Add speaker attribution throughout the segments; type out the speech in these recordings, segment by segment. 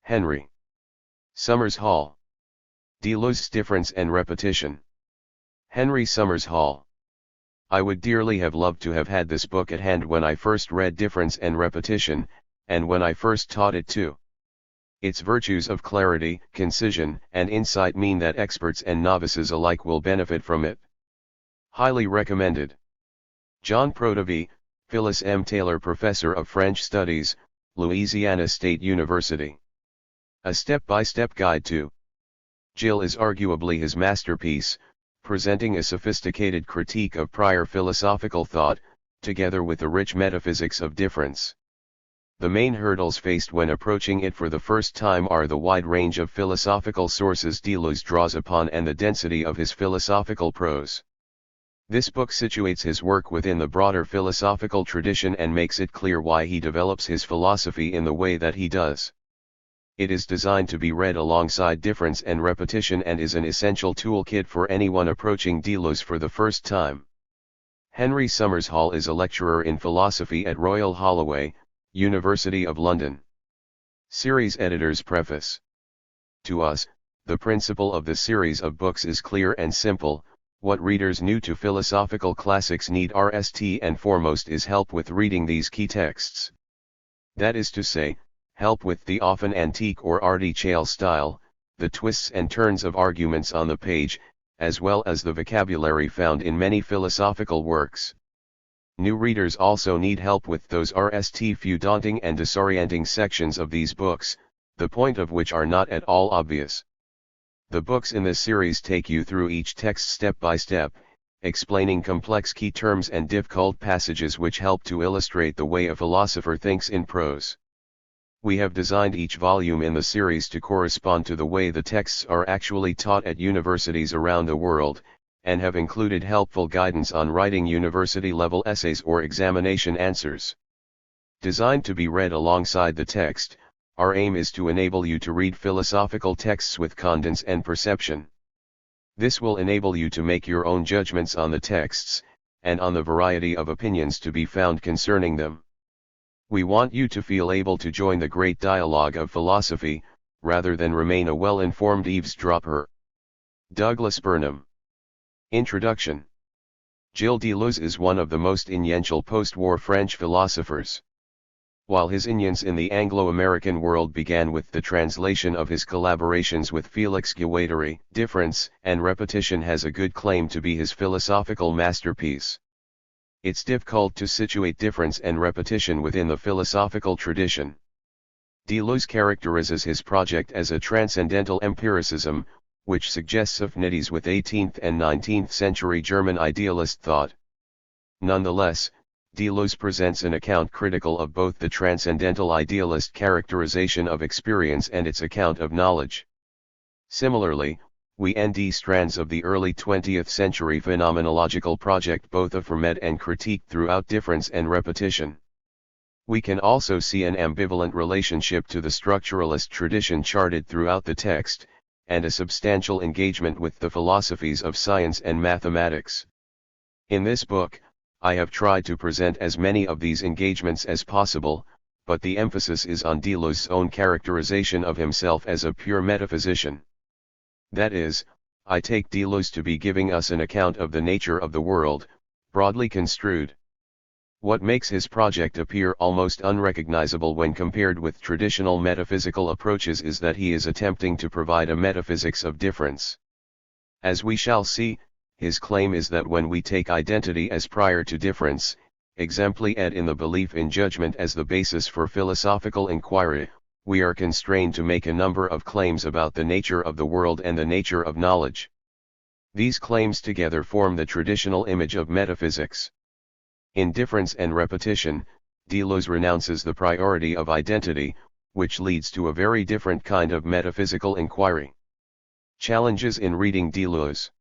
Speaker 1: Henry Summers Hall. Deleuze's Difference and Repetition. Henry Summers Hall. I would dearly have loved to have had this book at hand when I first read Difference and Repetition, and when I first taught it too. Its virtues of clarity, concision, and insight mean that experts and novices alike will benefit from it. Highly recommended. John Protovi, Phyllis M. Taylor Professor of French Studies, Louisiana State University. A Step-by-Step Guide to Jill is arguably his masterpiece, presenting a sophisticated critique of prior philosophical thought, together with the rich metaphysics of difference. The main hurdles faced when approaching it for the first time are the wide range of philosophical sources Deleuze draws upon and the density of his philosophical prose. This book situates his work within the broader philosophical tradition and makes it clear why he develops his philosophy in the way that he does. It is designed to be read alongside Difference and Repetition and is an essential toolkit for anyone approaching Deleuze for the first time. Henry Summers Hall is a lecturer in philosophy at Royal Holloway, University of London. Series Editor's Preface. To us, the principle of the series of books is clear and simple. What readers new to philosophical classics need first and foremost is help with reading these key texts. That is to say, help with the often antique or artificial style, the twists and turns of arguments on the page, as well as the vocabulary found in many philosophical works. New readers also need help with those few daunting and disorienting sections of these books, the point of which are not at all obvious. The books in this series take you through each text step by step, explaining complex key terms and difficult passages which help to illustrate the way a philosopher thinks in prose. We have designed each volume in the series to correspond to the way the texts are actually taught at universities around the world, and have included helpful guidance on writing university-level essays or examination answers. Designed to be read alongside the text, our aim is to enable you to read philosophical texts with condensed and perception. This will enable you to make your own judgments on the texts, and on the variety of opinions to be found concerning them. We want you to feel able to join the great dialogue of philosophy, rather than remain a well-informed eavesdropper. Douglas Burnham. Introduction. Gilles Deleuze is one of the most influential post-war French philosophers. While his influence in the Anglo-American world began with the translation of his collaborations with Félix Guattari, Difference and Repetition has a good claim to be his philosophical masterpiece. It's difficult to situate Difference and Repetition within the philosophical tradition. Deleuze characterizes his project as a transcendental empiricism, which suggests affinities with 18th and 19th century German idealist thought. Nonetheless, Deleuze presents an account critical of both the transcendental idealist characterization of experience and its account of knowledge. Similarly, we nd strands of the early 20th century phenomenological project both affirmed and critiqued throughout Difference and Repetition. We can also see an ambivalent relationship to the structuralist tradition charted throughout the text, and a substantial engagement with the philosophies of science and mathematics. In this book, I have tried to present as many of these engagements as possible, but the emphasis is on Deleuze's own characterization of himself as a pure metaphysician. That is, I take Deleuze to be giving us an account of the nature of the world, broadly construed. What makes his project appear almost unrecognizable when compared with traditional metaphysical approaches is that he is attempting to provide a metaphysics of difference. As we shall see, his claim is that when we take identity as prior to difference, exempli et in the belief in judgment as the basis for philosophical inquiry, we are constrained to make a number of claims about the nature of the world and the nature of knowledge. These claims together form the traditional image of metaphysics. In Difference and Repetition, Deleuze renounces the priority of identity, which leads to a very different kind of metaphysical inquiry. Challenges in reading Deleuze.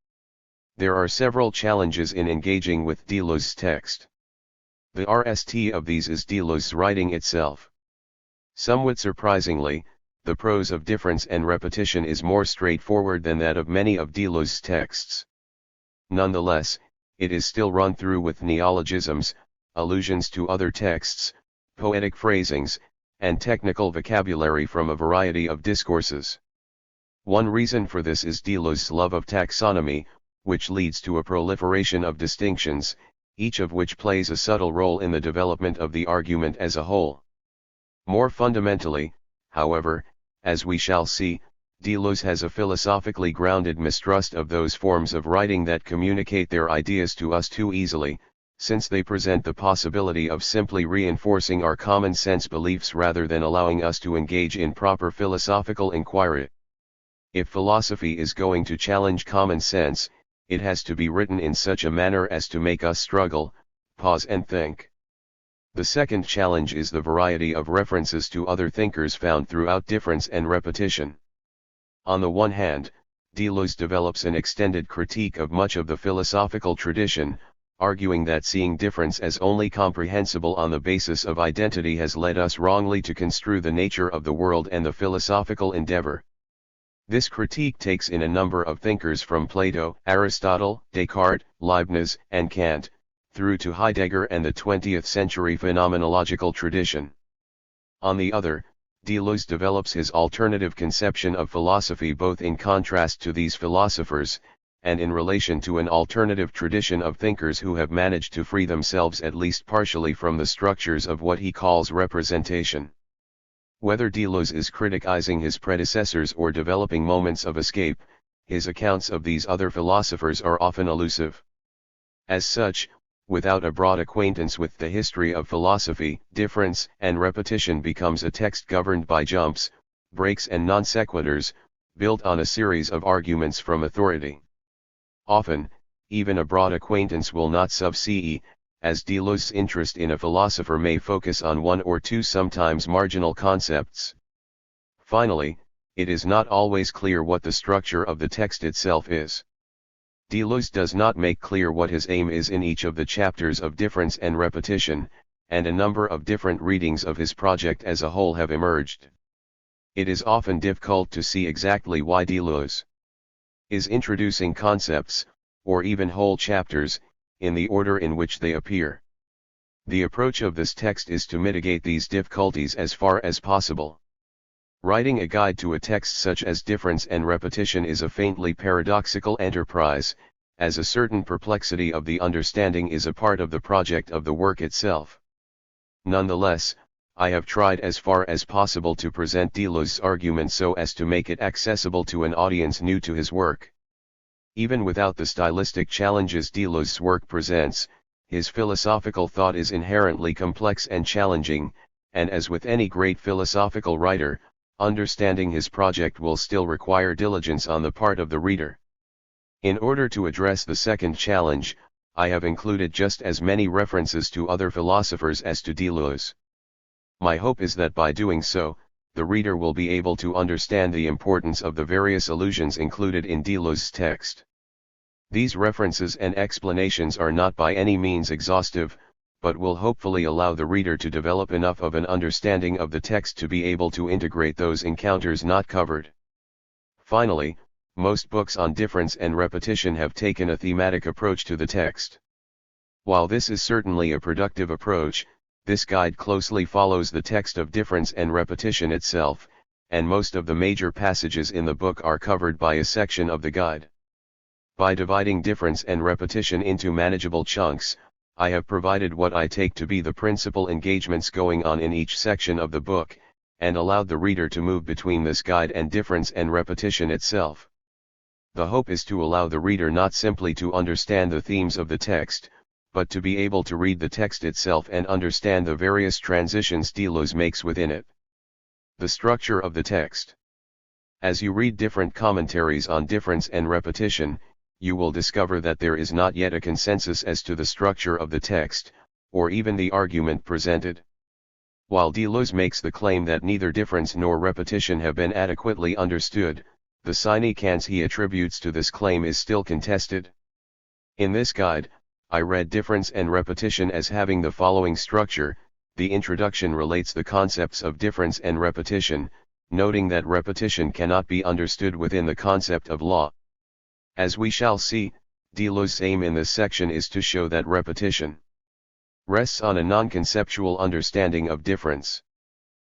Speaker 1: There are several challenges in engaging with Deleuze's text. The RST of these is Deleuze's writing itself. Somewhat surprisingly, the prose of Difference and Repetition is more straightforward than that of many of Deleuze's texts. Nonetheless, it is still run through with neologisms, allusions to other texts, poetic phrasings, and technical vocabulary from a variety of discourses. One reason for this is Deleuze's love of taxonomy, which leads to a proliferation of distinctions, each of which plays a subtle role in the development of the argument as a whole. More fundamentally, however, as we shall see, Deleuze has a philosophically grounded mistrust of those forms of writing that communicate their ideas to us too easily, since they present the possibility of simply reinforcing our common sense beliefs rather than allowing us to engage in proper philosophical inquiry. If philosophy is going to challenge common sense, it has to be written in such a manner as to make us struggle, pause and think. The second challenge is the variety of references to other thinkers found throughout difference and repetition. On the one hand, Deleuze develops an extended critique of much of the philosophical tradition, arguing that seeing difference as only comprehensible on the basis of identity has led us wrongly to construe the nature of the world and the philosophical endeavor. This critique takes in a number of thinkers from Plato, Aristotle, Descartes, Leibniz, and Kant, through to Heidegger and the 20th century phenomenological tradition. On the other, Deleuze develops his alternative conception of philosophy both in contrast to these philosophers, and in relation to an alternative tradition of thinkers who have managed to free themselves at least partially from the structures of what he calls representation. Whether Deleuze is criticizing his predecessors or developing moments of escape, his accounts of these other philosophers are often elusive. As such, without a broad acquaintance with the history of philosophy, difference and repetition becomes a text governed by jumps, breaks and non sequiturs, built on a series of arguments from authority. Often, even a broad acquaintance will not suffice, as Deleuze's interest in a philosopher may focus on one or two sometimes marginal concepts. Finally, it is not always clear what the structure of the text itself is. Deleuze does not make clear what his aim is in each of the chapters of difference and repetition, and a number of different readings of his project as a whole have emerged. It is often difficult to see exactly why Deleuze is introducing concepts, or even whole chapters, in the order in which they appear. The approach of this text is to mitigate these difficulties as far as possible. Writing a guide to a text such as difference and repetition is a faintly paradoxical enterprise, as a certain perplexity of the understanding is a part of the project of the work itself. Nonetheless, I have tried as far as possible to present Deleuze's argument so as to make it accessible to an audience new to his work. Even without the stylistic challenges Deleuze's work presents, his philosophical thought is inherently complex and challenging, and as with any great philosophical writer, understanding his project will still require diligence on the part of the reader. In order to address the second challenge, I have included just as many references to other philosophers as to Deleuze. My hope is that by doing so, the reader will be able to understand the importance of the various allusions included in Deleuze's text. These references and explanations are not by any means exhaustive, but will hopefully allow the reader to develop enough of an understanding of the text to be able to integrate those encounters not covered. Finally, most books on difference and repetition have taken a thematic approach to the text. While this is certainly a productive approach, this guide closely follows the text of difference and repetition itself, and most of the major passages in the book are covered by a section of the guide. By dividing difference and repetition into manageable chunks, I have provided what I take to be the principal engagements going on in each section of the book, and allowed the reader to move between this guide and difference and repetition itself. The hope is to allow the reader not simply to understand the themes of the text, but to be able to read the text itself and understand the various transitions Deleuze makes within it. The structure of the text. As you read different commentaries on difference and repetition, you will discover that there is not yet a consensus as to the structure of the text, or even the argument presented. While Deleuze makes the claim that neither difference nor repetition have been adequately understood, the significance he attributes to this claim is still contested. In this guide, I read difference and repetition as having the following structure. The introduction relates the concepts of difference and repetition, noting that repetition cannot be understood within the concept of law. As we shall see, Deleuze's aim in this section is to show that repetition rests on a non-conceptual understanding of difference.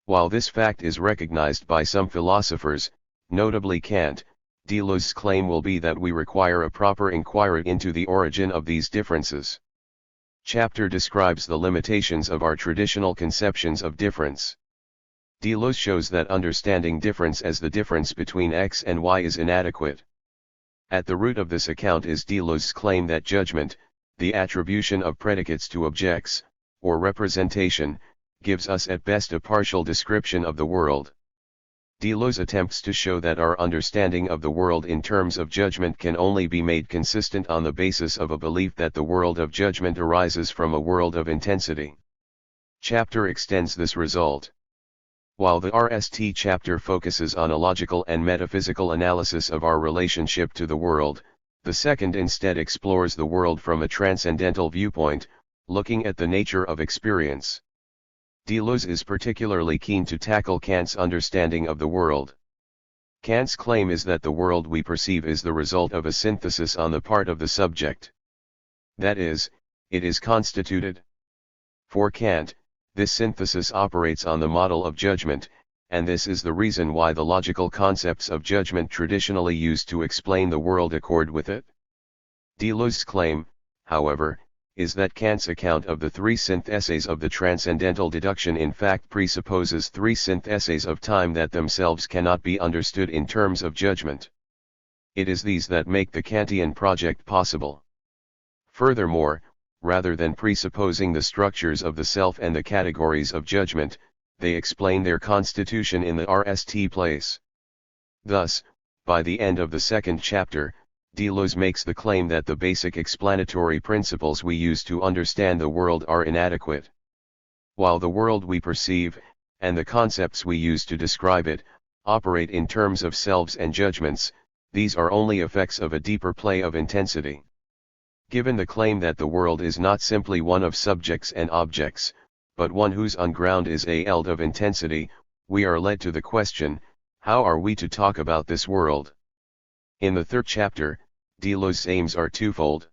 Speaker 1: While this fact is recognized by some philosophers, notably Kant, Deleuze's claim will be that we require a proper inquiry into the origin of these differences. Chapter describes the limitations of our traditional conceptions of difference. Deleuze shows that understanding difference as the difference between X and Y is inadequate. At the root of this account is Deleuze's claim that judgment, the attribution of predicates to objects, or representation, gives us at best a partial description of the world. Deleuze attempts to show that our understanding of the world in terms of judgment can only be made consistent on the basis of a belief that the world of judgment arises from a world of intensity. Chapter extends this result. While the RST chapter focuses on a logical and metaphysical analysis of our relationship to the world, the second instead explores the world from a transcendental viewpoint, looking at the nature of experience. Deleuze is particularly keen to tackle Kant's understanding of the world. Kant's claim is that the world we perceive is the result of a synthesis on the part of the subject. That is, it is constituted. For Kant, this synthesis operates on the model of judgment, and this is the reason why the logical concepts of judgment traditionally used to explain the world accord with it. Deleuze's claim, however, is that Kant's account of the three syntheses of the transcendental deduction in fact presupposes three syntheses of time that themselves cannot be understood in terms of judgment. It is these that make the Kantian project possible. Furthermore, rather than presupposing the structures of the self and the categories of judgment, they explain their constitution in the RST place. Thus, by the end of the second chapter, Deleuze makes the claim that the basic explanatory principles we use to understand the world are inadequate. While the world we perceive, and the concepts we use to describe it, operate in terms of selves and judgments, these are only effects of a deeper play of intensity. Given the claim that the world is not simply one of subjects and objects, but one whose ground is a eld of intensity, we are led to the question, how are we to talk about this world? In the third chapter, Deleuze's aims are twofold.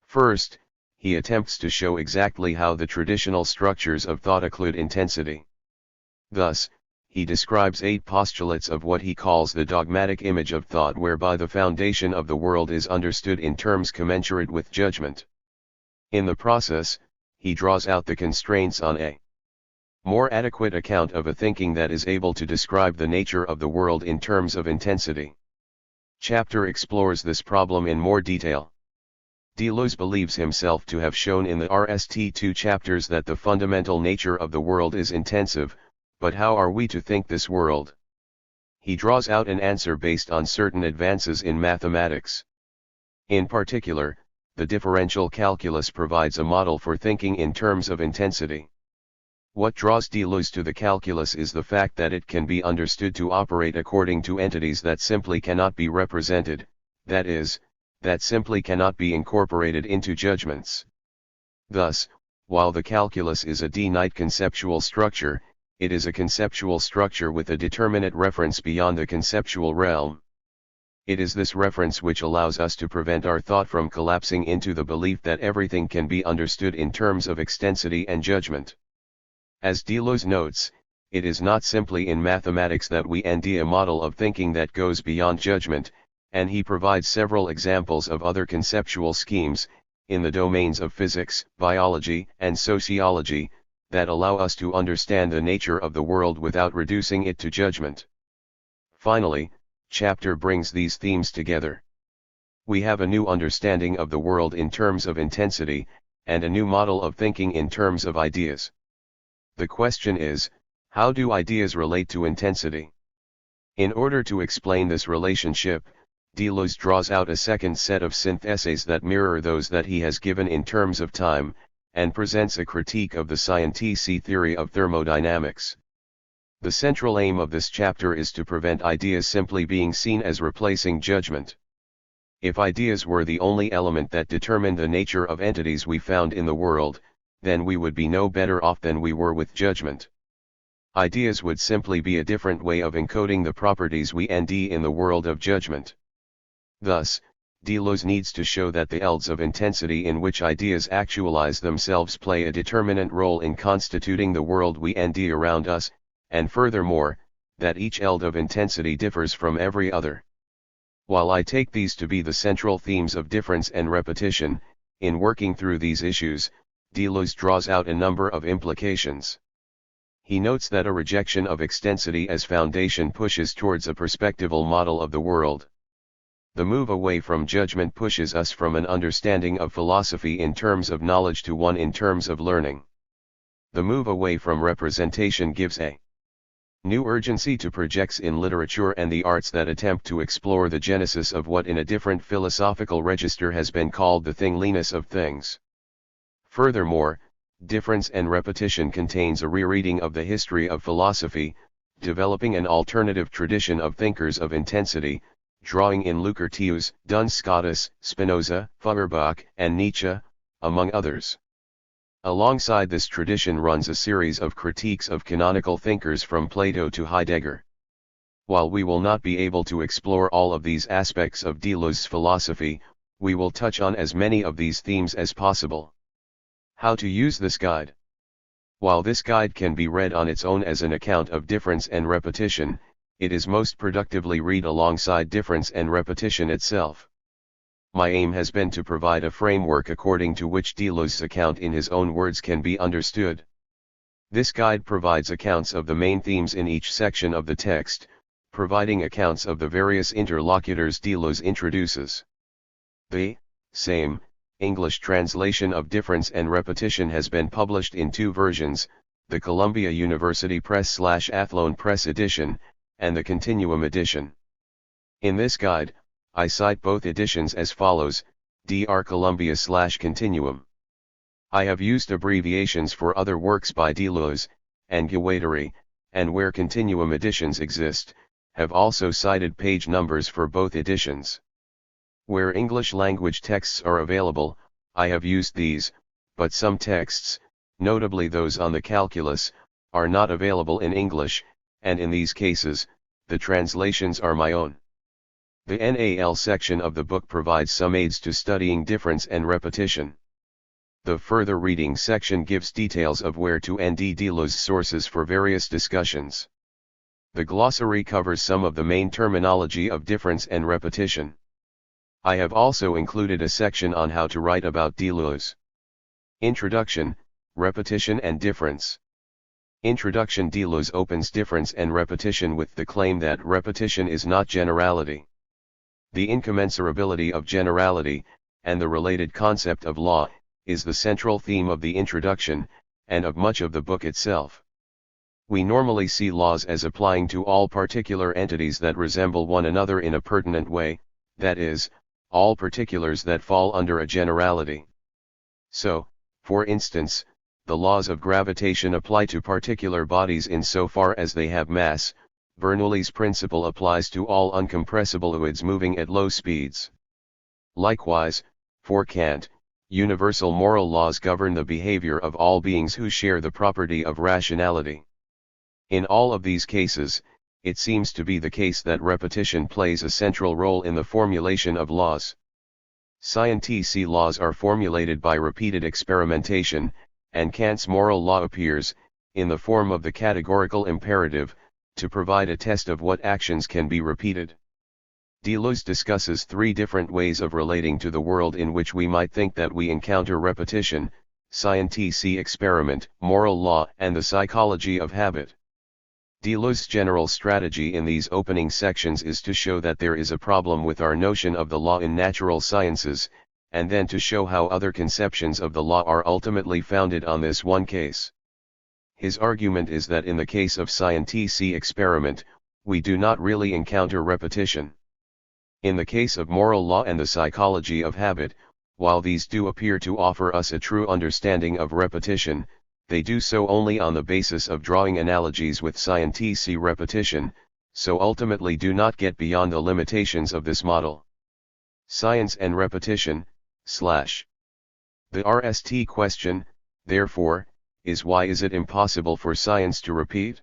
Speaker 1: First, he attempts to show exactly how the traditional structures of thought occlude intensity. Thus, he describes 8 postulates of what he calls the dogmatic image of thought, whereby the foundation of the world is understood in terms commensurate with judgment. In the process, he draws out the constraints on a more adequate account of a thinking that is able to describe the nature of the world in terms of intensity. Chapter explores this problem in more detail. Deleuze believes himself to have shown in the RST2 chapters that the fundamental nature of the world is intensive, but how are we to think this world? He draws out an answer based on certain advances in mathematics. In particular, the differential calculus provides a model for thinking in terms of intensity. What draws Deleuze to the calculus is the fact that it can be understood to operate according to entities that simply cannot be represented, that is, that simply cannot be incorporated into judgments. Thus, while the calculus is a finite conceptual structure, it is a conceptual structure with a determinate reference beyond the conceptual realm. It is this reference which allows us to prevent our thought from collapsing into the belief that everything can be understood in terms of extensity and judgment. As Deleuze notes, it is not simply in mathematics that we need a model of thinking that goes beyond judgment, and he provides several examples of other conceptual schemes, in the domains of physics, biology, and sociology, that allow us to understand the nature of the world without reducing it to judgment. Finally, chapter brings these themes together. We have a new understanding of the world in terms of intensity, and a new model of thinking in terms of ideas. The question is, how do ideas relate to intensity? In order to explain this relationship, Deleuze draws out a second set of syntheses that mirror those that he has given in terms of time, and presents a critique of the scientific theory of thermodynamics. The central aim of this chapter is to prevent ideas simply being seen as replacing judgment. If ideas were the only element that determined the nature of entities we found in the world, then we would be no better off than we were with judgment. Ideas would simply be a different way of encoding the properties we need in the world of judgment. Thus, Deleuze needs to show that the elds of intensity in which ideas actualize themselves play a determinant role in constituting the world we need around us, and furthermore, that each eld of intensity differs from every other. While I take these to be the central themes of difference and repetition, in working through these issues, Deleuze draws out a number of implications. He notes that a rejection of extensity as foundation pushes towards a perspectival model of the world. The move away from judgment pushes us from an understanding of philosophy in terms of knowledge to one in terms of learning. The move away from representation gives a new urgency to projects in literature and the arts that attempt to explore the genesis of what in a different philosophical register has been called the thingliness of things. Furthermore, difference and repetition contains a rereading of the history of philosophy, developing an alternative tradition of thinkers of intensity, drawing in Lucretius, Duns Scotus, Spinoza, Feuerbach, and Nietzsche, among others. Alongside this tradition runs a series of critiques of canonical thinkers from Plato to Heidegger. While we will not be able to explore all of these aspects of Deleuze's philosophy, we will touch on as many of these themes as possible. How to use this guide? While this guide can be read on its own as an account of difference and repetition, it is most productively read alongside difference and repetition itself. My aim has been to provide a framework according to which Deleuze's account in his own words can be understood. This guide provides accounts of the main themes in each section of the text, providing accounts of the various interlocutors Deleuze introduces. The same English translation of Difference and Repetition has been published in two versions, the Columbia University Press/Athlone Press edition, and the Continuum edition. In this guide, I cite both editions as follows: Dr. Columbia/Continuum. I have used abbreviations for other works by Deleuze, and Guattari, and where Continuum editions exist, have also cited page numbers for both editions. Where English language texts are available, I have used these, but some texts, notably those on the calculus, are not available in English, and in these cases, the translations are my own. The NAL section of the book provides some aids to studying difference and repetition. The further reading section gives details of where to nd Deleuze's sources for various discussions. The glossary covers some of the main terminology of difference and repetition. I have also included a section on how to write about Deleuze. Introduction, Repetition and Difference. Introduction. Deleuze opens difference and repetition with the claim that repetition is not generality. The incommensurability of generality, and the related concept of law, is the central theme of the introduction, and of much of the book itself. We normally see laws as applying to all particular entities that resemble one another in a pertinent way, that is, all particulars that fall under a generality. So, for instance, the laws of gravitation apply to particular bodies insofar as they have mass. Bernoulli's principle applies to all uncompressible fluids moving at low speeds. Likewise, for Kant, universal moral laws govern the behavior of all beings who share the property of rationality. In all of these cases, it seems to be the case that repetition plays a central role in the formulation of laws. Scientific laws are formulated by repeated experimentation, and Kant's moral law appears, in the form of the categorical imperative, to provide a test of what actions can be repeated. Deleuze discusses three different ways of relating to the world in which we might think that we encounter repetition: scientific experiment, moral law, and the psychology of habit. Deleuze's general strategy in these opening sections is to show that there is a problem with our notion of the law in natural sciences, and then to show how other conceptions of the law are ultimately founded on this one case. His argument is that in the case of scientific experiment, we do not really encounter repetition. In the case of moral law and the psychology of habit, while these do appear to offer us a true understanding of repetition, they do so only on the basis of drawing analogies with scientific repetition, so ultimately do not get beyond the limitations of this model. Science and repetition, / The RST question, therefore, is why is it impossible for science to repeat?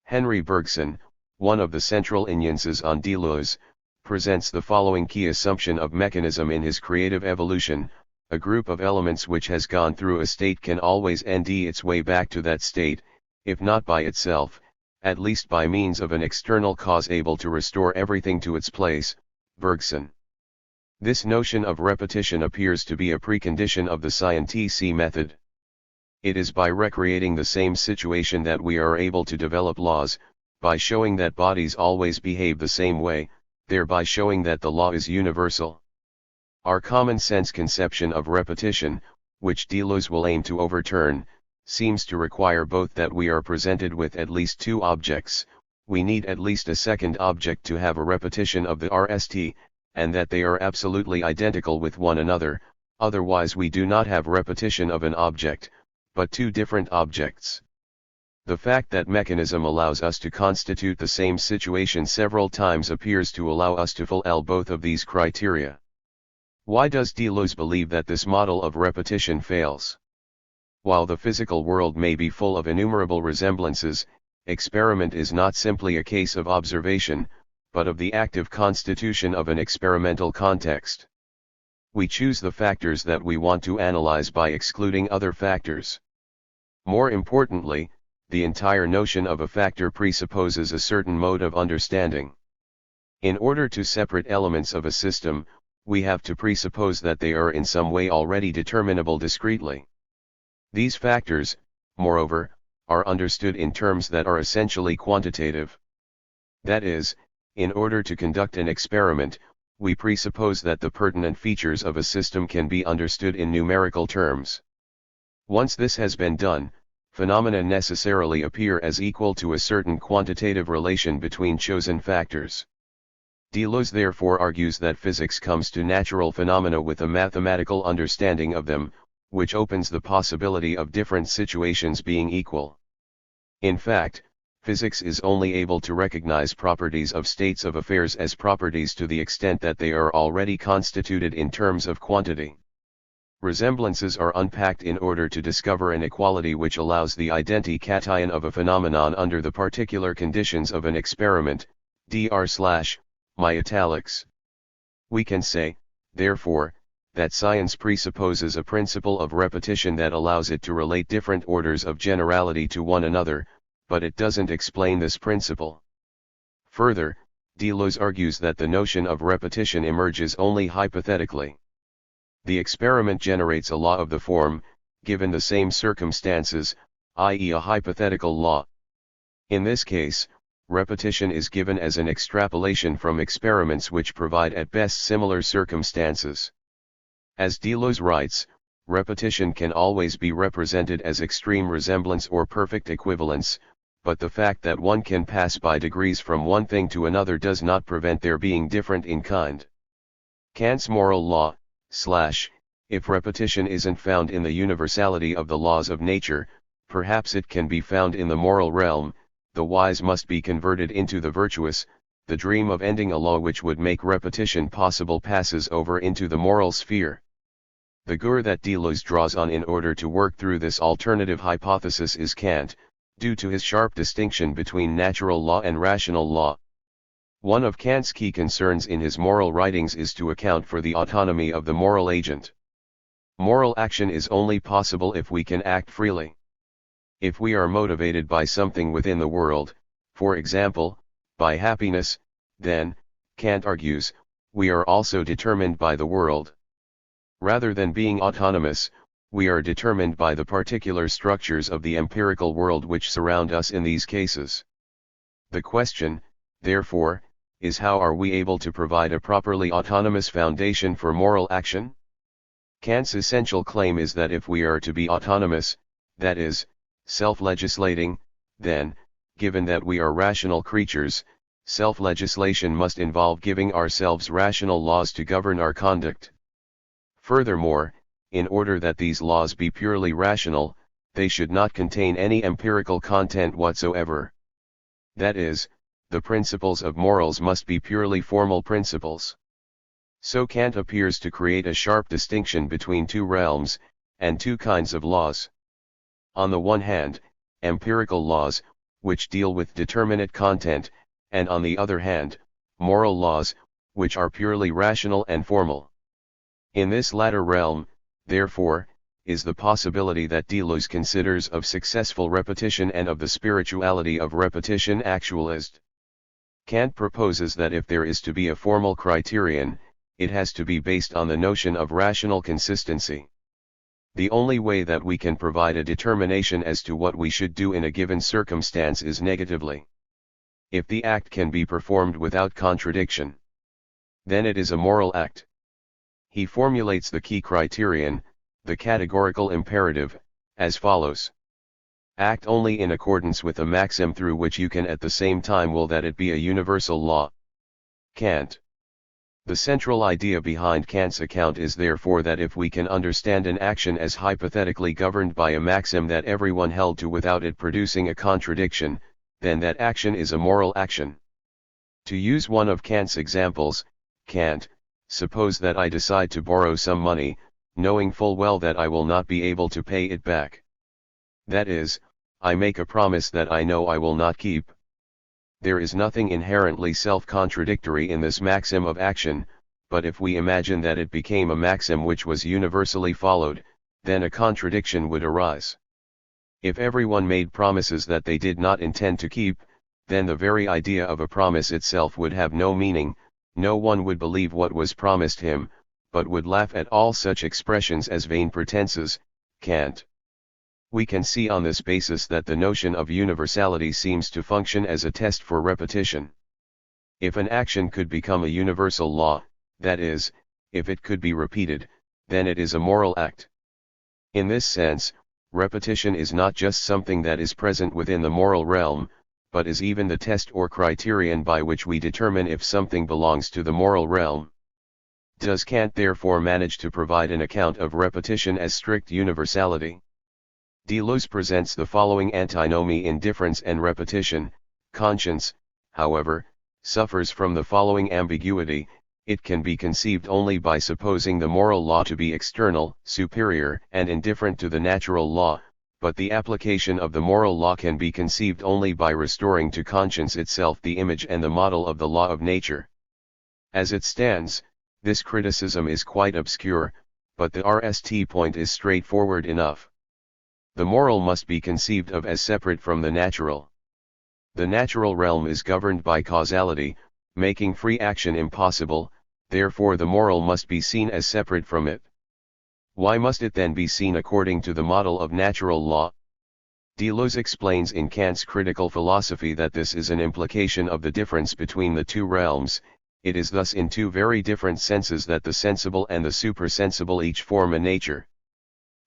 Speaker 1: Henry Bergson, one of the central influences on Deleuze, presents the following key assumption of mechanism in his creative evolution: a group of elements which has gone through a state can always nd its way back to that state, if not by itself, at least by means of an external cause able to restore everything to its place. Bergson. This notion of repetition appears to be a precondition of the scientific method. It is by recreating the same situation that we are able to develop laws, by showing that bodies always behave the same way, thereby showing that the law is universal. Our common sense conception of repetition, which Deleuze will aim to overturn, seems to require both that we are presented with at least two objects, we need at least a second object to have a repetition of the RST, and that they are absolutely identical with one another, otherwise we do not have repetition of an object, but two different objects. The fact that mechanism allows us to constitute the same situation several times appears to allow us to fulfill both of these criteria. Why does Deleuze believe that this model of repetition fails? While the physical world may be full of innumerable resemblances, experiment is not simply a case of observation, but of the active constitution of an experimental context. We choose the factors that we want to analyze by excluding other factors. More importantly, the entire notion of a factor presupposes a certain mode of understanding. In order to separate elements of a system, we have to presuppose that they are in some way already determinable discretely. These factors, moreover, are understood in terms that are essentially quantitative. That is, in order to conduct an experiment, we presuppose that the pertinent features of a system can be understood in numerical terms. Once this has been done, phenomena necessarily appear as equal to a certain quantitative relation between chosen factors. Deleuze therefore argues that physics comes to natural phenomena with a mathematical understanding of them, which opens the possibility of different situations being equal. In fact, physics is only able to recognize properties of states of affairs as properties to the extent that they are already constituted in terms of quantity. Resemblances are unpacked in order to discover an equality which allows the identity-cation of a phenomenon under the particular conditions of an experiment, my italics. We can say, therefore, that science presupposes a principle of repetition that allows it to relate different orders of generality to one another, but it doesn't explain this principle. Further, Deleuze argues that the notion of repetition emerges only hypothetically. The experiment generates a law of the form, given the same circumstances, i.e. a hypothetical law. In this case, repetition is given as an extrapolation from experiments which provide at best similar circumstances. As Deleuze writes, repetition can always be represented as extreme resemblance or perfect equivalence, but the fact that one can pass by degrees from one thing to another does not prevent their being different in kind. Kant's moral law, if repetition isn't found in the universality of the laws of nature, perhaps it can be found in the moral realm. The wise must be converted into the virtuous. The dream of ending a law which would make repetition possible passes over into the moral sphere. The gur that Deleuze draws on in order to work through this alternative hypothesis is Kant, due to his sharp distinction between natural law and rational law. One of Kant's key concerns in his moral writings is to account for the autonomy of the moral agent. Moral action is only possible if we can act freely. If we are motivated by something within the world, for example, by happiness, then, Kant argues, we are also determined by the world. Rather than being autonomous, we are determined by the particular structures of the empirical world which surround us in these cases. The question, therefore, is how are we able to provide a properly autonomous foundation for moral action? Kant's essential claim is that if we are to be autonomous, that is, self-legislating, then, given that we are rational creatures, self-legislation must involve giving ourselves rational laws to govern our conduct. Furthermore, in order that these laws be purely rational, they should not contain any empirical content whatsoever. That is, the principles of morals must be purely formal principles. So Kant appears to create a sharp distinction between two realms, and two kinds of laws. On the one hand, empirical laws, which deal with determinate content, and on the other hand, moral laws, which are purely rational and formal. In this latter realm, therefore, is the possibility that Deleuze considers of successful repetition and of the spirituality of repetition actualized. Kant proposes that if there is to be a formal criterion, it has to be based on the notion of rational consistency. The only way that we can provide a determination as to what we should do in a given circumstance is negatively. If the act can be performed without contradiction, then it is a moral act. He formulates the key criterion, the categorical imperative, as follows. Act only in accordance with a maxim through which you can at the same time will that it be a universal law. Kant. The central idea behind Kant's account is therefore that if we can understand an action as hypothetically governed by a maxim that everyone held to without it producing a contradiction, then that action is a moral action. To use one of Kant's examples, Kant, suppose that I decide to borrow some money, knowing full well that I will not be able to pay it back. That is, I make a promise that I know I will not keep. There is nothing inherently self-contradictory in this maxim of action, but if we imagine that it became a maxim which was universally followed, then a contradiction would arise. If everyone made promises that they did not intend to keep, then the very idea of a promise itself would have no meaning, no one would believe what was promised him, but would laugh at all such expressions as vain pretenses. Kant. We can see on this basis that the notion of universality seems to function as a test for repetition. If an action could become a universal law, that is, if it could be repeated, then it is a moral act. In this sense, repetition is not just something that is present within the moral realm, but is even the test or criterion by which we determine if something belongs to the moral realm. Does Kant therefore manage to provide an account of repetition as strict universality? Deleuze presents the following antinomy in difference and repetition. Conscience, however, suffers from the following ambiguity: it can be conceived only by supposing the moral law to be external, superior, and indifferent to the natural law, but the application of the moral law can be conceived only by restoring to conscience itself the image and the model of the law of nature. As it stands, this criticism is quite obscure, but the RST point is straightforward enough. The moral must be conceived of as separate from the natural. The natural realm is governed by causality, making free action impossible, therefore the moral must be seen as separate from it. Why must it then be seen according to the model of natural law? Deleuze explains in Kant's critical philosophy that this is an implication of the difference between the two realms. It is thus in two very different senses that the sensible and the supersensible each form a nature.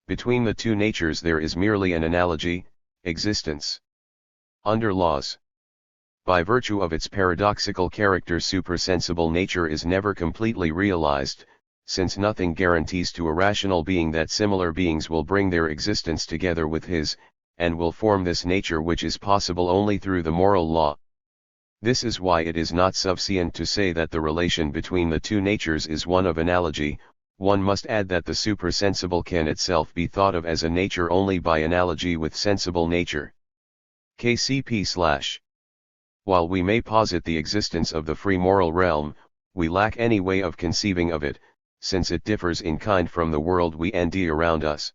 Speaker 1: Between the two natures there is merely an analogy, existence. Under laws. By virtue of its paradoxical character, supersensible nature is never completely realized, since nothing guarantees to a rational being that similar beings will bring their existence together with his, and will form this nature, which is possible only through the moral law. This is why it is not sufficient to say that the relation between the two natures is one of analogy. One must add that the supersensible can itself be thought of as a nature only by analogy with sensible nature. KCP/. While we may posit the existence of the free moral realm, we lack any way of conceiving of it, since it differs in kind from the world we see around us.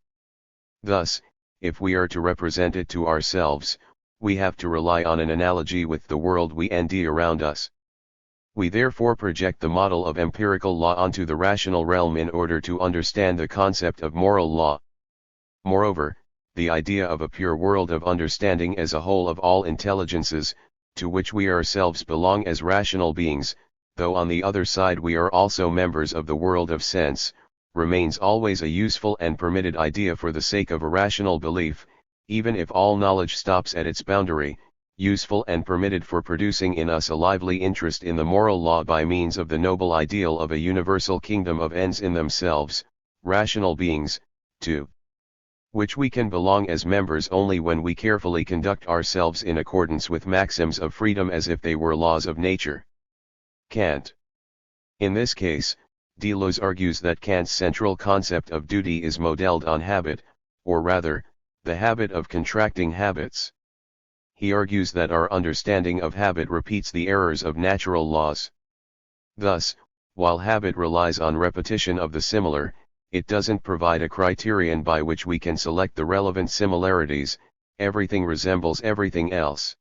Speaker 1: Thus, if we are to represent it to ourselves, we have to rely on an analogy with the world we see around us. We therefore project the model of empirical law onto the rational realm in order to understand the concept of moral law. Moreover, the idea of a pure world of understanding as a whole of all intelligences, to which we ourselves belong as rational beings, though on the other side we are also members of the world of sense, remains always a useful and permitted idea for the sake of a rational belief, even if all knowledge stops at its boundary, useful and permitted for producing in us a lively interest in the moral law by means of the noble ideal of a universal kingdom of ends in themselves, rational beings, to which we can belong as members only when we carefully conduct ourselves in accordance with maxims of freedom as if they were laws of nature. Kant. In this case, Deleuze argues that Kant's central concept of duty is modeled on habit, or rather, the habit of contracting habits. He argues that our understanding of habit repeats the errors of natural laws. Thus, while habit relies on repetition of the similar, it doesn't provide a criterion by which we can select the relevant similarities. Everything resembles everything else.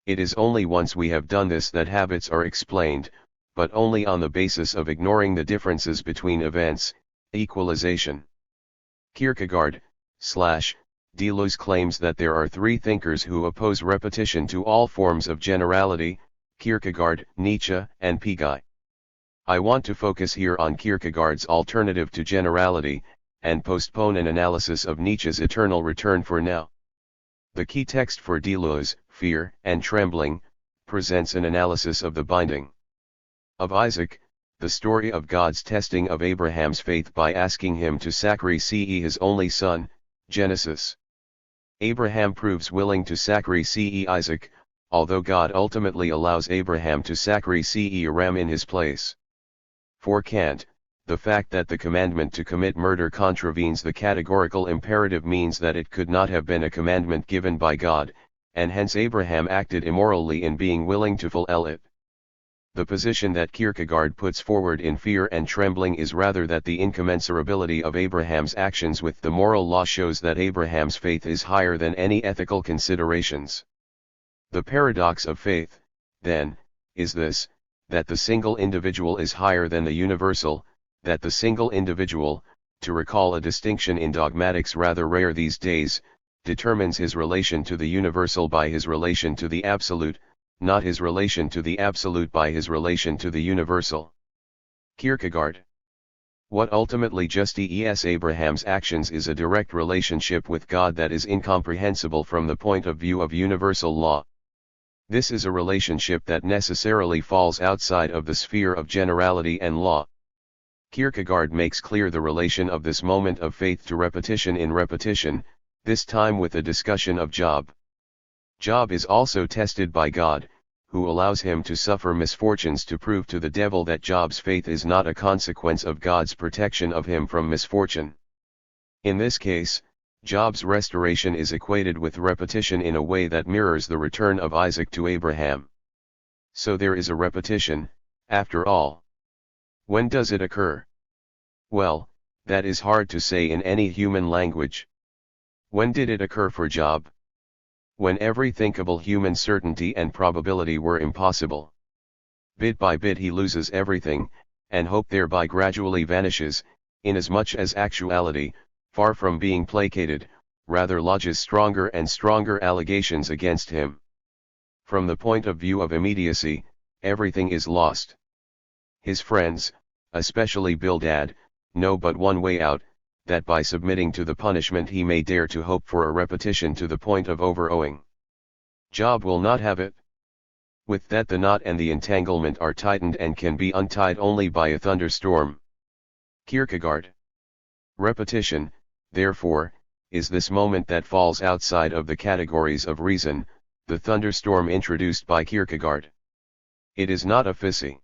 Speaker 1: It is only once we have done this that habits are explained, but only on the basis of ignoring the differences between events, equalization. Kierkegaard, Deleuze claims that there are three thinkers who oppose repetition to all forms of generality: Kierkegaard, Nietzsche, and Piguet. I want to focus here on Kierkegaard's alternative to generality, and postpone an analysis of Nietzsche's eternal return for now. The key text for Deleuze, Fear and Trembling, presents an analysis of the binding of Isaac, the story of God's testing of Abraham's faith by asking him to sacrifice his only son, Genesis. Abraham proves willing to sacrifice Isaac, although God ultimately allows Abraham to sacrifice a ram in his place. For Kant, the fact that the commandment to commit murder contravenes the categorical imperative means that it could not have been a commandment given by God, and hence Abraham acted immorally in being willing to fulfill it. The position that Kierkegaard puts forward in Fear and Trembling is rather that the incommensurability of Abraham's actions with the moral law shows that Abraham's faith is higher than any ethical considerations. The paradox of faith, then, is this: that the single individual is higher than the universal, that the single individual, to recall a distinction in dogmatics rather rare these days, determines his relation to the universal by his relation to the absolute, not his relation to the absolute by his relation to the universal. Kierkegaard. What ultimately justifies Abraham's actions is a direct relationship with God that is incomprehensible from the point of view of universal law. This is a relationship that necessarily falls outside of the sphere of generality and law. Kierkegaard makes clear the relation of this moment of faith to repetition in Repetition, this time with a discussion of Job. Job is also tested by God, who allows him to suffer misfortunes to prove to the devil that Job's faith is not a consequence of God's protection of him from misfortune. In this case, Job's restoration is equated with repetition in a way that mirrors the return of Isaac to Abraham. So there is a repetition, after all. When does it occur? Well, that is hard to say in any human language. When did it occur for Job? When every thinkable human certainty and probability were impossible. Bit by bit he loses everything, and hope thereby gradually vanishes, inasmuch as actuality, far from being placated, rather lodges stronger and stronger allegations against him. From the point of view of immediacy, everything is lost. His friends, especially Bildad, know but one way out, that by submitting to the punishment he may dare to hope for a repetition to the point of over-owing. Job will not have it. With that the knot and the entanglement are tightened and can be untied only by a thunderstorm. Kierkegaard. Repetition, therefore, is this moment that falls outside of the categories of reason, the thunderstorm introduced by Kierkegaard. It is not a physi.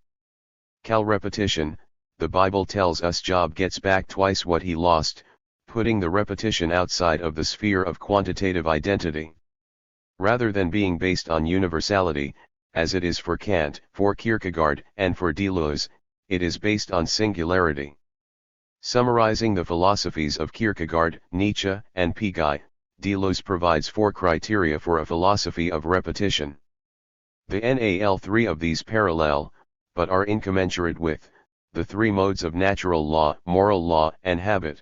Speaker 1: Cal repetition. The Bible tells us Job gets back twice what he lost, putting the repetition outside of the sphere of quantitative identity. Rather than being based on universality, as it is for Kant, for Kierkegaard, and for Deleuze, it is based on singularity. Summarizing the philosophies of Kierkegaard, Nietzsche, and Piguet, Deleuze provides four criteria for a philosophy of repetition. The three of these parallel, but are incommensurate with, the three modes of natural law, moral law, and habit.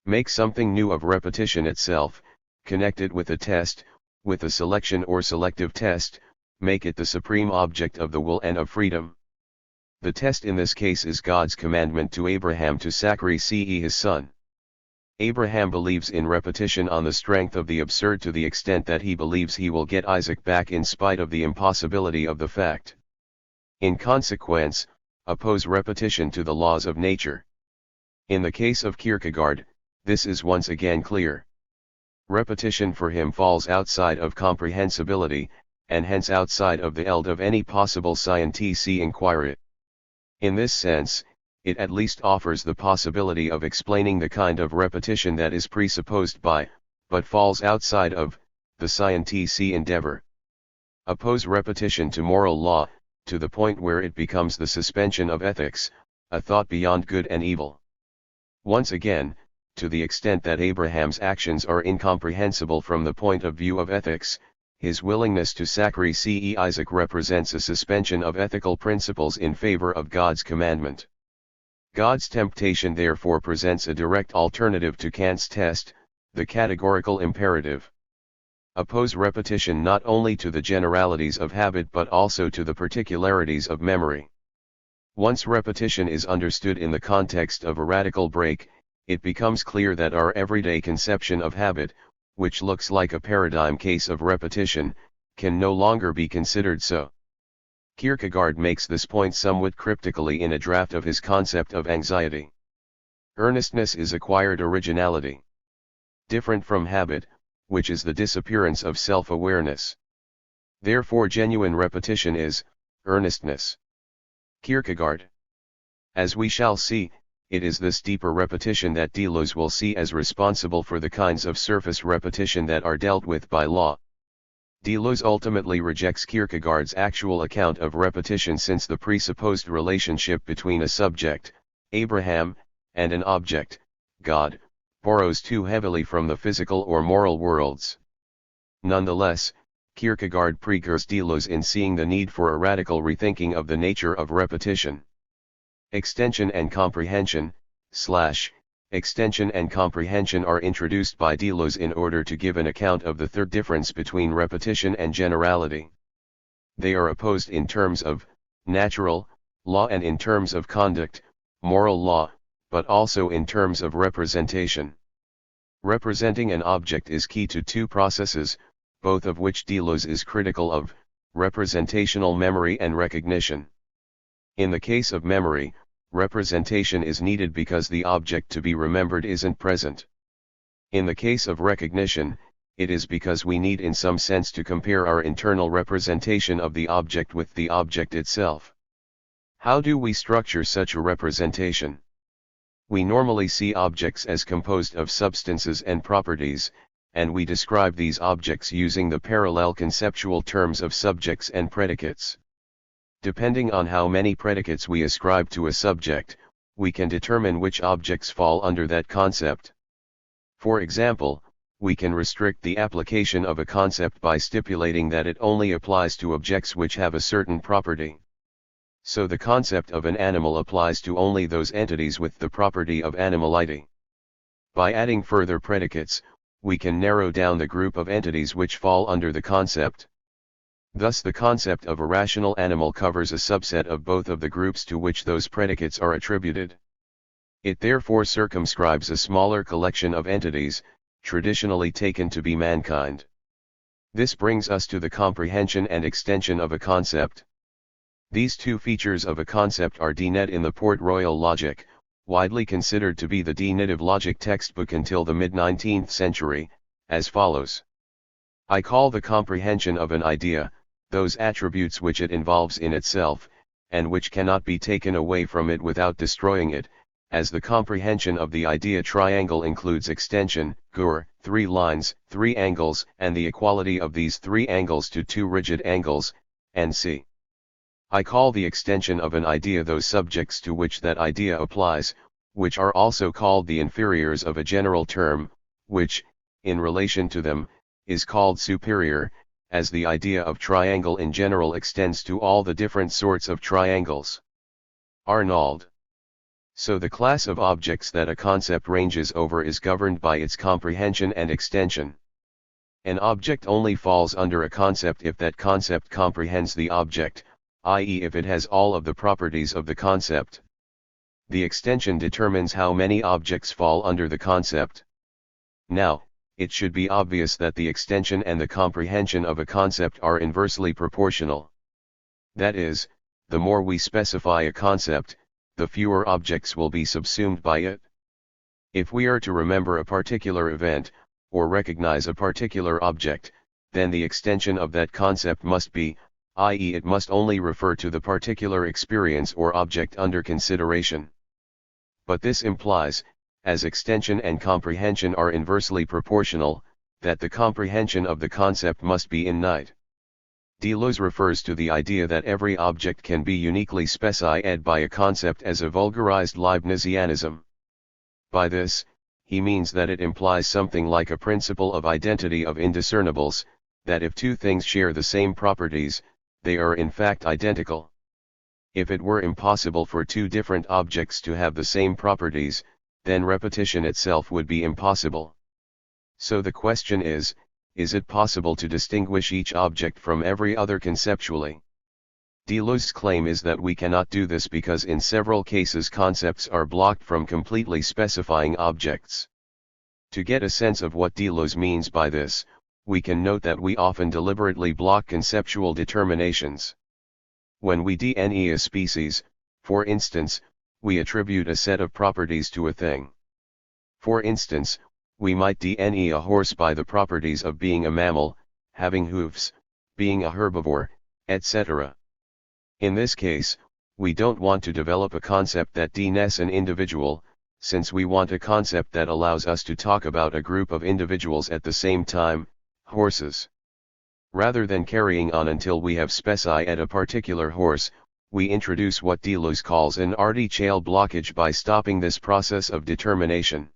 Speaker 1: Make something new of repetition itself, connect it with a test, with a selection or selective test, make it the supreme object of the will and of freedom. The test in this case is God's commandment to Abraham to sacrifice his son. Abraham believes in repetition on the strength of the absurd to the extent that he believes he will get Isaac back in spite of the impossibility of the fact. In consequence, oppose repetition to the laws of nature. In the case of Kierkegaard, this is once again clear. Repetition for him falls outside of comprehensibility, and hence outside of the eld of any possible scientific inquiry. In this sense, it at least offers the possibility of explaining the kind of repetition that is presupposed by, but falls outside of, the scientific endeavor. Oppose repetition to moral law, to the point where it becomes the suspension of ethics, a thought beyond good and evil. Once again, to the extent that Abraham's actions are incomprehensible from the point of view of ethics, his willingness to sacrifice Isaac represents a suspension of ethical principles in favor of God's commandment. God's temptation therefore presents a direct alternative to Kant's test, the categorical imperative. Oppose repetition not only to the generalities of habit but also to the particularities of memory. Once repetition is understood in the context of a radical break, it becomes clear that our everyday conception of habit, which looks like a paradigm case of repetition, can no longer be considered so. Kierkegaard makes this point somewhat cryptically in a draft of his concept of anxiety. Earnestness is acquired originality. Different from habit, which is the disappearance of self-awareness. Therefore genuine repetition is earnestness. Kierkegaard. As we shall see, it is this deeper repetition that Deleuze will see as responsible for the kinds of surface repetition that are dealt with by law. Deleuze ultimately rejects Kierkegaard's actual account of repetition since the presupposed relationship between a subject, Abraham, and an object, God, borrows too heavily from the physical or moral worlds. Nonetheless, Kierkegaard prefers Deleuze in seeing the need for a radical rethinking of the nature of repetition. Extension and comprehension, extension and comprehension are introduced by Deleuze in order to give an account of the third difference between repetition and generality. They are opposed in terms of natural law and in terms of conduct, moral law, but also in terms of representation. Representing an object is key to two processes, both of which Deleuze is critical of: representational memory and recognition. In the case of memory, representation is needed because the object to be remembered isn't present. In the case of recognition, it is because we need in some sense to compare our internal representation of the object with the object itself. How do we structure such a representation? We normally see objects as composed of substances and properties, and we describe these objects using the parallel conceptual terms of subjects and predicates. Depending on how many predicates we ascribe to a subject, we can determine which objects fall under that concept. For example, we can restrict the application of a concept by stipulating that it only applies to objects which have a certain property. So the concept of an animal applies to only those entities with the property of animality. By adding further predicates, we can narrow down the group of entities which fall under the concept. Thus the concept of a rational animal covers a subset of both of the groups to which those predicates are attributed. It therefore circumscribes a smaller collection of entities, traditionally taken to be mankind. This brings us to the comprehension and extension of a concept. These two features of a concept are denoted in the Port Royal logic, widely considered to be the denotative logic textbook until the mid-19th century, as follows. I call the comprehension of an idea those attributes which it involves in itself, and which cannot be taken away from it without destroying it, as the comprehension of the idea triangle includes extension, gur, 3 lines, 3 angles, and the equality of these 3 angles to 2 rigid angles, and c. I call the extension of an idea those subjects to which that idea applies, which are also called the inferiors of a general term, which, in relation to them, is called superior, as the idea of triangle in general extends to all the different sorts of triangles. Arnold. So the class of objects that a concept ranges over is governed by its comprehension and extension. An object only falls under a concept if that concept comprehends the object, i.e. if it has all of the properties of the concept. The extension determines how many objects fall under the concept. Now, it should be obvious that the extension and the comprehension of a concept are inversely proportional. That is, the more we specify a concept, the fewer objects will be subsumed by it. If we are to remember a particular event, or recognize a particular object, then the extension of that concept must be, i.e. it must only refer to the particular experience or object under consideration. But this implies, as extension and comprehension are inversely proportional, that the comprehension of the concept must be innate. Deleuze refers to the idea that every object can be uniquely specified by a concept as a vulgarized Leibnizianism. By this, he means that it implies something like a principle of identity of indiscernibles, that if two things share the same properties, they are in fact identical. If it were impossible for two different objects to have the same properties, then repetition itself would be impossible. So the question is it possible to distinguish each object from every other conceptually? Deleuze's claim is that we cannot do this because in several cases concepts are blocked from completely specifying objects. To get a sense of what Deleuze means by this, we can note that we often deliberately block conceptual determinations. When we DNE a species, for instance, we attribute a set of properties to a thing. For instance, we might DNE a horse by the properties of being a mammal, having hoofs, being a herbivore, etc. In this case, we don't want to develop a concept that DNEs an individual, since we want a concept that allows us to talk about a group of individuals at the same time, horses. Rather than carrying on until we have specified a particular horse, we introduce what Deleuze calls an artificial blockage by stopping this process of determination.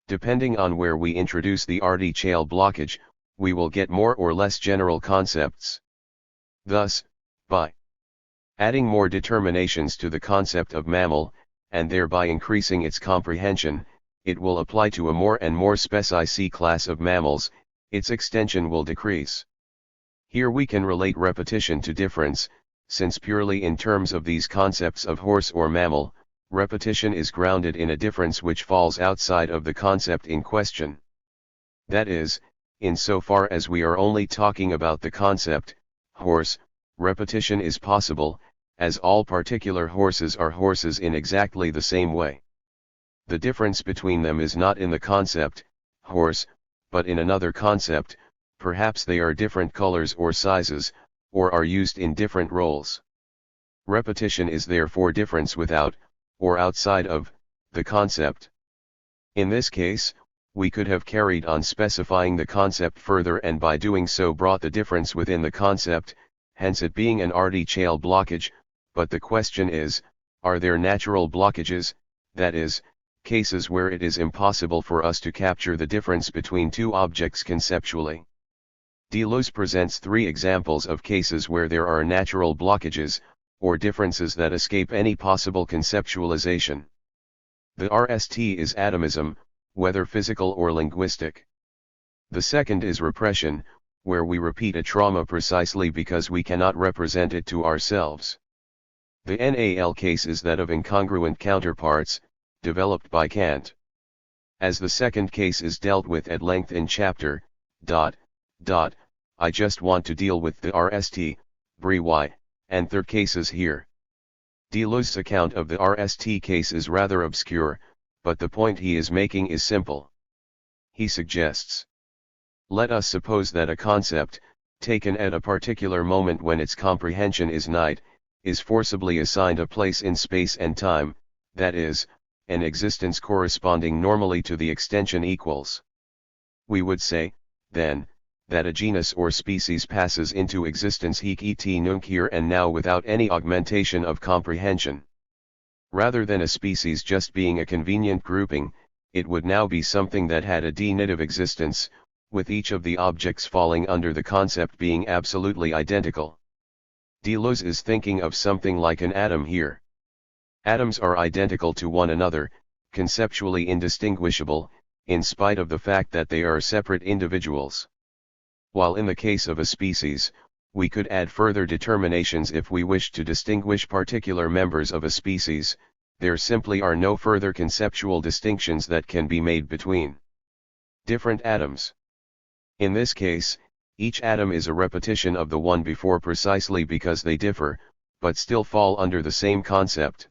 Speaker 1: Depending on where we introduce the artificial blockage, we will get more or less general concepts. Thus, by adding more determinations to the concept of mammal, and thereby increasing its comprehension, it will apply to a more and more specific class of mammals, its extension will decrease. Here we can relate repetition to difference, since purely in terms of these concepts of horse or mammal, repetition is grounded in a difference which falls outside of the concept in question. That is, insofar as we are only talking about the concept, horse, repetition is possible, as all particular horses are horses in exactly the same way. The difference between them is not in the concept, horse, but in another concept, perhaps they are different colors or sizes, or are used in different roles. Repetition is therefore difference without, or outside of, the concept. In this case, we could have carried on specifying the concept further and by doing so brought the difference within the concept, hence it being an artificial blockage, but the question is, are there natural blockages, that is, cases where it is impossible for us to capture the difference between two objects conceptually? Deleuze presents three examples of cases where there are natural blockages, or differences that escape any possible conceptualization. The RST is atomism, whether physical or linguistic. The second is repression, where we repeat a trauma precisely because we cannot represent it to ourselves. The NAL case is that of incongruent counterparts, developed by Kant. As the second case is dealt with at length in chapter, I just want to deal with the RST, BRY, and third cases here. Deleuze's account of the RST case is rather obscure, but the point he is making is simple. He suggests: let us suppose that a concept, taken at a particular moment when its comprehension is night, is forcibly assigned a place in space and time, that is, an existence corresponding normally to the extension equals. We would say, then, that a genus or species passes into existence hic et nunc here and now without any augmentation of comprehension. Rather than a species just being a convenient grouping, it would now be something that had a denitive existence, with each of the objects falling under the concept being absolutely identical. Deleuze is thinking of something like an atom here. Atoms are identical to one another, conceptually indistinguishable, in spite of the fact that they are separate individuals. While in the case of a species, we could add further determinations if we wish to distinguish particular members of a species, there simply are no further conceptual distinctions that can be made between different atoms. In this case, each atom is a repetition of the one before precisely because they differ, but still fall under the same concept.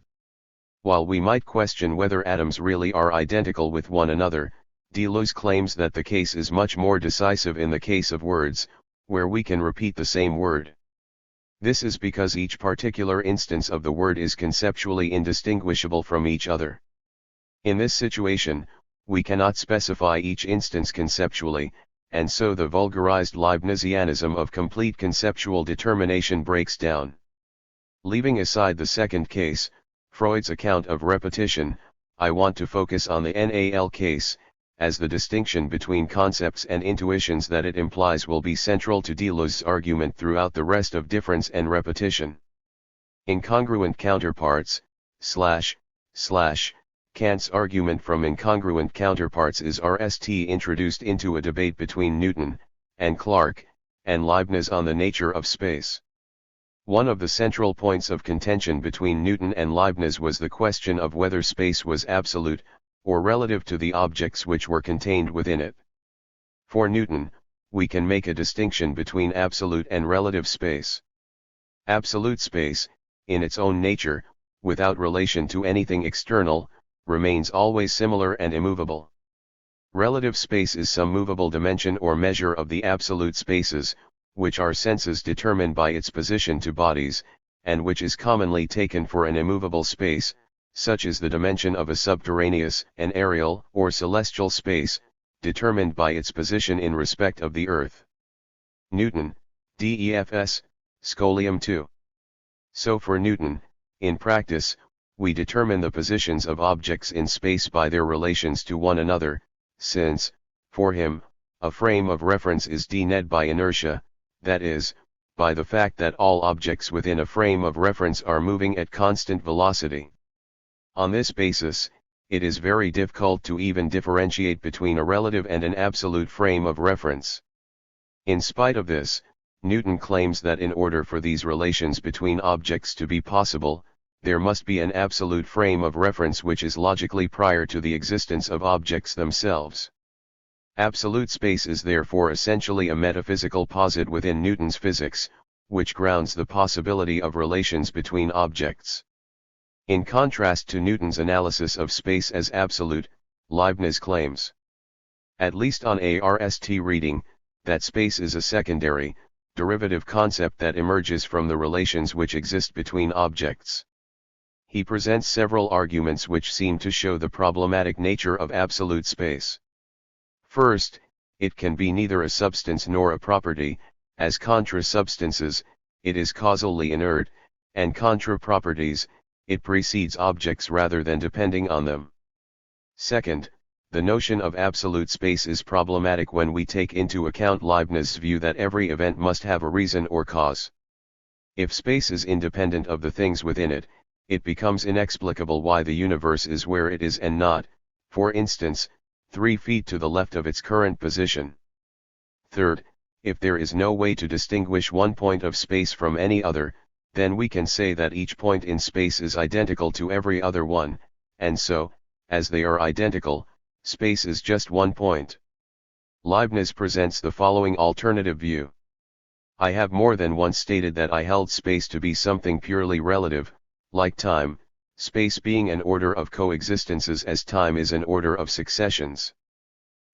Speaker 1: While we might question whether atoms really are identical with one another, Deleuze claims that the case is much more decisive in the case of words, where we can repeat the same word. This is because each particular instance of the word is conceptually indistinguishable from each other. In this situation, we cannot specify each instance conceptually, and so the vulgarized Leibnizianism of complete conceptual determination breaks down. Leaving aside the second case, Freud's account of repetition, I want to focus on the NAL case, as the distinction between concepts and intuitions that it implies will be central to Deleuze's argument throughout the rest of difference and repetition. Incongruent counterparts, / Kant's argument from incongruent counterparts is introduced into a debate between Newton, and Clarke, and Leibniz on the nature of space. One of the central points of contention between Newton and Leibniz was the question of whether space was absolute, or relative to the objects which were contained within it. For Newton, we can make a distinction between absolute and relative space. Absolute space, in its own nature, without relation to anything external, remains always similar and immovable. Relative space is some movable dimension or measure of the absolute spaces, which our senses determine by its position to bodies, and which is commonly taken for an immovable space, such as the dimension of a subterraneous, an aerial, or celestial space, determined by its position in respect of the earth. Newton, DEFS, Scholium 2. So for Newton, in practice, we determine the positions of objects in space by their relations to one another, since, for him, a frame of reference is dened by inertia, that is, by the fact that all objects within a frame of reference are moving at constant velocity. On this basis, it is very difficult to even differentiate between a relative and an absolute frame of reference. In spite of this, Newton claims that in order for these relations between objects to be possible, there must be an absolute frame of reference which is logically prior to the existence of objects themselves. Absolute space is therefore essentially a metaphysical posit within Newton's physics, which grounds the possibility of relations between objects. In contrast to Newton's analysis of space as absolute, Leibniz claims, at least on ARST reading, that space is a secondary, derivative concept that emerges from the relations which exist between objects. He presents several arguments which seem to show the problematic nature of absolute space. First, it can be neither a substance nor a property, as contra substances, it is causally inert, and contra properties, it precedes objects rather than depending on them. Second, the notion of absolute space is problematic when we take into account Leibniz's view that every event must have a reason or cause. If space is independent of the things within it, it becomes inexplicable why the universe is where it is and not, for instance, 3 feet to the left of its current position. Third, if there is no way to distinguish one point of space from any other, then we can say that each point in space is identical to every other one, and so, as they are identical, space is just one point. Leibniz presents the following alternative view. I have more than once stated that I held space to be something purely relative, like time, space being an order of coexistences as time is an order of successions.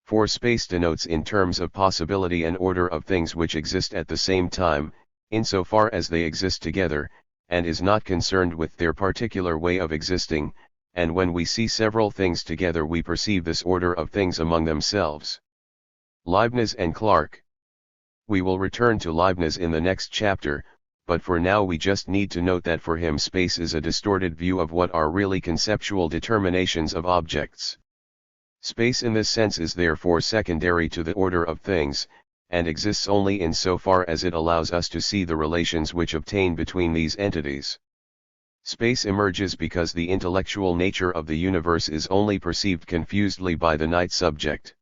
Speaker 1: For space denotes in terms of possibility an order of things which exist at the same time, insofar as they exist together, and is not concerned with their particular way of existing, and when we see several things together we perceive this order of things among themselves. Leibniz and Clarke. We will return to Leibniz in the next chapter, but for now we just need to note that for him space is a distorted view of what are really conceptual determinations of objects. Space in this sense is therefore secondary to the order of things, and exists only in so far as it allows us to see the relations which obtain between these entities. Space emerges because the intellectual nature of the universe is only perceived confusedly by the night subject.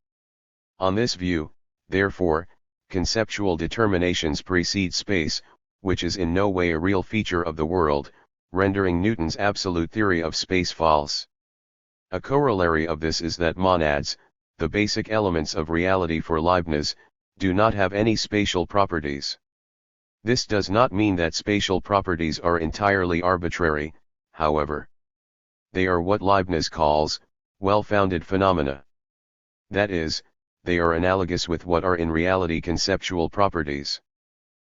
Speaker 1: On this view, therefore, conceptual determinations precede space, which is in no way a real feature of the world, rendering Newton's absolute theory of space false. A corollary of this is that monads, the basic elements of reality for Leibniz, do not have any spatial properties. This does not mean that spatial properties are entirely arbitrary, however. They are what Leibniz calls, well-founded phenomena. That is, they are analogous with what are in reality conceptual properties.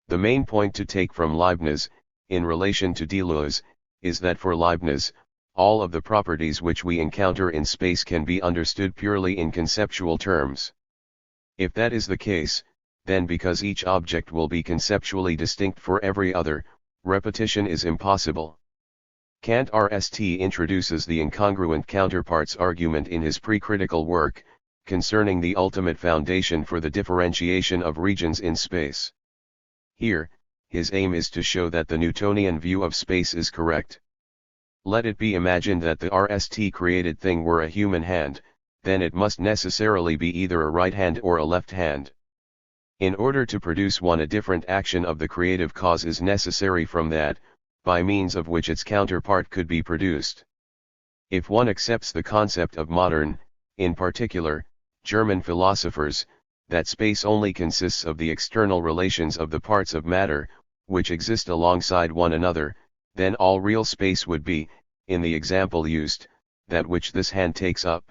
Speaker 1: The main point to take from Leibniz, in relation to Deleuze, is that for Leibniz, all of the properties which we encounter in space can be understood purely in conceptual terms. If that is the case, then because each object will be conceptually distinct for every other, repetition is impossible. Kant RST introduces the incongruent counterparts argument in his pre-critical work, concerning the ultimate foundation for the differentiation of regions in space. Here, his aim is to show that the Newtonian view of space is correct. Let it be imagined that the RST created thing were a human hand, then it must necessarily be either a right hand or a left hand. In order to produce one, a different action of the creative cause is necessary from that, by means of which its counterpart could be produced. If one accepts the concept of modern, in particular, German philosophers, that space only consists of the external relations of the parts of matter, which exist alongside one another, then all real space would be, in the example used, that which this hand takes up.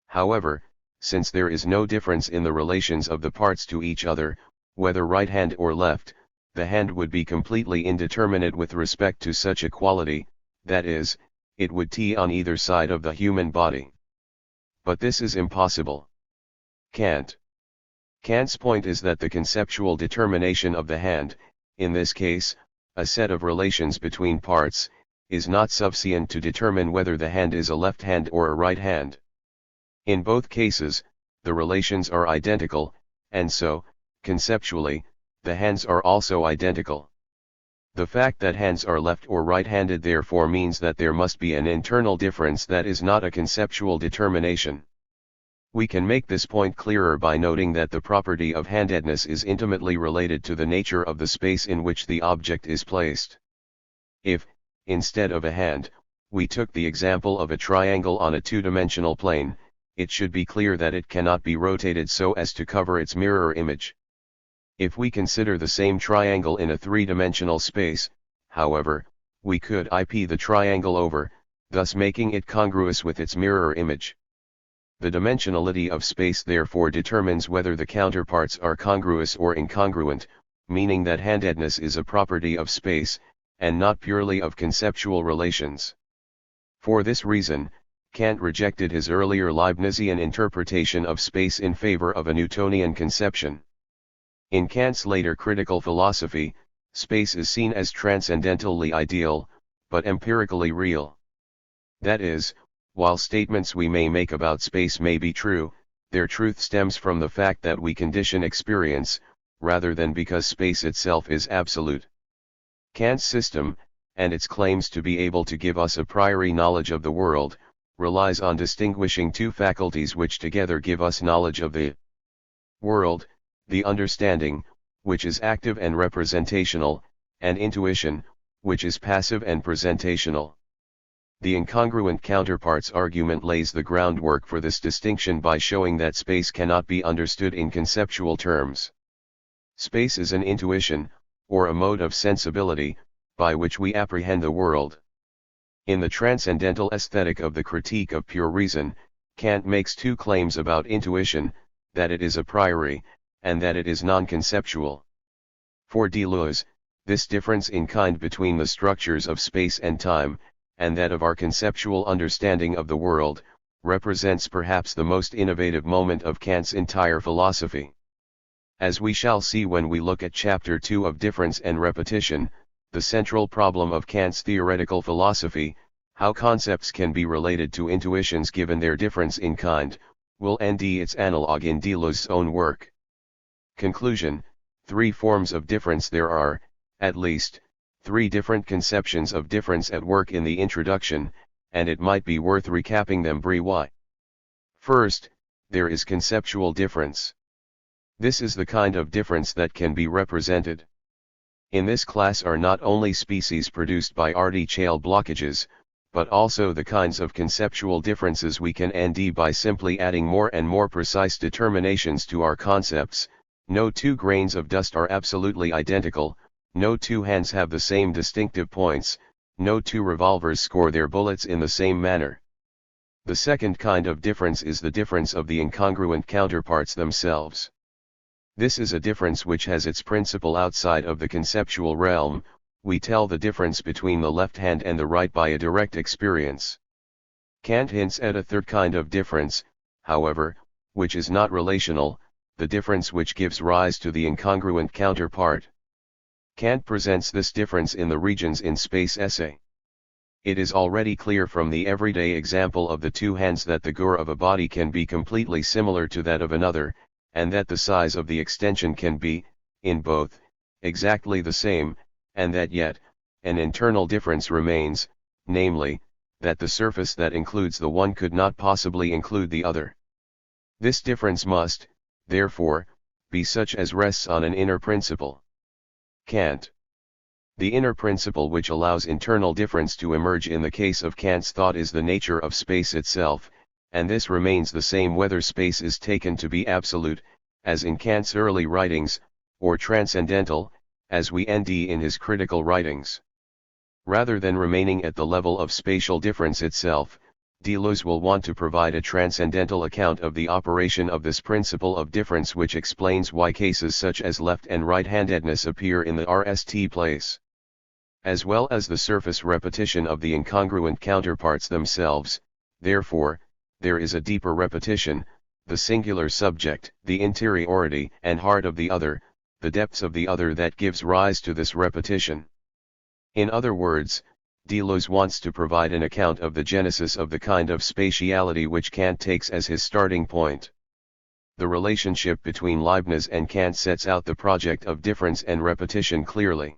Speaker 1: However, since there is no difference in the relations of the parts to each other, whether right hand or left, the hand would be completely indeterminate with respect to such a quality, that is, it would be on either side of the human body. But this is impossible. Kant's point is that the conceptual determination of the hand, in this case, a set of relations between parts, is not sufficient to determine whether the hand is a left hand or a right hand. In both cases, the relations are identical, and so, conceptually, the hands are also identical. The fact that hands are left or right-handed therefore means that there must be an internal difference that is not a conceptual determination. We can make this point clearer by noting that the property of handedness is intimately related to the nature of the space in which the object is placed. If, instead of a hand, we took the example of a triangle on a two-dimensional plane, it should be clear that it cannot be rotated so as to cover its mirror image. If we consider the same triangle in a three-dimensional space, however, we could IP the triangle over, thus making it congruous with its mirror image. The dimensionality of space therefore determines whether the counterparts are congruous or incongruent, meaning that handedness is a property of space, and not purely of conceptual relations. For this reason, Kant rejected his earlier Leibnizian interpretation of space in favor of a Newtonian conception. In Kant's later critical philosophy, space is seen as transcendentally ideal, but empirically real. That is, while statements we may make about space may be true, their truth stems from the fact that we condition experience, rather than because space itself is absolute. Kant's system, and its claims to be able to give us a priori knowledge of the world, relies on distinguishing two faculties which together give us knowledge of the world: the understanding, which is active and representational, and intuition, which is passive and presentational. The incongruent counterparts argument lays the groundwork for this distinction by showing that space cannot be understood in conceptual terms. Space is an intuition, or a mode of sensibility, by which we apprehend the world. In the transcendental aesthetic of the Critique of Pure Reason, Kant makes two claims about intuition: that it is a priori, and that it is non-conceptual. For Deleuze, this difference in kind between the structures of space and time, and that of our conceptual understanding of the world, represents perhaps the most innovative moment of Kant's entire philosophy. As we shall see when we look at Chapter 2 of Difference and Repetition, the central problem of Kant's theoretical philosophy, how concepts can be related to intuitions given their difference in kind, will end its analog in Deleuze's own work. Conclusion: three forms of difference. There are, at least, three different conceptions of difference at work in the introduction, and it might be worth recapping them briefly. First, there is conceptual difference. This is the kind of difference that can be represented. In this class are not only species produced by artificial blockages, but also the kinds of conceptual differences we can end by simply adding more and more precise determinations to our concepts. No two grains of dust are absolutely identical, no two hands have the same distinctive points, no two revolvers score their bullets in the same manner. The second kind of difference is the difference of the incongruent counterparts themselves. This is a difference which has its principle outside of the conceptual realm. We tell the difference between the left hand and the right by a direct experience. Kant hints at a third kind of difference, however, which is not relational, the difference which gives rise to the incongruent counterpart. Kant presents this difference in the Regions in Space essay. It is already clear from the everyday example of the two hands that the gore of a body can be completely similar to that of another, and that the size of the extension can be, in both, exactly the same, and that yet, an internal difference remains, namely, that the surface that includes the one could not possibly include the other. This difference must, therefore, be such as rests on an inner principle. Kant. The inner principle which allows internal difference to emerge in the case of Kant's thought is the nature of space itself, and this remains the same whether space is taken to be absolute, as in Kant's early writings, or transcendental, as we nd in his critical writings. Rather than remaining at the level of spatial difference itself, Deleuze will want to provide a transcendental account of the operation of this principle of difference, which explains why cases such as left and right-handedness appear in the RST place, as well as the surface repetition of the incongruent counterparts themselves. Therefore, there is a deeper repetition, the singular subject, the interiority and heart of the other, the depths of the other, that gives rise to this repetition. In other words, Deleuze wants to provide an account of the genesis of the kind of spatiality which Kant takes as his starting point. The relationship between Leibniz and Kant sets out the project of difference and repetition clearly.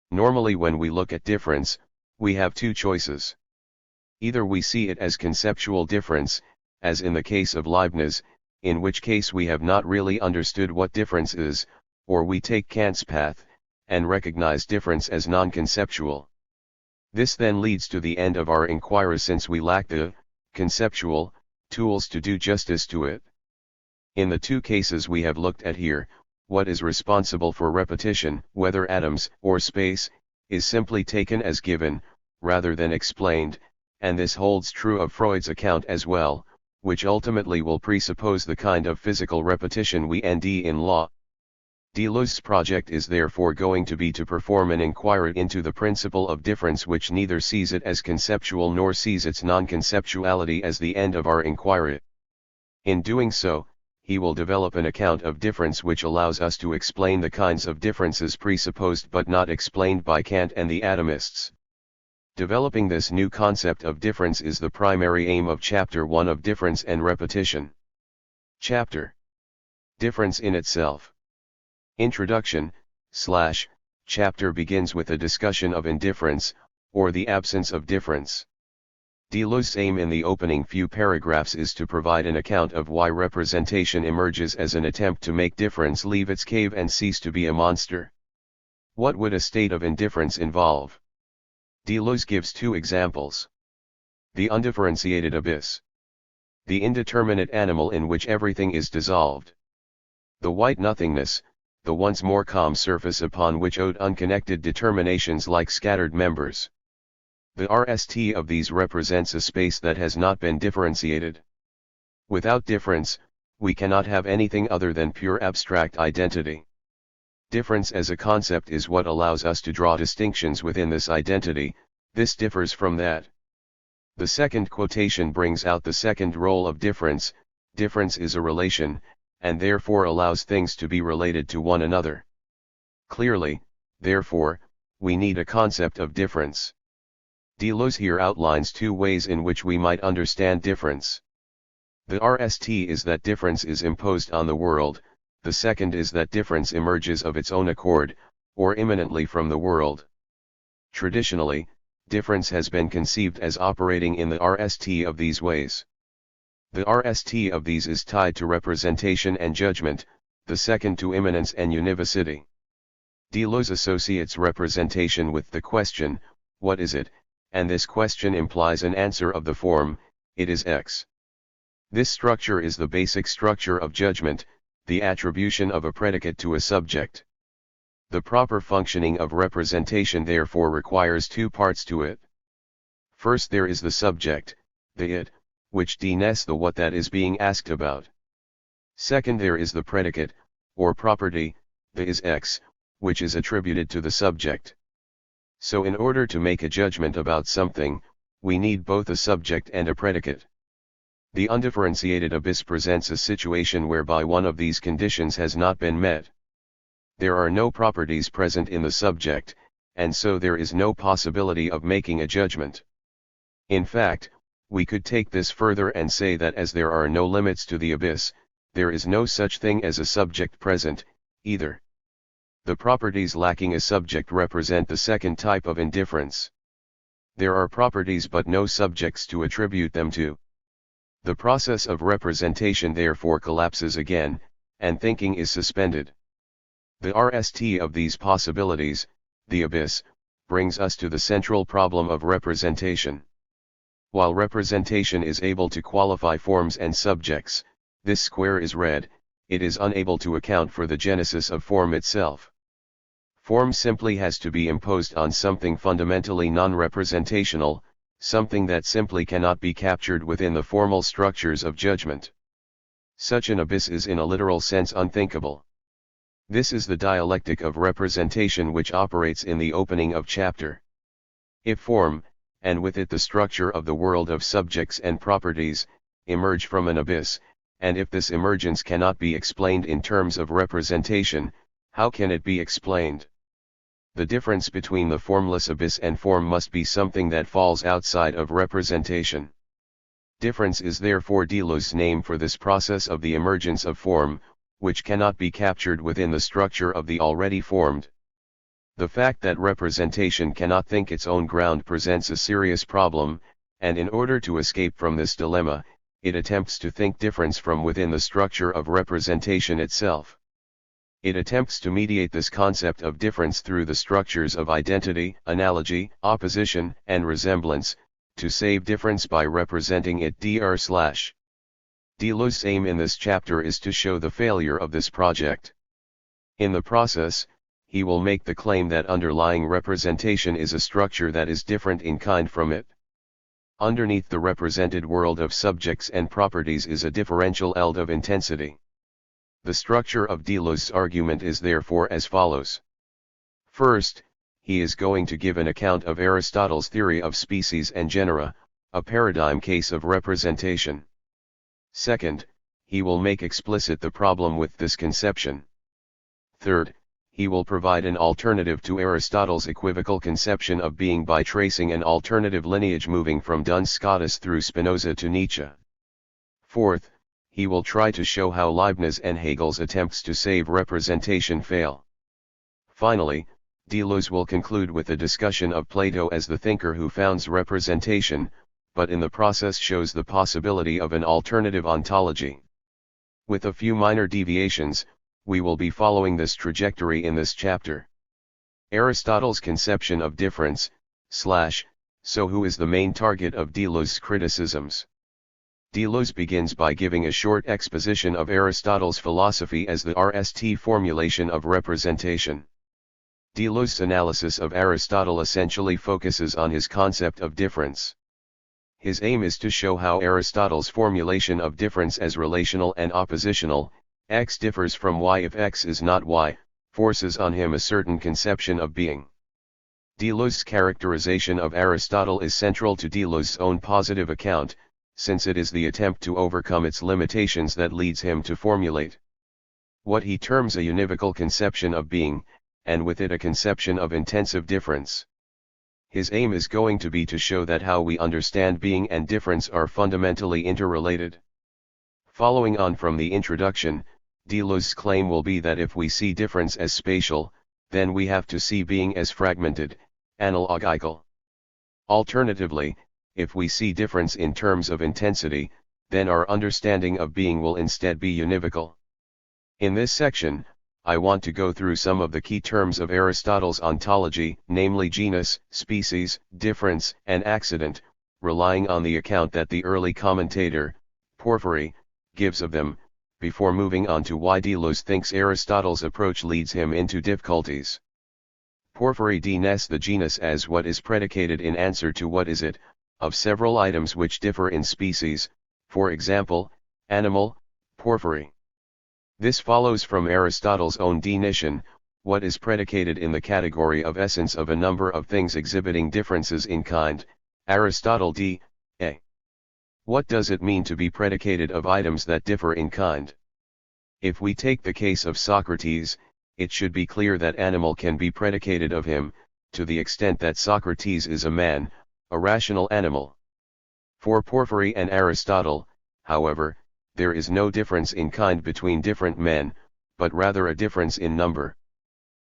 Speaker 1: Normally when we look at difference, we have two choices. Either we see it as conceptual difference, as in the case of Leibniz, in which case we have not really understood what difference is, or we take Kant's path, and recognize difference as non-conceptual. This then leads to the end of our inquiry, since we lack the conceptual tools to do justice to it. In the two cases we have looked at here, what is responsible for repetition, whether atoms or space, is simply taken as given, rather than explained, and this holds true of Freud's account as well, which ultimately will presuppose the kind of physical repetition we nd in law. Deleuze's project is therefore going to be to perform an inquiry into the principle of difference, which neither sees it as conceptual nor sees its non-conceptuality as the end of our inquiry. In doing so, he will develop an account of difference which allows us to explain the kinds of differences presupposed but not explained by Kant and the atomists. Developing this new concept of difference is the primary aim of Chapter 1 of Difference and Repetition. Chapter. Difference in itself. Introduction, chapter begins with a discussion of indifference, or the absence of difference. Deleuze's aim in the opening few paragraphs is to provide an account of why representation emerges as an attempt to make difference leave its cave and cease to be a monster. What would a state of indifference involve? Deleuze gives two examples. The undifferentiated abyss. The indeterminate animal in which everything is dissolved. The white nothingness, the once more calm surface upon which ode unconnected determinations like scattered members. The RST of these represents a space that has not been differentiated. Without difference, we cannot have anything other than pure abstract identity. Difference as a concept is what allows us to draw distinctions within this identity. This differs from that. The second quotation brings out the second role of difference. Difference is a relation, and therefore allows things to be related to one another. Clearly, therefore, we need a concept of difference. Deleuze here outlines two ways in which we might understand difference. The RST is that difference is imposed on the world, the second is that difference emerges of its own accord, or immanently from the world. Traditionally, difference has been conceived as operating in the RST of these ways. The RST of these is tied to representation and judgment, the second to immanence and univocity. Deleuze associates representation with the question, what is it? And this question implies an answer of the form, it is X. This structure is the basic structure of judgment, the attribution of a predicate to a subject. The proper functioning of representation therefore requires two parts to it. First there is the subject, the it, which denotes the what that is being asked about. Second there is the predicate, or property, the is X, which is attributed to the subject. So in order to make a judgment about something, we need both a subject and a predicate. The undifferentiated abyss presents a situation whereby one of these conditions has not been met. There are no properties present in the subject, and so there is no possibility of making a judgment. In fact, we could take this further and say that as there are no limits to the abyss, there is no such thing as a subject present, either. The properties lacking a subject represent the second type of indifference. There are properties but no subjects to attribute them to. The process of representation therefore collapses again, and thinking is suspended. The RST of these possibilities, the abyss, brings us to the central problem of representation. While representation is able to qualify forms and subjects, this square is red, it is unable to account for the genesis of form itself. Form simply has to be imposed on something fundamentally non-representational, something that simply cannot be captured within the formal structures of judgment. Such an abyss is in a literal sense unthinkable. This is the dialectic of representation which operates in the opening of chapter. If form, and with it the structure of the world of subjects and properties, emerge from an abyss, and if this emergence cannot be explained in terms of representation, how can it be explained? The difference between the formless abyss and form must be something that falls outside of representation. Difference is therefore Deleuze's name for this process of the emergence of form, which cannot be captured within the structure of the already formed. The fact that representation cannot think its own ground presents a serious problem, and in order to escape from this dilemma, it attempts to think difference from within the structure of representation itself. It attempts to mediate this concept of difference through the structures of identity, analogy, opposition, and resemblance, to save difference by representing it dr/. Deleuze's aim in this chapter is to show the failure of this project. In the process, he will make the claim that underlying representation is a structure that is different in kind from it. Underneath the represented world of subjects and properties is a differential eld of intensity. The structure of Deleuze's argument is therefore as follows. First, he is going to give an account of Aristotle's theory of species and genera, a paradigm case of representation. Second, he will make explicit the problem with this conception. Third, he will provide an alternative to Aristotle's equivocal conception of being by tracing an alternative lineage moving from Duns Scotus through Spinoza to Nietzsche. Fourth, he will try to show how Leibniz and Hegel's attempts to save representation fail. Finally, Deleuze will conclude with a discussion of Plato as the thinker who founds representation, but in the process shows the possibility of an alternative ontology. With a few minor deviations, we will be following this trajectory in this chapter. Aristotle's conception of difference, so who is the main target of Deleuze's criticisms? Deleuze begins by giving a short exposition of Aristotle's philosophy as the RST formulation of representation. Deleuze's analysis of Aristotle essentially focuses on his concept of difference. His aim is to show how Aristotle's formulation of difference as relational and oppositional, X differs from Y if X is not Y, forces on him a certain conception of being. Deleuze's characterization of Aristotle is central to Deleuze's own positive account, since it is the attempt to overcome its limitations that leads him to formulate what he terms a univocal conception of being, and with it a conception of intensive difference. His aim is going to be to show that how we understand being and difference are fundamentally interrelated. Following on from the introduction, Deleuze's claim will be that if we see difference as spatial, then we have to see being as fragmented, analogical. Alternatively, if we see difference in terms of intensity, then our understanding of being will instead be univocal. In this section, I want to go through some of the key terms of Aristotle's ontology, namely genus, species, difference, and accident, relying on the account that the early commentator, Porphyry, gives of them, before moving on to why Deleuze thinks Aristotle's approach leads him into difficulties. Porphyry defines the genus as what is predicated in answer to what is it, of several items which differ in species, for example, animal, porphyry. This follows from Aristotle's own definition, what is predicated in the category of essence of a number of things exhibiting differences in kind, Aristotle d.a. What does it mean to be predicated of items that differ in kind? If we take the case of Socrates, it should be clear that animal can be predicated of him, to the extent that Socrates is a man, a rational animal. For Porphyry and Aristotle, however, there is no difference in kind between different men, but rather a difference in number.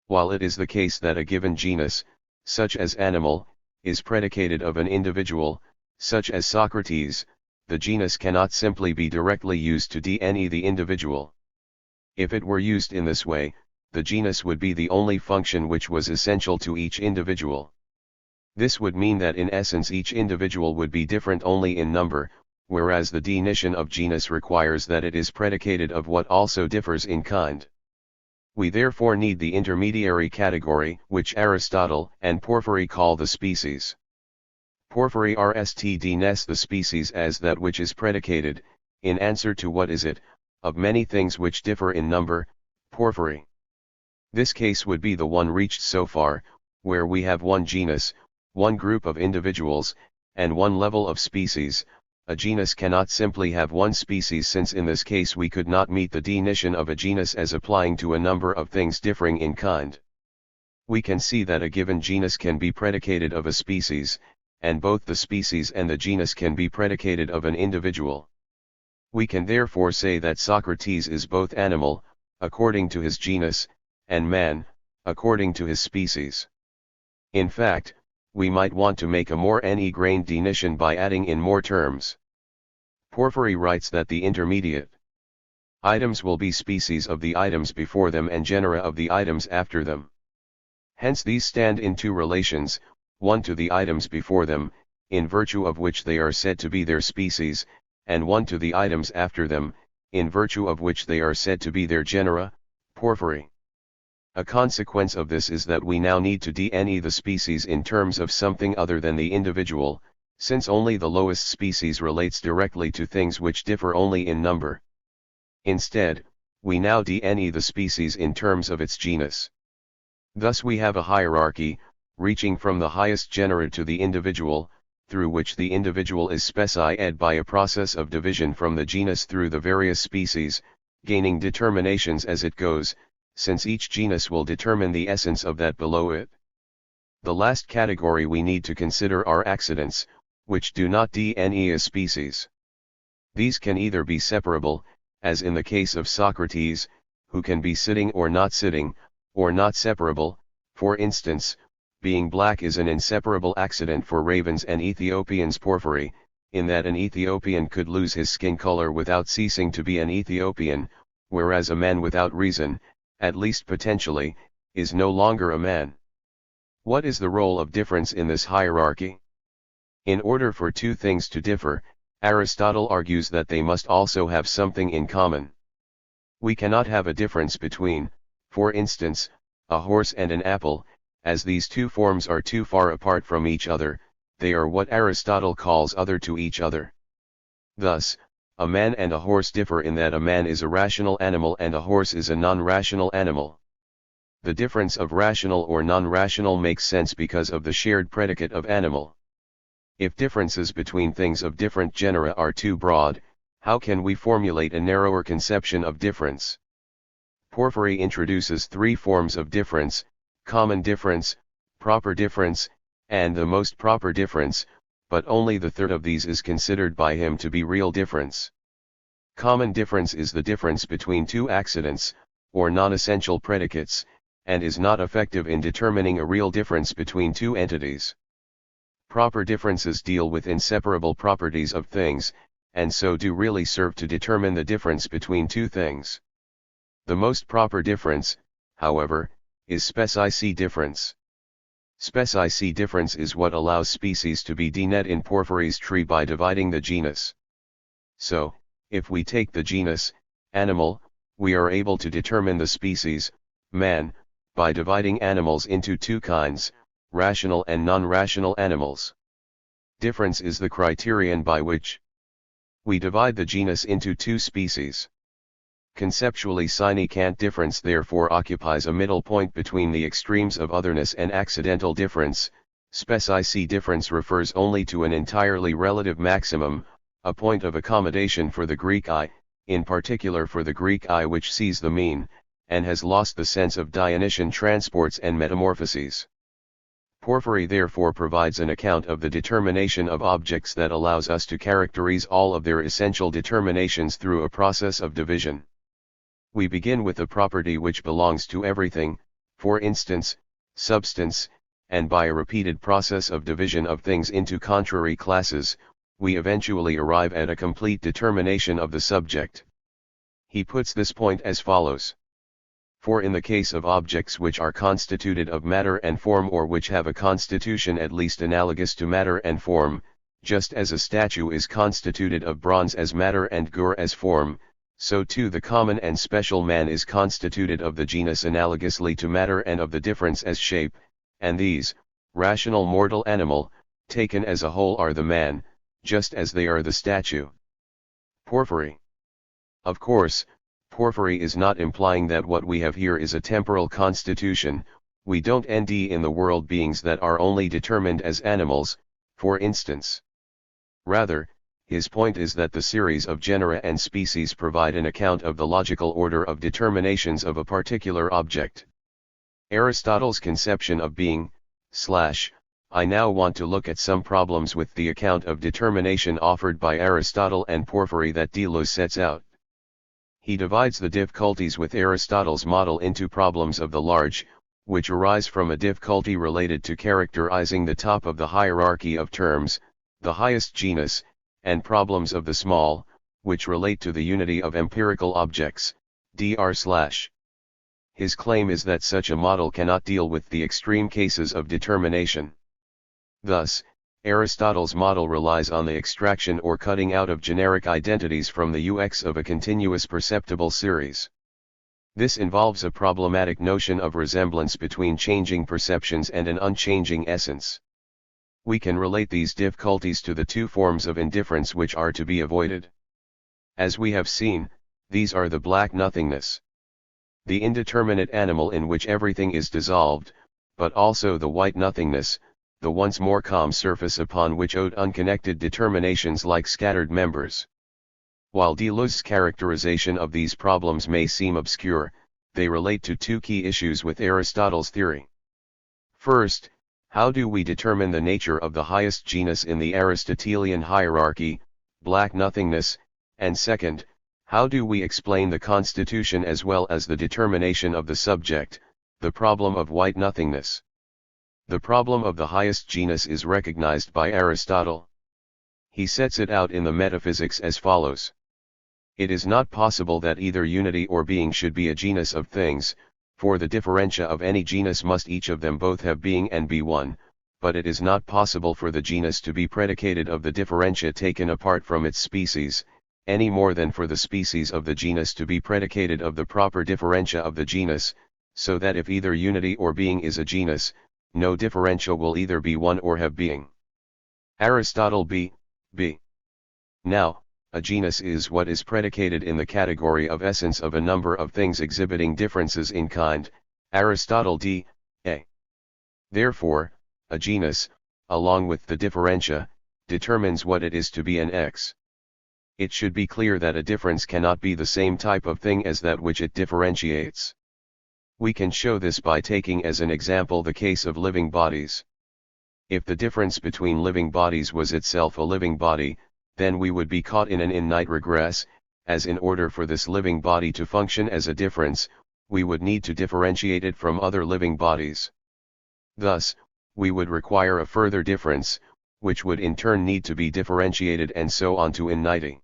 Speaker 1: While it is the case that a given genus, such as animal, is predicated of an individual, such as Socrates, the genus cannot simply be directly used to dene the individual. If it were used in this way, the genus would be the only function which was essential to each individual. This would mean that in essence each individual would be different only in number, whereas the definition of genus requires that it is predicated of what also differs in kind. We therefore need the intermediary category, which Aristotle and Porphyry call the species. Porphyry denes the species as that which is predicated, in answer to what is it, of many things which differ in number, Porphyry. This case would be the one reached so far, where we have one genus, one group of individuals, and one level of species. A genus cannot simply have one species, since in this case we could not meet the definition of a genus as applying to a number of things differing in kind. We can see that a given genus can be predicated of a species, and both the species and the genus can be predicated of an individual. We can therefore say that Socrates is both animal, according to his genus, and man, according to his species. In fact, we might want to make a more grained definition by adding in more terms. Porphyry writes that the intermediate items will be species of the items before them and genera of the items after them. Hence these stand in two relations, one to the items before them, in virtue of which they are said to be their species, and one to the items after them, in virtue of which they are said to be their genera, Porphyry. A consequence of this is that we now need to dene the species in terms of something other than the individual, since only the lowest species relates directly to things which differ only in number. Instead, we now dene the species in terms of its genus. Thus we have a hierarchy, reaching from the highest genera to the individual, through which the individual is speciated by a process of division from the genus through the various species, gaining determinations as it goes, since each genus will determine the essence of that below it. The last category we need to consider are accidents, which do not dene a species. These can either be separable, as in the case of Socrates, who can be sitting or not separable. For instance, being black is an inseparable accident for ravens and Ethiopians. Porphyry, in that an Ethiopian could lose his skin color without ceasing to be an Ethiopian, whereas a man without reason, at least potentially, is no longer a man. What is the role of difference in this hierarchy? In order for two things to differ, Aristotle argues that they must also have something in common. We cannot have a difference between, for instance, a horse and an apple, as these two forms are too far apart from each other. They are what Aristotle calls other to each other. Thus, a man and a horse differ in that a man is a rational animal and a horse is a non-rational animal. The difference of rational or non-rational makes sense because of the shared predicate of animal. If differences between things of different genera are too broad, how can we formulate a narrower conception of difference? Porphyry introduces three forms of difference: common difference, proper difference, and the most proper difference, but only the third of these is considered by him to be real difference. Common difference is the difference between two accidents, or non-essential predicates, and is not effective in determining a real difference between two entities. Proper differences deal with inseparable properties of things, and so do really serve to determine the difference between two things. The most proper difference, however, is specie difference. Specie difference is what allows species to be denet in Porphyry's tree by dividing the genus. So, if we take the genus, animal, we are able to determine the species, man, by dividing animals into two kinds, rational and non-rational animals. Difference is the criterion by which we divide the genus into two species. Conceptually, significant difference therefore occupies a middle point between the extremes of otherness and accidental difference. Specie difference refers only to an entirely relative maximum, a point of accommodation for the Greek eye, in particular for the Greek eye which sees the mean, and has lost the sense of Dionysian transports and metamorphoses. Porphyry therefore provides an account of the determination of objects that allows us to characterize all of their essential determinations through a process of division. We begin with a property which belongs to everything, for instance, substance, and by a repeated process of division of things into contrary classes, we eventually arrive at a complete determination of the subject. He puts this point as follows. For in the case of objects which are constituted of matter and form or which have a constitution at least analogous to matter and form, just as a statue is constituted of bronze as matter and gur as form, so too the common and special man is constituted of the genus analogously to matter and of the difference as shape, and these, rational mortal animal, taken as a whole are the man, just as they are the statue. Porphyry. Of course, porphyry is not implying that what we have here is a temporal constitution. We don't end in the world beings that are only determined as animals, for instance. Rather, his point is that the series of genera and species provide an account of the logical order of determinations of a particular object. Aristotle's conception of being, I now want to look at some problems with the account of determination offered by Aristotle and Porphyry that Deleuze sets out. He divides the difficulties with Aristotle's model into problems of the large, which arise from a difficulty related to characterizing the top of the hierarchy of terms, the highest genus, and problems of the small, which relate to the unity of empirical objects, dr/. His claim is that such a model cannot deal with the extreme cases of determination. Thus, Aristotle's model relies on the extraction or cutting out of generic identities from the UX of a continuous perceptible series. This involves a problematic notion of resemblance between changing perceptions and an unchanging essence. We can relate these difficulties to the two forms of indifference which are to be avoided. As we have seen, these are the black nothingness, the indeterminate animal in which everything is dissolved, but also the white nothingness, the once more calm surface upon which ode unconnected determinations like scattered members. While Deleuze's characterization of these problems may seem obscure, they relate to two key issues with Aristotle's theory. First, how do we determine the nature of the highest genus in the Aristotelian hierarchy, black nothingness, and second, how do we explain the constitution as well as the determination of the subject, the problem of white nothingness? The problem of the highest genus is recognized by Aristotle. He sets it out in the Metaphysics as follows. It is not possible that either unity or being should be a genus of things, for the differentia of any genus must each of them both have being and be one, but it is not possible for the genus to be predicated of the differentia taken apart from its species, any more than for the species of the genus to be predicated of the proper differentia of the genus, so that if either unity or being is a genus, no differential will either be one or have being. Aristotle b. Now, a genus is what is predicated in the category of essence of a number of things exhibiting differences in kind, Aristotle d. A. Therefore, a genus, along with the differentia, determines what it is to be an X. It should be clear that a difference cannot be the same type of thing as that which it differentiates. We can show this by taking as an example the case of living bodies. If the difference between living bodies was itself a living body, then we would be caught in an infinite regress, as in order for this living body to function as a difference, we would need to differentiate it from other living bodies. Thus, we would require a further difference, which would in turn need to be differentiated and so on to infinity.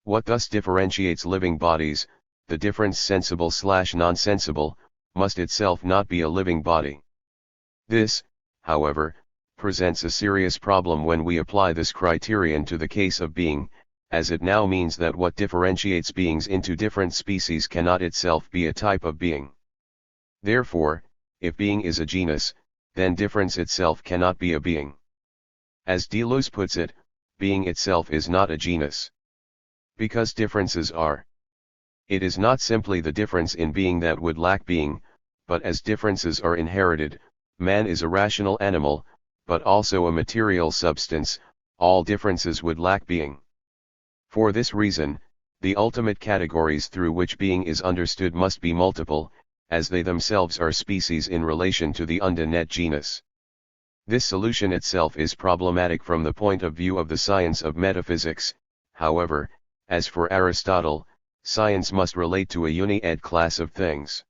Speaker 1: What thus differentiates living bodies, the difference sensible/non-sensible, must itself not be a living body. This, however, presents a serious problem when we apply this criterion to the case of being, as it now means that what differentiates beings into different species cannot itself be a type of being. Therefore, if being is a genus, then difference itself cannot be a being. As Deleuze puts it, being itself is not a genus. Because differences are. It is not simply the difference in being that would lack being, but as differences are inherited, man is a rational animal, but also a material substance, all differences would lack being. For this reason, the ultimate categories through which being is understood must be multiple, as they themselves are species in relation to the undefinite genus. This solution itself is problematic from the point of view of the science of metaphysics. However, as for Aristotle, science must relate to a uni-ed class of things.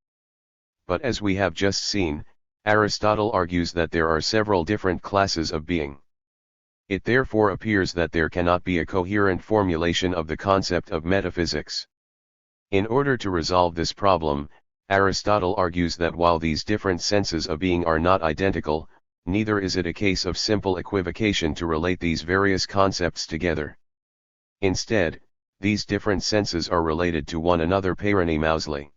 Speaker 1: But as we have just seen, Aristotle argues that there are several different classes of being. It therefore appears that there cannot be a coherent formulation of the concept of metaphysics. In order to resolve this problem, Aristotle argues that while these different senses of being are not identical, neither is it a case of simple equivocation to relate these various concepts together. Instead, these different senses are related to one another paronymously.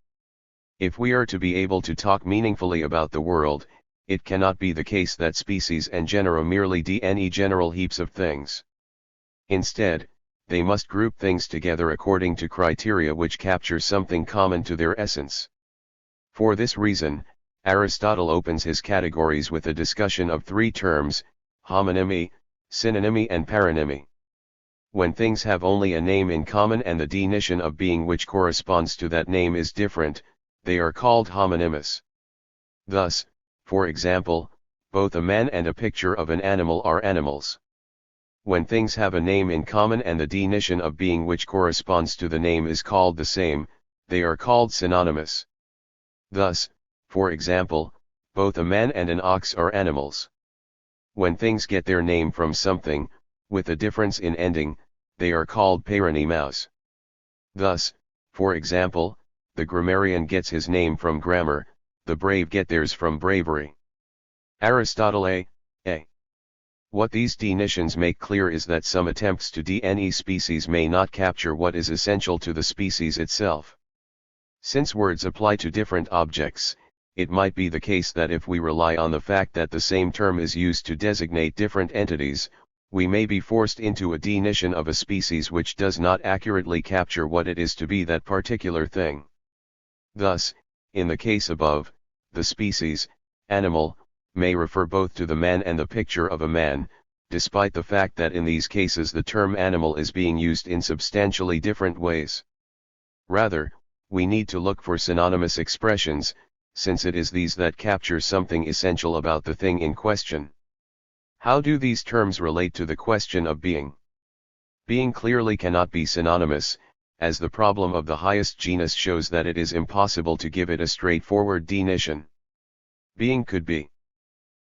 Speaker 1: If we are to be able to talk meaningfully about the world, it cannot be the case that species and genera merely DNE general heaps of things. Instead, they must group things together according to criteria which capture something common to their essence. For this reason, Aristotle opens his categories with a discussion of three terms: homonymy, synonymy and paronymy. When things have only a name in common and the definition of being which corresponds to that name is different, they are called homonymous. Thus, for example, both a man and a picture of an animal are animals. When things have a name in common and the definition of being which corresponds to the name is called the same, they are called synonymous. Thus, for example, both a man and an ox are animals. When things get their name from something, with a difference in ending, they are called paronymous. Thus, for example, the grammarian gets his name from grammar, the brave get theirs from bravery. Aristotle A. What these definitions make clear is that some attempts to DNE species may not capture what is essential to the species itself. Since words apply to different objects, it might be the case that if we rely on the fact that the same term is used to designate different entities, we may be forced into a definition of a species which does not accurately capture what it is to be that particular thing. Thus, in the case above, the species, animal, may refer both to the man and the picture of a man, despite the fact that in these cases the term animal is being used in substantially different ways. Rather, we need to look for synonymous expressions, since it is these that capture something essential about the thing in question. How do these terms relate to the question of being? Being clearly cannot be synonymous, as the problem of the highest genus shows that it is impossible to give it a straightforward definition. Being could be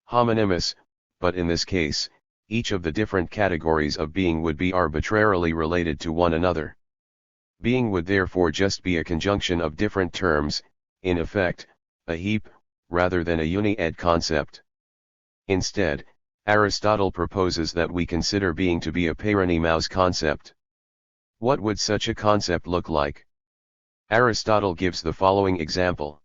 Speaker 1: homonymous, but in this case, each of the different categories of being would be arbitrarily related to one another. Being would therefore just be a conjunction of different terms, in effect, a heap, rather than a uni-ed concept. Instead, Aristotle proposes that we consider being to be a paronymous concept. What would such a concept look like? Aristotle gives the following example.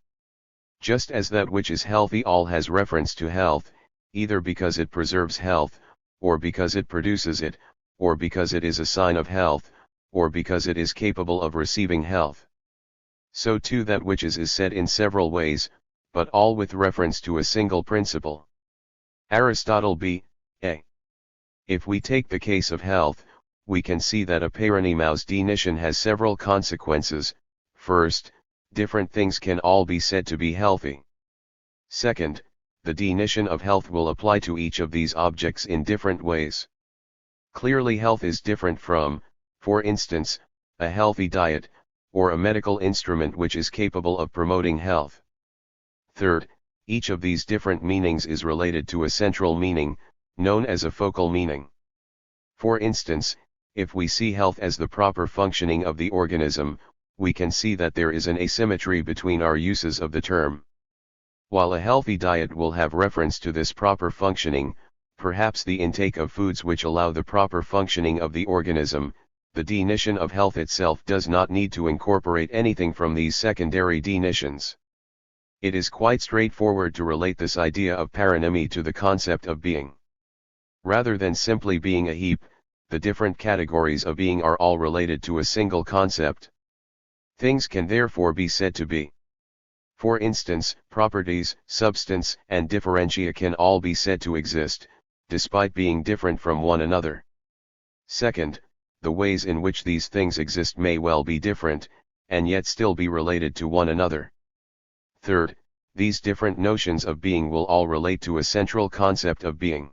Speaker 1: Just as that which is healthy all has reference to health, either because it preserves health, or because it produces it, or because it is a sign of health, or because it is capable of receiving health. So too that which is said in several ways, but all with reference to a single principle. Aristotle B. A. If we take the case of health, we can see that a paronymous definition has several consequences. First, different things can all be said to be healthy. Second, the definition of health will apply to each of these objects in different ways. Clearly health is different from, for instance, a healthy diet, or a medical instrument which is capable of promoting health. Third, each of these different meanings is related to a central meaning, known as a focal meaning. For instance, if we see health as the proper functioning of the organism, we can see that there is an asymmetry between our uses of the term. While a healthy diet will have reference to this proper functioning, perhaps the intake of foods which allow the proper functioning of the organism, the definition of health itself does not need to incorporate anything from these secondary definitions. It is quite straightforward to relate this idea of paronymy to the concept of being. Rather than simply being a heap, the different categories of being are all related to a single concept. Things can therefore be said to be. For instance, properties, substance, and differentia can all be said to exist, despite being different from one another. Second, the ways in which these things exist may well be different, and yet still be related to one another. Third, these different notions of being will all relate to a central concept of being.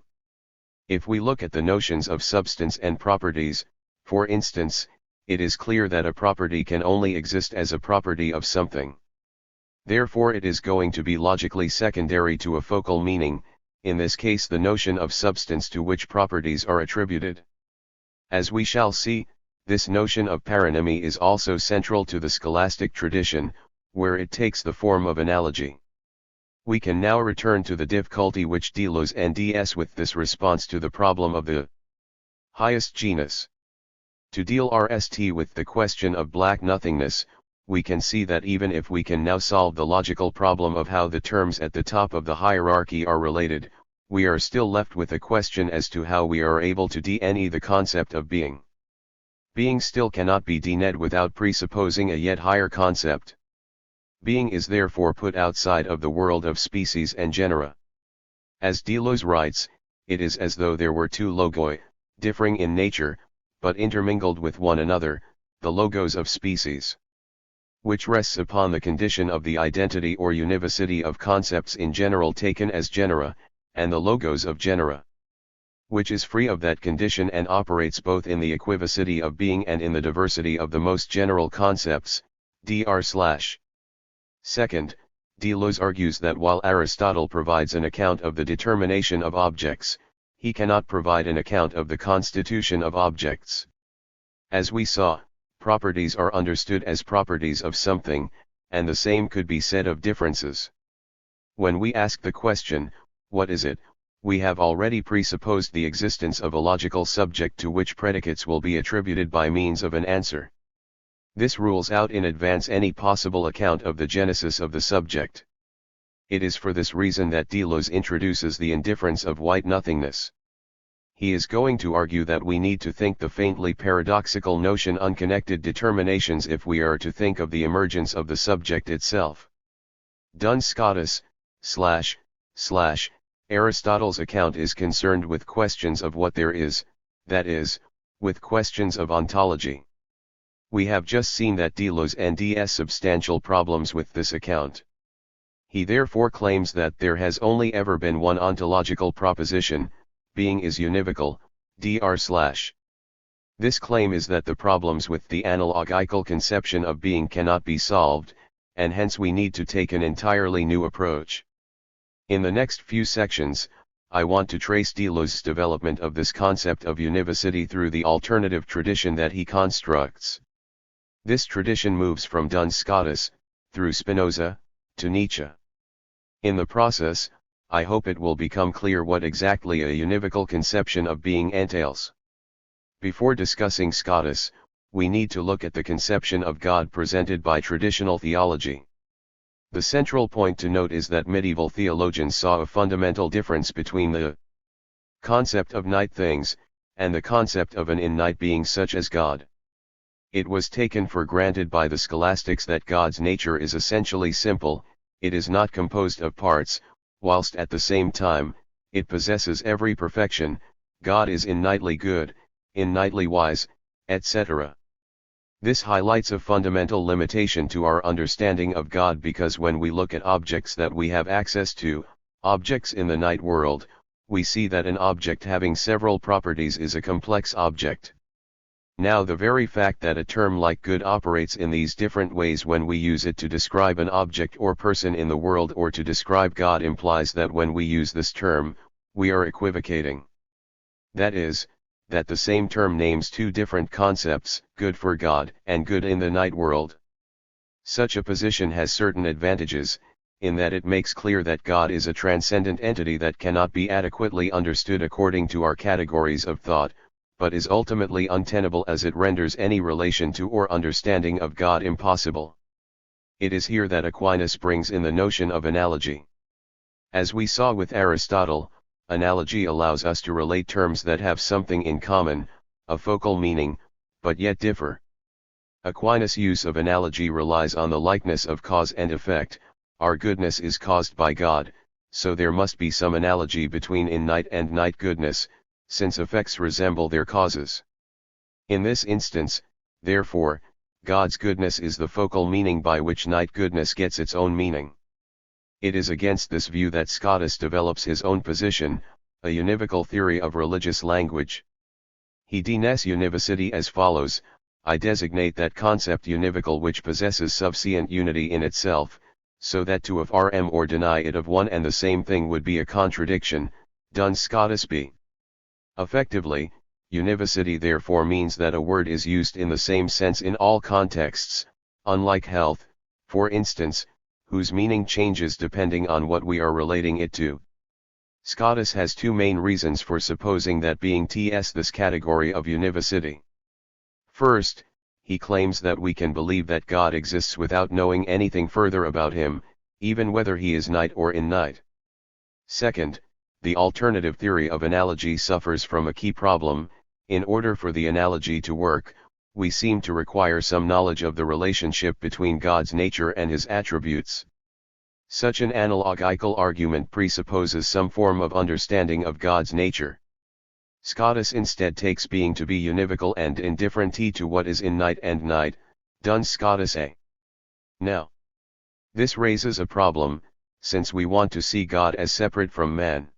Speaker 1: If we look at the notions of substance and properties, for instance, it is clear that a property can only exist as a property of something. Therefore it is going to be logically secondary to a focal meaning, in this case the notion of substance to which properties are attributed. As we shall see, this notion of paronymy is also central to the scholastic tradition, where it takes the form of analogy. We can now return to the difficulty which Deleuze NDS with this response to the problem of the highest genus. To deal RST with the question of black nothingness, we can see that even if we can now solve the logical problem of how the terms at the top of the hierarchy are related, we are still left with a question as to how we are able to dene the concept of being. Being still cannot be dened without presupposing a yet higher concept. Being is therefore put outside of the world of species and genera. As Deleuze writes, it is as though there were two logoi, differing in nature, but intermingled with one another, the logos of species, which rests upon the condition of the identity or univocity of concepts in general taken as genera, and the logos of genera, which is free of that condition and operates both in the equivocity of being and in the diversity of the most general concepts, dr/. Second, Deleuze argues that while Aristotle provides an account of the determination of objects, he cannot provide an account of the constitution of objects. As we saw, properties are understood as properties of something, and the same could be said of differences. When we ask the question, what is it, we have already presupposed the existence of a logical subject to which predicates will be attributed by means of an answer. This rules out in advance any possible account of the genesis of the subject. It is for this reason that Deleuze introduces the indifference of white nothingness. He is going to argue that we need to think the faintly paradoxical notion unconnected determinations if we are to think of the emergence of the subject itself. Duns Scotus, / Aristotle's account is concerned with questions of what there is, that is, with questions of ontology. We have just seen that Deleuze NDS substantial problems with this account. He therefore claims that there has only ever been one ontological proposition, being is univocal, dr/. This claim is that the problems with the analogical conception of being cannot be solved, and hence we need to take an entirely new approach. In the next few sections, I want to trace Deleuze's development of this concept of univocity through the alternative tradition that he constructs. This tradition moves from Duns Scotus, through Spinoza, to Nietzsche. In the process, I hope it will become clear what exactly a univocal conception of being entails. Before discussing Scotus, we need to look at the conception of God presented by traditional theology. The central point to note is that medieval theologians saw a fundamental difference between the concept of night things, and the concept of an in-night being such as God. It was taken for granted by the scholastics that God's nature is essentially simple, it is not composed of parts, whilst at the same time, it possesses every perfection, God is innately good, innately wise, etc. This highlights a fundamental limitation to our understanding of God because when we look at objects that we have access to, objects in the night world, we see that an object having several properties is a complex object. Now the very fact that a term like good operates in these different ways when we use it to describe an object or person in the world or to describe God implies that when we use this term, we are equivocating. That is, that the same term names two different concepts, good for God and good in the night world. Such a position has certain advantages, in that it makes clear that God is a transcendent entity that cannot be adequately understood according to our categories of thought, but is ultimately untenable as it renders any relation to or understanding of God impossible. It is here that Aquinas brings in the notion of analogy. As we saw with Aristotle, analogy allows us to relate terms that have something in common, a focal meaning, but yet differ. Aquinas' use of analogy relies on the likeness of cause and effect. Our goodness is caused by God, so there must be some analogy between in-night and night goodness, since effects resemble their causes. In this instance, therefore, God's goodness is the focal meaning by which night goodness gets its own meaning. It is against this view that Scotus develops his own position, a univocal theory of religious language. He denies univocity as follows: I designate that concept univocal which possesses subscient unity in itself, so that to affirm or deny it of one and the same thing would be a contradiction, duns Scotus b. Effectively, univocity therefore means that a word is used in the same sense in all contexts, unlike health, for instance, whose meaning changes depending on what we are relating it to. Scotus has two main reasons for supposing that being ts this category of univocity. First, he claims that we can believe that God exists without knowing anything further about him, even whether he is night or in night. Second, the alternative theory of analogy suffers from a key problem. In order for the analogy to work, we seem to require some knowledge of the relationship between God's nature and his attributes. Such an analogical argument presupposes some form of understanding of God's nature. Scotus instead takes being to be univocal and indifferent to what is in night and night, duns Scotus a. Now, this raises a problem, since we want to see God as separate from man.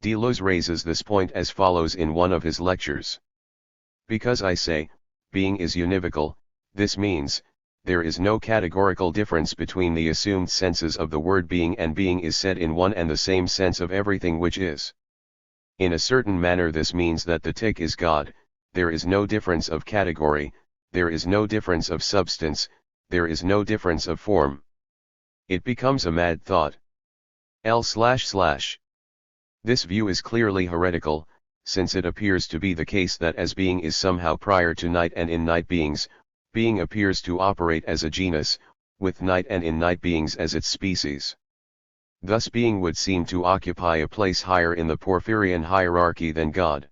Speaker 1: Deleuze raises this point as follows in one of his lectures. Because I say, being is univocal, this means, there is no categorical difference between the assumed senses of the word being, and being is said in one and the same sense of everything which is. In a certain manner this means that the tick is God, there is no difference of category, there is no difference of substance, there is no difference of form. It becomes a mad thought. This view is clearly heretical, since it appears to be the case that as being is somehow prior to night and in night beings, being appears to operate as a genus, with night and in night beings as its species. Thus being would seem to occupy a place higher in the Porphyrian hierarchy than God.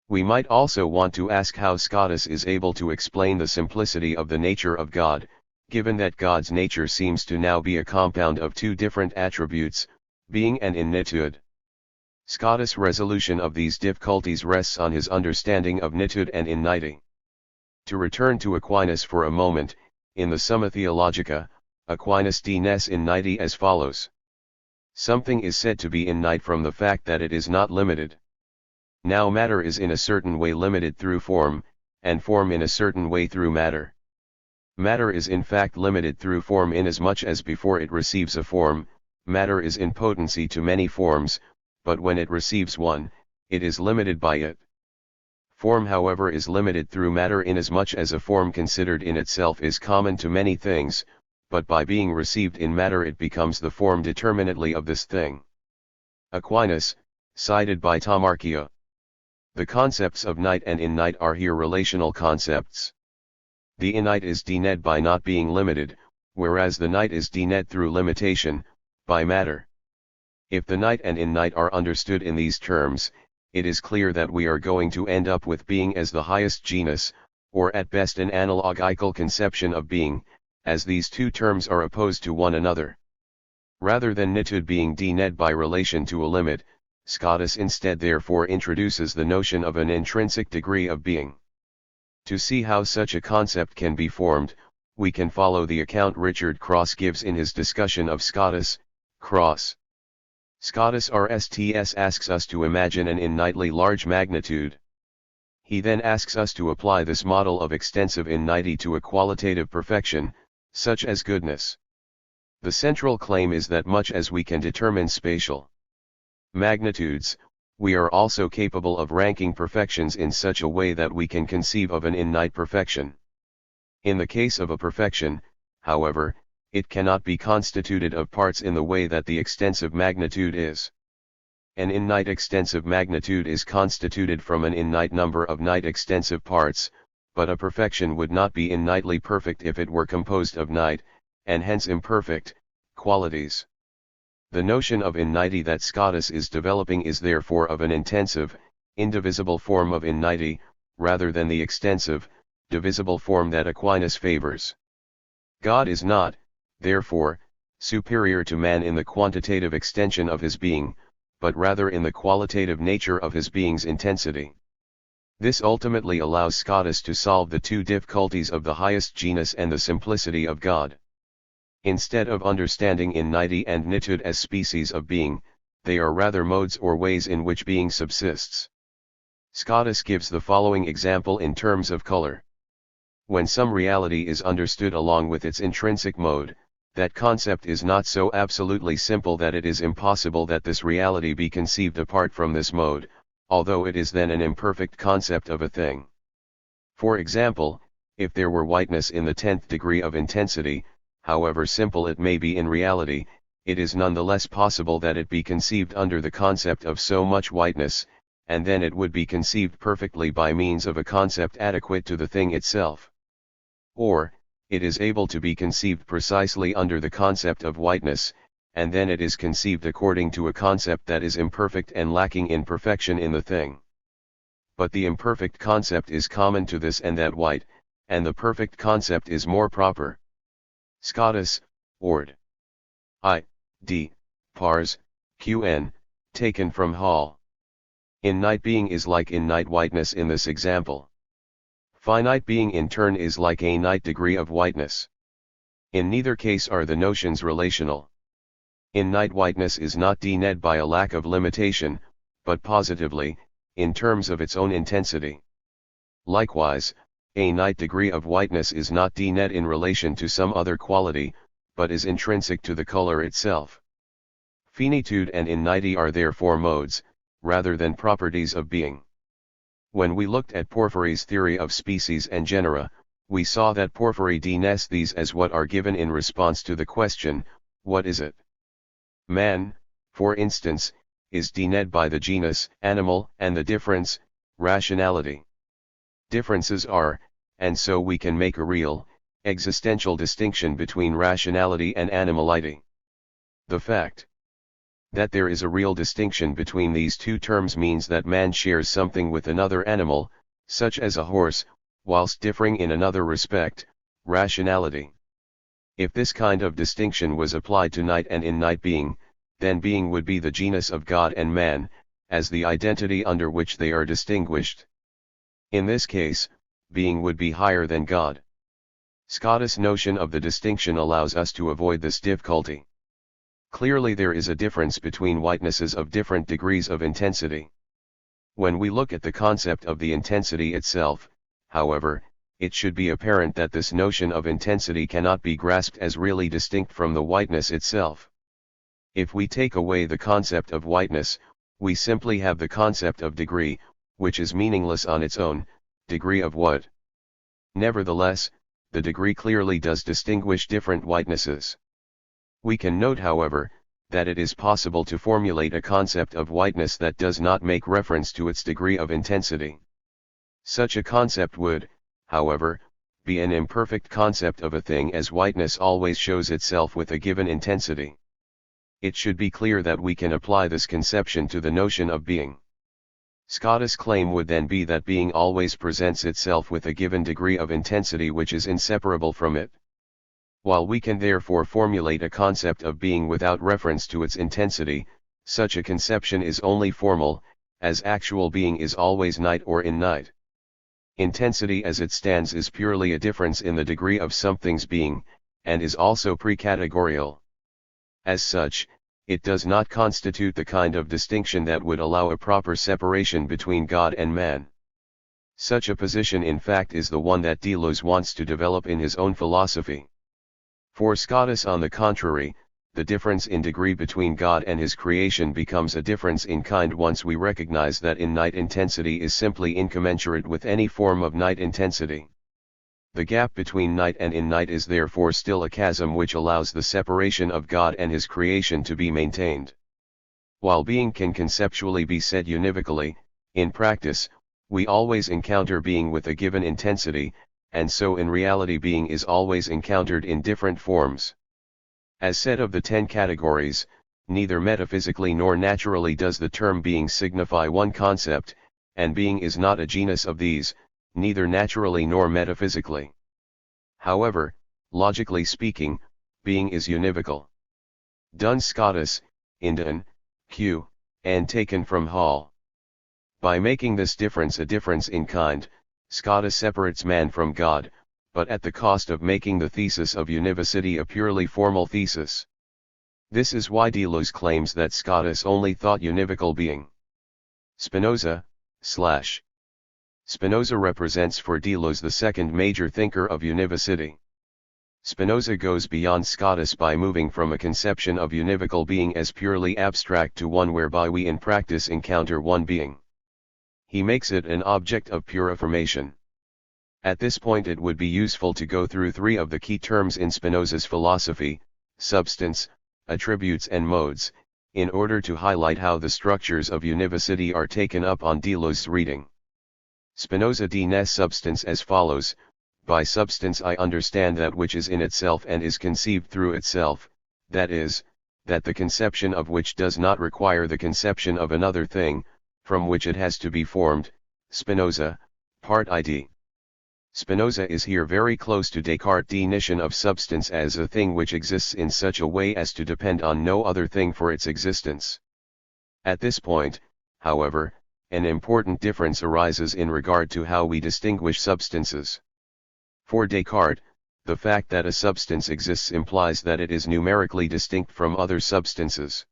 Speaker 1: We might also want to ask how Scotus is able to explain the simplicity of the nature of God, given that God's nature seems to now be a compound of two different attributes, being and initude. Scotus' resolution of these difficulties rests on his understanding of nitude and innity. To return to Aquinas for a moment, in the Summa Theologica, Aquinas denies innity as follows. Something is said to be innate from the fact that it is not limited. Now matter is in a certain way limited through form, and form in a certain way through matter. Matter is in fact limited through form inasmuch as before it receives a form, matter is in potency to many forms, but when it receives one, it is limited by it. Form however is limited through matter inasmuch as a form considered in itself is common to many things, but by being received in matter it becomes the form determinately of this thing. Aquinas, cited by Tamarchia. The concepts of night and innate are here relational concepts. The innate is denied by not being limited, whereas the night is denied through limitation, by matter. If the night and innate are understood in these terms, it is clear that we are going to end up with being as the highest genus, or at best an analogical conception of being, as these two terms are opposed to one another. Rather than nitude being denied by relation to a limit, Scotus instead therefore introduces the notion of an intrinsic degree of being. To see how such a concept can be formed, we can follow the account Richard Cross gives in his discussion of Scotus. Cross. Scotus RSTS asks us to imagine an innately large magnitude. He then asks us to apply this model of extensive innity to a qualitative perfection, such as goodness. The central claim is that much as we can determine spatial magnitudes, we are also capable of ranking perfections in such a way that we can conceive of an innate perfection. In the case of a perfection, however, it cannot be constituted of parts in the way that the extensive magnitude is. An innate extensive magnitude is constituted from an innate number of innate extensive parts, but a perfection would not be innately perfect if it were composed of innate, and hence imperfect, qualities. The notion of innity that Scotus is developing is therefore of an intensive, indivisible form of innity, rather than the extensive, divisible form that Aquinas favors. God is not, therefore, superior to man in the quantitative extension of his being, but rather in the qualitative nature of his being's intensity. This ultimately allows Scotus to solve the two difficulties of the highest genus and the simplicity of God. Instead of understanding innity and nitude as species of being, they are rather modes or ways in which being subsists. Scotus gives the following example in terms of color. When some reality is understood along with its intrinsic mode, that concept is not so absolutely simple that it is impossible that this reality be conceived apart from this mode, although it is then an imperfect concept of a thing. For example, if there were whiteness in the 10th degree of intensity, however simple it may be in reality, it is nonetheless possible that it be conceived under the concept of so much whiteness, and then it would be conceived perfectly by means of a concept adequate to the thing itself. Or, it is able to be conceived precisely under the concept of whiteness, and then it is conceived according to a concept that is imperfect and lacking in perfection in the thing. But the imperfect concept is common to this and that white, and the perfect concept is more proper. Scotus, Ord. I. D. Pars, Qn, taken from Hall. Innate being is like innate whiteness in this example. Finite being in turn is like a innate degree of whiteness. In neither case are the notions relational. Innate whiteness is not dened by a lack of limitation, but positively, in terms of its own intensity. Likewise, a innate degree of whiteness is not dened in relation to some other quality, but is intrinsic to the color itself. Finitude and innity are therefore modes, rather than properties of being. When we looked at Porphyry's theory of species and genera, we saw that Porphyry denes these as what are given in response to the question, what is it? Man, for instance, is dened by the genus, animal, and the difference, rationality. Differences are, and so we can make a real, existential distinction between rationality and animality. The fact that there is a real distinction between these two terms means that man shares something with another animal, such as a horse, whilst differing in another respect, rationality. If this kind of distinction was applied to night and innate being, then being would be the genus of God and man, as the identity under which they are distinguished. In this case, being would be higher than God. Scotus' notion of the distinction allows us to avoid this difficulty. Clearly there is a difference between whitenesses of different degrees of intensity. When we look at the concept of the intensity itself, however, it should be apparent that this notion of intensity cannot be grasped as really distinct from the whiteness itself. If we take away the concept of whiteness, we simply have the concept of degree, which is meaningless on its own, degree of what? Nevertheless, the degree clearly does distinguish different whitenesses. We can note, however, that it is possible to formulate a concept of whiteness that does not make reference to its degree of intensity. Such a concept would, however, be an imperfect concept of a thing, as whiteness always shows itself with a given intensity. It should be clear that we can apply this conception to the notion of being. Scotus' claim would then be that being always presents itself with a given degree of intensity which is inseparable from it. While we can therefore formulate a concept of being without reference to its intensity, such a conception is only formal, as actual being is always night or innate. Intensity as it stands is purely a difference in the degree of something's being, and is also precategorial. As such, it does not constitute the kind of distinction that would allow a proper separation between God and man. Such a position in fact is the one that Deleuze wants to develop in his own philosophy. For Scotus, on the contrary, the difference in degree between God and his creation becomes a difference in kind once we recognize that innate intensity is simply incommensurate with any form of night intensity. The gap between night and innate is therefore still a chasm which allows the separation of God and his creation to be maintained. While being can conceptually be said univocally, in practice, we always encounter being with a given intensity, and so in reality being is always encountered in different forms. As said of the 10 categories, neither metaphysically nor naturally does the term being signify one concept, and being is not a genus of these, neither naturally nor metaphysically. However, logically speaking, being is univocal. Duns Scotus, Indian, Q, and taken from Hall. By making this difference a difference in kind, Scotus separates man from God, but at the cost of making the thesis of univocity a purely formal thesis. This is why Deleuze claims that Scotus only thought univocal being. Spinoza, Spinoza represents for Deleuze the second major thinker of univocity. Spinoza goes beyond Scotus by moving from a conception of univocal being as purely abstract to one whereby we in practice encounter one being. He makes it an object of pure affirmation. At this point it would be useful to go through three of the key terms in Spinoza's philosophy: substance, attributes and modes, in order to highlight how the structures of univocity are taken up on Deleuze's reading. Spinoza defines substance as follows: by substance I understand that which is in itself and is conceived through itself, that is, that the conception of which does not require the conception of another thing, from which it has to be formed. Spinoza, Part id. Spinoza is here very close to Descartes' definition of substance as a thing which exists in such a way as to depend on no other thing for its existence. At this point, however, an important difference arises in regard to how we distinguish substances. For Descartes, the fact that a substance exists implies that it is numerically distinct from other substances.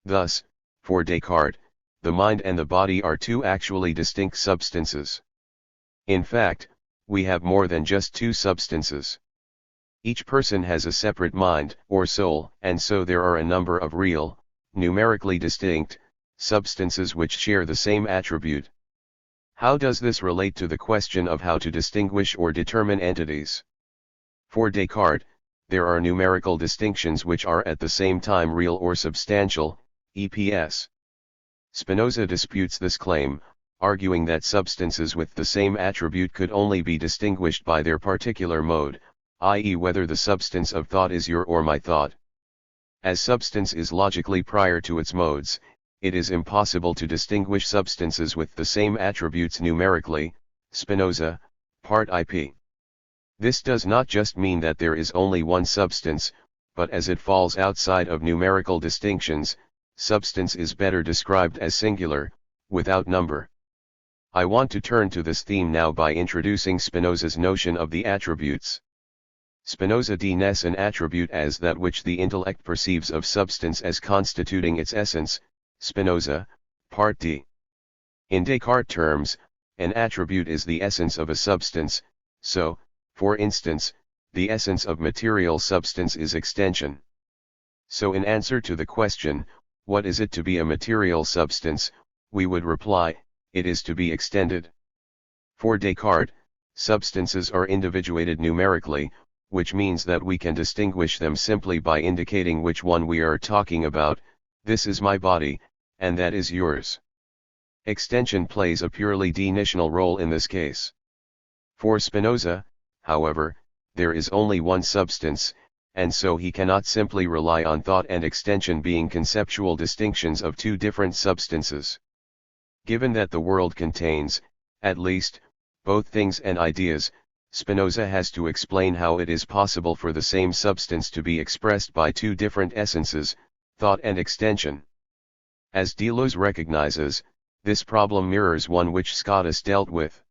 Speaker 1: Thus, for Descartes, the mind and the body are two actually distinct substances. In fact, we have more than just two substances. Each person has a separate mind, or soul, and so there are a number of real, numerically distinct, substances which share the same attribute. How does this relate to the question of how to distinguish or determine entities? For Descartes, there are numerical distinctions which are at the same time real or substantial, e.p.s. Spinoza disputes this claim, arguing that substances with the same attribute could only be distinguished by their particular mode, i.e. whether the substance of thought is your or my thought. As substance is logically prior to its modes, it is impossible to distinguish substances with the same attributes numerically. Spinoza, Part ip. This does not just mean that there is only one substance, but as it falls outside of numerical distinctions, substance is better described as singular, without number. I want to turn to this theme now by introducing Spinoza's notion of the attributes. Spinoza defines an attribute as that which the intellect perceives of substance as constituting its essence. Spinoza, Part d. In Descartes terms, an attribute is the essence of a substance, so, for instance, the essence of material substance is extension. So in answer to the question, what is it to be a material substance, we would reply, it is to be extended. For Descartes, substances are individuated numerically, which means that we can distinguish them simply by indicating which one we are talking about. This is my body, and that is yours. Extension plays a purely definitional role in this case. For Spinoza, however, there is only one substance, and so he cannot simply rely on thought and extension being conceptual distinctions of two different substances. Given that the world contains, at least, both things and ideas, Spinoza has to explain how it is possible for the same substance to be expressed by two different essences, thought and extension. As Deleuze recognizes, this problem mirrors one which Scotus dealt with.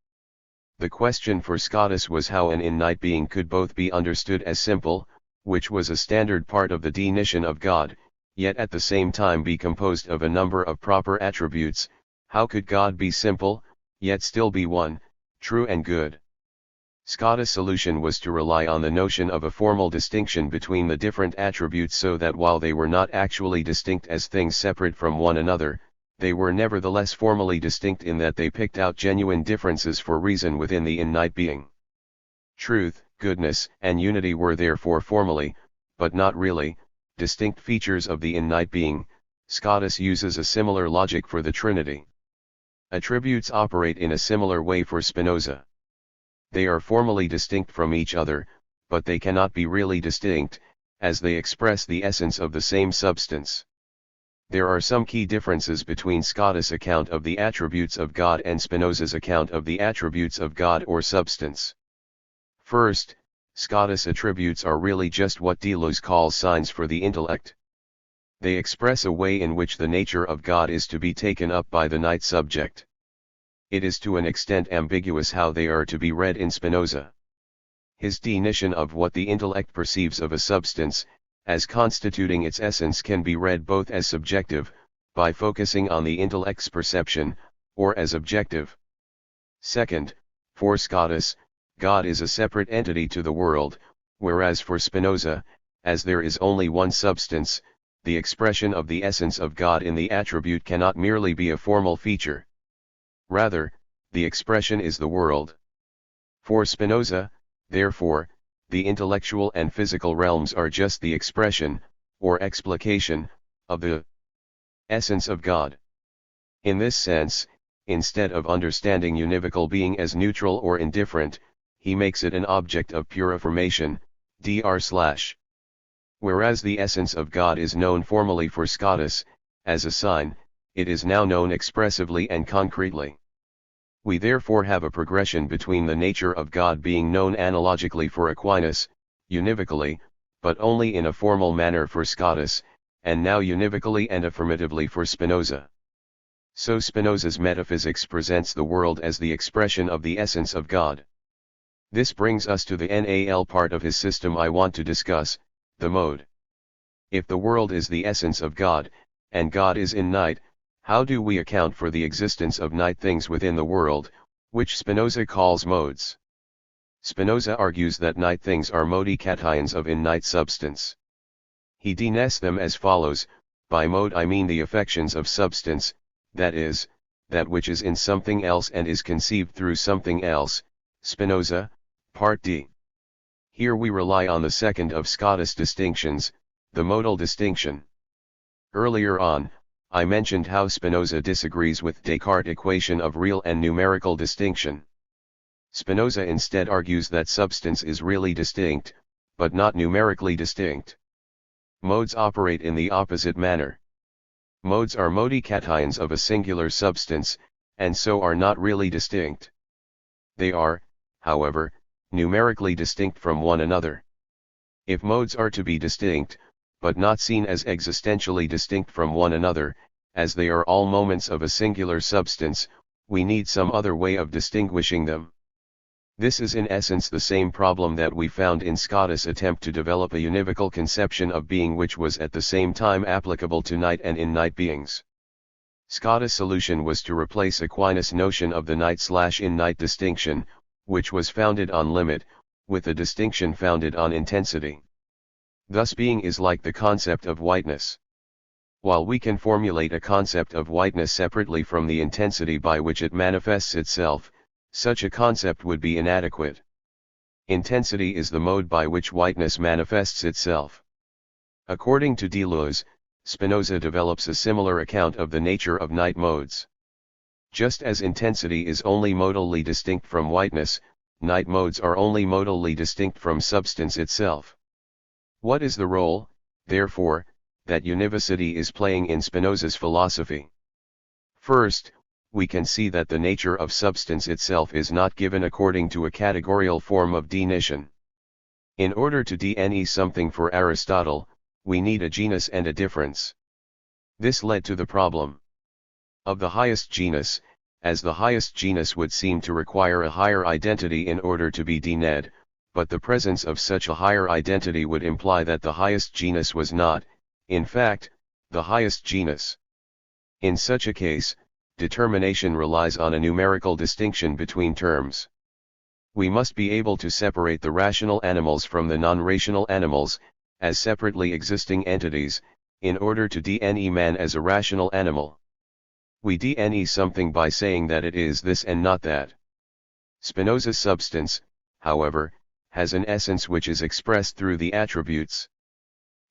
Speaker 1: The question for Scotus was how an innate being could both be understood as simple, which was a standard part of the definition of God, yet at the same time be composed of a number of proper attributes. How could God be simple, yet still be one, true and good? Scotus' solution was to rely on the notion of a formal distinction between the different attributes so that while they were not actually distinct as things separate from one another, they were nevertheless formally distinct in that they picked out genuine differences for reason within the innate being. Truth, goodness, and unity were therefore formally, but not really, distinct features of the innate being. Scotus uses a similar logic for the Trinity. Attributes operate in a similar way for Spinoza. They are formally distinct from each other, but they cannot be really distinct, as they express the essence of the same substance. There are some key differences between Scotus' account of the attributes of God and Spinoza's account of the attributes of God or substance. First, Scotus' attributes are really just what Deleuze calls signs for the intellect. They express a way in which the nature of God is to be taken up by the night subject. It is to an extent ambiguous how they are to be read in Spinoza. His definition of what the intellect perceives of a substance, as constituting its essence, can be read both as subjective, by focusing on the intellect's perception, or as objective. Second, for Scotus, God is a separate entity to the world, whereas for Spinoza, as there is only one substance, the expression of the essence of God in the attribute cannot merely be a formal feature. Rather, the expression is the world. For Spinoza, therefore, the intellectual and physical realms are just the expression, or explication, of the essence of God. In this sense, instead of understanding univocal being as neutral or indifferent, he makes it an object of pure affirmation, dr/. Whereas the essence of God is known formally for Scotus, as a sign, it is now known expressively and concretely. We therefore have a progression between the nature of God being known analogically for Aquinas, univocally, but only in a formal manner for Scotus, and now univocally and affirmatively for Spinoza. So Spinoza's metaphysics presents the world as the expression of the essence of God. This brings us to the NAL part of his system I want to discuss, the mode. If the world is the essence of God, and God is in night, how do we account for the existence of night things within the world, which Spinoza calls modes? Spinoza argues that night things are modi cations of in-night substance. He denotes them as follows: by mode I mean the affections of substance, that is, that which is in something else and is conceived through something else. Spinoza, Part D. Here we rely on the second of Scotus distinctions, the modal distinction. Earlier on, I mentioned how Spinoza disagrees with Descartes' equation of real and numerical distinction. Spinoza instead argues that substance is really distinct, but not numerically distinct. Modes operate in the opposite manner. Modes are modi cations of a singular substance, and so are not really distinct. They are, however, numerically distinct from one another. If modes are to be distinct, but not seen as existentially distinct from one another, as they are all moments of a singular substance, we need some other way of distinguishing them. This is in essence the same problem that we found in Scotus' attempt to develop a univocal conception of being which was at the same time applicable to night and in-night beings. Scotus' solution was to replace Aquinas' notion of the night/in-night distinction, which was founded on limit, with a distinction founded on intensity. Thus being is like the concept of whiteness. While we can formulate a concept of whiteness separately from the intensity by which it manifests itself, such a concept would be inadequate. Intensity is the mode by which whiteness manifests itself. According to Deleuze, Spinoza develops a similar account of the nature of night modes. Just as intensity is only modally distinct from whiteness, night modes are only modally distinct from substance itself. What is the role, therefore, that univocity is playing in Spinoza's philosophy? First, we can see that the nature of substance itself is not given according to a categorical form of definition. In order to define something for Aristotle, we need a genus and a difference. This led to the problem of the highest genus, as the highest genus would seem to require a higher identity in order to be denied, but the presence of such a higher identity would imply that the highest genus was not, in fact, the highest genus. In such a case, determination relies on a numerical distinction between terms. We must be able to separate the rational animals from the non-rational animals, as separately existing entities, in order to define man as a rational animal. We define something by saying that it is this and not that. Spinoza's substance, however, has an essence which is expressed through the attributes.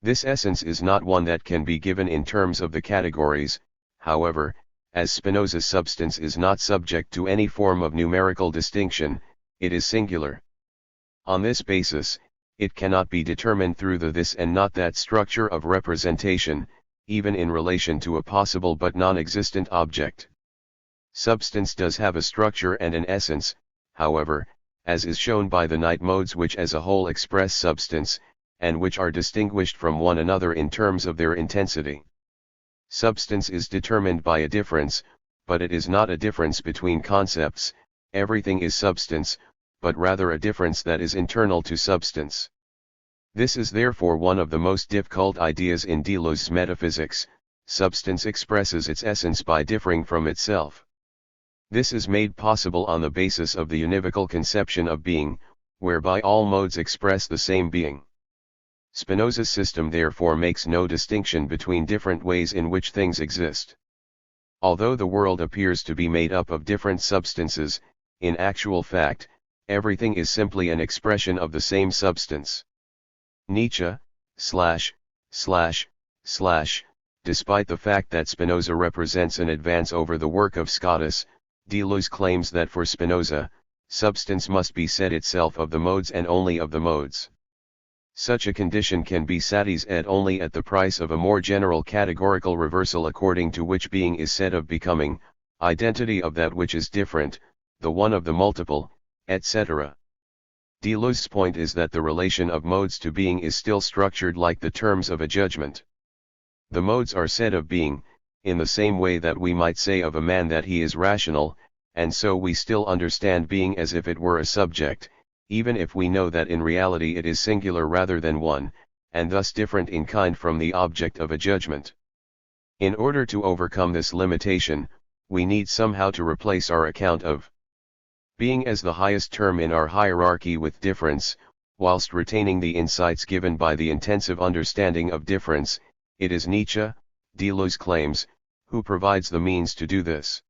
Speaker 1: This essence is not one that can be given in terms of the categories, however, as Spinoza's substance is not subject to any form of numerical distinction, it is singular. On this basis, it cannot be determined through the this and not that structure of representation, even in relation to a possible but non-existent object. Substance does have a structure and an essence, however, as is shown by the night modes which as a whole express substance, and which are distinguished from one another in terms of their intensity. Substance is determined by a difference, but it is not a difference between concepts. Everything is substance, but rather a difference that is internal to substance. This is therefore one of the most difficult ideas in Deleuze's metaphysics. Substance expresses its essence by differing from itself. This is made possible on the basis of the univocal conception of being, whereby all modes express the same being. Spinoza's system therefore makes no distinction between different ways in which things exist. Although the world appears to be made up of different substances, in actual fact, everything is simply an expression of the same substance. Nietzsche, despite the fact that Spinoza represents an advance over the work of Scotus, Deleuze claims that for Spinoza, substance must be said itself of the modes and only of the modes. Such a condition can be satisfied only at the price of a more general categorical reversal according to which being is said of becoming, identity of that which is different, the one of the multiple, etc. Deleuze's point is that the relation of modes to being is still structured like the terms of a judgment. The modes are said of being, in the same way that we might say of a man that he is rational, and so we still understand being as if it were a subject, even if we know that in reality it is singular rather than one, and thus different in kind from the object of a judgment. In order to overcome this limitation, we need somehow to replace our account of being as the highest term in our hierarchy with difference, whilst retaining the insights given by the intensive understanding of difference. It is Nietzsche, Deleuze claims, who provides the means to do this.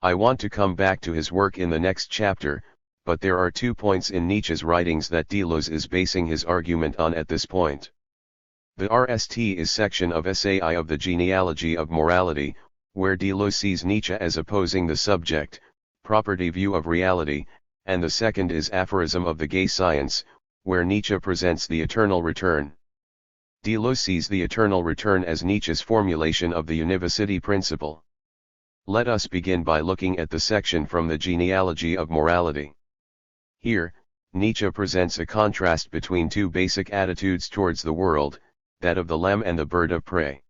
Speaker 1: I want to come back to his work in the next chapter, but there are 2 points in Nietzsche's writings that Deleuze is basing his argument on at this point. The RST is section of Essay I of the Genealogy of Morality, where Deleuze sees Nietzsche as opposing the subject, property view of reality, and the second is Aphorism of the Gay Science, where Nietzsche presents the eternal return. Deleuze sees the eternal return as Nietzsche's formulation of the univocity principle. Let us begin by looking at the section from the Genealogy of Morality. Here, Nietzsche presents a contrast between two basic attitudes towards the world, that of the lamb and the bird of prey.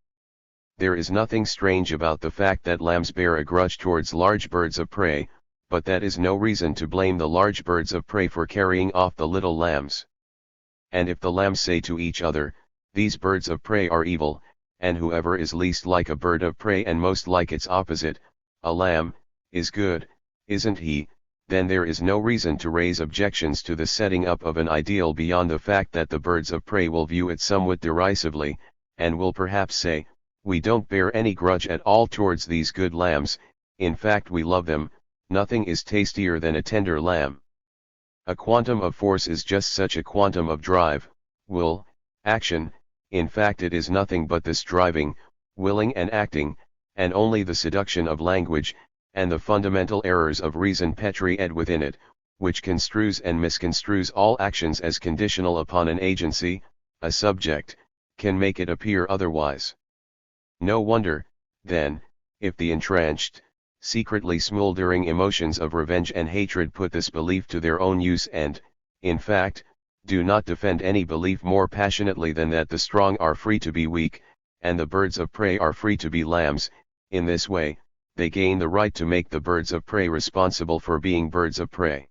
Speaker 1: There is nothing strange about the fact that lambs bear a grudge towards large birds of prey, but that is no reason to blame the large birds of prey for carrying off the little lambs. And if the lambs say to each other, "These birds of prey are evil," and whoever is least like a bird of prey and most like its opposite, a lamb, is good, isn't he? Then there is no reason to raise objections to the setting up of an ideal beyond the fact that the birds of prey will view it somewhat derisively, and will perhaps say, "We don't bear any grudge at all towards these good lambs, in fact we love them, nothing is tastier than a tender lamb." A quantum of force is just such a quantum of drive, will, action. In fact it is nothing but this driving, willing and acting, and only the seduction of language, and the fundamental errors of reason petrified within it, which construes and misconstrues all actions as conditional upon an agency, a subject, can make it appear otherwise. No wonder, then, if the entrenched, secretly smoldering emotions of revenge and hatred put this belief to their own use and, in fact, do not defend any belief more passionately than that the strong are free to be weak, and the birds of prey are free to be lambs. In this way, they gain the right to make the birds of prey responsible for being birds of prey.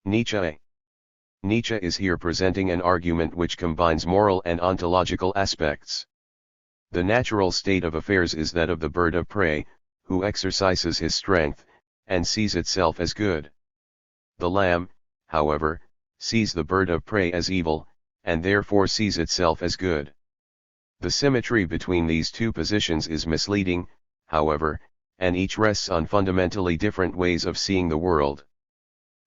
Speaker 1: Nietzsche is here presenting an argument which combines moral and ontological aspects. The natural state of affairs is that of the bird of prey, who exercises his strength, and sees itself as good. The lamb, however, sees the bird of prey as evil, and therefore sees itself as good. The symmetry between these two positions is misleading, however, and each rests on fundamentally different ways of seeing the world.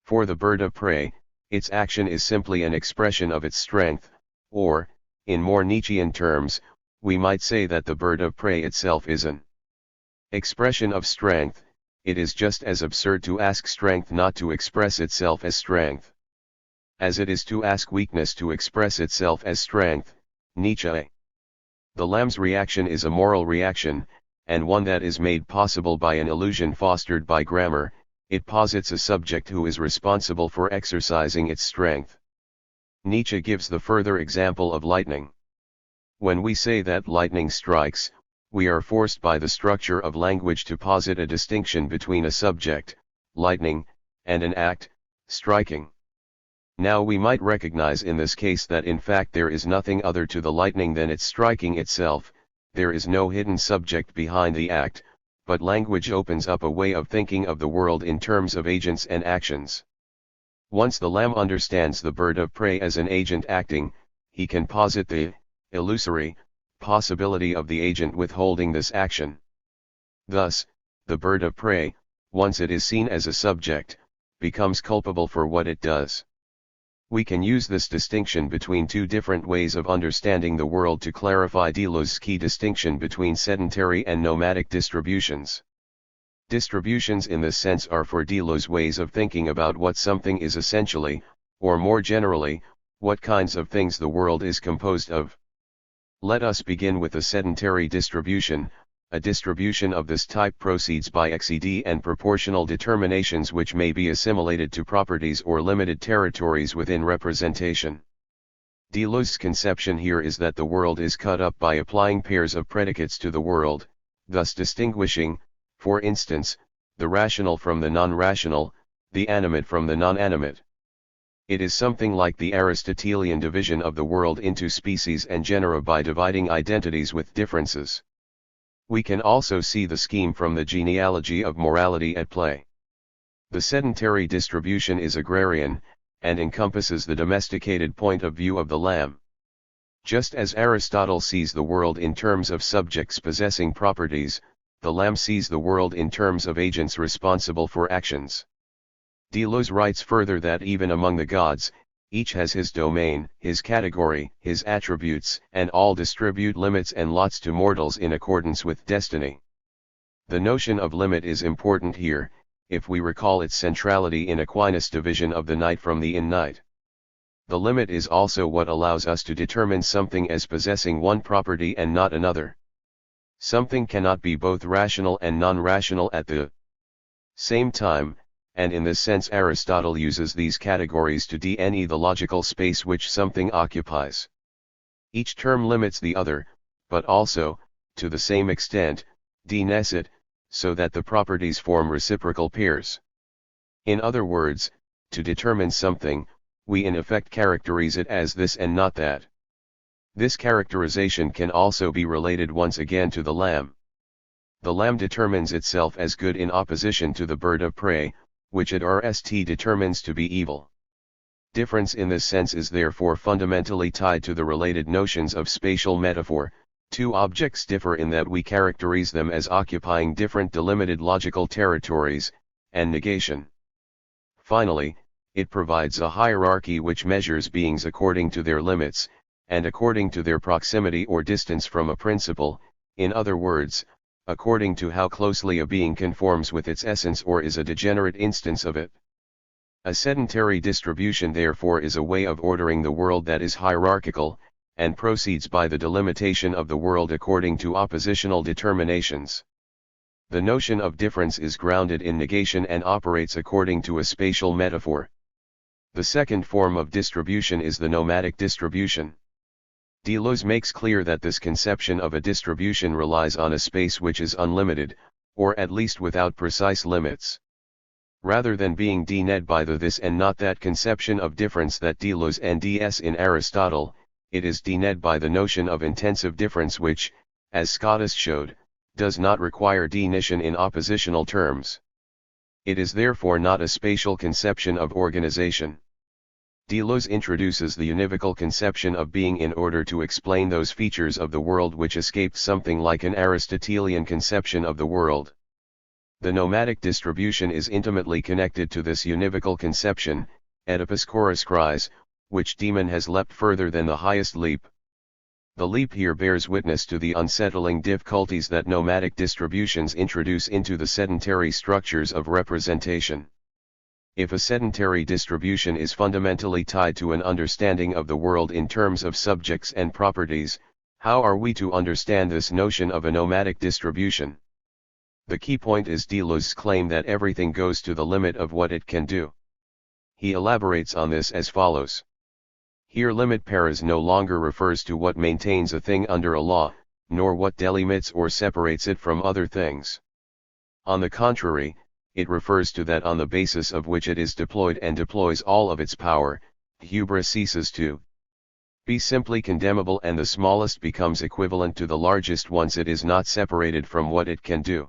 Speaker 1: For the bird of prey, its action is simply an expression of its strength, or, in more Nietzschean terms, we might say that the bird of prey itself is an expression of strength. It is just as absurd to ask strength not to express itself as strength, as it is to ask weakness to express itself as strength. Nietzsche. The lamb's reaction is a moral reaction, and one that is made possible by an illusion fostered by grammar. It posits a subject who is responsible for exercising its strength. Nietzsche gives the further example of lightning. When we say that lightning strikes, we are forced by the structure of language to posit a distinction between a subject, lightning, and an act, Striking. Now we might recognize in this case that in fact there is nothing other to the lightning than its striking itself. There is no hidden subject behind the act, but language opens up a way of thinking of the world in terms of agents and actions. Once the lamb understands the bird of prey as an agent acting, he can posit the illusory possibility of the agent withholding this action. Thus, the bird of prey, once it is seen as a subject, becomes culpable for what it does. We can use this distinction between two different ways of understanding the world to clarify Deleuze's key distinction between sedentary and nomadic distributions. Distributions in this sense are for Deleuze ways of thinking about what something is essentially, or more generally, what kinds of things the world is composed of. Let us begin with a sedentary distribution. A distribution of this type proceeds by XED and proportional determinations which may be assimilated to properties or limited territories within representation. Deleuze's conception here is that the world is cut up by applying pairs of predicates to the world, thus distinguishing, for instance, the rational from the non-rational, the animate from the non-animate. It is something like the Aristotelian division of the world into species and genera by dividing identities with differences. We can also see the scheme from the genealogy of morality at play. The sedentary distribution is agrarian, and encompasses the domesticated point of view of the lamb. Just as Aristotle sees the world in terms of subjects possessing properties, the lamb sees the world in terms of agents responsible for actions. Deleuze writes further that even among the gods, each has his domain, his category, his attributes, and all distribute limits and lots to mortals in accordance with destiny. The notion of limit is important here, if we recall its centrality in Aquinas' division of the night from the in-night. The limit is also what allows us to determine something as possessing one property and not another. Something cannot be both rational and non-rational at the same time, and in this sense Aristotle uses these categories to dene the logical space which something occupies. Each term limits the other, but also, to the same extent, denes it, so that the properties form reciprocal pairs. In other words, to determine something, we in effect characterize it as this and not that. This characterization can also be related once again to the lamb. The lamb determines itself as good in opposition to the bird of prey, which it RST determines to be evil. Difference in this sense is therefore fundamentally tied to the related notions of spatial metaphor. Two objects differ in that we characterize them as occupying different delimited logical territories, and negation. Finally, it provides a hierarchy which measures beings according to their limits, and according to their proximity or distance from a principle, in other words, according to how closely a being conforms with its essence or is a degenerate instance of it. A sedentary distribution therefore is a way of ordering the world that is hierarchical, and proceeds by the delimitation of the world according to oppositional determinations. The notion of difference is grounded in negation and operates according to a spatial metaphor. The second form of distribution is the nomadic distribution. Deleuze makes clear that this conception of a distribution relies on a space which is unlimited, or at least without precise limits. Rather than being dened by the this and not that conception of difference that Deleuze NDS in Aristotle, it is dened by the notion of intensive difference which, as Scottus showed, does not require denition in oppositional terms. It is therefore not a spatial conception of organization. Deleuze introduces the univocal conception of being in order to explain those features of the world which escape something like an Aristotelian conception of the world. The nomadic distribution is intimately connected to this univocal conception. Oedipus chorus cries, which demon has leapt further than the highest leap. The leap here bears witness to the unsettling difficulties that nomadic distributions introduce into the sedentary structures of representation. If a sedentary distribution is fundamentally tied to an understanding of the world in terms of subjects and properties, how are we to understand this notion of a nomadic distribution? The key point is Deleuze's claim that everything goes to the limit of what it can do. He elaborates on this as follows. Here limit paras no longer refers to what maintains a thing under a law, nor what delimits or separates it from other things. On the contrary, it refers to that on the basis of which it is deployed and deploys all of its power. Hubris ceases to be simply condemnable, and the smallest becomes equivalent to the largest once it is not separated from what it can do.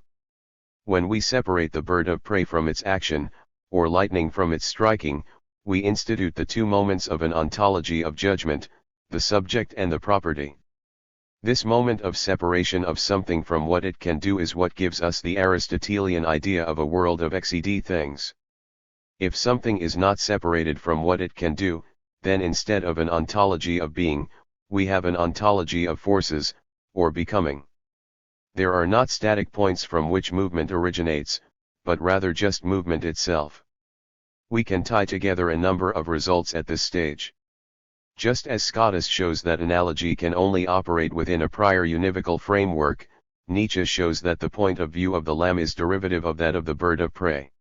Speaker 1: When we separate the bird of prey from its action, or lightning from its striking, we institute the two moments of an ontology of judgment, the subject and the property. This moment of separation of something from what it can do is what gives us the Aristotelian idea of a world of XED things. If something is not separated from what it can do, then instead of an ontology of being, we have an ontology of forces, or becoming. There are not static points from which movement originates, but rather just movement itself. We can tie together a number of results at this stage. Just as Scotus shows that analogy can only operate within a prior univocal framework, Nietzsche shows that the point of view of the lamb is derivative of that of the bird of prey.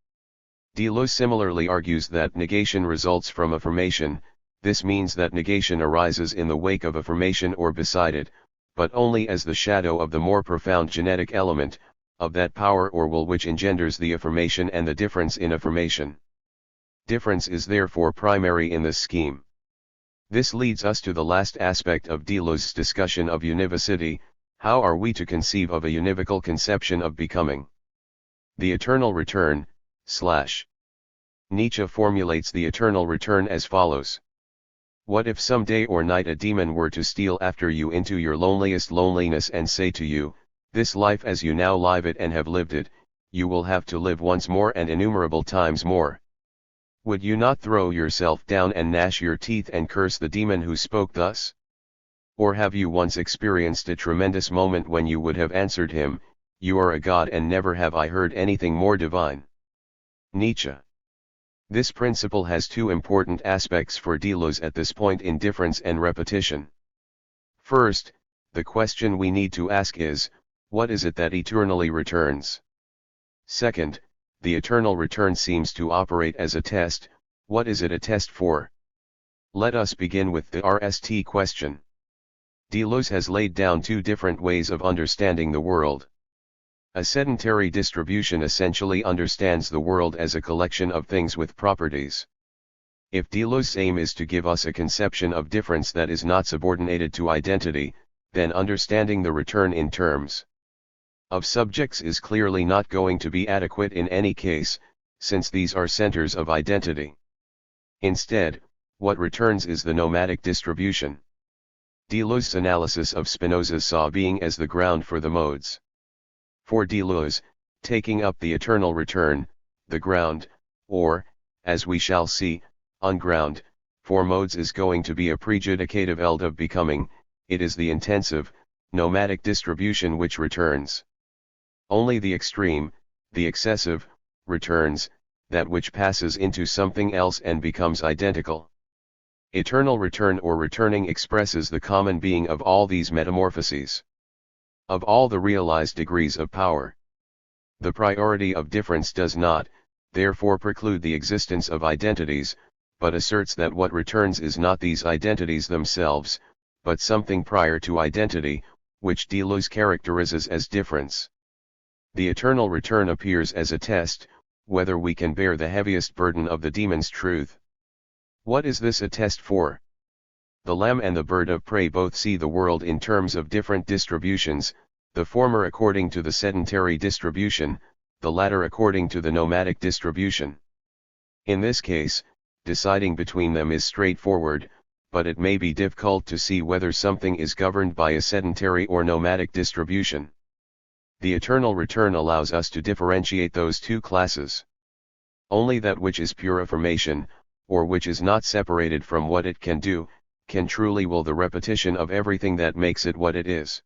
Speaker 1: Deleuze similarly argues that negation results from affirmation. This means that negation arises in the wake of affirmation or beside it, but only as the shadow of the more profound genetic element, of that power or will which engenders the affirmation and the difference in affirmation. Difference is therefore primary in this scheme. This leads us to the last aspect of Deleuze's discussion of univocity. How are we to conceive of a univocal conception of becoming? The eternal return, Nietzsche formulates the eternal return as follows. What if some day or night a demon were to steal after you into your loneliest loneliness and say to you, this life as you now live it and have lived it, you will have to live once more and innumerable times more. Would you not throw yourself down and gnash your teeth and curse the demon who spoke thus? Or have you once experienced a tremendous moment when you would have answered him, you are a god, and never have I heard anything more divine? Nietzsche. This principle has two important aspects for Deleuze at this point in difference and repetition. First, the question we need to ask is, what is it that eternally returns? Second, the eternal return seems to operate as a test. What is it a test for? Let us begin with the RST question. Deleuze has laid down two different ways of understanding the world. A sedentary distribution essentially understands the world as a collection of things with properties. If Deleuze's aim is to give us a conception of difference that is not subordinated to identity, then understanding the return in terms of subjects is clearly not going to be adequate in any case, since these are centers of identity. Instead, what returns is the nomadic distribution. Deleuze's analysis of Spinoza saw being as the ground for the modes. For Deleuze, taking up the eternal return, the ground, or, as we shall see, unground, for modes is going to be a prejudicative eld of becoming. It is the intensive, nomadic distribution which returns. Only the extreme, the excessive, returns, that which passes into something else and becomes identical. Eternal return or returning expresses the common being of all these metamorphoses. Of all the realized degrees of power. The priority of difference does not, therefore, preclude the existence of identities, but asserts that what returns is not these identities themselves, but something prior to identity, which Deleuze characterizes as difference. The eternal return appears as a test, whether we can bear the heaviest burden of the demon's truth. What is this a test for? The lamb and the bird of prey both see the world in terms of different distributions, the former according to the sedentary distribution, the latter according to the nomadic distribution. In this case, deciding between them is straightforward, but it may be difficult to see whether something is governed by a sedentary or nomadic distribution. The eternal return allows us to differentiate those two classes. Only that which is pure affirmation, or which is not separated from what it can do, can truly will the repetition of everything that makes it what it is.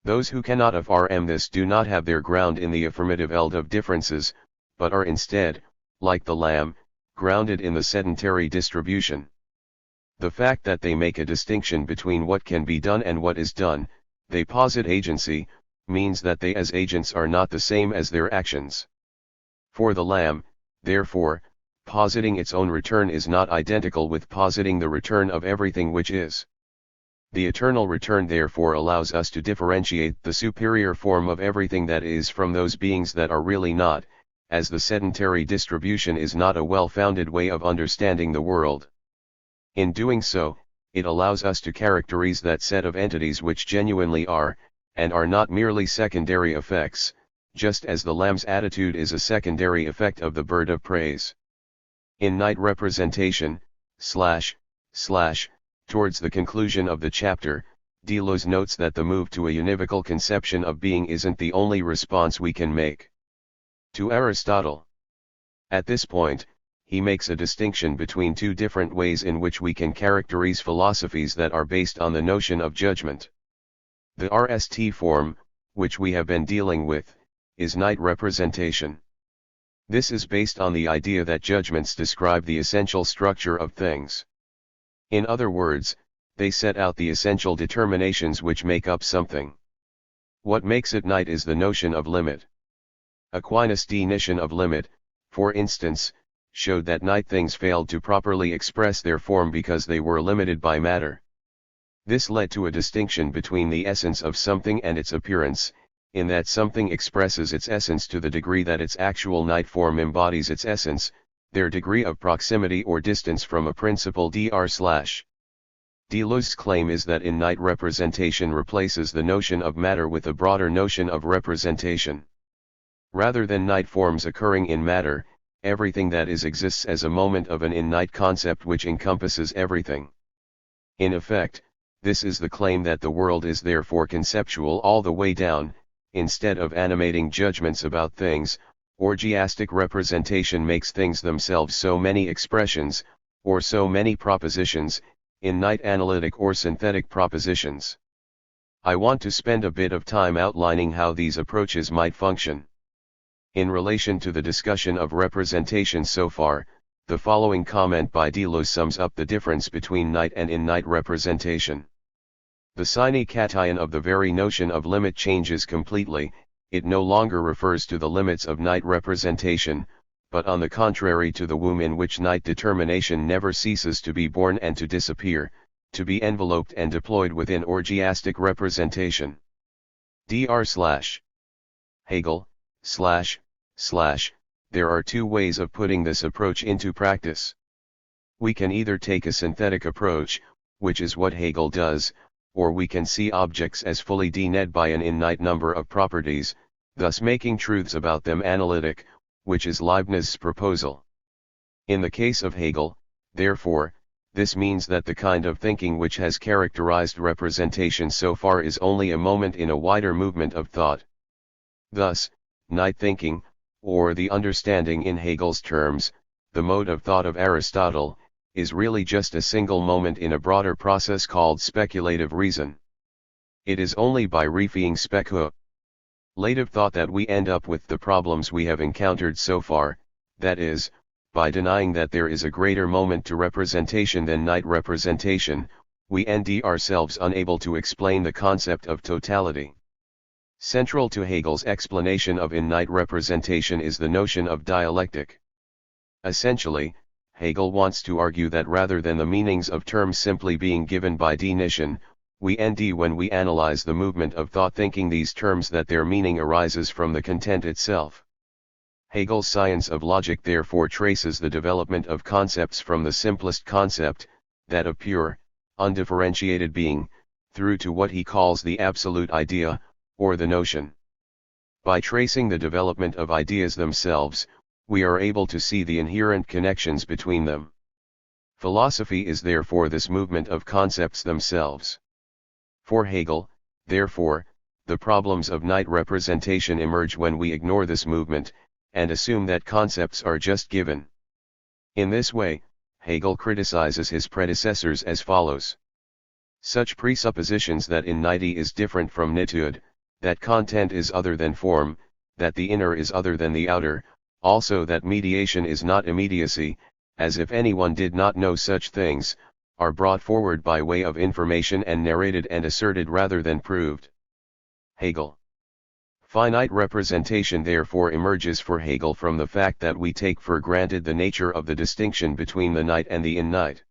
Speaker 1: Those who cannot affirm this do not have their ground in the affirmative eld of differences, but are instead, like the lamb, grounded in the sedentary distribution. The fact that they make a distinction between what can be done and what is done, they posit agency, means that they as agents are not the same as their actions. For the lamb, therefore, positing its own return is not identical with positing the return of everything which is. The eternal return therefore allows us to differentiate the superior form of everything that is from those beings that are really not, as the sedentary distribution is not a well-founded way of understanding the world. In doing so, it allows us to characterize that set of entities which genuinely are, and are not merely secondary effects, just as the lamb's attitude is a secondary effect of the bird of praise. In Night Representation, towards the conclusion of the chapter, Deleuze notes that the move to a univocal conception of being isn't the only response we can make to Aristotle. At this point, he makes a distinction between two different ways in which we can characterize philosophies that are based on the notion of judgment. The RST form, which we have been dealing with, is night representation. This is based on the idea that judgments describe the essential structure of things. In other words, they set out the essential determinations which make up something. What makes it night is the notion of limit. Aquinas' definition of limit, for instance, showed that night things failed to properly express their form because they were limited by matter. This led to a distinction between the essence of something and its appearance, in that something expresses its essence to the degree that its actual night form embodies its essence, their degree of proximity or distance from a principle dr/. Deleuze's claim is that in night representation replaces the notion of matter with a broader notion of representation. Rather than night forms occurring in matter, everything that is exists as a moment of an in-night concept which encompasses everything. In effect, this is the claim that the world is therefore conceptual all the way down. Instead of animating judgments about things, orgiastic representation makes things themselves so many expressions, or so many propositions, in night analytic or synthetic propositions. I want to spend a bit of time outlining how these approaches might function. In relation to the discussion of representation so far, the following comment by Deleuze sums up the difference between night and in-night representation. The sine cation of the very notion of limit changes completely. It no longer refers to the limits of night representation, but on the contrary to the womb in which night determination never ceases to be born and to disappear, to be enveloped and deployed within orgiastic representation. Hegel, there are two ways of putting this approach into practice. We can either take a synthetic approach, which is what Hegel does, or we can see objects as fully denuded by an in-night number of properties, thus making truths about them analytic, which is Leibniz's proposal. In the case of Hegel, therefore, this means that the kind of thinking which has characterized representation so far is only a moment in a wider movement of thought. Thus, night thinking, or the understanding in Hegel's terms, the mode of thought of Aristotle, is really just a single moment in a broader process called speculative reason. It is only by refeeing speculative thought that we end up with the problems we have encountered so far, that is, by denying that there is a greater moment to representation than night representation, we end ourselves unable to explain the concept of totality. Central to Hegel's explanation of in-night representation is the notion of dialectic. Essentially, Hegel wants to argue that rather than the meanings of terms simply being given by definition, we end when we analyze the movement of thought thinking these terms that their meaning arises from the content itself. Hegel's science of logic therefore traces the development of concepts from the simplest concept, that of pure, undifferentiated being, through to what he calls the absolute idea, or the notion. By tracing the development of ideas themselves, we are able to see the inherent connections between them. Philosophy is therefore this movement of concepts themselves. For Hegel, therefore, the problems of night representation emerge when we ignore this movement, and assume that concepts are just given. In this way, Hegel criticizes his predecessors as follows. Such presuppositions that in nighty is different from nitude, that content is other than form, that the inner is other than the outer, also that mediation is not immediacy, as if anyone did not know such things, are brought forward by way of information and narrated and asserted rather than proved. Hegel. Finite representation therefore emerges for Hegel from the fact that we take for granted the nature of the distinction between the night and the in-night.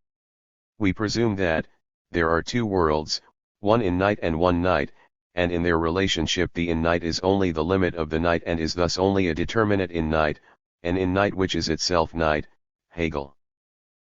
Speaker 1: We presume that, there are two worlds, one in-night and one night, and in their relationship the in-night is only the limit of the night and is thus only a determinate in-night, an in-night which is itself night, Hegel.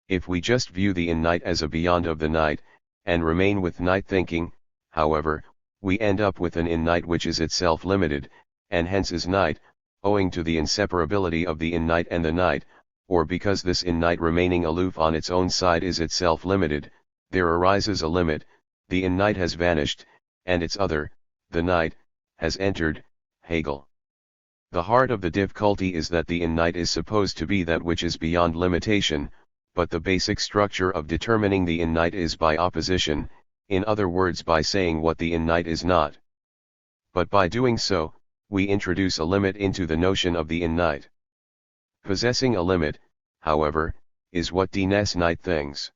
Speaker 1: If we just view the in-night as a beyond of the night, and remain with night thinking, however, we end up with an in-night which is itself limited, and hence is night, owing to the inseparability of the in-night and the night, or because this in-night remaining aloof on its own side is itself limited, there arises a limit, the in-night has vanished, and its other, the night, has entered, Hegel. The heart of the difficulty is that the in-night is supposed to be that which is beyond limitation, but the basic structure of determining the in-night is by opposition, in other words by saying what the in-night is not. But by doing so, we introduce a limit into the notion of the in-night. Possessing a limit, however, is what denies night things.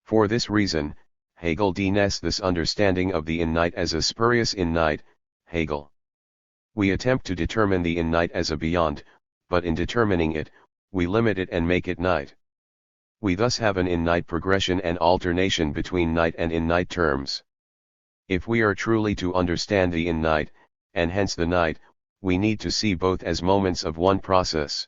Speaker 1: For this reason, Hegel denies this understanding of the in-night as a spurious in-night, Hegel. We attempt to determine the in-night as a beyond, but in determining it, we limit it and make it night. We thus have an in-night progression and alternation between night and in-night terms. If we are truly to understand the in-night, and hence the night, we need to see both as moments of one process.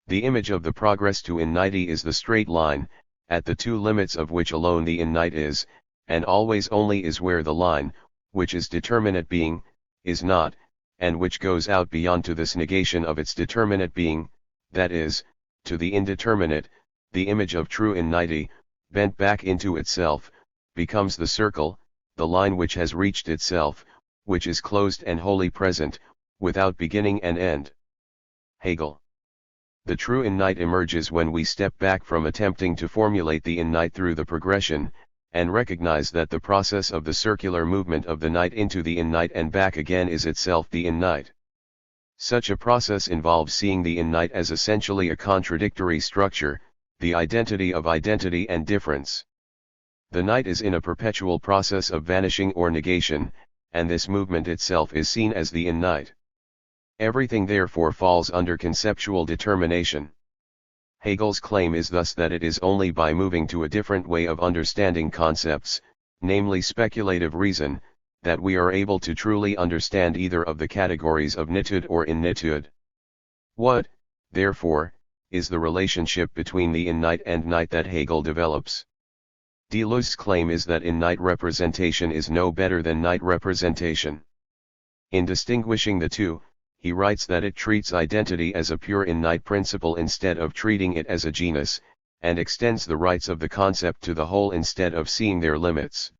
Speaker 1: The image of the progress to in-nighty is the straight line, at the two limits of which alone the in-night is, and always only is where the line, which is determinate being, is not, and which goes out beyond to this negation of its determinate being, that is, to the indeterminate. The image of true in-nighty, bent back into itself, becomes the circle, the line which has reached itself, which is closed and wholly present, without beginning and end. Hegel. The true in-night emerges when we step back from attempting to formulate the in-night through the progression, and recognize that the process of the circular movement of the night into the in-night and back again is itself the in-night. Such a process involves seeing the in-night as essentially a contradictory structure, the identity of identity and difference. The night is in a perpetual process of vanishing or negation, and this movement itself is seen as the in-night. Everything therefore falls under conceptual determination. Hegel's claim is thus that it is only by moving to a different way of understanding concepts, namely speculative reason, that we are able to truly understand either of the categories of nitude or in-nitude. What, therefore, is the relationship between the in-night and night that Hegel develops? Deleuze's claim is that in-night representation is no better than night representation. In distinguishing the two, he writes that it treats identity as a pure in-night principle instead of treating it as a genus, and extends the rights of the concept to the whole instead of seeing their limits.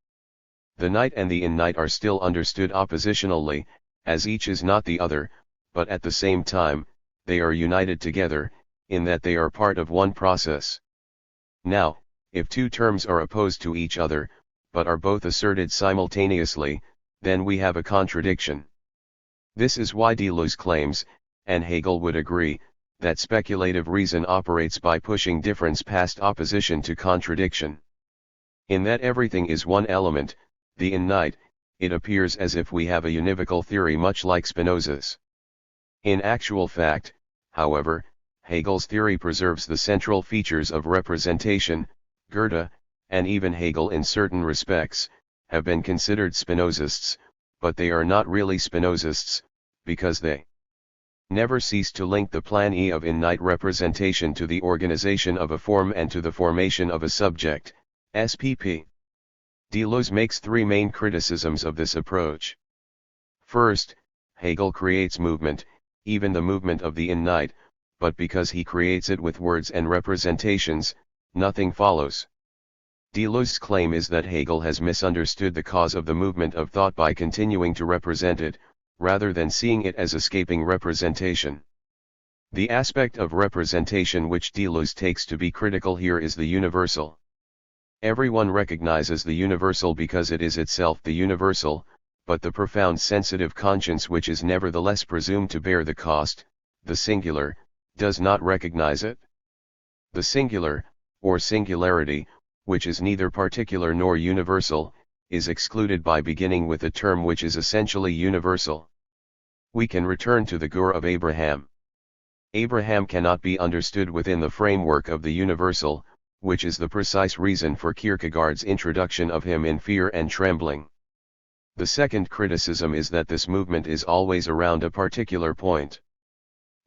Speaker 1: The night and the in-night are still understood oppositionally, as each is not the other, but at the same time, they are united together, in that they are part of one process. Now, if two terms are opposed to each other, but are both asserted simultaneously, then we have a contradiction. This is why Deleuze claims, and Hegel would agree, that speculative reason operates by pushing difference past opposition to contradiction. In that everything is one element, the in-night, it appears as if we have a univocal theory much like Spinoza's. In actual fact, however, Hegel's theory preserves the central features of representation. Goethe, and even Hegel in certain respects, have been considered Spinozists, but they are not really Spinozists, because they never cease to link the plan E of in-night representation to the organization of a form and to the formation of a subject, SPP. Deleuze makes three main criticisms of this approach. First, Hegel creates movement, even the movement of the in-night, but because he creates it with words and representations, nothing follows. Deleuze's claim is that Hegel has misunderstood the cause of the movement of thought by continuing to represent it, rather than seeing it as escaping representation. The aspect of representation which Deleuze takes to be critical here is the universal. Everyone recognizes the universal because it is itself the universal, but the profound sensitive conscience which is nevertheless presumed to bear the cost, the singular, does not recognize it. The singular, or singularity, which is neither particular nor universal, is excluded by beginning with a term which is essentially universal. We can return to the Gur of Abraham. Abraham cannot be understood within the framework of the universal, which is the precise reason for Kierkegaard's introduction of him in Fear and Trembling. The second criticism is that this movement is always around a particular point.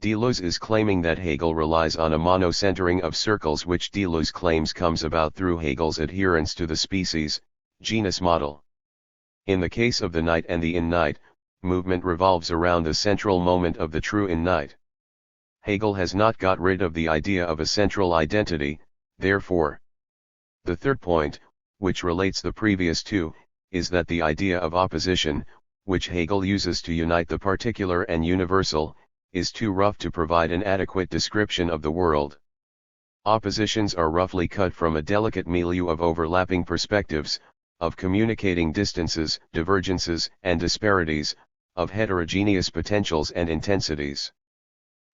Speaker 1: Deleuze is claiming that Hegel relies on a monocentering of circles, which Deleuze claims comes about through Hegel's adherence to the species, genus model. In the case of the night and the in-night, movement revolves around the central moment of the true in-night. Hegel has not got rid of the idea of a central identity, therefore. The third point, which relates the previous two, is that the idea of opposition, which Hegel uses to unite the particular and universal, is too rough to provide an adequate description of the world. Oppositions are roughly cut from a delicate milieu of overlapping perspectives, of communicating distances, divergences, and disparities, of heterogeneous potentials and intensities.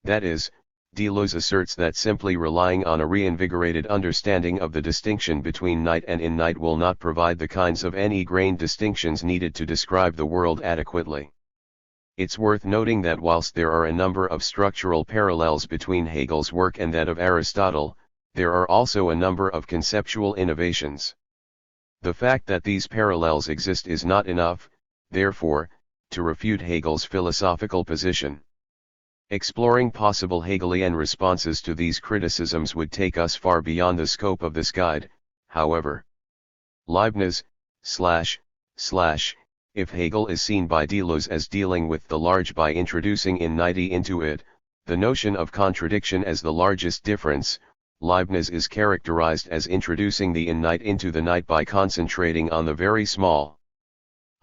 Speaker 1: That is, Deleuze asserts that simply relying on a reinvigorated understanding of the distinction between night and in-night will not provide the kinds of any-grained distinctions needed to describe the world adequately. It's worth noting that whilst there are a number of structural parallels between Hegel's work and that of Aristotle, there are also a number of conceptual innovations. The fact that these parallels exist is not enough, therefore, to refute Hegel's philosophical position. Exploring possible Hegelian responses to these criticisms would take us far beyond the scope of this guide, however. Leibniz, if Hegel is seen by Deleuze as dealing with the large by introducing in-nighty into it, the notion of contradiction as the largest difference, Leibniz is characterized as introducing the in-night into the night by concentrating on the very small.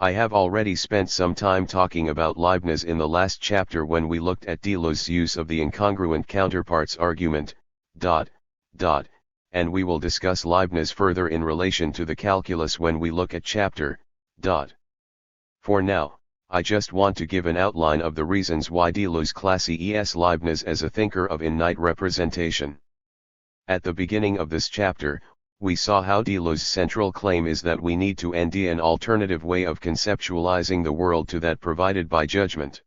Speaker 1: I have already spent some time talking about Leibniz in the last chapter when we looked at Deleuze's use of the incongruent counterparts argument, and we will discuss Leibniz further in relation to the calculus when we look at chapter, For now, I just want to give an outline of the reasons why Deleuze classes Leibniz as a thinker of in-night representation. At the beginning of this chapter, we saw how Deleuze's central claim is that we need to end an alternative way of conceptualizing the world to that provided by judgment.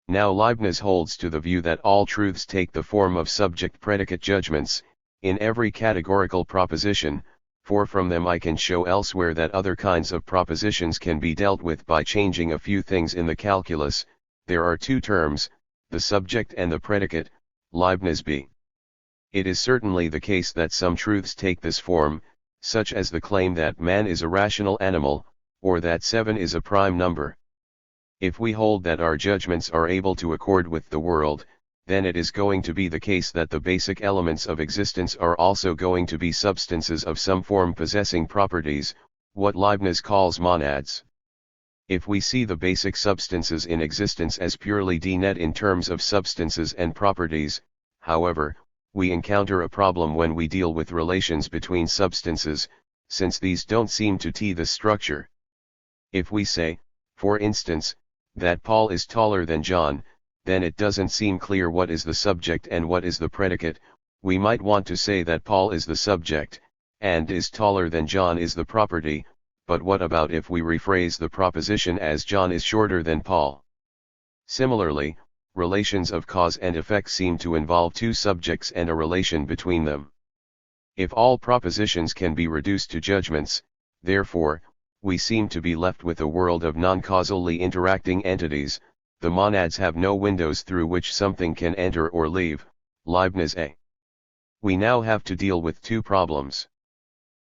Speaker 1: Now Leibniz holds to the view that all truths take the form of subject-predicate judgments, in every categorical proposition, for from them I can show elsewhere that other kinds of propositions can be dealt with by changing a few things in the calculus. There are two terms, the subject and the predicate, Leibniz b. It is certainly the case that some truths take this form, such as the claim that man is a rational animal, or that 7 is a prime number. If we hold that our judgments are able to accord with the world, then it is going to be the case that the basic elements of existence are also going to be substances of some form possessing properties, what Leibniz calls monads. If we see the basic substances in existence as purely d-net in terms of substances and properties, however, we encounter a problem when we deal with relations between substances, since these don't seem to tee the structure. If we say, for instance, that Paul is taller than John, then it doesn't seem clear what is the subject and what is the predicate. We might want to say that Paul is the subject, and is taller than John is the property, but what about if we rephrase the proposition as John is shorter than Paul? Similarly, relations of cause and effect seem to involve two subjects and a relation between them. If all propositions can be reduced to judgments, therefore, we seem to be left with a world of non-causally interacting entities. The monads have no windows through which something can enter or leave, Leibniz a. We now have to deal with two problems.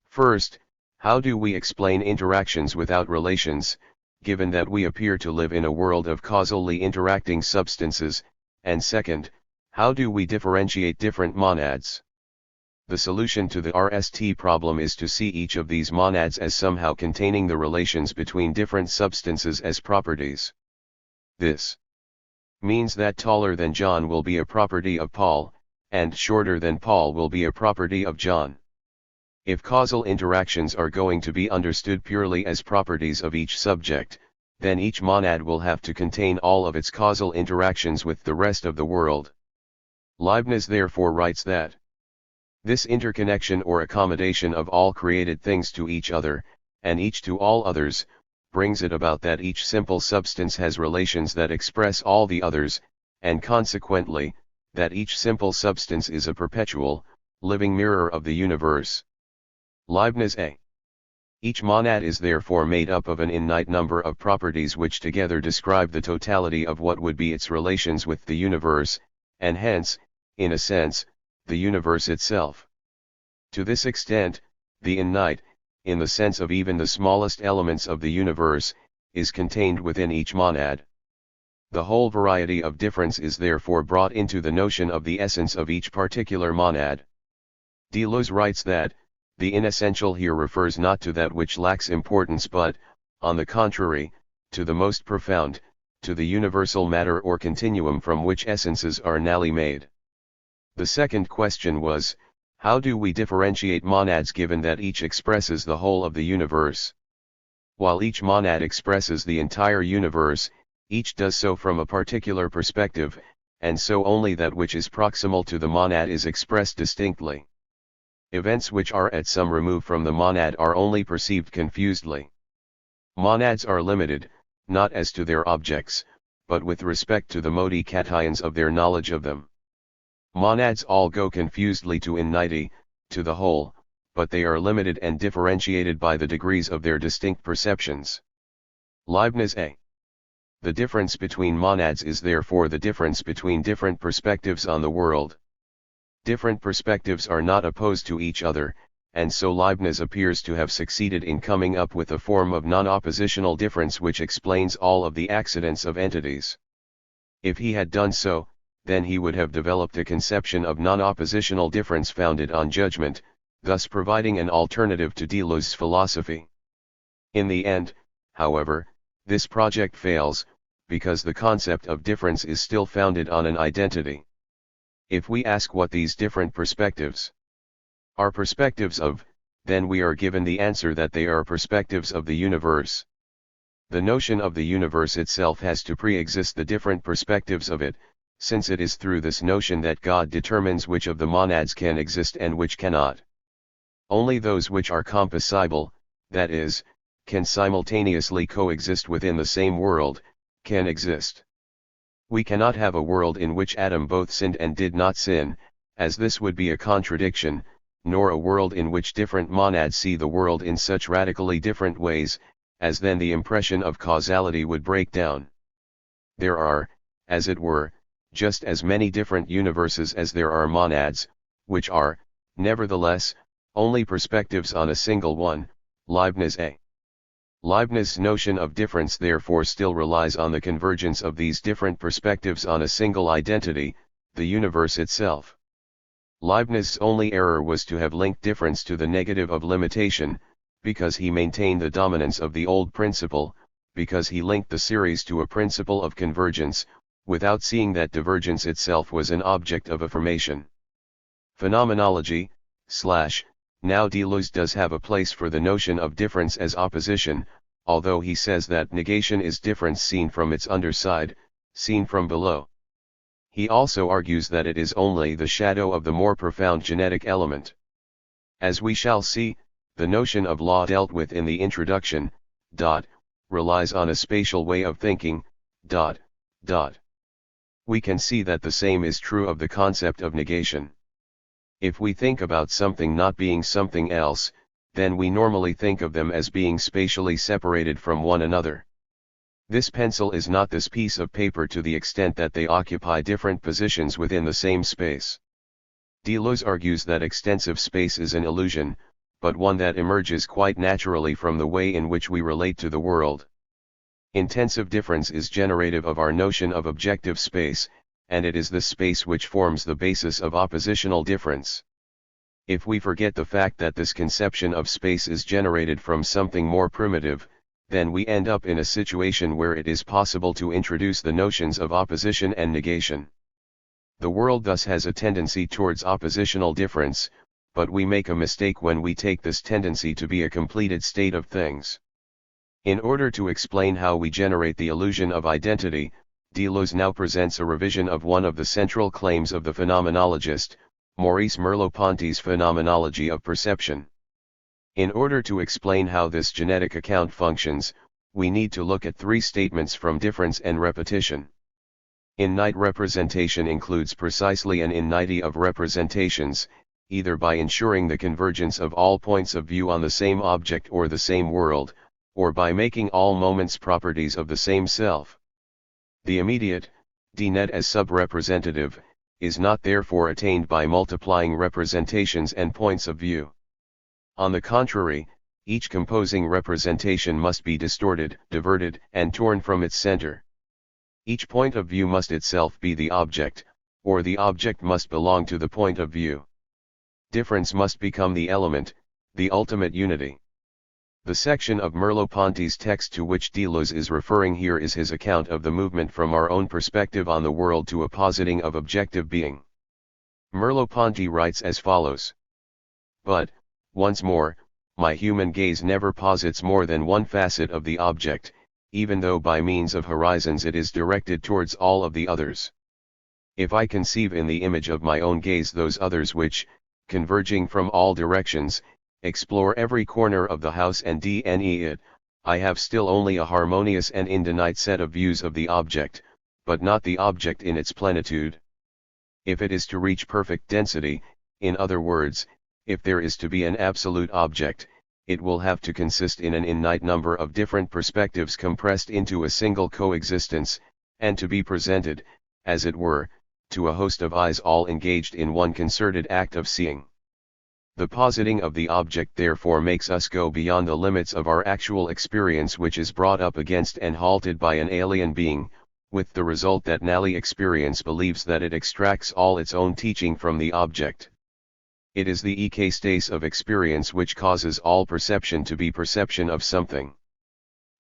Speaker 1: First, how do we explain interactions without relations, given that we appear to live in a world of causally interacting substances, and second, how do we differentiate different monads? The solution to the RST problem is to see each of these monads as somehow containing the relations between different substances as properties. This means that taller than John will be a property of Paul, and shorter than Paul will be a property of John. If causal interactions are going to be understood purely as properties of each subject, then each monad will have to contain all of its causal interactions with the rest of the world. Leibniz therefore writes that this interconnection or accommodation of all created things to each other, and each to all others, brings it about that each simple substance has relations that express all the others, and consequently, that each simple substance is a perpetual, living mirror of the universe. Leibniz a. Each monad is therefore made up of an in-night number of properties which together describe the totality of what would be its relations with the universe, and hence, in a sense, the universe itself. To this extent, the in-night, in the sense of even the smallest elements of the universe, is contained within each monad. The whole variety of difference is therefore brought into the notion of the essence of each particular monad. Deleuze writes that, the inessential here refers not to that which lacks importance but, on the contrary, to the most profound, to the universal matter or continuum from which essences are nally made. The second question was, how do we differentiate monads given that each expresses the whole of the universe? While each monad expresses the entire universe, each does so from a particular perspective, and so only that which is proximal to the monad is expressed distinctly. Events which are at some remove from the monad are only perceived confusedly. Monads are limited, not as to their objects, but with respect to the modi cations of their knowledge of them. Monads all go confusedly to infinity, to the whole, but they are limited and differentiated by the degrees of their distinct perceptions. Leibniz A. The difference between monads is therefore the difference between different perspectives on the world. Different perspectives are not opposed to each other, and so Leibniz appears to have succeeded in coming up with a form of non-oppositional difference which explains all of the accidents of entities. If he had done so, then he would have developed a conception of non-oppositional difference founded on judgment, thus providing an alternative to Deleuze's philosophy. In the end, however, this project fails, because the concept of difference is still founded on an identity. If we ask what these different perspectives are perspectives of, then we are given the answer that they are perspectives of the universe. The notion of the universe itself has to pre-exist the different perspectives of it, since it is through this notion that God determines which of the monads can exist and which cannot. Only those which are composable, that is, can simultaneously coexist within the same world, can exist. We cannot have a world in which Adam both sinned and did not sin, as this would be a contradiction, nor a world in which different monads see the world in such radically different ways, as then the impression of causality would break down. There are, as it were, just as many different universes as there are monads, which are, nevertheless, only perspectives on a single one, Leibniz A. Leibniz's notion of difference therefore still relies on the convergence of these different perspectives on a single identity, the universe itself. Leibniz's only error was to have linked difference to the negative of limitation, because he maintained the dominance of the old principle, because he linked the series to a principle of convergence, without seeing that divergence itself was an object of affirmation. Phenomenology, now Deleuze does have a place for the notion of difference as opposition, although he says that negation is difference seen from its underside, seen from below. He also argues that it is only the shadow of the more profound genetic element. As we shall see, the notion of law dealt with in the introduction, relies on a spatial way of thinking, We can see that the same is true of the concept of negation. If we think about something not being something else, then we normally think of them as being spatially separated from one another. This pencil is not this piece of paper to the extent that they occupy different positions within the same space. Deleuze argues that extensive space is an illusion, but one that emerges quite naturally from the way in which we relate to the world. Intensive difference is generative of our notion of objective space, and it is this space which forms the basis of oppositional difference. If we forget the fact that this conception of space is generated from something more primitive, then we end up in a situation where it is possible to introduce the notions of opposition and negation. The world thus has a tendency towards oppositional difference, but we make a mistake when we take this tendency to be a completed state of things. In order to explain how we generate the illusion of identity, Deleuze now presents a revision of one of the central claims of the phenomenologist, Maurice Merleau-Ponty's phenomenology of perception. In order to explain how this genetic account functions, we need to look at three statements from difference and repetition. In-night representation includes precisely an in-nighty of representations, either by ensuring the convergence of all points of view on the same object or the same world, or by making all moments properties of the same self. The immediate, d-net as sub-representative, is not therefore attained by multiplying representations and points of view. On the contrary, each composing representation must be distorted, diverted, and torn from its center. Each point of view must itself be the object, or the object must belong to the point of view. Difference must become the element, the ultimate unity. The section of Merleau-Ponty's text to which Deleuze is referring here is his account of the movement from our own perspective on the world to a positing of objective being. Merleau-Ponty writes as follows. But, once more, my human gaze never posits more than one facet of the object, even though by means of horizons it is directed towards all of the others. If I conceive in the image of my own gaze those others which, converging from all directions, explore every corner of the house and dne it, I have still only a harmonious and infinite set of views of the object, but not the object in its plenitude. If it is to reach perfect density, in other words, if there is to be an absolute object, it will have to consist in an infinite number of different perspectives compressed into a single coexistence, and to be presented, as it were, to a host of eyes all engaged in one concerted act of seeing. The positing of the object therefore makes us go beyond the limits of our actual experience, which is brought up against and halted by an alien being, with the result that Nally experience believes that it extracts all its own teaching from the object. It is the ekstase of experience which causes all perception to be perception of something.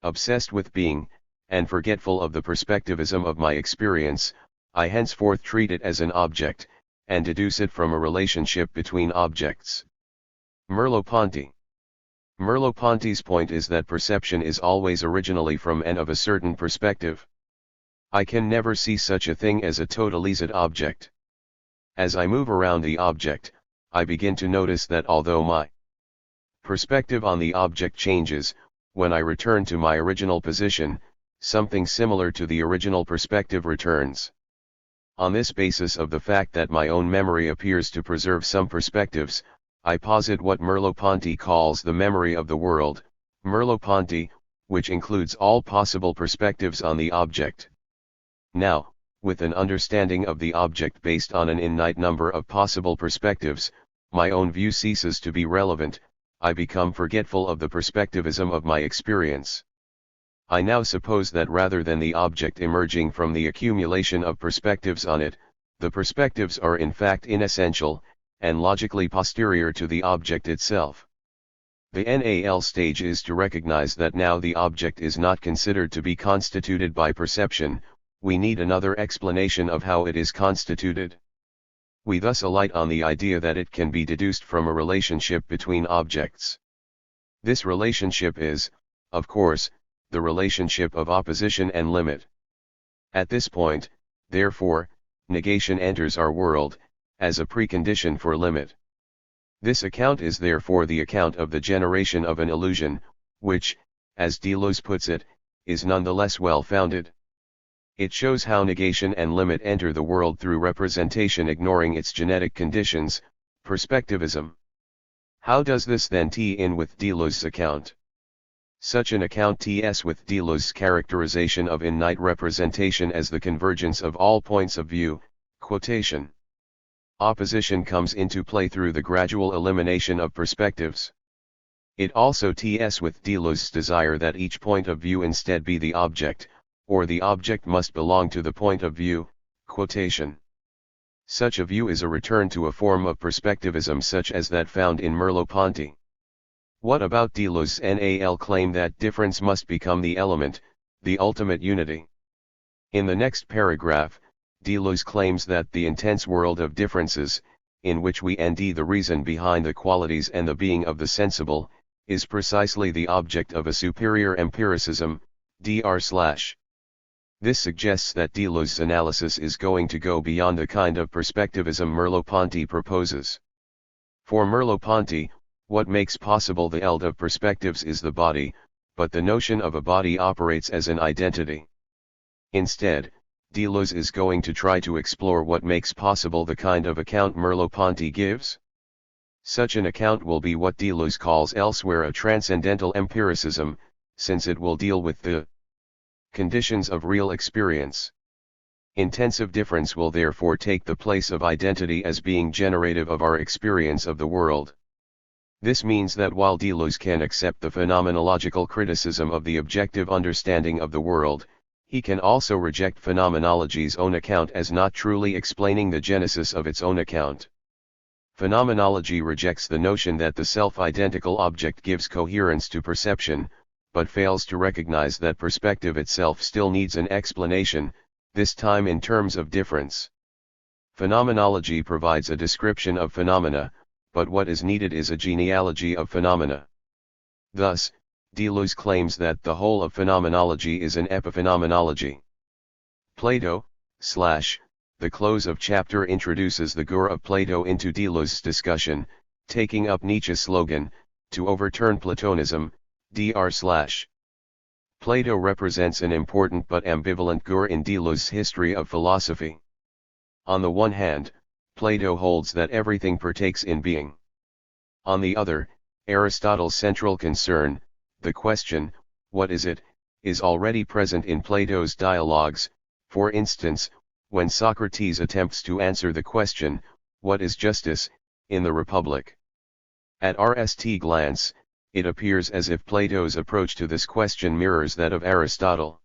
Speaker 1: Obsessed with being, and forgetful of the perspectivism of my experience, I henceforth treat it as an object, and deduce it from a relationship between objects. Merleau-Ponty. Merleau-Ponty's point is that perception is always originally from and of a certain perspective. I can never see such a thing as a totalized object. As I move around the object, I begin to notice that although my perspective on the object changes, when I return to my original position, something similar to the original perspective returns. On this basis of the fact that my own memory appears to preserve some perspectives, I posit what Merleau-Ponty calls the memory of the world, Merleau-Ponty, which includes all possible perspectives on the object. Now, with an understanding of the object based on an infinite number of possible perspectives, my own view ceases to be relevant, I become forgetful of the perspectivism of my experience. I now suppose that rather than the object emerging from the accumulation of perspectives on it, the perspectives are in fact inessential, and logically posterior to the object itself. The NAL stage is to recognize that now the object is not considered to be constituted by perception, we need another explanation of how it is constituted. We thus alight on the idea that it can be deduced from a relationship between objects. This relationship is, of course, the relationship of opposition and limit. At this point, therefore, negation enters our world, as a precondition for limit. This account is therefore the account of the generation of an illusion, which, as Deleuze puts it, is nonetheless well-founded. It shows how negation and limit enter the world through representation ignoring its genetic conditions, perspectivism. How does this then tee in with Deleuze's account? Such an account tees with Deleuze's characterization of infinite representation as the convergence of all points of view, quotation. Opposition comes into play through the gradual elimination of perspectives. It also tees with Deleuze's desire that each point of view instead be the object, or the object must belong to the point of view, quotation. Such a view is a return to a form of perspectivism such as that found in Merleau-Ponty. What about Deleuze's NAL claim that difference must become the element, the ultimate unity? In the next paragraph, Deleuze claims that the intense world of differences, in which we nd the reason behind the qualities and the being of the sensible, is precisely the object of a superior empiricism, dr/. This suggests that Deleuze's analysis is going to go beyond the kind of perspectivism Merleau-Ponty proposes. For Merleau-Ponty, what makes possible the eld of perspectives is the body, but the notion of a body operates as an identity. Instead, Deleuze is going to try to explore what makes possible the kind of account Merleau-Ponty gives. Such an account will be what Deleuze calls elsewhere a transcendental empiricism, since it will deal with the conditions of real experience. Intensive difference will therefore take the place of identity as being generative of our experience of the world. This means that while Deleuze can accept the phenomenological criticism of the objective understanding of the world, he can also reject phenomenology's own account as not truly explaining the genesis of its own account. Phenomenology rejects the notion that the self-identical object gives coherence to perception, but fails to recognize that perspective itself still needs an explanation, this time in terms of difference. Phenomenology provides a description of phenomena, but what is needed is a genealogy of phenomena. Thus, Deleuze claims that the whole of phenomenology is an epiphenomenology. Plato, the close of chapter introduces the Gur of Plato into Deleuze's discussion, taking up Nietzsche's slogan, to overturn Platonism, Dr. Plato represents an important but ambivalent Gur in Deleuze's history of philosophy. On the one hand, Plato holds that everything partakes in being. On the other, Aristotle's central concern, the question, what is it, is already present in Plato's dialogues, for instance, when Socrates attempts to answer the question, what is justice, in the Republic. At first glance, it appears as if Plato's approach to this question mirrors that of Aristotle.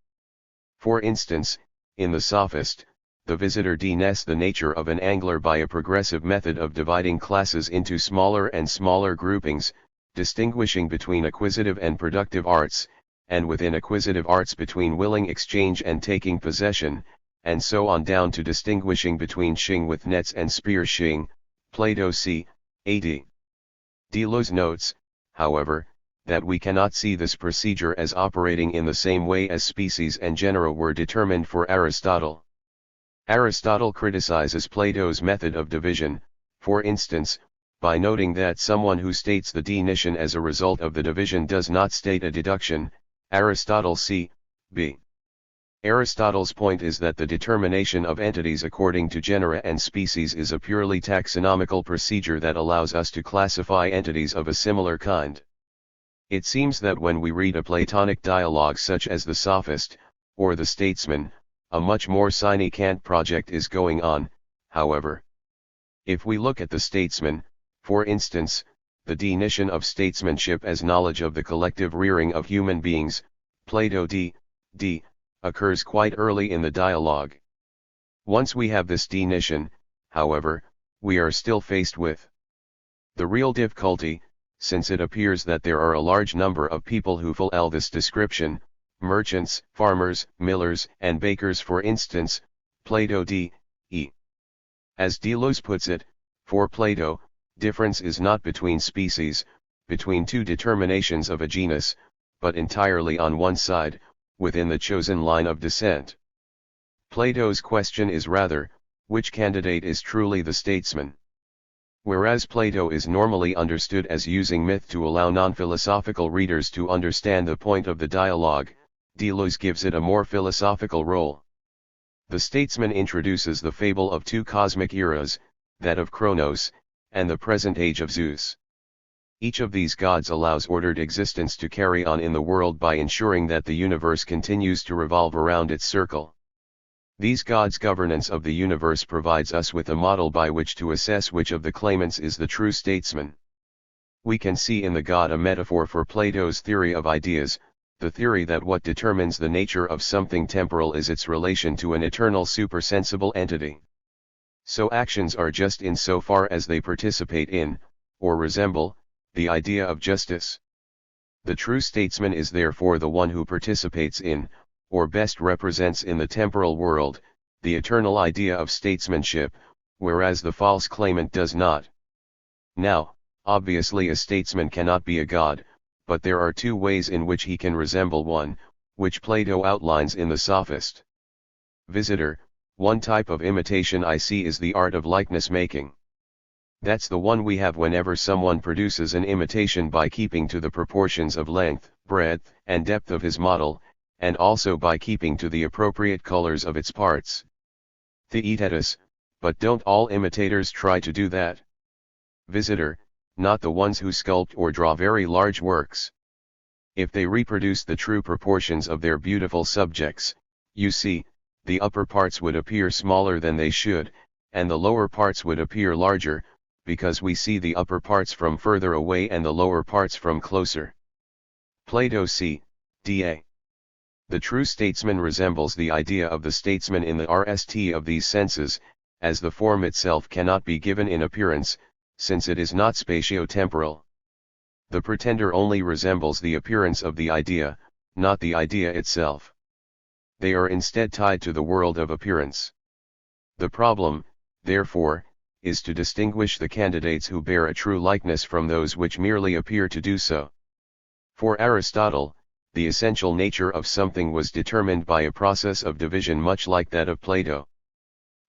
Speaker 1: For instance, in the Sophist, the visitor denies the nature of an angler by a progressive method of dividing classes into smaller and smaller groupings, distinguishing between acquisitive and productive arts, and within acquisitive arts between willing exchange and taking possession, and so on down to distinguishing between shing with nets and spear shing, Plato c. AD. Deleuze notes, however, that we cannot see this procedure as operating in the same way as species and genera were determined for Aristotle. Aristotle criticizes Plato's method of division, for instance, by noting that someone who states the denition as a result of the division does not state a deduction, Aristotle c. b. Aristotle's point is that the determination of entities according to genera and species is a purely taxonomical procedure that allows us to classify entities of a similar kind. It seems that when we read a Platonic dialogue such as the Sophist, or the Statesman, a much more sine Kant project is going on, however. If we look at the Statesman, for instance, the denition of statesmanship as knowledge of the collective rearing of human beings, Plato d. occurs quite early in the dialogue. Once we have this denition, however, we are still faced with the real difficulty, since it appears that there are a large number of people who fulfill this description, merchants, farmers, millers, and bakers for instance, Plato d. e. As Deleuze puts it, for Plato, difference is not between species, between two determinations of a genus, but entirely on one side, within the chosen line of descent. Plato's question is rather, which candidate is truly the statesman? Whereas Plato is normally understood as using myth to allow non-philosophical readers to understand the point of the dialogue, Deleuze gives it a more philosophical role. The statesman introduces the fable of two cosmic eras, that of Kronos, and the present age of Zeus. Each of these gods allows ordered existence to carry on in the world by ensuring that the universe continues to revolve around its circle. These gods' governance of the universe provides us with a model by which to assess which of the claimants is the true statesman. We can see in the god a metaphor for Plato's theory of ideas, the theory that what determines the nature of something temporal is its relation to an eternal supersensible entity. So actions are just in so far as they participate in, or resemble, the idea of justice. The true statesman is therefore the one who participates in, or best represents in the temporal world, the eternal idea of statesmanship, whereas the false claimant does not. Now, obviously a statesman cannot be a god, but there are two ways in which he can resemble one, which Plato outlines in the Sophist. Visitor, one type of imitation I see is the art of likeness making. That's the one we have whenever someone produces an imitation by keeping to the proportions of length, breadth, and depth of his model, and also by keeping to the appropriate colors of its parts. Theaetetus, but don't all imitators try to do that? Visitor, not the ones who sculpt or draw very large works. If they reproduce the true proportions of their beautiful subjects, you see, the upper parts would appear smaller than they should, and the lower parts would appear larger, because we see the upper parts from further away and the lower parts from closer. Plato c. Da. The true statesman resembles the idea of the statesman in the rst of these senses, as the form itself cannot be given in appearance, since it is not spatio-temporal. The pretender only resembles the appearance of the idea, not the idea itself. They are instead tied to the world of appearance. The problem, therefore, is to distinguish the candidates who bear a true likeness from those which merely appear to do so. For Aristotle, the essential nature of something was determined by a process of division much like that of Plato.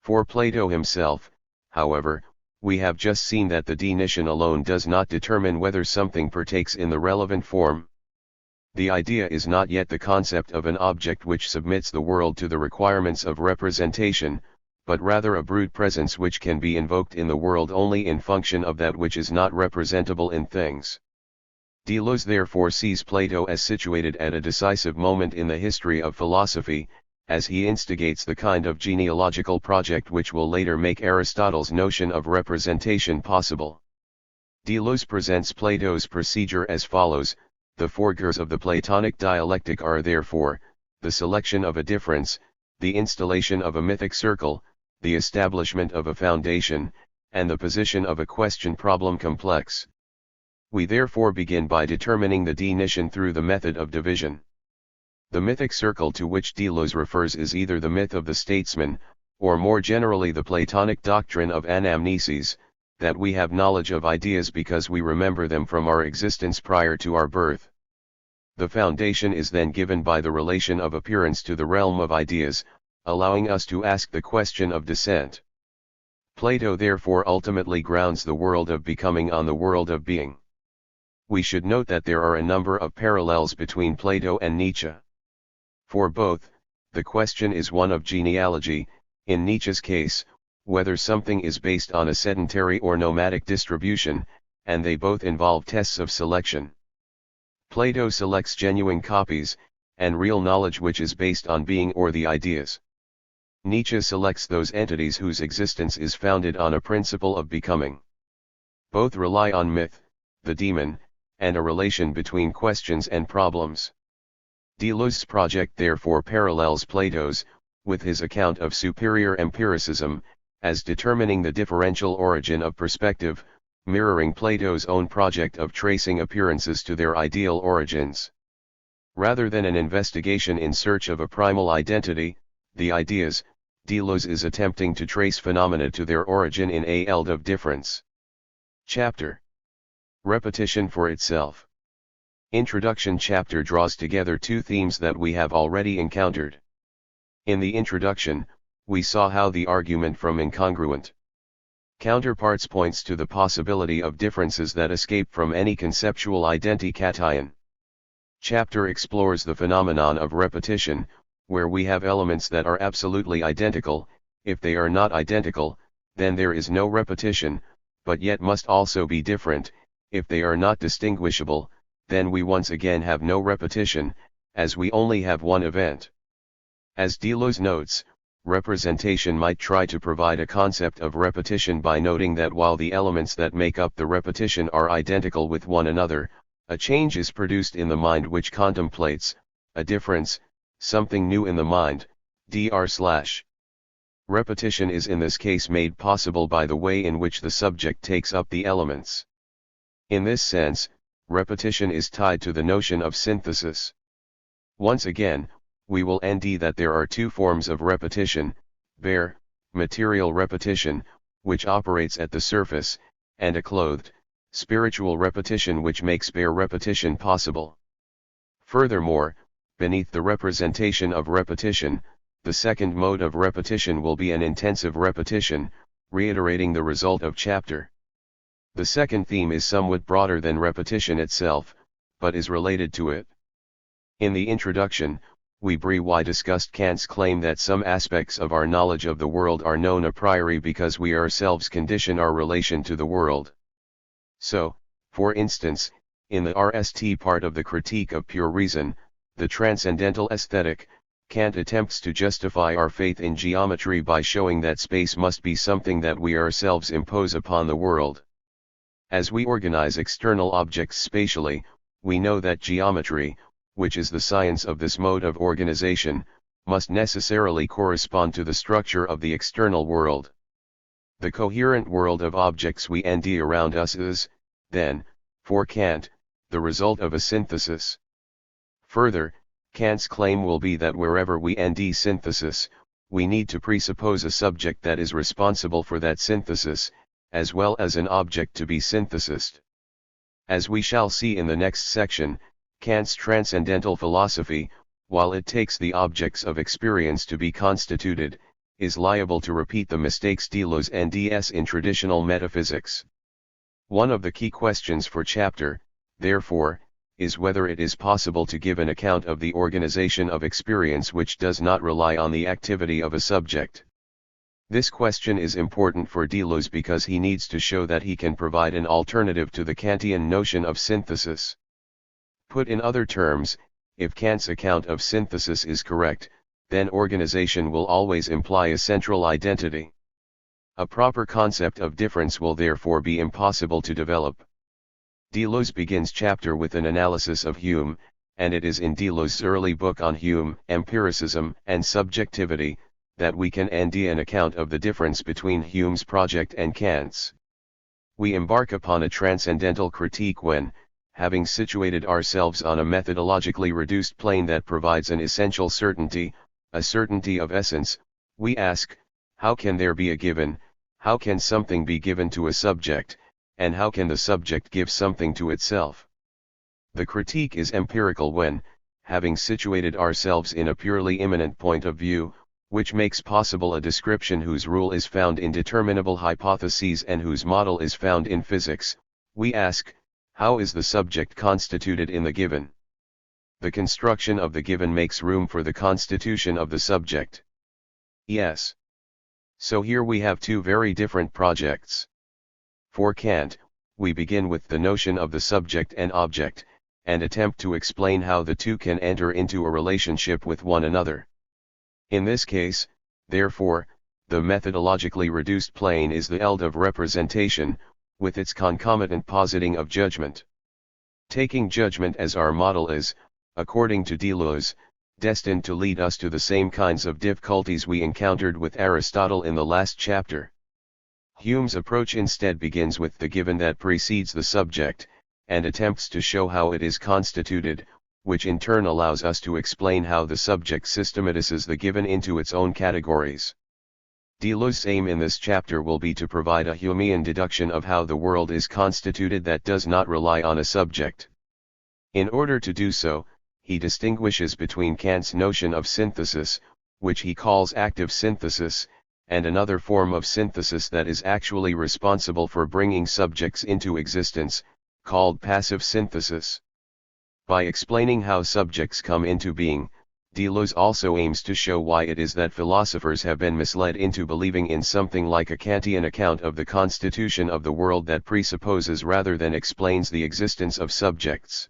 Speaker 1: For Plato himself, however, we have just seen that the definition alone does not determine whether something partakes in the relevant form. The idea is not yet the concept of an object which submits the world to the requirements of representation, but rather a brute presence which can be invoked in the world only in function of that which is not representable in things. Deleuze therefore sees Plato as situated at a decisive moment in the history of philosophy, as he instigates the kind of genealogical project which will later make Aristotle's notion of representation possible. Deleuze presents Plato's procedure as follows: the four gears of the Platonic dialectic are therefore, the selection of a difference, the installation of a mythic circle, the establishment of a foundation, and the position of a question problem complex. We therefore begin by determining the definition through the method of division. The mythic circle to which Deleuze refers is either the myth of the statesman, or more generally the Platonic doctrine of anamnesis, that we have knowledge of ideas because we remember them from our existence prior to our birth. The foundation is then given by the relation of appearance to the realm of ideas, allowing us to ask the question of descent. Plato therefore ultimately grounds the world of becoming on the world of being. We should note that there are a number of parallels between Plato and Nietzsche. For both, the question is one of genealogy, in Nietzsche's case, whether something is based on a sedentary or nomadic distribution, and they both involve tests of selection. Plato selects genuine copies, and real knowledge which is based on being or the ideas. Nietzsche selects those entities whose existence is founded on a principle of becoming. Both rely on myth, the demon, and a relation between questions and problems. Deleuze's project therefore parallels Plato's, with his account of superior empiricism, as determining the differential origin of perspective, mirroring Plato's own project of tracing appearances to their ideal origins. Rather than an investigation in search of a primal identity, the ideas, Deleuze is attempting to trace phenomena to their origin in a eld of difference. Chapter: Repetition for itself. Introduction chapter draws together two themes that we have already encountered. In the introduction, we saw how the argument from incongruent counterparts points to the possibility of differences that escape from any conceptual identikation. Chapter explores the phenomenon of repetition, where we have elements that are absolutely identical. If they are not identical, then there is no repetition, but yet must also be different. If they are not distinguishable, then we once again have no repetition, as we only have one event. As Deleuze notes, representation might try to provide a concept of repetition by noting that while the elements that make up the repetition are identical with one another, a change is produced in the mind which contemplates a difference, something new in the mind, dr/. Repetition is in this case made possible by the way in which the subject takes up the elements. In this sense, repetition is tied to the notion of synthesis. Once again, we will nd that there are two forms of repetition: bare, material repetition, which operates at the surface, and a clothed, spiritual repetition which makes bare repetition possible. Furthermore, beneath the representation of repetition, the second mode of repetition will be an intensive repetition, reiterating the result of chapter. The second theme is somewhat broader than repetition itself, but is related to it. In the introduction, we briefly discussed Kant's claim that some aspects of our knowledge of the world are known a priori because we ourselves condition our relation to the world. So, for instance, in the RST part of the Critique of Pure Reason, the transcendental aesthetic, Kant attempts to justify our faith in geometry by showing that space must be something that we ourselves impose upon the world. As we organize external objects spatially, we know that geometry, which is the science of this mode of organization, must necessarily correspond to the structure of the external world. The coherent world of objects we and around us is, then, for Kant, the result of a synthesis. Further, Kant's claim will be that wherever we and synthesis, we need to presuppose a subject that is responsible for that synthesis, as well as an object to be synthesized. As we shall see in the next section, Kant's transcendental philosophy, while it takes the objects of experience to be constituted, is liable to repeat the mistakes Deleuze and DS in traditional metaphysics. One of the key questions for chapter, therefore, is whether it is possible to give an account of the organization of experience which does not rely on the activity of a subject. This question is important for Deleuze because he needs to show that he can provide an alternative to the Kantian notion of synthesis. Put in other terms, if Kant's account of synthesis is correct, then organization will always imply a central identity. A proper concept of difference will therefore be impossible to develop. Deleuze begins chapter with an analysis of Hume, and it is in Deleuze's early book on Hume, Empiricism and Subjectivity, that we can an account of the difference between Hume's project and Kant's. We embark upon a transcendental critique when, having situated ourselves on a methodologically reduced plane that provides an essential certainty, a certainty of essence, we ask, how can there be a given, how can something be given to a subject, and how can the subject give something to itself? The critique is empirical when, having situated ourselves in a purely immanent point of view, which makes possible a description whose rule is found in determinable hypotheses and whose model is found in physics, we ask, how is the subject constituted in the given? The construction of the given makes room for the constitution of the subject. Yes. So here we have two very different projects. For Kant, we begin with the notion of the subject and object, and attempt to explain how the two can enter into a relationship with one another. In this case, therefore, the methodologically reduced plane is the eld of representation, with its concomitant positing of judgment. Taking judgment as our model is, according to Deleuze, destined to lead us to the same kinds of difficulties we encountered with Aristotle in the last chapter. Hume's approach instead begins with the given that precedes the subject, and attempts to show how it is constituted, which in turn allows us to explain how the subject systematizes the given into its own categories. Deleuze's aim in this chapter will be to provide a Humean deduction of how the world is constituted that does not rely on a subject. In order to do so, he distinguishes between Kant's notion of synthesis, which he calls active synthesis, and another form of synthesis that is actually responsible for bringing subjects into existence, called passive synthesis. By explaining how subjects come into being, Deleuze also aims to show why it is that philosophers have been misled into believing in something like a Kantian account of the constitution of the world that presupposes rather than explains the existence of subjects.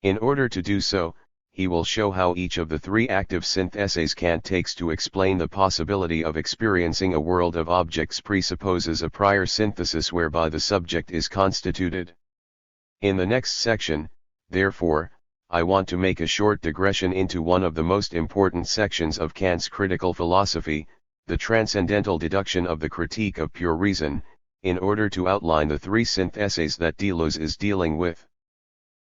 Speaker 1: In order to do so, he will show how each of the three active syntheses Kant takes to explain the possibility of experiencing a world of objects presupposes a prior synthesis whereby the subject is constituted. In the next section, therefore, I want to make a short digression into one of the most important sections of Kant's critical philosophy, the transcendental deduction of the critique of pure reason, in order to outline the three syntheses that Deleuze is dealing with.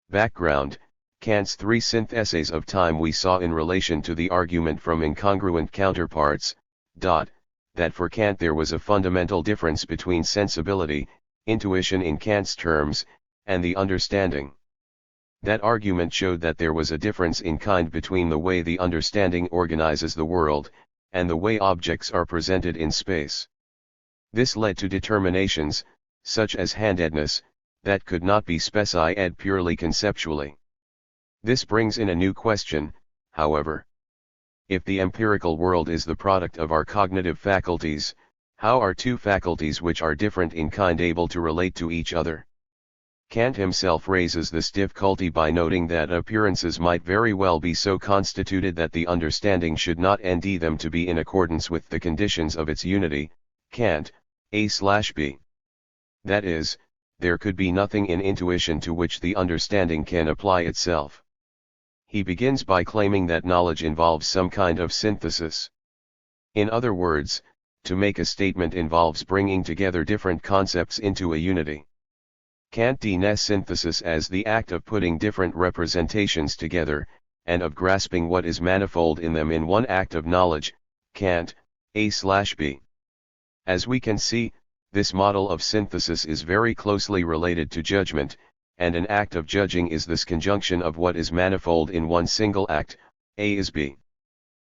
Speaker 1: Background: Kant's three syntheses of time we saw in relation to the argument from incongruent counterparts, that for Kant there was a fundamental difference between sensibility, intuition in Kant's terms, and the understanding. That argument showed that there was a difference in kind between the way the understanding organizes the world, and the way objects are presented in space. This led to determinations, such as handedness, that could not be specified purely conceptually. This brings in a new question, however. If the empirical world is the product of our cognitive faculties, how are two faculties which are different in kind able to relate to each other? Kant himself raises this difficulty by noting that appearances might very well be so constituted that the understanding should not nd them to be in accordance with the conditions of its unity, Kant, A/B. That is, there could be nothing in intuition to which the understanding can apply itself. He begins by claiming that knowledge involves some kind of synthesis. In other words, to make a statement involves bringing together different concepts into a unity. Kant denies synthesis as the act of putting different representations together, and of grasping what is manifold in them in one act of knowledge, Kant, A/B. As we can see, this model of synthesis is very closely related to judgment, and an act of judging is this conjunction of what is manifold in one single act, A is B.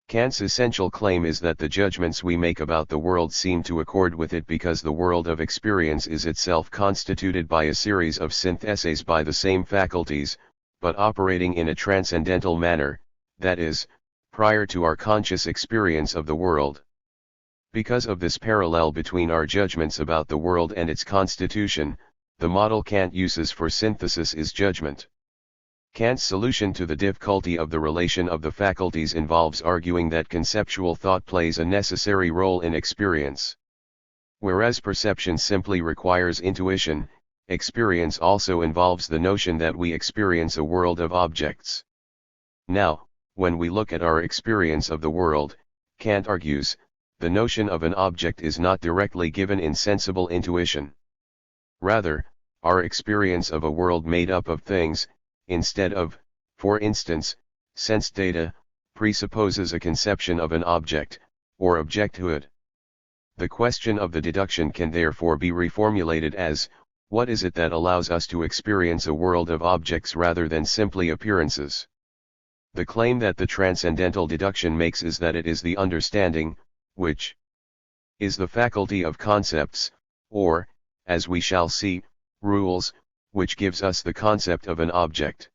Speaker 1: Kant's essential claim is that the judgments we make about the world seem to accord with it because the world of experience is itself constituted by a series of syntheses by the same faculties, but operating in a transcendental manner, that is, prior to our conscious experience of the world. Because of this parallel between our judgments about the world and its constitution, the model Kant uses for synthesis is judgment. Kant's solution to the difficulty of the relation of the faculties involves arguing that conceptual thought plays a necessary role in experience. Whereas perception simply requires intuition, experience also involves the notion that we experience a world of objects. Now, when we look at our experience of the world, Kant argues, the notion of an object is not directly given in sensible intuition. Rather, our experience of a world made up of things, instead of, for instance, sense data, presupposes a conception of an object, or objecthood. The question of the deduction can therefore be reformulated as, what is it that allows us to experience a world of objects rather than simply appearances? The claim that the transcendental deduction makes is that it is the understanding, which is the faculty of concepts, or, as we shall see, rules, which gives us the concept of an object.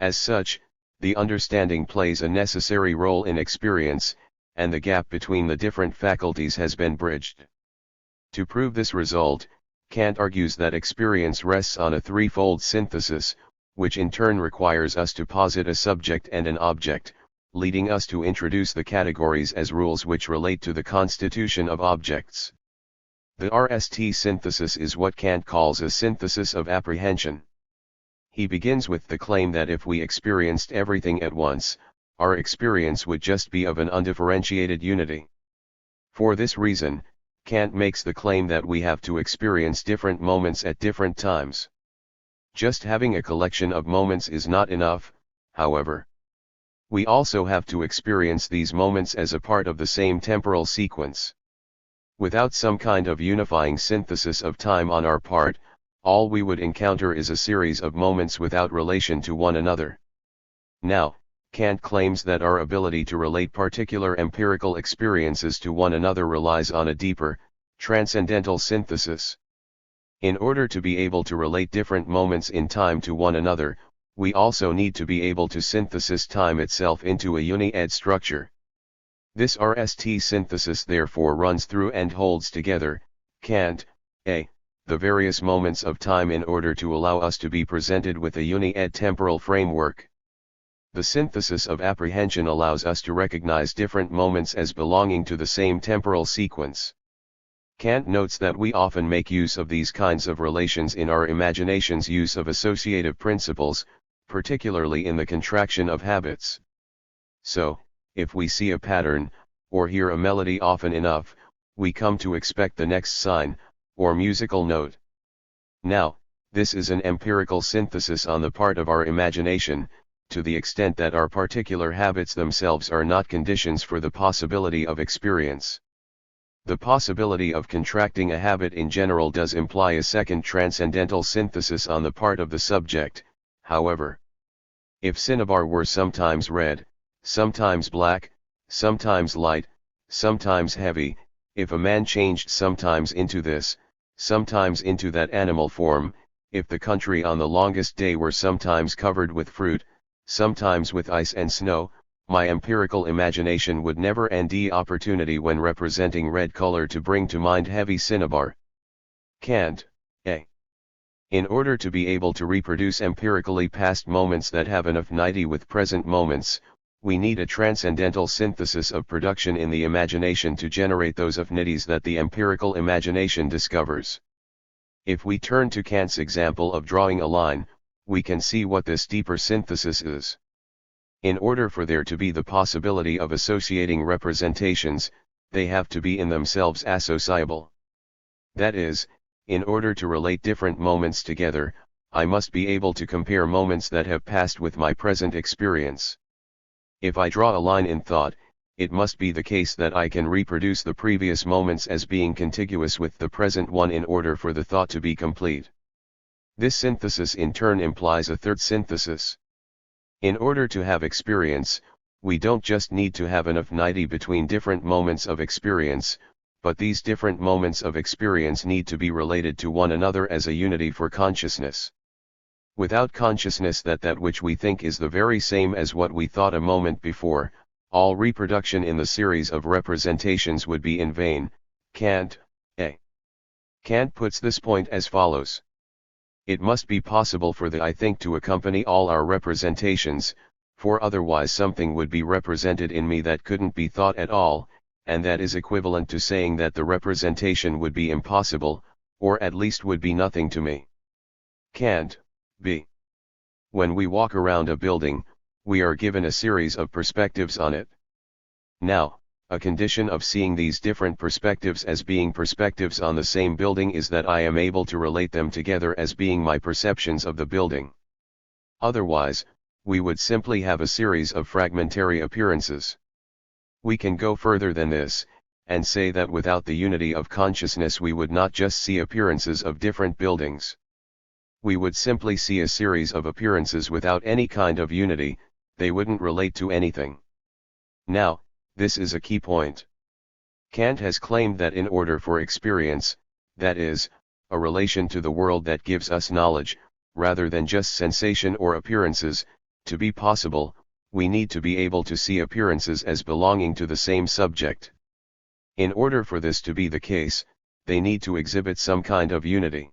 Speaker 1: As such, the understanding plays a necessary role in experience, and the gap between the different faculties has been bridged. To prove this result, Kant argues that experience rests on a threefold synthesis, which in turn requires us to posit a subject and an object, leading us to introduce the categories as rules which relate to the constitution of objects. The RST synthesis is what Kant calls a synthesis of apprehension. He begins with the claim that if we experienced everything at once, our experience would just be of an undifferentiated unity. For this reason, Kant makes the claim that we have to experience different moments at different times. Just having a collection of moments is not enough, however. We also have to experience these moments as a part of the same temporal sequence. Without some kind of unifying synthesis of time on our part, all we would encounter is a series of moments without relation to one another. Now, Kant claims that our ability to relate particular empirical experiences to one another relies on a deeper, transcendental synthesis. In order to be able to relate different moments in time to one another, we also need to be able to synthesize time itself into a uni-ed structure. This RST synthesis therefore runs through and holds together, Kant, A, the various moments of time in order to allow us to be presented with a uni-ed temporal framework. The synthesis of apprehension allows us to recognize different moments as belonging to the same temporal sequence. Kant notes that we often make use of these kinds of relations in our imagination's use of associative principles, particularly in the contraction of habits. So, if we see a pattern, or hear a melody often enough, we come to expect the next sign, or musical note. Now, this is an empirical synthesis on the part of our imagination, to the extent that our particular habits themselves are not conditions for the possibility of experience. The possibility of contracting a habit in general does imply a second transcendental synthesis on the part of the subject, however. If cinnabar were sometimes red, sometimes black, sometimes light, sometimes heavy, if a man changed sometimes into this, sometimes into that animal form, if the country on the longest day were sometimes covered with fruit, sometimes with ice and snow, my empirical imagination would never end the opportunity when representing red color to bring to mind heavy cinnabar. Kant, A. In order to be able to reproduce empirically past moments that have an affinity with present moments, we need a transcendental synthesis of production in the imagination to generate those affinities that the empirical imagination discovers. If we turn to Kant's example of drawing a line, we can see what this deeper synthesis is. In order for there to be the possibility of associating representations, they have to be in themselves associable. That is, in order to relate different moments together, I must be able to compare moments that have passed with my present experience. If I draw a line in thought, it must be the case that I can reproduce the previous moments as being contiguous with the present one in order for the thought to be complete. This synthesis in turn implies a third synthesis. In order to have experience, we don't just need to have an affinity between different moments of experience, but these different moments of experience need to be related to one another as a unity for consciousness. Without consciousness that which we think is the very same as what we thought a moment before, all reproduction in the series of representations would be in vain. Kant puts this point as follows. It must be possible for the I think to accompany all our representations, for otherwise something would be represented in me that couldn't be thought at all, and that is equivalent to saying that the representation would be impossible, or at least would be nothing to me. Kant, b. When we walk around a building, we are given a series of perspectives on it. Now, a condition of seeing these different perspectives as being perspectives on the same building is that I am able to relate them together as being my perceptions of the building. Otherwise, we would simply have a series of fragmentary appearances. We can go further than this, and say that without the unity of consciousness we would not just see appearances of different buildings. We would simply see a series of appearances without any kind of unity, they wouldn't relate to anything. Now, this is a key point. Kant has claimed that in order for experience, that is, a relation to the world that gives us knowledge, rather than just sensation or appearances, to be possible, we need to be able to see appearances as belonging to the same subject. In order for this to be the case, they need to exhibit some kind of unity.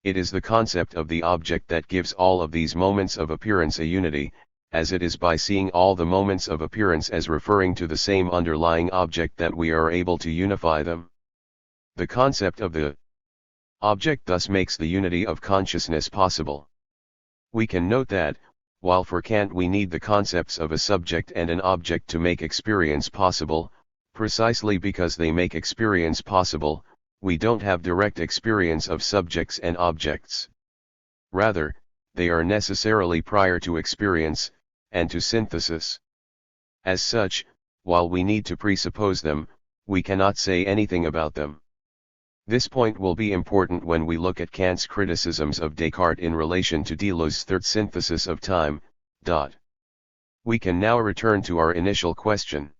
Speaker 1: It is the concept of the object that gives all of these moments of appearance a unity, as it is by seeing all the moments of appearance as referring to the same underlying object that we are able to unify them. The concept of the object thus makes the unity of consciousness possible. We can note that, while for Kant we need the concepts of a subject and an object to make experience possible, precisely because they make experience possible, we don't have direct experience of subjects and objects. Rather, they are necessarily prior to experience, and to synthesis. As such, while we need to presuppose them, we cannot say anything about them. This point will be important when we look at Kant's criticisms of Descartes in relation to Deleuze's third synthesis of time. We can now return to our initial question.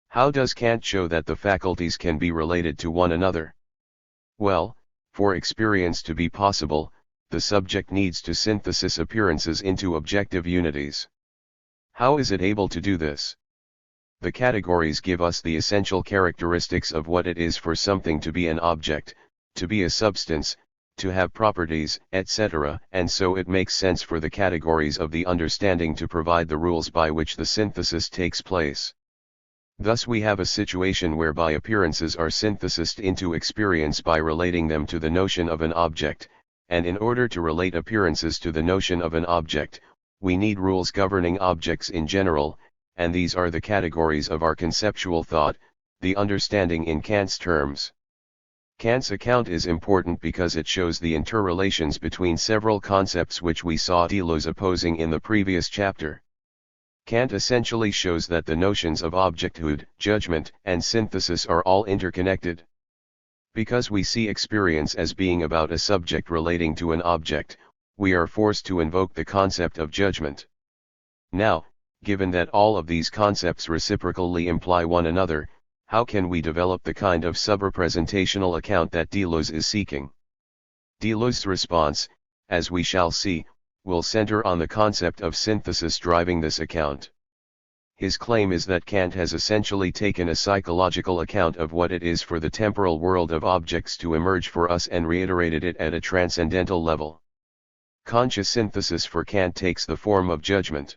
Speaker 1: How does Kant show that the faculties can be related to one another? Well, for experience to be possible, the subject needs to synthesis appearances into objective unities. How is it able to do this? The categories give us the essential characteristics of what it is for something to be an object, to be a substance, to have properties, etc., and so it makes sense for the categories of the understanding to provide the rules by which the synthesis takes place. Thus we have a situation whereby appearances are synthesized into experience by relating them to the notion of an object, and in order to relate appearances to the notion of an object, we need rules governing objects in general, and these are the categories of our conceptual thought, the understanding in Kant's terms. Kant's account is important because it shows the interrelations between several concepts which we saw Deleuze opposing in the previous chapter. Kant essentially shows that the notions of objecthood, judgment, and synthesis are all interconnected. Because we see experience as being about a subject relating to an object, we are forced to invoke the concept of judgment. Now, given that all of these concepts reciprocally imply one another, how can we develop the kind of subrepresentational account that Deleuze is seeking? Deleuze's response, as we shall see, will center on the concept of synthesis driving this account. His claim is that Kant has essentially taken a psychological account of what it is for the temporal world of objects to emerge for us and reiterated it at a transcendental level. Conscious synthesis for Kant takes the form of judgment.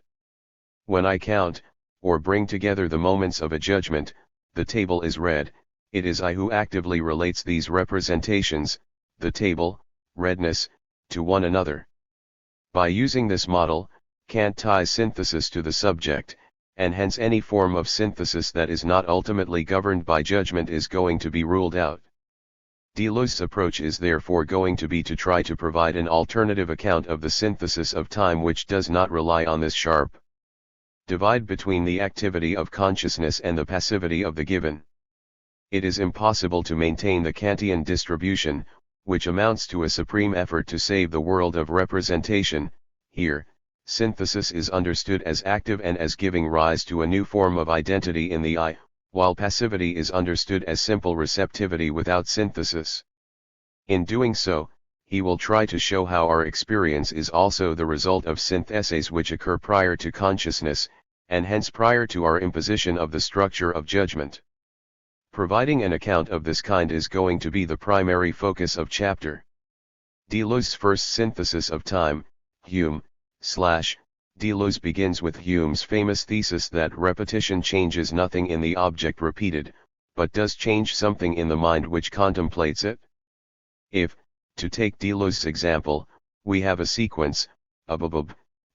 Speaker 1: When I count, or bring together the moments of a judgment, the table is read, it is I who actively relates these representations, the table, redness, to one another. By using this model, Kant ties synthesis to the subject, and hence any form of synthesis that is not ultimately governed by judgment is going to be ruled out. Deleuze's approach is therefore going to be to try to provide an alternative account of the synthesis of time which does not rely on this sharp divide between the activity of consciousness and the passivity of the given. It is impossible to maintain the Kantian distribution, which amounts to a supreme effort to save the world of representation. Here, synthesis is understood as active and as giving rise to a new form of identity in the I, while passivity is understood as simple receptivity without synthesis. In doing so, he will try to show how our experience is also the result of syntheses which occur prior to consciousness, and hence prior to our imposition of the structure of judgment. Providing an account of this kind is going to be the primary focus of chapter. Deleuze's first synthesis of time, Hume, Deleuze begins with Hume's famous thesis that repetition changes nothing in the object repeated, but does change something in the mind which contemplates it. If, to take Deleuze's example, we have a sequence,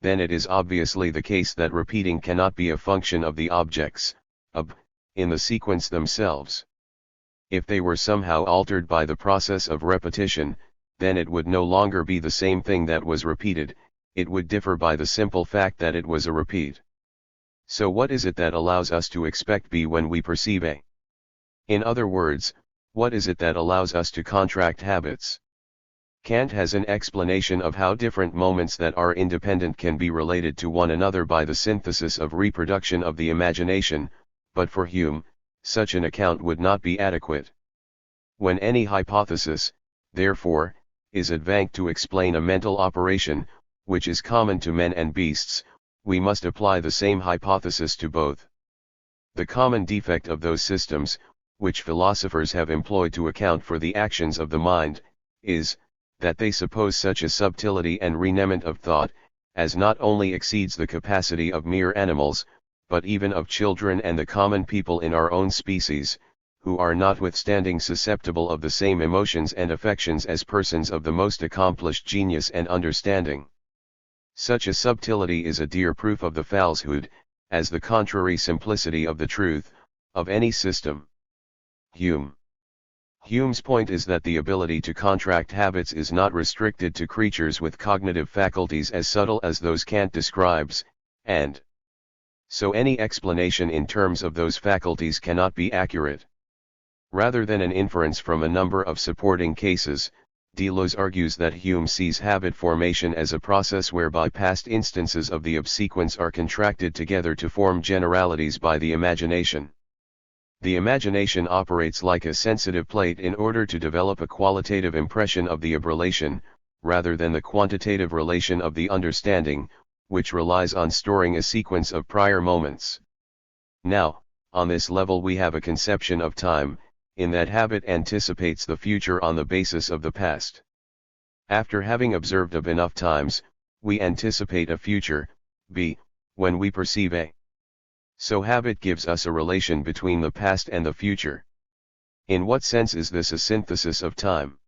Speaker 1: then it is obviously the case that repeating cannot be a function of the objects, in the sequence themselves. If they were somehow altered by the process of repetition, then it would no longer be the same thing that was repeated, it would differ by the simple fact that it was a repeat. So what is it that allows us to expect B when we perceive A? In other words, what is it that allows us to contract habits? Kant has an explanation of how different moments that are independent can be related to one another by the synthesis of reproduction of the imagination, but for Hume, such an account would not be adequate. When any hypothesis, therefore, is advanced to explain a mental operation, which is common to men and beasts, we must apply the same hypothesis to both. The common defect of those systems, which philosophers have employed to account for the actions of the mind, is, that they suppose such a subtlety and refinement of thought, as not only exceeds the capacity of mere animals, but even of children and the common people in our own species, who are notwithstanding susceptible of the same emotions and affections as persons of the most accomplished genius and understanding. Such a subtlety is a dear proof of the falsehood, as the contrary simplicity of the truth, of any system. Hume's point is that the ability to contract habits is not restricted to creatures with cognitive faculties as subtle as those Kant describes, and so any explanation in terms of those faculties cannot be accurate. Rather than an inference from a number of supporting cases, Deleuze argues that Hume sees habit formation as a process whereby past instances of the obsequence are contracted together to form generalities by the imagination. The imagination operates like a sensitive plate in order to develop a qualitative impression of the relation, rather than the quantitative relation of the understanding, which relies on storing a sequence of prior moments. Now, on this level we have a conception of time, in that habit anticipates the future on the basis of the past. After having observed of enough times, we anticipate a future, B, when we perceive A. So habit gives us a relation between the past and the future. In what sense is this a synthesis of time?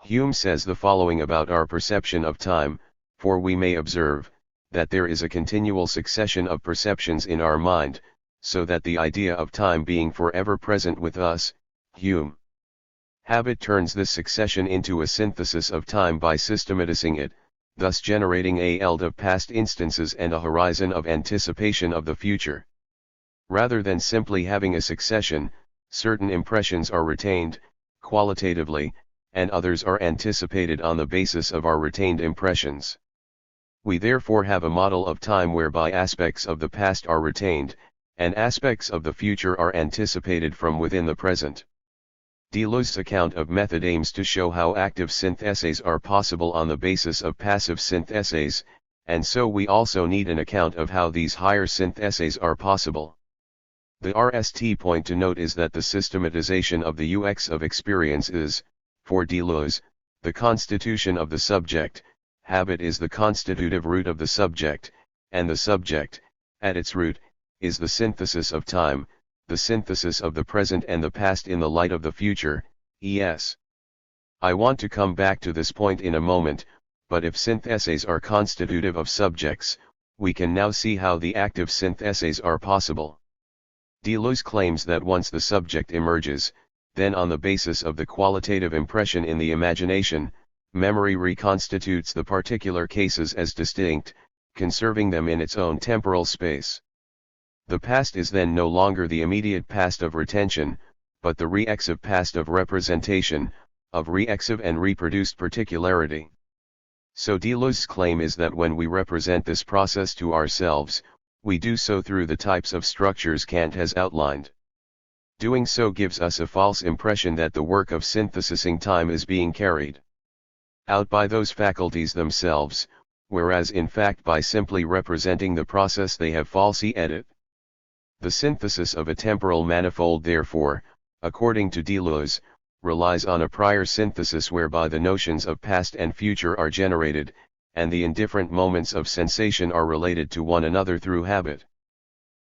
Speaker 1: Hume says the following about our perception of time, for we may observe, that there is a continual succession of perceptions in our mind, so that the idea of time being forever present with us, Hume. Habit turns this succession into a synthesis of time by systematizing it, thus generating a eld of past instances and a horizon of anticipation of the future. Rather than simply having a succession, certain impressions are retained, qualitatively, and others are anticipated on the basis of our retained impressions. We therefore have a model of time whereby aspects of the past are retained, and aspects of the future are anticipated from within the present. Deleuze's account of method aims to show how active syntheses are possible on the basis of passive syntheses, and so we also need an account of how these higher syntheses are possible. The RST point to note is that the systematization of the UX of experience is, for Deleuze, the constitution of the subject. Habit is the constitutive root of the subject, and the subject, at its root, is the synthesis of time, the synthesis of the present and the past in the light of the future, e.s. I want to come back to this point in a moment, but if syntheses are constitutive of subjects, we can now see how the active syntheses are possible. Deleuze claims that once the subject emerges, then on the basis of the qualitative impression in the imagination, memory reconstitutes the particular cases as distinct, conserving them in its own temporal space. The past is then no longer the immediate past of retention, but the reexive past of representation, of reexive and reproduced particularity. So Deleuze's claim is that when we represent this process to ourselves, we do so through the types of structures Kant has outlined. Doing so gives us a false impression that the work of synthesizing time is being carried out by those faculties themselves, whereas in fact by simply representing the process they have falsely edited. The synthesis of a temporal manifold therefore, according to Deleuze, relies on a prior synthesis whereby the notions of past and future are generated, and the indifferent moments of sensation are related to one another through habit.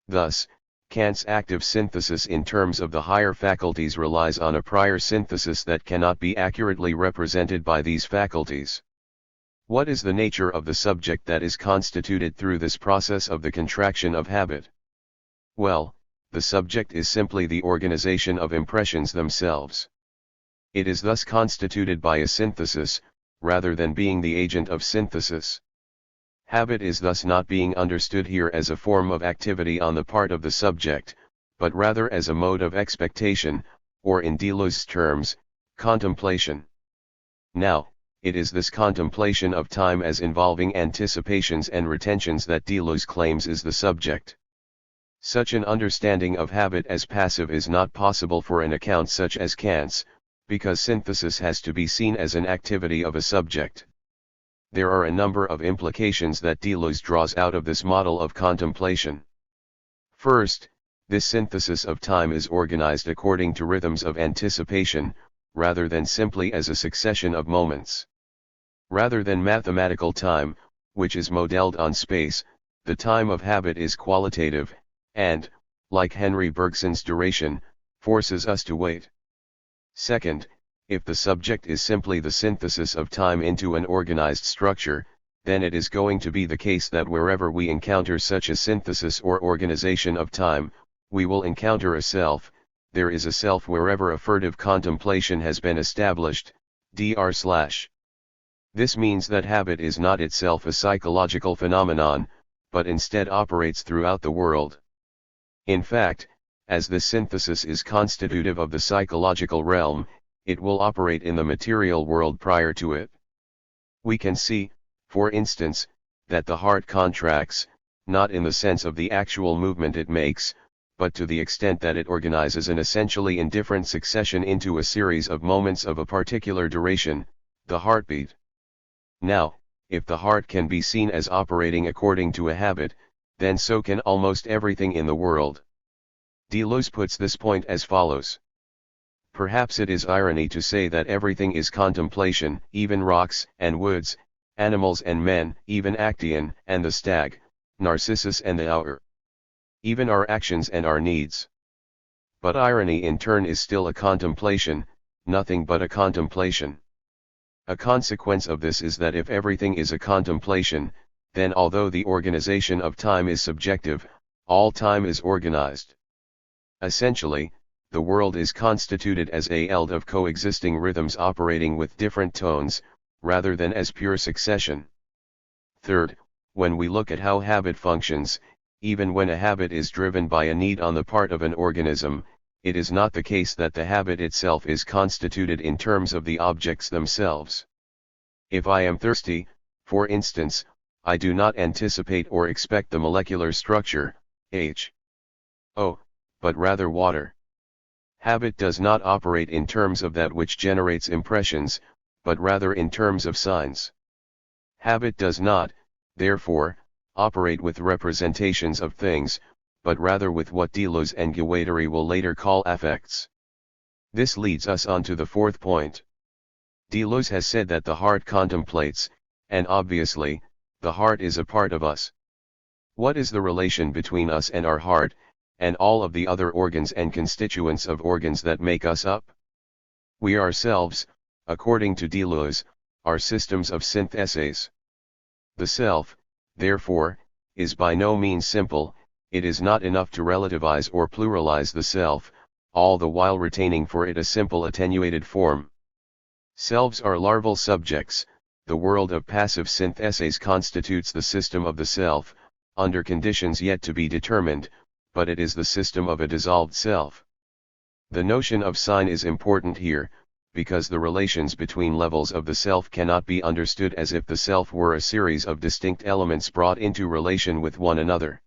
Speaker 1: Thus, Kant's active synthesis in terms of the higher faculties relies on a prior synthesis that cannot be accurately represented by these faculties. What is the nature of the subject that is constituted through this process of the contraction of habit? Well, the subject is simply the organization of impressions themselves. It is thus constituted by a synthesis, rather than being the agent of synthesis. Habit is thus not being understood here as a form of activity on the part of the subject, but rather as a mode of expectation, or in Deleuze's terms, contemplation. Now, it is this contemplation of time as involving anticipations and retentions that Deleuze claims is the subject. Such an understanding of habit as passive is not possible for an account such as Kant's, because synthesis has to be seen as an activity of a subject. There are a number of implications that Deleuze draws out of this model of contemplation. First, this synthesis of time is organized according to rhythms of anticipation, rather than simply as a succession of moments. Rather than mathematical time, which is modeled on space, the time of habit is qualitative, and, like Henry Bergson's duration, forces us to wait. Second, if the subject is simply the synthesis of time into an organized structure, then it is going to be the case that wherever we encounter such a synthesis or organization of time, we will encounter a self. There is a self wherever a furtive contemplation has been established, dr/. This means that habit is not itself a psychological phenomenon, but instead operates throughout the world. In fact, as this synthesis is constitutive of the psychological realm, it will operate in the material world prior to it. We can see, for instance, that the heart contracts, not in the sense of the actual movement it makes, but to the extent that it organizes an essentially indifferent succession into a series of moments of a particular duration, the heartbeat. Now, if the heart can be seen as operating according to a habit, then so can almost everything in the world. Deleuze puts this point as follows. Perhaps it is irony to say that everything is contemplation, even rocks and woods, animals and men, even Actaeon and the stag, Narcissus and the owl. Even our actions and our needs. But irony in turn is still a contemplation, nothing but a contemplation. A consequence of this is that if everything is a contemplation, then although the organization of time is subjective, all time is organized. Essentially, the world is constituted as a eld of coexisting rhythms operating with different tones, rather than as pure succession. Third, when we look at how habit functions, even when a habit is driven by a need on the part of an organism, it is not the case that the habit itself is constituted in terms of the objects themselves. If I am thirsty, for instance, I do not anticipate or expect the molecular structure, H2O, but rather water. Habit does not operate in terms of that which generates impressions, but rather in terms of signs. Habit does not, therefore, operate with representations of things, but rather with what Deleuze and Guattari will later call affects. This leads us on to the fourth point. Deleuze has said that the heart contemplates, and obviously, the heart is a part of us. What is the relation between us and our heart, and all of the other organs and constituents of organs that make us up? We ourselves, according to Deleuze, are systems of syntheses. The self, therefore, is by no means simple. It is not enough to relativize or pluralize the self, all the while retaining for it a simple attenuated form. Selves are larval subjects. The world of passive syntheses constitutes the system of the self, under conditions yet to be determined, but it is the system of a dissolved self. The notion of sign is important here, because the relations between levels of the self cannot be understood as if the self were a series of distinct elements brought into relation with one another.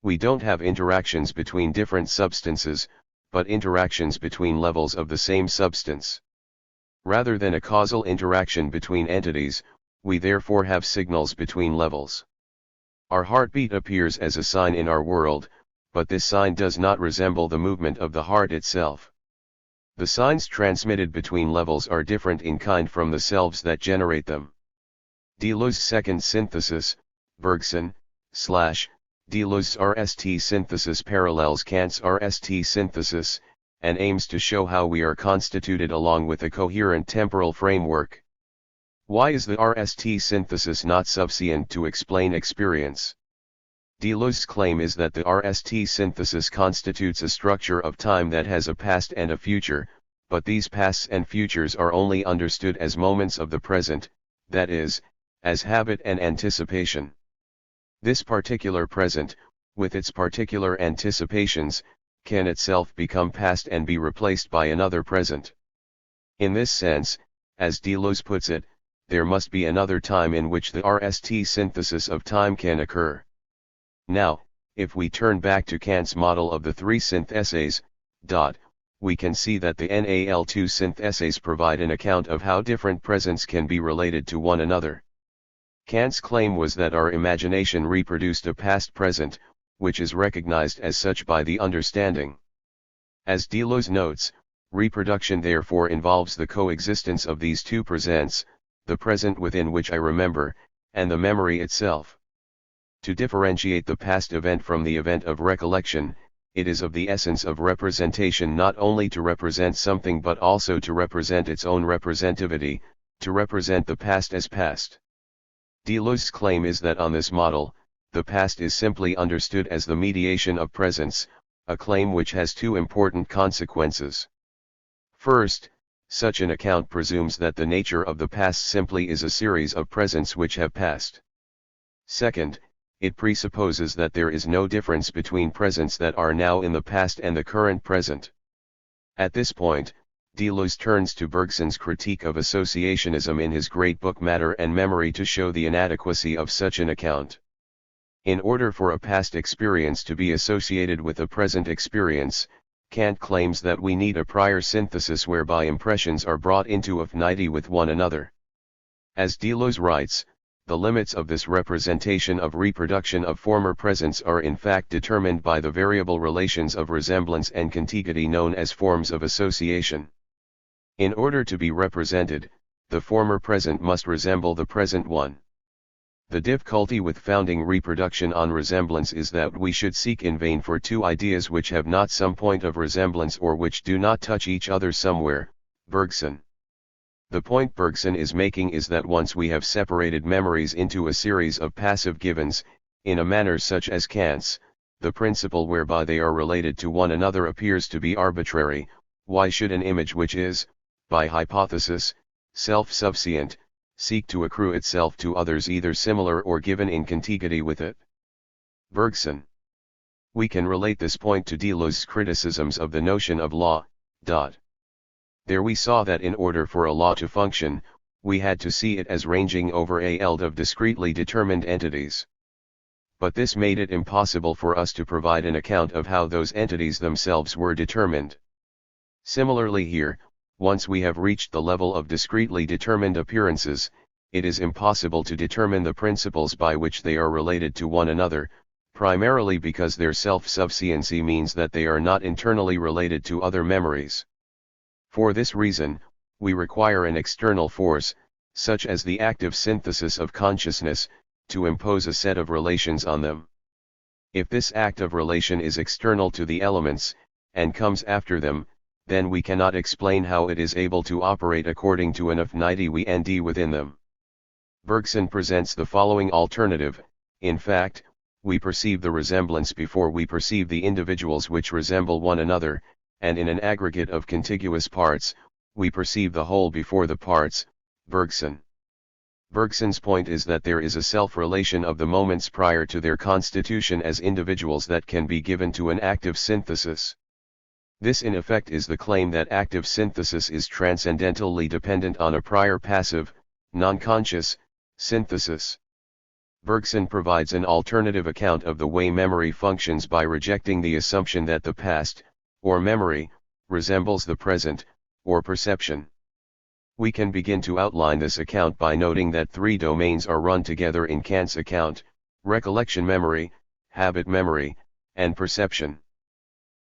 Speaker 1: We don't have interactions between different substances, but interactions between levels of the same substance. Rather than a causal interaction between entities, we therefore have signals between levels. Our heartbeat appears as a sign in our world, but this sign does not resemble the movement of the heart itself. The signs transmitted between levels are different in kind from the selves that generate them. Deleuze's second synthesis, Bergson, Deleuze's RST synthesis parallels Kant's RST synthesis, and aims to show how we are constituted along with a coherent temporal framework. Why is the RST synthesis not sufficient to explain experience? Deleuze's claim is that the RST synthesis constitutes a structure of time that has a past and a future, but these pasts and futures are only understood as moments of the present, that is, as habit and anticipation. This particular present, with its particular anticipations, can itself become past and be replaced by another present. In this sense, as Deleuze puts it, there must be another time in which the RST synthesis of time can occur. Now, if we turn back to Kant's model of the three syntheses, we can see that the NAL2 syntheses provide an account of how different presents can be related to one another. Kant's claim was that our imagination reproduced a past present, which is recognized as such by the understanding. As Deleuze notes, reproduction therefore involves the coexistence of these two presents, the present within which I remember, and the memory itself. To differentiate the past event from the event of recollection, it is of the essence of representation not only to represent something but also to represent its own representativity, to represent the past as past. Deleuze's claim is that on this model, the past is simply understood as the mediation of presence, a claim which has two important consequences. First, such an account presumes that the nature of the past simply is a series of presents which have passed. Second, it presupposes that there is no difference between presents that are now in the past and the current present. At this point, Deleuze turns to Bergson's critique of associationism in his great book Matter and Memory to show the inadequacy of such an account. In order for a past experience to be associated with a present experience, Kant claims that we need a prior synthesis whereby impressions are brought into affinity with one another. As Deleuze writes, the limits of this representation of reproduction of former presents are in fact determined by the variable relations of resemblance and contiguity known as forms of association. In order to be represented, the former present must resemble the present one. The difficulty with founding reproduction on resemblance is that we should seek in vain for two ideas which have not some point of resemblance or which do not touch each other somewhere. Bergson. The point Bergson is making is that once we have separated memories into a series of passive givens, in a manner such as Kant's, the principle whereby they are related to one another appears to be arbitrary. Why should an image which is, by hypothesis, self-sufficient, seek to accrue itself to others either similar or given in contiguity with it? Bergson. We can relate this point to Deleuze's criticisms of the notion of law. There we saw that in order for a law to function, we had to see it as ranging over a field of discretely determined entities. But this made it impossible for us to provide an account of how those entities themselves were determined. Similarly here, once we have reached the level of discretely determined appearances, it is impossible to determine the principles by which they are related to one another, primarily because their self-sufficiency means that they are not internally related to other memories. For this reason, we require an external force, such as the active synthesis of consciousness, to impose a set of relations on them. If this act of relation is external to the elements, and comes after them, then we cannot explain how it is able to operate according to an affinity we nd within them. Bergson presents the following alternative: in fact, we perceive the resemblance before we perceive the individuals which resemble one another, and in an aggregate of contiguous parts, we perceive the whole before the parts. Bergson. Bergson's point is that there is a self-relation of the moments prior to their constitution as individuals that can be given to an active synthesis. This in effect is the claim that active synthesis is transcendentally dependent on a prior passive, non-conscious, synthesis. Bergson provides an alternative account of the way memory functions by rejecting the assumption that the past, or memory, resembles the present, or perception. We can begin to outline this account by noting that three domains are run together in Kant's account: recollection memory, habit memory, and perception.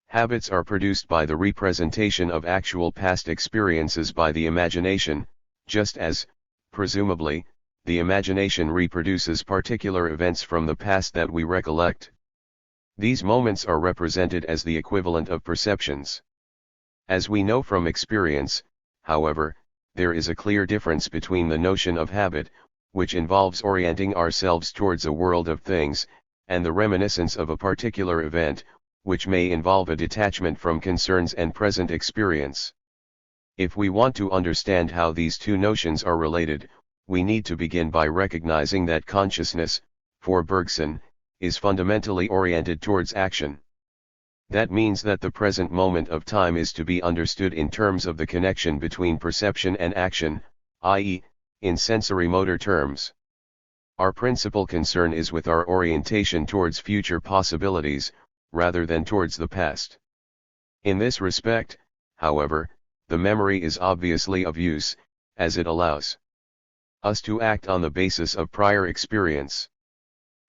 Speaker 1: Habits are produced by the representation of actual past experiences by the imagination, just as, presumably, the imagination reproduces particular events from the past that we recollect. These moments are represented as the equivalent of perceptions. As we know from experience, however, there is a clear difference between the notion of habit, which involves orienting ourselves towards a world of things, and the reminiscence of a particular event, which may involve a detachment from concerns and present experience. If we want to understand how these two notions are related, we need to begin by recognizing that consciousness, for Bergson, is fundamentally oriented towards action. That means that the present moment of time is to be understood in terms of the connection between perception and action, i.e., in sensory-motor terms. Our principal concern is with our orientation towards future possibilities, rather than towards the past. In this respect, however, the memory is obviously of use, as it allows us to act on the basis of prior experience.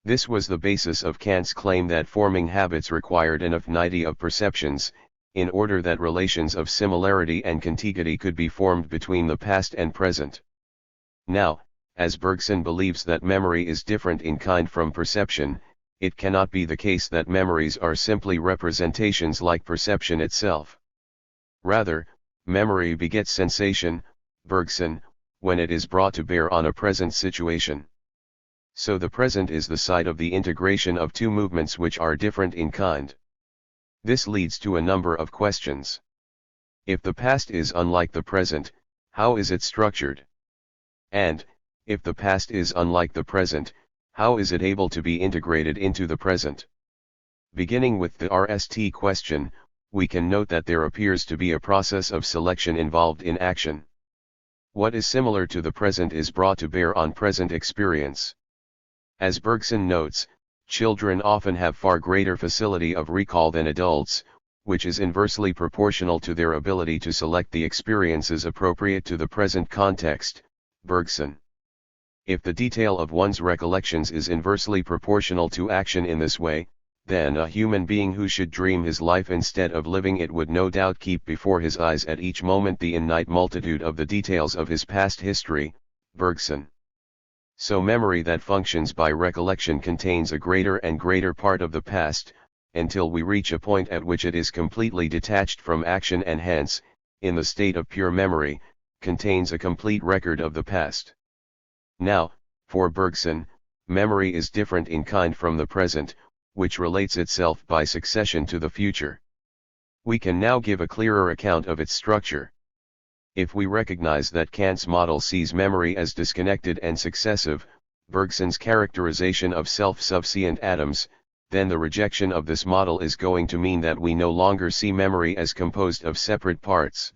Speaker 1: This was the basis of Kant's claim that forming habits required an affinity of perceptions, in order that relations of similarity and contiguity could be formed between the past and present. Now, as Bergson believes that memory is different in kind from perception, it cannot be the case that memories are simply representations like perception itself. Rather, memory begets sensation, Bergson, when it is brought to bear on a present situation. So the present is the site of the integration of two movements which are different in kind. This leads to a number of questions. If the past is unlike the present, how is it structured? And, if the past is unlike the present, how is it able to be integrated into the present? Beginning with the RST question, we can note that there appears to be a process of selection involved in action. What is similar to the present is brought to bear on present experience. As Bergson notes, children often have far greater facility of recall than adults, which is inversely proportional to their ability to select the experiences appropriate to the present context. Bergson. If the detail of one's recollections is inversely proportional to action in this way, then a human being who should dream his life instead of living it would no doubt keep before his eyes at each moment the innate multitude of the details of his past history. Bergson. So memory that functions by recollection contains a greater and greater part of the past, until we reach a point at which it is completely detached from action and hence, in the state of pure memory, contains a complete record of the past. Now, for Bergson, memory is different in kind from the present, which relates itself by succession to the future. We can now give a clearer account of its structure. If we recognize that Kant's model sees memory as disconnected and successive, Bergson's characterization of self-sufficient atoms, then the rejection of this model is going to mean that we no longer see memory as composed of separate parts.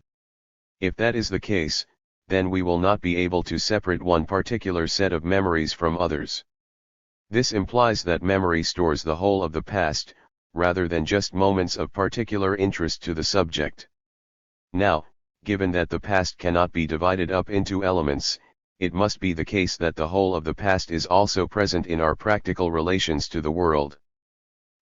Speaker 1: If that is the case, then we will not be able to separate one particular set of memories from others. This implies that memory stores the whole of the past, rather than just moments of particular interest to the subject. Now, given that the past cannot be divided up into elements, it must be the case that the whole of the past is also present in our practical relations to the world.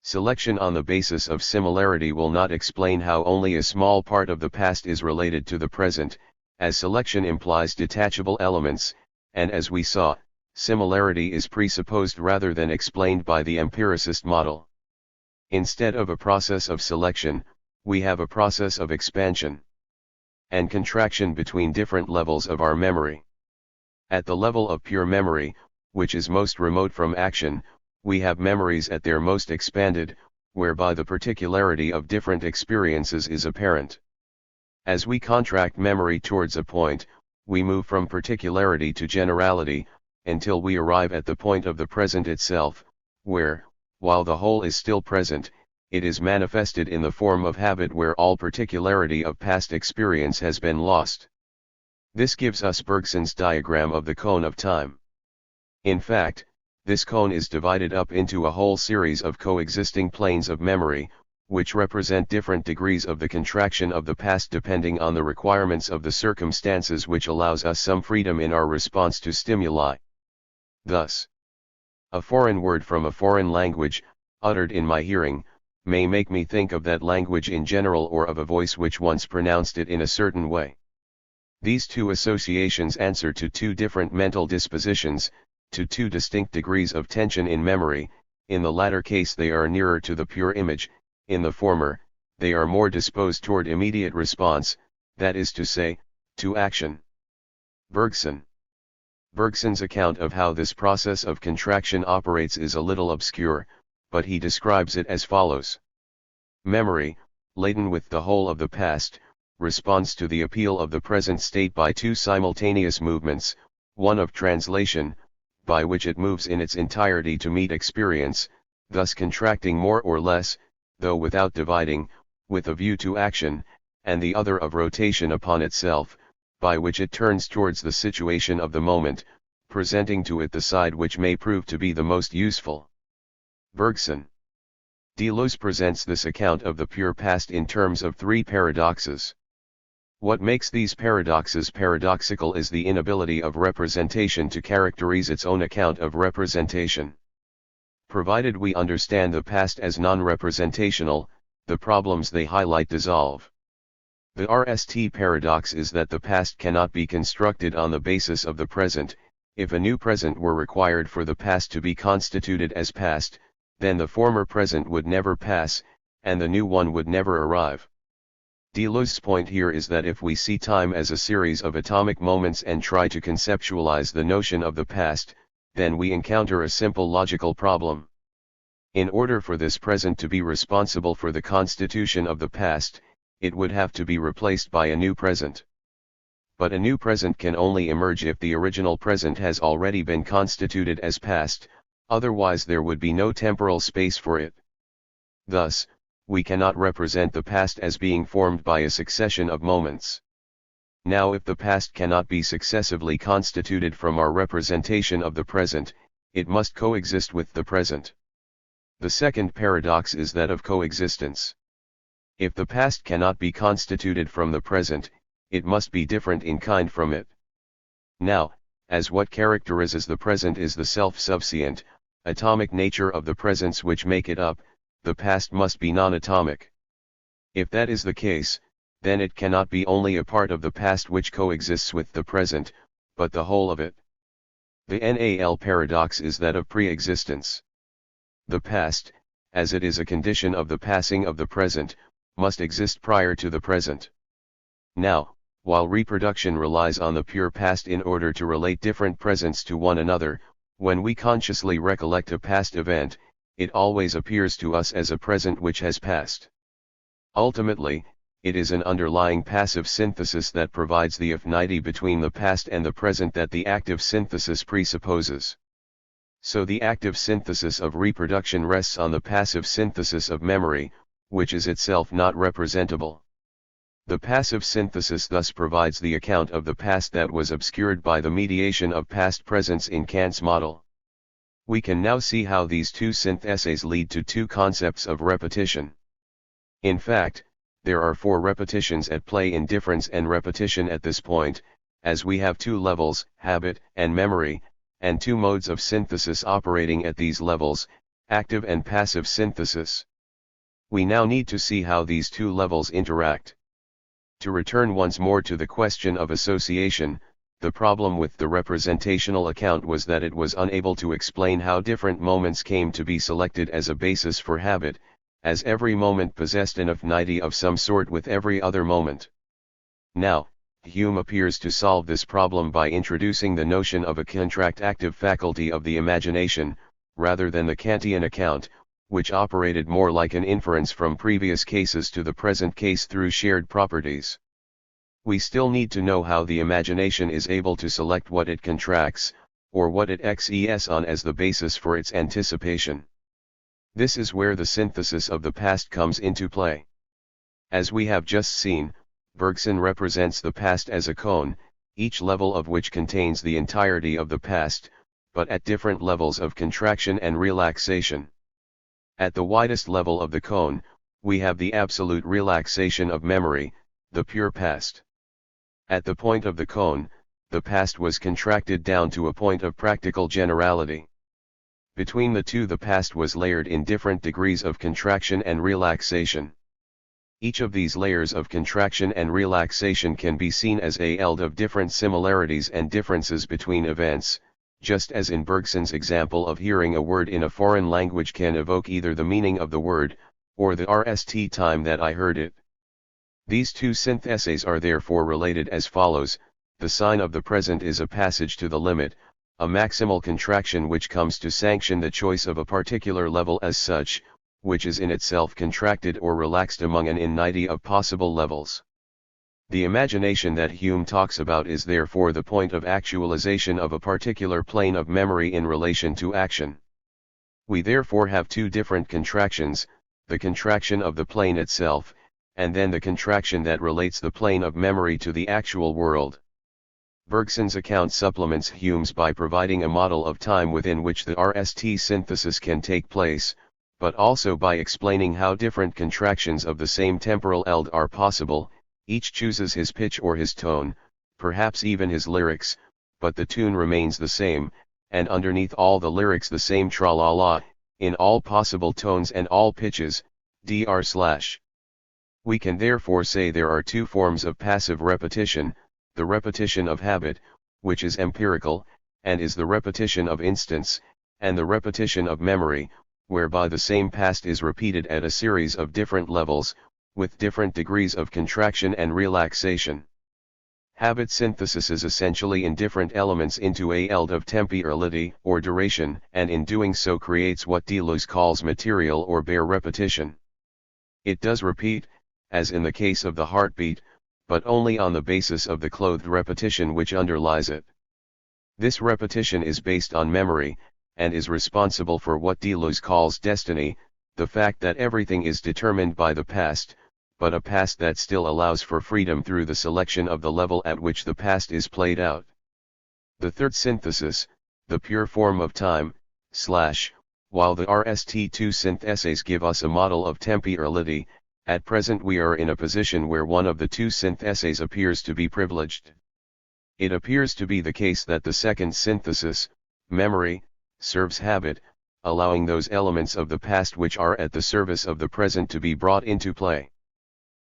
Speaker 1: Selection on the basis of similarity will not explain how only a small part of the past is related to the present, as selection implies detachable elements, and as we saw, similarity is presupposed rather than explained by the empiricist model. Instead of a process of selection, we have a process of expansion and contraction between different levels of our memory. At the level of pure memory, which is most remote from action, we have memories at their most expanded, whereby the particularity of different experiences is apparent. As we contract memory towards a point, we move from particularity to generality, until we arrive at the point of the present itself, where, while the whole is still present, it is manifested in the form of habit where all particularity of past experience has been lost. This gives us Bergson's diagram of the cone of time. In fact, this cone is divided up into a whole series of coexisting planes of memory, which represent different degrees of the contraction of the past depending on the requirements of the circumstances, which allows us some freedom in our response to stimuli. Thus, a foreign word from a foreign language, uttered in my hearing, may make me think of that language in general or of a voice which once pronounced it in a certain way. These two associations answer to two different mental dispositions, to two distinct degrees of tension in memory. In the latter case they are nearer to the pure image, in the former, they are more disposed toward immediate response, that is to say, to action. Bergson's account of how this process of contraction operates is a little obscure, but he describes it as follows. Memory, laden with the whole of the past, responds to the appeal of the present state by two simultaneous movements, one of translation, by which it moves in its entirety to meet experience, thus contracting more or less, though without dividing, with a view to action, and the other of rotation upon itself, by which it turns towards the situation of the moment, presenting to it the side which may prove to be the most useful. Bergson. Deleuze presents this account of the pure past in terms of three paradoxes. What makes these paradoxes paradoxical is the inability of representation to characterize its own account of representation. Provided we understand the past as non-representational, the problems they highlight dissolve. The RST paradox is that the past cannot be constructed on the basis of the present. If a new present were required for the past to be constituted as past, then the former present would never pass, and the new one would never arrive. Deleuze's point here is that if we see time as a series of atomic moments and try to conceptualize the notion of the past, then we encounter a simple logical problem. In order for this present to be responsible for the constitution of the past, it would have to be replaced by a new present. But a new present can only emerge if the original present has already been constituted as past, otherwise there would be no temporal space for it. Thus, we cannot represent the past as being formed by a succession of moments. Now if the past cannot be successively constituted from our representation of the present, it must coexist with the present. The second paradox is that of coexistence. If the past cannot be constituted from the present, it must be different in kind from it. Now, as what characterizes the present is the self-subsient, atomic nature of the presents which make it up, the past must be non-atomic. If that is the case, then it cannot be only a part of the past which coexists with the present, but the whole of it. The NAL paradox is that of pre-existence. The past, as it is a condition of the passing of the present, must exist prior to the present. Now, while reproduction relies on the pure past in order to relate different presents to one another, when we consciously recollect a past event, it always appears to us as a present which has passed. Ultimately, it is an underlying passive synthesis that provides the affinity between the past and the present that the active synthesis presupposes. So the active synthesis of reproduction rests on the passive synthesis of memory, which is itself not representable. The passive synthesis thus provides the account of the past that was obscured by the mediation of past presence in Kant's model. We can now see how these two syntheses lead to two concepts of repetition. In fact, there are four repetitions at play in difference and repetition at this point, as we have two levels, habit and memory, and two modes of synthesis operating at these levels, active and passive synthesis. We now need to see how these two levels interact. To return once more to the question of association, the problem with the representational account was that it was unable to explain how different moments came to be selected as a basis for habit, as every moment possessed an affinity of some sort with every other moment. Now, Hume appears to solve this problem by introducing the notion of a contract-active faculty of the imagination, rather than the Kantian account, which operated more like an inference from previous cases to the present case through shared properties. We still need to know how the imagination is able to select what it contracts, or what it XES on as the basis for its anticipation. This is where the synthesis of the past comes into play. As we have just seen, Bergson represents the past as a cone, each level of which contains the entirety of the past, but at different levels of contraction and relaxation. At the widest level of the cone, we have the absolute relaxation of memory, the pure past. At the point of the cone, the past was contracted down to a point of practical generality. Between the two, the past was layered in different degrees of contraction and relaxation. Each of these layers of contraction and relaxation can be seen as a yield of different similarities and differences between events, just as in Bergson's example of hearing a word in a foreign language can evoke either the meaning of the word, or the RST time that I heard it. These two syntheses are therefore related as follows: the sign of the present is a passage to the limit, a maximal contraction which comes to sanction the choice of a particular level as such, which is in itself contracted or relaxed among an infinity of possible levels. The imagination that Hume talks about is therefore the point of actualization of a particular plane of memory in relation to action. We therefore have two different contractions, the contraction of the plane itself, and then the contraction that relates the plane of memory to the actual world. Bergson's account supplements Hume's by providing a model of time within which the RST synthesis can take place, but also by explaining how different contractions of the same temporal yield are possible. Each chooses his pitch or his tone, perhaps even his lyrics, but the tune remains the same, and underneath all the lyrics the same tra-la-la, in all possible tones and all pitches, dr/. We can therefore say there are two forms of passive repetition, the repetition of habit, which is empirical, and is the repetition of instance, and the repetition of memory, whereby the same past is repeated at a series of different levels, with different degrees of contraction and relaxation. Habit synthesises essentially in different elements into a yield of temporality or duration, and in doing so creates what Deleuze calls material or bare repetition. It does repeat, as in the case of the heartbeat, but only on the basis of the clothed repetition which underlies it. This repetition is based on memory, and is responsible for what Deleuze calls destiny, the fact that everything is determined by the past, but a past that still allows for freedom through the selection of the level at which the past is played out. The third synthesis, the pure form of time, while the RST2 syntheses give us a model of temporality, at present we are in a position where one of the two syntheses appears to be privileged. It appears to be the case that the second synthesis, memory, serves habit, allowing those elements of the past which are at the service of the present to be brought into play.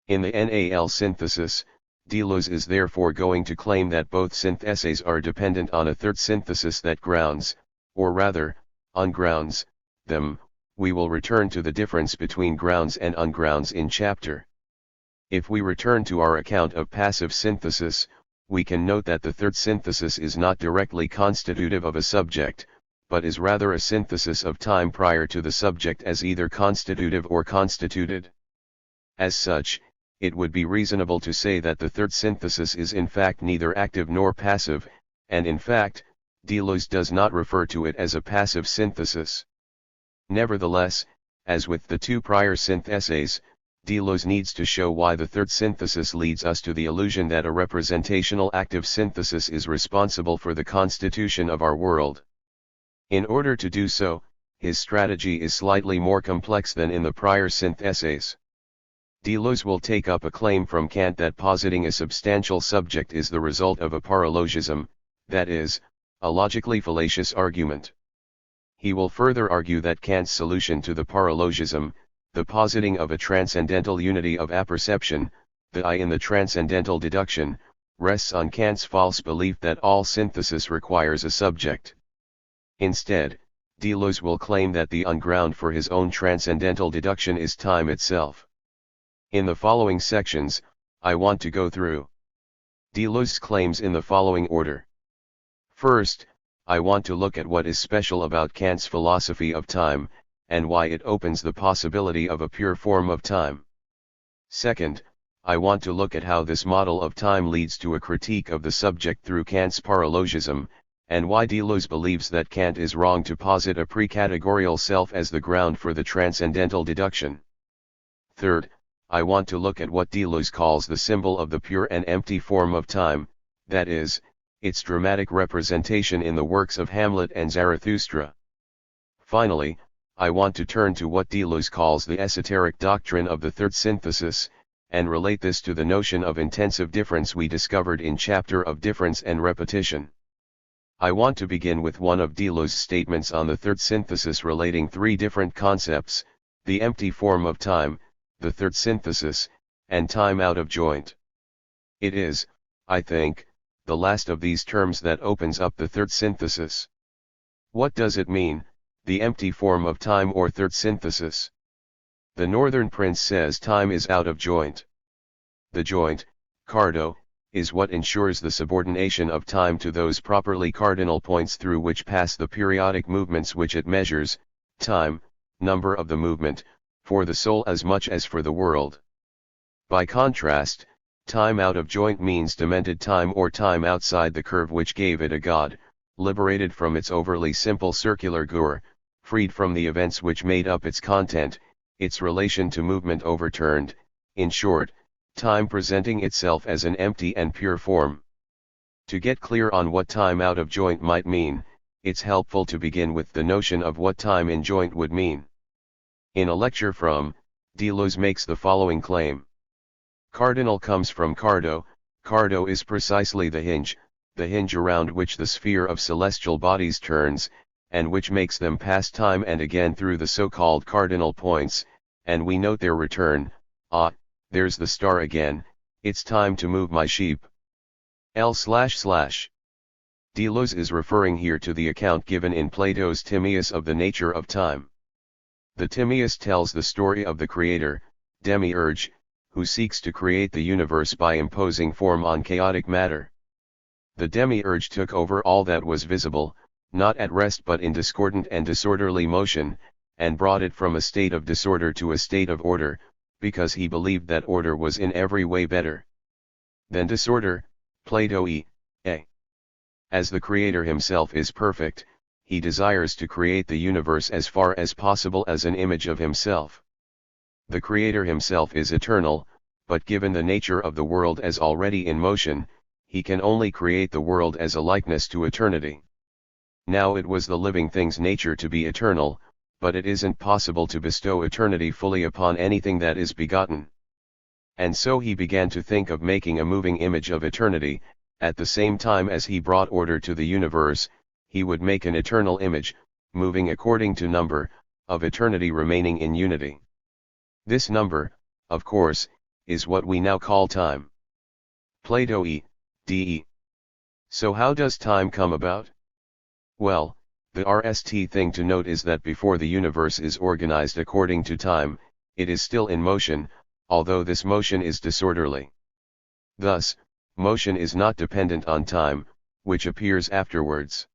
Speaker 1: In the NAL synthesis, Deleuze is therefore going to claim that both syntheses are dependent on a third synthesis that grounds, or rather, ungrounds, them. We will return to the difference between grounds and ungrounds in chapter. If we return to our account of passive synthesis, we can note that the third synthesis is not directly constitutive of a subject, but is rather a synthesis of time prior to the subject as either constitutive or constituted. As such, it would be reasonable to say that the third synthesis is in fact neither active nor passive, and in fact, Deleuze does not refer to it as a passive synthesis. Nevertheless, as with the two prior syntheses, Deleuze needs to show why the third synthesis leads us to the illusion that a representational active synthesis is responsible for the constitution of our world. In order to do so, his strategy is slightly more complex than in the prior syntheses. Deleuze will take up a claim from Kant that positing a substantial subject is the result of a paralogism, that is, a logically fallacious argument. He will further argue that Kant's solution to the paralogism, the positing of a transcendental unity of apperception, the I in the transcendental deduction, rests on Kant's false belief that all synthesis requires a subject. Instead, Deleuze will claim that the ground for his own transcendental deduction is time itself. In the following sections, I want to go through Deleuze's claims in the following order. First, I want to look at what is special about Kant's philosophy of time, and why it opens the possibility of a pure form of time. Second, I want to look at how this model of time leads to a critique of the subject through Kant's paralogism, and why Deleuze believes that Kant is wrong to posit a precategorial self as the ground for the transcendental deduction. Third, I want to look at what Deleuze calls the symbol of the pure and empty form of time, that is, its dramatic representation in the works of Hamlet and Zarathustra. Finally, I want to turn to what Deleuze calls the esoteric doctrine of the third synthesis, and relate this to the notion of intensive difference we discovered in chapter of difference and repetition. I want to begin with one of Deleuze's statements on the third synthesis relating three different concepts, the empty form of time, the third synthesis, and time out of joint. It is, I think, the last of these terms that opens up the third synthesis. What does it mean, the empty form of time or third synthesis? The Northern Prince says time is out of joint. The joint, cardo, is what ensures the subordination of time to those properly cardinal points through which pass the periodic movements which it measures, time, number of the movement, for the soul as much as for the world. By contrast, time out of joint means demented time or time outside the curve which gave it a god, liberated from its overly simple circular gur, freed from the events which made up its content, its relation to movement overturned, in short, time presenting itself as an empty and pure form. To get clear on what time out of joint might mean, it's helpful to begin with the notion of what time in joint would mean. In a lecture from, Deleuze makes the following claim. Cardinal comes from cardo, cardo is precisely the hinge around which the sphere of celestial bodies turns, and which makes them pass time and again through the so-called cardinal points, and we note their return. There's the star again, it's time to move my sheep. Deleuze is referring here to the account given in Plato's Timaeus of the nature of time. The Timaeus tells the story of the creator, Demiurge, who seeks to create the universe by imposing form on chaotic matter. The Demiurge took over all that was visible, not at rest but in discordant and disorderly motion, and brought it from a state of disorder to a state of order, because he believed that order was in every way better than disorder, Plato e.a. As the Creator himself is perfect, he desires to create the universe as far as possible as an image of himself. The Creator himself is eternal, but given the nature of the world as already in motion, he can only create the world as a likeness to eternity. Now it was the living thing's nature to be eternal, but it isn't possible to bestow eternity fully upon anything that is begotten. And so he began to think of making a moving image of eternity. At the same time as he brought order to the universe, he would make an eternal image, moving according to number, of eternity remaining in unity. This number, of course, is what we now call time. Plato e.d. So how does time come about? Well, the RST thing to note is that before the universe is organized according to time, it is still in motion, although this motion is disorderly. Thus, motion is not dependent on time, which appears afterwards.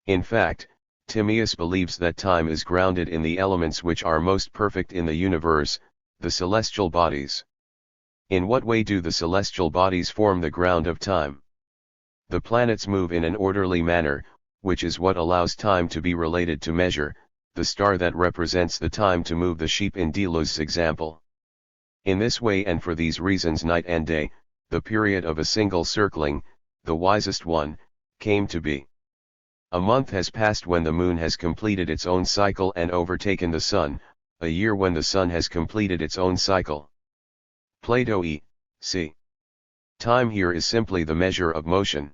Speaker 1: In fact, Timaeus believes that time is grounded in the elements which are most perfect in the universe, the celestial bodies. In what way do the celestial bodies form the ground of time? The planets move in an orderly manner, which is what allows time to be related to measure, the star that represents the time to move the sheep in Deleuze's example. In this way and for these reasons night and day, the period of a single circling, the wisest one, came to be. A month has passed when the moon has completed its own cycle and overtaken the sun, a year when the sun has completed its own cycle. Plato e.c. Time here is simply the measure of motion.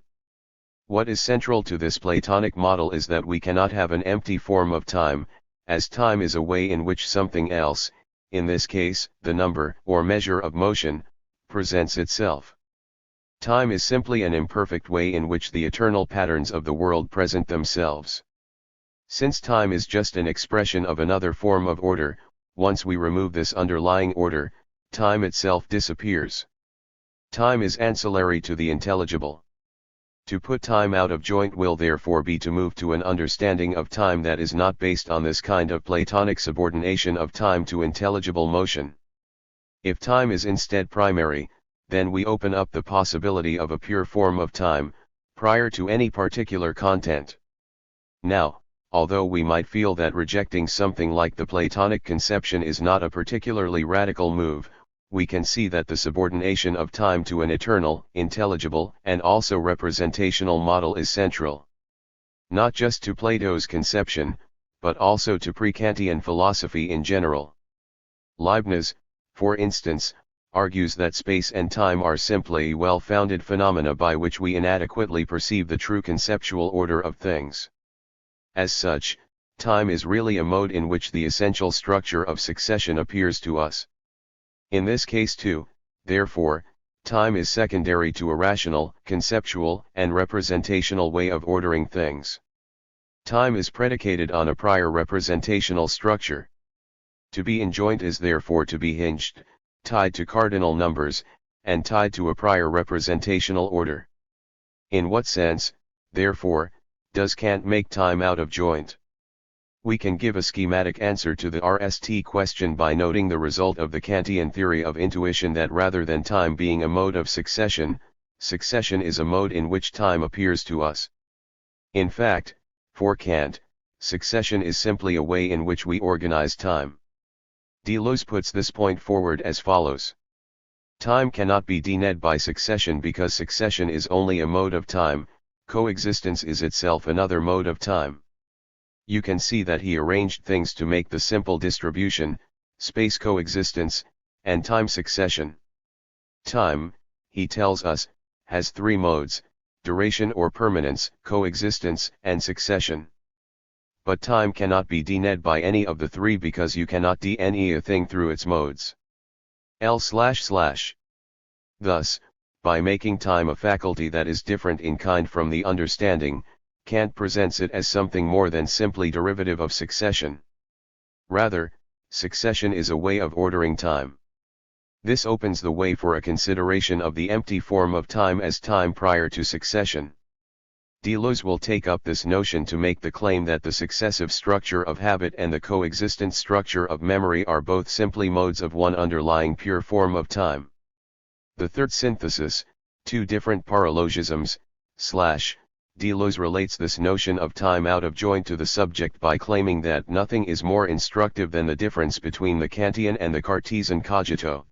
Speaker 1: What is central to this Platonic model is that we cannot have an empty form of time, as time is a way in which something else, in this case, the number or measure of motion, presents itself. Time is simply an imperfect way in which the eternal patterns of the world present themselves. Since time is just an expression of another form of order, once we remove this underlying order, time itself disappears. Time is ancillary to the intelligible. To put time out of joint will therefore be to move to an understanding of time that is not based on this kind of Platonic subordination of time to intelligible motion. If time is instead primary, then we open up the possibility of a pure form of time, prior to any particular content. Now, although we might feel that rejecting something like the Platonic conception is not a particularly radical move, we can see that the subordination of time to an eternal, intelligible, and also representational model is central. Not just to Plato's conception, but also to pre-Kantian philosophy in general. Leibniz, for instance, argues that space and time are simply well-founded phenomena by which we inadequately perceive the true conceptual order of things. As such, time is really a mode in which the essential structure of succession appears to us. In this case too, therefore, time is secondary to a rational, conceptual, and representational way of ordering things. Time is predicated on a prior representational structure. To be enjoined is therefore to be hinged, tied to cardinal numbers, and tied to a prior representational order. In what sense, therefore, does Kant make time out of joint? We can give a schematic answer to the RST question by noting the result of the Kantian theory of intuition that rather than time being a mode of succession, succession is a mode in which time appears to us. In fact, for Kant, succession is simply a way in which we organize time. Deleuze puts this point forward as follows. Time cannot be dened by succession because succession is only a mode of time, coexistence is itself another mode of time. You can see that he arranged things to make the simple distribution, space coexistence, and time succession. Time, he tells us, has three modes: duration or permanence, coexistence, and succession. But time cannot be dened by any of the three because you cannot de a thing through its modes. Thus, by making time a faculty that is different in kind from the understanding, Kant presents it as something more than simply derivative of succession. Rather, succession is a way of ordering time. This opens the way for a consideration of the empty form of time as time prior to succession. Deleuze will take up this notion to make the claim that the successive structure of habit and the coexistent structure of memory are both simply modes of one underlying pure form of time. The third synthesis, two different paralogisms, Deleuze relates this notion of time out of joint to the subject by claiming that nothing is more instructive than the difference between the Kantian and the Cartesian cogito.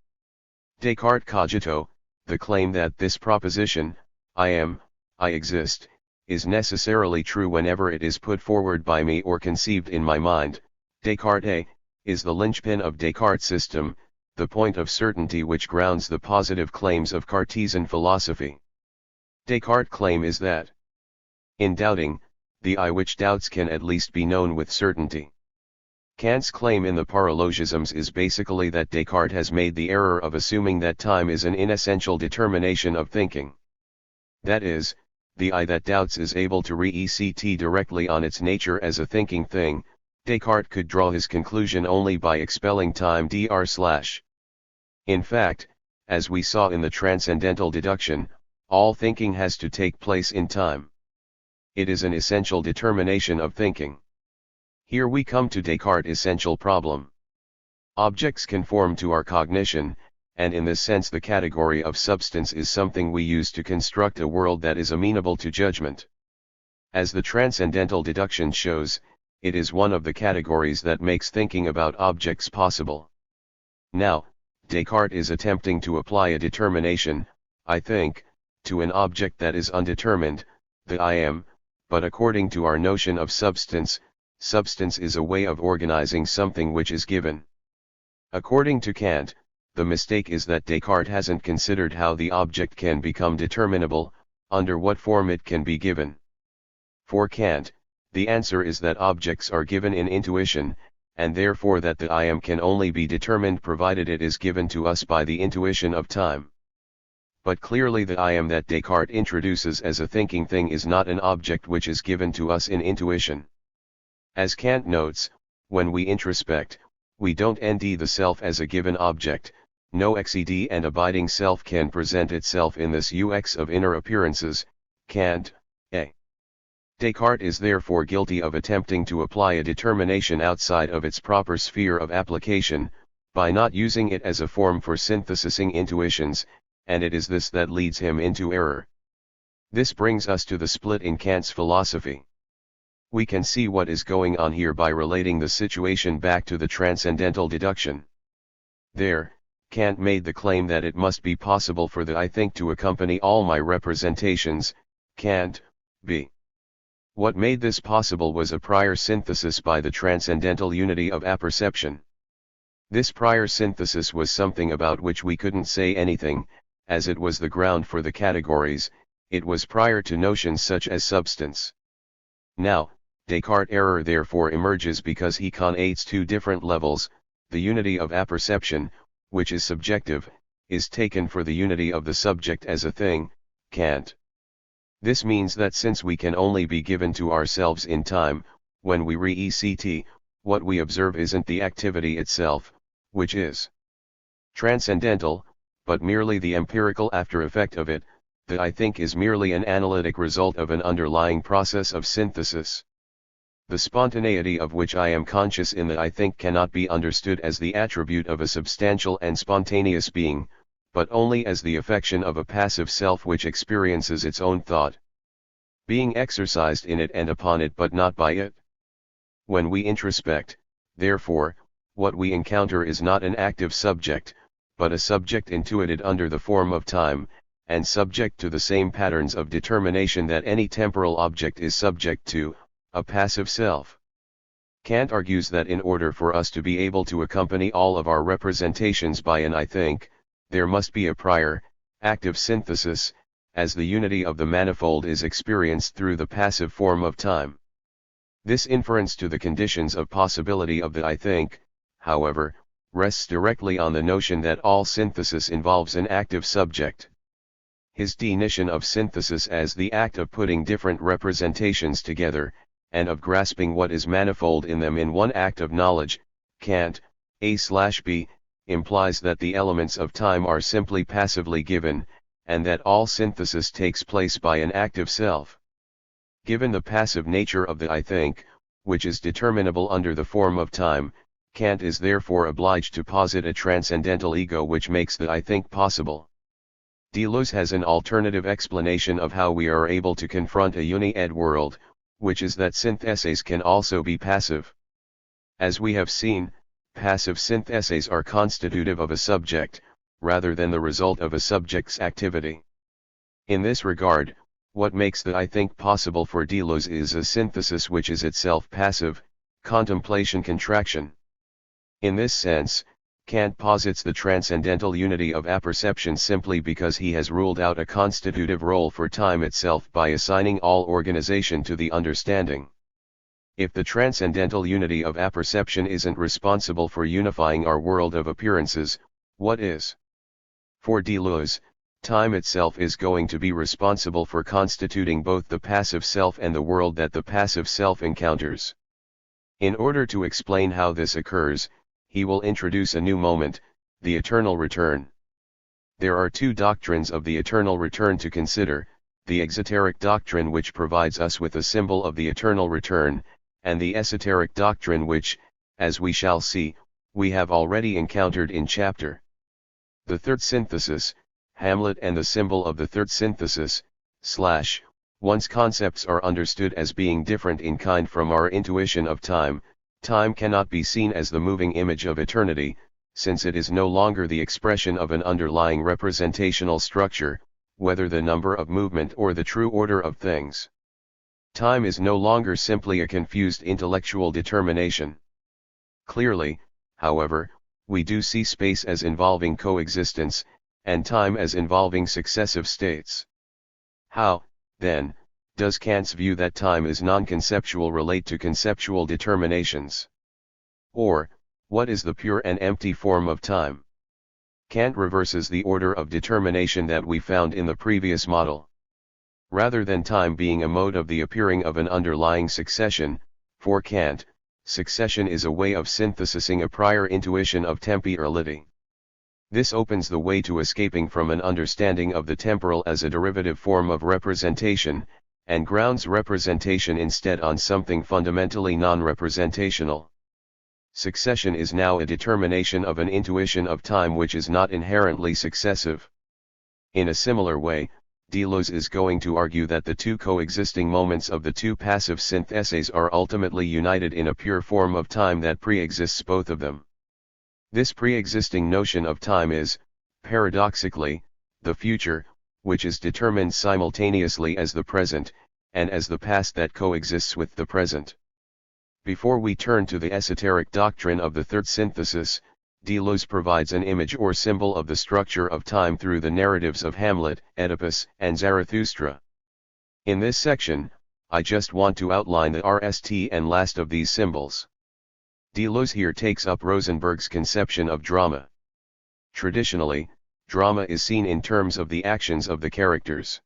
Speaker 1: Descartes' cogito, the claim that this proposition, I am, I exist, is necessarily true whenever it is put forward by me or conceived in my mind, Descartes, is the linchpin of Descartes' system, the point of certainty which grounds the positive claims of Cartesian philosophy. Descartes' claim is that, in doubting, the I which doubts can at least be known with certainty. Kant's claim in the paralogisms is basically that Descartes has made the error of assuming that time is an inessential determination of thinking. That is, the I that doubts is able to re-ECT directly on its nature as a thinking thing. Descartes could draw his conclusion only by expelling time dr/. In fact, as we saw in the transcendental deduction, all thinking has to take place in time. It is an essential determination of thinking. Here we come to Descartes' essential problem. Objects conform to our cognition, and in this sense the category of substance is something we use to construct a world that is amenable to judgment. As the transcendental deduction shows, it is one of the categories that makes thinking about objects possible. Now, Descartes is attempting to apply a determination, I think, to an object that is undetermined, the I am, but according to our notion of substance, substance is a way of organizing something which is given. According to Kant, the mistake is that Descartes hasn't considered how the object can become determinable, under what form it can be given. For Kant, the answer is that objects are given in intuition, and therefore that the I am can only be determined provided it is given to us by the intuition of time. But clearly the I am that Descartes introduces as a thinking thing is not an object which is given to us in intuition. As Kant notes, when we introspect, we don't nd the self as a given object. No XED and abiding self can present itself in this UX of inner appearances, Kant, A. Descartes is therefore guilty of attempting to apply a determination outside of its proper sphere of application, by not using it as a form for synthesizing intuitions, and it is this that leads him into error. This brings us to the split in Kant's philosophy. We can see what is going on here by relating the situation back to the transcendental deduction. There, Kant made the claim that it must be possible for the I think to accompany all my representations, Kant, B. What made this possible was a prior synthesis by the transcendental unity of apperception. This prior synthesis was something about which we couldn't say anything, as it was the ground for the categories, it was prior to notions such as substance. Now, Descartes' error therefore emerges because he conates two different levels. The unity of apperception, which is subjective, is taken for the unity of the subject as a thing, Kant. This means that since we can only be given to ourselves in time, when we re-ECT, what we observe isn't the activity itself, which is transcendental, but merely the empirical after-effect of it. The I think is merely an analytic result of an underlying process of synthesis. The spontaneity of which I am conscious in the I think cannot be understood as the attribute of a substantial and spontaneous being, but only as the affection of a passive self which experiences its own thought. Being exercised in it and upon it but not by it. When we introspect, therefore, what we encounter is not an active subject, but a subject intuited under the form of time, and subject to the same patterns of determination that any temporal object is subject to, a passive self. Kant argues that in order for us to be able to accompany all of our representations by an I think, there must be a prior, active synthesis, as the unity of the manifold is experienced through the passive form of time. This inference to the conditions of possibility of the I think, however, rests directly on the notion that all synthesis involves an active subject. His definition of synthesis as the act of putting different representations together, and of grasping what is manifold in them in one act of knowledge, Kant, A/B, implies that the elements of time are simply passively given, and that all synthesis takes place by an active self. Given the passive nature of the I think, which is determinable under the form of time, Kant is therefore obliged to posit a transcendental ego which makes the I think possible. Deleuze has an alternative explanation of how we are able to confront a uni-ed world, which is that syntheses can also be passive. As we have seen, passive syntheses are constitutive of a subject, rather than the result of a subject's activity. In this regard, what makes the I think possible for Deleuze is a synthesis which is itself passive, contemplation contraction. In this sense, Kant posits the transcendental unity of apperception simply because he has ruled out a constitutive role for time itself by assigning all organization to the understanding. If the transcendental unity of apperception isn't responsible for unifying our world of appearances, what is? For Deleuze, time itself is going to be responsible for constituting both the passive self and the world that the passive self encounters. In order to explain how this occurs, he will introduce a new moment, the eternal return. There are two doctrines of the eternal return to consider, the exoteric doctrine which provides us with a symbol of the eternal return, and the esoteric doctrine which, as we shall see, we have already encountered in chapter. The third synthesis, Hamlet and the symbol of the third synthesis, once concepts are understood as being different in kind from our intuition of time, time cannot be seen as the moving image of eternity, since it is no longer the expression of an underlying representational structure, whether the number of movement or the true order of things. Time is no longer simply a confused intellectual determination. Clearly, however, we do see space as involving coexistence, and time as involving successive states. How, then, does Kant's view that time is non-conceptual relate to conceptual determinations? Or, what is the pure and empty form of time? Kant reverses the order of determination that we found in the previous model. Rather than time being a mode of the appearing of an underlying succession, for Kant, succession is a way of synthesizing a prior intuition of temporality. This opens the way to escaping from an understanding of the temporal as a derivative form of representation, and grounds representation instead on something fundamentally non-representational. Succession is now a determination of an intuition of time which is not inherently successive. In a similar way, Deleuze is going to argue that the two coexisting moments of the two passive syntheses are ultimately united in a pure form of time that pre-exists both of them. This pre-existing notion of time is, paradoxically, the future, which is determined simultaneously as the present, and as the past that coexists with the present. Before we turn to the esoteric doctrine of the third synthesis, Deleuze provides an image or symbol of the structure of time through the narratives of Hamlet, Oedipus, and Zarathustra. In this section, I just want to outline the first and last of these symbols. Deleuze here takes up Rosenberg's conception of drama. Traditionally, drama is seen in terms of the actions of the characters.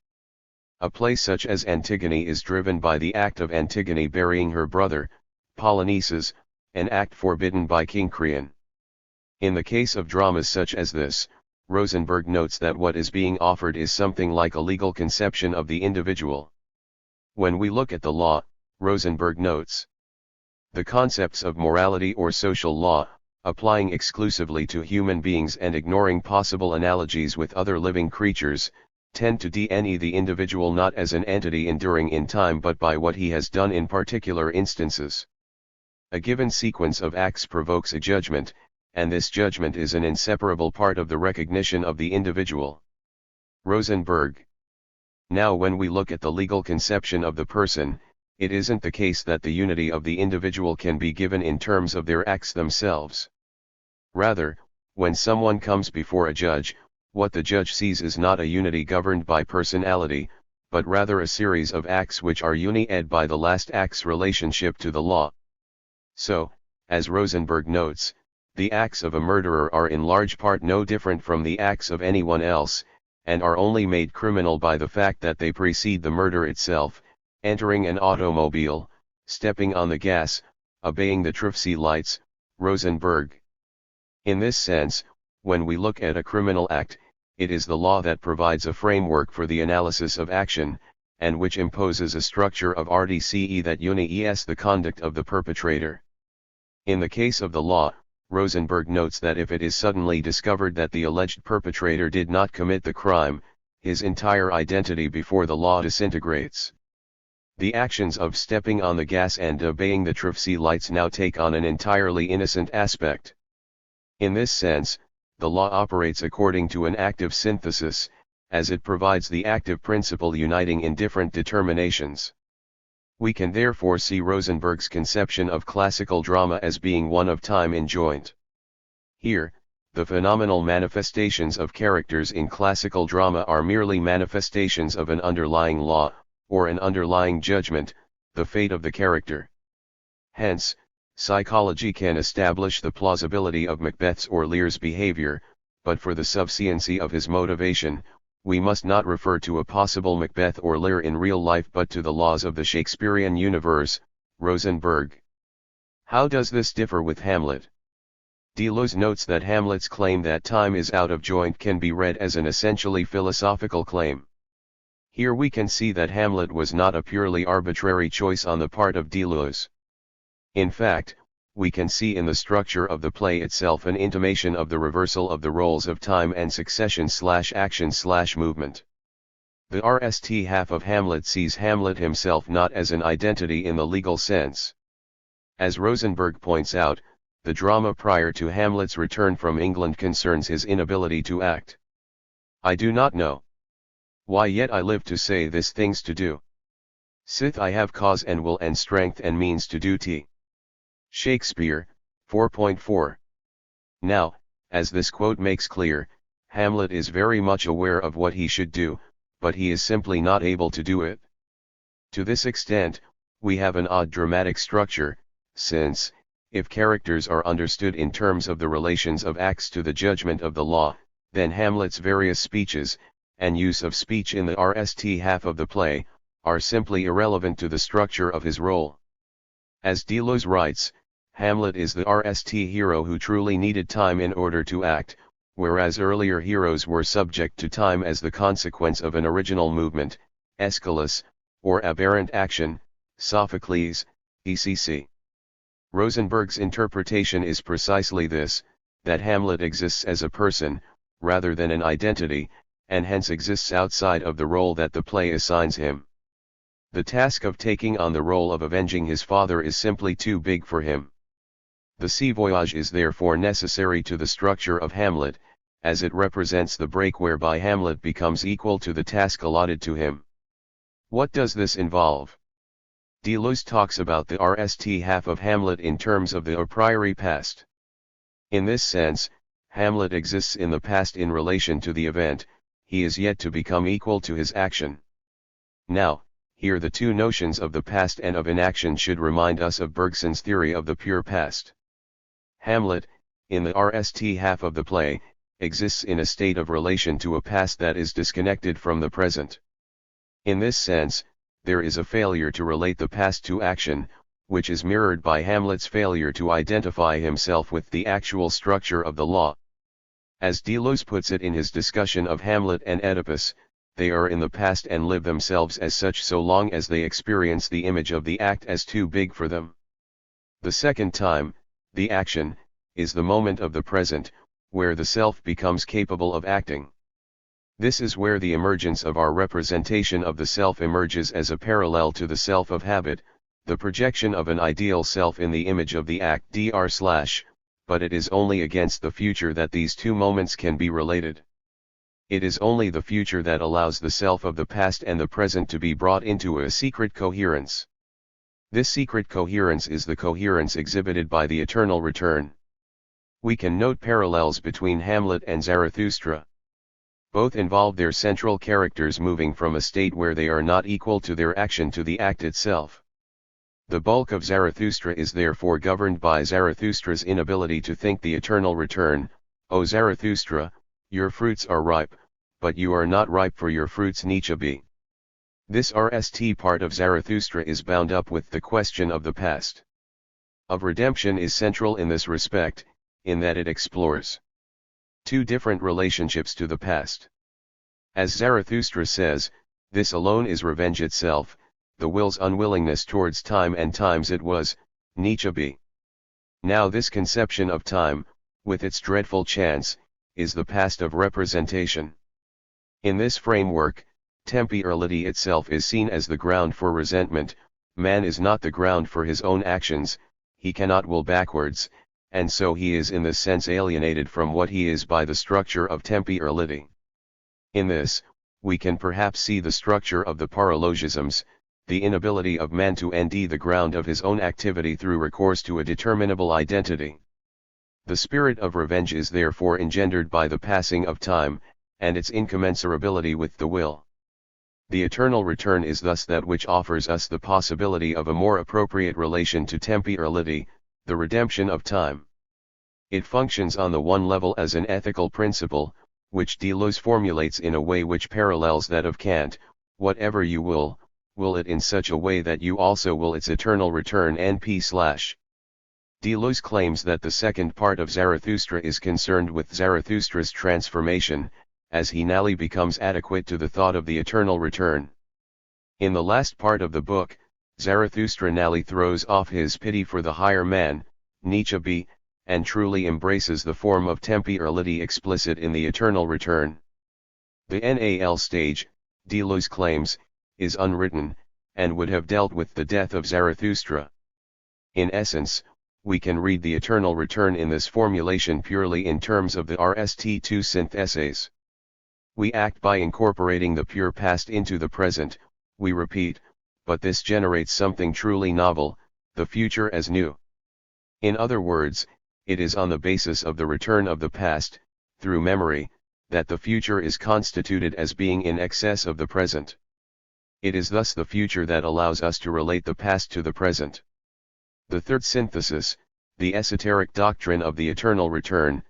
Speaker 1: A play such as Antigone is driven by the act of Antigone burying her brother, Polynices, an act forbidden by King Creon. In the case of dramas such as this, Rosenberg notes that what is being offered is something like a legal conception of the individual. When we look at the law, Rosenberg notes, the concepts of morality or social law, applying exclusively to human beings and ignoring possible analogies with other living creatures, tend to deny the individual not as an entity enduring in time but by what he has done in particular instances. A given sequence of acts provokes a judgment, and this judgment is an inseparable part of the recognition of the individual. Rosenberg. Now when we look at the legal conception of the person, it isn't the case that the unity of the individual can be given in terms of their acts themselves. Rather, when someone comes before a judge, what the judge sees is not a unity governed by personality, but rather a series of acts which are uni-ed by the last act's relationship to the law. So, as Rosenberg notes, the acts of a murderer are in large part no different from the acts of anyone else, and are only made criminal by the fact that they precede the murder itself, entering an automobile, stepping on the gas, obeying the traffic lights. Rosenberg. In this sense, when we look at a criminal act, it is the law that provides a framework for the analysis of action, and which imposes a structure of RDCE that unies the conduct of the perpetrator. In the case of the law, Rosenberg notes that if it is suddenly discovered that the alleged perpetrator did not commit the crime, his entire identity before the law disintegrates. The actions of stepping on the gas and obeying the traffic lights now take on an entirely innocent aspect. In this sense, the law operates according to an active synthesis, as it provides the active principle uniting in different determinations. We can therefore see Rosenberg's conception of classical drama as being one of time enjoint. Here, the phenomenal manifestations of characters in classical drama are merely manifestations of an underlying law, or an underlying judgment, the fate of the character. Hence, psychology can establish the plausibility of Macbeth's or Lear's behavior, but for the sufficiency of his motivation, we must not refer to a possible Macbeth or Lear in real life but to the laws of the Shakespearean universe. Rosenberg. How does this differ with Hamlet? Deleuze notes that Hamlet's claim that time is out of joint can be read as an essentially philosophical claim. Here we can see that Hamlet was not a purely arbitrary choice on the part of Deleuze. In fact, we can see in the structure of the play itself an intimation of the reversal of the roles of time and succession/action/movement. The first half of Hamlet sees Hamlet himself not as an identity in the legal sense. As Rosenberg points out, the drama prior to Hamlet's return from England concerns his inability to act. I do not know why, yet I live to say this things to do. Sith I have cause and will and strength and means to do t. Shakespeare, 4.4. Now, as this quote makes clear, Hamlet is very much aware of what he should do, but he is simply not able to do it. To this extent, we have an odd dramatic structure, since, if characters are understood in terms of the relations of acts to the judgment of the law, then Hamlet's various speeches, and use of speech in the RST half of the play, are simply irrelevant to the structure of his role. As Deleuze writes, Hamlet is the RST hero who truly needed time in order to act, whereas earlier heroes were subject to time as the consequence of an original movement, Aeschylus, or aberrant action, Sophocles, etc. Rosenberg's interpretation is precisely this, that Hamlet exists as a person, rather than an identity, and hence exists outside of the role that the play assigns him. The task of taking on the role of avenging his father is simply too big for him. The sea voyage is therefore necessary to the structure of Hamlet, as it represents the break whereby Hamlet becomes equal to the task allotted to him. What does this involve? Deleuze talks about the RST half of Hamlet in terms of the a priori past. In this sense, Hamlet exists in the past in relation to the event, he is yet to become equal to his action. Now, here the two notions of the past and of inaction should remind us of Bergson's theory of the pure past. Hamlet, in the RST half of the play, exists in a state of relation to a past that is disconnected from the present. In this sense, there is a failure to relate the past to action, which is mirrored by Hamlet's failure to identify himself with the actual structure of the law. As Deleuze puts it in his discussion of Hamlet and Oedipus, they are in the past and live themselves as such so long as they experience the image of the act as too big for them. The second time, the action, is the moment of the present, where the self becomes capable of acting. This is where the emergence of our representation of the self emerges as a parallel to the self of habit, the projection of an ideal self in the image of the act but it is only against the future that these two moments can be related. It is only the future that allows the self of the past and the present to be brought into a secret coherence. This secret coherence is the coherence exhibited by the eternal return. We can note parallels between Hamlet and Zarathustra. Both involve their central characters moving from a state where they are not equal to their action to the act itself. The bulk of Zarathustra is therefore governed by Zarathustra's inability to think the eternal return. O Zarathustra, your fruits are ripe, but you are not ripe for your fruits Nietzsche. This RST part of Zarathustra is bound up with the question of the past. Of redemption is central in this respect, in that it explores two different relationships to the past. As Zarathustra says, this alone is revenge itself, the will's unwillingness towards time and times it was, Nietzsche. Now this conception of time, with its dreadful chance, is the past of representation. In this framework, temporality itself is seen as the ground for resentment. Man is not the ground for his own actions, he cannot will backwards, and so he is in this sense alienated from what he is by the structure of temporality. In this, we can perhaps see the structure of the paralogisms, the inability of man to nd the ground of his own activity through recourse to a determinable identity. The spirit of revenge is therefore engendered by the passing of time, and its incommensurability with the will. The eternal return is thus that which offers us the possibility of a more appropriate relation to temporality, the redemption of time. It functions on the one level as an ethical principle, which Deleuze formulates in a way which parallels that of Kant: whatever you will it in such a way that you also will its eternal return np/. Deleuze claims that the second part of Zarathustra is concerned with Zarathustra's transformation, as he nally becomes adequate to the thought of the eternal return. In the last part of the book, Zarathustra nally throws off his pity for the higher man, Nietzsche, and truly embraces the form of temporality explicit in the eternal return. The NAL stage, Deleuze claims, is unwritten, and would have dealt with the death of Zarathustra. In essence, we can read the eternal return in this formulation purely in terms of the RST2 syntheses. We act by incorporating the pure past into the present, we repeat, but this generates something truly novel, the future as new. In other words, it is on the basis of the return of the past, through memory, that the future is constituted as being in excess of the present. It is thus the future that allows us to relate the past to the present. The third synthesis, the esoteric doctrine of the eternal return,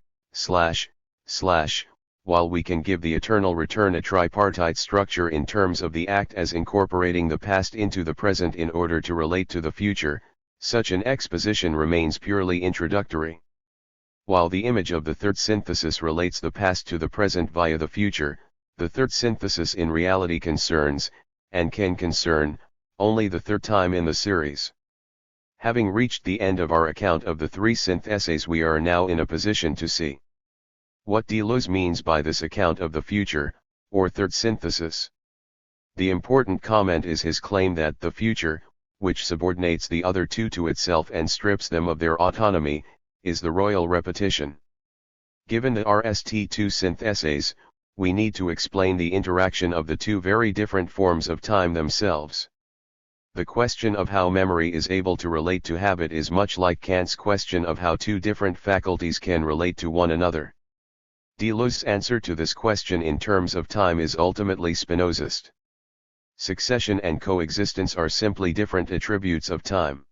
Speaker 1: while we can give the eternal return a tripartite structure in terms of the act as incorporating the past into the present in order to relate to the future, such an exposition remains purely introductory. While the image of the third synthesis relates the past to the present via the future, the third synthesis in reality concerns, and can concern, only the third time in the series. Having reached the end of our account of the three syntheses, we are now in a position to see what Deleuze means by this account of the future, or third synthesis. The important comment is his claim that the future, which subordinates the other two to itself and strips them of their autonomy, is the royal repetition. Given the RST2 syntheses, we need to explain the interaction of the two very different forms of time themselves. The question of how memory is able to relate to habit is much like Kant's question of how two different faculties can relate to one another. Deleuze's answer to this question in terms of time is ultimately Spinozist. Succession and coexistence are simply different attributes of time.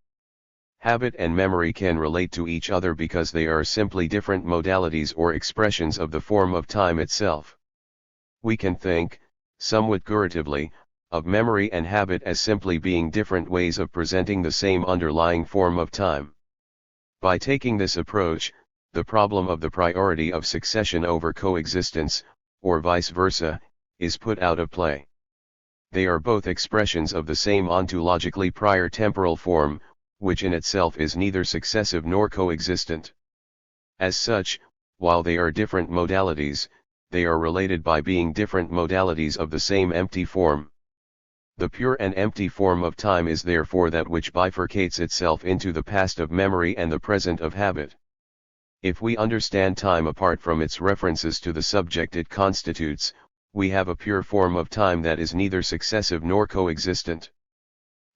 Speaker 1: Habit and memory can relate to each other because they are simply different modalities or expressions of the form of time itself. We can think, somewhat curatively, of memory and habit as simply being different ways of presenting the same underlying form of time. By taking this approach, the problem of the priority of succession over coexistence, or vice versa, is put out of play. They are both expressions of the same ontologically prior temporal form, which in itself is neither successive nor coexistent. As such, while they are different modalities, they are related by being different modalities of the same empty form. The pure and empty form of time is therefore that which bifurcates itself into the past of memory and the present of habit. If we understand time apart from its references to the subject it constitutes, we have a pure form of time that is neither successive nor coexistent.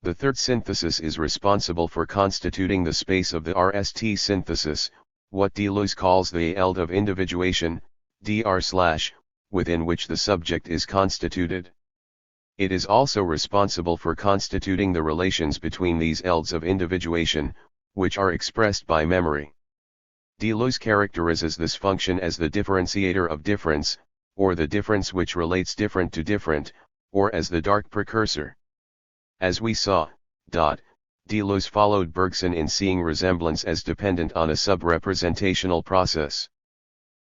Speaker 1: The third synthesis is responsible for constituting the space of the RST synthesis, what Deleuze calls the eld of individuation, dr/, within which the subject is constituted. It is also responsible for constituting the relations between these elds of individuation, which are expressed by memory. Deleuze characterizes this function as the differentiator of difference, or the difference which relates different to different, or as the dark precursor. As we saw, Deleuze followed Bergson in seeing resemblance as dependent on a sub-representational process.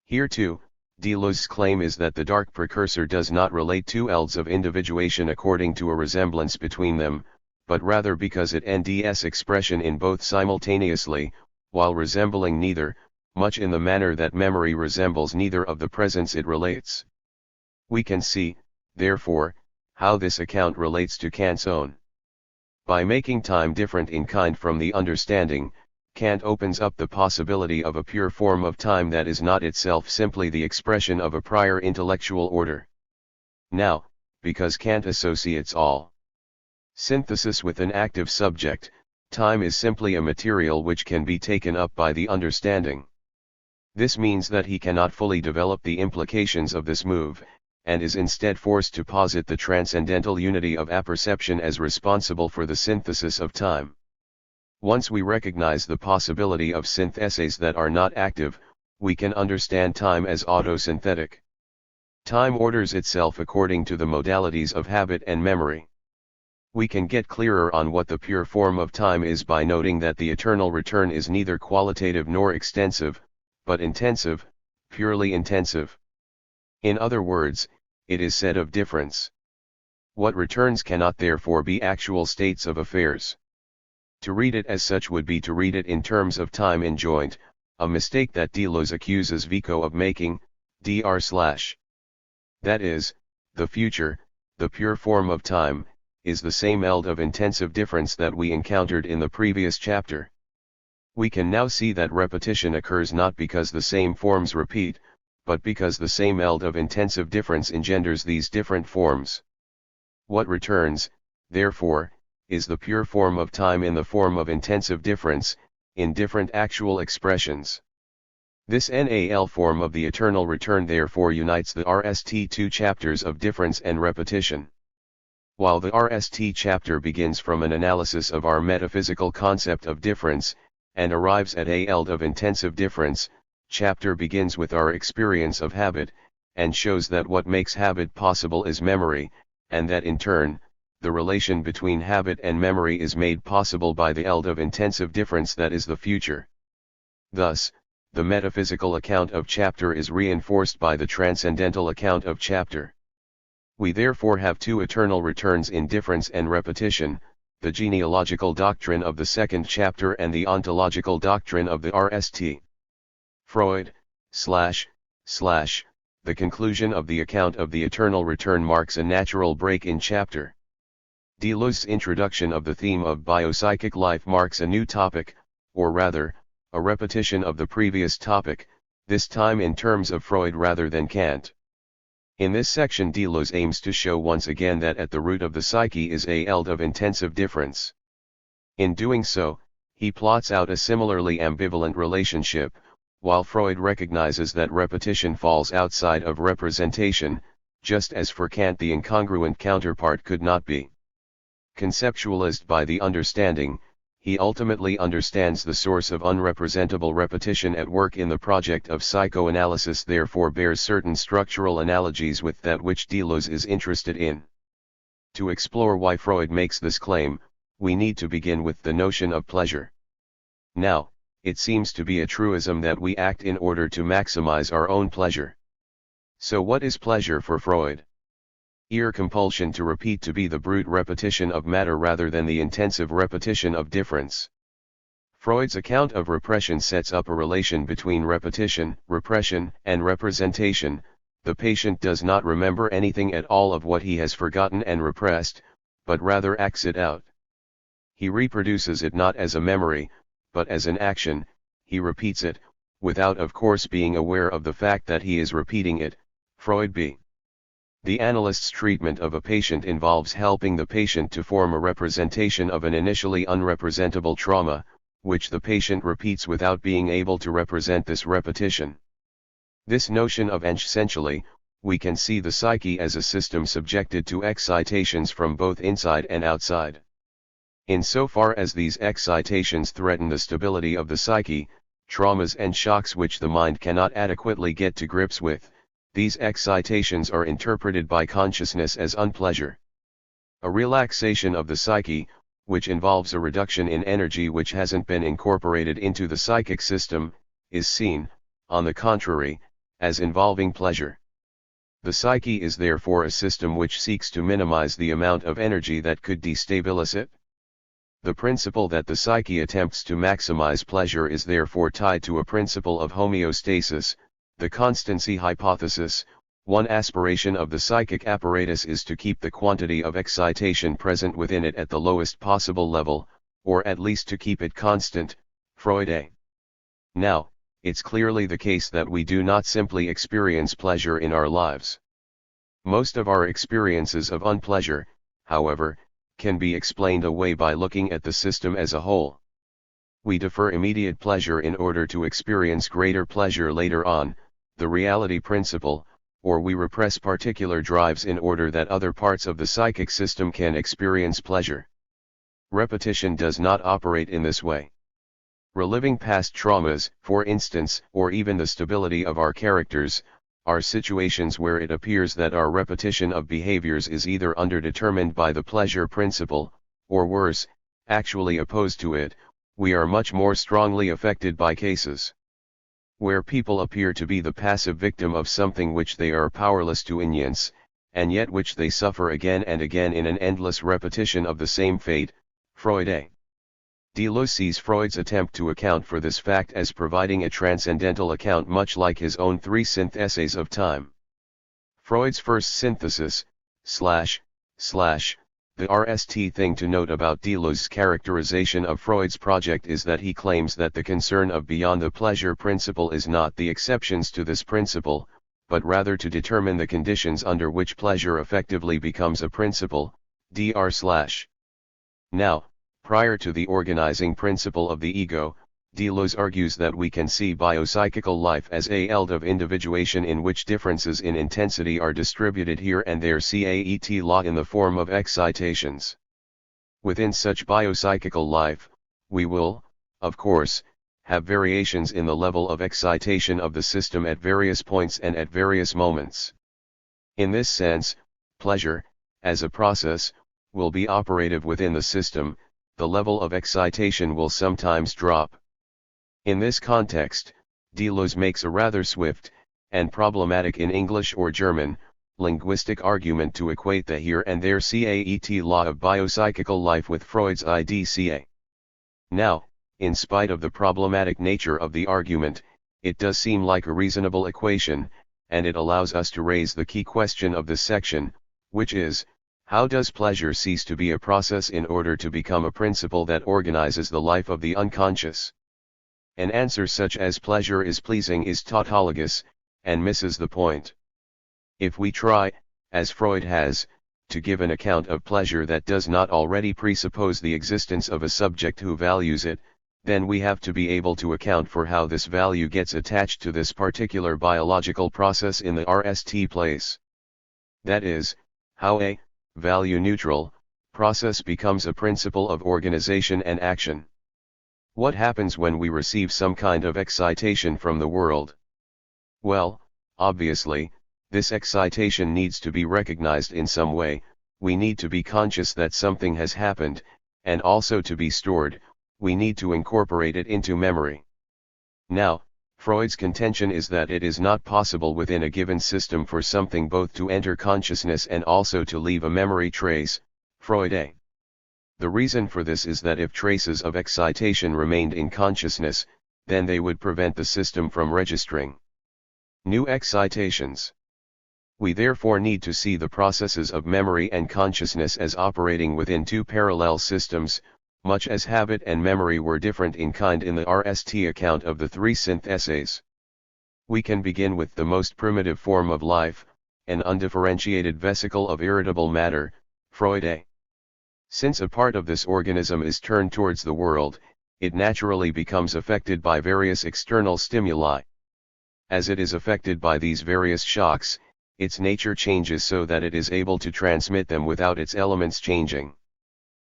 Speaker 1: Here too, Deleuze's claim is that the dark precursor does not relate two elds of individuation according to a resemblance between them, but rather because it NDS expression in both simultaneously, while resembling neither, much in the manner that memory resembles neither of the presents it relates. We can see, therefore, how this account relates to Kant's own. By making time different in kind from the understanding, Kant opens up the possibility of a pure form of time that is not itself simply the expression of a prior intellectual order. Now, because Kant associates all synthesis with an active subject, time is simply a material which can be taken up by the understanding. This means that he cannot fully develop the implications of this move, and is instead forced to posit the transcendental unity of apperception as responsible for the synthesis of time. Once we recognize the possibility of syntheses that are not active, we can understand time as autosynthetic. Time orders itself according to the modalities of habit and memory. We can get clearer on what the pure form of time is by noting that the eternal return is neither qualitative nor extensive, but intensive, purely intensive. In other words, it is said of difference. What returns cannot therefore be actual states of affairs. To read it as such would be to read it in terms of time enjoint, a mistake that Deleuze accuses Vico of making, dr/. That is, the future, the pure form of time, is the same eld of intensive difference that we encountered in the previous chapter. We can now see that repetition occurs not because the same forms repeat, but because the same eld of intensive difference engenders these different forms. What returns, therefore, is the pure form of time in the form of intensive difference, in different actual expressions. This NAL form of the eternal return therefore unites the RST2 chapters of difference and repetition. While the RST chapter begins from an analysis of our metaphysical concept of difference, and arrives at a eld of intensive difference, chapter begins with our experience of habit, and shows that what makes habit possible is memory, and that in turn, the relation between habit and memory is made possible by the eld of intensive difference that is the future. Thus, the metaphysical account of chapter is reinforced by the transcendental account of chapter. We therefore have two eternal returns in difference and repetition, the genealogical doctrine of the second chapter and the ontological doctrine of the RST. Freud, the conclusion of the account of the eternal return marks a natural break in chapter. Deleuze's introduction of the theme of biopsychic life marks a new topic, or rather, a repetition of the previous topic, this time in terms of Freud rather than Kant. In this section Deleuze aims to show once again that at the root of the psyche is a eld of intensive difference. In doing so, he plots out a similarly ambivalent relationship, while Freud recognizes that repetition falls outside of representation, just as for Kant the incongruent counterpart could not be. Conceptualized by the understanding, he ultimately understands the source of unrepresentable repetition at work in the project of psychoanalysis, therefore bears certain structural analogies with that which Deleuze is interested in. To explore why Freud makes this claim, we need to begin with the notion of pleasure. Now, it seems to be a truism that we act in order to maximize our own pleasure. So what is pleasure for Freud? Ear compulsion to repeat to be the brute repetition of matter rather than the intensive repetition of difference. Freud's account of repression sets up a relation between repetition, repression, and representation. The patient does not remember anything at all of what he has forgotten and repressed, but rather acts it out. He reproduces it not as a memory, but as an action. He repeats it, without of course being aware of the fact that he is repeating it. Freud b. The analyst's treatment of a patient involves helping the patient to form a representation of an initially unrepresentable trauma, which the patient repeats without being able to represent this repetition. This notion of essentially, we can see the psyche as a system subjected to excitations from both inside and outside. Insofar as these excitations threaten the stability of the psyche, traumas and shocks which the mind cannot adequately get to grips with, these excitations are interpreted by consciousness as unpleasure. A relaxation of the psyche, which involves a reduction in energy which hasn't been incorporated into the psychic system, is seen, on the contrary, as involving pleasure. The psyche is therefore a system which seeks to minimize the amount of energy that could destabilize it. The principle that the psyche attempts to maximize pleasure is therefore tied to a principle of homeostasis, the constancy hypothesis. One aspiration of the psychic apparatus is to keep the quantity of excitation present within it at the lowest possible level, or at least to keep it constant. Freud a. Now, it's clearly the case that we do not simply experience pleasure in our lives. Most of our experiences of unpleasure, however, can be explained away by looking at the system as a whole. We defer immediate pleasure in order to experience greater pleasure later on, the reality principle, or we repress particular drives in order that other parts of the psychic system can experience pleasure. Repetition does not operate in this way. Reliving past traumas, for instance, or even the stability of our characters, are situations where it appears that our repetition of behaviors is either underdetermined by the pleasure principle, or worse, actually opposed to it. We are much more strongly affected by cases where people appear to be the passive victim of something which they are powerless to influence, and yet which they suffer again and again in an endless repetition of the same fate. Freud a. Deleuze sees Freud's attempt to account for this fact as providing a transcendental account much like his own three syntheses of time. Freud's first synthesis, the RST thing to note about Deleuze's characterization of Freud's project is that he claims that the concern of beyond the pleasure principle is not the exceptions to this principle, but rather to determine the conditions under which pleasure effectively becomes a principle, dr/. Now, prior to the organizing principle of the ego, Deleuze argues that we can see biopsychical life as a field of individuation in which differences in intensity are distributed here and there CAET in the form of excitations. Within such biopsychical life, we will, of course, have variations in the level of excitation of the system at various points and at various moments. In this sense, pleasure, as a process, will be operative within the system. The level of excitation will sometimes drop. In this context, Deleuze makes a rather swift, and problematic in English or German, linguistic argument to equate the here and there CAET law of biopsychical life with Freud's IDCA. Now, in spite of the problematic nature of the argument, it does seem like a reasonable equation, and it allows us to raise the key question of this section, which is, how does pleasure cease to be a process in order to become a principle that organizes the life of the unconscious? An answer such as pleasure is pleasing is tautologous, and misses the point. If we try, as Freud has, to give an account of pleasure that does not already presuppose the existence of a subject who values it, then we have to be able to account for how this value gets attached to this particular biological process in the RST place. That is, how a value-neutral process becomes a principle of organization and action. What happens when we receive some kind of excitation from the world? Well, obviously, this excitation needs to be recognized in some way. We need to be conscious that something has happened, and also to be stored, we need to incorporate it into memory. Now, Freud's contention is that it is not possible within a given system for something both to enter consciousness and also to leave a memory trace. Freud A. The reason for this is that if traces of excitation remained in consciousness, then they would prevent the system from registering new excitations. We therefore need to see the processes of memory and consciousness as operating within two parallel systems, much as habit and memory were different in kind in the RST account of the three syntheses. We can begin with the most primitive form of life, an undifferentiated vesicle of irritable matter, Freud A. Since a part of this organism is turned towards the world, it naturally becomes affected by various external stimuli. As it is affected by these various shocks, its nature changes so that it is able to transmit them without its elements changing.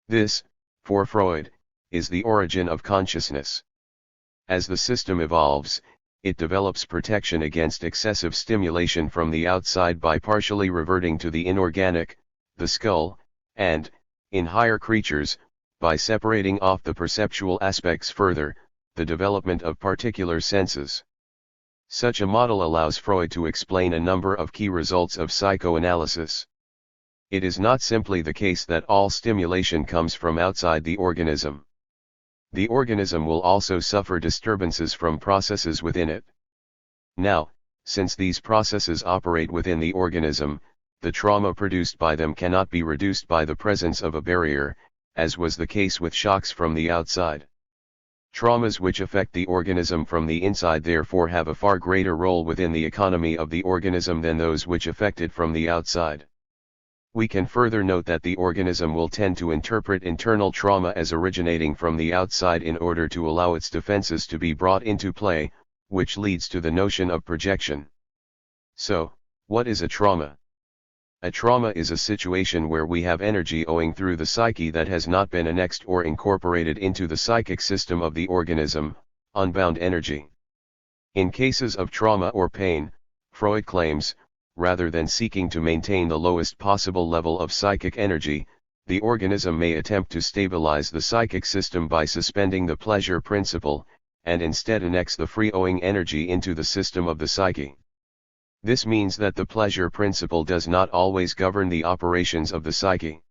Speaker 1: This, for Freud, is the origin of consciousness. As the system evolves, it develops protection against excessive stimulation from the outside by partially reverting to the inorganic, the skull, and, in higher creatures, by separating off the perceptual aspects further, the development of particular senses. Such a model allows Freud to explain a number of key results of psychoanalysis. It is not simply the case that all stimulation comes from outside the organism. The organism will also suffer disturbances from processes within it. Now, since these processes operate within the organism, the trauma produced by them cannot be reduced by the presence of a barrier, as was the case with shocks from the outside. Traumas which affect the organism from the inside therefore have a far greater role within the economy of the organism than those which affect it from the outside. We can further note that the organism will tend to interpret internal trauma as originating from the outside in order to allow its defenses to be brought into play, which leads to the notion of projection. So, what is a trauma? A trauma is a situation where we have energy owing through the psyche that has not been annexed or incorporated into the psychic system of the organism, unbound energy. In cases of trauma or pain, Freud claims, rather than seeking to maintain the lowest possible level of psychic energy, the organism may attempt to stabilize the psychic system by suspending the pleasure principle, and instead annex the free owing energy into the system of the psyche. This means that the pleasure principle does not always govern the operations of the psyche.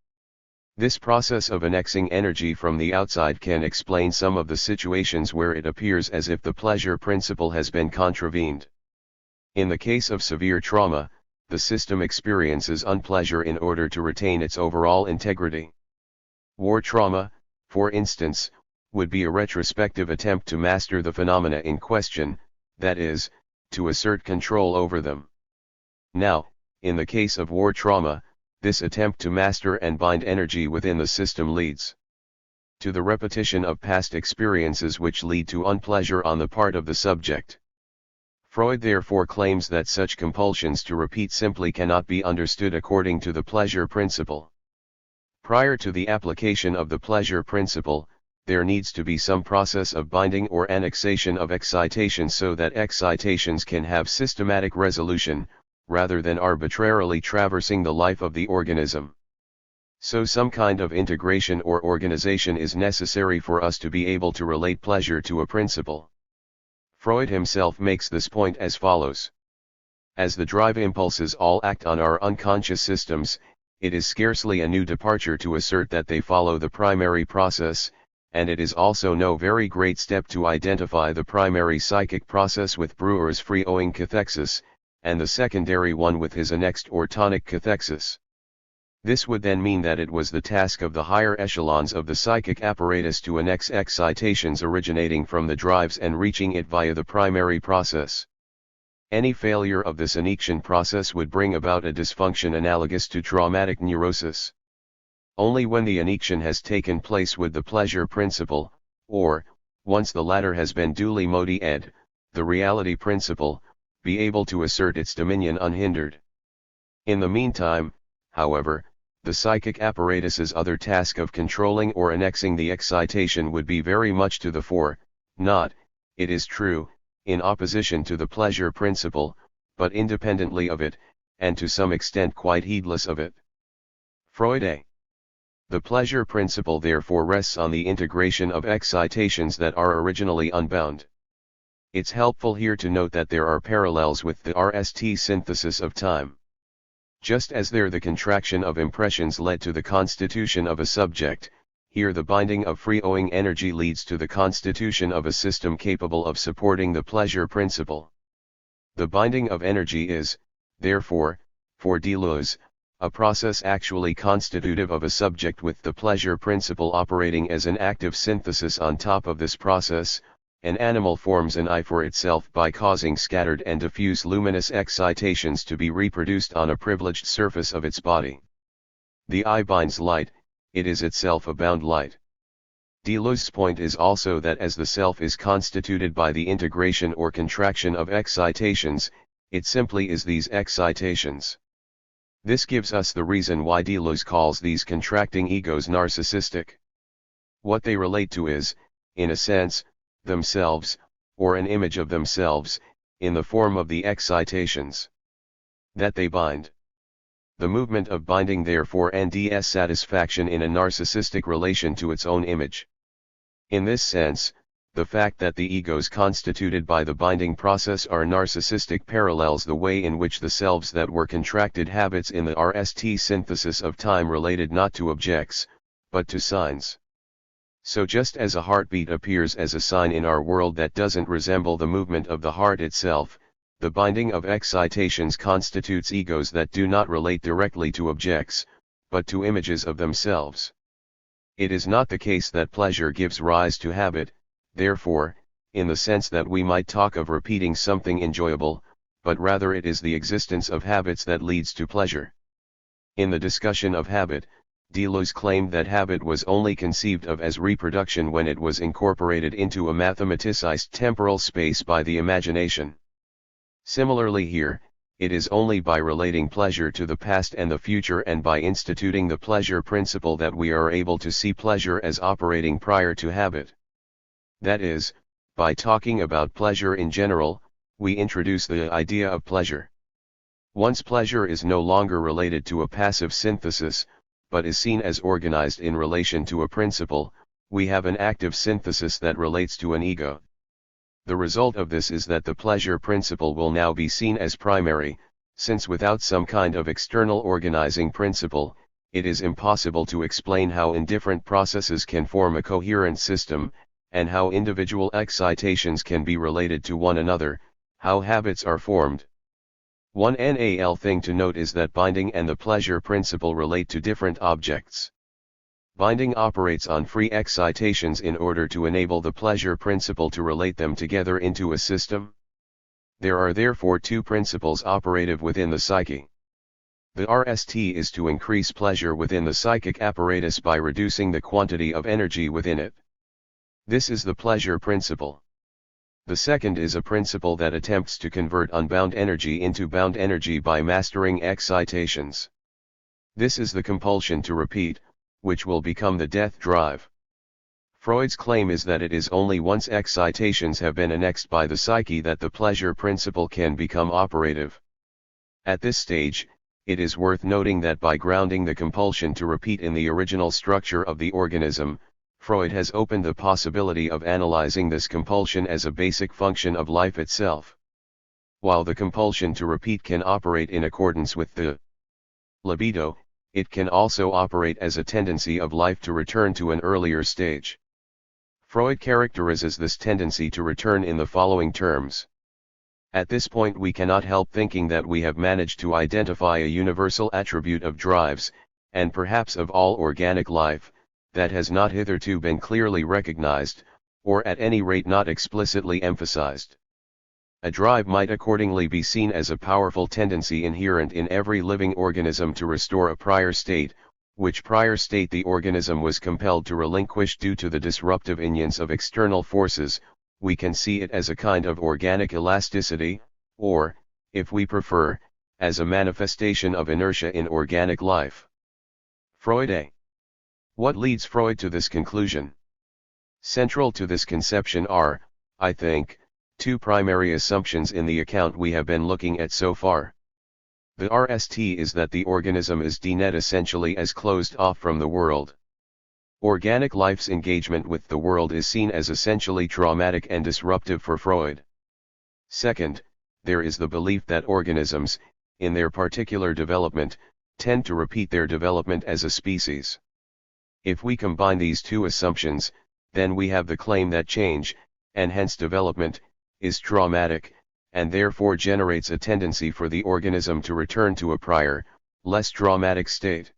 Speaker 1: This process of annexing energy from the outside can explain some of the situations where it appears as if the pleasure principle has been contravened. In the case of severe trauma, the system experiences unpleasure in order to retain its overall integrity. War trauma, for instance, would be a retrospective attempt to master the phenomena in question, that is, to assert control over them. Now, in the case of war trauma, this attempt to master and bind energy within the system leads to the repetition of past experiences which lead to unpleasure on the part of the subject. Freud therefore claims that such compulsions to repeat simply cannot be understood according to the pleasure principle. Prior to the application of the pleasure principle, there needs to be some process of binding or annexation of excitation so that excitations can have systematic resolution, rather than arbitrarily traversing the life of the organism. So some kind of integration or organization is necessary for us to be able to relate pleasure to a principle. Freud himself makes this point as follows. As the drive impulses all act on our unconscious systems, it is scarcely a new departure to assert that they follow the primary process, and it is also no very great step to identify the primary psychic process with Breuer's free-owing cathexis, and the secondary one with his annexed or tonic cathexis. This would then mean that it was the task of the higher echelons of the psychic apparatus to annex excitations originating from the drives and reaching it via the primary process. Any failure of this annexion process would bring about a dysfunction analogous to traumatic neurosis. Only when the annexion has taken place would the pleasure principle, or, once the latter has been duly modi-ed, the reality principle, be able to assert its dominion unhindered. In the meantime, however, the psychic apparatus's other task of controlling or annexing the excitation would be very much to the fore, not, it is true, in opposition to the pleasure principle, but independently of it, and to some extent quite heedless of it. Freud A. The pleasure principle therefore rests on the integration of excitations that are originally unbound. It's helpful here to note that there are parallels with the RST synthesis of time. Just as there the contraction of impressions led to the constitution of a subject, here the binding of free-owing energy leads to the constitution of a system capable of supporting the pleasure principle. The binding of energy is, therefore, for Deleuze, a process actually constitutive of a subject with the pleasure principle operating as an active synthesis on top of this process. An animal forms an eye for itself by causing scattered and diffuse luminous excitations to be reproduced on a privileged surface of its body. The eye binds light, it is itself a bound light. Deleuze's point is also that as the self is constituted by the integration or contraction of excitations, it simply is these excitations. This gives us the reason why Deleuze calls these contracting egos narcissistic. What they relate to is, in a sense, themselves, or an image of themselves, in the form of the excitations that they bind. The movement of binding therefore NDS satisfaction in a narcissistic relation to its own image. In this sense, the fact that the egos constituted by the binding process are narcissistic parallels the way in which the selves that were contracted habits in the RST synthesis of time related not to objects, but to signs. So just as a heartbeat appears as a sign in our world that doesn't resemble the movement of the heart itself, the binding of excitations constitutes egos that do not relate directly to objects, but to images of themselves. It is not the case that pleasure gives rise to habit, therefore, in the sense that we might talk of repeating something enjoyable, but rather it is the existence of habits that leads to pleasure. In the discussion of habit, Deleuze claimed that habit was only conceived of as reproduction when it was incorporated into a mathematicized temporal space by the imagination. Similarly here, it is only by relating pleasure to the past and the future and by instituting the pleasure principle that we are able to see pleasure as operating prior to habit. That is, by talking about pleasure in general, we introduce the idea of pleasure. Once pleasure is no longer related to a passive synthesis, but is seen as organized in relation to a principle, we have an active synthesis that relates to an ego. The result of this is that the pleasure principle will now be seen as primary, since without some kind of external organizing principle, it is impossible to explain how indifferent processes can form a coherent system, and how individual excitations can be related to one another, how habits are formed. One NAL thing to note is that binding and the pleasure principle relate to different objects. Binding operates on free excitations in order to enable the pleasure principle to relate them together into a system. There are therefore two principles operative within the psyche. The RST is to increase pleasure within the psychic apparatus by reducing the quantity of energy within it. This is the pleasure principle. The second is a principle that attempts to convert unbound energy into bound energy by mastering excitations. This is the compulsion to repeat, which will become the death drive. Freud's claim is that it is only once excitations have been annexed by the psyche that the pleasure principle can become operative. At this stage, it is worth noting that by grounding the compulsion to repeat in the original structure of the organism, Freud has opened the possibility of analyzing this compulsion as a basic function of life itself. While the compulsion to repeat can operate in accordance with the libido, it can also operate as a tendency of life to return to an earlier stage. Freud characterizes this tendency to return in the following terms. At this point we cannot help thinking that we have managed to identify a universal attribute of drives, and perhaps of all organic life, that has not hitherto been clearly recognized, or at any rate not explicitly emphasized. A drive might accordingly be seen as a powerful tendency inherent in every living organism to restore a prior state, which prior state the organism was compelled to relinquish due to the disruptive influence of external forces. We can see it as a kind of organic elasticity, or, if we prefer, as a manifestation of inertia in organic life. Freud A. What leads Freud to this conclusion? Central to this conception are, I think, two primary assumptions in the account we have been looking at so far. The RST is that the organism is denet essentially as closed off from the world. Organic life's engagement with the world is seen as essentially traumatic and disruptive for Freud. Second, there is the belief that organisms, in their particular development, tend to repeat their development as a species. If we combine these two assumptions, then we have the claim that change, and hence development, is traumatic, and therefore generates a tendency for the organism to return to a prior, less traumatic state.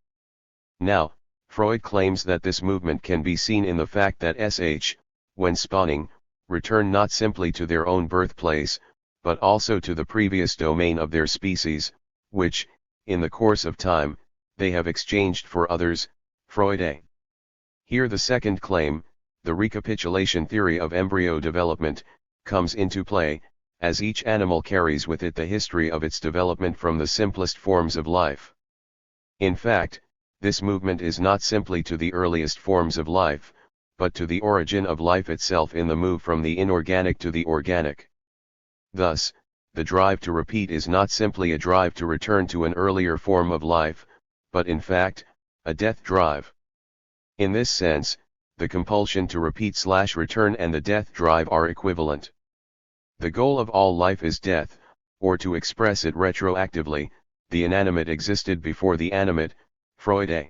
Speaker 1: Now, Freud claims that this movement can be seen in the fact that SH, when spawning, return not simply to their own birthplace, but also to the previous domain of their species, which, in the course of time, they have exchanged for others. Freud A. Here the second claim, the recapitulation theory of embryo development, comes into play, as each animal carries with it the history of its development from the simplest forms of life. In fact, this movement is not simply to the earliest forms of life, but to the origin of life itself in the move from the inorganic to the organic. Thus, the drive to repeat is not simply a drive to return to an earlier form of life, but in fact, a death drive. In this sense, the compulsion to repeat/return and the death drive are equivalent. The goal of all life is death, or to express it retroactively, the inanimate existed before the animate. Freud A.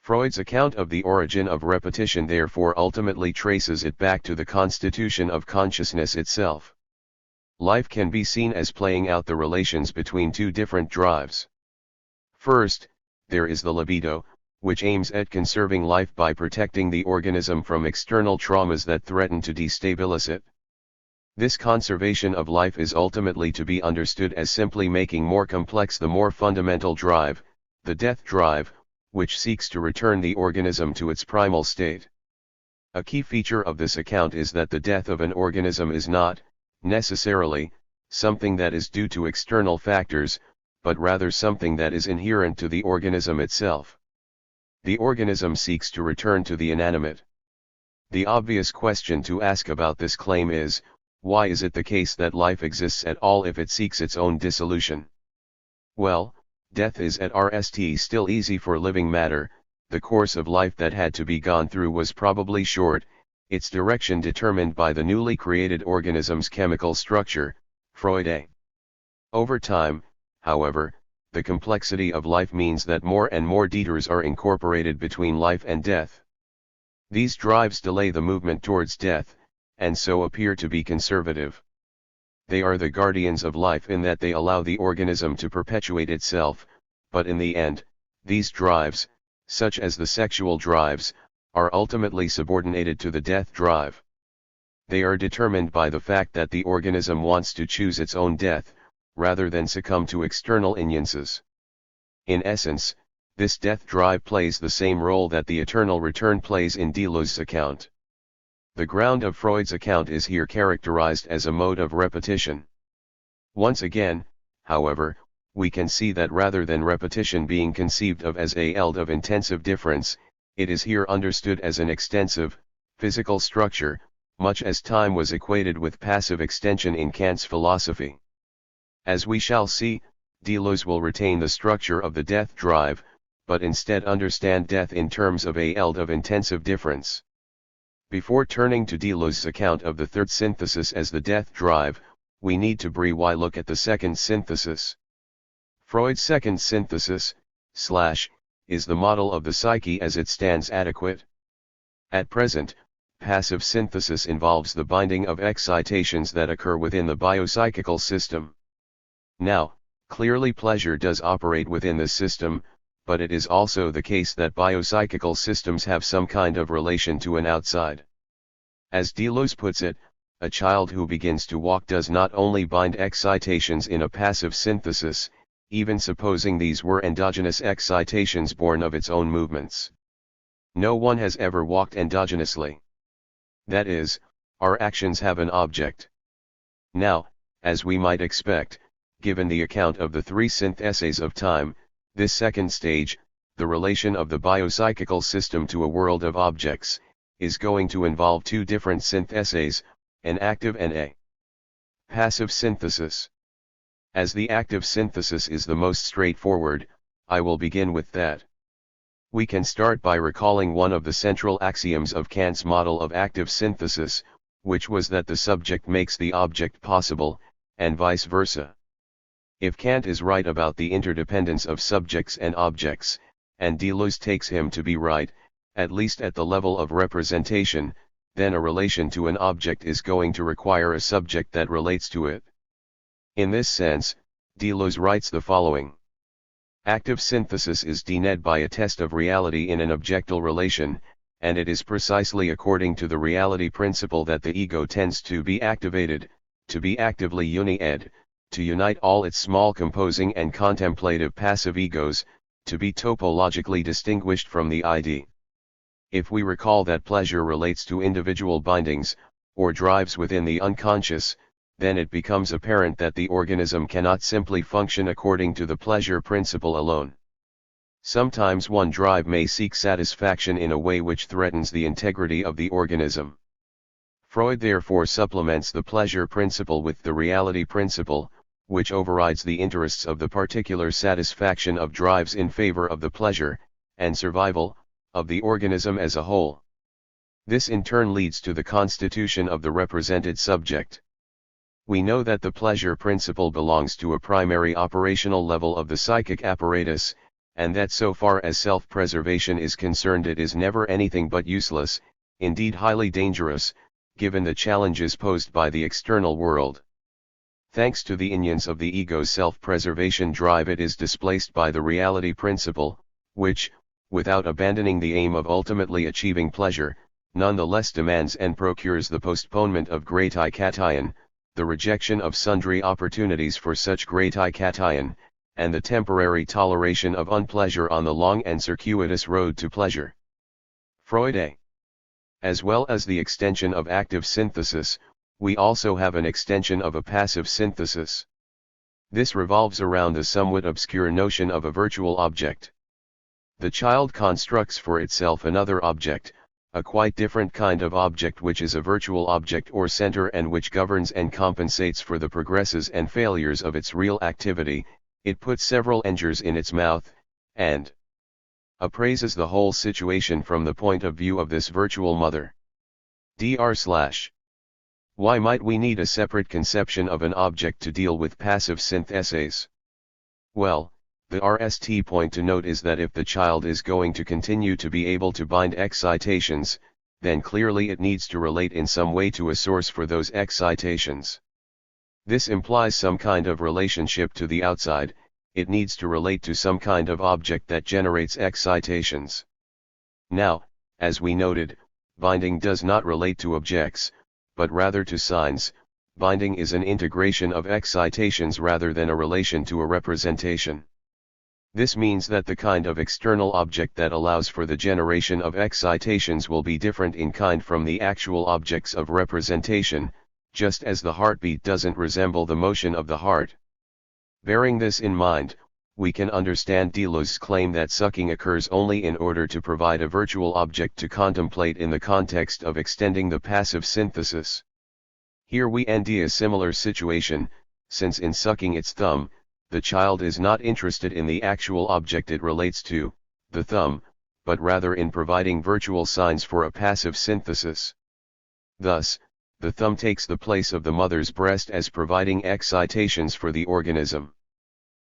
Speaker 1: Freud's account of the origin of repetition therefore ultimately traces it back to the constitution of consciousness itself. Life can be seen as playing out the relations between two different drives. First, there is the libido, which aims at conserving life by protecting the organism from external traumas that threaten to destabilize it. This conservation of life is ultimately to be understood as simply making more complex the more fundamental drive, the death drive, which seeks to return the organism to its primal state. A key feature of this account is that the death of an organism is not, necessarily, something that is due to external factors, but rather something that is inherent to the organism itself. The organism seeks to return to the inanimate. The obvious question to ask about this claim is, why is it the case that life exists at all if it seeks its own dissolution? Well, death is at RST still easy for living matter. The course of life that had to be gone through was probably short, its direction determined by the newly created organism's chemical structure. Freud A. Over time, however, the complexity of life means that more and more detours are incorporated between life and death. These drives delay the movement towards death, and so appear to be conservative. They are the guardians of life in that they allow the organism to perpetuate itself, but in the end, these drives, such as the sexual drives, are ultimately subordinated to the death drive. They are determined by the fact that the organism wants to choose its own death, rather than succumb to external influences. In essence, this death drive plays the same role that the eternal return plays in Deleuze's account. The ground of Freud's account is here characterized as a mode of repetition. Once again, however, we can see that rather than repetition being conceived of as a eld of intensive difference, it is here understood as an extensive, physical structure, much as time was equated with passive extension in Kant's philosophy. As we shall see, Deleuze will retain the structure of the death drive, but instead understand death in terms of a eld of intensive difference. Before turning to Deleuze's account of the third synthesis as the death drive, we need to briefly look at the second synthesis. Freud's second synthesis, is the model of the psyche as it stands adequate. At present, passive synthesis involves the binding of excitations that occur within the biopsychical system. Now, clearly pleasure does operate within this system, but it is also the case that biopsychical systems have some kind of relation to an outside. As Deleuze puts it, a child who begins to walk does not only bind excitations in a passive synthesis, even supposing these were endogenous excitations born of its own movements. No one has ever walked endogenously. That is, our actions have an object. Now, as we might expect, given the account of the three syntheses of time, this second stage, the relation of the biopsychical system to a world of objects, is going to involve two different syntheses, an active and a passive synthesis. As the active synthesis is the most straightforward, I will begin with that. We can start by recalling one of the central axioms of Kant's model of active synthesis, which was that the subject makes the object possible, and vice versa. If Kant is right about the interdependence of subjects and objects, and Deleuze takes him to be right, at least at the level of representation, then a relation to an object is going to require a subject that relates to it. In this sense, Deleuze writes the following. Active synthesis is denied by a test of reality in an objectal relation, and it is precisely according to the reality principle that the ego tends to be activated, to be actively uni-ed, to unite all its small composing and contemplative passive egos, to be topologically distinguished from the id. If we recall that pleasure relates to individual bindings, or drives within the unconscious, then it becomes apparent that the organism cannot simply function according to the pleasure principle alone. Sometimes one drive may seek satisfaction in a way which threatens the integrity of the organism. Freud therefore supplements the pleasure principle with the reality principle, which overrides the interests of the particular satisfaction of drives in favor of the pleasure, and survival, of the organism as a whole. This in turn leads to the constitution of the represented subject. We know that the pleasure principle belongs to a primary operational level of the psychic apparatus, and that so far as self-preservation is concerned it is never anything but useless, indeed highly dangerous, given the challenges posed by the external world. Thanks to the unions of the ego's self-preservation drive, it is displaced by the reality principle, which, without abandoning the aim of ultimately achieving pleasure, nonetheless demands and procures the postponement of gratia-cation, the rejection of sundry opportunities for such gratia-cation, and the temporary toleration of unpleasure on the long and circuitous road to pleasure. Freud. As well as the extension of active synthesis, we also have an extension of a passive synthesis. This revolves around the somewhat obscure notion of a virtual object. The child constructs for itself another object, a quite different kind of object which is a virtual object or center and which governs and compensates for the progresses and failures of its real activity. It puts several engers in its mouth, and appraises the whole situation from the point of view of this virtual mother. Why might we need a separate conception of an object to deal with passive syntheses? Well, the RST point to note is that if the child is going to continue to be able to bind excitations, then clearly it needs to relate in some way to a source for those excitations. This implies some kind of relationship to the outside. It needs to relate to some kind of object that generates excitations. Now, as we noted, binding does not relate to objects, but rather to signs. Binding is an integration of excitations rather than a relation to a representation. This means that the kind of external object that allows for the generation of excitations will be different in kind from the actual objects of representation, just as the heartbeat doesn't resemble the motion of the heart. Bearing this in mind, we can understand Deleuze's claim that sucking occurs only in order to provide a virtual object to contemplate in the context of extending the passive synthesis. Here we see a similar situation, since in sucking its thumb, the child is not interested in the actual object it relates to, the thumb, but rather in providing virtual signs for a passive synthesis. Thus, the thumb takes the place of the mother's breast as providing excitations for the organism.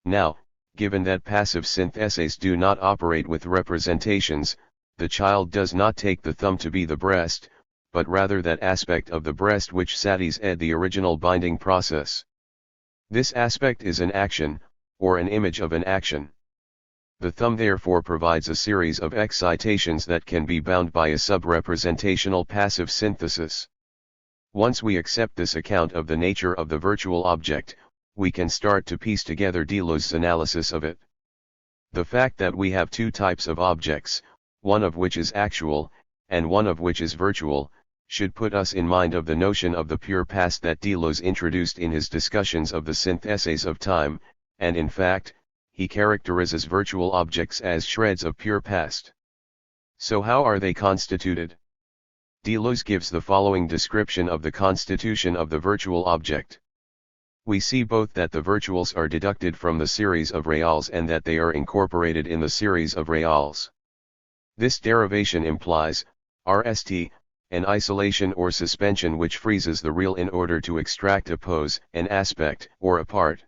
Speaker 1: Now, given that passive syntheses do not operate with representations, the child does not take the thumb to be the breast, but rather that aspect of the breast which satisfied the original binding process. This aspect is an action, or an image of an action. The thumb therefore provides a series of excitations that can be bound by a sub-representational passive synthesis. Once we accept this account of the nature of the virtual object, we can start to piece together Deleuze's analysis of it. The fact that we have two types of objects, one of which is actual, and one of which is virtual, should put us in mind of the notion of the pure past that Deleuze introduced in his discussions of the syntheses of time, and in fact, he characterizes virtual objects as shreds of pure past. So how are they constituted? Deleuze gives the following description of the constitution of the virtual object. We see both that the virtuals are deducted from the series of reals and that they are incorporated in the series of reals. This derivation implies, RST, an isolation or suspension which freezes the real in order to extract a pose, an aspect, or a part.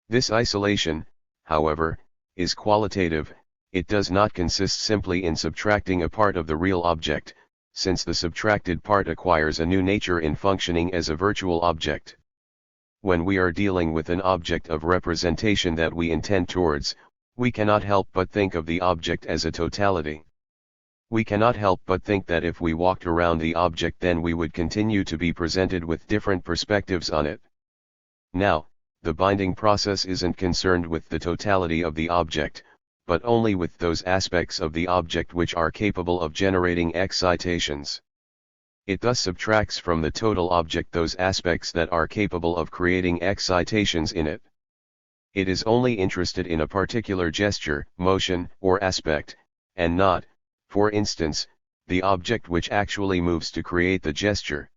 Speaker 1: This isolation, however, is qualitative. It does not consist simply in subtracting a part of the real object, since the subtracted part acquires a new nature in functioning as a virtual object. When we are dealing with an object of representation that we intend towards, we cannot help but think of the object as a totality. We cannot help but think that if we walked around the object then we would continue to be presented with different perspectives on it. Now, the binding process isn't concerned with the totality of the object, but only with those aspects of the object which are capable of generating excitations. It thus subtracts from the total object those aspects that are capable of creating excitations in it. It is only interested in a particular gesture, motion, or aspect, and not, for instance, the object which actually moves to create the gesture.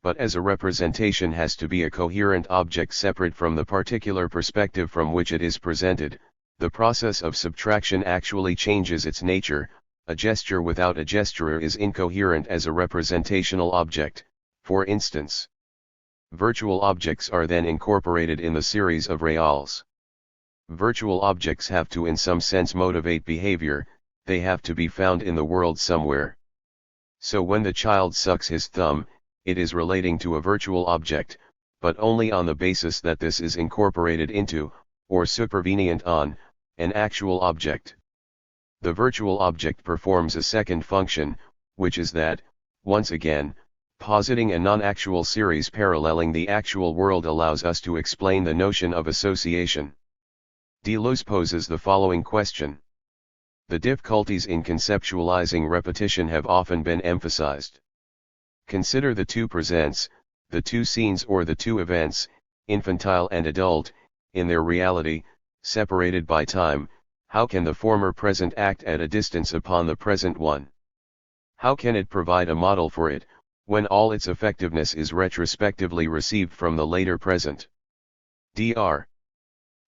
Speaker 1: But as a representation has to be a coherent object separate from the particular perspective from which it is presented, the process of subtraction actually changes its nature. A gesture without a gesturer is incoherent as a representational object, for instance. Virtual objects are then incorporated in the series of reals. Virtual objects have to in some sense motivate behavior, they have to be found in the world somewhere. So when the child sucks his thumb, it is relating to a virtual object, but only on the basis that this is incorporated into, or supervenient on, an actual object. The virtual object performs a second function, which is that, once again, positing a non-actual series paralleling the actual world allows us to explain the notion of association. Deleuze poses the following question. The difficulties in conceptualizing repetition have often been emphasized. Consider the two presents, the two scenes or the two events, infantile and adult, in their reality, separated by time. How can the former present act at a distance upon the present one? How can it provide a model for it, when all its effectiveness is retrospectively received from the later present? Dr.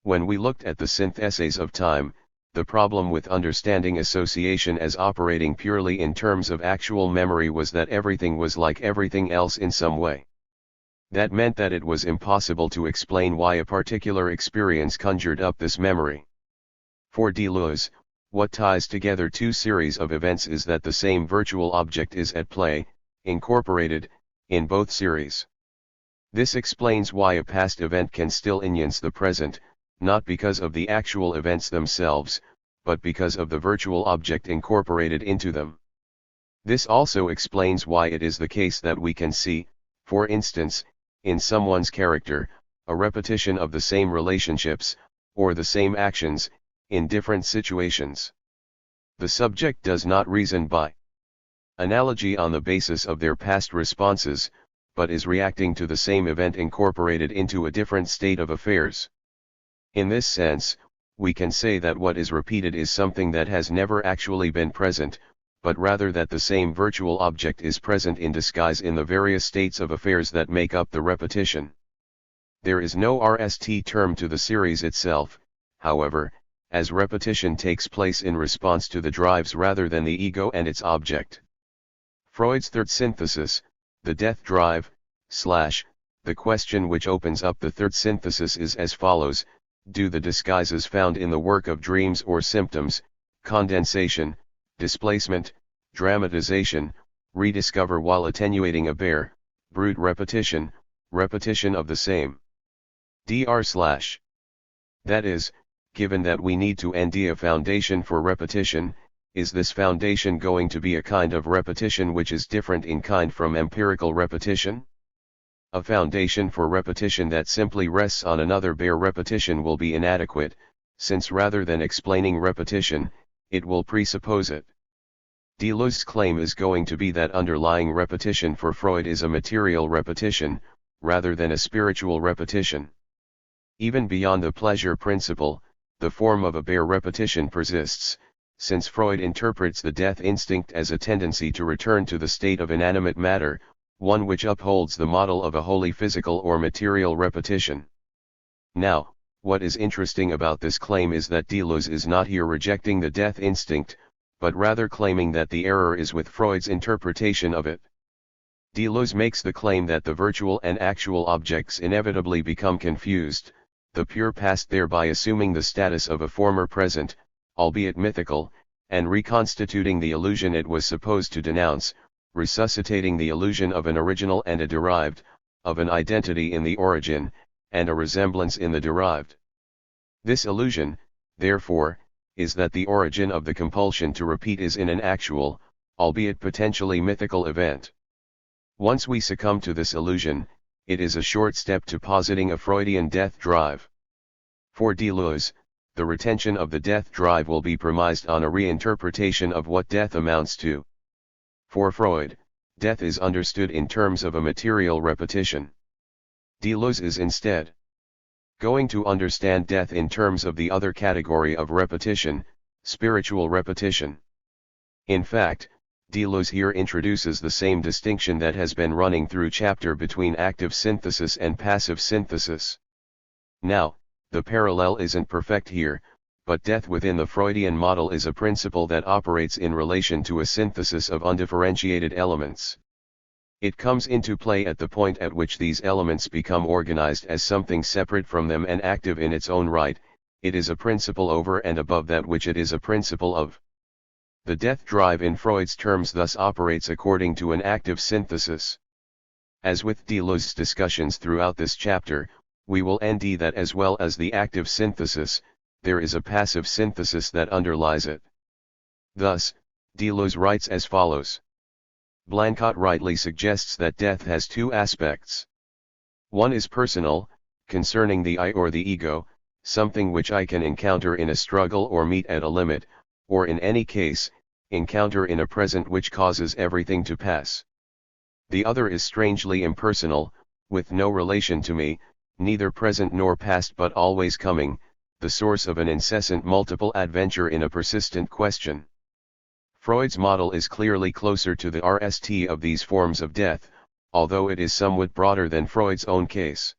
Speaker 1: When we looked at the syntheses of time, the problem with understanding association as operating purely in terms of actual memory was that everything was like everything else in some way. That meant that it was impossible to explain why a particular experience conjured up this memory. For Deleuze, what ties together two series of events is that the same virtual object is at play, incorporated, in both series. This explains why a past event can still enhance the present, not because of the actual events themselves, but because of the virtual object incorporated into them. This also explains why it is the case that we can see, for instance, in someone's character, a repetition of the same relationships, or the same actions, in different situations. The subject does not reason by analogy on the basis of their past responses, but is reacting to the same event incorporated into a different state of affairs. In this sense, we can say that what is repeated is something that has never actually been present, but rather that the same virtual object is present in disguise in the various states of affairs that make up the repetition. There is no RST term to the series itself, however, as repetition takes place in response to the drives rather than the ego and its object. Freud's third synthesis, the death drive, the question which opens up the third synthesis is as follows: do the disguises found in the work of dreams or symptoms, condensation, displacement, dramatization, rediscover while attenuating a bare, brute repetition of the same? That is, given that we need to nd a foundation for repetition, is this foundation going to be a kind of repetition which is different in kind from empirical repetition? A foundation for repetition that simply rests on another bare repetition will be inadequate, since rather than explaining repetition, it will presuppose it. Deleuze's claim is going to be that underlying repetition for Freud is a material repetition, rather than a spiritual repetition. Even beyond the pleasure principle, the form of a bare repetition persists, since Freud interprets the death instinct as a tendency to return to the state of inanimate matter, one which upholds the model of a wholly physical or material repetition. Now, what is interesting about this claim is that Deleuze is not here rejecting the death instinct, but rather claiming that the error is with Freud's interpretation of it. Deleuze makes the claim that the virtual and actual objects inevitably become confused, the pure past thereby assuming the status of a former present, albeit mythical, and reconstituting the illusion it was supposed to denounce, resuscitating the illusion of an original and a derived, of an identity in the origin, and a resemblance in the derived. This illusion, therefore, is that the origin of the compulsion to repeat is in an actual, albeit potentially mythical event. Once we succumb to this illusion, it is a short step to positing a Freudian death drive. For Deleuze, the retention of the death drive will be premised on a reinterpretation of what death amounts to. For Freud, death is understood in terms of a material repetition. Deleuze is instead going to understand death in terms of the other category of repetition, spiritual repetition. In fact, Deleuze here introduces the same distinction that has been running through chapter between active synthesis and passive synthesis. Now, the parallel isn't perfect here, but death within the Freudian model is a principle that operates in relation to a synthesis of undifferentiated elements. It comes into play at the point at which these elements become organized as something separate from them and active in its own right. It is a principle over and above that which it is a principle of. The death drive in Freud's terms thus operates according to an active synthesis. As with Deleuze's discussions throughout this chapter, we will nd that as well as the active synthesis, there is a passive synthesis that underlies it. Thus, Deleuze writes as follows. Blanchot rightly suggests that death has two aspects. One is personal, concerning the I or the ego, something which I can encounter in a struggle or meet at a limit, or in any case, encounter in a present which causes everything to pass. The other is strangely impersonal, with no relation to me, neither present nor past but always coming, the source of an incessant multiple adventure in a persistent question. Freud's model is clearly closer to the RST of these forms of death, although it is somewhat broader than Freud's own case.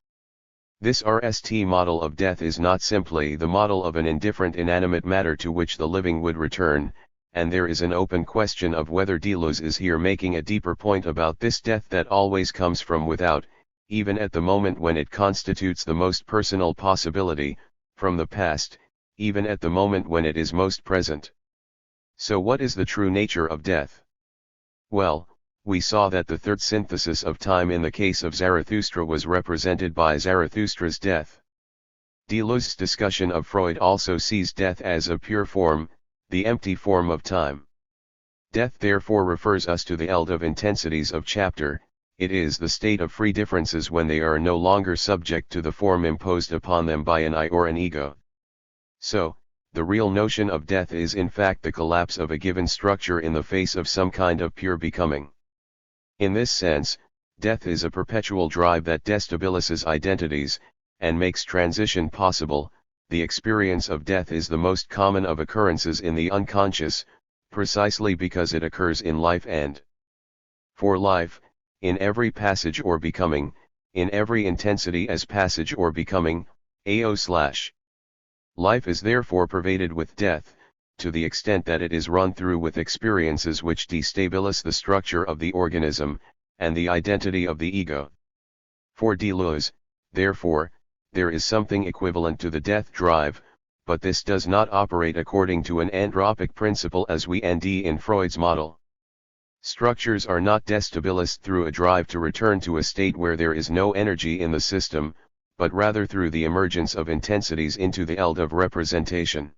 Speaker 1: This RST model of death is not simply the model of an indifferent inanimate matter to which the living would return, and there is an open question of whether Deleuze is here making a deeper point about this death that always comes from without, even at the moment when it constitutes the most personal possibility, from the past, even at the moment when it is most present. So what is the true nature of death? Well, we saw that the third synthesis of time in the case of Zarathustra was represented by Zarathustra's death. Deleuze's discussion of Freud also sees death as a pure form, the empty form of time. Death therefore refers us to the eld of intensities of chapter. It is the state of free differences when they are no longer subject to the form imposed upon them by an I or an ego. So, the real notion of death is in fact the collapse of a given structure in the face of some kind of pure becoming. In this sense, death is a perpetual drive that destabilizes identities, and makes transition possible. The experience of death is the most common of occurrences in the unconscious, precisely because it occurs in life and for life, in every passage or becoming, in every intensity as passage or becoming, Life is therefore pervaded with death, to the extent that it is run through with experiences which destabilize the structure of the organism, and the identity of the ego. For Deleuze, therefore, there is something equivalent to the death drive, but this does not operate according to an anthropic principle as we nd in Freud's model. Structures are not destabilized through a drive to return to a state where there is no energy in the system, but rather through the emergence of intensities into the eld of representation.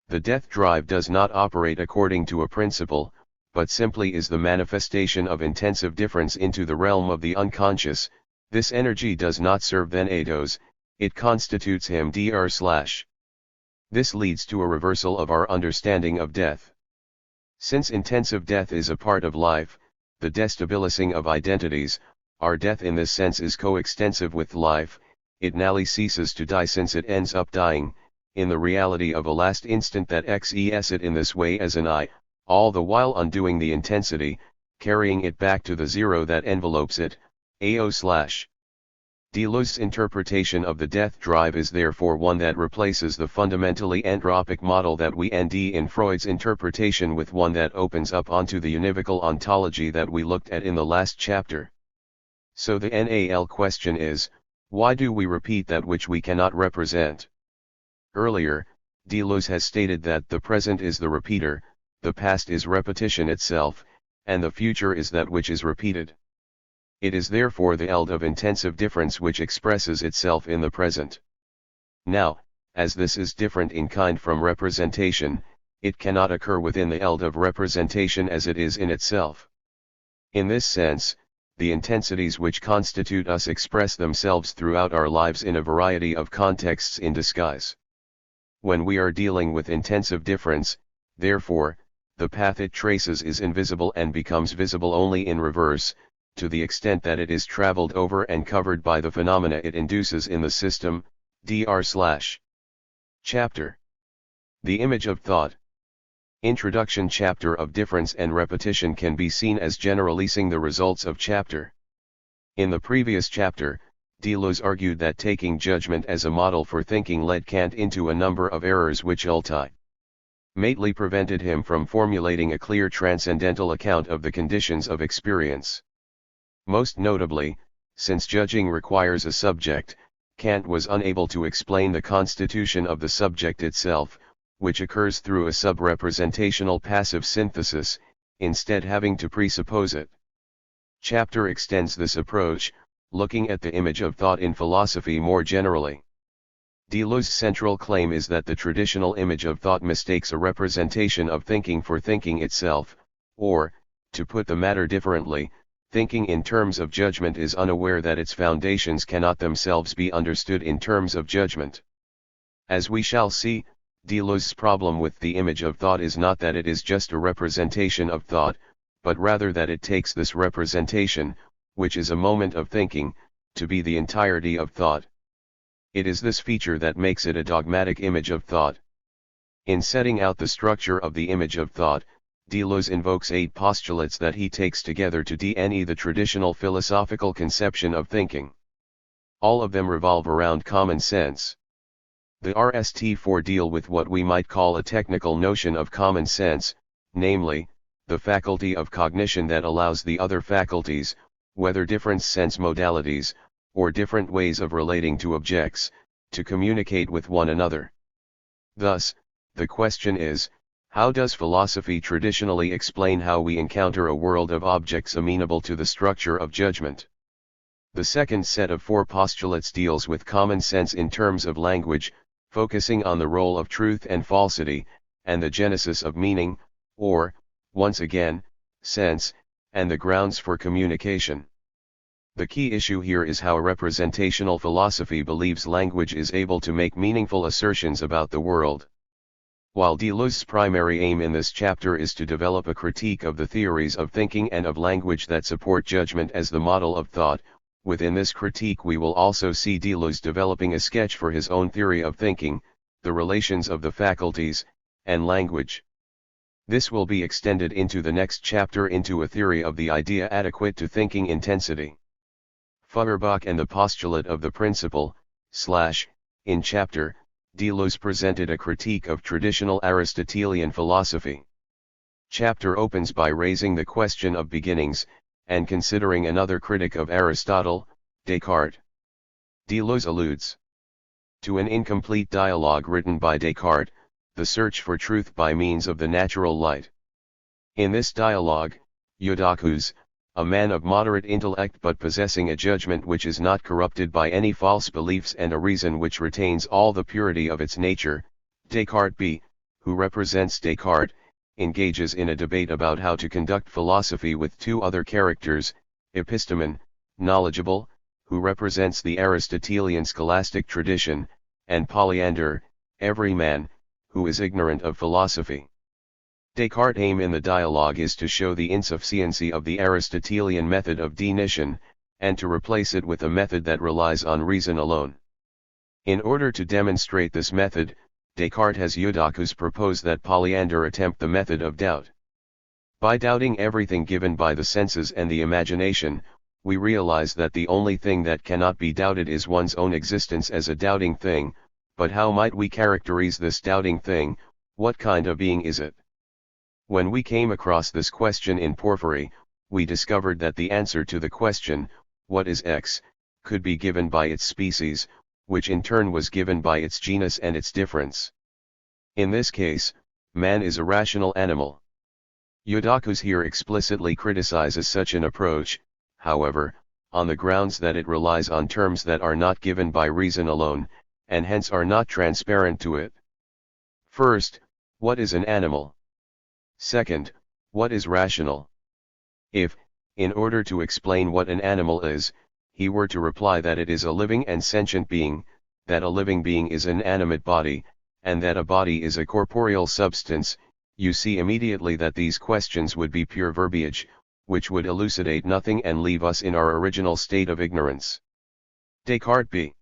Speaker 1: The death drive does not operate according to a principle, but simply is the manifestation of intensive difference into the realm of the unconscious. This energy does not serve then Ados, it constitutes him dr/. This leads to a reversal of our understanding of death. Since intensive death is a part of life, the destabilizing of identities, our death in this sense is coextensive with life. It nally ceases to die since it ends up dying, in the reality of a last instant that exists it in this way as an I, all the while undoing the intensity, carrying it back to the zero that envelopes it, Deleuze's interpretation of the death drive is therefore one that replaces the fundamentally anthropic model that we nd in Freud's interpretation with one that opens up onto the univocal ontology that we looked at in the last chapter. So the NAL question is, why do we repeat that which we cannot represent? Earlier, Deleuze has stated that the present is the repeater, the past is repetition itself, and the future is that which is repeated. It is therefore the eld of intensive difference which expresses itself in the present. Now, as this is different in kind from representation, it cannot occur within the eld of representation as it is in itself. In this sense, the intensities which constitute us express themselves throughout our lives in a variety of contexts in disguise. When we are dealing with intensive difference, therefore, the path it traces is invisible and becomes visible only in reverse, to the extent that it is traveled over and covered by the phenomena it induces in the system, dr/. Chapter. The image of thought. Introduction. Chapter of difference and repetition can be seen as generalizing the results of chapter. In the previous chapter, Deleuze argued that taking judgment as a model for thinking led Kant into a number of errors which ultimately prevented him from formulating a clear transcendental account of the conditions of experience. Most notably, since judging requires a subject, Kant was unable to explain the constitution of the subject itself, which occurs through a sub-representational passive synthesis, instead having to presuppose it. Chapter extends this approach, looking at the image of thought in philosophy more generally. Deleuze's central claim is that the traditional image of thought mistakes a representation of thinking for thinking itself, or, to put the matter differently, thinking in terms of judgment is unaware that its foundations cannot themselves be understood in terms of judgment. As we shall see, Deleuze's problem with the image of thought is not that it is just a representation of thought, but rather that it takes this representation, which is a moment of thinking, to be the entirety of thought. It is this feature that makes it a dogmatic image of thought. In setting out the structure of the image of thought, Deleuze invokes 8 postulates that he takes together to dene the traditional philosophical conception of thinking. All of them revolve around common sense. The RST4 deal with what we might call a technical notion of common sense, namely, the faculty of cognition that allows the other faculties, whether different sense modalities, or different ways of relating to objects, to communicate with one another. Thus, the question is, how does philosophy traditionally explain how we encounter a world of objects amenable to the structure of judgment? The second set of 4 postulates deals with common sense in terms of language, focusing on the role of truth and falsity, and the genesis of meaning, or, once again, sense, and the grounds for communication. The key issue here is how representational philosophy believes language is able to make meaningful assertions about the world. While Deleuze's primary aim in this chapter is to develop a critique of the theories of thinking and of language that support judgment as the model of thought, within this critique we will also see Deleuze developing a sketch for his own theory of thinking, the relations of the faculties, and language. This will be extended into the next chapter into a theory of the idea adequate to thinking intensity. Feuerbach and the postulate of the principle, in chapter, Deleuze presented a critique of traditional Aristotelian philosophy. Chapter opens by raising the question of beginnings, and considering another critic of Aristotle, Descartes. Deleuze alludes to an incomplete dialogue written by Descartes, The Search for Truth by Means of the Natural Light. In this dialogue, Eudoxus, a man of moderate intellect but possessing a judgment which is not corrupted by any false beliefs and a reason which retains all the purity of its nature, Descartes B., who represents Descartes, engages in a debate about how to conduct philosophy with two other characters, Epistemon, knowledgeable, who represents the Aristotelian scholastic tradition, and Polyander, everyman, who is ignorant of philosophy. Descartes' aim in the dialogue is to show the insufficiency of the Aristotelian method of definition, and to replace it with a method that relies on reason alone. In order to demonstrate this method, Descartes has Eudoxus propose that Polyander attempt the method of doubt. By doubting everything given by the senses and the imagination, we realize that the only thing that cannot be doubted is one's own existence as a doubting thing, but how might we characterize this doubting thing, what kind of being is it? When we came across this question in Porphyry, we discovered that the answer to the question, what is X, could be given by its species, which in turn was given by its genus and its difference. In this case, man is a rational animal. Eudoxus here explicitly criticizes such an approach, however, on the grounds that it relies on terms that are not given by reason alone, and hence are not transparent to it. First, what is an animal? Second, what is rational? If, in order to explain what an animal is, he were to reply that it is a living and sentient being, that a living being is an animate body, and that a body is a corporeal substance, you see immediately that these questions would be pure verbiage, which would elucidate nothing and leave us in our original state of ignorance. Descartes B.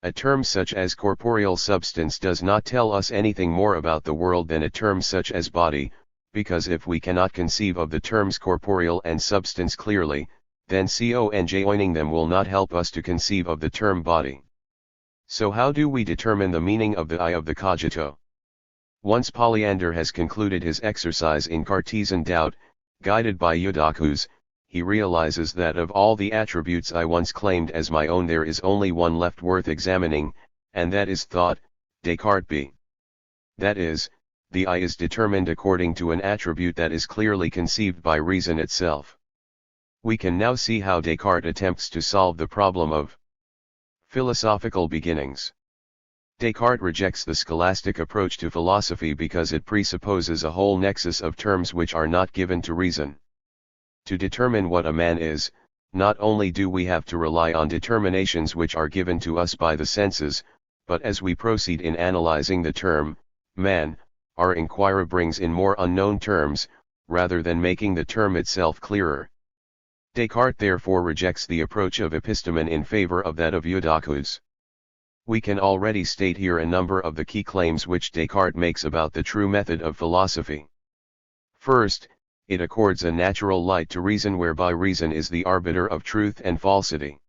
Speaker 1: A term such as corporeal substance does not tell us anything more about the world than a term such as body, because if we cannot conceive of the terms corporeal and substance clearly, then conjoining them will not help us to conceive of the term body. So how do we determine the meaning of the I of the cogito? Once Polyander has concluded his exercise in Cartesian doubt, guided by Eudoxus, he realizes that of all the attributes I once claimed as my own there is only one left worth examining, and that is thought, Descartes B. That is, the I is determined according to an attribute that is clearly conceived by reason itself. We can now see how Descartes attempts to solve the problem of philosophical beginnings. Descartes rejects the scholastic approach to philosophy because it presupposes a whole nexus of terms which are not given to reason. To determine what a man is, not only do we have to rely on determinations which are given to us by the senses, but as we proceed in analyzing the term, man, our inquiry brings in more unknown terms, rather than making the term itself clearer. Descartes therefore rejects the approach of epistemon in favor of that of Eudoxus. We can already state here a number of the key claims which Descartes makes about the true method of philosophy. First, it accords a natural light to reason whereby reason is the arbiter of truth and falsity.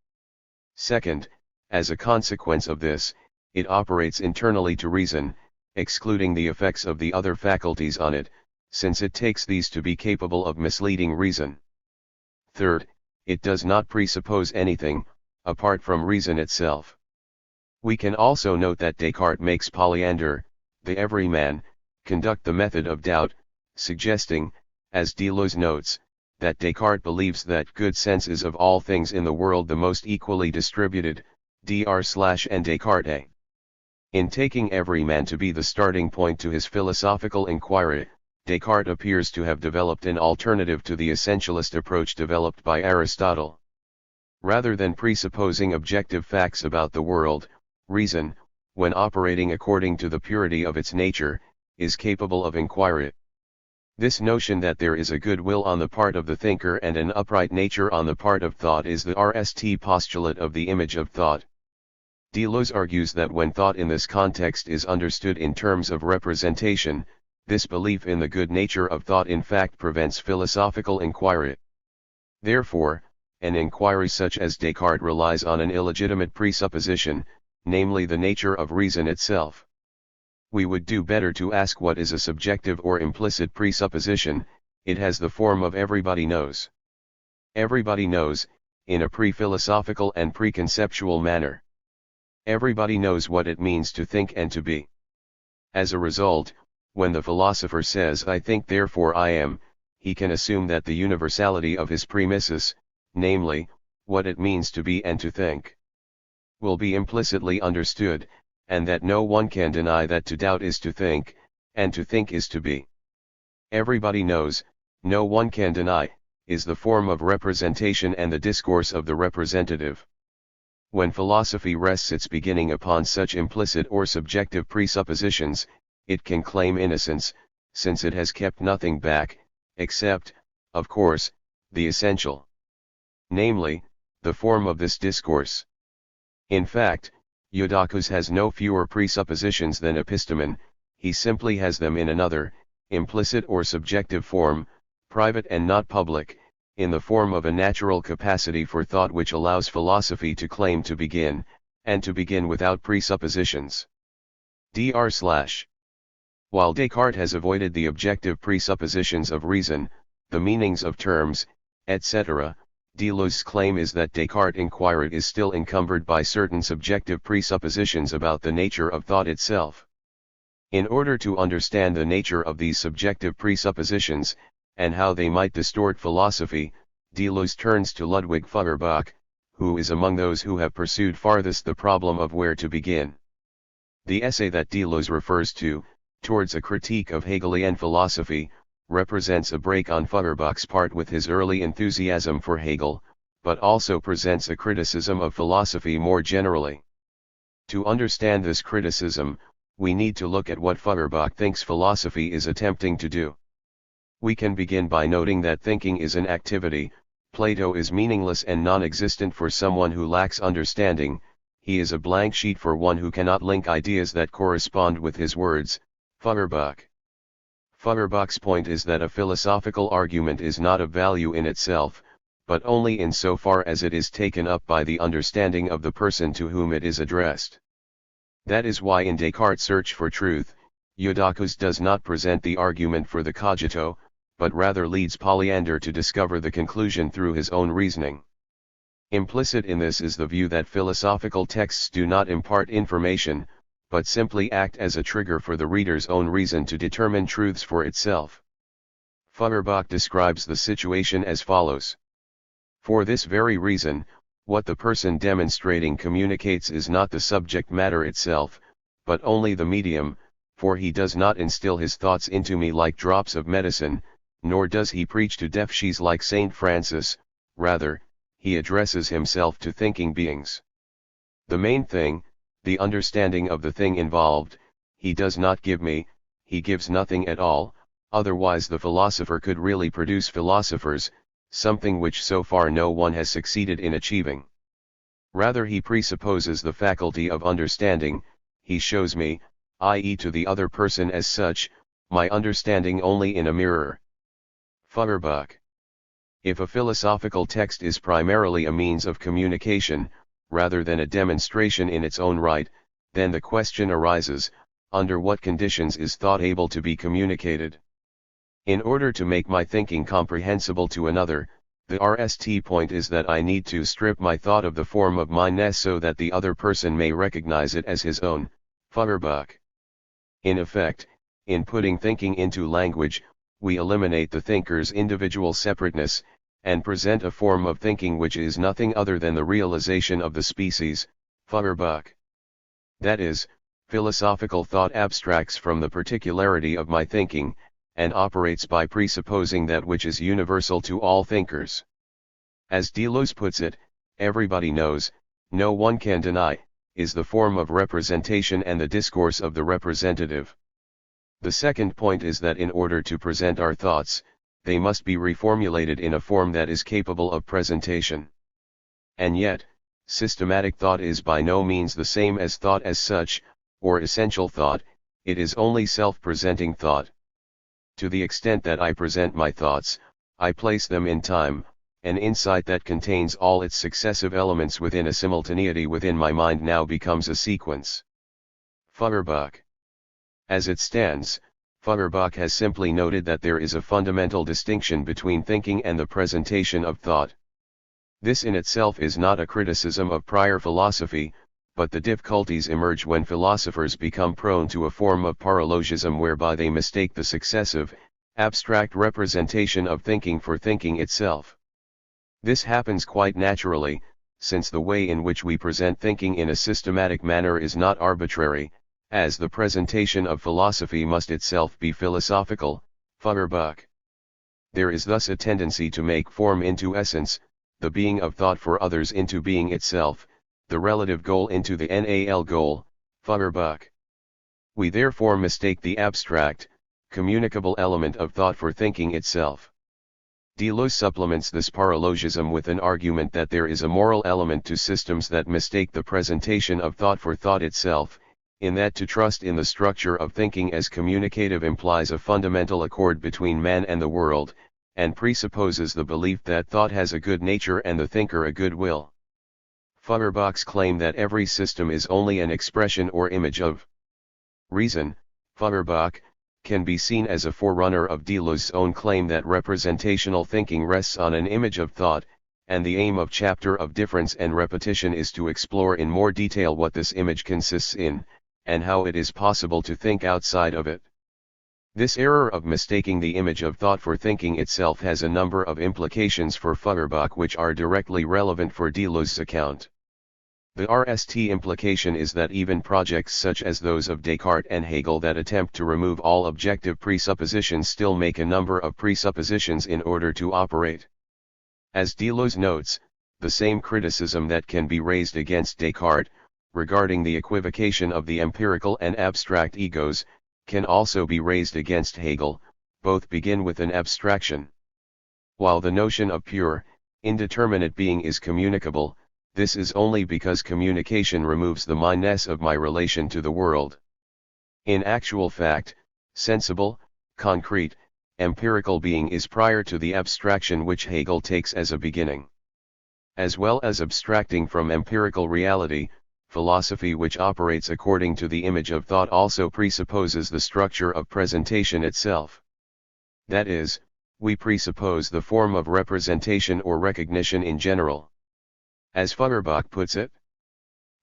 Speaker 1: Second, as a consequence of this, it operates internally to reason, excluding the effects of the other faculties on it, since it takes these to be capable of misleading reason. Third, it does not presuppose anything, apart from reason itself. We can also note that Descartes makes Polyander, the everyman, conduct the method of doubt, suggesting, as Deleuze notes, that Descartes believes that good sense is of all things in the world the most equally distributed, and Descartes A. In taking every man to be the starting point to his philosophical inquiry, Descartes appears to have developed an alternative to the essentialist approach developed by Aristotle. Rather than presupposing objective facts about the world, reason, when operating according to the purity of its nature, is capable of inquiry. This notion that there is a good will on the part of the thinker and an upright nature on the part of thought is the RST postulate of the image of thought. Deleuze argues that when thought in this context is understood in terms of representation, this belief in the good nature of thought in fact prevents philosophical inquiry. Therefore, an inquiry such as Descartes relies on an illegitimate presupposition, namely the nature of reason itself. We would do better to ask what is a subjective or implicit presupposition. It has the form of everybody knows. Everybody knows, in a pre-philosophical and preconceptual manner. Everybody knows what it means to think and to be. As a result, when the philosopher says I think therefore I am, he can assume that the universality of his premises, namely, what it means to be and to think, will be implicitly understood, and that no one can deny that to doubt is to think, and to think is to be. Everybody knows, no one can deny, is the form of representation and the discourse of the representative. When philosophy rests its beginning upon such implicit or subjective presuppositions, it can claim innocence, since it has kept nothing back, except, of course, the essential. Namely, the form of this discourse. In fact, Eudoxus has no fewer presuppositions than epistemon, he simply has them in another, implicit or subjective form, private and not public, in the form of a natural capacity for thought which allows philosophy to claim to begin, and to begin without presuppositions. While Descartes has avoided the objective presuppositions of reason, the meanings of terms, etc., Deleuze's claim is that Descartes' inquiry is still encumbered by certain subjective presuppositions about the nature of thought itself. In order to understand the nature of these subjective presuppositions, and how they might distort philosophy, Deleuze turns to Ludwig Feuerbach, who is among those who have pursued farthest the problem of where to begin. The essay that Deleuze refers to, Towards a Critique of Hegelian Philosophy, represents a break on Feuerbach's part with his early enthusiasm for Hegel, but also presents a criticism of philosophy more generally. To understand this criticism, we need to look at what Feuerbach thinks philosophy is attempting to do. We can begin by noting that thinking is an activity. Plato is meaningless and non-existent for someone who lacks understanding, he is a blank sheet for one who cannot link ideas that correspond with his words. Feuerbach. Feuerbach's point is that a philosophical argument is not of value in itself, but only in so far as it is taken up by the understanding of the person to whom it is addressed. That is why in Descartes' search for truth, Eudoxus does not present the argument for the cogito, but rather leads Polyander to discover the conclusion through his own reasoning. Implicit in this is the view that philosophical texts do not impart information, but simply act as a trigger for the reader's own reason to determine truths for itself. Feuerbach describes the situation as follows. For this very reason, what the person demonstrating communicates is not the subject matter itself, but only the medium, for he does not instill his thoughts into me like drops of medicine, nor does he preach to deaf sheaves like Saint Francis, rather, he addresses himself to thinking beings. The main thing, the understanding of the thing involved, he does not give me, he gives nothing at all, otherwise the philosopher could really produce philosophers, something which so far no one has succeeded in achieving. Rather he presupposes the faculty of understanding, he shows me, i.e. to the other person as such, my understanding only in a mirror. Feuerbach. If a philosophical text is primarily a means of communication, rather than a demonstration in its own right, then the question arises, under what conditions is thought able to be communicated? In order to make my thinking comprehensible to another, the RST point is that I need to strip my thought of the form of mineness so that the other person may recognize it as his own. Feuerbach. In effect, in putting thinking into language, we eliminate the thinker's individual separateness, and present a form of thinking which is nothing other than the realization of the species. Feuerbach. That is, philosophical thought abstracts from the particularity of my thinking, and operates by presupposing that which is universal to all thinkers. As Deleuze puts it, everybody knows, no one can deny, is the form of representation and the discourse of the representative. The second point is that in order to present our thoughts, they must be reformulated in a form that is capable of presentation. And yet, systematic thought is by no means the same as thought as such, or essential thought, it is only self-presenting thought. To the extent that I present my thoughts, I place them in time, an insight that contains all its successive elements within a simultaneity within my mind now becomes a sequence. Feuerbach. As it stands, Feuerbach has simply noted that there is a fundamental distinction between thinking and the presentation of thought. This in itself is not a criticism of prior philosophy, but the difficulties emerge when philosophers become prone to a form of paralogism whereby they mistake the successive, abstract representation of thinking for thinking itself. This happens quite naturally, since the way in which we present thinking in a systematic manner is not arbitrary, as the presentation of philosophy must itself be philosophical. Feuerbach. There is thus a tendency to make form into essence, the being of thought for others into being itself, the relative goal into the NAL goal. Feuerbach. We therefore mistake the abstract, communicable element of thought for thinking itself. Deleuze supplements this paralogism with an argument that there is a moral element to systems that mistake the presentation of thought for thought itself, in that to trust in the structure of thinking as communicative implies a fundamental accord between man and the world, and presupposes the belief that thought has a good nature and the thinker a good will. Feuerbach's claim that every system is only an expression or image of reason, Feuerbach, can be seen as a forerunner of Deleuze's own claim that representational thinking rests on an image of thought, and the aim of Chapter of Difference and Repetition is to explore in more detail what this image consists in, and how it is possible to think outside of it. This error of mistaking the image of thought for thinking itself has a number of implications for Feuerbach which are directly relevant for Deleuze's account. The RST implication is that even projects such as those of Descartes and Hegel that attempt to remove all objective presuppositions still make a number of presuppositions in order to operate. As Deleuze notes, the same criticism that can be raised against Descartes, regarding the equivocation of the empirical and abstract egos, can also be raised against Hegel, both begin with an abstraction. While the notion of pure, indeterminate being is communicable, this is only because communication removes the mine-ness of my relation to the world. In actual fact, sensible, concrete, empirical being is prior to the abstraction which Hegel takes as a beginning. As well as abstracting from empirical reality, philosophy which operates according to the image of thought also presupposes the structure of presentation itself. That is, we presuppose the form of representation or recognition in general. As Feuerbach puts it,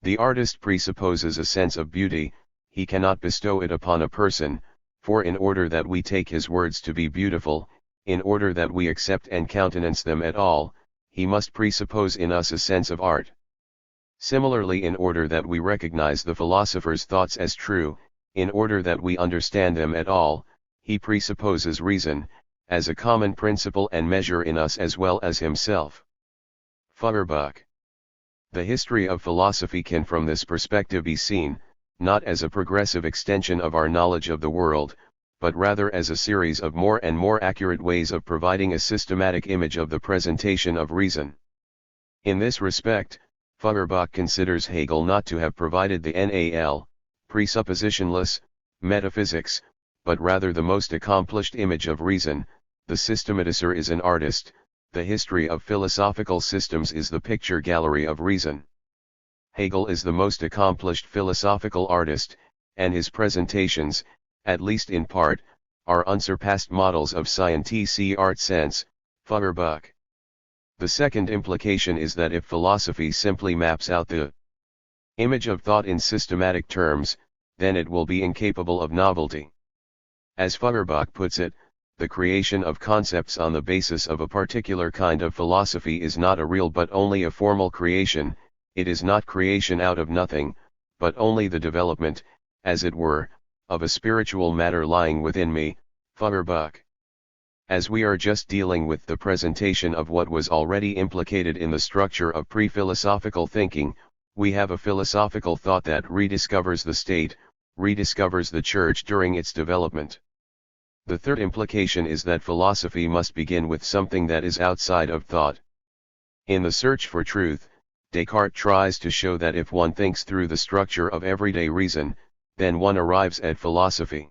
Speaker 1: the artist presupposes a sense of beauty, he cannot bestow it upon a person, for in order that we take his words to be beautiful, in order that we accept and countenance them at all, he must presuppose in us a sense of art. Similarly, in order that we recognize the philosopher's thoughts as true, in order that we understand them at all, he presupposes reason, as a common principle and measure in us as well as himself. Feuerbach. The history of philosophy can from this perspective be seen, not as a progressive extension of our knowledge of the world, but rather as a series of more and more accurate ways of providing a systematic image of the presentation of reason. In this respect, Feuerbach considers Hegel not to have provided the NAL, presuppositionless, metaphysics, but rather the most accomplished image of reason. The systematizer is an artist, the history of philosophical systems is the picture gallery of reason. Hegel is the most accomplished philosophical artist, and his presentations, at least in part, are unsurpassed models of scientific art sense. Feuerbach. The second implication is that if philosophy simply maps out the image of thought in systematic terms, then it will be incapable of novelty. As Feuerbach puts it, the creation of concepts on the basis of a particular kind of philosophy is not a real but only a formal creation. It is not creation out of nothing, but only the development, as it were, of a spiritual matter lying within me. Feuerbach. As we are just dealing with the presentation of what was already implicated in the structure of pre-philosophical thinking, we have a philosophical thought that rediscovers the state, rediscovers the Church during its development. The third implication is that philosophy must begin with something that is outside of thought. In the search for truth, Descartes tries to show that if one thinks through the structure of everyday reason, then one arrives at philosophy.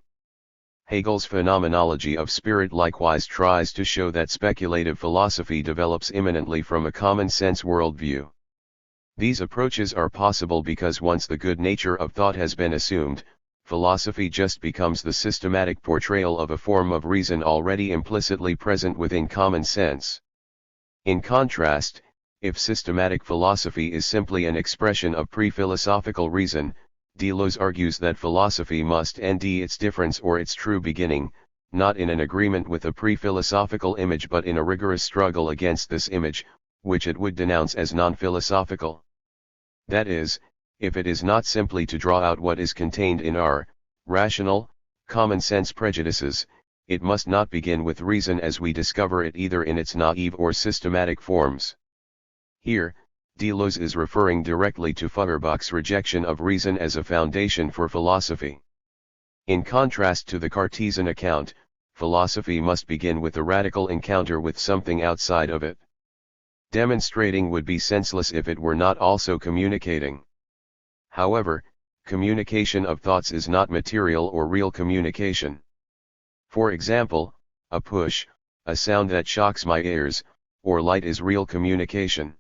Speaker 1: Hegel's phenomenology of spirit likewise tries to show that speculative philosophy develops immanently from a common-sense worldview. These approaches are possible because once the good nature of thought has been assumed, philosophy just becomes the systematic portrayal of a form of reason already implicitly present within common sense. In contrast, if systematic philosophy is simply an expression of pre-philosophical reason, Deleuze argues that philosophy must end its difference or its true beginning, not in an agreement with a pre-philosophical image but in a rigorous struggle against this image, which it would denounce as non-philosophical. That is, if it is not simply to draw out what is contained in our rational, common-sense prejudices, it must not begin with reason as we discover it either in its naive or systematic forms. Here, Deleuze is referring directly to Feuerbach's rejection of reason as a foundation for philosophy. In contrast to the Cartesian account, philosophy must begin with a radical encounter with something outside of it. Demonstrating would be senseless if it were not also communicating. However, communication of thoughts is not material or real communication. For example, a push, a sound that shocks my ears, or light is real communication.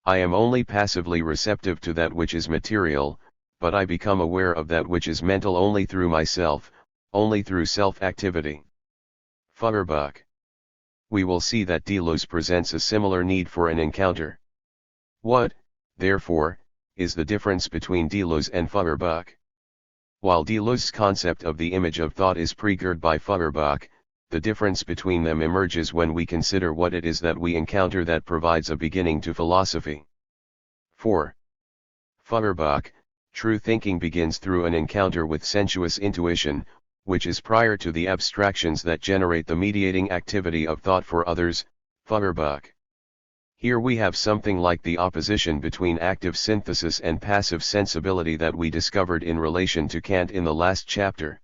Speaker 1: I am only passively receptive to that which is material, but I become aware of that which is mental only through myself, only through self-activity. Feuerbach. We will see that Deleuze presents a similar need for an encounter. What, therefore, is the difference between Deleuze and Feuerbach? While Deleuze's concept of the image of thought is precursed by Feuerbach, the difference between them emerges when we consider what it is that we encounter that provides a beginning to philosophy. 4. Feuerbach, true thinking begins through an encounter with sensuous intuition, which is prior to the abstractions that generate the mediating activity of thought for others, Feuerbach. Here we have something like the opposition between active synthesis and passive sensibility that we discovered in relation to Kant in the last chapter.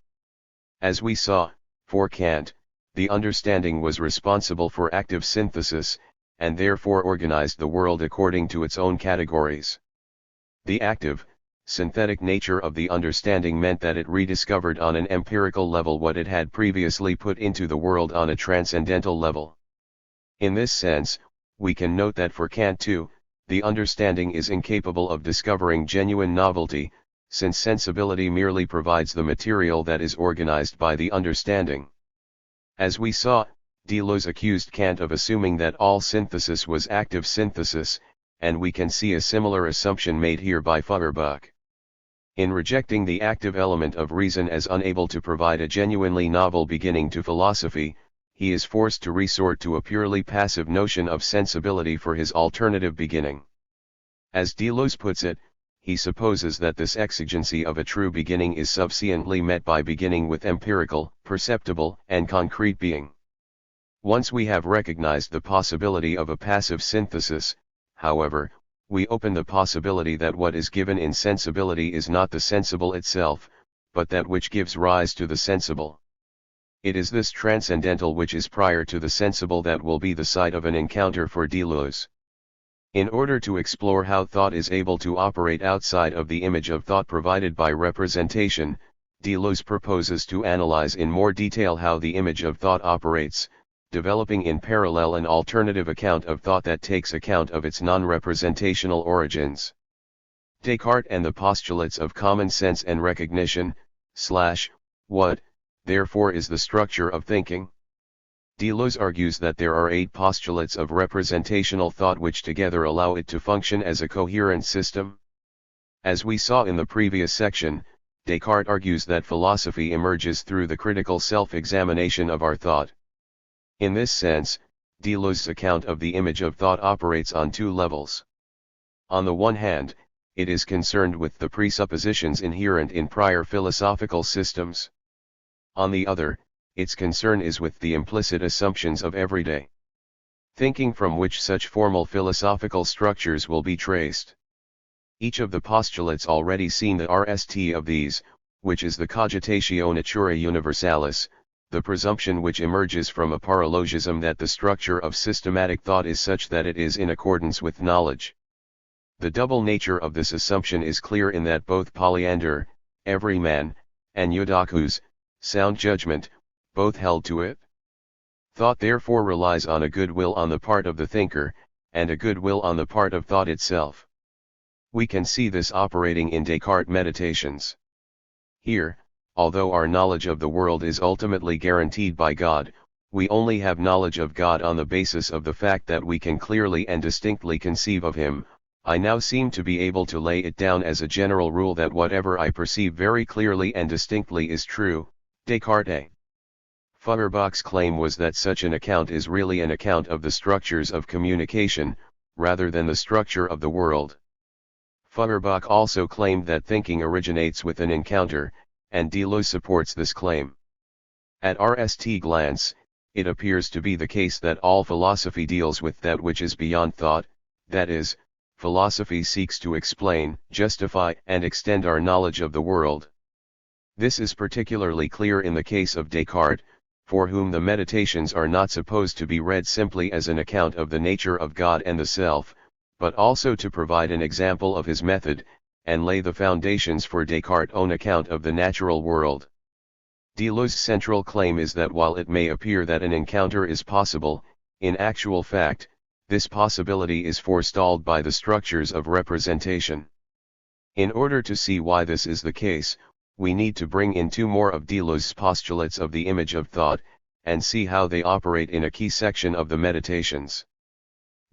Speaker 1: As we saw, for Kant, the understanding was responsible for active synthesis, and therefore organized the world according to its own categories. The active, synthetic nature of the understanding meant that it rediscovered on an empirical level what it had previously put into the world on a transcendental level. In this sense, we can note that for Kant too, the understanding is incapable of discovering genuine novelty, since sensibility merely provides the material that is organized by the understanding. As we saw, Deleuze accused Kant of assuming that all synthesis was active synthesis, and we can see a similar assumption made here by Feuerbach. In rejecting the active element of reason as unable to provide a genuinely novel beginning to philosophy, he is forced to resort to a purely passive notion of sensibility for his alternative beginning. As Deleuze puts it, he supposes that this exigency of a true beginning is subsequently met by beginning with empirical, perceptible, and concrete being. Once we have recognized the possibility of a passive synthesis, however, we open the possibility that what is given in sensibility is not the sensible itself, but that which gives rise to the sensible. It is this transcendental which is prior to the sensible that will be the site of an encounter for Deleuze. In order to explore how thought is able to operate outside of the image of thought provided by representation, Deleuze proposes to analyze in more detail how the image of thought operates, developing in parallel an alternative account of thought that takes account of its non-representational origins. Descartes and the postulates of common sense and recognition, what, therefore, is the structure of thinking? Deleuze argues that there are 8 postulates of representational thought which together allow it to function as a coherent system. As we saw in the previous section, Descartes argues that philosophy emerges through the critical self-examination of our thought. In this sense, Deleuze's account of the image of thought operates on 2 levels. On the one hand, it is concerned with the presuppositions inherent in prior philosophical systems. On the other, its concern is with the implicit assumptions of everyday thinking from which such formal philosophical structures will be traced. Each of the postulates already seen the RST of these, which is the cogitatio naturae universalis, the presumption which emerges from a paralogism that the structure of systematic thought is such that it is in accordance with knowledge. The double nature of this assumption is clear in that both Polyander, every man, and Eudoxus, sound judgment, both held to it. Thought therefore relies on a good will on the part of the thinker, and a good will on the part of thought itself. We can see this operating in Descartes' meditations. Here, although our knowledge of the world is ultimately guaranteed by God, we only have knowledge of God on the basis of the fact that we can clearly and distinctly conceive of him. I now seem to be able to lay it down as a general rule that whatever I perceive very clearly and distinctly is true. Descartes. Feuerbach's claim was that such an account is really an account of the structures of communication, rather than the structure of the world. Feuerbach also claimed that thinking originates with an encounter, and Deleuze supports this claim. At first glance, it appears to be the case that all philosophy deals with that which is beyond thought, that is, philosophy seeks to explain, justify, and extend our knowledge of the world. This is particularly clear in the case of Descartes, for whom the Meditations are not supposed to be read simply as an account of the nature of God and the self, but also to provide an example of his method, and lay the foundations for Descartes' own account of the natural world. Deleuze's central claim is that while it may appear that an encounter is possible, in actual fact, this possibility is forestalled by the structures of representation. In order to see why this is the case, we need to bring in two more of Deleuze's postulates of the image of thought, and see how they operate in a key section of the Meditations.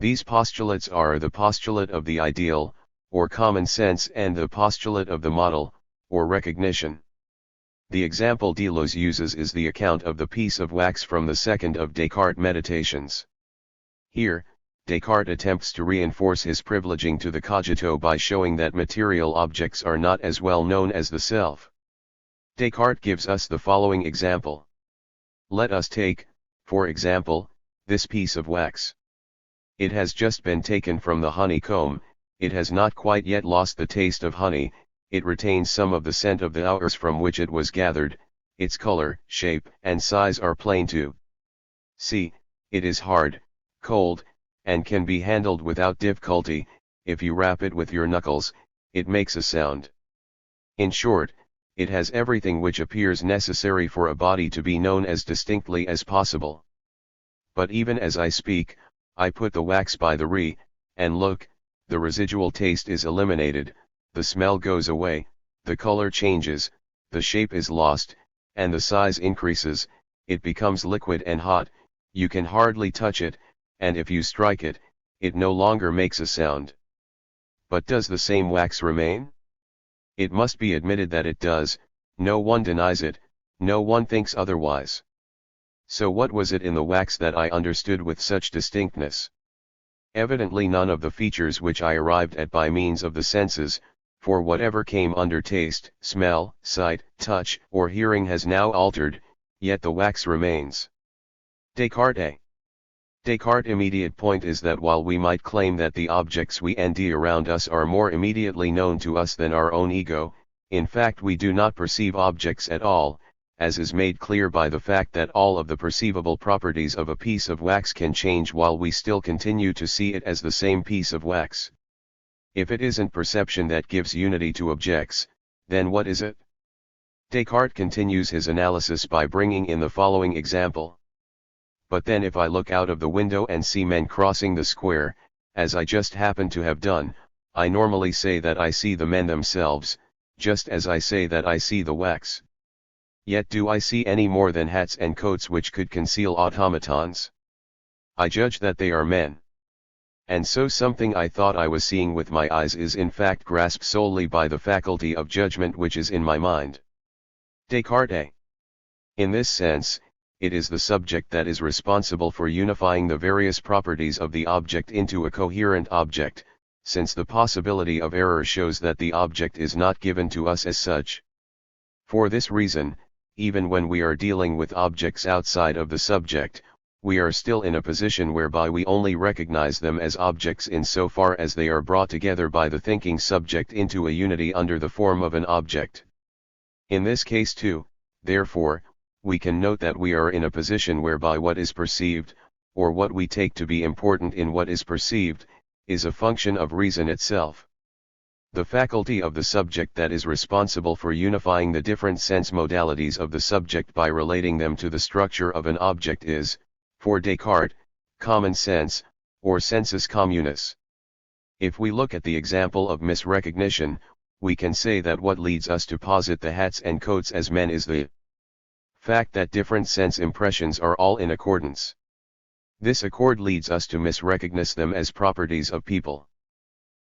Speaker 1: These postulates are the postulate of the ideal, or common sense, and the postulate of the model, or recognition. The example Deleuze uses is the account of the piece of wax from the second of Descartes' Meditations. Here, Descartes attempts to reinforce his privileging to the cogito by showing that material objects are not as well known as the self. Descartes gives us the following example. Let us take, for example, this piece of wax. It has just been taken from the honeycomb, it has not quite yet lost the taste of honey, it retains some of the scent of the hours from which it was gathered, its color, shape, and size are plain to see, it is hard, cold, and can be handled without difficulty. If you rap it with your knuckles, it makes a sound. In short, it has everything which appears necessary for a body to be known as distinctly as possible. But even as I speak, I put the wax by the re, and look, the residual taste is eliminated, the smell goes away, the color changes, the shape is lost, and the size increases, it becomes liquid and hot, you can hardly touch it, and if you strike it, it no longer makes a sound. But does the same wax remain? It must be admitted that it does, no one denies it, no one thinks otherwise. So what was it in the wax that I understood with such distinctness? Evidently none of the features which I arrived at by means of the senses, for whatever came under taste, smell, sight, touch, or hearing has now altered, yet the wax remains. Descartes. Descartes' immediate point is that while we might claim that the objects we see around us are more immediately known to us than our own ego, in fact we do not perceive objects at all, as is made clear by the fact that all of the perceivable properties of a piece of wax can change while we still continue to see it as the same piece of wax. If it isn't perception that gives unity to objects, then what is it? Descartes continues his analysis by bringing in the following example. But then if I look out of the window and see men crossing the square, as I just happen to have done, I normally say that I see the men themselves, just as I say that I see the wax. Yet do I see any more than hats and coats which could conceal automatons? I judge that they are men. And so something I thought I was seeing with my eyes is in fact grasped solely by the faculty of judgment which is in my mind. Descartes. In this sense, it is the subject that is responsible for unifying the various properties of the object into a coherent object, since the possibility of error shows that the object is not given to us as such. For this reason, even when we are dealing with objects outside of the subject, we are still in a position whereby we only recognize them as objects insofar as they are brought together by the thinking subject into a unity under the form of an object. In this case too, therefore, we can note that we are in a position whereby what is perceived, or what we take to be important in what is perceived, is a function of reason itself. The faculty of the subject that is responsible for unifying the different sense modalities of the subject by relating them to the structure of an object is, for Descartes, common sense, or sensus communis. If we look at the example of misrecognition, we can say that what leads us to posit the hats and coats as men is the fact that different sense impressions are all in accordance. This accord leads us to misrecognize them as properties of people.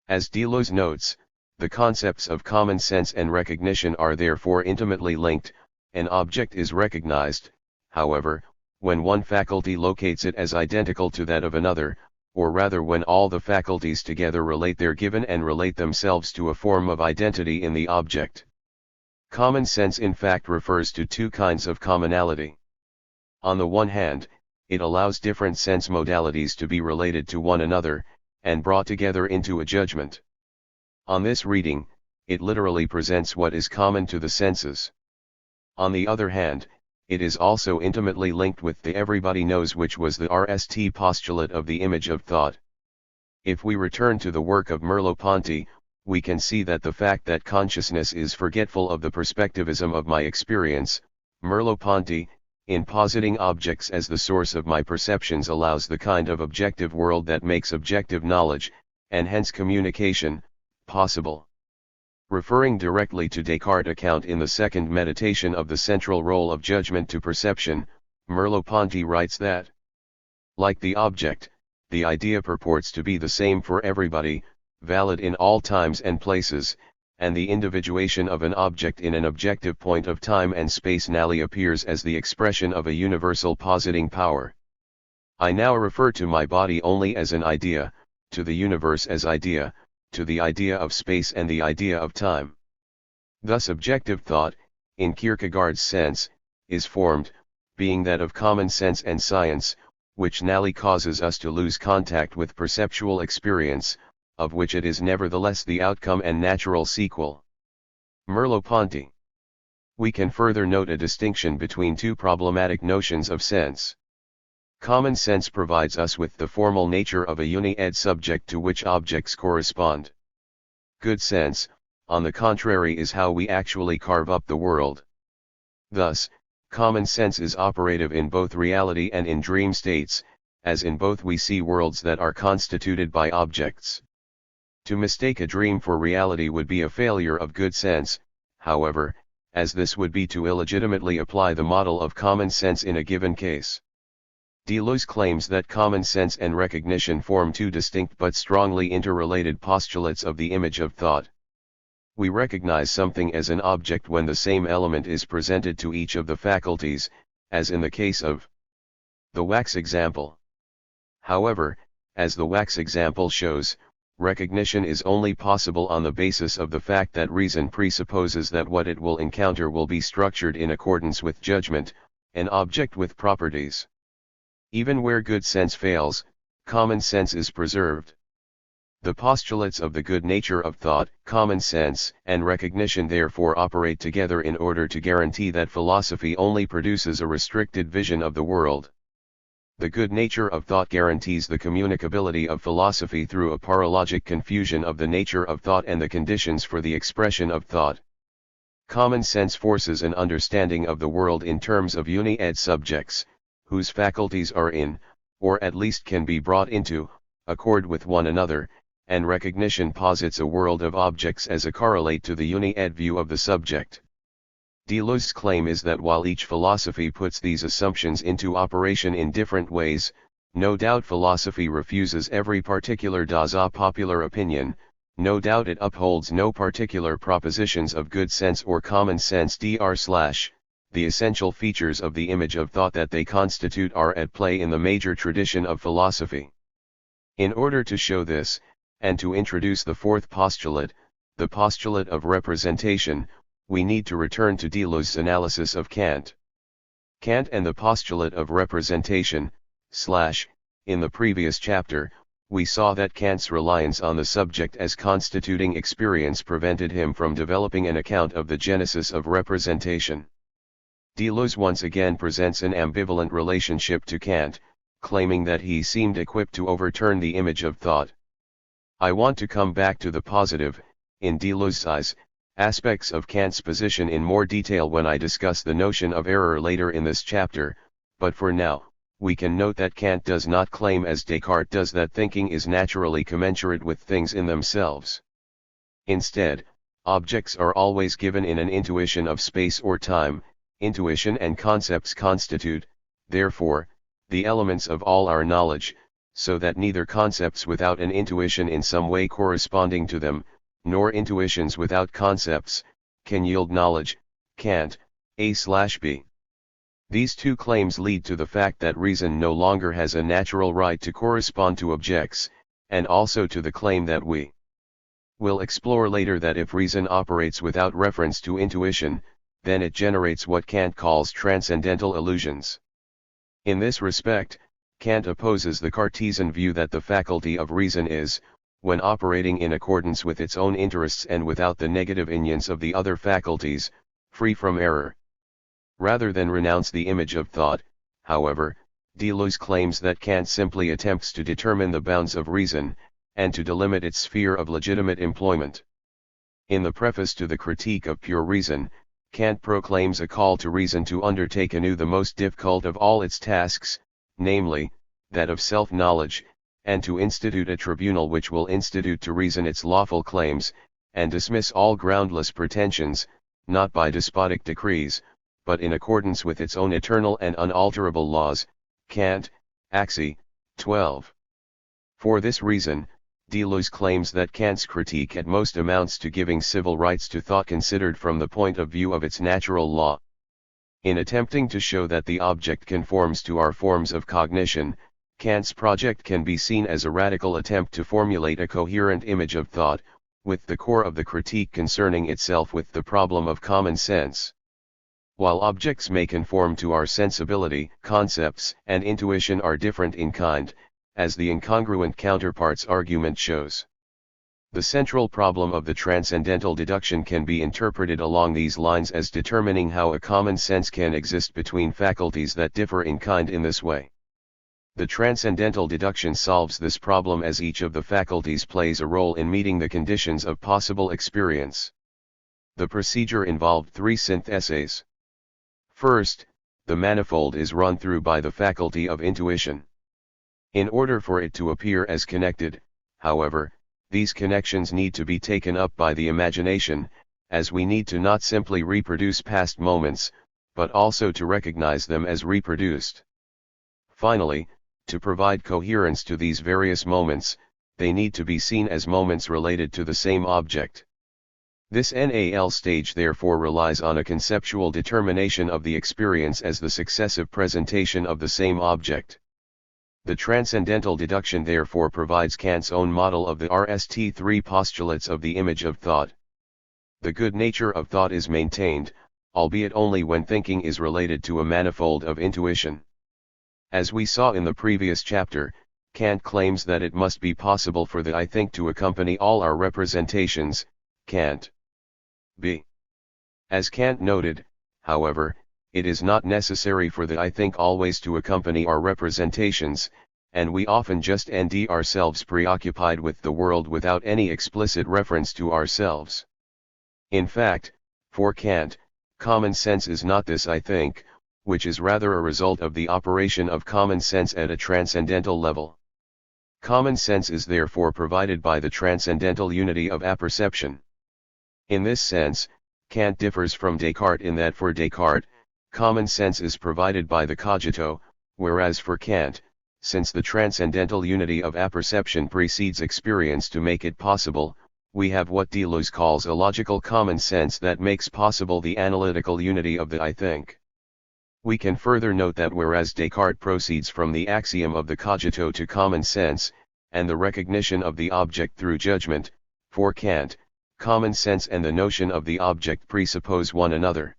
Speaker 1: As Deleuze notes, the concepts of common sense and recognition are therefore intimately linked. An object is recognized, however, when one faculty locates it as identical to that of another, or rather when all the faculties together relate their given and relate themselves to a form of identity in the object. Common sense in fact refers to two kinds of commonality. On the one hand, it allows different sense modalities to be related to one another, and brought together into a judgment. On this reading, it literally presents what is common to the senses. On the other hand, it is also intimately linked with the everybody knows, which was the RST postulate of the image of thought. If we return to the work of Merleau-Ponty, we can see that the fact that consciousness is forgetful of the perspectivism of my experience, Merleau-Ponty, in positing objects as the source of my perceptions, allows the kind of objective world that makes objective knowledge, and hence communication, possible. Referring directly to Descartes' account in the second meditation of the central role of judgment to perception, Merleau-Ponty writes that, like the object, the idea purports to be the same for everybody, valid in all times and places, and the individuation of an object in an objective point of time and space nally appears as the expression of a universal positing power. I now refer to my body only as an idea, to the universe as idea, to the idea of space and the idea of time. Thus objective thought, in Kierkegaard's sense, is formed, being that of common sense and science, which nally causes us to lose contact with perceptual experience, of which it is nevertheless the outcome and natural sequel. Merleau-Ponty. We can further note a distinction between two problematic notions of sense. Common sense provides us with the formal nature of a uni-ed subject to which objects correspond. Good sense, on the contrary, is how we actually carve up the world. Thus, common sense is operative in both reality and in dream states, as in both we see worlds that are constituted by objects. To mistake a dream for reality would be a failure of good sense, however, as this would be to illegitimately apply the model of common sense in a given case. Deleuze claims that common sense and recognition form two distinct but strongly interrelated postulates of the image of thought. We recognize something as an object when the same element is presented to each of the faculties, as in the case of the wax example. However, as the wax example shows, recognition is only possible on the basis of the fact that reason presupposes that what it will encounter will be structured in accordance with judgment, an object with properties. Even where good sense fails, common sense is preserved. The postulates of the good nature of thought, common sense, and recognition therefore operate together in order to guarantee that philosophy only produces a restricted vision of the world. The good nature of thought guarantees the communicability of philosophy through a paralogic confusion of the nature of thought and the conditions for the expression of thought. Common sense forces an understanding of the world in terms of uni-ed subjects, whose faculties are in, or at least can be brought into, accord with one another, and recognition posits a world of objects as a correlate to the uni-ed view of the subject. Deleuze's claim is that while each philosophy puts these assumptions into operation in different ways, no doubt philosophy refuses every particular popular opinion, no doubt it upholds no particular propositions of good sense or common sense. The essential features of the image of thought that they constitute are at play in the major tradition of philosophy. In order to show this, and to introduce the fourth postulate, the postulate of representation, we need to return to Deleuze's analysis of Kant. Kant and the postulate of representation, in the previous chapter, we saw that Kant's reliance on the subject as constituting experience prevented him from developing an account of the genesis of representation. Deleuze once again presents an ambivalent relationship to Kant, claiming that he seemed equipped to overturn the image of thought. I want to come back to the positive, in Deleuze's eyes, aspects of Kant's position in more detail when I discuss the notion of error later in this chapter, but for now, we can note that Kant does not claim as Descartes does that thinking is naturally commensurate with things in themselves. Instead, objects are always given in an intuition of space or time. Intuition and concepts constitute, therefore, the elements of all our knowledge, so that neither concepts without an intuition in some way corresponding to them, nor intuitions without concepts, can yield knowledge. Kant, A/B. These two claims lead to the fact that reason no longer has a natural right to correspond to objects, and also to the claim that we will explore later that if reason operates without reference to intuition, then it generates what Kant calls transcendental illusions. In this respect, Kant opposes the Cartesian view that the faculty of reason is, when operating in accordance with its own interests and without the negative influence of the other faculties, free from error. Rather than renounce the image of thought, however, Deleuze claims that Kant simply attempts to determine the bounds of reason, and to delimit its sphere of legitimate employment. In the preface to the Critique of Pure Reason, Kant proclaims a call to reason to undertake anew the most difficult of all its tasks, namely, that of self-knowledge, and to institute a tribunal which will institute to reason its lawful claims, and dismiss all groundless pretensions, not by despotic decrees, but in accordance with its own eternal and unalterable laws. Kant, Axi, 12. For this reason, Deleuze claims that Kant's critique at most amounts to giving civil rights to thought considered from the point of view of its natural law. In attempting to show that the object conforms to our forms of cognition, Kant's project can be seen as a radical attempt to formulate a coherent image of thought, with the core of the critique concerning itself with the problem of common sense. While objects may conform to our sensibility, concepts and intuition are different in kind, as the incongruent counterparts argument shows. The central problem of the transcendental deduction can be interpreted along these lines as determining how a common sense can exist between faculties that differ in kind in this way. The transcendental deduction solves this problem as each of the faculties plays a role in meeting the conditions of possible experience. The procedure involved three syntheses. First, the manifold is run through by the faculty of intuition. In order for it to appear as connected, however, these connections need to be taken up by the imagination, as we need to not simply reproduce past moments, but also to recognize them as reproduced. Finally, to provide coherence to these various moments, they need to be seen as moments related to the same object. This NAL stage therefore relies on a conceptual determination of the experience as the successive presentation of the same object. The transcendental deduction therefore provides Kant's own model of the RST3 postulates of the image of thought. The good nature of thought is maintained, albeit only when thinking is related to a manifold of intuition. As we saw in the previous chapter, Kant claims that it must be possible for the I think to accompany all our representations. Kant. B. As Kant noted, however, it is not necessary for the I think always to accompany our representations, and we often just end ourselves preoccupied with the world without any explicit reference to ourselves. In fact, for Kant, common sense is not this I think, which is rather a result of the operation of common sense at a transcendental level. Common sense is therefore provided by the transcendental unity of apperception. In this sense, Kant differs from Descartes in that for Descartes, common sense is provided by the cogito, whereas for Kant, since the transcendental unity of apperception precedes experience to make it possible, we have what Deleuze calls a logical common sense that makes possible the analytical unity of the I think. We can further note that whereas Descartes proceeds from the axiom of the cogito to common sense, and the recognition of the object through judgment, for Kant, common sense and the notion of the object presuppose one another.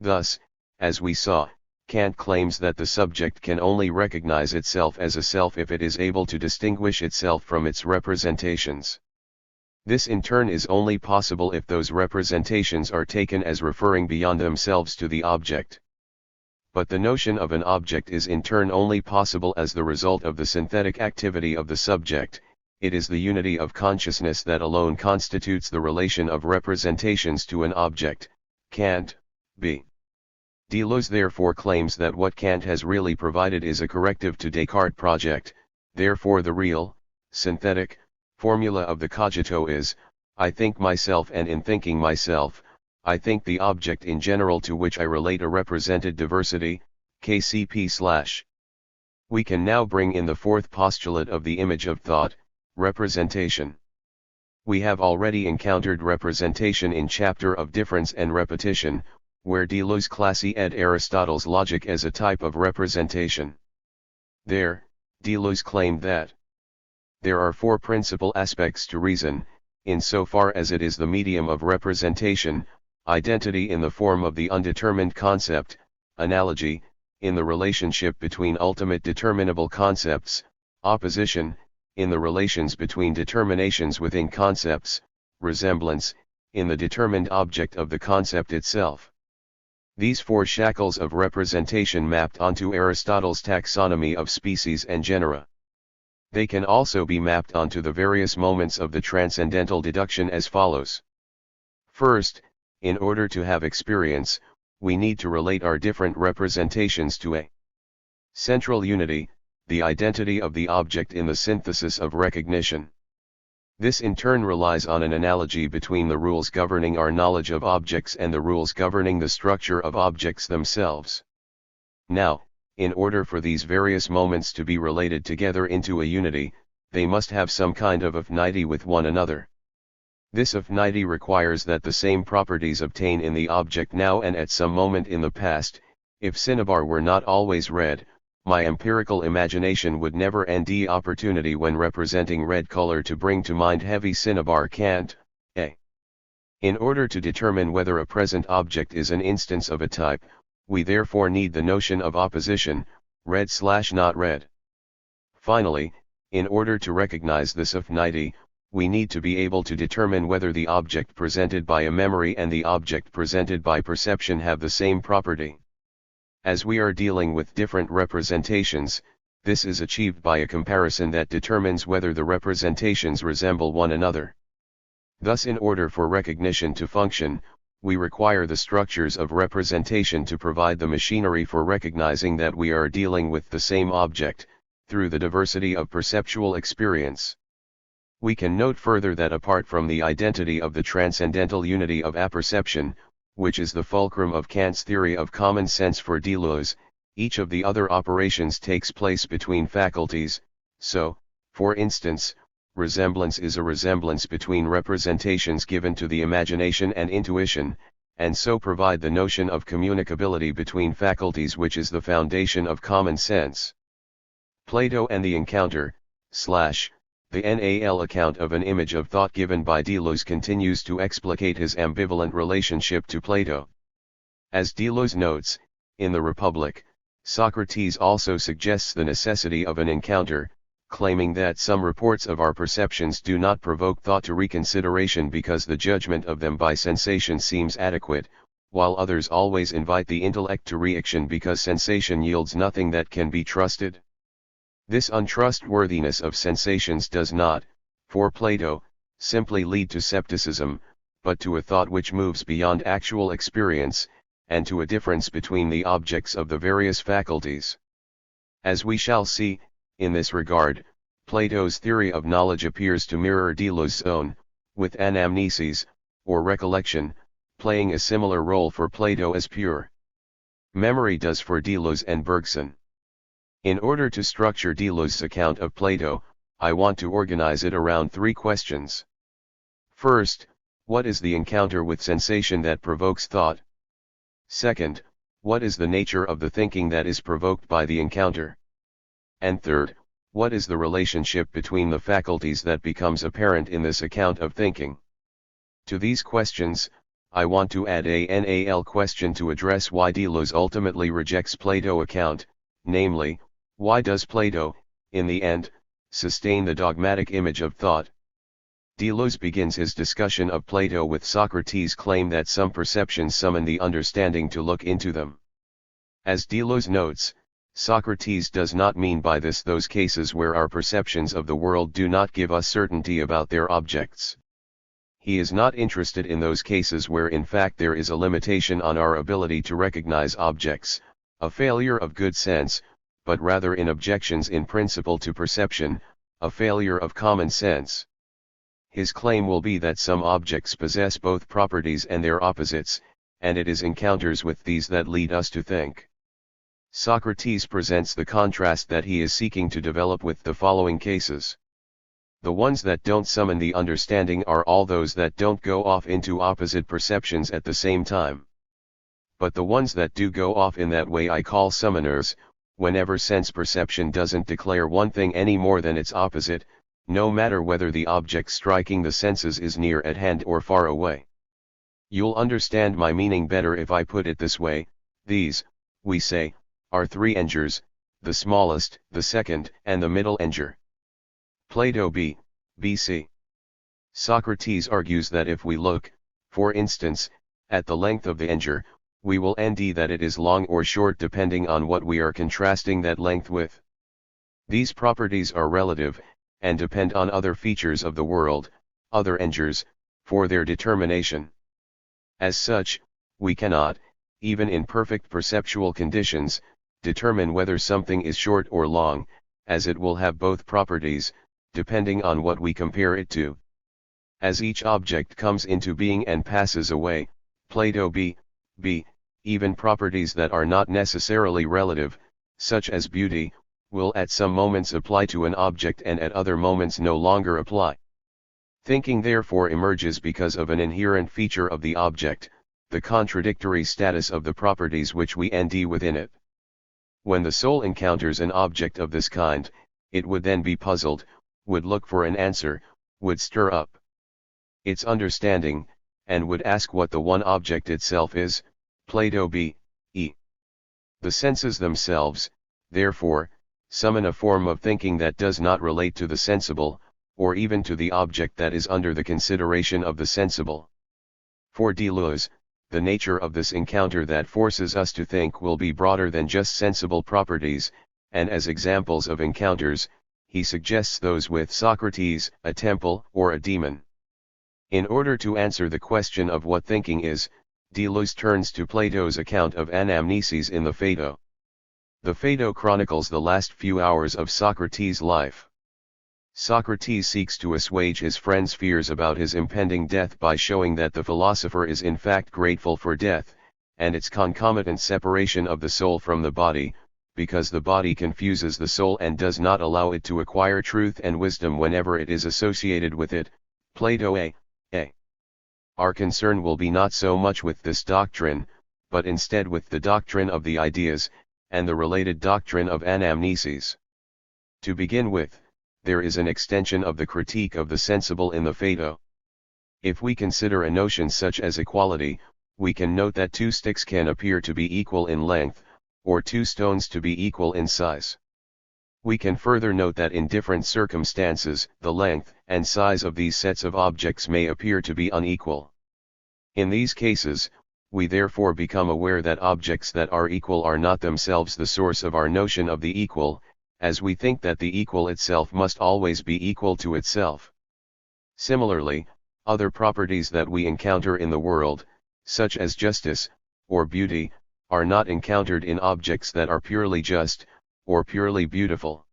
Speaker 1: Thus, as we saw, Kant claims that the subject can only recognize itself as a self if it is able to distinguish itself from its representations. This in turn is only possible if those representations are taken as referring beyond themselves to the object. But the notion of an object is in turn only possible as the result of the synthetic activity of the subject. It is the unity of consciousness that alone constitutes the relation of representations to an object. Kant, b. Deleuze therefore claims that what Kant has really provided is a corrective to Descartes' project. Therefore the real, synthetic, formula of the cogito is, I think myself, and in thinking myself, I think the object in general to which I relate a represented diversity, KCP/. We can now bring in the fourth postulate of the image of thought, representation. We have already encountered representation in chapter of difference and repetition, where Deleuze classified Aristotle's logic as a type of representation. There, Deleuze claimed that there are four principal aspects to reason, insofar as it is the medium of representation: identity in the form of the undetermined concept, analogy, in the relationship between ultimate determinable concepts, opposition, in the relations between determinations within concepts, resemblance, in the determined object of the concept itself. These four shackles of representation mapped onto Aristotle's taxonomy of species and genera. They can also be mapped onto the various moments of the transcendental deduction as follows. First, in order to have experience, we need to relate our different representations to a central unity, the identity of the object in the synthesis of recognition. This in turn relies on an analogy between the rules governing our knowledge of objects and the rules governing the structure of objects themselves. Now, in order for these various moments to be related together into a unity, they must have some kind of affinity with one another. This affinity requires that the same properties obtain in the object now and at some moment in the past. If cinnabar were not always red, my empirical imagination would never end the opportunity when representing red color to bring to mind heavy cinnabar. Kant, a. In order to determine whether a present object is an instance of a type, we therefore need the notion of opposition, red/not red. Finally, in order to recognize this affinity, we need to be able to determine whether the object presented by a memory and the object presented by perception have the same property. As we are dealing with different representations, this is achieved by a comparison that determines whether the representations resemble one another. Thus, in order for recognition to function, we require the structures of representation to provide the machinery for recognizing that we are dealing with the same object, through the diversity of perceptual experience. We can note further that apart from the identity of the transcendental unity of apperception, which is the fulcrum of Kant's theory of common sense for Deleuze, each of the other operations takes place between faculties. So, for instance, resemblance is a resemblance between representations given to the imagination and intuition, and so provide the notion of communicability between faculties, which is the foundation of common sense. Plato and the encounter, the NAL account of an image of thought given by Deleuze continues to explicate his ambivalent relationship to Plato. As Deleuze notes, in the Republic, Socrates also suggests the necessity of an encounter, claiming that some reports of our perceptions do not provoke thought to reconsideration because the judgment of them by sensation seems adequate, while others always invite the intellect to reaction because sensation yields nothing that can be trusted. This untrustworthiness of sensations does not, for Plato, simply lead to scepticism, but to a thought which moves beyond actual experience, and to a difference between the objects of the various faculties. As we shall see, in this regard, Plato's theory of knowledge appears to mirror Deleuze's own, with anamnesis, or recollection, playing a similar role for Plato as pure memory does for Deleuze and Bergson. In order to structure Deleuze's account of Plato, I want to organize it around three questions. First, what is the encounter with sensation that provokes thought? Second, what is the nature of the thinking that is provoked by the encounter? And third, what is the relationship between the faculties that becomes apparent in this account of thinking? To these questions, I want to add a NAL question to address why Deleuze ultimately rejects Plato account, namely, why does Plato, in the end, sustain the dogmatic image of thought? Deleuze begins his discussion of Plato with Socrates' claim that some perceptions summon the understanding to look into them. As Deleuze notes, Socrates does not mean by this those cases where our perceptions of the world do not give us certainty about their objects. He is not interested in those cases where in fact there is a limitation on our ability to recognize objects, a failure of good sense, but rather in objections in principle to perception, a failure of common sense. His claim will be that some objects possess both properties and their opposites, and it is encounters with these that lead us to think. Socrates presents the contrast that he is seeking to develop with the following cases. The ones that don't summon the understanding are all those that don't go off into opposite perceptions at the same time. But the ones that do go off in that way I call summoners, whenever sense perception doesn't declare one thing any more than its opposite, no matter whether the object striking the senses is near at hand or far away. You'll understand my meaning better if I put it this way: these, we say, are three engers, the smallest, the second, and the middle enger. Plato b. BC. Socrates argues that if we look, for instance, at the length of the enger, we will nd that it is long or short depending on what we are contrasting that length with. These properties are relative, and depend on other features of the world, other engers, for their determination. As such, we cannot, even in perfect perceptual conditions, determine whether something is short or long, as it will have both properties, depending on what we compare it to. As each object comes into being and passes away, Plato b. even properties that are not necessarily relative, such as beauty, will at some moments apply to an object and at other moments no longer apply. Thinking therefore emerges because of an inherent feature of the object, the contradictory status of the properties which we nd within it. When the soul encounters an object of this kind, it would then be puzzled, would look for an answer, would stir up its understanding, and would ask what the one object itself is. Plato b. E. The senses themselves, therefore, summon a form of thinking that does not relate to the sensible, or even to the object that is under the consideration of the sensible. For Deleuze, the nature of this encounter that forces us to think will be broader than just sensible properties, and as examples of encounters, he suggests those with Socrates, a temple or a demon. In order to answer the question of what thinking is, Deleuze turns to Plato's account of anamnesis in the Phaedo. The Phaedo chronicles the last few hours of Socrates' life. Socrates seeks to assuage his friend's fears about his impending death by showing that the philosopher is in fact grateful for death, and its concomitant separation of the soul from the body, because the body confuses the soul and does not allow it to acquire truth and wisdom whenever it is associated with it. Plato a. Our concern will be not so much with this doctrine, but instead with the doctrine of the ideas, and the related doctrine of anamnesis. To begin with, there is an extension of the critique of the sensible in the Phaedo. If we consider a notion such as equality, we can note that two sticks can appear to be equal in length, or two stones to be equal in size. We can further note that in different circumstances, the length and size of these sets of objects may appear to be unequal. In these cases, we therefore become aware that objects that are equal are not themselves the source of our notion of the equal, as we think that the equal itself must always be equal to itself. Similarly, other properties that we encounter in the world, such as justice, or beauty, are not encountered in objects that are purely just, or purely beautiful.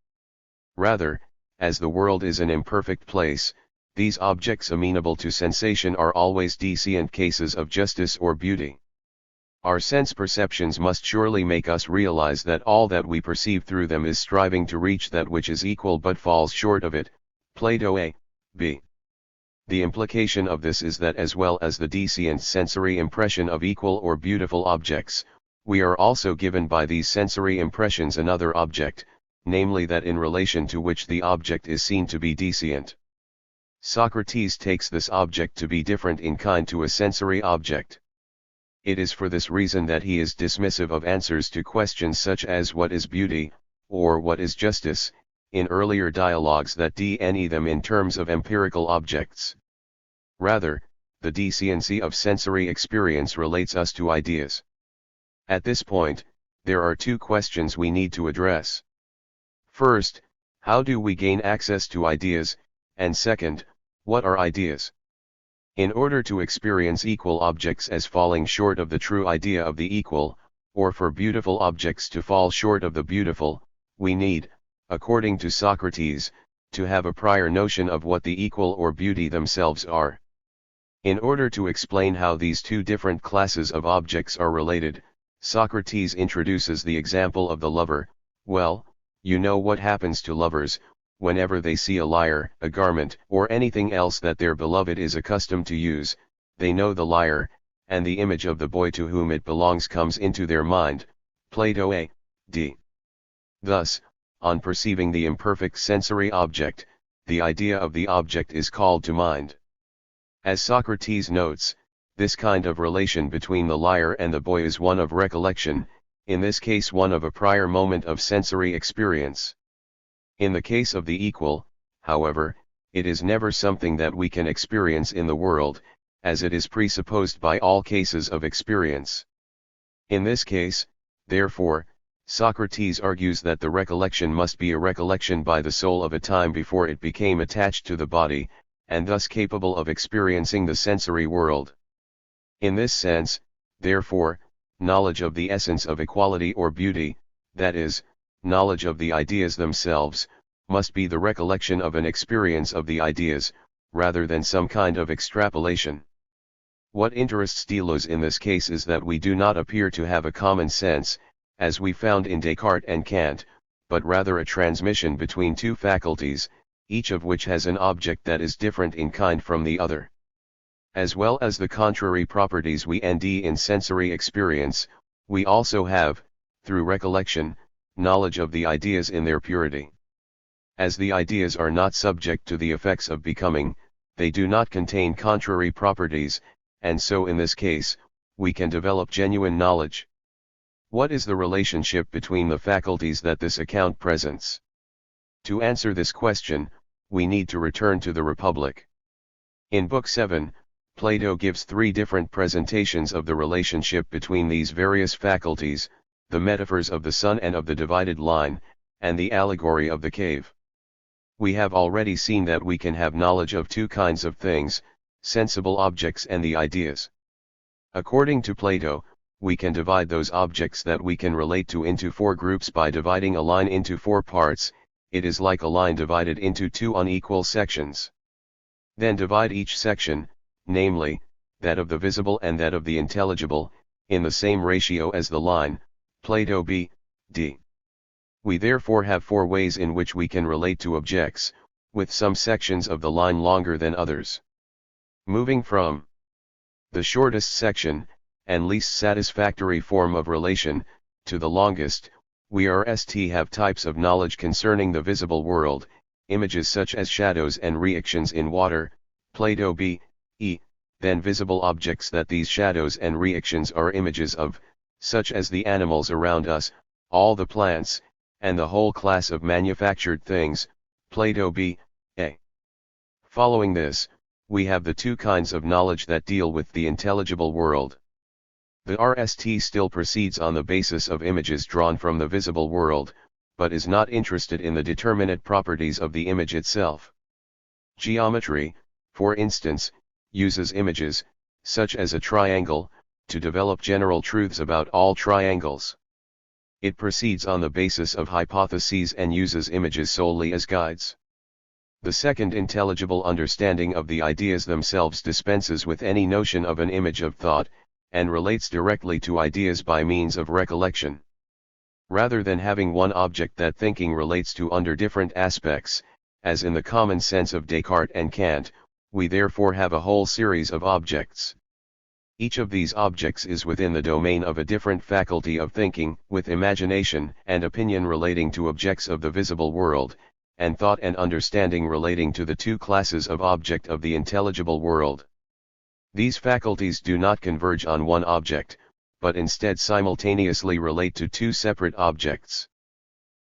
Speaker 1: Rather, as the world is an imperfect place, these objects amenable to sensation are always deficient cases of justice or beauty. Our sense perceptions must surely make us realize that all that we perceive through them is striving to reach that which is equal but falls short of it. Plato a. B. The implication of this is that as well as the deficient sensory impression of equal or beautiful objects, we are also given by these sensory impressions another object, namely that in relation to which the object is seen to be deficient. Socrates takes this object to be different in kind to a sensory object. It is for this reason that he is dismissive of answers to questions such as what is beauty, or what is justice, in earlier dialogues that deny them in terms of empirical objects. Rather, the decency of sensory experience relates us to ideas. At this point, there are two questions we need to address. First, how do we gain access to ideas, and second, what are ideas? In order to experience equal objects as falling short of the true idea of the equal, or for beautiful objects to fall short of the beautiful, we need, according to Socrates, to have a prior notion of what the equal or beauty themselves are. In order to explain how these two different classes of objects are related, Socrates introduces the example of the lover. Well, you know what happens to lovers, whenever they see a lyre, a garment, or anything else that their beloved is accustomed to use, they know the lyre, and the image of the boy to whom it belongs comes into their mind. Plato A.D. Thus, on perceiving the imperfect sensory object, the idea of the object is called to mind. As Socrates notes, this kind of relation between the lyre and the boy is one of recollection, in this case one of a prior moment of sensory experience. In the case of the equal, however, it is never something that we can experience in the world, as it is presupposed by all cases of experience. In this case, therefore, Socrates argues that the recollection must be a recollection by the soul of a time before it became attached to the body, and thus capable of experiencing the sensory world. In this sense, therefore, knowledge of the essence of equality or beauty, that is, knowledge of the ideas themselves, must be the recollection of an experience of the ideas, rather than some kind of extrapolation. What interests Deleuze in this case is that we do not appear to have a common sense, as we found in Descartes and Kant, but rather a transmission between two faculties, each of which has an object that is different in kind from the other. As well as the contrary properties we nd in sensory experience, we also have, through recollection, knowledge of the ideas in their purity. As the ideas are not subject to the effects of becoming, they do not contain contrary properties, and so in this case, we can develop genuine knowledge. What is the relationship between the faculties that this account presents? To answer this question, we need to return to the Republic. In Book 7, Plato gives three different presentations of the relationship between these various faculties, the metaphors of the sun and of the divided line, and the allegory of the cave. We have already seen that we can have knowledge of two kinds of things, sensible objects and the ideas. According to Plato, we can divide those objects that we can relate to into four groups by dividing a line into four parts. It is like a line divided into two unequal sections. Then divide each section, namely, that of the visible and that of the intelligible, in the same ratio as the line. Plato B.D. We therefore have four ways in which we can relate to objects, with some sections of the line longer than others. Moving from the shortest section, and least satisfactory form of relation, to the longest, we have types of knowledge concerning the visible world, images such as shadows and reactions in water. Plato B.E. Then visible objects that these shadows and reactions are images of, such as the animals around us, all the plants, and the whole class of manufactured things. Plato B.A. Following this, we have the two kinds of knowledge that deal with the intelligible world. The RST still proceeds on the basis of images drawn from the visible world, but is not interested in the determinate properties of the image itself. Geometry, for instance, uses images, such as a triangle, to develop general truths about all triangles. It proceeds on the basis of hypotheses and uses images solely as guides. The second intelligible understanding of the ideas themselves dispenses with any notion of an image of thought, and relates directly to ideas by means of recollection. Rather than having one object that thinking relates to under different aspects, as in the common sense of Descartes and Kant, we therefore have a whole series of objects. Each of these objects is within the domain of a different faculty of thinking, with imagination and opinion relating to objects of the visible world, and thought and understanding relating to the two classes of object of the intelligible world. These faculties do not converge on one object, but instead simultaneously relate to two separate objects.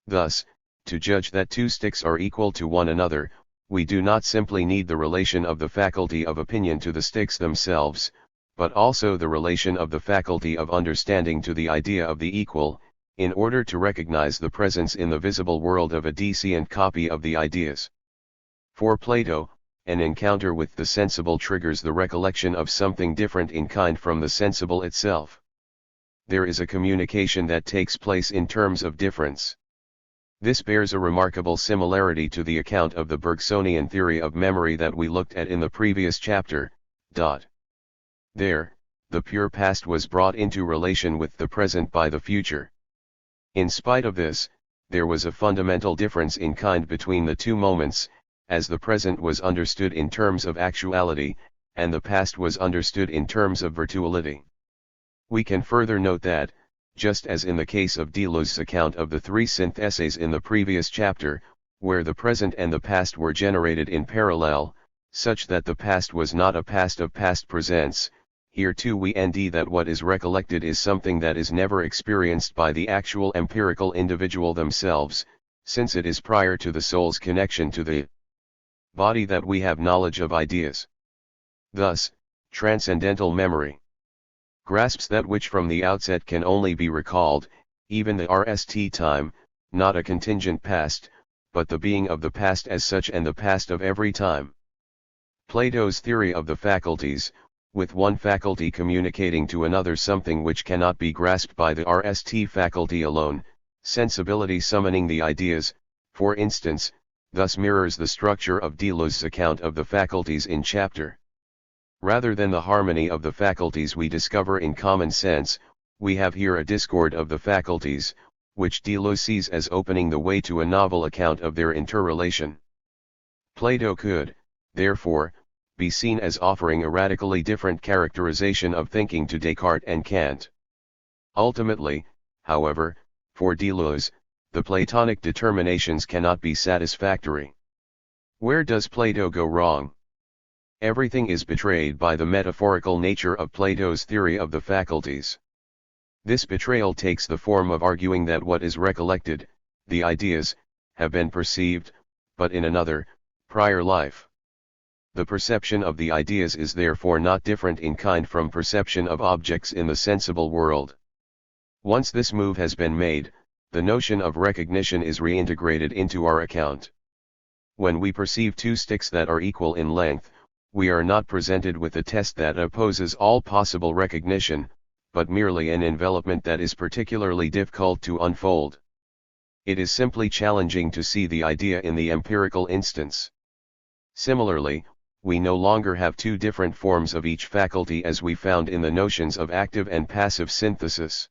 Speaker 1: Thus, to judge that two sticks are equal to one another, we do not simply need the relation of the faculty of opinion to the sticks themselves, but also the relation of the faculty of understanding to the idea of the equal, in order to recognize the presence in the visible world of a decient copy of the ideas. For Plato, an encounter with the sensible triggers the recollection of something different in kind from the sensible itself. There is a communication that takes place in terms of difference. This bears a remarkable similarity to the account of the Bergsonian theory of memory that we looked at in the previous chapter. There, the pure past was brought into relation with the present by the future. In spite of this, there was a fundamental difference in kind between the two moments, as the present was understood in terms of actuality, and the past was understood in terms of virtuality. We can further note that, just as in the case of Deleuze's account of the three syntheses in the previous chapter, where the present and the past were generated in parallel, such that the past was not a past of past presents, here too we end that what is recollected is something that is never experienced by the actual empirical individual themselves, since it is prior to the soul's connection to the body that we have knowledge of ideas. Thus, transcendental memory grasps that which from the outset can only be recalled, even the RST time, not a contingent past, but the being of the past as such and the past of every time. Plato's theory of the faculties, with one faculty communicating to another something which cannot be grasped by the RST faculty alone, sensibility summoning the ideas, for instance, thus mirrors the structure of Deleuze's account of the faculties in chapter. Rather than the harmony of the faculties we discover in common sense, we have here a discord of the faculties, which Deleuze sees as opening the way to a novel account of their interrelation. Plato could, therefore, be seen as offering a radically different characterization of thinking to Descartes and Kant. Ultimately, however, for Deleuze, the Platonic determinations cannot be satisfactory. Where does Plato go wrong? Everything is betrayed by the metaphorical nature of Plato's theory of the faculties. This betrayal takes the form of arguing that what is recollected, the ideas, have been perceived, but in another, prior life. The perception of the ideas is therefore not different in kind from perception of objects in the sensible world. Once this move has been made, the notion of recognition is reintegrated into our account. When we perceive two sticks that are equal in length, we are not presented with a test that opposes all possible recognition, but merely an envelopment that is particularly difficult to unfold. It is simply challenging to see the idea in the empirical instance. Similarly, we no longer have two different forms of each faculty as we found in the notions of active and passive synthesis.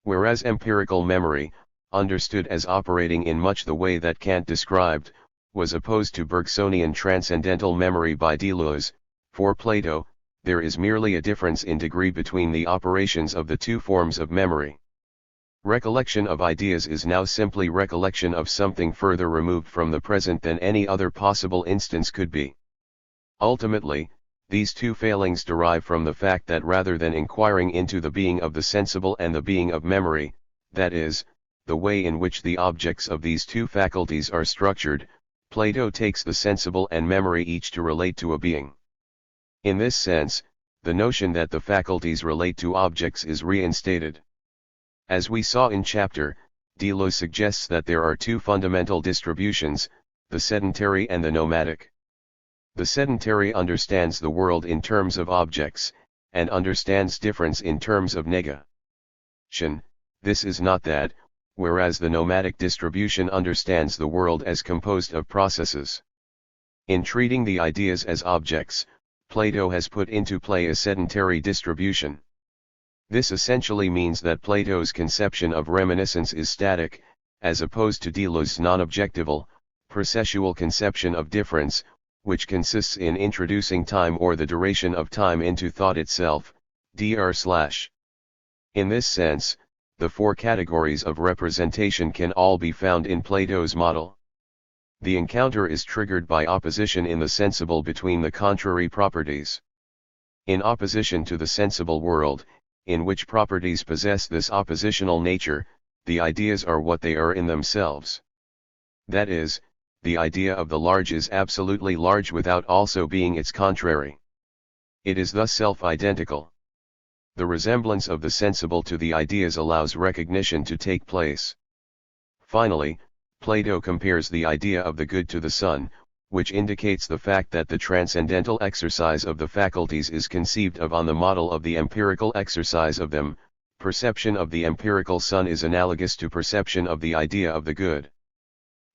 Speaker 1: Whereas empirical memory, understood as operating in much the way that Kant described, was opposed to Bergsonian transcendental memory by Deleuze, for Plato, there is merely a difference in degree between the operations of the two forms of memory. Recollection of ideas is now simply recollection of something further removed from the present than any other possible instance could be. Ultimately, these two failings derive from the fact that rather than inquiring into the being of the sensible and the being of memory, that is, the way in which the objects of these two faculties are structured, Plato takes the sensible and memory each to relate to a being. In this sense, the notion that the faculties relate to objects is reinstated. As we saw in chapter, Deleuze suggests that there are two fundamental distributions, the sedentary and the nomadic. The sedentary understands the world in terms of objects, and understands difference in terms of negation. This is not that, whereas the nomadic distribution understands the world as composed of processes. In treating the ideas as objects, Plato has put into play a sedentary distribution. This essentially means that Plato's conception of reminiscence is static, as opposed to Deleuze's non-objectival, processual conception of difference, which consists in introducing time or the duration of time into thought itself, dr/. In this sense, the four categories of representation can all be found in Plato's model. The encounter is triggered by opposition in the sensible between the contrary properties. In opposition to the sensible world, in which properties possess this oppositional nature, the ideas are what they are in themselves. That is, the idea of the large is absolutely large without also being its contrary. It is thus self-identical. The resemblance of the sensible to the ideas allows recognition to take place. Finally, Plato compares the idea of the good to the sun, which indicates the fact that the transcendental exercise of the faculties is conceived of on the model of the empirical exercise of them. Perception of the empirical sun is analogous to perception of the idea of the good.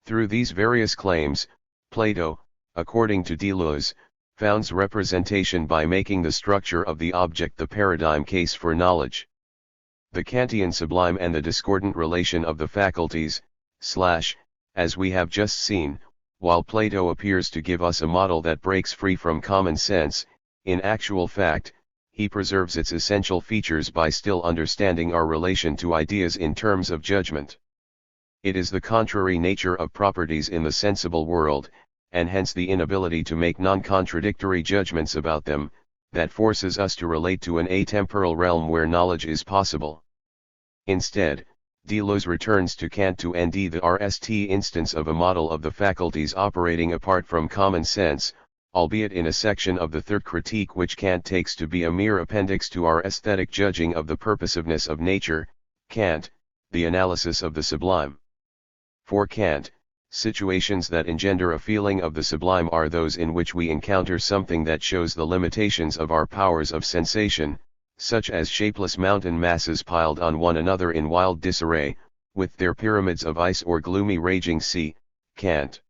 Speaker 1: Through these various claims, Plato, according to Deleuze, founds representation by making the structure of the object the paradigm case for knowledge. The Kantian sublime and the discordant relation of the faculties, as we have just seen, while Plato appears to give us a model that breaks free from common sense, in actual fact, he preserves its essential features by still understanding our relation to ideas in terms of judgment. It is the contrary nature of properties in the sensible world, and hence the inability to make non-contradictory judgments about them, that forces us to relate to an atemporal realm where knowledge is possible. Instead, Deleuze returns to Kant to end the RST instance of a model of the faculties operating apart from common sense, albeit in a section of the third critique which Kant takes to be a mere appendix to our aesthetic judging of the purposiveness of nature, Kant, the analysis of the sublime. For Kant, situations that engender a feeling of the sublime are those in which we encounter something that shows the limitations of our powers of sensation, such as shapeless mountain masses piled on one another in wild disarray, with their pyramids of ice or gloomy raging sea, Kant.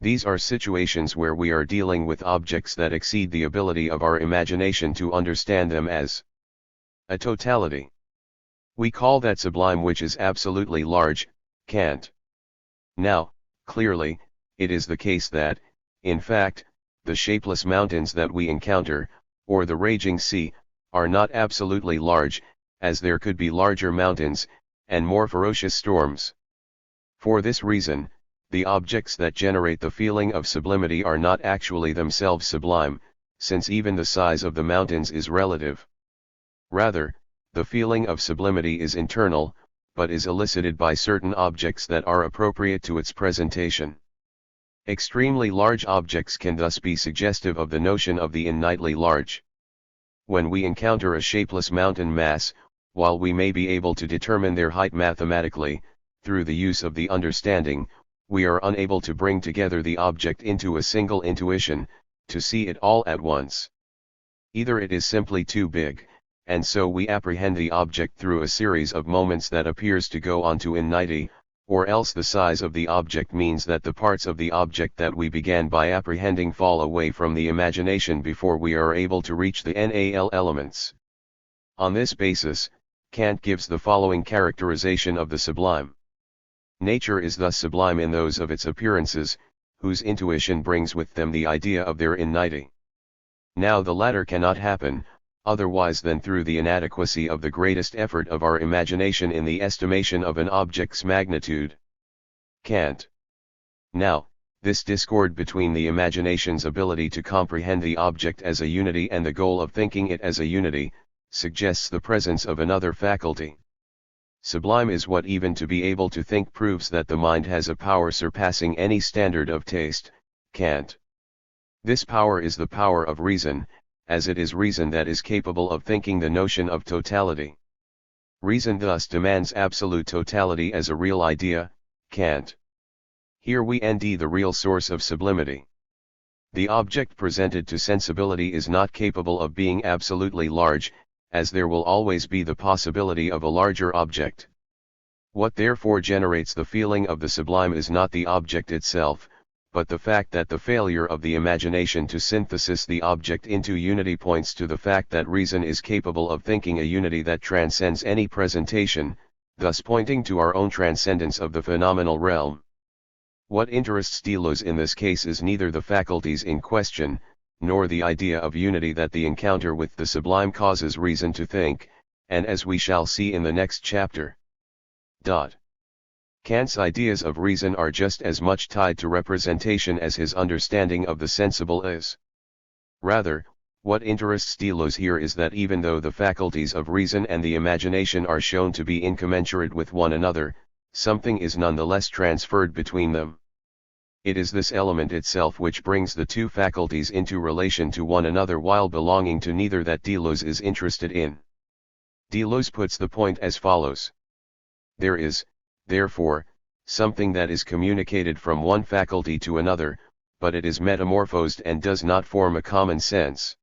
Speaker 1: These are situations where we are dealing with objects that exceed the ability of our imagination to understand them as a totality. We call that sublime which is absolutely large, Kant. Now, clearly, it is the case that, in fact, the shapeless mountains that we encounter, or the raging sea, are not absolutely large, as there could be larger mountains, and more ferocious storms. For this reason, the objects that generate the feeling of sublimity are not actually themselves sublime, since even the size of the mountains is relative. Rather, the feeling of sublimity is internal, but is elicited by certain objects that are appropriate to its presentation. Extremely large objects can thus be suggestive of the notion of the innately large. When we encounter a shapeless mountain mass, while we may be able to determine their height mathematically, through the use of the understanding, we are unable to bring together the object into a single intuition, to see it all at once. Either it is simply too big, and so we apprehend the object through a series of moments that appears to go on to infinity, or else the size of the object means that the parts of the object that we began by apprehending fall away from the imagination before we are able to reach the NAL elements. On this basis, Kant gives the following characterization of the sublime. Nature is thus sublime in those of its appearances, whose intuition brings with them the idea of their innity. Now the latter cannot happen, otherwise than through the inadequacy of the greatest effort of our imagination in the estimation of an object's magnitude. Kant. Now, this discord between the imagination's ability to comprehend the object as a unity and the goal of thinking it as a unity, suggests the presence of another faculty. Sublime is what even to be able to think proves that the mind has a power surpassing any standard of taste, Kant. This power is the power of reason, as it is reason that is capable of thinking the notion of totality. Reason thus demands absolute totality as a real idea, Kant. Here we end the real source of sublimity. The object presented to sensibility is not capable of being absolutely large, as there will always be the possibility of a larger object. What therefore generates the feeling of the sublime is not the object itself, but the fact that the failure of the imagination to synthesize the object into unity points to the fact that reason is capable of thinking a unity that transcends any presentation, thus pointing to our own transcendence of the phenomenal realm. What interests Deleuze in this case is neither the faculties in question, nor the idea of unity that the encounter with the sublime causes reason to think, and as we shall see in the next chapter. Kant's ideas of reason are just as much tied to representation as his understanding of the sensible is. Rather, what interests Deleuze here is that even though the faculties of reason and the imagination are shown to be incommensurate with one another, something is nonetheless transferred between them. It is this element itself which brings the two faculties into relation to one another while belonging to neither that Deleuze is interested in. Deleuze puts the point as follows. There is, therefore, something that is communicated from one faculty to another, but it is metamorphosed and does not form a common sense.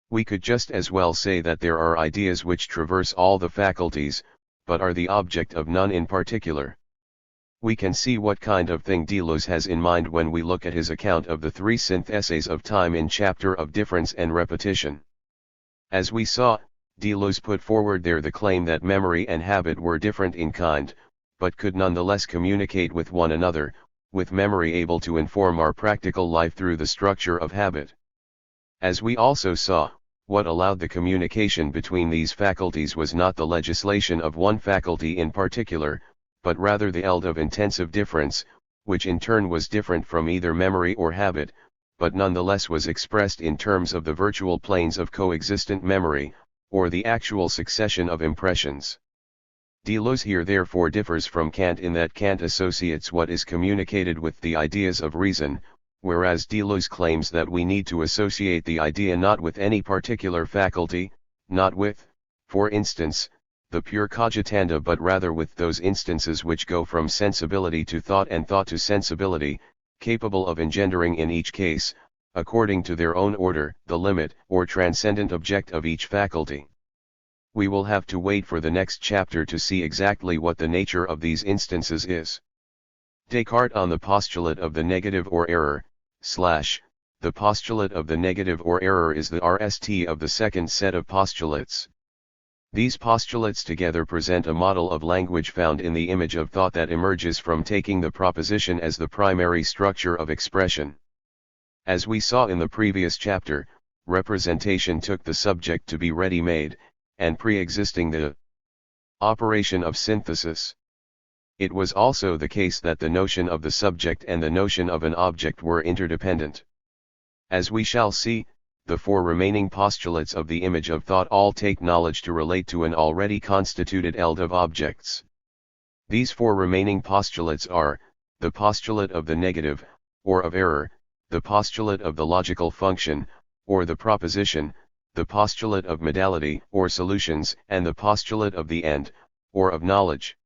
Speaker 1: We could just as well say that there are ideas which traverse all the faculties, but are the object of none in particular. We can see what kind of thing Deleuze has in mind when we look at his account of the three syntheses of time in chapter of difference and repetition. As we saw, Deleuze put forward there the claim that memory and habit were different in kind, but could nonetheless communicate with one another, with memory able to inform our practical life through the structure of habit. As we also saw, what allowed the communication between these faculties was not the legislation of one faculty in particular, but rather the eld of intensive difference, which in turn was different from either memory or habit, but nonetheless was expressed in terms of the virtual planes of coexistent memory, or the actual succession of impressions. Deleuze here therefore differs from Kant in that Kant associates what is communicated with the ideas of reason, whereas Deleuze claims that we need to associate the idea not with any particular faculty, not with, for instance, the pure cogitanda but rather with those instances which go from sensibility to thought and thought to sensibility, capable of engendering in each case, according to their own order, the limit or transcendent object of each faculty. We will have to wait for the next chapter to see exactly what the nature of these instances is. Descartes on the postulate of the negative or error, the postulate of the negative or error is the RST of the second set of postulates. These postulates together present a model of language found in the image of thought that emerges from taking the proposition as the primary structure of expression. As we saw in the previous chapter, representation took the subject to be ready-made, and pre-existing the operation of synthesis. It was also the case that the notion of the subject and the notion of an object were interdependent. As we shall see, the four remaining postulates of the image of thought all take knowledge to relate to an already constituted eld of objects. These four remaining postulates are, the postulate of the negative, or of error, the postulate of the logical function, or the proposition, the postulate of modality, or solutions, and the postulate of the end, or of knowledge.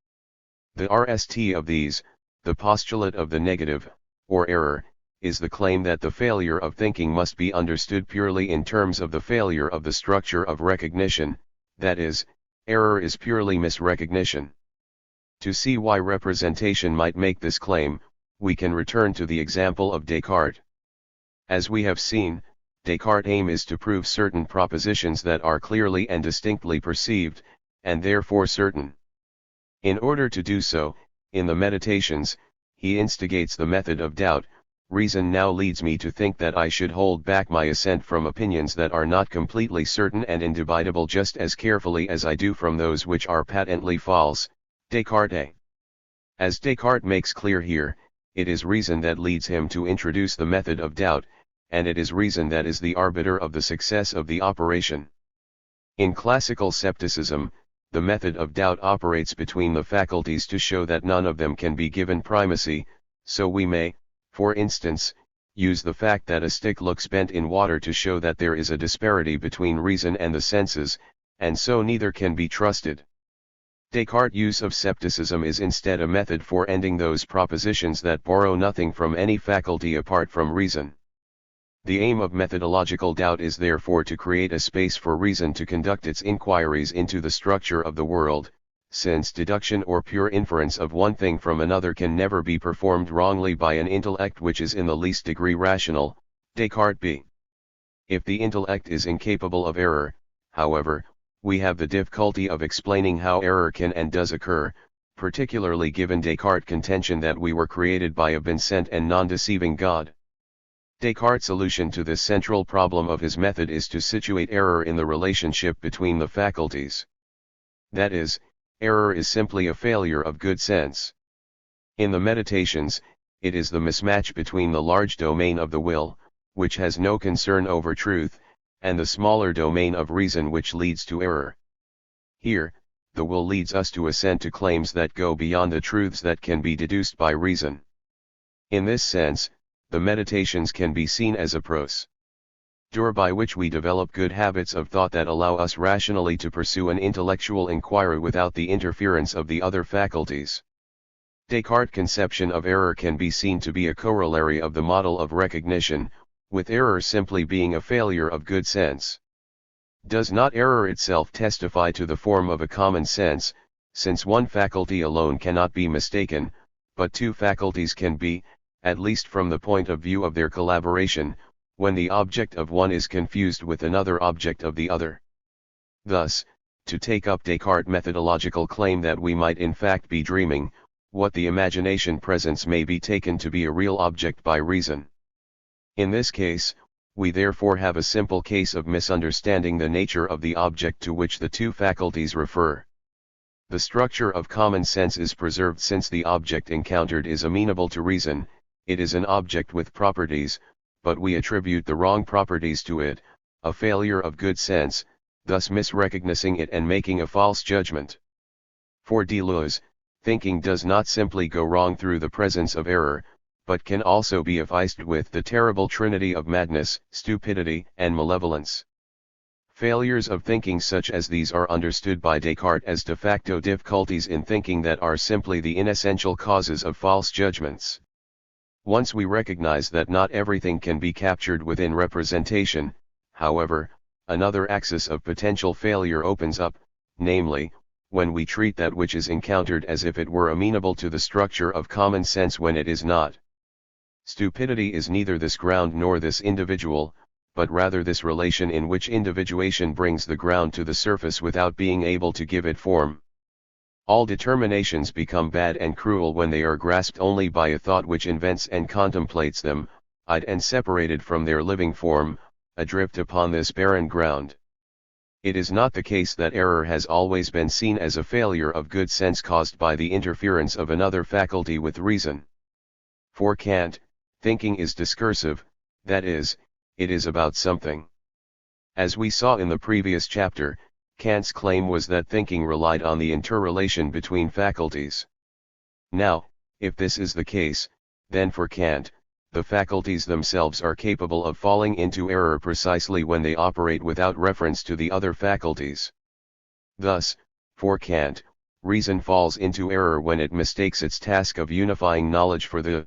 Speaker 1: The RST of these, the postulate of the negative, or error, is the claim that the failure of thinking must be understood purely in terms of the failure of the structure of recognition, that is, error is purely misrecognition. To see why representation might make this claim, we can return to the example of Descartes. As we have seen, Descartes' aim is to prove certain propositions that are clearly and distinctly perceived, and therefore certain. In order to do so, in the Meditations, he instigates the method of doubt. Reason now leads me to think that I should hold back my assent from opinions that are not completely certain and indubitable just as carefully as I do from those which are patently false. Descartes. As Descartes makes clear here, it is reason that leads him to introduce the method of doubt, and it is reason that is the arbiter of the success of the operation. In classical scepticism, the method of doubt operates between the faculties to show that none of them can be given primacy, so we may, for instance, use the fact that a stick looks bent in water to show that there is a disparity between reason and the senses, and so neither can be trusted. Descartes' use of scepticism is instead a method for ending those propositions that borrow nothing from any faculty apart from reason. The aim of methodological doubt is therefore to create a space for reason to conduct its inquiries into the structure of the world, since deduction or pure inference of one thing from another can never be performed wrongly by an intellect which is in the least degree rational. Descartes b. If the intellect is incapable of error, however, we have the difficulty of explaining how error can and does occur, particularly given Descartes' contention that we were created by a beneficent and non-deceiving God. Descartes' solution to this central problem of his method is to situate error in the relationship between the faculties. That is, error is simply a failure of good sense. In the meditations, it is the mismatch between the large domain of the will, which has no concern over truth, and the smaller domain of reason which leads to error. Here, the will leads us to assent to claims that go beyond the truths that can be deduced by reason. In this sense, the meditations can be seen as a procedure by which we develop good habits of thought that allow us rationally to pursue an intellectual inquiry without the interference of the other faculties. Descartes' conception of error can be seen to be a corollary of the model of recognition, with error simply being a failure of good sense. Does not error itself testify to the form of a common sense, since one faculty alone cannot be mistaken, but two faculties can be, at least from the point of view of their collaboration, when the object of one is confused with another object of the other? Thus, to take up Descartes' methodological claim that we might in fact be dreaming, what the imagination presents may be taken to be a real object by reason. In this case, we therefore have a simple case of misunderstanding the nature of the object to which the two faculties refer. The structure of common sense is preserved since the object encountered is amenable to reason. It is an object with properties, but we attribute the wrong properties to it, a failure of good sense, thus misrecognizing it and making a false judgment. For Deleuze, thinking does not simply go wrong through the presence of error, but can also be afflicted with the terrible trinity of madness, stupidity, and malevolence. Failures of thinking such as these are understood by Descartes as de facto difficulties in thinking that are simply the inessential causes of false judgments. Once we recognize that not everything can be captured within representation, however, another axis of potential failure opens up, namely, when we treat that which is encountered as if it were amenable to the structure of common sense when it is not. Stupidity is neither this ground nor this individual, but rather this relation in which individuation brings the ground to the surface without being able to give it form. All determinations become bad and cruel when they are grasped only by a thought which invents and contemplates them, eyed and separated from their living form, adrift upon this barren ground. It is not the case that error has always been seen as a failure of good sense caused by the interference of another faculty with reason. For Kant, thinking is discursive, that is, it is about something. As we saw in the previous chapter, Kant's claim was that thinking relied on the interrelation between faculties. Now, if this is the case, then for Kant, the faculties themselves are capable of falling into error precisely when they operate without reference to the other faculties. Thus, for Kant, reason falls into error when it mistakes its task of unifying knowledge for the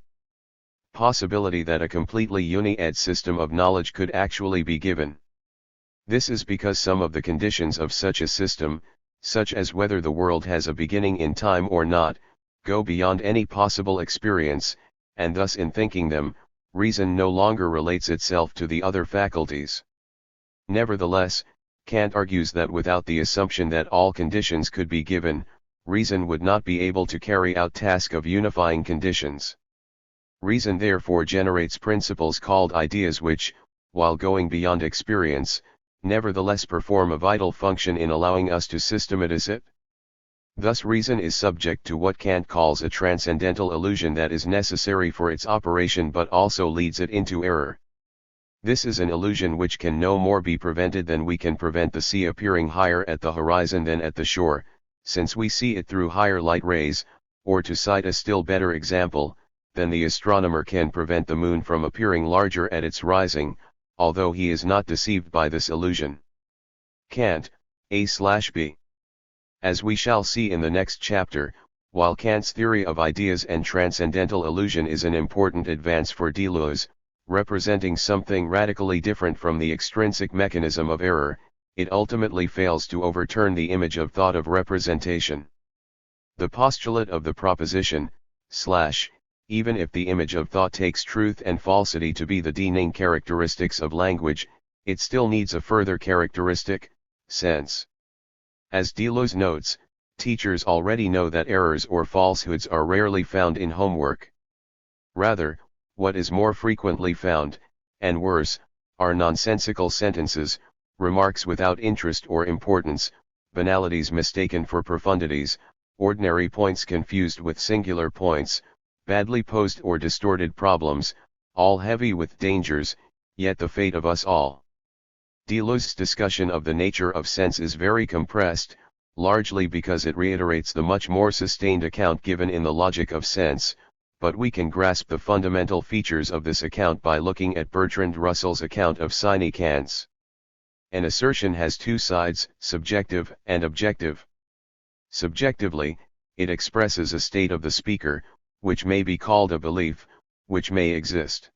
Speaker 1: possibility that a completely uni-ed system of knowledge could actually be given. This is because some of the conditions of such a system, such as whether the world has a beginning in time or not, go beyond any possible experience, and thus in thinking them, reason no longer relates itself to the other faculties. Nevertheless, Kant argues that without the assumption that all conditions could be given, reason would not be able to carry out task of unifying conditions. Reason therefore generates principles called ideas which, while going beyond experience, nevertheless perform a vital function in allowing us to systematize it. Thus reason is subject to what Kant calls a transcendental illusion that is necessary for its operation but also leads it into error. This is an illusion which can no more be prevented than we can prevent the sea appearing higher at the horizon than at the shore, since we see it through higher light rays, or to cite a still better example, than the astronomer can prevent the moon from appearing larger at its rising, although he is not deceived by this illusion. Kant, A/B. As we shall see in the next chapter, while Kant's theory of ideas and transcendental illusion is an important advance for Deleuze, representing something radically different from the extrinsic mechanism of error, it ultimately fails to overturn the image of thought of representation. The postulate of the proposition, even if the image of thought takes truth and falsity to be the defining characteristics of language, it still needs a further characteristic, sense. As Deleuze notes, teachers already know that errors or falsehoods are rarely found in homework. Rather, what is more frequently found, and worse, are nonsensical sentences, remarks without interest or importance, banalities mistaken for profundities, ordinary points confused with singular points, badly posed or distorted problems, all heavy with dangers, yet the fate of us all. Deleuze's discussion of the nature of sense is very compressed, largely because it reiterates the much more sustained account given in the Logic of Sense, but we can grasp the fundamental features of this account by looking at Bertrand Russell's account of sine quans. An assertion has two sides, subjective and objective. Subjectively, it expresses a state of the speaker, which may be called a belief, which may exist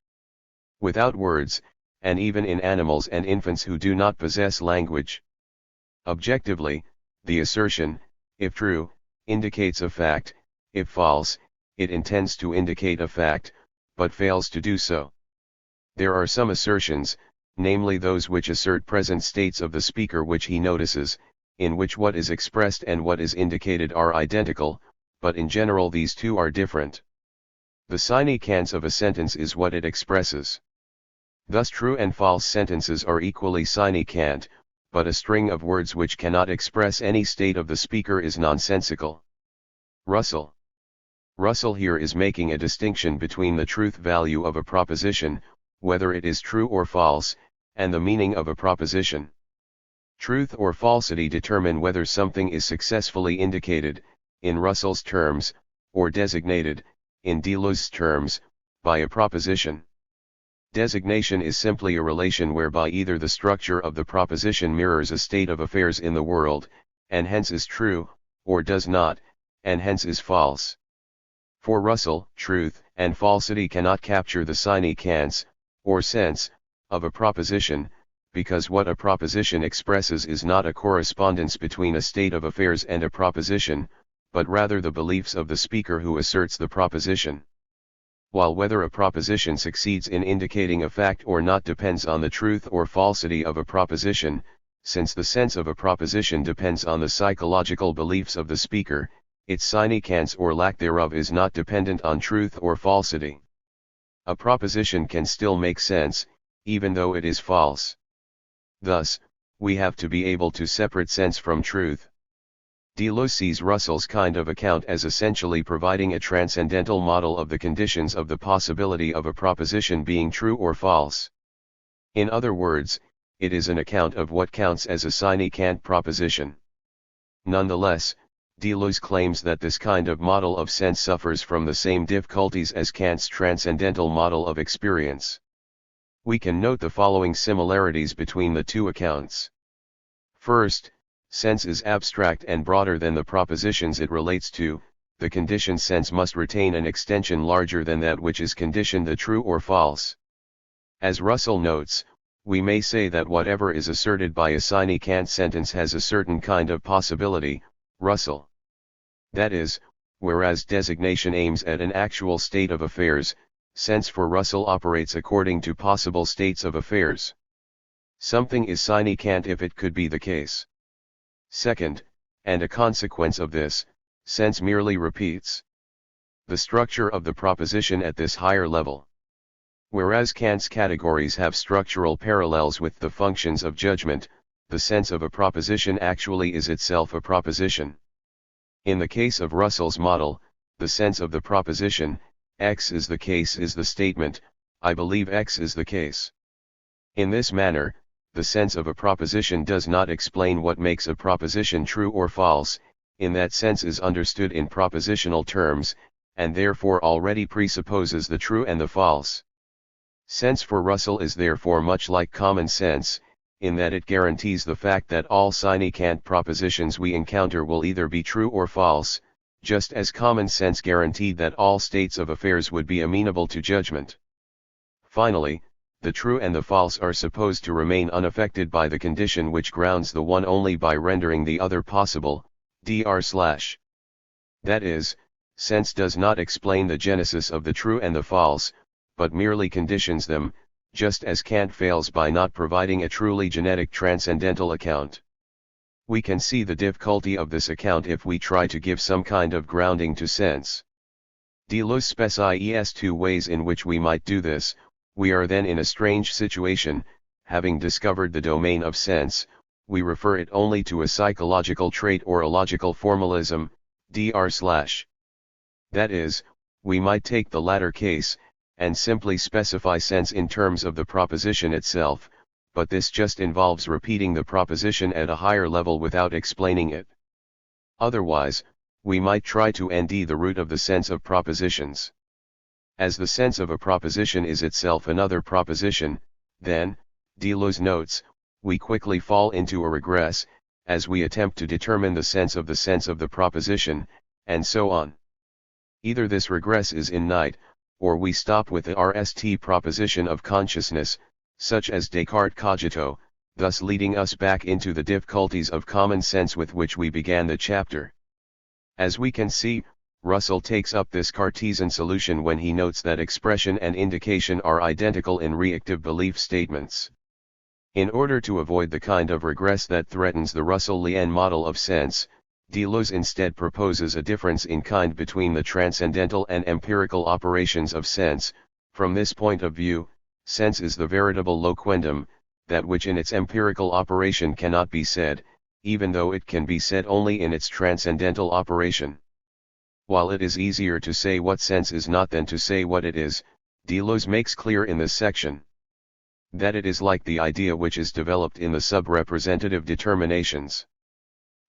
Speaker 1: without words, and even in animals and infants who do not possess language. Objectively, the assertion, if true, indicates a fact, if false, it intends to indicate a fact, but fails to do so. There are some assertions, namely those which assert present states of the speaker which he notices, in which what is expressed and what is indicated are identical, but in general these two are different. The sine quans of a sentence is what it expresses. Thus true and false sentences are equally sine quant, but a string of words which cannot express any state of the speaker is nonsensical. Russell here is making a distinction between the truth value of a proposition, whether it is true or false, and the meaning of a proposition. Truth or falsity determine whether something is successfully indicated, in Russell's terms, or designated, in Deleuze's terms, by a proposition. Designation is simply a relation whereby either the structure of the proposition mirrors a state of affairs in the world, and hence is true, or does not, and hence is false. For Russell, truth and falsity cannot capture the sine quans, or sense, of a proposition, because what a proposition expresses is not a correspondence between a state of affairs and a proposition, but rather the beliefs of the speaker who asserts the proposition. While whether a proposition succeeds in indicating a fact or not depends on the truth or falsity of a proposition, since the sense of a proposition depends on the psychological beliefs of the speaker, its sine quans or lack thereof is not dependent on truth or falsity. A proposition can still make sense, even though it is false. Thus, we have to be able to separate sense from truth. Deleuze sees Russell's kind of account as essentially providing a transcendental model of the conditions of the possibility of a proposition being true or false. In other words, it is an account of what counts as a sine quant proposition. Nonetheless, Deleuze claims that this kind of model of sense suffers from the same difficulties as Kant's transcendental model of experience. We can note the following similarities between the two accounts. First, sense is abstract and broader than the propositions it relates to. The conditioned sense must retain an extension larger than that which is conditioned the true or false. As Russell notes, we may say that whatever is asserted by a sine quant sentence has a certain kind of possibility, Russell. That is, whereas designation aims at an actual state of affairs, sense for Russell operates according to possible states of affairs. Something is sine quant if it could be the case. Second, and a consequence of this, sense merely repeats the structure of the proposition at this higher level. Whereas Kant's categories have structural parallels with the functions of judgment, the sense of a proposition actually is itself a proposition. In the case of Russell's model, the sense of the proposition, X is the case, is the statement, I believe X is the case. In this manner, the sense of a proposition does not explain what makes a proposition true or false, in that sense is understood in propositional terms, and therefore already presupposes the true and the false. Sense for Russell is therefore much like common sense, in that it guarantees the fact that all sine quant propositions we encounter will either be true or false, just as common sense guaranteed that all states of affairs would be amenable to judgment. Finally, the true and the false are supposed to remain unaffected by the condition which grounds the one only by rendering the other possible, dr/. That is, sense does not explain the genesis of the true and the false, but merely conditions them, just as Kant fails by not providing a truly genetic transcendental account. We can see the difficulty of this account if we try to give some kind of grounding to sense. Deleuze specifies two ways in which we might do this. We are then in a strange situation. Having discovered the domain of sense, we refer it only to a psychological trait or a logical formalism, dr/. That is, we might take the latter case, and simply specify sense in terms of the proposition itself, but this just involves repeating the proposition at a higher level without explaining it. Otherwise, we might try to nd the root of the sense of propositions. As the sense of a proposition is itself another proposition, then, Deleuze notes, we quickly fall into a regress, as we attempt to determine the sense of the proposition, and so on. Either this regress is innate, or we stop with the RST proposition of consciousness, such as Descartes' cogito, thus leading us back into the difficulties of common sense with which we began the chapter. As we can see, Russell takes up this Cartesian solution when he notes that expression and indication are identical in reactive belief statements. In order to avoid the kind of regress that threatens the Russellian model of sense, Deleuze instead proposes a difference in kind between the transcendental and empirical operations of sense. From this point of view, sense is the veritable loquendum, that which in its empirical operation cannot be said, even though it can be said only in its transcendental operation. While it is easier to say what sense is not than to say what it is, Deleuze makes clear in this section that it is like the idea which is developed in the sub-representative determinations.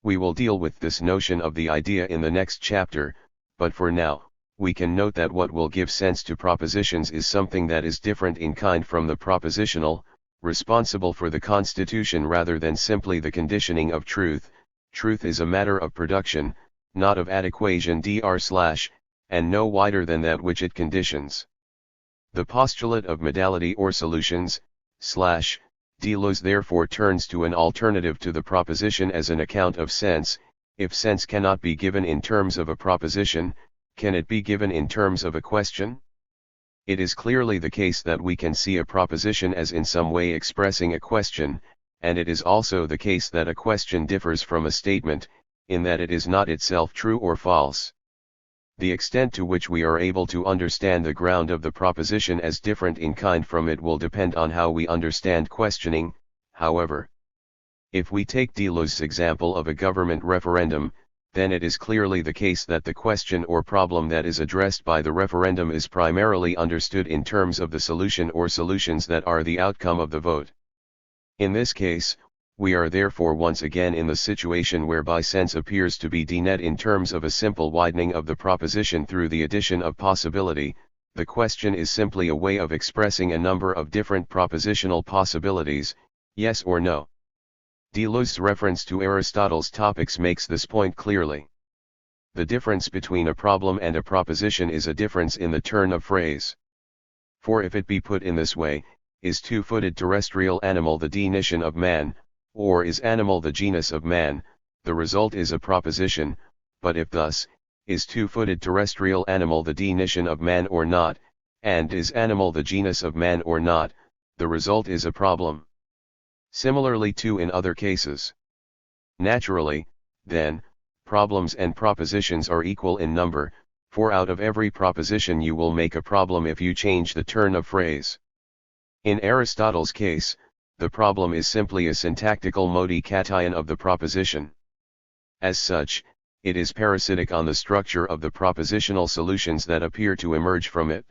Speaker 1: We will deal with this notion of the idea in the next chapter, but for now, we can note that what will give sense to propositions is something that is different in kind from the propositional, responsible for the constitution rather than simply the conditioning of truth. Truth is a matter of production, not of adequation and no wider than that which it conditions. The postulate of modality or solutions, Deleuze therefore turns to an alternative to the proposition as an account of sense. If sense cannot be given in terms of a proposition, can it be given in terms of a question? It is clearly the case that we can see a proposition as in some way expressing a question, and it is also the case that a question differs from a statement, in that it is not itself true or false. The extent to which we are able to understand the ground of the proposition as different in kind from it will depend on how we understand questioning, however. If we take Deleuze's example of a government referendum, then it is clearly the case that the question or problem that is addressed by the referendum is primarily understood in terms of the solution or solutions that are the outcome of the vote. In this case, we are therefore once again in the situation whereby sense appears to be denet in terms of a simple widening of the proposition through the addition of possibility. The question is simply a way of expressing a number of different propositional possibilities, yes or no. Deleuze's reference to Aristotle's Topics makes this point clearly. The difference between a problem and a proposition is a difference in the turn of phrase. For if it be put in this way, is two-footed terrestrial animal the denition of man, or is animal the genus of man, the result is a proposition, but if thus, is two-footed terrestrial animal the denition of man or not, and is animal the genus of man or not, the result is a problem. Similarly too in other cases. Naturally, then, problems and propositions are equal in number, for out of every proposition you will make a problem if you change the turn of phrase. In Aristotle's case, the problem is simply a syntactical modification of the proposition. As such, it is parasitic on the structure of the propositional solutions that appear to emerge from it.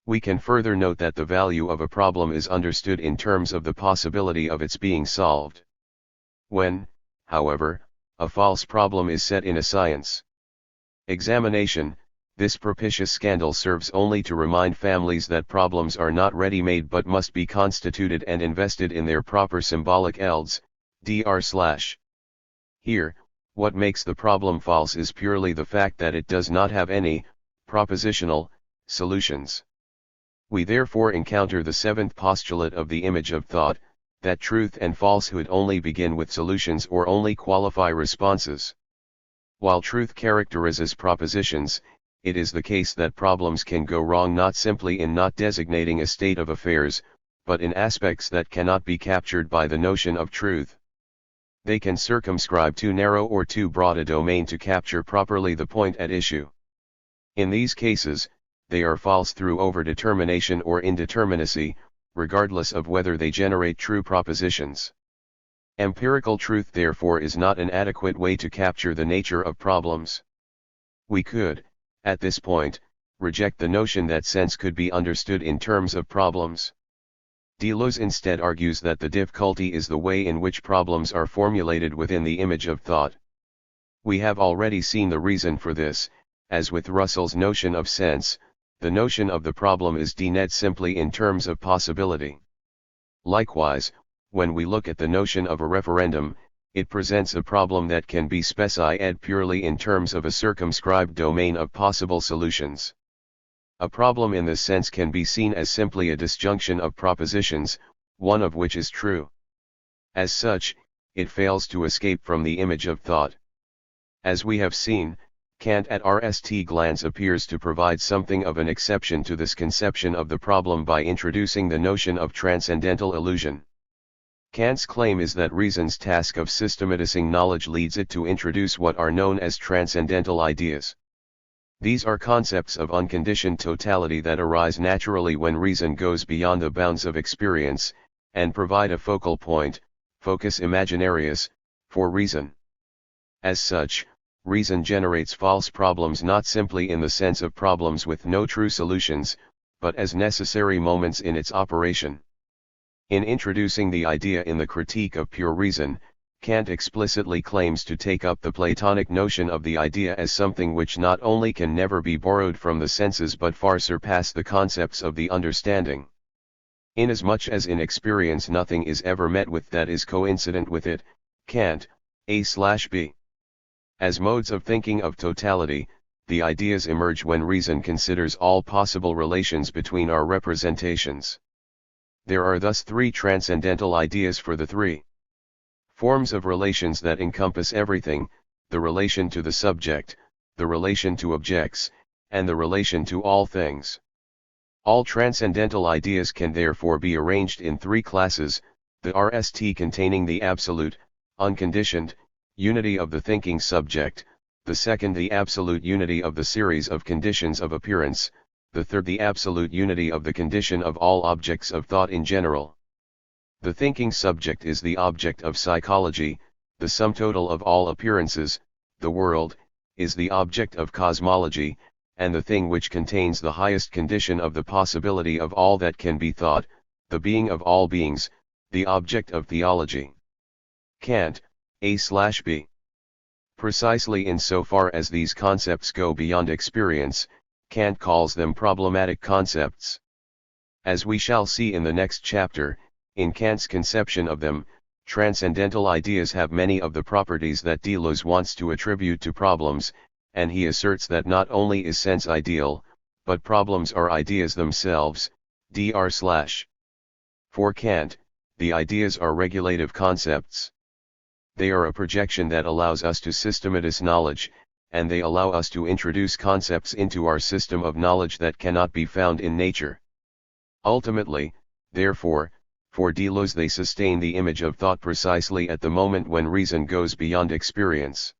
Speaker 1: We can further note that the value of a problem is understood in terms of the possibility of its being solved. When, however, a false problem is set in a science examination, this propitious scandal serves only to remind families that problems are not ready-made but must be constituted and invested in their proper symbolic elds, dr/. Here, what makes the problem false is purely the fact that it does not have any propositional solutions. We therefore encounter the seventh postulate of the image of thought, that truth and falsehood only begin with solutions or only qualify responses. While truth characterizes propositions, it is the case that problems can go wrong not simply in not designating a state of affairs, but in aspects that cannot be captured by the notion of truth. They can circumscribe too narrow or too broad a domain to capture properly the point at issue. In these cases, they are false through overdetermination or indeterminacy, regardless of whether they generate true propositions. Empirical truth therefore is not an adequate way to capture the nature of problems. We could, at this point, reject the notion that sense could be understood in terms of problems. Deleuze instead argues that the difficulty is the way in which problems are formulated within the image of thought. We have already seen the reason for this, as with Russell's notion of sense, the notion of the problem is defined simply in terms of possibility. Likewise, when we look at the notion of a referendum, it presents a problem that can be specified purely in terms of a circumscribed domain of possible solutions. A problem in this sense can be seen as simply a disjunction of propositions, one of which is true. As such, it fails to escape from the image of thought. As we have seen, Kant at first glance appears to provide something of an exception to this conception of the problem by introducing the notion of transcendental illusion. Kant's claim is that reason's task of systematizing knowledge leads it to introduce what are known as transcendental ideas. These are concepts of unconditioned totality that arise naturally when reason goes beyond the bounds of experience, and provide a focal point, focus imaginarius, for reason. As such, reason generates false problems not simply in the sense of problems with no true solutions, but as necessary moments in its operation. In introducing the idea in the Critique of Pure Reason, Kant explicitly claims to take up the Platonic notion of the idea as something which not only can never be borrowed from the senses but far surpass the concepts of the understanding. Inasmuch as in experience nothing is ever met with that is coincident with it, Kant, A/B. As modes of thinking of totality, the ideas emerge when reason considers all possible relations between our representations. There are thus three transcendental ideas for the three forms of relations that encompass everything: the relation to the subject, the relation to objects, and the relation to all things. All transcendental ideas can therefore be arranged in three classes: the RST containing the absolute, unconditioned, unity of the thinking subject, the second the absolute unity of the series of conditions of appearance, the third the absolute unity of the condition of all objects of thought in general. The thinking subject is the object of psychology, the sum total of all appearances, the world, is the object of cosmology, and the thing which contains the highest condition of the possibility of all that can be thought, the being of all beings, the object of theology. Kant, A/B. Precisely in so far as these concepts go beyond experience, Kant calls them problematic concepts. As we shall see in the next chapter, in Kant's conception of them, transcendental ideas have many of the properties that Deleuze wants to attribute to problems, and he asserts that not only is sense ideal, but problems are ideas themselves, dr/. For Kant, the ideas are regulative concepts. They are a projection that allows us to systematize knowledge, and they allow us to introduce concepts into our system of knowledge that cannot be found in nature. Ultimately, therefore, for Deleuze they sustain the image of thought precisely at the moment when reason goes beyond experience.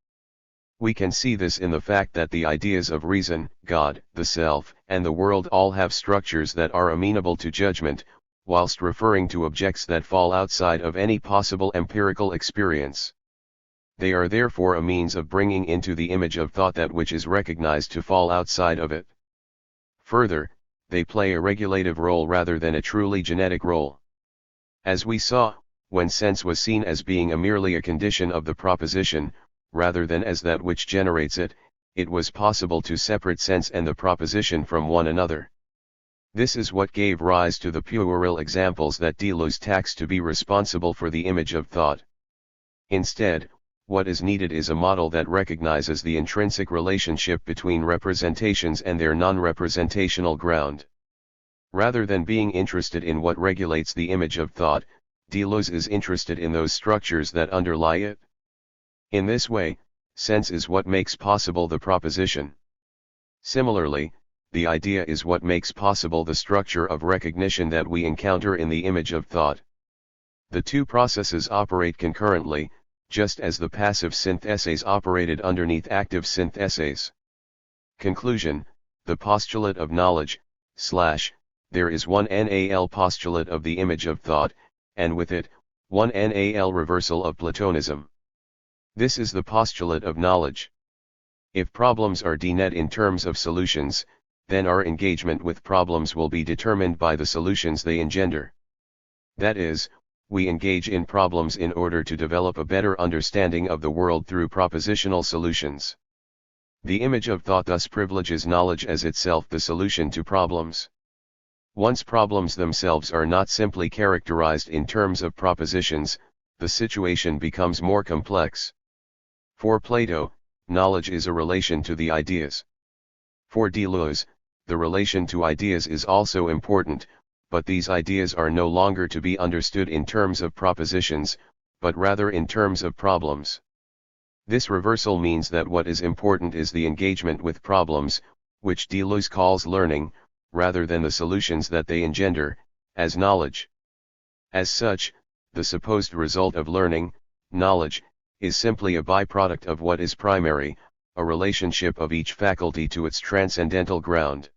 Speaker 1: We can see this in the fact that the ideas of reason, God, the self, and the world all have structures that are amenable to judgment, whilst referring to objects that fall outside of any possible empirical experience. They are therefore a means of bringing into the image of thought that which is recognized to fall outside of it. Further, they play a regulative role rather than a truly genetic role. As we saw, when sense was seen as being merely a condition of the proposition, rather than as that which generates it, it was possible to separate sense and the proposition from one another. This is what gave rise to the puerile examples that Deleuze takes to be responsible for the image of thought. Instead, what is needed is a model that recognizes the intrinsic relationship between representations and their non-representational ground. Rather than being interested in what regulates the image of thought, Deleuze is interested in those structures that underlie it. In this way, sense is what makes possible the proposition. Similarly, the idea is what makes possible the structure of recognition that we encounter in the image of thought. The two processes operate concurrently, just as the passive syntheses operated underneath active syntheses. Conclusion: the postulate of knowledge, there is one NAL postulate of the image of thought, and with it, one NAL reversal of Platonism. This is the postulate of knowledge. If problems are defined in terms of solutions, then our engagement with problems will be determined by the solutions they engender. That is, we engage in problems in order to develop a better understanding of the world through propositional solutions. The image of thought thus privileges knowledge as itself the solution to problems. Once problems themselves are not simply characterized in terms of propositions, the situation becomes more complex. For Plato, knowledge is a relation to the ideas. For Deleuze, the relation to ideas is also important, but these ideas are no longer to be understood in terms of propositions, but rather in terms of problems. This reversal means that what is important is the engagement with problems, which Deleuze calls learning, rather than the solutions that they engender, as knowledge. As such, the supposed result of learning, knowledge, is simply a byproduct of what is primary, a relationship of each faculty to its transcendental ground.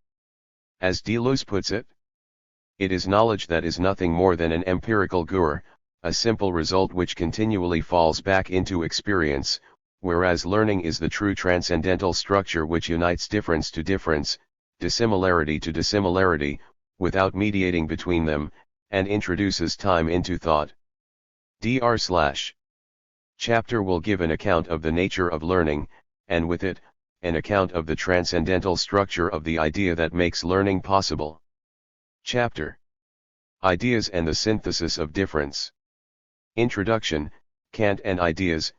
Speaker 1: As Deleuze puts it, it is knowledge that is nothing more than an empirical gur, a simple result which continually falls back into experience, whereas learning is the true transcendental structure which unites difference to difference, dissimilarity to dissimilarity, without mediating between them, and introduces time into thought. Chapter will give an account of the nature of learning, and with it, an account of the transcendental structure of the idea that makes learning possible. Chapter: Ideas and the Synthesis of Difference. Introduction, Kant and Ideas,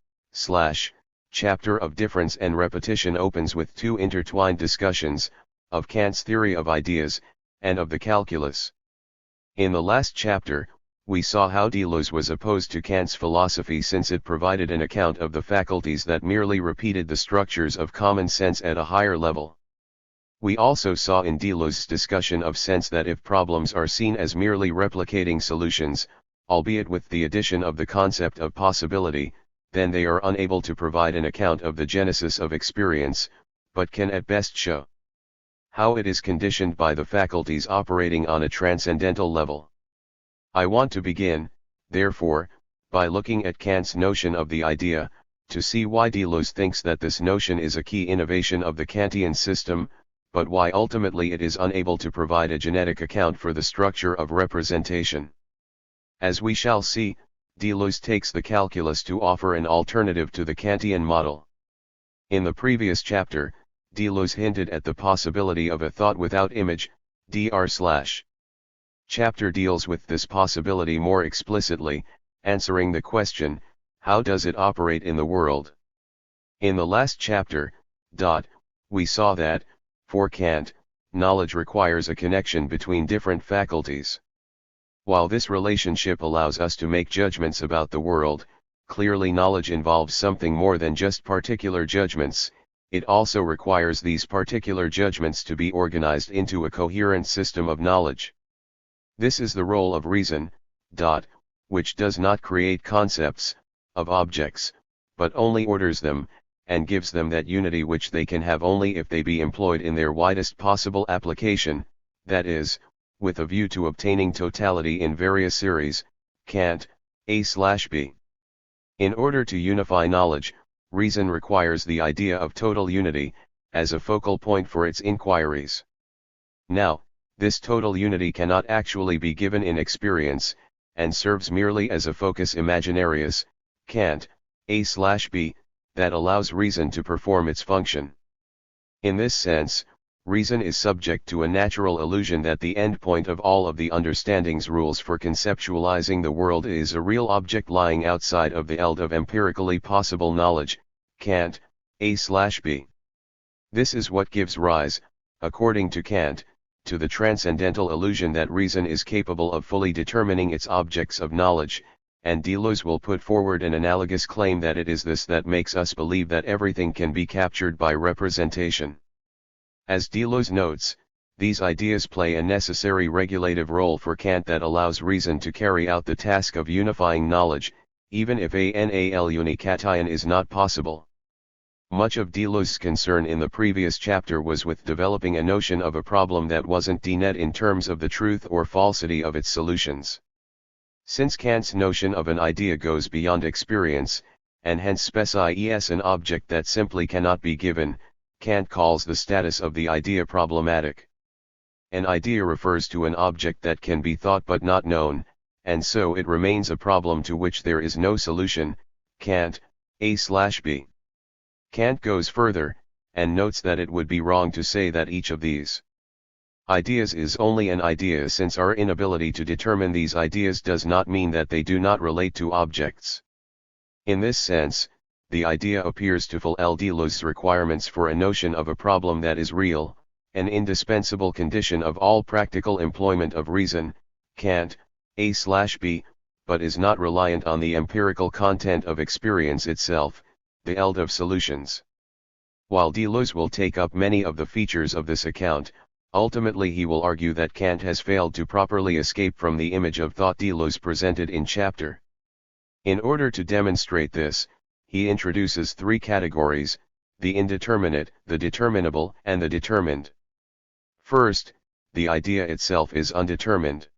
Speaker 1: Chapter of Difference and Repetition opens with two intertwined discussions, of Kant's theory of ideas, and of the calculus. In the last chapter, we saw how Deleuze was opposed to Kant's philosophy since it provided an account of the faculties that merely repeated the structures of common sense at a higher level. We also saw in Deleuze's discussion of sense that if problems are seen as merely replicating solutions, albeit with the addition of the concept of possibility, then they are unable to provide an account of the genesis of experience, but can at best show how it is conditioned by the faculties operating on a transcendental level. I want to begin, therefore, by looking at Kant's notion of the idea, to see why Deleuze thinks that this notion is a key innovation of the Kantian system, but why ultimately it is unable to provide a genetic account for the structure of representation. As we shall see, Deleuze takes the calculus to offer an alternative to the Kantian model. In the previous chapter, Deleuze hinted at the possibility of a thought without image. Chapter deals with this possibility more explicitly, answering the question, how does it operate in the world? In the last chapter, we saw that, for Kant, knowledge requires a connection between different faculties. While this relationship allows us to make judgments about the world, clearly knowledge involves something more than just particular judgments. It also requires these particular judgments to be organized into a coherent system of knowledge. This is the role of reason, which does not create concepts, of objects, but only orders them, and gives them that unity which they can have only if they be employed in their widest possible application, that is, with a view to obtaining totality in various series, Kant, A/B. In order to unify knowledge, reason requires the idea of total unity, as a focal point for its inquiries. Now, this total unity cannot actually be given in experience, and serves merely as a focus imaginarius, Kant, A/B, that allows reason to perform its function. In this sense, reason is subject to a natural illusion that the endpoint of all of the understanding's rules for conceptualizing the world is a real object lying outside of the eld of empirically possible knowledge, Kant, A/B. This is what gives rise, according to Kant, to the transcendental illusion that reason is capable of fully determining its objects of knowledge, and Deleuze will put forward an analogous claim that it is this that makes us believe that everything can be captured by representation. As Deleuze notes, these ideas play a necessary regulative role for Kant that allows reason to carry out the task of unifying knowledge, even if a nal unication is not possible. Much of Deleuze's concern in the previous chapter was with developing a notion of a problem that wasn't definite in terms of the truth or falsity of its solutions. Since Kant's notion of an idea goes beyond experience, and hence specifies an object that simply cannot be given, Kant calls the status of the idea problematic. An idea refers to an object that can be thought but not known, and so it remains a problem to which there is no solution. Kant, A/B. Kant goes further, and notes that it would be wrong to say that each of these ideas is only an idea, since our inability to determine these ideas does not mean that they do not relate to objects. In this sense, the idea appears to fulfill Deleuze's requirements for a notion of a problem that is real, an indispensable condition of all practical employment of reason. Kant, A/B, but is not reliant on the empirical content of experience itself, the eld of solutions. While Deleuze will take up many of the features of this account, ultimately he will argue that Kant has failed to properly escape from the image of thought Deleuze presented in chapter. In order to demonstrate this, he introduces three categories: the indeterminate, the determinable, and the determined. First, the idea itself is undetermined.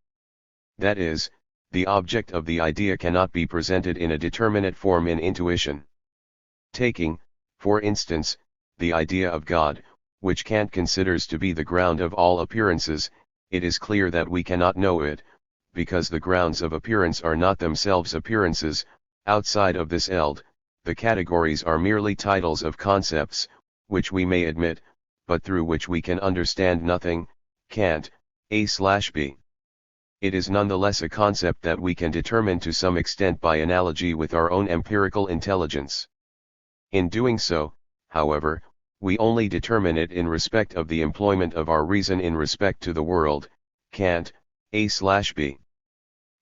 Speaker 1: That is, the object of the idea cannot be presented in a determinate form in intuition. Taking, for instance, the idea of God, which Kant considers to be the ground of all appearances, it is clear that we cannot know it, because the grounds of appearance are not themselves appearances. Outside of this eld, the categories are merely titles of concepts, which we may admit, but through which we can understand nothing. Kant, A/B. It is nonetheless a concept that we can determine to some extent by analogy with our own empirical intelligence. In doing so, however, we only determine it in respect of the employment of our reason in respect to the world. Kant, A/B.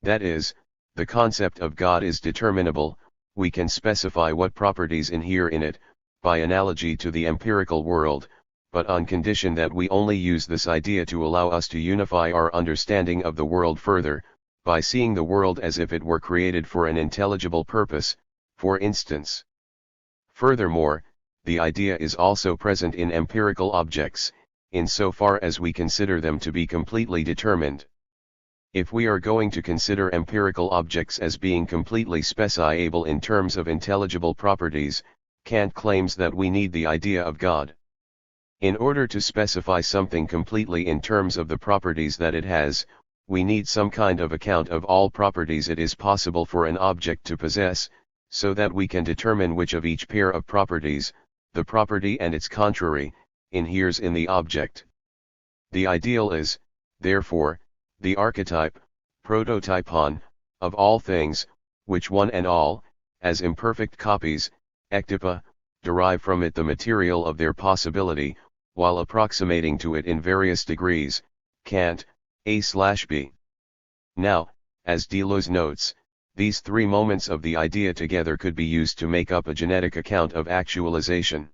Speaker 1: That is, the concept of God is determinable, we can specify what properties inhere in it, by analogy to the empirical world, but on condition that we only use this idea to allow us to unify our understanding of the world further, by seeing the world as if it were created for an intelligible purpose, for instance. Furthermore, the idea is also present in empirical objects, in so far as we consider them to be completely determined. If we are going to consider empirical objects as being completely specifiable in terms of intelligible properties, Kant claims that we need the idea of God. In order to specify something completely in terms of the properties that it has, we need some kind of account of all properties it is possible for an object to possess, so that we can determine which of each pair of properties, the property and its contrary, inheres in the object. The ideal is, therefore, the archetype, prototypon, of all things, which one and all, as imperfect copies, ectypa, derive from it the material of their possibility, while approximating to it in various degrees. Kant, A/B. Now, as Deleuze notes, these three moments of the idea together could be used to make up a genetic account of actualization.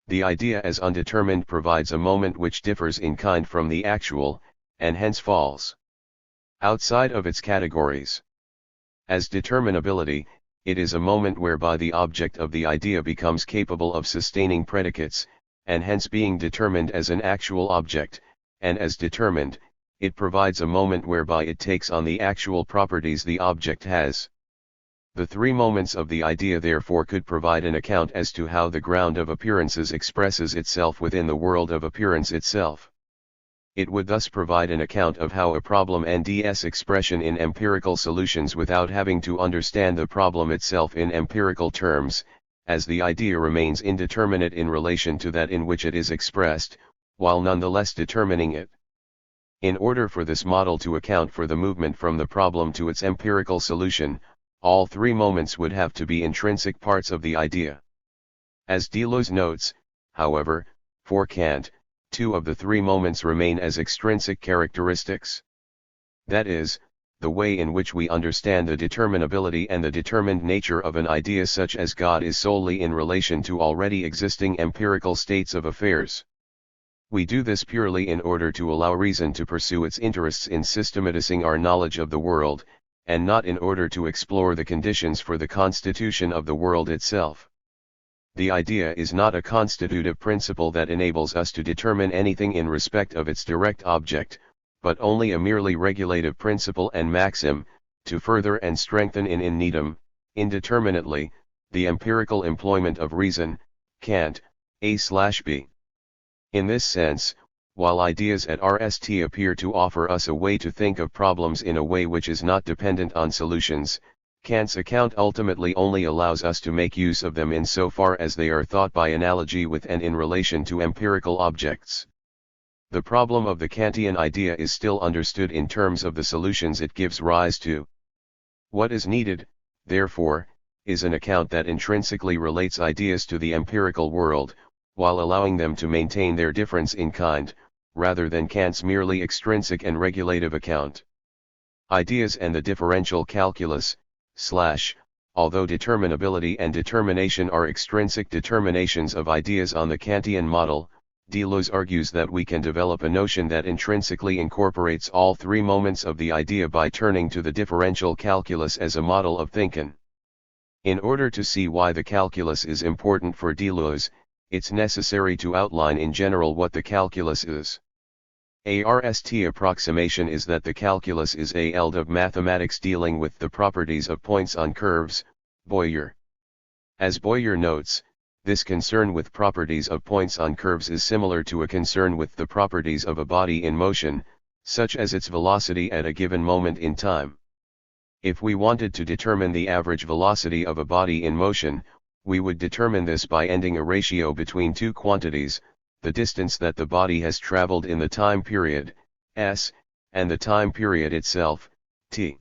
Speaker 1: The idea as undetermined provides a moment which differs in kind from the actual, and hence falls outside of its categories. As determinability, it is a moment whereby the object of the idea becomes capable of sustaining predicates, and hence being determined as an actual object, and as determined, it provides a moment whereby it takes on the actual properties the object has. The three moments of the idea therefore could provide an account as to how the ground of appearances expresses itself within the world of appearance itself. It would thus provide an account of how a problem NDS expression in empirical solutions without having to understand the problem itself in empirical terms, as the idea remains indeterminate in relation to that in which it is expressed, while nonetheless determining it. In order for this model to account for the movement from the problem to its empirical solution, all three moments would have to be intrinsic parts of the idea. As Deleuze notes, however, for Kant, two of the three moments remain as extrinsic characteristics. That is, the way in which we understand the determinability and the determined nature of an idea such as God is solely in relation to already existing empirical states of affairs. We do this purely in order to allow reason to pursue its interests in systematizing our knowledge of the world, and not in order to explore the conditions for the constitution of the world itself. The idea is not a constitutive principle that enables us to determine anything in respect of its direct object, but only a merely regulative principle and maxim, to further and strengthen in needem, indeterminately, the empirical employment of reason. Kant, A/B. In this sense, while ideas at RST appear to offer us a way to think of problems in a way which is not dependent on solutions, Kant's account ultimately only allows us to make use of them insofar as they are thought by analogy with and in relation to empirical objects. The problem of the Kantian idea is still understood in terms of the solutions it gives rise to. What is needed, therefore, is an account that intrinsically relates ideas to the empirical world, while allowing them to maintain their difference in kind, rather than Kant's merely extrinsic and regulative account. Ideas and the differential calculus, although determinability and determination are extrinsic determinations of ideas on the Kantian model, Deleuze argues that we can develop a notion that intrinsically incorporates all three moments of the idea by turning to the differential calculus as a model of thinking. In order to see why the calculus is important for Deleuze, it's necessary to outline in general what the calculus is. A RST approximation is that the calculus is a field of mathematics dealing with the properties of points on curves, Boyer. As Boyer notes, this concern with properties of points on curves is similar to a concern with the properties of a body in motion, such as its velocity at a given moment in time. If we wanted to determine the average velocity of a body in motion, we would determine this by ending a ratio between two quantities, the distance that the body has traveled in the time period, s, and the time period itself, t.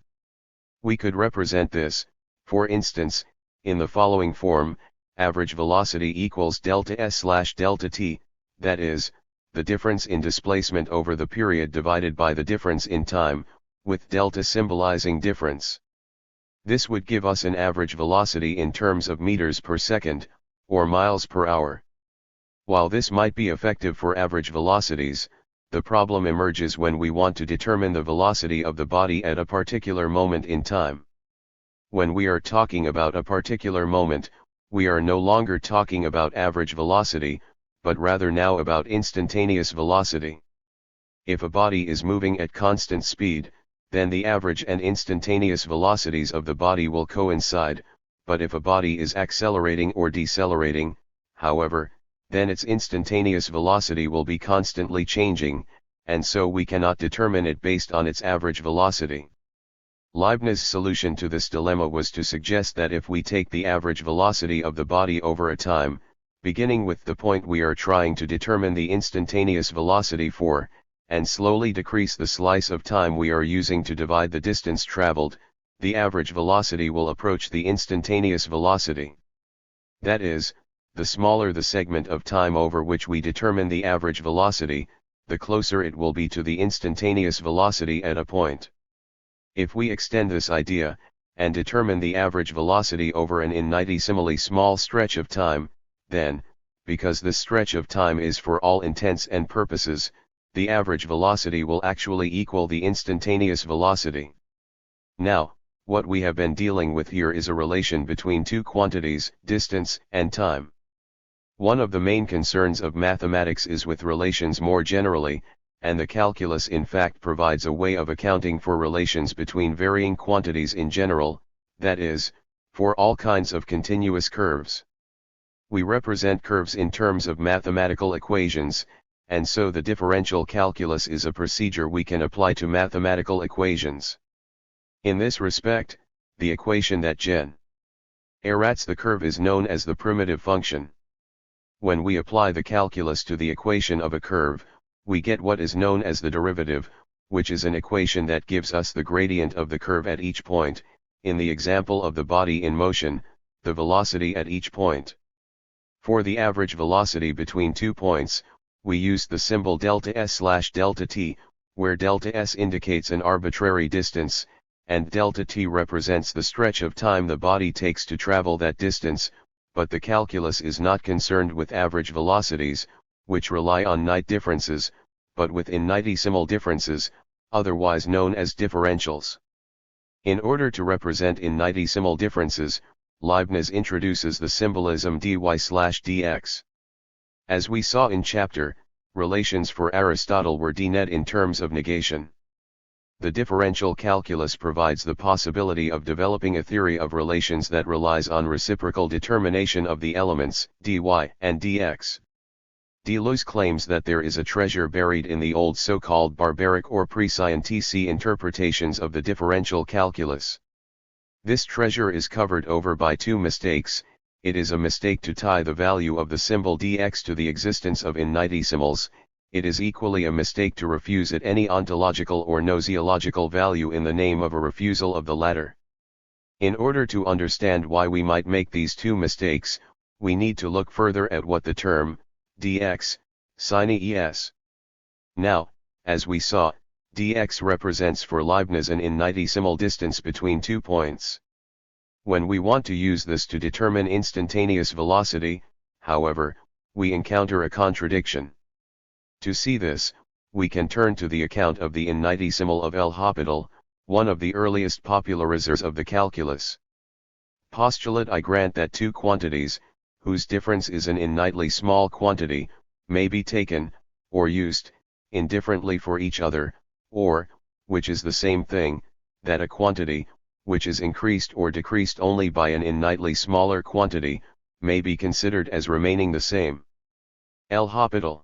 Speaker 1: We could represent this, for instance, in the following form: average velocity equals delta s/delta t, that is, the difference in displacement over the period divided by the difference in time, with delta symbolizing difference. This would give us an average velocity in terms of meters per second, or miles per hour. While this might be effective for average velocities, the problem emerges when we want to determine the velocity of the body at a particular moment in time. When we are talking about a particular moment, we are no longer talking about average velocity, but rather now about instantaneous velocity. If a body is moving at constant speed, then the average and instantaneous velocities of the body will coincide, but if a body is accelerating or decelerating, however, then its instantaneous velocity will be constantly changing, and so we cannot determine it based on its average velocity. Leibniz's solution to this dilemma was to suggest that if we take the average velocity of the body over a time, beginning with the point we are trying to determine the instantaneous velocity for, and slowly decrease the slice of time we are using to divide the distance traveled, the average velocity will approach the instantaneous velocity. That is, the smaller the segment of time over which we determine the average velocity, the closer it will be to the instantaneous velocity at a point. If we extend this idea, and determine the average velocity over an infinitesimally small stretch of time, then, because this stretch of time is for all intents and purposes, the average velocity will actually equal the instantaneous velocity. Now, what we have been dealing with here is a relation between two quantities, distance and time. One of the main concerns of mathematics is with relations more generally, and the calculus in fact provides a way of accounting for relations between varying quantities in general, that is, for all kinds of continuous curves. We represent curves in terms of mathematical equations, and so the differential calculus is a procedure we can apply to mathematical equations. In this respect, the equation that generates the curve is known as the primitive function. When we apply the calculus to the equation of a curve, we get what is known as the derivative, which is an equation that gives us the gradient of the curve at each point, in the example of the body in motion, the velocity at each point. For the average velocity between 2 points, we use the symbol delta s/delta t, where delta s indicates an arbitrary distance, and delta t represents the stretch of time the body takes to travel that distance, but the calculus is not concerned with average velocities, which rely on night differences, but with infinitesimal differences, otherwise known as differentials. In order to represent infinitesimal differences, Leibniz introduces the symbolism dy/dx. As we saw in chapter, relations for Aristotle were defined in terms of negation. The differential calculus provides the possibility of developing a theory of relations that relies on reciprocal determination of the elements, dy and dx. Deleuze claims that there is a treasure buried in the old so-called barbaric or pre-scientific interpretations of the differential calculus. This treasure is covered over by two mistakes. It is a mistake to tie the value of the symbol dx to the existence of infinitesimals. It is equally a mistake to refuse it any ontological or gnosiological value in the name of a refusal of the latter. In order to understand why we might make these two mistakes, we need to look further at what the term dx sin es. Now, as we saw, dx represents for Leibniz an infinitesimal distance between 2 points. When we want to use this to determine instantaneous velocity, however, we encounter a contradiction. To see this, we can turn to the account of the infinitesimal of L'Hopital, one of the earliest popularizers of the calculus. Postulate: I grant that two quantities, whose difference is an infinitely small quantity, may be taken, or used, indifferently for each other, or, which is the same thing, that a quantity, which is increased or decreased only by an infinitely smaller quantity, may be considered as remaining the same. L'Hopital.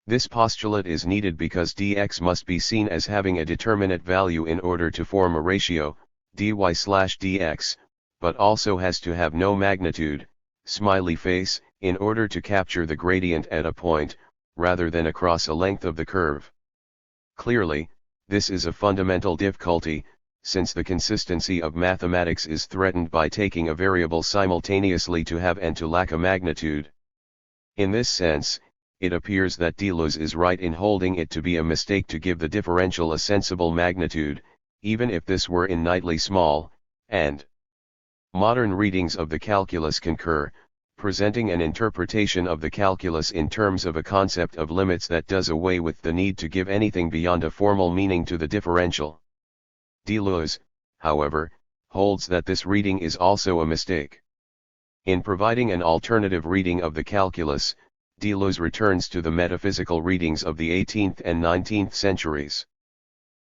Speaker 1: This postulate is needed because dx must be seen as having a determinate value in order to form a ratio, dy/dx, but also has to have no magnitude, smiley face, in order to capture the gradient at a point, rather than across a length of the curve. Clearly, this is a fundamental difficulty, since the consistency of mathematics is threatened by taking a variable simultaneously to have and to lack a magnitude. In this sense, it appears that Deleuze is right in holding it to be a mistake to give the differential a sensible magnitude, even if this were infinitely small, and modern readings of the calculus concur, presenting an interpretation of the calculus in terms of a concept of limits that does away with the need to give anything beyond a formal meaning to the differential. Deleuze, however, holds that this reading is also a mistake. In providing an alternative reading of the calculus, Deleuze returns to the metaphysical readings of the 18th and 19th centuries.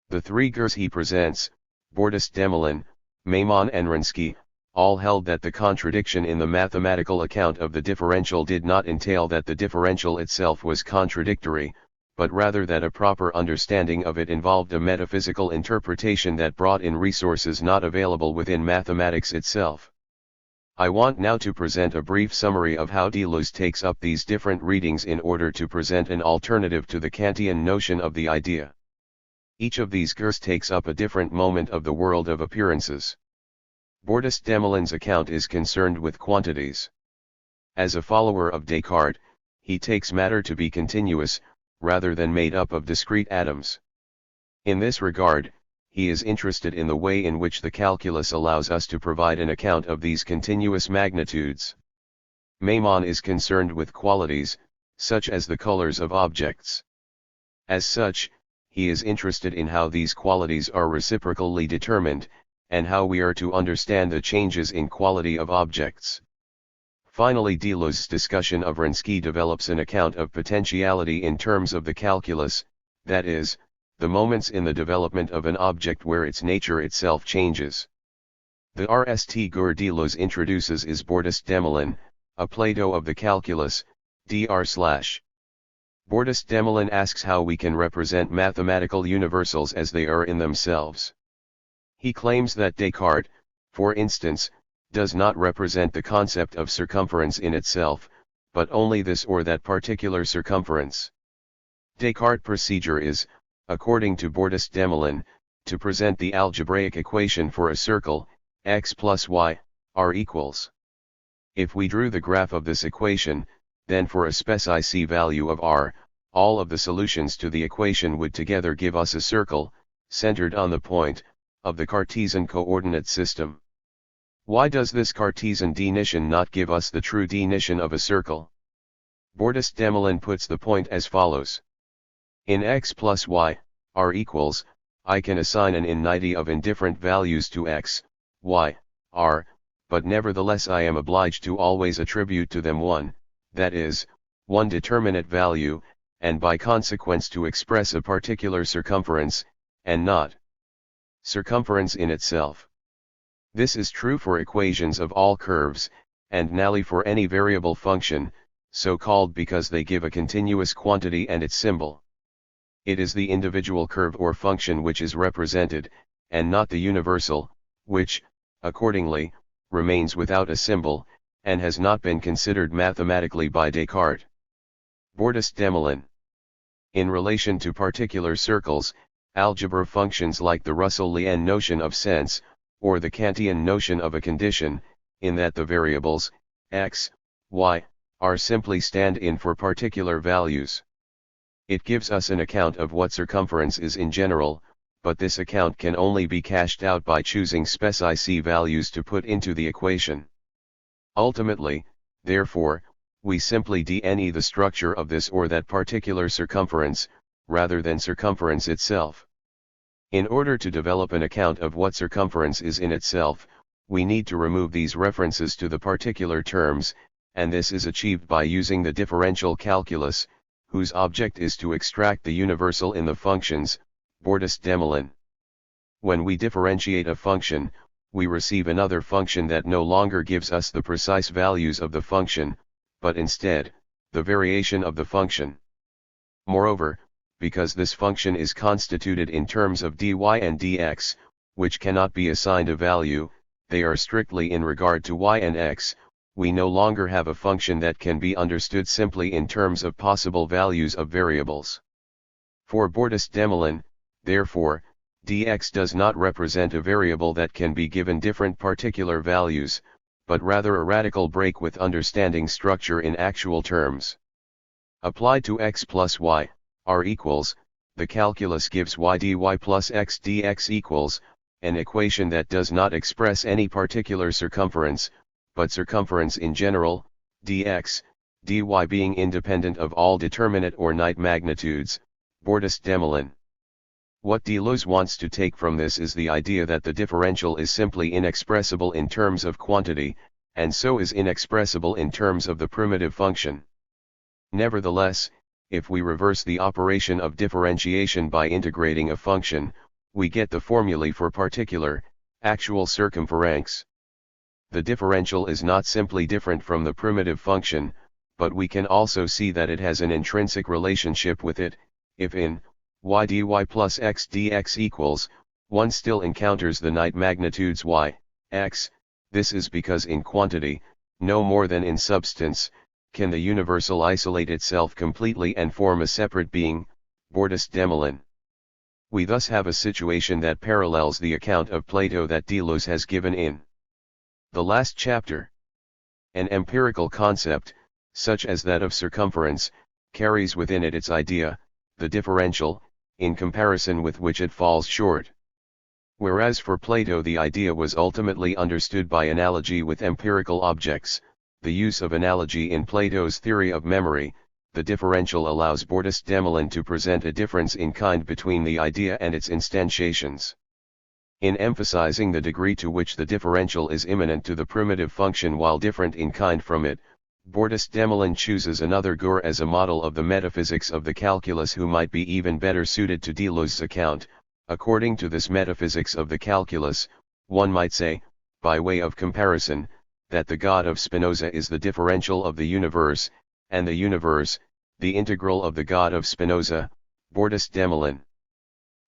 Speaker 1: The three Gers he presents, Bordis Demelin, Maimon and Wronski, all held that the contradiction in the mathematical account of the differential did not entail that the differential itself was contradictory, but rather that a proper understanding of it involved a metaphysical interpretation that brought in resources not available within mathematics itself. I want now to present a brief summary of how Deleuze takes up these different readings in order to present an alternative to the Kantian notion of the idea. Each of these Gers takes up a different moment of the world of appearances. Bordis Demelin's account is concerned with quantities. As a follower of Descartes, he takes matter to be continuous, rather than made up of discrete atoms. In this regard, he is interested in the way in which the calculus allows us to provide an account of these continuous magnitudes. Maimon is concerned with qualities, such as the colors of objects. As such, he is interested in how these qualities are reciprocally determined, and how we are to understand the changes in quality of objects. Finally, Deleuze's discussion of Wronski develops an account of potentiality in terms of the calculus, that is, the moments in the development of an object where its nature itself changes. The RST Gur Deleuze introduces is Bordis Demelin, a Plato of the calculus, dr/. Bordis Demelin asks how we can represent mathematical universals as they are in themselves. He claims that Descartes, for instance, does not represent the concept of circumference in itself, but only this or that particular circumference. Descartes' procedure is, according to Bordis Demelin, to present the algebraic equation for a circle, x plus y, r equals. If we drew the graph of this equation, then for a specific value of r, all of the solutions to the equation would together give us a circle, centered on the point, of the Cartesian coordinate system. Why does this Cartesian definition not give us the true definition of a circle? Bordis Demelin puts the point as follows. In x plus y, r equals, I can assign an infinity of indifferent values to x, y, r, but nevertheless I am obliged to always attribute to them one, that is, one determinate value, and by consequence to express a particular circumference, and not circumference in itself. This is true for equations of all curves, and nally for any variable function, so called because they give a continuous quantity and its symbol. It is the individual curve or function which is represented, and not the universal, which, accordingly, remains without a symbol, and has not been considered mathematically by Descartes. Bordist-Demelin. In relation to particular circles, algebra functions like the Russellian notion of sense, or the Kantian notion of a condition, in that the variables, x, y, are simply stand-in for particular values. It gives us an account of what circumference is in general, but this account can only be cashed out by choosing spec values to put into the equation. Ultimately, therefore, we simply dne the structure of this or that particular circumference, rather than circumference itself. In order to develop an account of what circumference is in itself, we need to remove these references to the particular terms, and this is achieved by using the differential calculus, whose object is to extract the universal in the functions, Bordist-Demelin. When we differentiate a function, we receive another function that no longer gives us the precise values of the function, but instead, the variation of the function. Moreover, because this function is constituted in terms of dy and dx, which cannot be assigned a value, they are strictly in regard to y and x, we no longer have a function that can be understood simply in terms of possible values of variables. For Bordist-Demelin, therefore, dx does not represent a variable that can be given different particular values, but rather a radical break with understanding structure in actual terms. Applied to x plus y, r equals, the calculus gives y dy plus x dx equals, an equation that does not express any particular circumference, but circumference in general, dx, dy being independent of all determinate or night magnitudes, Bordist-Demelin. What Deleuze wants to take from this is the idea that the differential is simply inexpressible in terms of quantity, and so is inexpressible in terms of the primitive function. Nevertheless, if we reverse the operation of differentiation by integrating a function, we get the formulae for particular, actual circumference. The differential is not simply different from the primitive function, but we can also see that it has an intrinsic relationship with it, if in y dy plus x dx equals, one still encounters the night magnitudes y, x, this is because in quantity, no more than in substance, can the universal isolate itself completely and form a separate being, Bordist-Demelin. We thus have a situation that parallels the account of Plato that Deleuze has given in the last chapter. An empirical concept, such as that of circumference, carries within it its idea, the differential, in comparison with which it falls short. Whereas for Plato the idea was ultimately understood by analogy with empirical objects, the use of analogy in Plato's theory of memory, the differential allows Bordist-Demelin to present a difference in kind between the idea and its instantiations. In emphasizing the degree to which the differential is immanent to the primitive function while different in kind from it, Bordist-Demelin chooses another Gur as a model of the metaphysics of the calculus who might be even better suited to Deleuze's account. According to this metaphysics of the calculus, one might say, by way of comparison, that the God of Spinoza is the differential of the universe, and the universe, the integral of the God of Spinoza, Bordist-Demelin.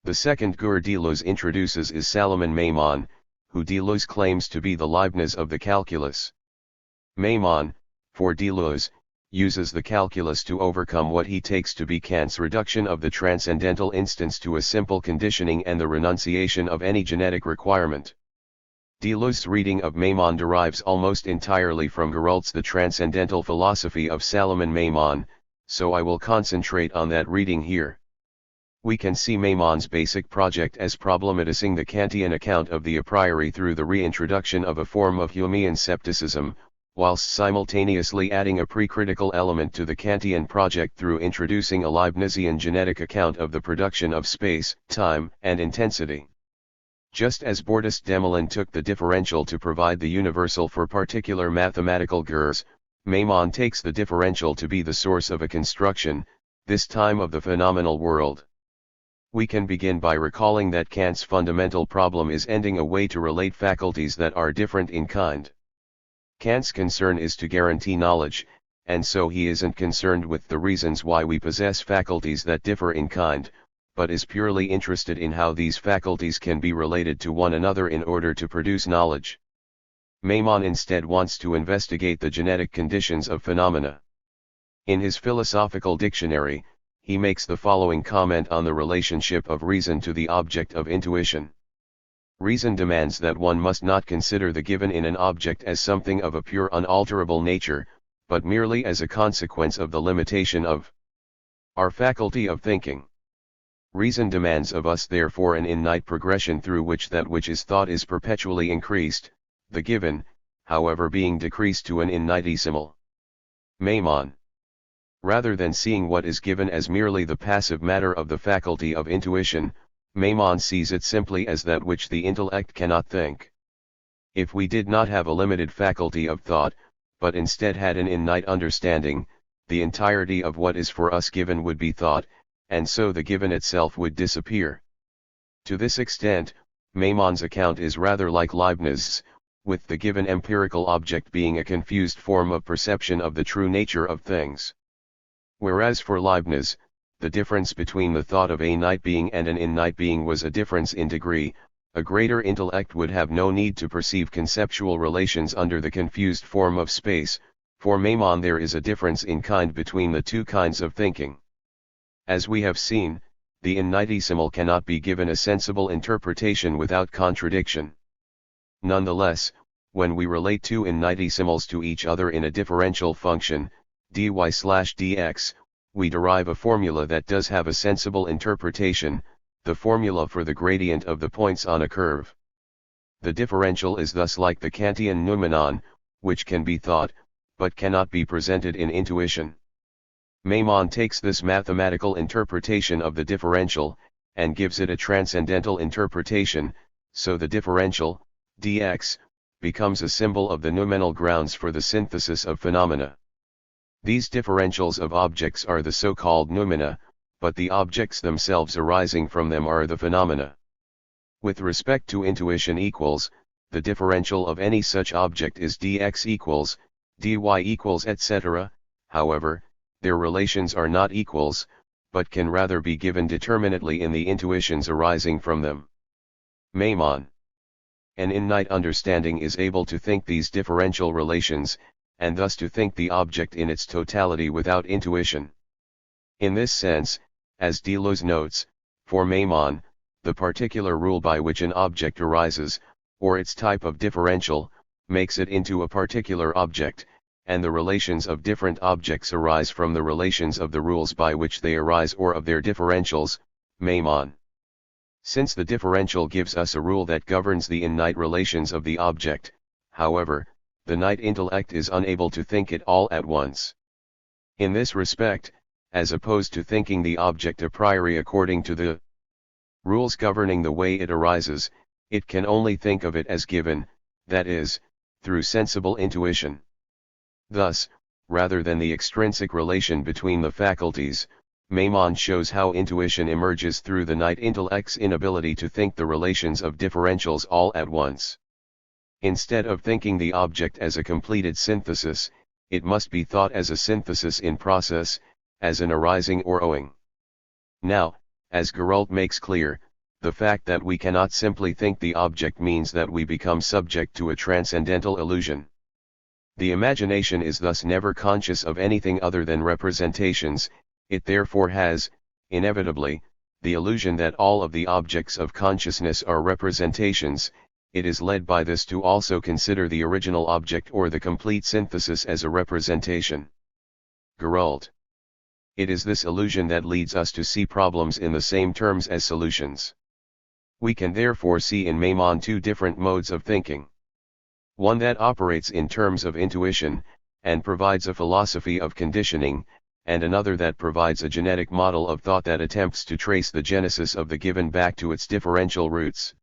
Speaker 1: The second Gur Deleuze introduces is Salomon Maimon, who Deleuze claims to be the Leibniz of the calculus. Maimon, for Deleuze, uses the calculus to overcome what he takes to be Kant's reduction of the transcendental instance to a simple conditioning and the renunciation of any genetic requirement. Deleuze's reading of Maimon derives almost entirely from Gerolt's The Transcendental Philosophy of Salomon Maimon, so I will concentrate on that reading here. We can see Maimon's basic project as problematizing the Kantian account of the a priori through the reintroduction of a form of Humean scepticism, whilst simultaneously adding a pre-critical element to the Kantian project through introducing a Leibnizian genetic account of the production of space, time, and intensity. Just as Bordist-Demelin took the differential to provide the universal for particular mathematical Gurs, Maimon takes the differential to be the source of a construction, this time of the phenomenal world. We can begin by recalling that Kant's fundamental problem is ending a way to relate faculties that are different in kind. Kant's concern is to guarantee knowledge, and so he isn't concerned with the reasons why we possess faculties that differ in kind, but is purely interested in how these faculties can be related to one another in order to produce knowledge. Maimon instead wants to investigate the genetic conditions of phenomena. In his philosophical dictionary, he makes the following comment on the relationship of reason to the object of intuition. Reason demands that one must not consider the given in an object as something of a pure unalterable nature, but merely as a consequence of the limitation of our faculty of thinking. Reason demands of us therefore an innate progression through which that which is thought is perpetually increased, the given, however, being decreased to an infinitesimal. Maimon. Rather than seeing what is given as merely the passive matter of the faculty of intuition, Maimon sees it simply as that which the intellect cannot think. If we did not have a limited faculty of thought, but instead had an innate understanding, the entirety of what is for us given would be thought, and so the given itself would disappear. To this extent, Maimon's account is rather like Leibniz's, with the given empirical object being a confused form of perception of the true nature of things. Whereas for Leibniz, the difference between the thought of a innate being and an innate being was a difference in degree. A greater intellect would have no need to perceive conceptual relations under the confused form of space. For Maimon there is a difference in kind between the two kinds of thinking. As we have seen, the infinitesimal cannot be given a sensible interpretation without contradiction. Nonetheless, when we relate two infinitesimals to each other in a differential function, dy/dx, we derive a formula that does have a sensible interpretation, the formula for the gradient of the points on a curve. The differential is thus like the Kantian noumenon, which can be thought, but cannot be presented in intuition. Maimon takes this mathematical interpretation of the differential, and gives it a transcendental interpretation, so the differential, dx, becomes a symbol of the noumenal grounds for the synthesis of phenomena. These differentials of objects are the so-called noumena, but the objects themselves arising from them are the phenomena. With respect to intuition equals, the differential of any such object is dx equals, dy equals etc., however, their relations are not equals, but can rather be given determinately in the intuitions arising from them. Maimon. An innate understanding is able to think these differential relations, and thus to think the object in its totality without intuition. In this sense, as Deleuze notes, for Maimon, the particular rule by which an object arises, or its type of differential, makes it into a particular object, and the relations of different objects arise from the relations of the rules by which they arise or of their differentials, Maimon. Since the differential gives us a rule that governs the innate relations of the object, however, the innate intellect is unable to think it all at once. In this respect, as opposed to thinking the object a priori according to the rules governing the way it arises, it can only think of it as given, that is, through sensible intuition. Thus, rather than the extrinsic relation between the faculties, Maimon shows how intuition emerges through the innate intellect's inability to think the relations of differentials all at once. Instead of thinking the object as a completed synthesis, it must be thought as a synthesis in process, as an arising or owing. Now, as Gerault makes clear, the fact that we cannot simply think the object means that we become subject to a transcendental illusion. The imagination is thus never conscious of anything other than representations. It therefore has, inevitably, the illusion that all of the objects of consciousness are representations. It is led by this to also consider the original object or the complete synthesis as a representation. Gerault. It is this illusion that leads us to see problems in the same terms as solutions. We can therefore see in Maimon two different modes of thinking. One that operates in terms of intuition, and provides a philosophy of conditioning, and another that provides a genetic model of thought that attempts to trace the genesis of the given back to its differential roots.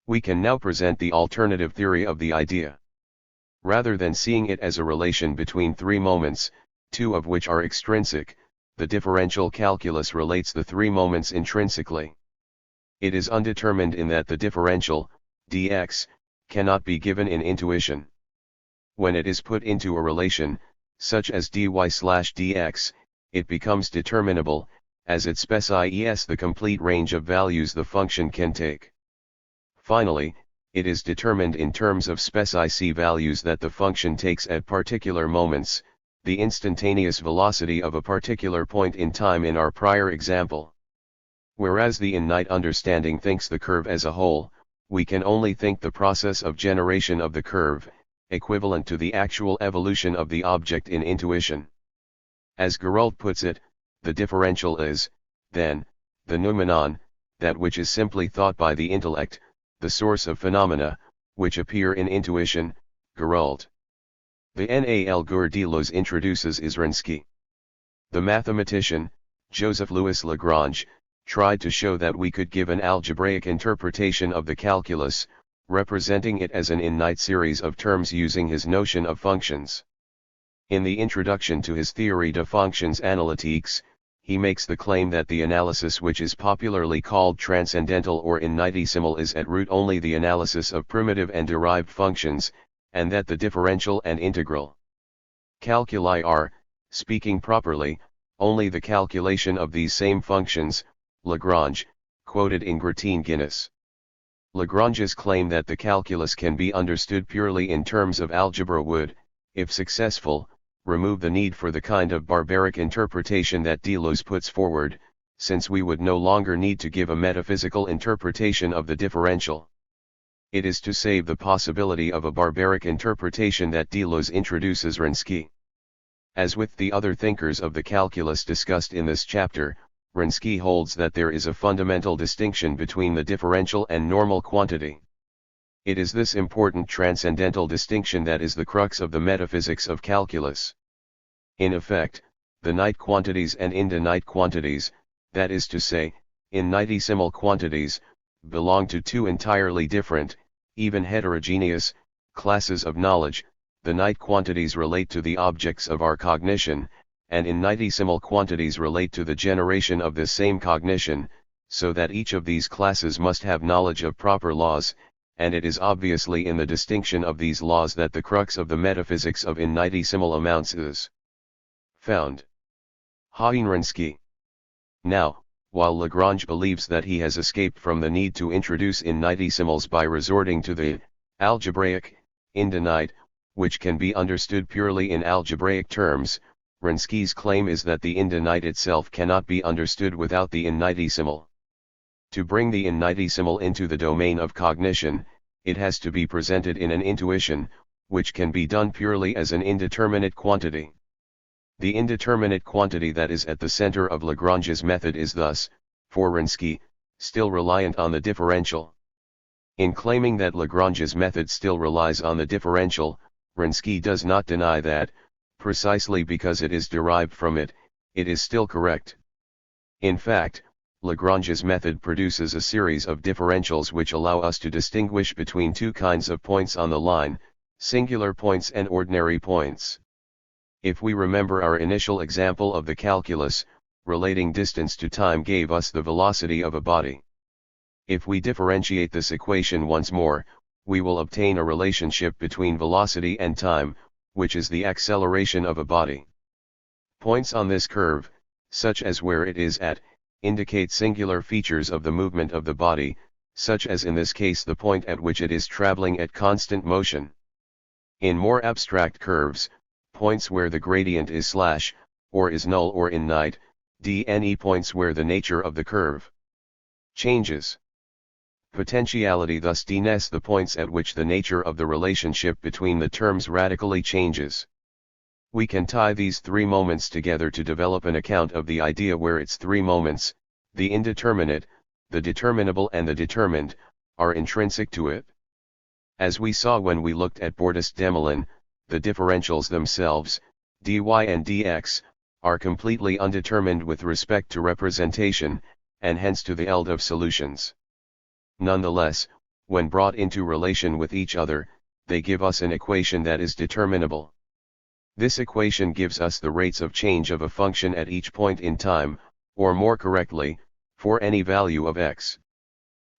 Speaker 1: We can now present the alternative theory of the idea. Rather than seeing it as a relation between three moments, two of which are extrinsic, the differential calculus relates the three moments intrinsically. It is undetermined in that the differential, dx, cannot be given in intuition. When it is put into a relation, such as dy/dx, it becomes determinable, as it specifies the complete range of values the function can take. Finally, it is determined in terms of speci values that the function takes at particular moments, the instantaneous velocity of a particular point in time in our prior example. Whereas the innate understanding thinks the curve as a whole, we can only think the process of generation of the curve, equivalent to the actual evolution of the object in intuition. As Gerault puts it, the differential is, then, the noumenon, that which is simply thought by the intellect, the source of phenomena, which appear in intuition, Gerault. The Nalgur Deleuze introduces Isrinsky. The mathematician, Joseph Louis Lagrange, tried to show that we could give an algebraic interpretation of the calculus, representing it as an innate series of terms using his notion of functions. In the introduction to his Theorie de fonctions analytiques, he makes the claim that the analysis which is popularly called transcendental or innatesimal is at root only the analysis of primitive and derived functions, and that the differential and integral calculi are, speaking properly, only the calculation of these same functions, Lagrange, quoted in Gratien Guinness. Lagrange's claim that the calculus can be understood purely in terms of algebra would, if successful, remove the need for the kind of barbaric interpretation that Deleuze puts forward, since we would no longer need to give a metaphysical interpretation of the differential. It is to save the possibility of a barbaric interpretation that Deleuze introduces Rinsky. As with the other thinkers of the calculus discussed in this chapter, Rinsky holds that there is a fundamental distinction between the differential and normal quantity. It is this important transcendental distinction that is the crux of the metaphysics of calculus. In effect, the innate quantities and infinite quantities, that is to say, innatesimal quantities, belong to two entirely different, even heterogeneous, classes of knowledge. The innate quantities relate to the objects of our cognition, and innatesimal quantities relate to the generation of this same cognition, so that each of these classes must have knowledge of proper laws, and it is obviously in the distinction of these laws that the crux of the metaphysics of innatesimal amounts is found. Rinsky. Now, while Lagrange believes that he has escaped from the need to introduce innatesimals by resorting to the algebraic, infinite, which can be understood purely in algebraic terms, Rinsky's claim is that the infinite itself cannot be understood without the innatesimal. To bring the innatesimal into the domain of cognition, it has to be presented in an intuition, which can be done purely as an indeterminate quantity. The indeterminate quantity that is at the center of Lagrange's method is thus, for Rinsky, still reliant on the differential. In claiming that Lagrange's method still relies on the differential, Rinsky does not deny that, precisely because it is derived from it, it is still correct. In fact, Lagrange's method produces a series of differentials which allow us to distinguish between two kinds of points on the line, singular points and ordinary points. If we remember our initial example of the calculus, relating distance to time gave us the velocity of a body. If we differentiate this equation once more, we will obtain a relationship between velocity and time, which is the acceleration of a body. Points on this curve, such as where it is at, indicate singular features of the movement of the body, such as in this case the point at which it is traveling at constant motion. In more abstract curves, points where the gradient is slash, or is null or innate, dne points where the nature of the curve changes. Potentiality thus denotes the points at which the nature of the relationship between the terms radically changes. We can tie these three moments together to develop an account of the idea where its three moments, the indeterminate, the determinable and the determined, are intrinsic to it. As we saw when we looked at Bordas-Demoulin, the differentials themselves, dy and dx, are completely undetermined with respect to representation, and hence to the eld of solutions. Nonetheless, when brought into relation with each other, they give us an equation that is determinable. This equation gives us the rates of change of a function at each point in time, or more correctly, for any value of x.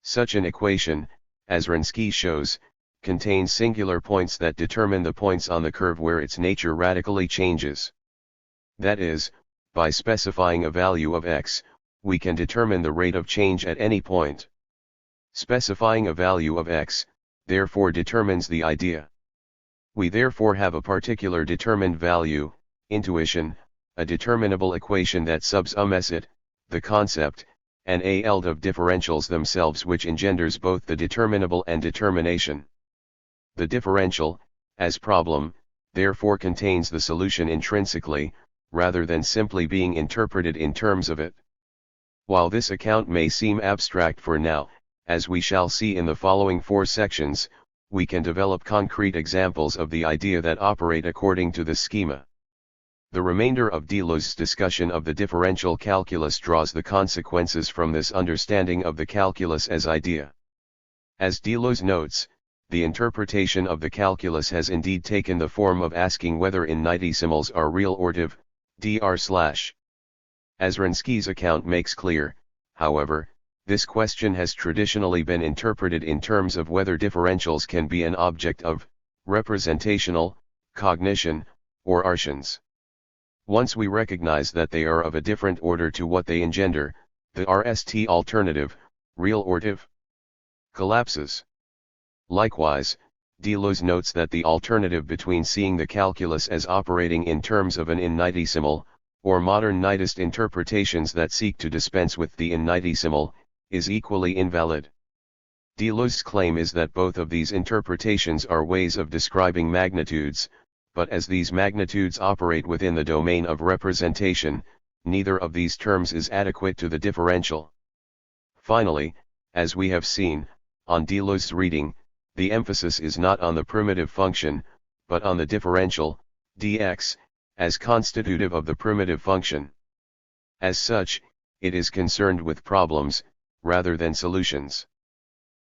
Speaker 1: Such an equation, as Rinsky shows, contains singular points that determine the points on the curve where its nature radically changes. That is, by specifying a value of x, we can determine the rate of change at any point. Specifying a value of x, therefore determines the idea. We therefore have a particular determined value, intuition, a determinable equation that subsumes it, the concept, and a eld of differentials themselves which engenders both the determinable and determination. The differential, as problem, therefore contains the solution intrinsically, rather than simply being interpreted in terms of it. While this account may seem abstract for now, as we shall see in the following 4 sections, we can develop concrete examples of the idea that operate according to this schema. The remainder of Deleuze's discussion of the differential calculus draws the consequences from this understanding of the calculus as idea. As Deleuze notes, the interpretation of the calculus has indeed taken the form of asking whether infinitesimals are real or div, dr/. As Wronski's account makes clear, however, this question has traditionally been interpreted in terms of whether differentials can be an object of representational cognition or arscience. Once we recognize that they are of a different order to what they engender, the RST alternative, real or div, collapses. Likewise, Deleuze notes that the alternative between seeing the calculus as operating in terms of an infinitesimal, or modern nihilist interpretations that seek to dispense with the infinitesimal, is equally invalid. Deleuze's claim is that both of these interpretations are ways of describing magnitudes, but as these magnitudes operate within the domain of representation, neither of these terms is adequate to the differential. Finally, as we have seen, on Deleuze's reading, the emphasis is not on the primitive function, but on the differential, dx, as constitutive of the primitive function. As such, it is concerned with problems, rather than solutions.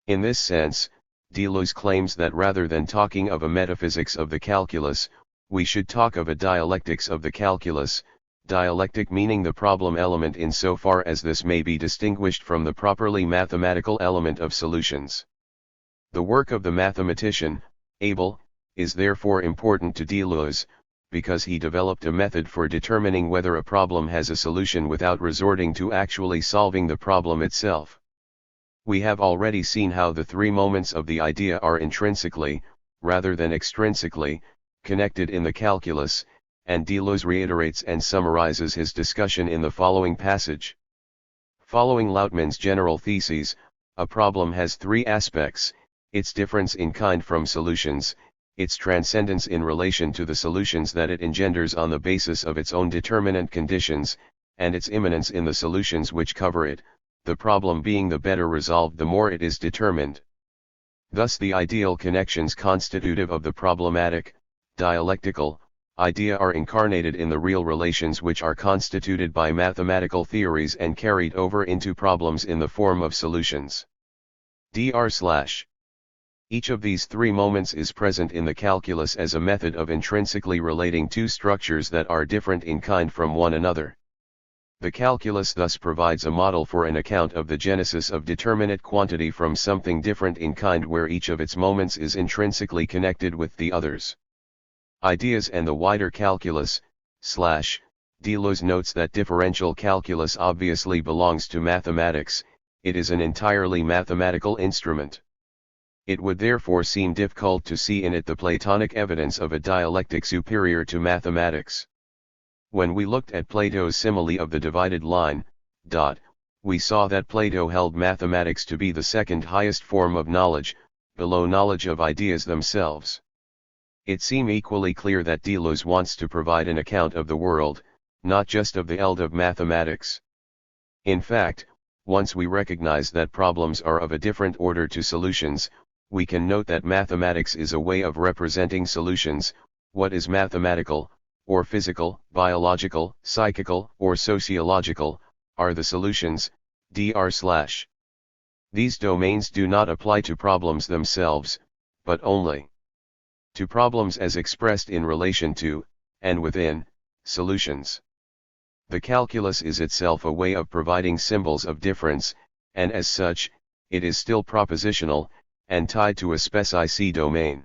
Speaker 1: In this sense, Deleuze claims that rather than talking of a metaphysics of the calculus, we should talk of a dialectics of the calculus, dialectic meaning the problem element insofar as this may be distinguished from the properly mathematical element of solutions. The work of the mathematician, Abel, is therefore important to Deleuze, because he developed a method for determining whether a problem has a solution without resorting to actually solving the problem itself. We have already seen how the 3 moments of the idea are intrinsically, rather than extrinsically, connected in the calculus, and Deleuze reiterates and summarizes his discussion in the following passage. Following Lautmann's general theses, a problem has 3 aspects: its difference in kind from solutions, its transcendence in relation to the solutions that it engenders on the basis of its own determinant conditions, and its immanence in the solutions which cover it, the problem being the better resolved the more it is determined. Thus the ideal connections constitutive of the problematic, dialectical, idea are incarnated in the real relations which are constituted by mathematical theories and carried over into problems in the form of solutions. Dr/. Each of these 3 moments is present in the calculus as a method of intrinsically relating 2 structures that are different in kind from one another. The calculus thus provides a model for an account of the genesis of determinate quantity from something different in kind where each of its moments is intrinsically connected with the others. Ideas and the wider calculus, Deleuze notes that differential calculus obviously belongs to mathematics, it is an entirely mathematical instrument. It would therefore seem difficult to see in it the Platonic evidence of a dialectic superior to mathematics. When we looked at Plato's simile of the divided line, we saw that Plato held mathematics to be the second highest form of knowledge, below knowledge of ideas themselves. It seems equally clear that Deleuze wants to provide an account of the world, not just of the eld of mathematics. In fact, once we recognize that problems are of a different order to solutions, we can note that mathematics is a way of representing solutions. What is mathematical, or physical, biological, psychical, or sociological, are the solutions, dr/. These domains do not apply to problems themselves, but only to problems as expressed in relation to, and within, solutions. The calculus is itself a way of providing symbols of difference, and as such, it is still propositional, and tied to a spec domain.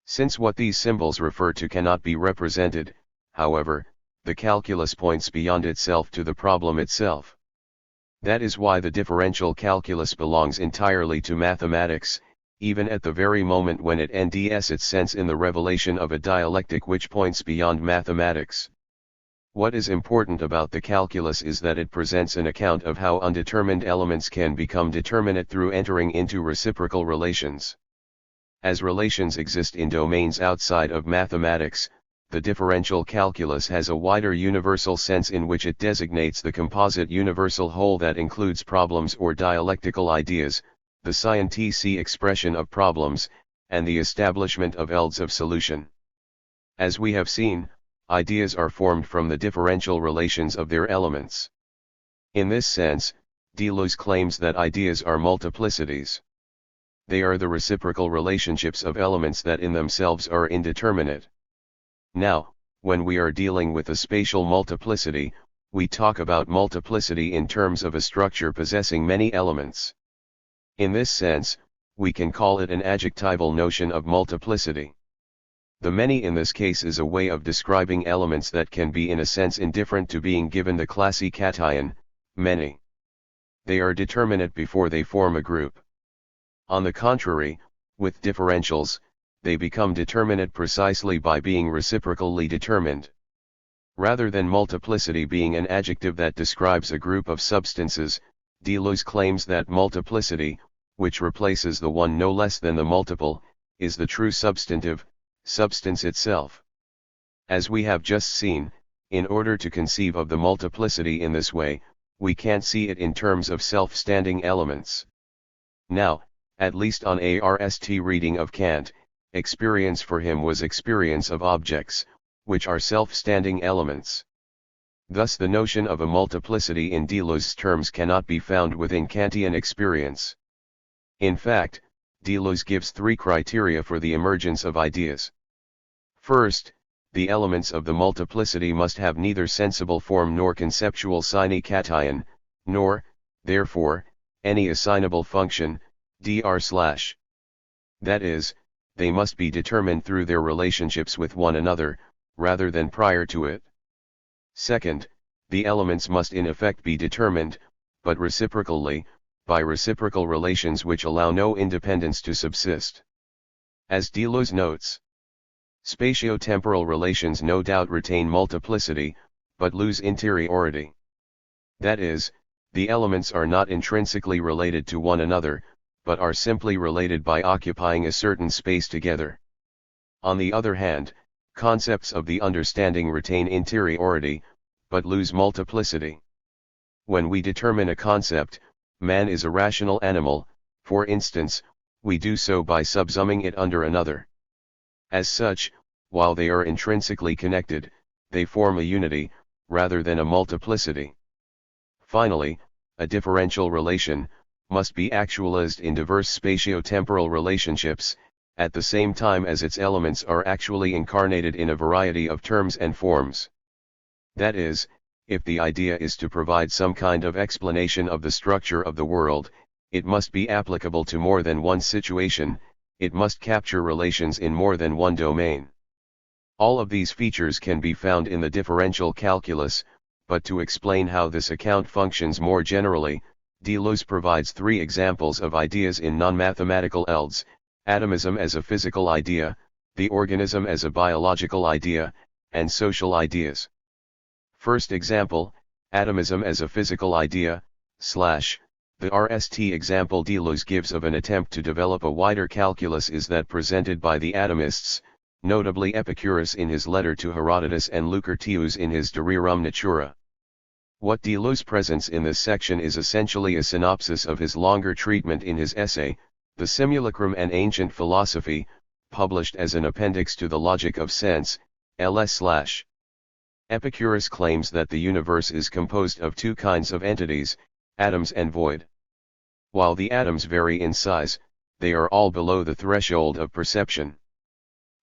Speaker 1: Since what these symbols refer to cannot be represented, however, the calculus points beyond itself to the problem itself. That is why the differential calculus belongs entirely to mathematics, even at the very moment when it nds its sense in the revelation of a dialectic which points beyond mathematics. What is important about the calculus is that it presents an account of how undetermined elements can become determinate through entering into reciprocal relations. As relations exist in domains outside of mathematics, the differential calculus has a wider universal sense in which it designates the composite universal whole that includes problems or dialectical ideas, the scientific expression of problems, and the establishment of ELDs of solution. As we have seen, ideas are formed from the differential relations of their elements. In this sense, Deleuze claims that ideas are multiplicities. They are the reciprocal relationships of elements that in themselves are indeterminate. Now, when we are dealing with a spatial multiplicity, we talk about multiplicity in terms of a structure possessing many elements. In this sense, we can call it an adjectival notion of multiplicity. The many in this case is a way of describing elements that can be in a sense indifferent to being given the classification, many. They are determinate before they form a group. On the contrary, with differentials, they become determinate precisely by being reciprocally determined. Rather than multiplicity being an adjective that describes a group of substances, Deleuze claims that multiplicity, which replaces the one no less than the multiple, is the true substantive, substance itself. As we have just seen, in order to conceive of the multiplicity in this way, we can't see it in terms of self-standing elements. Now, at least on ARST reading of Kant, experience for him was experience of objects, which are self-standing elements. Thus the notion of a multiplicity in Deleuze's terms cannot be found within Kantian experience. In fact, Deleuze gives three criteria for the emergence of ideas. First, the elements of the multiplicity must have neither sensible form nor conceptual signification, nor, therefore, any assignable function, dr/. That is, they must be determined through their relationships with one another, rather than prior to it. Second, the elements must in effect be determined, but reciprocally, by reciprocal relations which allow no independence to subsist. As Deleuze notes, spatio-temporal relations no doubt retain multiplicity, but lose interiority. That is, the elements are not intrinsically related to one another, but are simply related by occupying a certain space together. On the other hand, concepts of the understanding retain interiority, but lose multiplicity. When we determine a concept, man is a rational animal, for instance, we do so by subsuming it under another. As such, while they are intrinsically connected, they form a unity, rather than a multiplicity. Finally, a differential relation must be actualized in diverse spatio-temporal relationships, at the same time as its elements are actually incarnated in a variety of terms and forms. That is, if the idea is to provide some kind of explanation of the structure of the world, it must be applicable to more than one situation, it must capture relations in more than one domain. All of these features can be found in the differential calculus, but to explain how this account functions more generally, Deleuze provides three examples of ideas in non-mathematical ELDs: atomism as a physical idea, the organism as a biological idea, and social ideas. First example, atomism as a physical idea, the RST example Deleuze gives of an attempt to develop a wider calculus is that presented by the atomists, notably Epicurus in his letter to Herodotus and Lucretius in his De Rerum Natura. What Deleuze presents in this section is essentially a synopsis of his longer treatment in his essay, The Simulacrum and Ancient Philosophy, published as an appendix to the Logic of Sense, LS/. Epicurus claims that the universe is composed of two kinds of entities, atoms and void. While the atoms vary in size, they are all below the threshold of perception.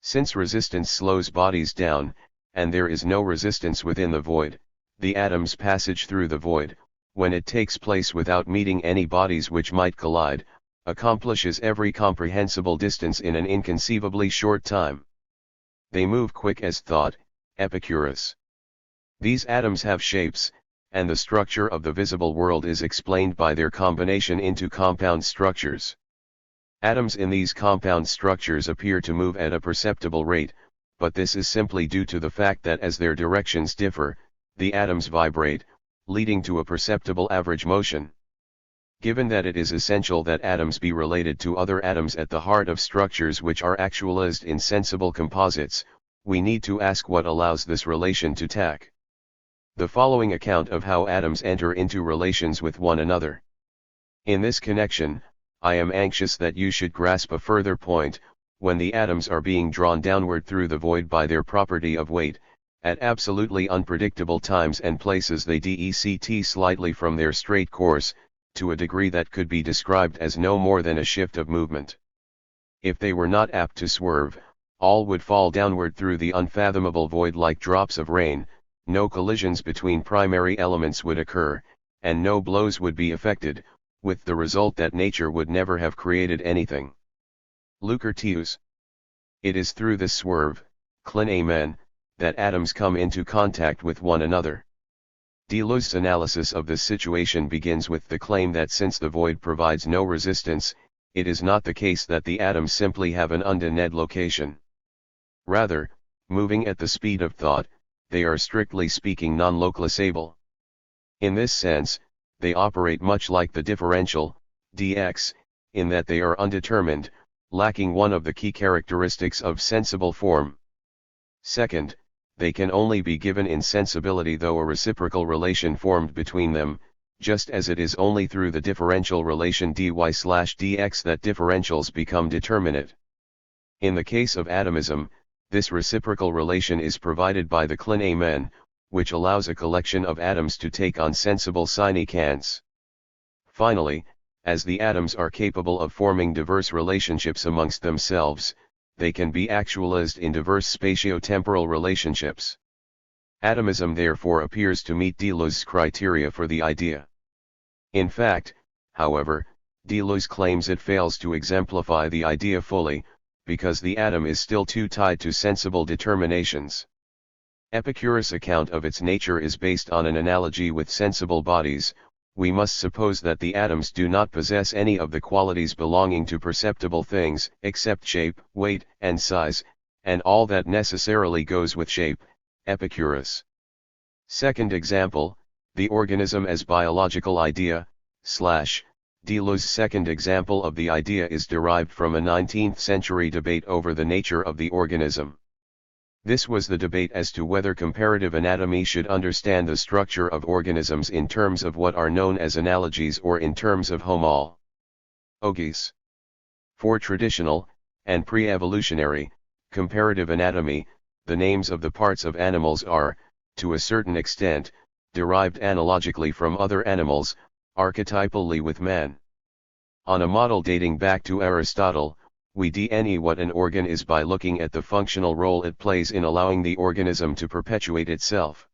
Speaker 1: Since resistance slows bodies down, and there is no resistance within the void, the atom's passage through the void, when it takes place without meeting any bodies which might collide, accomplishes every comprehensible distance in an inconceivably short time. They move quick as thought, Epicurus. These atoms have shapes, and the structure of the visible world is explained by their combination into compound structures. Atoms in these compound structures appear to move at a perceptible rate, but this is simply due to the fact that as their directions differ, the atoms vibrate, leading to a perceptible average motion. Given that it is essential that atoms be related to other atoms at the heart of structures which are actualized in sensible composites, we need to ask what allows this relation to take. The following account of how atoms enter into relations with one another. In this connection, I am anxious that you should grasp a further point. When the atoms are being drawn downward through the void by their property of weight, at absolutely unpredictable times and places they dect slightly from their straight course, to a degree that could be described as no more than a shift of movement. If they were not apt to swerve, all would fall downward through the unfathomable void like drops of rain, no collisions between primary elements would occur, and no blows would be effected, with the result that nature would never have created anything. Lucretius. It is through this swerve, amen, that atoms come into contact with one another. Deleuze's analysis of this situation begins with the claim that since the void provides no resistance, it is not the case that the atoms simply have an undefined location. Rather, moving at the speed of thought, they are strictly speaking non-localizable. In this sense, they operate much like the differential, dx, in that they are undetermined, lacking one of the key characteristics of sensible form. Second, they can only be given in sensibility though a reciprocal relation formed between them, just as it is only through the differential relation dy/dx that differentials become determinate. In the case of atomism, this reciprocal relation is provided by the amen, which allows a collection of atoms to take on sensible significance. Finally, as the atoms are capable of forming diverse relationships amongst themselves, they can be actualized in diverse spatio-temporal relationships. Atomism therefore appears to meet Deleuze's criteria for the idea. In fact, however, Deleuze claims it fails to exemplify the idea fully, because the atom is still too tied to sensible determinations. Epicurus' account of its nature is based on an analogy with sensible bodies. We must suppose that the atoms do not possess any of the qualities belonging to perceptible things, except shape, weight, and size, and all that necessarily goes with shape, Epicurus. Second example, the organism as biological idea, Deleuze's second example of the idea is derived from a 19th century debate over the nature of the organism. This was the debate as to whether comparative anatomy should understand the structure of organisms in terms of what are known as analogies or in terms of homologies. For traditional, and pre-evolutionary, comparative anatomy, the names of the parts of animals are, to a certain extent, derived analogically from other animals, archetypally with man. On a model dating back to Aristotle, we define what an organ is by looking at the functional role it plays in allowing the organism to perpetuate itself.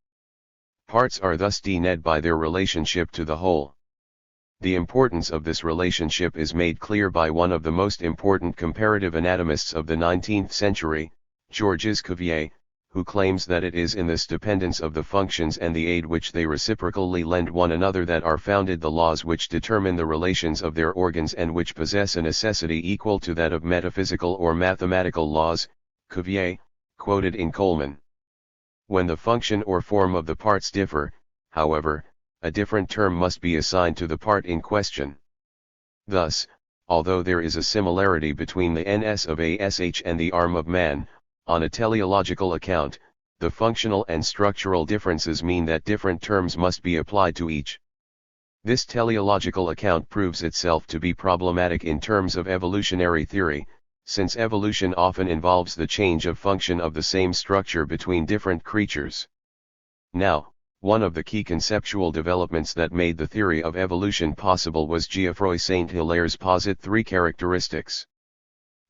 Speaker 1: Parts are thus defined by their relationship to the whole. The importance of this relationship is made clear by one of the most important comparative anatomists of the 19th century, Georges Cuvier, who claims that it is in this dependence of the functions and the aid which they reciprocally lend one another that are founded the laws which determine the relations of their organs and which possess a necessity equal to that of metaphysical or mathematical laws, Cuvier, quoted in Coleman. When the function or form of the parts differ, however, a different term must be assigned to the part in question. Thus, although there is a similarity between the NS of ASH and the arm of man, on a teleological account, the functional and structural differences mean that different terms must be applied to each. This teleological account proves itself to be problematic in terms of evolutionary theory, since evolution often involves the change of function of the same structure between different creatures. Now, one of the key conceptual developments that made the theory of evolution possible was Geoffroy Saint-Hilaire's posit three characteristics.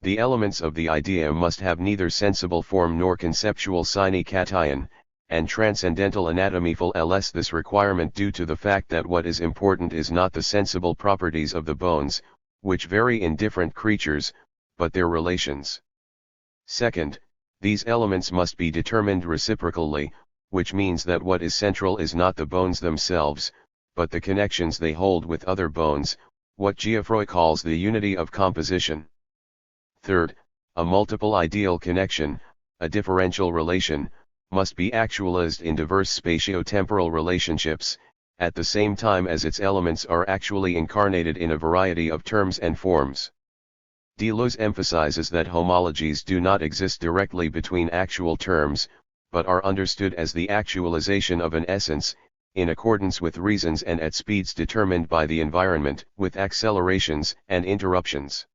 Speaker 1: The elements of the idea must have neither sensible form nor conceptual signification, and transcendental anatomy fulfills this requirement due to the fact that what is important is not the sensible properties of the bones, which vary in different creatures, but their relations. Second, these elements must be determined reciprocally, which means that what is central is not the bones themselves, but the connections they hold with other bones, what Geoffroy calls the unity of composition. Third, a multiple ideal connection, a differential relation, must be actualized in diverse spatio-temporal relationships, at the same time as its elements are actually incarnated in a variety of terms and forms. Deleuze emphasizes that homologies do not exist directly between actual terms, but are understood as the actualization of an essence, in accordance with reasons and at speeds determined by the environment, with accelerations and interruptions.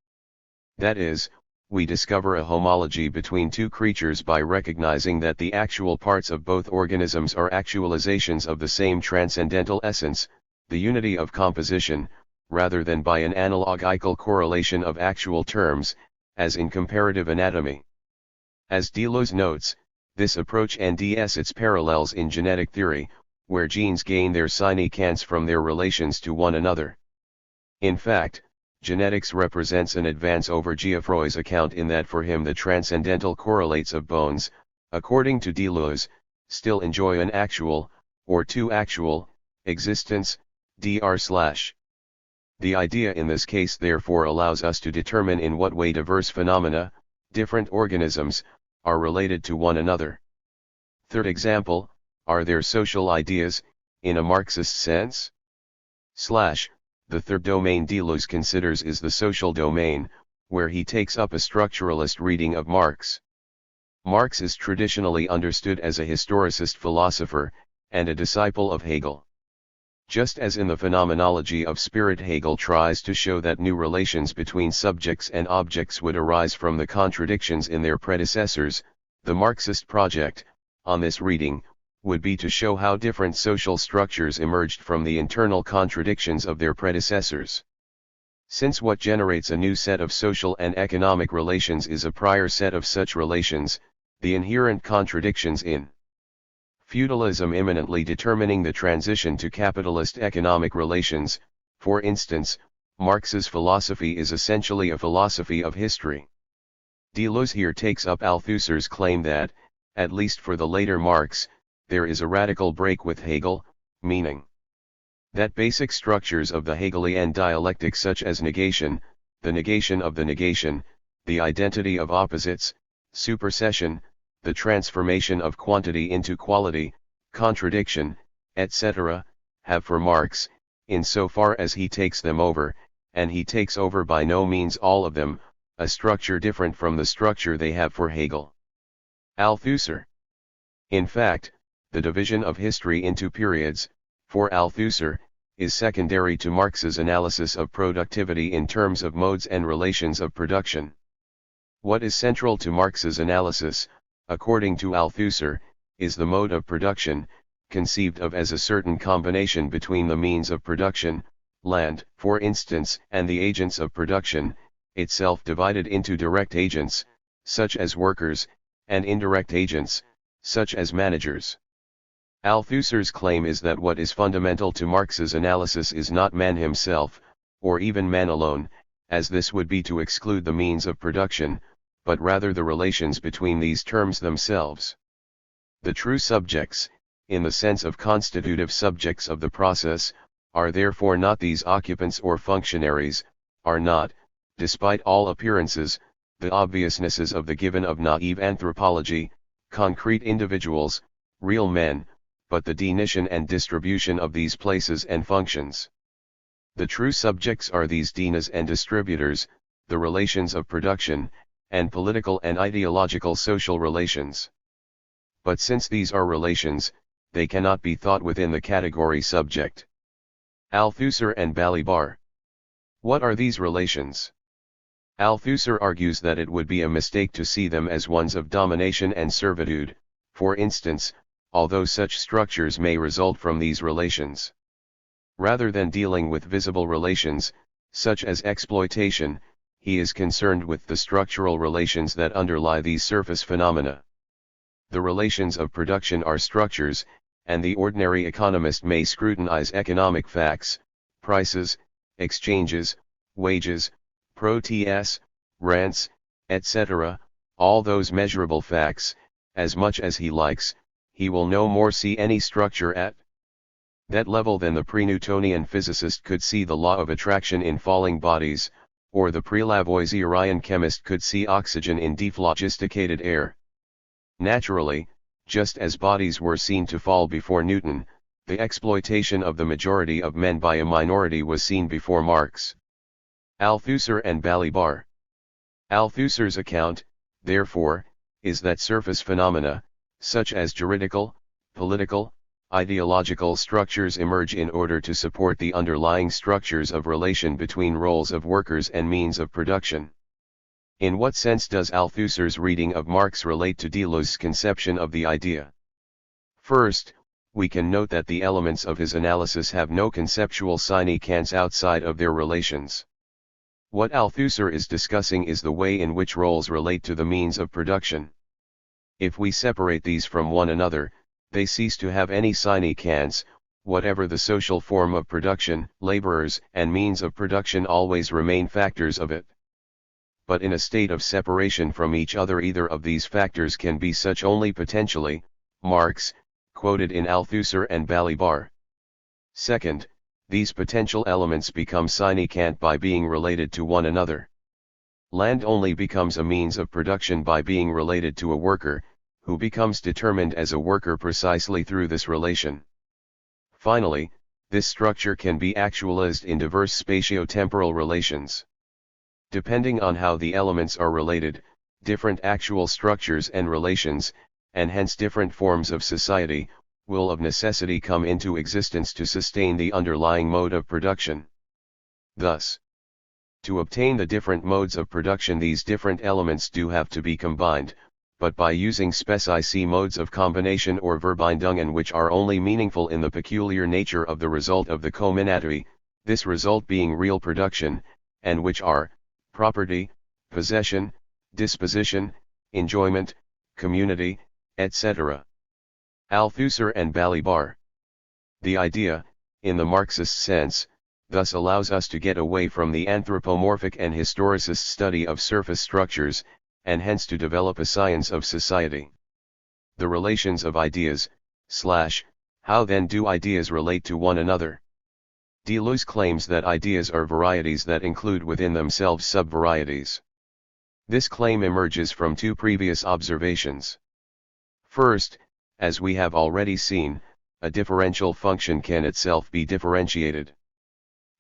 Speaker 1: That is, we discover a homology between two creatures by recognizing that the actual parts of both organisms are actualizations of the same transcendental essence, the unity of composition, rather than by an analogical correlation of actual terms, as in comparative anatomy. As Deleuze notes, this approach NDS its parallels in genetic theory, where genes gain their significance from their relations to one another. In fact, genetics represents an advance over Geoffroy's account in that for him the transcendental correlates of bones, according to Deleuze, still enjoy an actual, or two-actual, existence, dr/. The idea in this case therefore allows us to determine in what way diverse phenomena, different organisms, are related to one another. Third example, are there social ideas, in a Marxist sense? The third domain Deleuze considers is the social domain, where he takes up a structuralist reading of Marx. Marx is traditionally understood as a historicist philosopher, and a disciple of Hegel. Just as in the phenomenology of spirit Hegel tries to show that new relations between subjects and objects would arise from the contradictions in their predecessors, the Marxist project, on this reading, would be to show how different social structures emerged from the internal contradictions of their predecessors. Since what generates a new set of social and economic relations is a prior set of such relations, the inherent contradictions in feudalism imminently determining the transition to capitalist economic relations, for instance, Marx's philosophy is essentially a philosophy of history. Deleuze here takes up Althusser's claim that, at least for the later Marx, there is a radical break with Hegel, meaning that basic structures of the Hegelian dialectic such as negation, the negation of the negation, the identity of opposites, supersession, the transformation of quantity into quality, contradiction, etc., have for Marx, in so far as he takes them over, and he takes over by no means all of them, a structure different from the structure they have for Hegel. Althusser. In fact, the division of history into periods, for Althusser, is secondary to Marx's analysis of productivity in terms of modes and relations of production. What is central to Marx's analysis, according to Althusser, is the mode of production, conceived of as a certain combination between the means of production, land, for instance, and the agents of production, itself divided into direct agents, such as workers, and indirect agents, such as managers. Althusser's claim is that what is fundamental to Marx's analysis is not man himself, or even man alone, as this would be to exclude the means of production, but rather the relations between these terms themselves. The true subjects, in the sense of constitutive subjects of the process, are therefore not these occupants or functionaries, are not, despite all appearances, the obviousnesses of the given of naive anthropology, concrete individuals, real men, but the definition and distribution of these places and functions. The true subjects are these dinas and distributors, the relations of production, and political and ideological social relations. But since these are relations, they cannot be thought within the category subject. Althusser and Balibar. What are these relations? Althusser argues that it would be a mistake to see them as ones of domination and servitude, for instance, although such structures may result from these relations. Rather than dealing with visible relations, such as exploitation, he is concerned with the structural relations that underlie these surface phenomena. The relations of production are structures, and the ordinary economist may scrutinize economic facts, prices, exchanges, wages, proteus, rents, etc., all those measurable facts, as much as he likes, he will no more see any structure at that level than the pre-Newtonian physicist could see the law of attraction in falling bodies, or the pre-Lavoisierian chemist could see oxygen in dephlogisticated air. Naturally, just as bodies were seen to fall before Newton, the exploitation of the majority of men by a minority was seen before Marx. Althusser and Balibar. Althusser's account, therefore, is that surface phenomena, such as juridical, political, ideological structures emerge in order to support the underlying structures of relation between roles of workers and means of production. In what sense does Althusser's reading of Marx relate to Deleuze's conception of the idea? First, we can note that the elements of his analysis have no conceptual significance outside of their relations. What Althusser is discussing is the way in which roles relate to the means of production. If we separate these from one another, they cease to have any significance. Whatever the social form of production, laborers and means of production always remain factors of it. But in a state of separation from each other, either of these factors can be such only potentially. Marx, quoted in Althusser and Balibar. Second, these potential elements become significant by being related to one another. Land only becomes a means of production by being related to a worker, who becomes determined as a worker precisely through this relation. Finally, this structure can be actualized in diverse spatio-temporal relations. Depending on how the elements are related, different actual structures and relations, and hence different forms of society, will of necessity come into existence to sustain the underlying mode of production. Thus, to obtain the different modes of production, these different elements do have to be combined, but by using specific modes of combination or Verbindungen, which are only meaningful in the peculiar nature of the result of the combinatory, this result being real production, and which are property, possession, disposition, enjoyment, community, etc. Althusser and Balibar. The idea, in the Marxist sense, thus allows us to get away from the anthropomorphic and historicist study of surface structures, and hence to develop a science of society. The relations of ideas, how then do ideas relate to one another? Deleuze claims that ideas are varieties that include within themselves subvarieties. This claim emerges from two previous observations. First, as we have already seen, a differential function can itself be differentiated.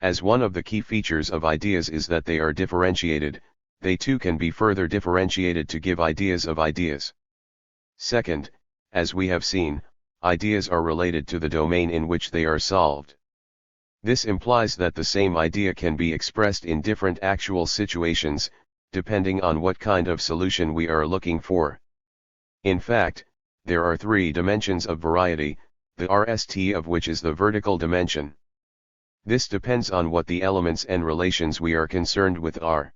Speaker 1: As one of the key features of ideas is that they are differentiated, they too can be further differentiated to give ideas of ideas. Second, as we have seen, ideas are related to the domain in which they are solved. This implies that the same idea can be expressed in different actual situations, depending on what kind of solution we are looking for. In fact, there are three dimensions of variety, the RST of which is the vertical dimension. This depends on what the elements and relations we are concerned with are.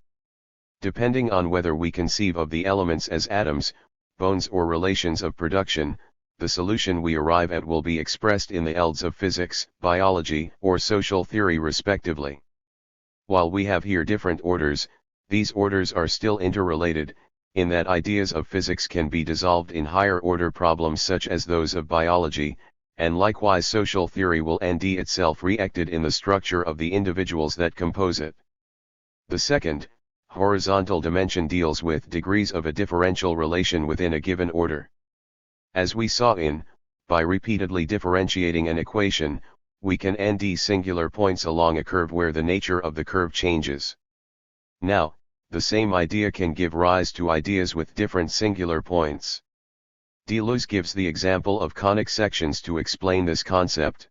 Speaker 1: Depending on whether we conceive of the elements as atoms, bones or relations of production, the solution we arrive at will be expressed in the ELDs of physics, biology, or social theory respectively. While we have here different orders, these orders are still interrelated, in that ideas of physics can be dissolved in higher order problems such as those of biology, and likewise social theory will end itself reacted in the structure of the individuals that compose it. The second, horizontal dimension deals with degrees of a differential relation within a given order. As we saw by repeatedly differentiating an equation, we can end singular points along a curve where the nature of the curve changes. Now, the same idea can give rise to ideas with different singular points. Deleuze gives the example of conic sections to explain this concept.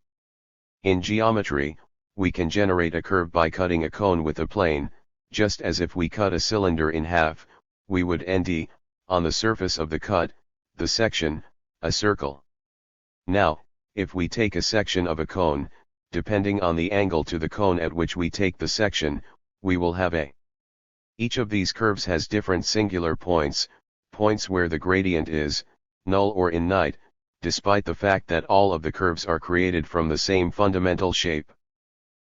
Speaker 1: In geometry, we can generate a curve by cutting a cone with a plane, just as if we cut a cylinder in half, we would end on the surface of the cut, the section, a circle. Now, if we take a section of a cone, depending on the angle to the cone at which we take the section, we will have each of these curves has different singular points where the gradient is null or innate, despite the fact that all of the curves are created from the same fundamental shape.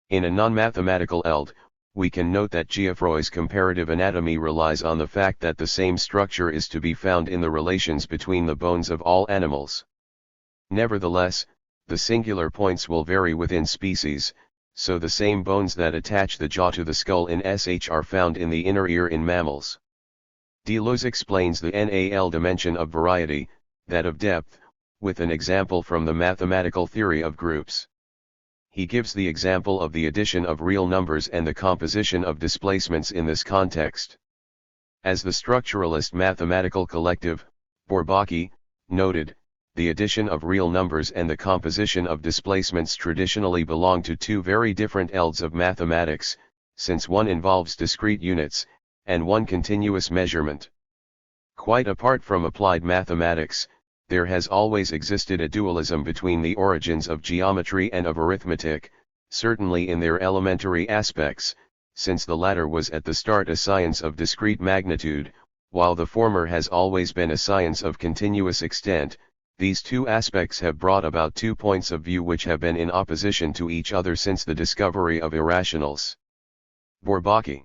Speaker 1: In a non-mathematical ELD, we can note that Geoffroy's comparative anatomy relies on the fact that the same structure is to be found in the relations between the bones of all animals. Nevertheless, the singular points will vary within species, so the same bones that attach the jaw to the skull in sh are found in the inner ear in mammals. Deleuze explains the NAL dimension of variety, that of depth, with an example from the mathematical theory of groups. He gives the example of the addition of real numbers and the composition of displacements in this context. As the structuralist mathematical collective, Bourbaki, noted, the addition of real numbers and the composition of displacements traditionally belong to two very different fields of mathematics, since one involves discrete units, and one continuous measurement. Quite apart from applied mathematics, there has always existed a dualism between the origins of geometry and of arithmetic, certainly in their elementary aspects, since the latter was at the start a science of discrete magnitude, while the former has always been a science of continuous extent. These two aspects have brought about two points of view which have been in opposition to each other since the discovery of irrationals. Bourbaki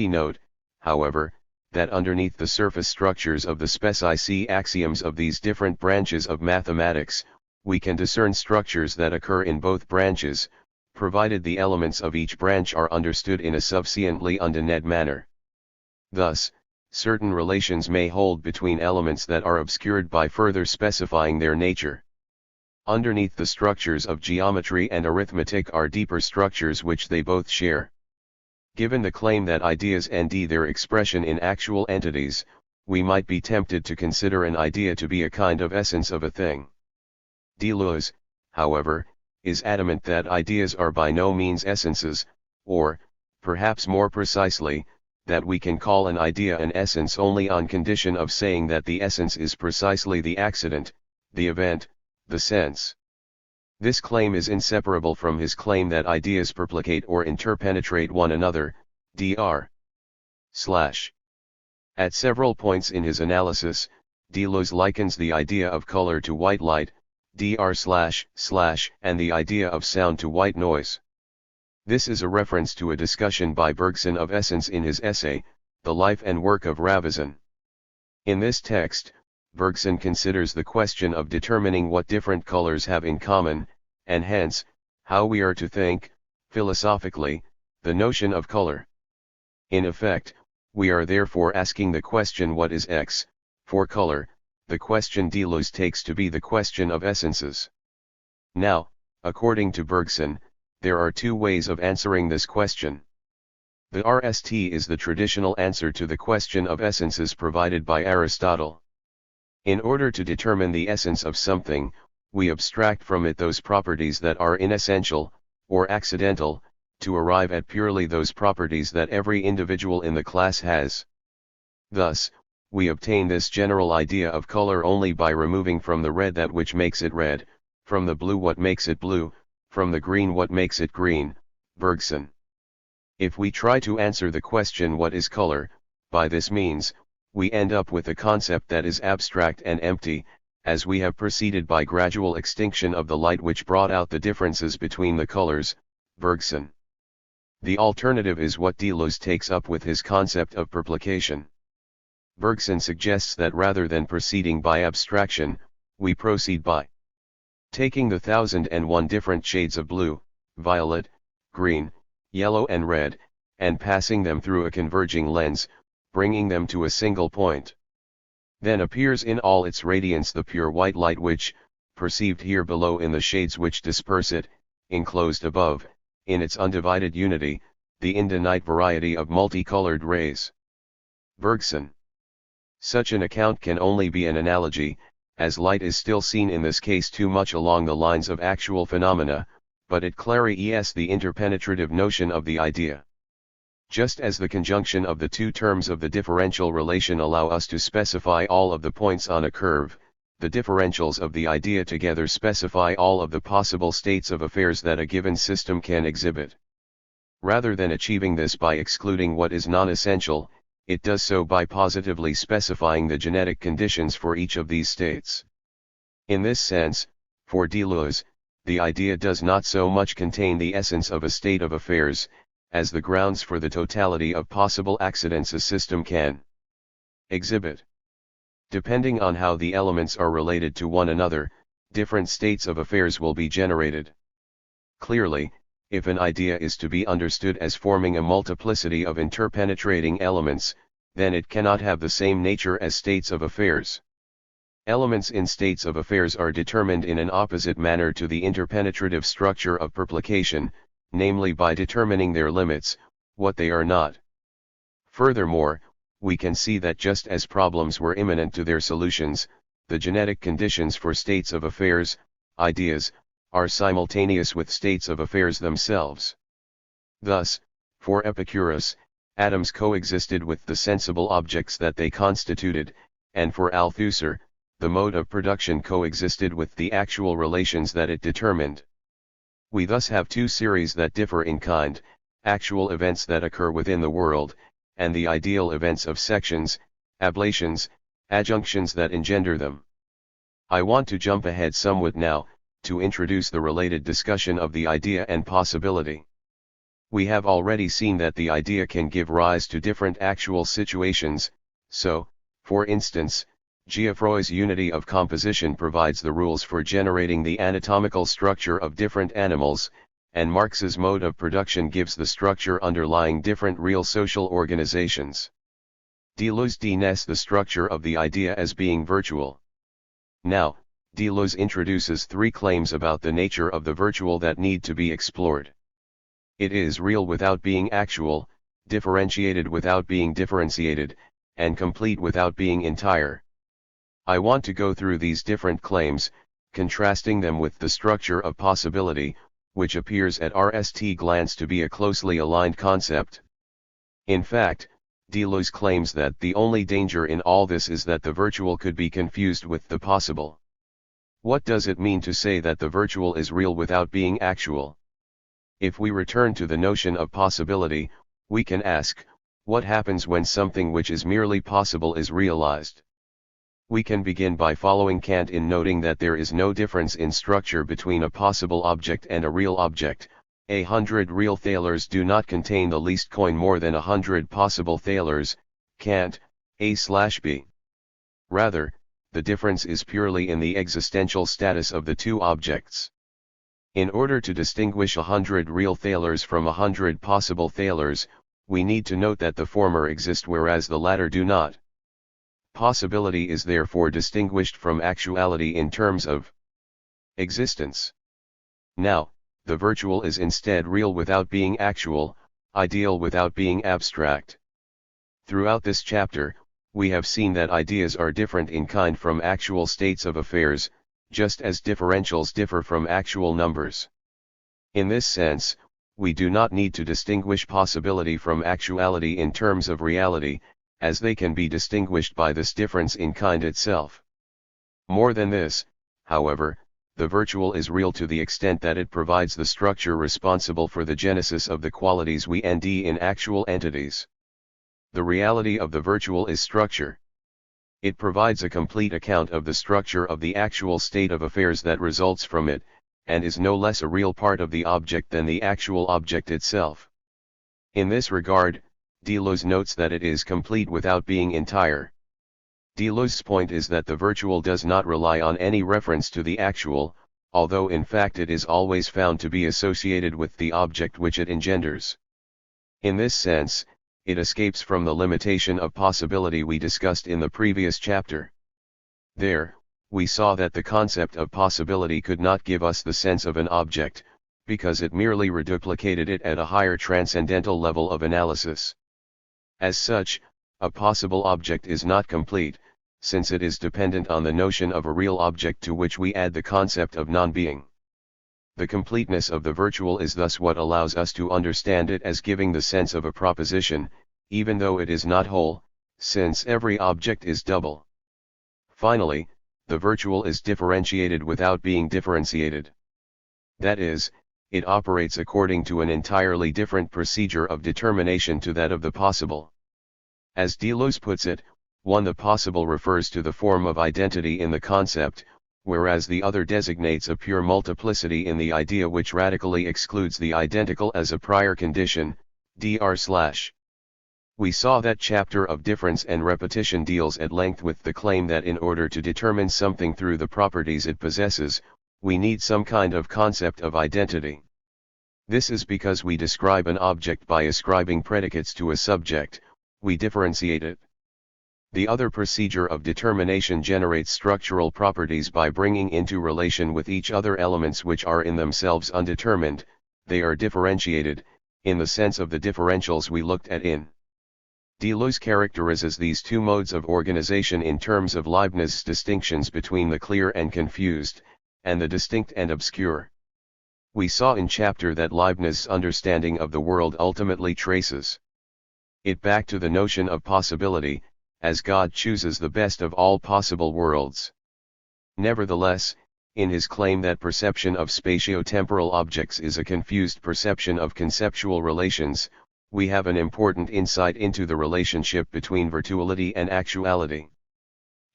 Speaker 1: note, however, that underneath the surface structures of the speci axioms of these different branches of mathematics, we can discern structures that occur in both branches, provided the elements of each branch are understood in a sufficiently undefined manner. Thus, certain relations may hold between elements that are obscured by further specifying their nature. Underneath the structures of geometry and arithmetic are deeper structures which they both share. Given the claim that ideas and their expression in actual entities, we might be tempted to consider an idea to be a kind of essence of a thing. Deleuze, however, is adamant that ideas are by no means essences, or, perhaps more precisely, that we can call an idea an essence only on condition of saying that the essence is precisely the accident, the event, the sense. This claim is inseparable from his claim that ideas perplicate or interpenetrate one another, dr. At several points in his analysis, Deleuze likens the idea of color to white light, dr// and the idea of sound to white noise. This is a reference to a discussion by Bergson of essence in his essay, The Life and Work of Ravizon. In this text, Bergson considers the question of determining what different colors have in common, and hence, how we are to think, philosophically, the notion of color. In effect, we are therefore asking the question what is X, for color, the question Deleuze takes to be the question of essences. Now, according to Bergson, there are two ways of answering this question. The RST is the traditional answer to the question of essences provided by Aristotle. In order to determine the essence of something, we abstract from it those properties that are inessential, or accidental, to arrive at purely those properties that every individual in the class has. Thus, we obtain this general idea of color only by removing from the red that which makes it red, from the blue what makes it blue, from the green what makes it green, Bergson. If we try to answer the question what is color, by this means, we end up with a concept that is abstract and empty, as we have proceeded by gradual extinction of the light which brought out the differences between the colors, Bergson. The alternative is what Deleuze takes up with his concept of perplication. Bergson suggests that rather than proceeding by abstraction, we proceed by taking the 1001 different shades of blue, violet, green, yellow and red, and passing them through a converging lens, bringing them to a single point. Then appears in all its radiance the pure white light which, perceived here below in the shades which disperse it, enclosed above, in its undivided unity, the infinite variety of multicolored rays. Bergson. Such an account can only be an analogy, as light is still seen in this case too much along the lines of actual phenomena, but it clarifies the interpenetrative notion of the idea. Just as the conjunction of the two terms of the differential relation allow us to specify all of the points on a curve, the differentials of the idea together specify all of the possible states of affairs that a given system can exhibit. Rather than achieving this by excluding what is non-essential, it does so by positively specifying the genetic conditions for each of these states. In this sense, for Deleuze, the idea does not so much contain the essence of a state of affairs, as the grounds for the totality of possible accidents a system can exhibit. Depending on how the elements are related to one another, different states of affairs will be generated. Clearly, if an idea is to be understood as forming a multiplicity of interpenetrating elements, then it cannot have the same nature as states of affairs. Elements in states of affairs are determined in an opposite manner to the interpenetrative structure of perplication, namely by determining their limits, what they are not. Furthermore, we can see that just as problems were imminent to their solutions, the genetic conditions for states of affairs, ideas, are simultaneous with states of affairs themselves. Thus, for Epicurus, atoms coexisted with the sensible objects that they constituted, and for Althusser, the mode of production coexisted with the actual relations that it determined. We thus have two series that differ in kind, actual events that occur within the world, and the ideal events of sections, ablations, adjunctions that engender them. I want to jump ahead somewhat now, to introduce the related discussion of the idea and possibility. We have already seen that the idea can give rise to different actual situations, so, for instance, Geoffroy's unity of composition provides the rules for generating the anatomical structure of different animals, and Marx's mode of production gives the structure underlying different real social organizations. Deleuze denies the structure of the idea as being virtual. Now, Deleuze introduces three claims about the nature of the virtual that need to be explored. It is real without being actual, differentiated without being differentiated, and complete without being entire. I want to go through these different claims, contrasting them with the structure of possibility, which appears at first glance to be a closely aligned concept. In fact, Deleuze claims that the only danger in all this is that the virtual could be confused with the possible. What does it mean to say that the virtual is real without being actual? If we return to the notion of possibility, we can ask, what happens when something which is merely possible is realized? We can begin by following Kant in noting that there is no difference in structure between a possible object and a real object. 100 real thalers do not contain the least coin more than 100 possible thalers, Kant, A/B. Rather, the difference is purely in the existential status of the two objects. In order to distinguish 100 real thalers from 100 possible thalers, we need to note that the former exist whereas the latter do not. Possibility is therefore distinguished from actuality in terms of existence. Now, the virtual is instead real without being actual, ideal without being abstract. Throughout this chapter, we have seen that ideas are different in kind from actual states of affairs, just as differentials differ from actual numbers. In this sense, we do not need to distinguish possibility from actuality in terms of reality, as they can be distinguished by this difference in kind itself. More than this, however, the virtual is real to the extent that it provides the structure responsible for the genesis of the qualities we nd in actual entities. The reality of the virtual is structure. It provides a complete account of the structure of the actual state of affairs that results from it, and is no less a real part of the object than the actual object itself. In this regard, Deleuze notes that it is complete without being entire. Deleuze's point is that the virtual does not rely on any reference to the actual, although in fact it is always found to be associated with the object which it engenders. In this sense, it escapes from the limitation of possibility we discussed in the previous chapter. There, we saw that the concept of possibility could not give us the sense of an object, because it merely reduplicated it at a higher transcendental level of analysis. As such, a possible object is not complete, since it is dependent on the notion of a real object to which we add the concept of non-being. The completeness of the virtual is thus what allows us to understand it as giving the sense of a proposition, even though it is not whole, since every object is double. Finally, the virtual is differentiated without being differentiated. That is, it operates according to an entirely different procedure of determination to that of the possible. As Deleuze puts it, the possible refers to the form of identity in the concept, whereas the other designates a pure multiplicity in the idea which radically excludes the identical as a prior condition. dr/. We saw that chapter of difference and repetition deals at length with the claim that in order to determine something through the properties it possesses, we need some kind of concept of identity. This is because we describe an object by ascribing predicates to a subject, we differentiate it. The other procedure of determination generates structural properties by bringing into relation with each other elements which are in themselves undetermined, they are differentiated, in the sense of the differentials we looked at in. Deleuze characterizes these two modes of organization in terms of Leibniz's distinctions between the clear and confused, and the distinct and obscure. We saw in chapter that Leibniz's understanding of the world ultimately traces it back to the notion of possibility, as God chooses the best of all possible worlds. Nevertheless, in his claim that perception of spatio-temporal objects is a confused perception of conceptual relations, we have an important insight into the relationship between virtuality and actuality.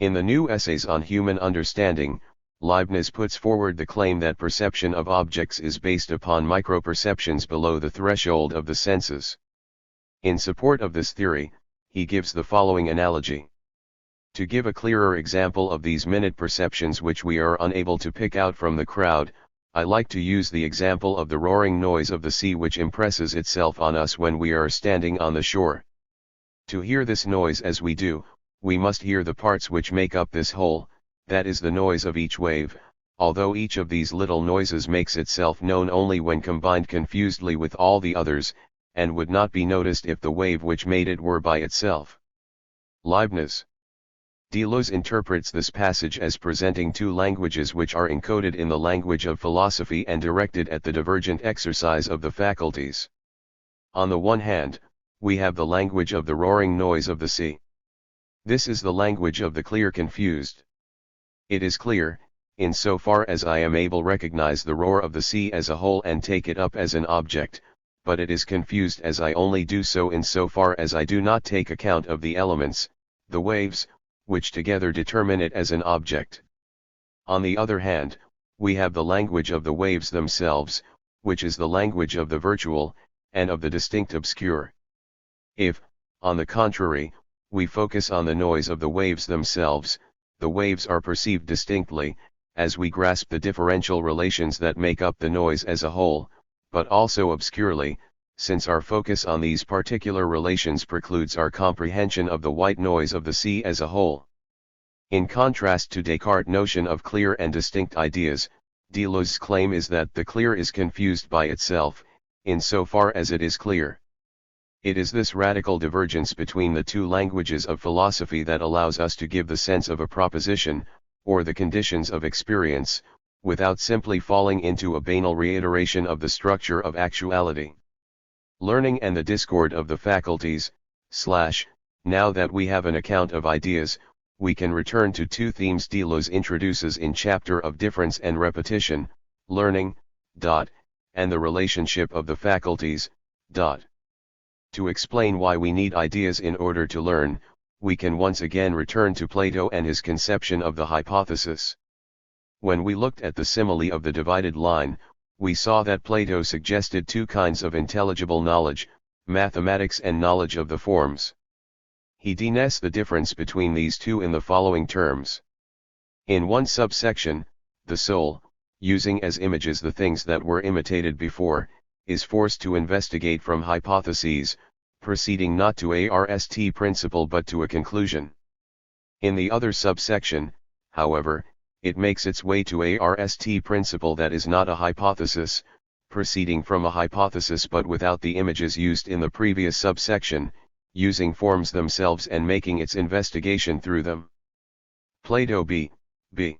Speaker 1: In the new essays on human understanding, Leibniz puts forward the claim that perception of objects is based upon microperceptions below the threshold of the senses. In support of this theory, he gives the following analogy. To give a clearer example of these minute perceptions which we are unable to pick out from the crowd, I like to use the example of the roaring noise of the sea which impresses itself on us when we are standing on the shore. To hear this noise as we do, we must hear the parts which make up this whole, that is the noise of each wave, although each of these little noises makes itself known only when combined confusedly with all the others, and would not be noticed if the wave which made it were by itself. Leibniz. Deleuze interprets this passage as presenting two languages which are encoded in the language of philosophy and directed at the divergent exercise of the faculties. On the one hand, we have the language of the roaring noise of the sea. This is the language of the clear confused. It is clear, in so far as I am able to recognize the roar of the sea as a whole and take it up as an object, but it is confused as I only do so in so far as I do not take account of the elements, the waves, which together determine it as an object. On the other hand, we have the language of the waves themselves, which is the language of the virtual, and of the distinct obscure. If, on the contrary, we focus on the noise of the waves themselves, the waves are perceived distinctly, as we grasp the differential relations that make up the noise as a whole, but also obscurely, since our focus on these particular relations precludes our comprehension of the white noise of the sea as a whole. In contrast to Descartes' notion of clear and distinct ideas, Deleuze's claim is that the clear is confused by itself, in so far as it is clear. It is this radical divergence between the two languages of philosophy that allows us to give the sense of a proposition, or the conditions of experience, without simply falling into a banal reiteration of the structure of actuality. Learning and the discord of the faculties, now that we have an account of ideas, we can return to two themes Deleuze introduces in chapter of difference and repetition, learning, and the relationship of the faculties, To explain why we need ideas in order to learn, we can once again return to Plato and his conception of the hypothesis. When we looked at the simile of the divided line, we saw that Plato suggested two kinds of intelligible knowledge, mathematics and knowledge of the forms. He denotes the difference between these two in the following terms. In one subsection, the soul, using as images the things that were imitated before, is forced to investigate from hypotheses, proceeding not to a RST principle but to a conclusion. In the other subsection, however, it makes its way to a RST principle that is not a hypothesis, proceeding from a hypothesis but without the images used in the previous subsection, using forms themselves and making its investigation through them. Plato b. The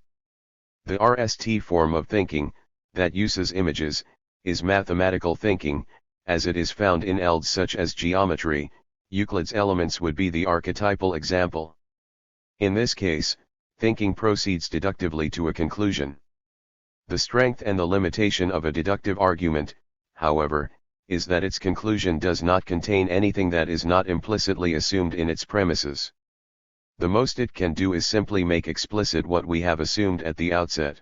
Speaker 1: RST form of thinking, that uses images, is mathematical thinking, as it is found in ELDs such as geometry. Euclid's Elements would be the archetypal example. In this case, thinking proceeds deductively to a conclusion. The strength and the limitation of a deductive argument, however, is that its conclusion does not contain anything that is not implicitly assumed in its premises. The most it can do is simply make explicit what we have assumed at the outset.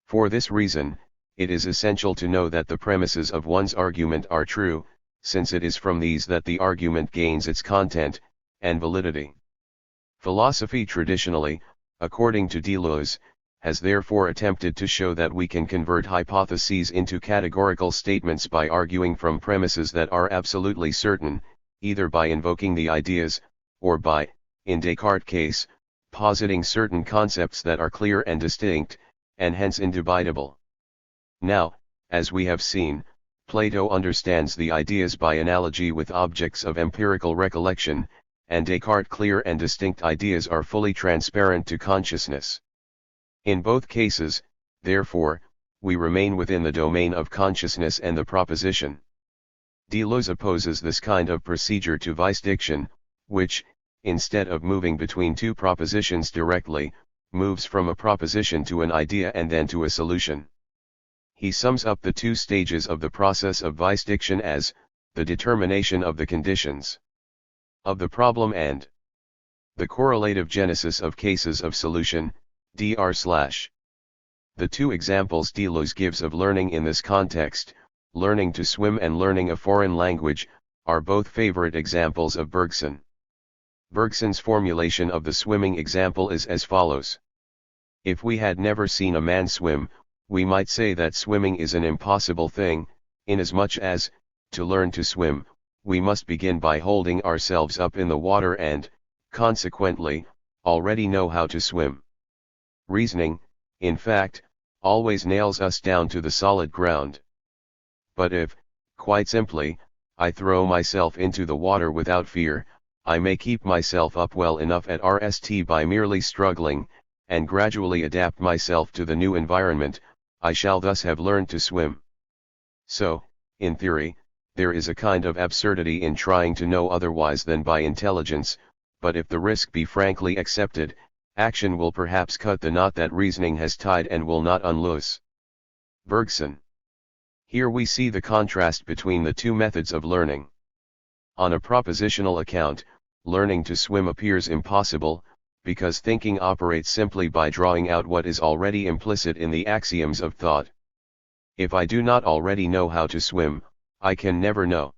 Speaker 1: For this reason, it is essential to know that the premises of one's argument are true, since it is from these that the argument gains its content and validity. Philosophy traditionally, according to Deleuze, has therefore attempted to show that we can convert hypotheses into categorical statements by arguing from premises that are absolutely certain, either by invoking the ideas, or by, in Descartes' case, positing certain concepts that are clear and distinct, and hence indubitable. Now, as we have seen, Plato understands the ideas by analogy with objects of empirical recollection, and Descartes' clear and distinct ideas are fully transparent to consciousness. In both cases, therefore, we remain within the domain of consciousness and the proposition. Deleuze opposes this kind of procedure to vice diction, which, instead of moving between two propositions directly, moves from a proposition to an idea and then to a solution. He sums up the two stages of the process of vice diction as, the determination of the conditions of the problem and the correlative genesis of cases of solution, dr/. The two examples Deleuze gives of learning in this context, learning to swim and learning a foreign language, are both favorite examples of Bergson. Bergson's formulation of the swimming example is as follows. If we had never seen a man swim, we might say that swimming is an impossible thing, inasmuch as, to learn to swim, we must begin by holding ourselves up in the water and, consequently, already know how to swim. Reasoning, in fact, always nails us down to the solid ground. But if, quite simply, I throw myself into the water without fear, I may keep myself up well enough at rest by merely struggling, and gradually adapt myself to the new environment. I shall thus have learned to swim. So, in theory, there is a kind of absurdity in trying to know otherwise than by intelligence, but if the risk be frankly accepted, action will perhaps cut the knot that reasoning has tied and will not unloose. Bergson. Here we see the contrast between the two methods of learning. On a propositional account, learning to swim appears impossible, because thinking operates simply by drawing out what is already implicit in the axioms of thought. If I do not already know how to swim, I can never know.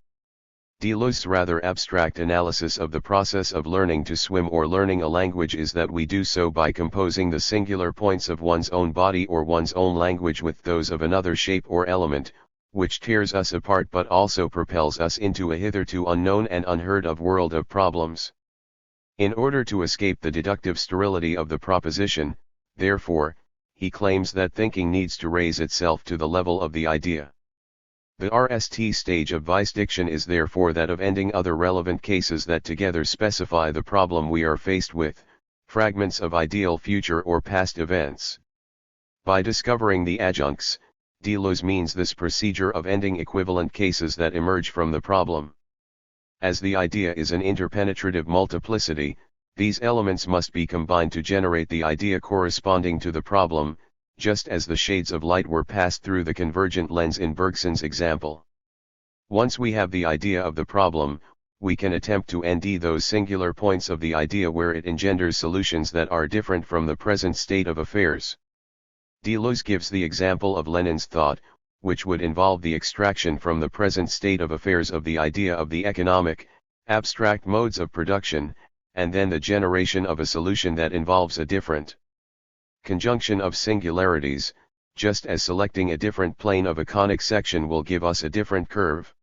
Speaker 1: Deleuze's rather abstract analysis of the process of learning to swim or learning a language is that we do so by composing the singular points of one's own body or one's own language with those of another shape or element, which tears us apart but also propels us into a hitherto unknown and unheard of world of problems. In order to escape the deductive sterility of the proposition, therefore, he claims that thinking needs to raise itself to the level of the idea. The RST stage of vice diction is therefore that of ending other relevant cases that together specify the problem we are faced with, fragments of ideal future or past events. By discovering the adjuncts, Deleuze means this procedure of ending equivalent cases that emerge from the problem. As the idea is an interpenetrative multiplicity, these elements must be combined to generate the idea corresponding to the problem, just as the shades of light were passed through the convergent lens in Bergson's example. Once we have the idea of the problem, we can attempt to end those singular points of the idea where it engenders solutions that are different from the present state of affairs. Deleuze gives the example of Lenin's thought, which would involve the extraction from the present state of affairs of the idea of the economic, abstract modes of production, and then the generation of a solution that involves a different conjunction of singularities, just as selecting a different plane of a conic section will give us a different curve.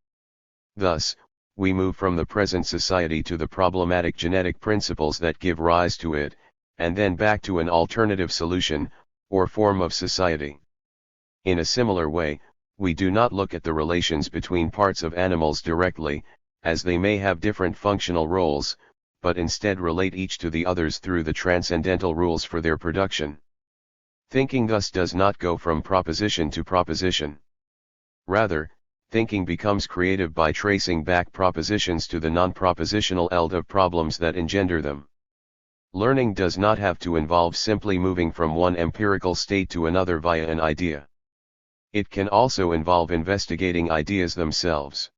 Speaker 1: Thus, we move from the present society to the problematic genetic principles that give rise to it, and then back to an alternative solution, or form of society. In a similar way, we do not look at the relations between parts of animals directly, as they may have different functional roles, but instead relate each to the others through the transcendental rules for their production. Thinking thus does not go from proposition to proposition. Rather, thinking becomes creative by tracing back propositions to the non-propositional eld of problems that engender them. Learning does not have to involve simply moving from one empirical state to another via an idea. It can also involve investigating ideas themselves.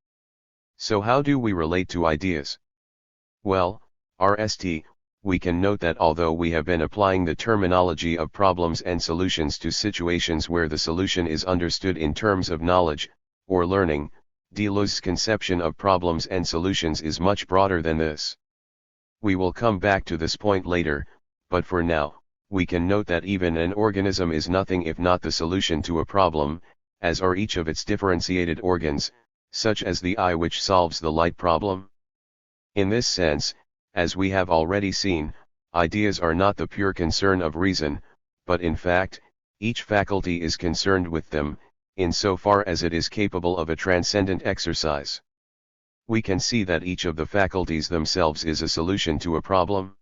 Speaker 1: So how do we relate to ideas? Well, RST, we can note that although we have been applying the terminology of problems and solutions to situations where the solution is understood in terms of knowledge, or learning, Deleuze's conception of problems and solutions is much broader than this. We will come back to this point later, but for now, we can note that even an organism is nothing if not the solution to a problem, as are each of its differentiated organs, such as the eye which solves the light problem. In this sense, as we have already seen, ideas are not the pure concern of reason, but in fact, each faculty is concerned with them, insofar as it is capable of a transcendent exercise. We can see that each of the faculties themselves is a solution to a problem.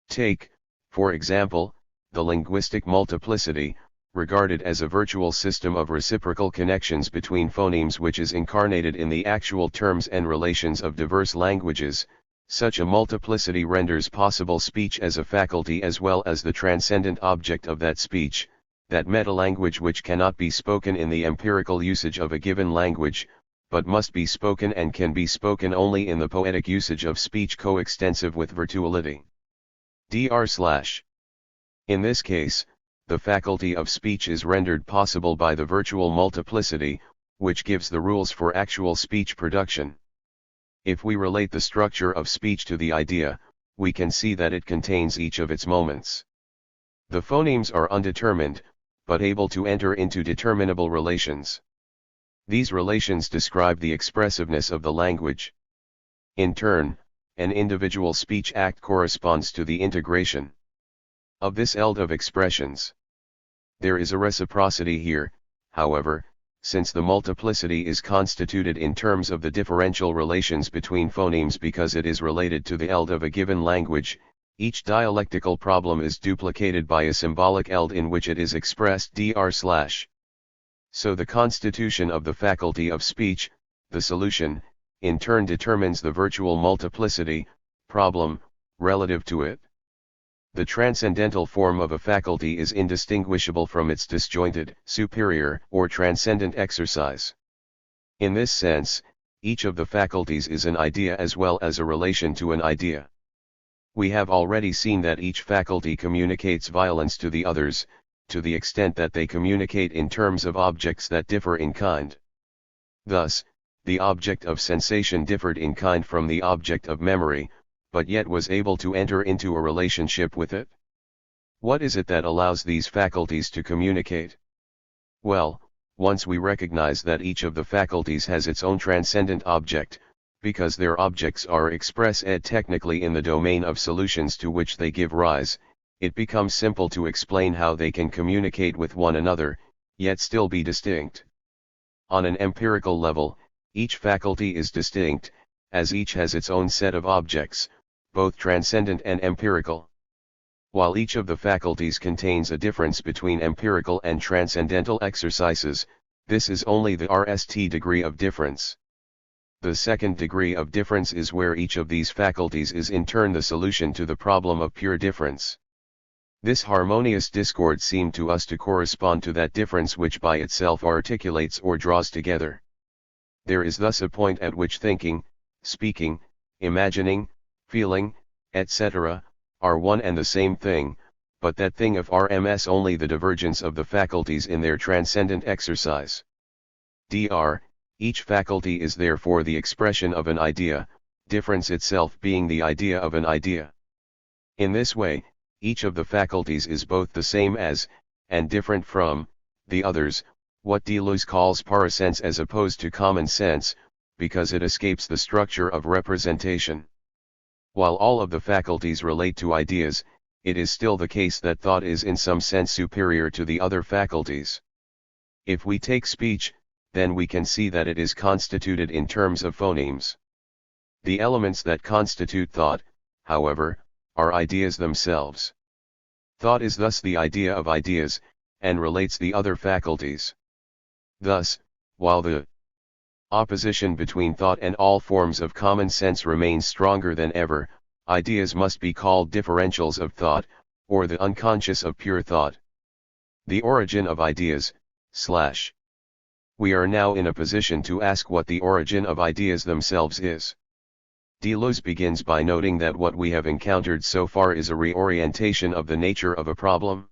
Speaker 1: Take, for example, the linguistic multiplicity, regarded as a virtual system of reciprocal connections between phonemes which is incarnated in the actual terms and relations of diverse languages. Such a multiplicity renders possible speech as a faculty as well as the transcendent object of that speech, that meta-language which cannot be spoken in the empirical usage of a given language, but must be spoken and can be spoken only in the poetic usage of speech coextensive with virtuality. In this case, the faculty of speech is rendered possible by the virtual multiplicity, which gives the rules for actual speech production. If we relate the structure of speech to the idea, we can see that it contains each of its moments. The phonemes are undetermined, but able to enter into determinable relations. These relations describe the expressiveness of the language. In turn, an individual speech act corresponds to the integration of this eld of expressions. There is a reciprocity here, however, since the multiplicity is constituted in terms of the differential relations between phonemes because it is related to the eld of a given language. Each dialectical problem is duplicated by a symbolic eld in which it is expressed dr/. So the constitution of the faculty of speech, the solution, in turn determines the virtual multiplicity, problem, relative to it. The transcendental form of a faculty is indistinguishable from its disjointed, superior, or transcendent exercise. In this sense, each of the faculties is an idea as well as a relation to an idea. We have already seen that each faculty communicates violence to the others, to the extent that they communicate in terms of objects that differ in kind. Thus, the object of sensation differed in kind from the object of memory, but yet was able to enter into a relationship with it. What is it that allows these faculties to communicate? Well, once we recognize that each of the faculties has its own transcendent object, because their objects are expressed technically in the domain of solutions to which they give rise, it becomes simple to explain how they can communicate with one another, yet still be distinct. On an empirical level, each faculty is distinct, as each has its own set of objects, both transcendent and empirical. While each of the faculties contains a difference between empirical and transcendental exercises, this is only the RST degree of difference. The second degree of difference is where each of these faculties is in turn the solution to the problem of pure difference. This harmonious discord seemed to us to correspond to that difference which by itself articulates or draws together. There is thus a point at which thinking, speaking, imagining, feeling, etc., are one and the same thing, but that thing of RMS only the divergence of the faculties in their transcendent exercise. Each faculty is therefore the expression of an idea, difference itself being the idea of an idea. In this way, each of the faculties is both the same as, and different from, the others, what Deleuze calls parasense as opposed to common sense, because it escapes the structure of representation. While all of the faculties relate to ideas, it is still the case that thought is in some sense superior to the other faculties. If we take speech, then we can see that it is constituted in terms of phonemes. The elements that constitute thought, however, are ideas themselves. Thought is thus the idea of ideas, and relates the other faculties. Thus, while the opposition between thought and all forms of common sense remains stronger than ever, ideas must be called differentials of thought, or the unconscious of pure thought. The origin of ideas, / We are now in a position to ask what the origin of ideas themselves is. Deleuze begins by noting that what we have encountered so far is a reorientation of the nature of a problem.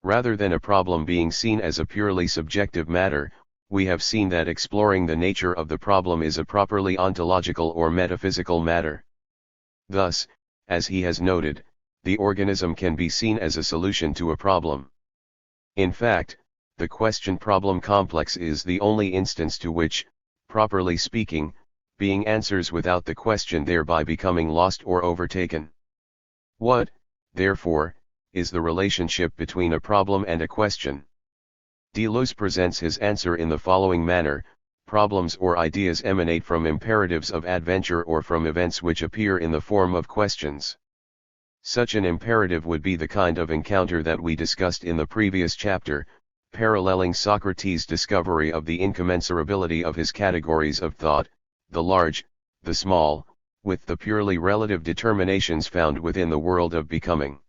Speaker 1: Rather than a problem being seen as a purely subjective matter, we have seen that exploring the nature of the problem is a properly ontological or metaphysical matter. Thus, as he has noted, the organism can be seen as a solution to a problem. In fact, the question-problem complex is the only instance to which, properly speaking, being answers without the question thereby becoming lost or overtaken. What, therefore, is the relationship between a problem and a question? Deleuze presents his answer in the following manner: problems or ideas emanate from imperatives of adventure or from events which appear in the form of questions. Such an imperative would be the kind of encounter that we discussed in the previous chapter, paralleling Socrates' discovery of the incommensurability of his categories of thought, the large, the small, with the purely relative determinations found within the world of becoming.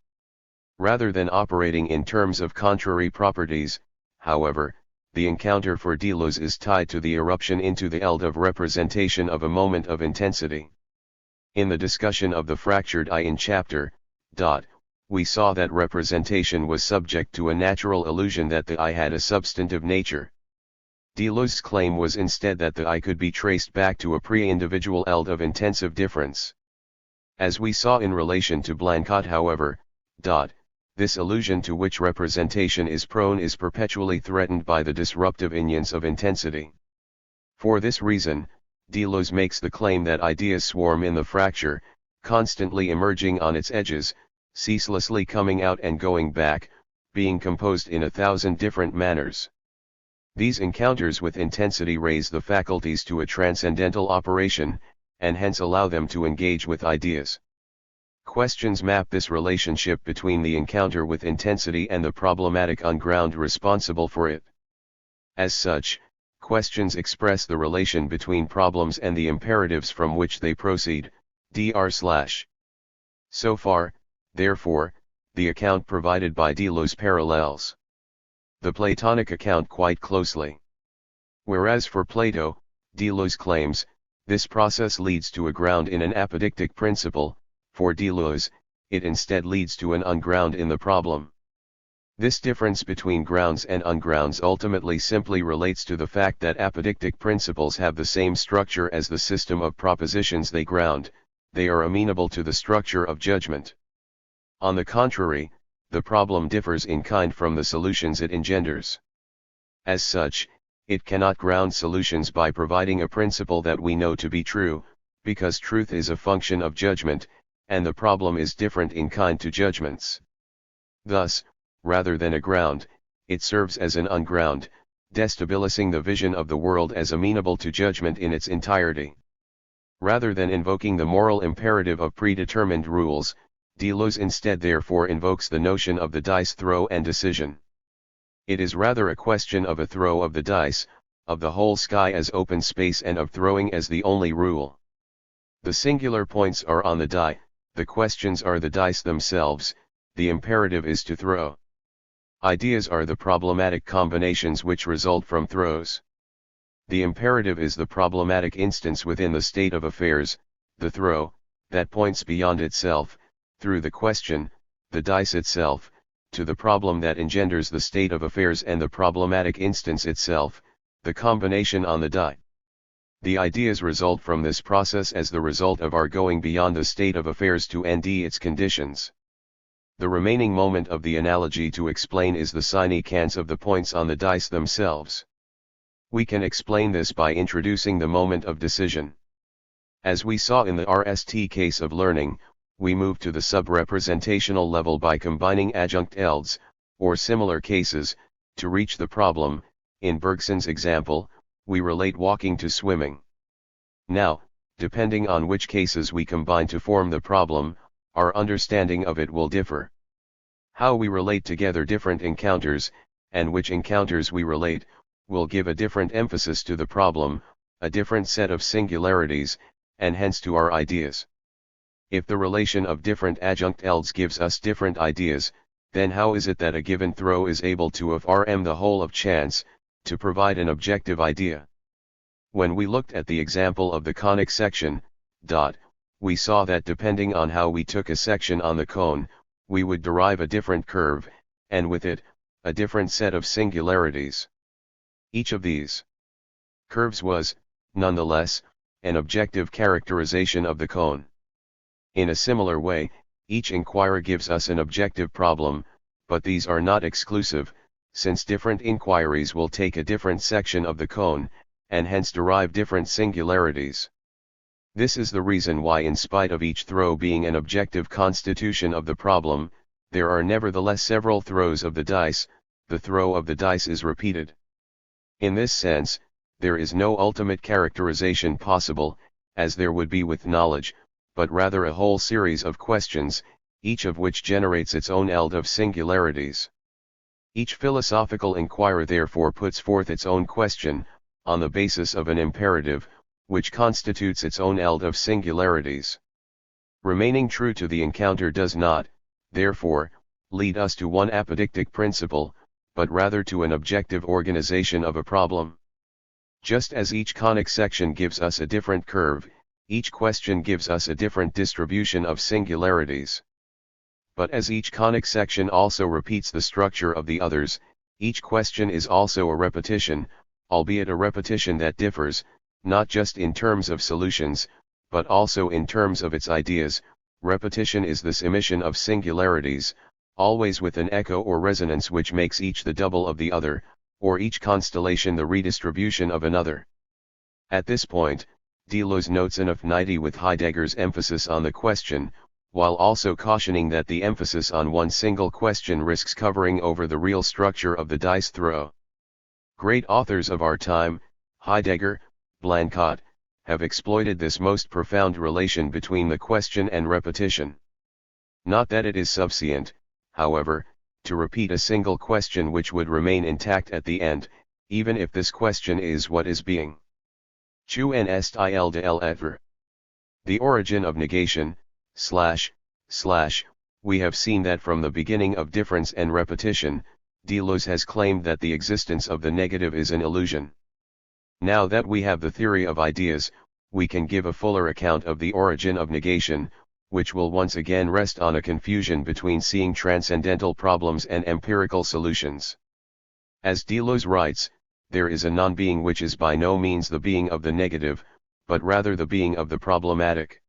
Speaker 1: Rather than operating in terms of contrary properties, however, the encounter for Deleuze is tied to the eruption into the eld of representation of a moment of intensity. In the discussion of the fractured I in chapter, we saw that representation was subject to a natural illusion that the I had a substantive nature. Deleuze's claim was instead that the I could be traced back to a pre-individual eld of intensive difference. As we saw in relation to Blanquet, however, this illusion to which representation is prone is perpetually threatened by the disruptive unions of intensity. For this reason, Deleuze makes the claim that ideas swarm in the fracture, constantly emerging on its edges, ceaselessly coming out and going back, being composed in 1,000 different manners. These encounters with intensity raise the faculties to a transcendental operation, and hence allow them to engage with ideas. Questions map this relationship between the encounter with intensity and the problematic on-ground responsible for it. As such, questions express the relation between problems and the imperatives from which they proceed, dr/. So far, therefore, the account provided by Deleuze parallels the Platonic account quite closely. Whereas for Plato, Deleuze claims, this process leads to a ground in an apodictic principle, for Deleuze, it instead leads to an unground in the problem. This difference between grounds and ungrounds ultimately simply relates to the fact that apodictic principles have the same structure as the system of propositions they ground, they are amenable to the structure of judgment. On the contrary, the problem differs in kind from the solutions it engenders. As such, it cannot ground solutions by providing a principle that we know to be true, because truth is a function of judgment, and the problem is different in kind to judgments. Thus, rather than a ground, it serves as an unground, destabilizing the vision of the world as amenable to judgment in its entirety. Rather than invoking the moral imperative of predetermined rules, Deleuze instead therefore invokes the notion of the dice throw and decision. It is rather a question of a throw of the dice, of the whole sky as open space and of throwing as the only rule. The singular points are on the die, the questions are the dice themselves, the imperative is to throw. Ideas are the problematic combinations which result from throws. The imperative is the problematic instance within the state of affairs, the throw, that points beyond itself, through the question, the dice itself, to the problem that engenders the state of affairs and the problematic instance itself, the combination on the die. The ideas result from this process as the result of our going beyond the state of affairs to nd its conditions. The remaining moment of the analogy to explain is the significance of the points on the dice themselves. We can explain this by introducing the moment of decision. As we saw in the RST case of learning, we move to the sub-representational level by combining adjunct elds, or similar cases, to reach the problem. In Bergson's example, we relate walking to swimming. Now, depending on which cases we combine to form the problem, our understanding of it will differ. How we relate together different encounters, and which encounters we relate, will give a different emphasis to the problem, a different set of singularities, and hence to our ideas. If the relation of different adjunct elds gives us different ideas, then how is it that a given throw is able to of Rm the whole of chance, to provide an objective idea? When we looked at the example of the conic section, we saw that depending on how we took a section on the cone, we would derive a different curve, and with it, a different set of singularities. Each of these Curves was, nonetheless, an objective characterization of the cone. In a similar way, each inquirer gives us an objective problem, but these are not exclusive, since different inquiries will take a different section of the cone, and hence derive different singularities. This is the reason why, in spite of each throw being an objective constitution of the problem, there are nevertheless several throws of the dice. The throw of the dice is repeated. In this sense, there is no ultimate characterization possible, as there would be with knowledge, but rather a whole series of questions, each of which generates its own eld of singularities. Each philosophical inquirer therefore puts forth its own question, on the basis of an imperative, which constitutes its own eld of singularities. Remaining true to the encounter does not, therefore, lead us to one apodictic principle, but rather to an objective organization of a problem. Just as each conic section gives us a different curve, each question gives us a different distribution of singularities. But as each conic section also repeats the structure of the others, each question is also a repetition, albeit a repetition that differs, not just in terms of solutions, but also in terms of its ideas. Repetition is this emission of singularities, always with an echo or resonance which makes each the double of the other, or each constellation the redistribution of another. At this point, Deleuze notes an affinity with Heidegger's emphasis on the question, while also cautioning that the emphasis on one single question risks covering over the real structure of the dice throw. Great authors of our time, Heidegger, Blanchot, have exploited this most profound relation between the question and repetition. Not that it is subscient, however, to repeat a single question which would remain intact at the end, even if this question is what is being. Chu en est il de l'être. The origin of negation, we have seen that from the beginning of difference and repetition, Deleuze has claimed that the existence of the negative is an illusion. Now that we have the theory of ideas, we can give a fuller account of the origin of negation, which will once again rest on a confusion between seeing transcendental problems and empirical solutions. As Deleuze writes, there is a non-being which is by no means the being of the negative, but rather the being of the problematic.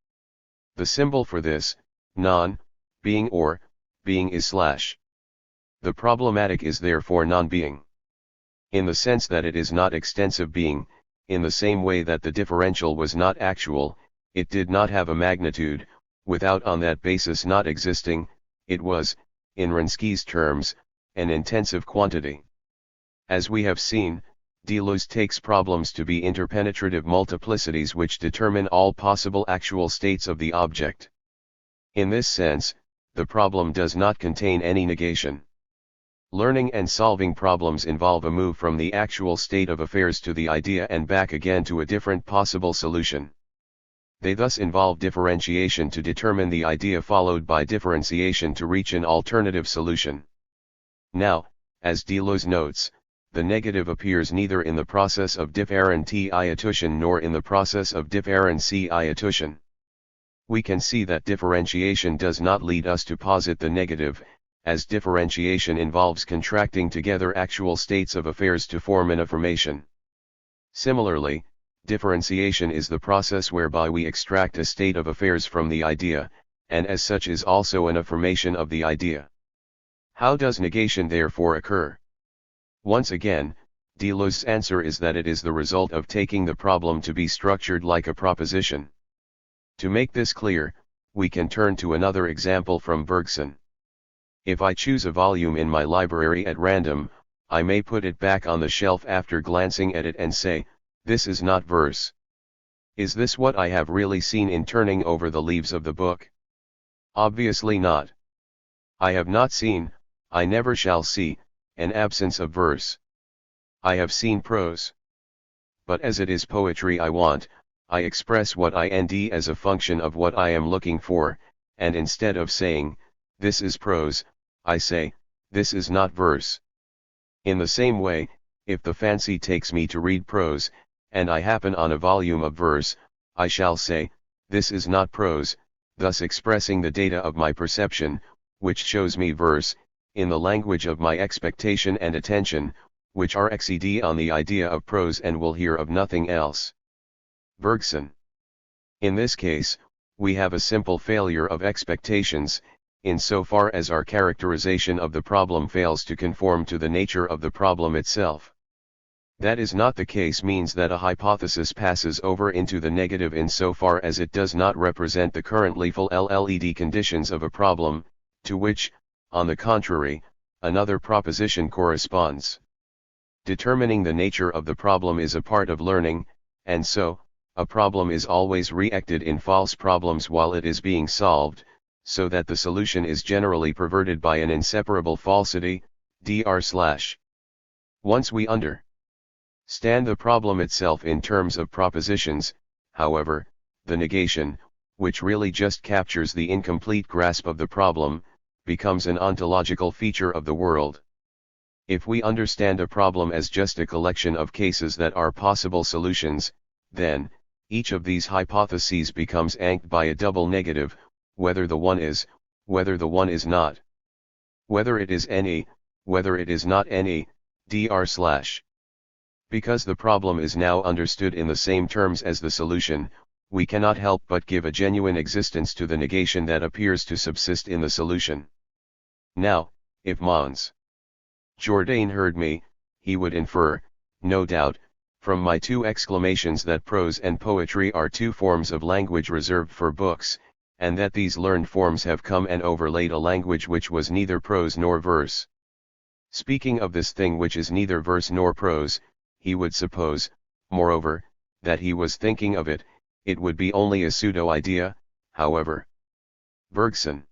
Speaker 1: The symbol for this, non-being or being is /. The problematic is therefore non-being. In the sense that it is not extensive being, in the same way that the differential was not actual, it did not have a magnitude, without on that basis not existing, it was, in Rinsky's terms, an intensive quantity. As we have seen, Deleuze takes problems to be interpenetrative multiplicities which determine all possible actual states of the object. In this sense, the problem does not contain any negation. Learning and solving problems involve a move from the actual state of affairs to the idea and back again to a different possible solution. They thus involve differentiation to determine the idea followed by differentiation to reach an alternative solution. Now, as Deleuze notes, the negative appears neither in the process of differentiation nor in the process of differentiation. We can see that differentiation does not lead us to posit the negative, as differentiation involves contracting together actual states of affairs to form an affirmation. Similarly, differentiation is the process whereby we extract a state of affairs from the idea, and as such is also an affirmation of the idea. How does negation therefore occur? Once again, Deleuze's answer is that it is the result of taking the problem to be structured like a proposition. To make this clear, we can turn to another example from Bergson. If I choose a volume in my library at random, I may put it back on the shelf after glancing at it and say, this is not verse. Is this what I have really seen in turning over the leaves of the book? Obviously not. I have not seen, I never shall see, an absence of verse. I have seen prose. But as it is poetry I want, I express what I nd as a function of what I am looking for, and instead of saying, this is prose, I say, this is not verse. In the same way, if the fancy takes me to read prose, and I happen on a volume of verse, I shall say, this is not prose, thus expressing the data of my perception, which shows me verse, in the language of my expectation and attention, which are XED on the idea of prose and will hear of nothing else. Bergson. In this case, we have a simple failure of expectations, insofar as our characterization of the problem fails to conform to the nature of the problem itself. That is not the case means that a hypothesis passes over into the negative insofar as it does not represent the current lethal LLED conditions of a problem, to which, on the contrary, another proposition corresponds. Determining the nature of the problem is a part of learning, and so, a problem is always reacted in false problems while it is being solved, so that the solution is generally perverted by an inseparable falsity, dr/. Once we understand the problem itself in terms of propositions, however, the negation, which really just captures the incomplete grasp of the problem, becomes an ontological feature of the world. If we understand a problem as just a collection of cases that are possible solutions, then, each of these hypotheses becomes anchored by a double negative, whether the one is, whether the one is not. Whether it is any, whether it is not any, dr/. Because the problem is now understood in the same terms as the solution, we cannot help but give a genuine existence to the negation that appears to subsist in the solution. Now, if Mons. Jourdain heard me, he would infer, no doubt, from my two exclamations that prose and poetry are two forms of language reserved for books, and that these learned forms have come and overlaid a language which was neither prose nor verse. Speaking of this thing which is neither verse nor prose, he would suppose, moreover, that he was thinking of it, it would be only a pseudo-idea, however. Bergson.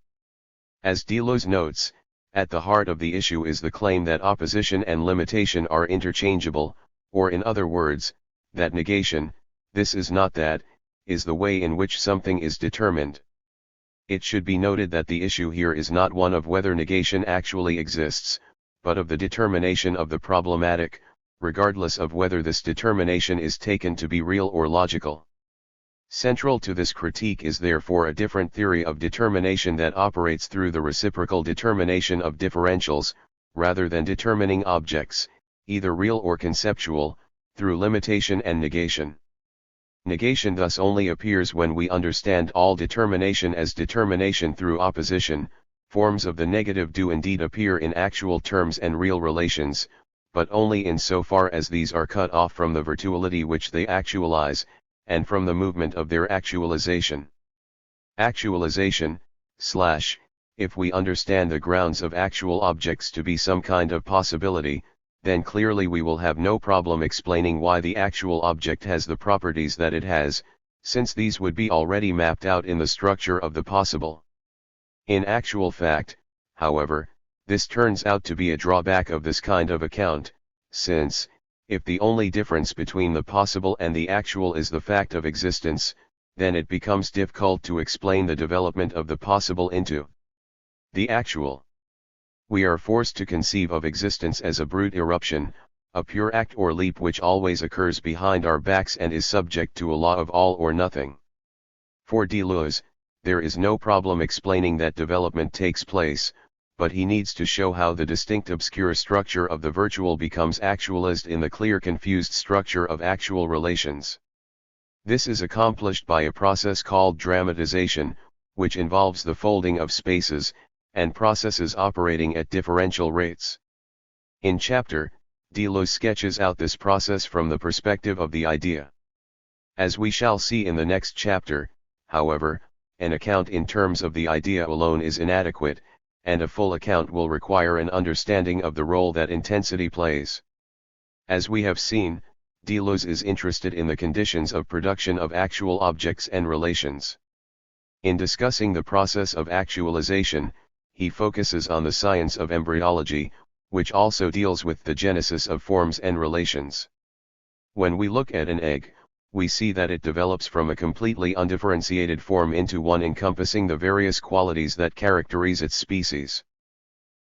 Speaker 1: As Deleuze notes, at the heart of the issue is the claim that opposition and limitation are interchangeable, or in other words, that negation, this is not that, is the way in which something is determined. It should be noted that the issue here is not one of whether negation actually exists, but of the determination of the problematic, regardless of whether this determination is taken to be real or logical. Central to this critique is therefore a different theory of determination that operates through the reciprocal determination of differentials, rather than determining objects, either real or conceptual, through limitation and negation. Negation thus only appears when we understand all determination as determination through opposition. Forms of the negative do indeed appear in actual terms and real relations, but only in so far as these are cut off from the virtuality which they actualize, and from the movement of their actualization. Actualization, if we understand the grounds of actual objects to be some kind of possibility, then clearly we will have no problem explaining why the actual object has the properties that it has, since these would be already mapped out in the structure of the possible. In actual fact, however, this turns out to be a drawback of this kind of account, since, if the only difference between the possible and the actual is the fact of existence, then it becomes difficult to explain the development of the possible into the actual. We are forced to conceive of existence as a brute eruption, a pure act or leap which always occurs behind our backs and is subject to a law of all or nothing. For Deleuze, there is no problem explaining that development takes place, but he needs to show how the distinct obscure structure of the virtual becomes actualized in the clear confused structure of actual relations. This is accomplished by a process called dramatization, which involves the folding of spaces, and processes operating at differential rates. In chapter, Deleuze sketches out this process from the perspective of the idea. As we shall see in the next chapter, however, an account in terms of the idea alone is inadequate, and a full account will require an understanding of the role that intensity plays. As we have seen, Deleuze is interested in the conditions of production of actual objects and relations. In discussing the process of actualization, he focuses on the science of embryology, which also deals with the genesis of forms and relations. When we look at an egg, we see that it develops from a completely undifferentiated form into one encompassing the various qualities that characterize its species.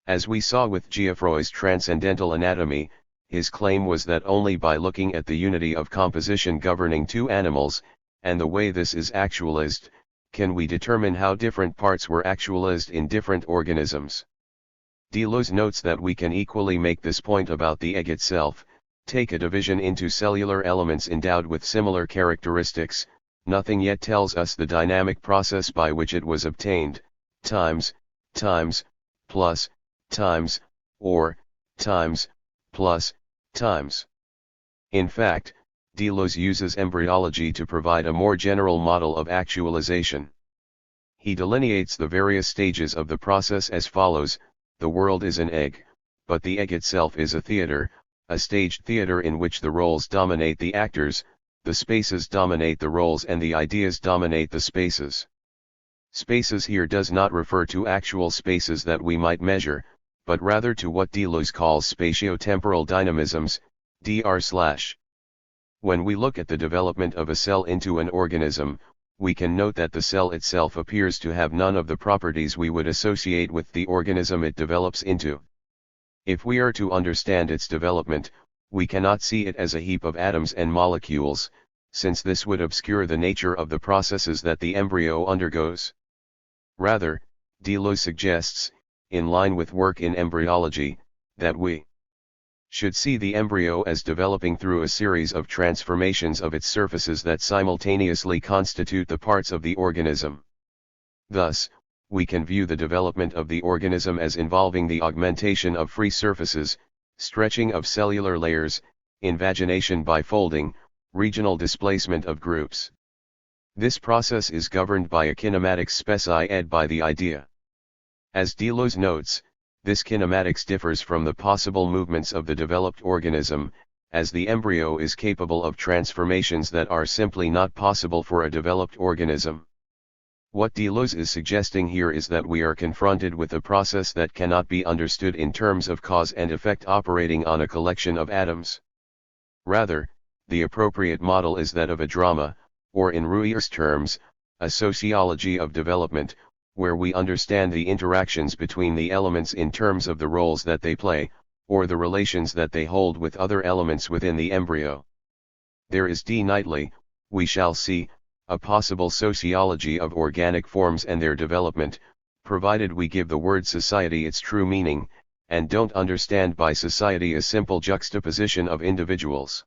Speaker 1: As we saw with Geoffroy's Transcendental Anatomy, his claim was that only by looking at the unity of composition governing two animals, and the way this is actualized, can we determine how different parts were actualized in different organisms. Deleuze notes that we can equally make this point about the egg itself. Take a division into cellular elements endowed with similar characteristics, nothing yet tells us the dynamic process by which it was obtained, times, plus, times, or, times, plus, times. In fact, Deleuze uses embryology to provide a more general model of actualization. He delineates the various stages of the process as follows: the world is an egg, but the egg itself is a theater, a staged theater in which the roles dominate the actors, the spaces dominate the roles and the ideas dominate the spaces. Spaces here does not refer to actual spaces that we might measure, but rather to what Deleuze calls spatiotemporal dynamisms, dr/. When we look at the development of a cell into an organism, we can note that the cell itself appears to have none of the properties we would associate with the organism it develops into. If we are to understand its development, we cannot see it as a heap of atoms and molecules, since this would obscure the nature of the processes that the embryo undergoes. Rather, Deleuze suggests, in line with work in embryology, that we should see the embryo as developing through a series of transformations of its surfaces that simultaneously constitute the parts of the organism. Thus, we can view the development of the organism as involving the augmentation of free surfaces, stretching of cellular layers, invagination by folding, regional displacement of groups. This process is governed by a kinematics speci ed by the idea. As Deleuze notes, this kinematics differs from the possible movements of the developed organism, as the embryo is capable of transformations that are simply not possible for a developed organism. What Deleuze is suggesting here is that we are confronted with a process that cannot be understood in terms of cause and effect operating on a collection of atoms. Rather, the appropriate model is that of a drama, or in Ruier's terms, a sociology of development, where we understand the interactions between the elements in terms of the roles that they play, or the relations that they hold with other elements within the embryo. There is Knightley, we shall see, a possible sociology of organic forms and their development, provided we give the word society its true meaning, and don't understand by society a simple juxtaposition of individuals.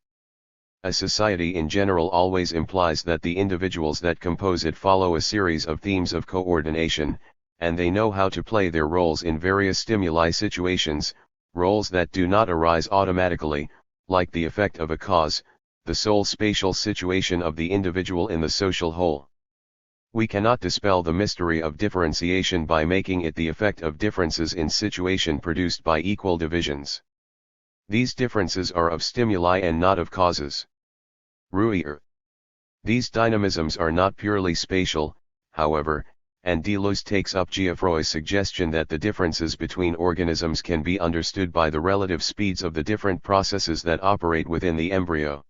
Speaker 1: A society in general always implies that the individuals that compose it follow a series of themes of coordination, and they know how to play their roles in various stimuli situations, roles that do not arise automatically, like the effect of a cause, the sole spatial situation of the individual in the social whole. We cannot dispel the mystery of differentiation by making it the effect of differences in situation produced by equal divisions. These differences are of stimuli and not of causes. Ruier. These dynamisms are not purely spatial, however, and Deleuze takes up Geoffroy's suggestion that the differences between organisms can be understood by the relative speeds of the different processes that operate within the embryo.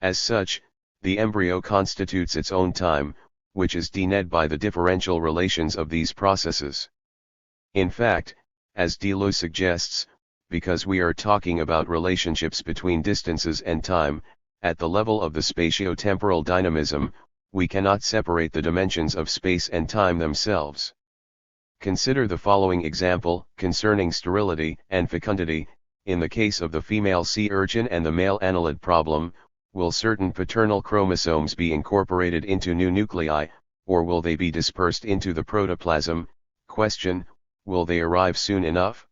Speaker 1: As such, the embryo constitutes its own time, which is dened by the differential relations of these processes. In fact, as Deleuze suggests, because we are talking about relationships between distances and time, at the level of the spatio-temporal dynamism, we cannot separate the dimensions of space and time themselves. Consider the following example, concerning sterility and fecundity. In the case of the female sea urchin and the male annelid problem, will certain paternal chromosomes be incorporated into new nuclei, or will they be dispersed into the protoplasm? Question, will they arrive soon enough?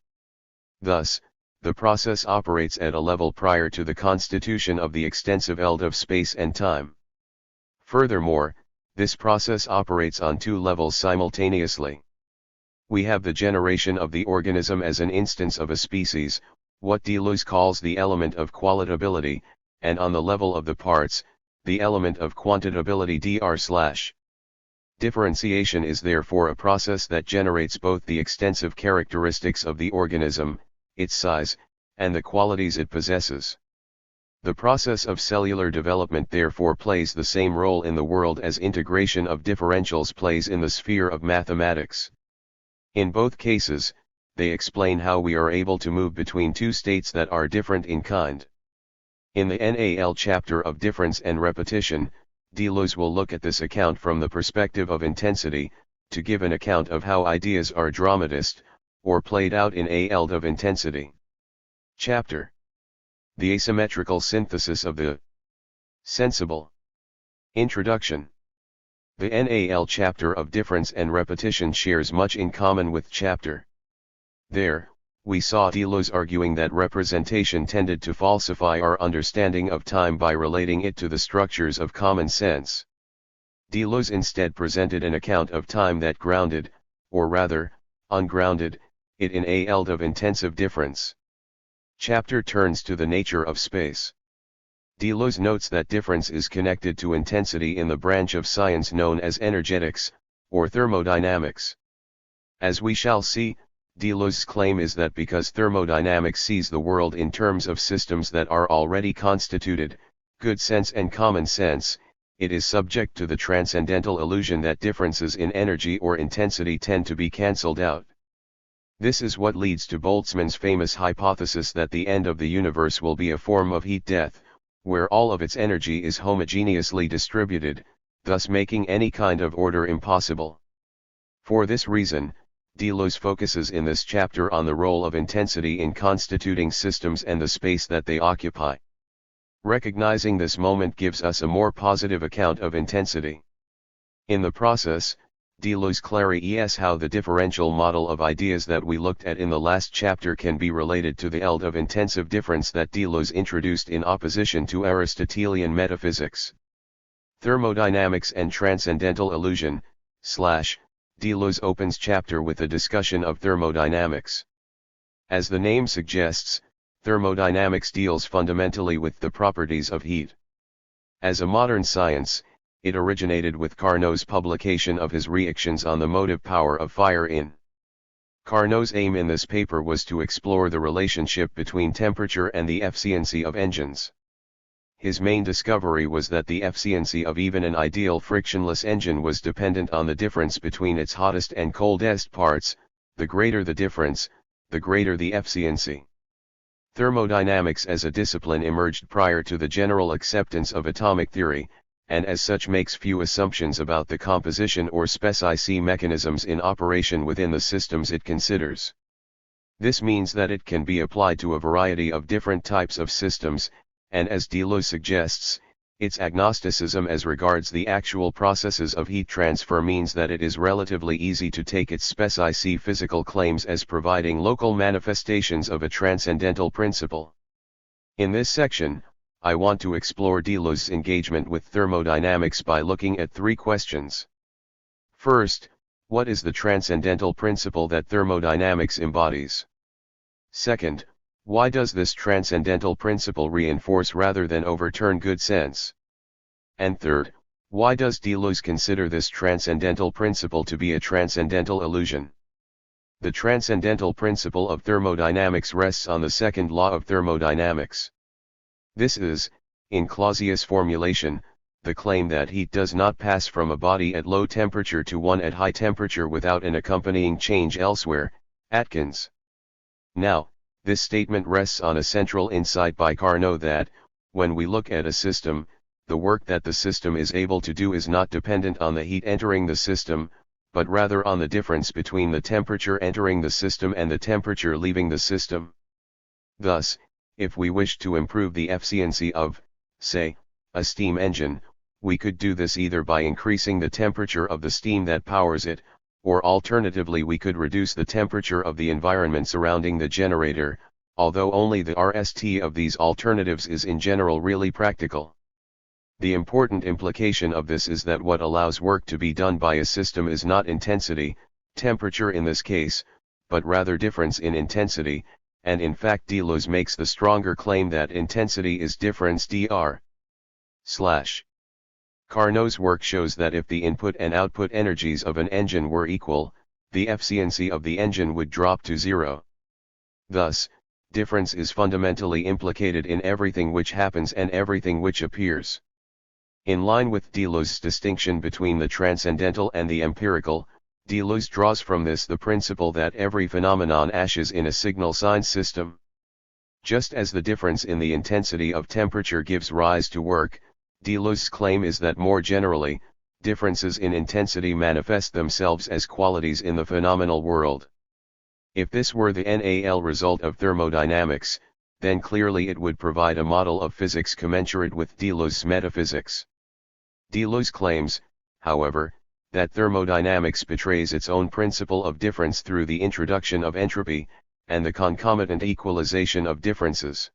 Speaker 1: Thus, the process operates at a level prior to the constitution of the extensive ELD of space and time. Furthermore, this process operates on two levels simultaneously. We have the generation of the organism as an instance of a species, what Deleuze calls the element of qualitability, and on the level of the parts, the element of quantitability dr/. Differentiation is therefore a process that generates both the extensive characteristics of the organism, its size, and the qualities it possesses. The process of cellular development therefore plays the same role in the world as integration of differentials plays in the sphere of mathematics. In both cases, they explain how we are able to move between two states that are different in kind. In the NAL chapter of Difference and Repetition, Deleuze will look at this account from the perspective of intensity, to give an account of how ideas are dramatist, or played out in a eld of intensity. Chapter: The asymmetrical synthesis of the sensible. Introduction. The NAL chapter of difference and repetition shares much in common with chapter. There, we saw Deleuze arguing that representation tended to falsify our understanding of time by relating it to the structures of common sense. Deleuze instead presented an account of time that grounded, or rather, ungrounded, it in a eld of intensive difference. Chapter turns to the nature of space. Deleuze notes that difference is connected to intensity in the branch of science known as energetics, or thermodynamics. As we shall see, Deleuze's claim is that because thermodynamics sees the world in terms of systems that are already constituted, good sense and common sense, it is subject to the transcendental illusion that differences in energy or intensity tend to be cancelled out. This is what leads to Boltzmann's famous hypothesis that the end of the universe will be a form of heat death, where all of its energy is homogeneously distributed, thus making any kind of order impossible. For this reason, Deleuze focuses in this chapter on the role of intensity in constituting systems and the space that they occupy. Recognizing this moment gives us a more positive account of intensity. In the process, Deleuze clarifies how the differential model of ideas that we looked at in the last chapter can be related to the eld of intensive difference that Deleuze introduced in opposition to Aristotelian metaphysics. Thermodynamics and Transcendental Illusion, Deleuze opens chapter with a discussion of thermodynamics. As the name suggests, thermodynamics deals fundamentally with the properties of heat. As a modern science, it originated with Carnot's publication of his reactions on the motive power of fire in. Carnot's aim in this paper was to explore the relationship between temperature and the efficiency of engines. His main discovery was that the efficiency of even an ideal frictionless engine was dependent on the difference between its hottest and coldest parts. The greater the difference, the greater the efficiency. Thermodynamics as a discipline emerged prior to the general acceptance of atomic theory, and as such makes few assumptions about the composition or species mechanisms in operation within the systems it considers. This means that it can be applied to a variety of different types of systems, and as Deleuze suggests, its agnosticism as regards the actual processes of heat transfer means that it is relatively easy to take its species physical claims as providing local manifestations of a transcendental principle. In this section, I want to explore Deleuze's engagement with thermodynamics by looking at three questions. First, what is the transcendental principle that thermodynamics embodies? Second, why does this transcendental principle reinforce rather than overturn good sense? And third, why does Deleuze consider this transcendental principle to be a transcendental illusion? The transcendental principle of thermodynamics rests on the second law of thermodynamics. This is, in Clausius' formulation, the claim that heat does not pass from a body at low temperature to one at high temperature without an accompanying change elsewhere, Atkins. Now, this statement rests on a central insight by Carnot that, when we look at a system, the work that the system is able to do is not dependent on the heat entering the system, but rather on the difference between the temperature entering the system and the temperature leaving the system. Thus, if we wish to improve the efficiency of, say, a steam engine, we could do this either by increasing the temperature of the steam that powers it, or alternatively we could reduce the temperature of the environment surrounding the generator, although only the RST of these alternatives is in general really practical. The important implication of this is that what allows work to be done by a system is not intensity, temperature in this case, but rather difference in intensity, and in fact Deleuze makes the stronger claim that intensity is difference dr. Carnot's work shows that if the input and output energies of an engine were equal, the efficiency of the engine would drop to zero. Thus, difference is fundamentally implicated in everything which happens and everything which appears. In line with Deleuze's distinction between the transcendental and the empirical, Deleuze draws from this the principle that every phenomenon ashes in a signal sign system. Just as the difference in the intensity of temperature gives rise to work, Deleuze's claim is that more generally, differences in intensity manifest themselves as qualities in the phenomenal world. If this were the NAL result of thermodynamics, then clearly it would provide a model of physics commensurate with Deleuze's metaphysics. Deleuze claims, however, that thermodynamics betrays its own principle of difference through the introduction of entropy, and the concomitant equalization of differences.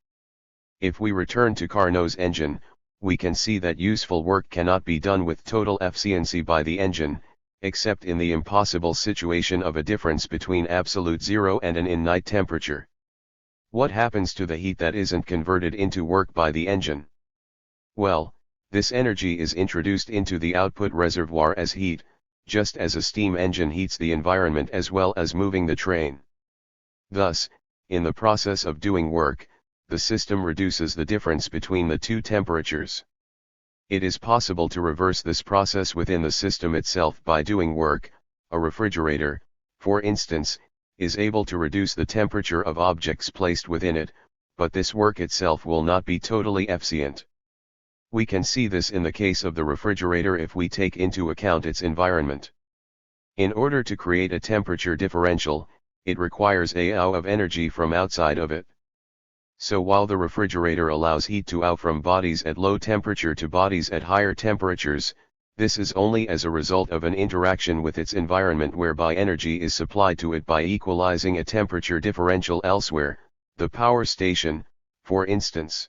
Speaker 1: If we return to Carnot's engine, we can see that useful work cannot be done with total efficiency by the engine, except in the impossible situation of a difference between absolute zero and an in-night temperature. What happens to the heat that isn't converted into work by the engine? Well, this energy is introduced into the output reservoir as heat, just as a steam engine heats the environment as well as moving the train. Thus, in the process of doing work, the system reduces the difference between the two temperatures. It is possible to reverse this process within the system itself by doing work. A refrigerator, for instance, is able to reduce the temperature of objects placed within it, but this work itself will not be totally efficient. We can see this in the case of the refrigerator if we take into account its environment. In order to create a temperature differential, it requires a AU of energy from outside of it. So while the refrigerator allows heat to out from bodies at low temperature to bodies at higher temperatures, this is only as a result of an interaction with its environment whereby energy is supplied to it by equalizing a temperature differential elsewhere, the power station, for instance.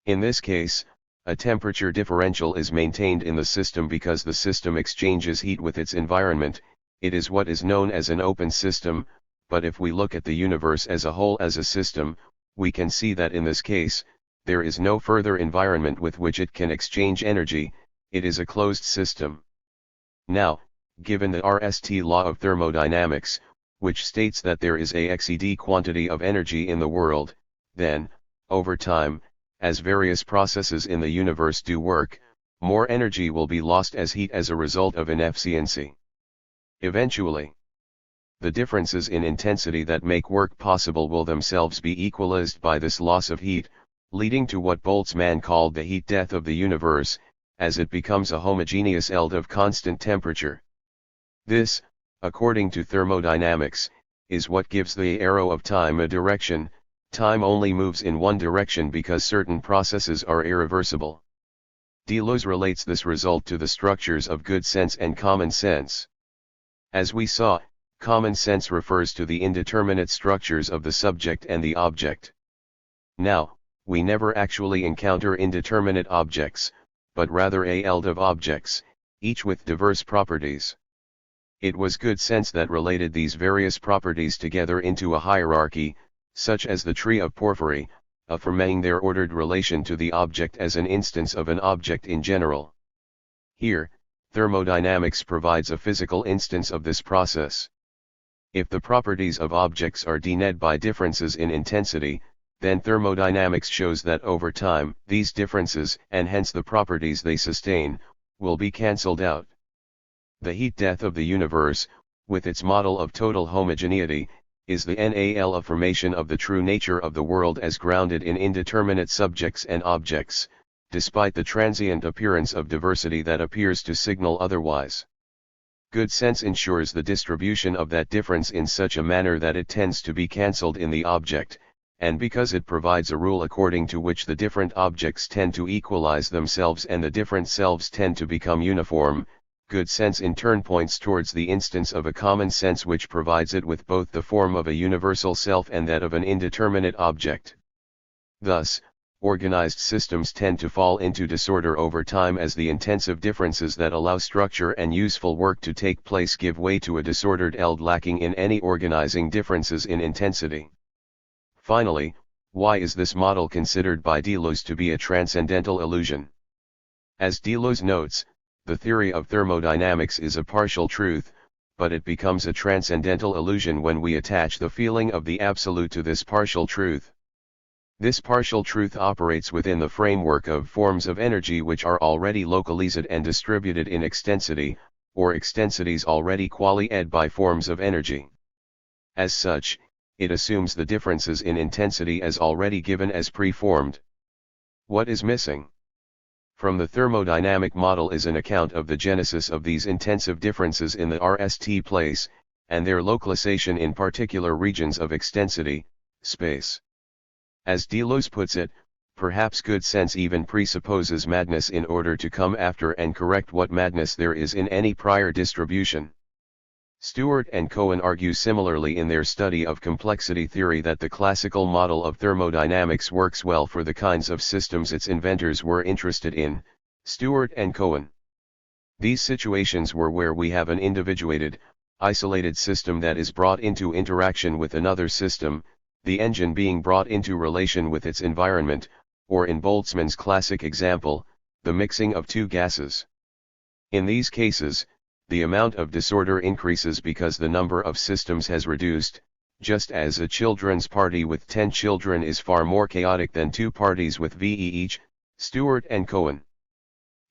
Speaker 1: In this case, a temperature differential is maintained in the system because the system exchanges heat with its environment. It is what is known as an open system, but if we look at the universe as a whole as a system, we can see that in this case, there is no further environment with which it can exchange energy. It is a closed system. Now, given the RST law of thermodynamics, which states that there is a XED quantity of energy in the world, then, over time, as various processes in the universe do work, more energy will be lost as heat as a result of inefficiency. Eventually, the differences in intensity that make work possible will themselves be equalized by this loss of heat, leading to what Boltzmann called the heat death of the universe, as it becomes a homogeneous ELD of constant temperature. This, according to thermodynamics, is what gives the arrow of time a direction. Time only moves in one direction because certain processes are irreversible. Deleuze relates this result to the structures of good sense and common sense. As we saw, common sense refers to the indeterminate structures of the subject and the object. Now, we never actually encounter indeterminate objects, but rather a ELD of objects, each with diverse properties. It was good sense that related these various properties together into a hierarchy, such as the tree of porphyry, affirming their ordered relation to the object as an instance of an object in general. Here, thermodynamics provides a physical instance of this process. If the properties of objects are denuded by differences in intensity, then thermodynamics shows that over time, these differences, and hence the properties they sustain, will be cancelled out. The heat death of the universe, with its model of total homogeneity, is the NAL affirmation of the true nature of the world as grounded in indeterminate subjects and objects, despite the transient appearance of diversity that appears to signal otherwise. Good sense ensures the distribution of that difference in such a manner that it tends to be cancelled in the object, and because it provides a rule according to which the different objects tend to equalize themselves and the different selves tend to become uniform, good sense in turn points towards the instance of a common sense which provides it with both the form of a universal self and that of an indeterminate object. Thus, organized systems tend to fall into disorder over time as the intensive differences that allow structure and useful work to take place give way to a disordered ELD lacking in any organizing differences in intensity. Finally, why is this model considered by Deleuze to be a transcendental illusion? As Deleuze notes, the theory of thermodynamics is a partial truth, but it becomes a transcendental illusion when we attach the feeling of the absolute to this partial truth. This partial truth operates within the framework of forms of energy which are already localized and distributed in extensity, or extensities already quali-ed by forms of energy. As such, it assumes the differences in intensity as already given as preformed. What is missing from the thermodynamic model is an account of the genesis of these intensive differences in the RST place, and their localization in particular regions of extensity, space. As Deleuze puts it, perhaps good sense even presupposes madness in order to come after and correct what madness there is in any prior distribution. Stewart and Cohen argue similarly in their study of complexity theory that the classical model of thermodynamics works well for the kinds of systems its inventors were interested in, Stewart and Cohen. These situations were where we have an individuated, isolated system that is brought into interaction with another system, the engine being brought into relation with its environment, or in Boltzmann's classic example, the mixing of two gases. In these cases, the amount of disorder increases because the number of systems has reduced, just as a children's party with 10 children is far more chaotic than two parties with VE each, Stewart and Cohen.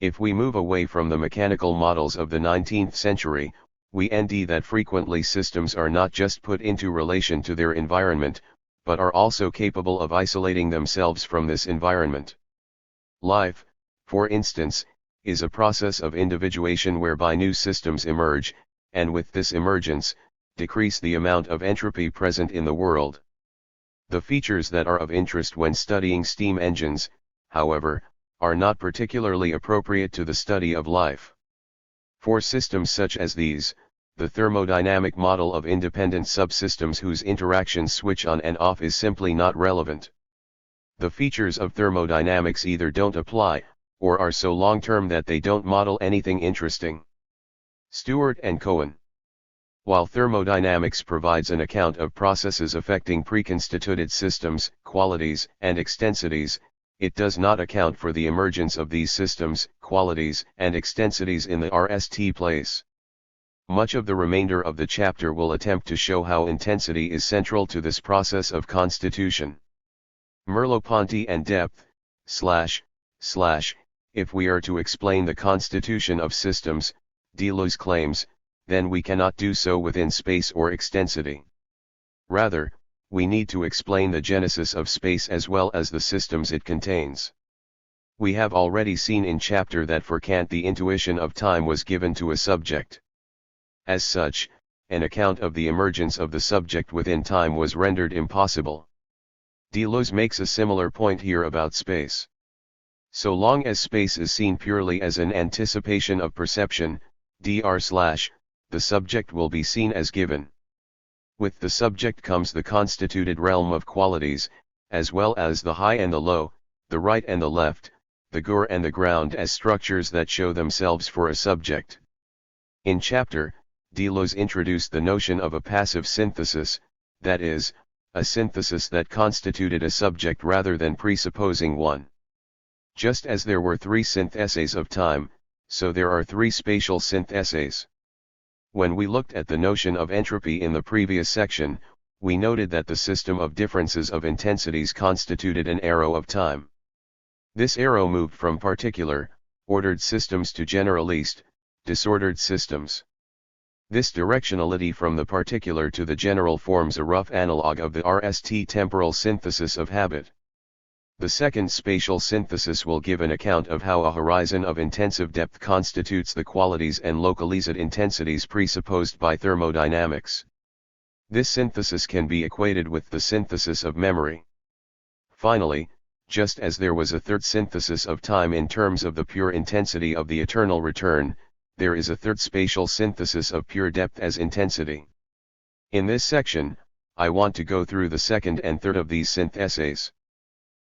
Speaker 1: If we move away from the mechanical models of the 19th century, we see that frequently systems are not just put into relation to their environment, but are also capable of isolating themselves from this environment. Life, for instance, is a process of individuation whereby new systems emerge, and with this emergence, decrease the amount of entropy present in the world. The features that are of interest when studying steam engines, however, are not particularly appropriate to the study of life. For systems such as these, the thermodynamic model of independent subsystems whose interactions switch on and off is simply not relevant. The features of thermodynamics either don't apply, or are so long-term that they don't model anything interesting. Stewart and Cohen. While thermodynamics provides an account of processes affecting preconstituted systems, qualities, and extensities, it does not account for the emergence of these systems, qualities, and extensities in the RST place. Much of the remainder of the chapter will attempt to show how intensity is central to this process of constitution. Merleau-Ponty and depth, if we are to explain the constitution of systems, Deleuze claims, then we cannot do so within space or extensity. Rather, we need to explain the genesis of space as well as the systems it contains. We have already seen in chapter that for Kant the intuition of time was given to a subject. As such, an account of the emergence of the subject within time was rendered impossible. Deleuze makes a similar point here about space. So long as space is seen purely as an anticipation of perception, the subject will be seen as given. With the subject comes the constituted realm of qualities, as well as the high and the low, the right and the left, the gore and the ground as structures that show themselves for a subject. In chapter, Deleuze introduced the notion of a passive synthesis, that is, a synthesis that constituted a subject rather than presupposing one. Just as there were three syntheses of time, so there are three spatial syntheses. When we looked at the notion of entropy in the previous section, we noted that the system of differences of intensities constituted an arrow of time. This arrow moved from particular, ordered systems to generalist, disordered systems. This directionality from the particular to the general forms a rough analog of the RST temporal synthesis of habit. The second spatial synthesis will give an account of how a horizon of intensive depth constitutes the qualities and localized intensities presupposed by thermodynamics. This synthesis can be equated with the synthesis of memory. Finally, just as there was a third synthesis of time in terms of the pure intensity of the eternal return, there is a third spatial synthesis of pure depth as intensity. In this section, I want to go through the second and third of these syntheses.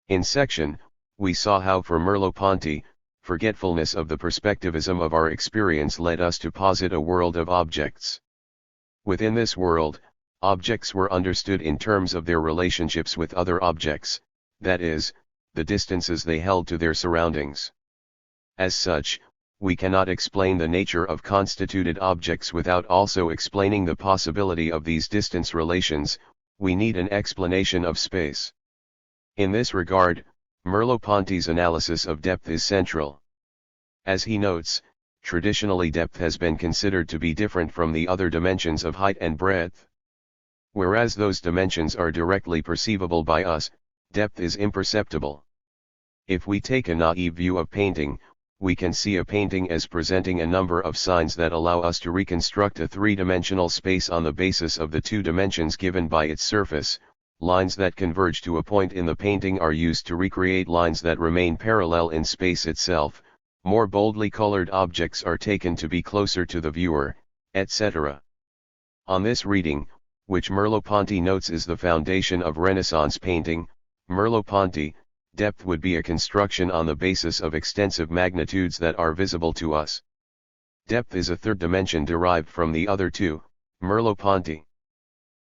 Speaker 1: In section, we saw how for Merleau-Ponty, forgetfulness of the perspectivism of our experience led us to posit a world of objects. Within this world, objects were understood in terms of their relationships with other objects, that is, the distances they held to their surroundings. As such, we cannot explain the nature of constituted objects without also explaining the possibility of these distance relations. We need an explanation of space. In this regard, Merleau-Ponty's analysis of depth is central. As he notes, traditionally depth has been considered to be different from the other dimensions of height and breadth. Whereas those dimensions are directly perceivable by us, depth is imperceptible. If we take a naive view of painting, we can see a painting as presenting a number of signs that allow us to reconstruct a three-dimensional space on the basis of the two dimensions given by its surface. Lines that converge to a point in the painting are used to recreate lines that remain parallel in space itself. More boldly colored objects are taken to be closer to the viewer, etc. On this reading, which Merleau-Ponty notes is the foundation of Renaissance painting, Merleau-Ponty, depth would be a construction on the basis of extensive magnitudes that are visible to us. Depth is a third dimension derived from the other two, Merleau-Ponty.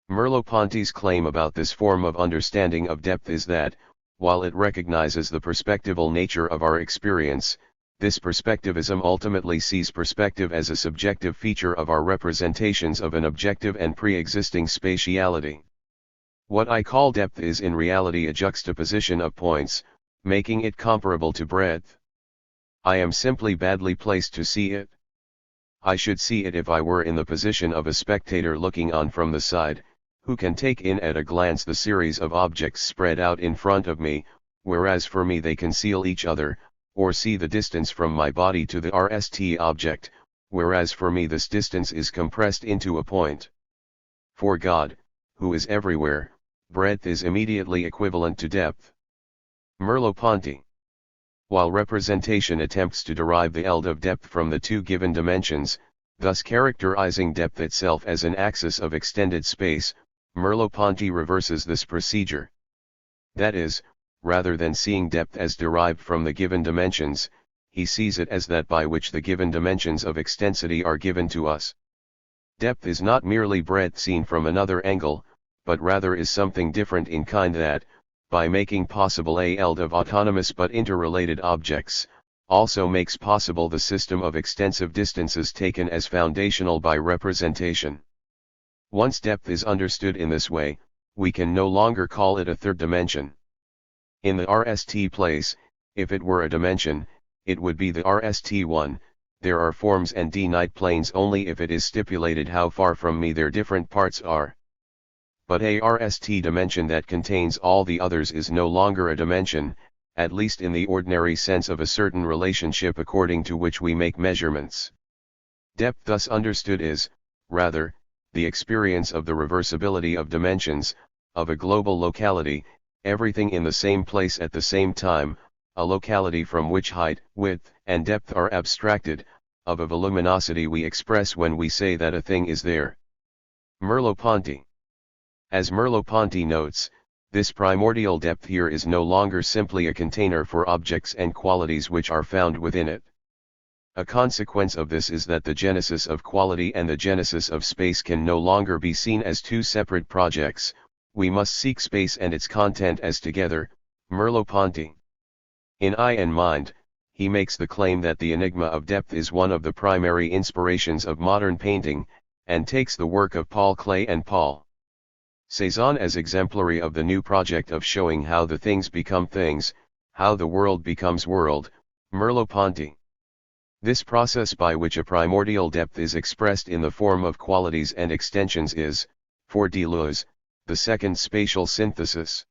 Speaker 1: Merleau-Ponty's claim about this form of understanding of depth is that, while it recognizes the perspectival nature of our experience, this perspectivism ultimately sees perspective as a subjective feature of our representations of an objective and pre-existing spatiality. What I call depth is in reality a juxtaposition of points, making it comparable to breadth. I am simply badly placed to see it. I should see it if I were in the position of a spectator looking on from the side, who can take in at a glance the series of objects spread out in front of me, whereas for me they conceal each other, or see the distance from my body to the RST object, whereas for me this distance is compressed into a point. For God, who is everywhere, breadth is immediately equivalent to depth. Merleau-Ponty. While representation attempts to derive the eld of depth from the two given dimensions, thus characterizing depth itself as an axis of extended space, Merleau-Ponty reverses this procedure. That is, rather than seeing depth as derived from the given dimensions, he sees it as that by which the given dimensions of extensity are given to us. Depth is not merely breadth seen from another angle, but rather is something different in kind that, by making possible a eld of autonomous but interrelated objects, also makes possible the system of extensive distances taken as foundational by representation. Once depth is understood in this way, we can no longer call it a third dimension. In the RST place, if it were a dimension, it would be the RST1, there are forms and D-night planes only if it is stipulated how far from me their different parts are. But a RST dimension that contains all the others is no longer a dimension, at least in the ordinary sense of a certain relationship according to which we make measurements. Depth thus understood is, rather, the experience of the reversibility of dimensions, of a global locality, everything in the same place at the same time, a locality from which height, width, and depth are abstracted, of a voluminosity we express when we say that a thing is there. Merleau-Ponty. As Merleau-Ponty notes, this primordial depth here is no longer simply a container for objects and qualities which are found within it. A consequence of this is that the genesis of quality and the genesis of space can no longer be seen as two separate projects, we must seek space and its content as together. Merleau-Ponty. In Eye and Mind, he makes the claim that the enigma of depth is one of the primary inspirations of modern painting, and takes the work of Paul Klee and Paul Cézanne as exemplary of the new project of showing how the things become things, how the world becomes world. Merleau-Ponty. This process by which a primordial depth is expressed in the form of qualities and extensions is, for Deleuze, the second spatial synthesis.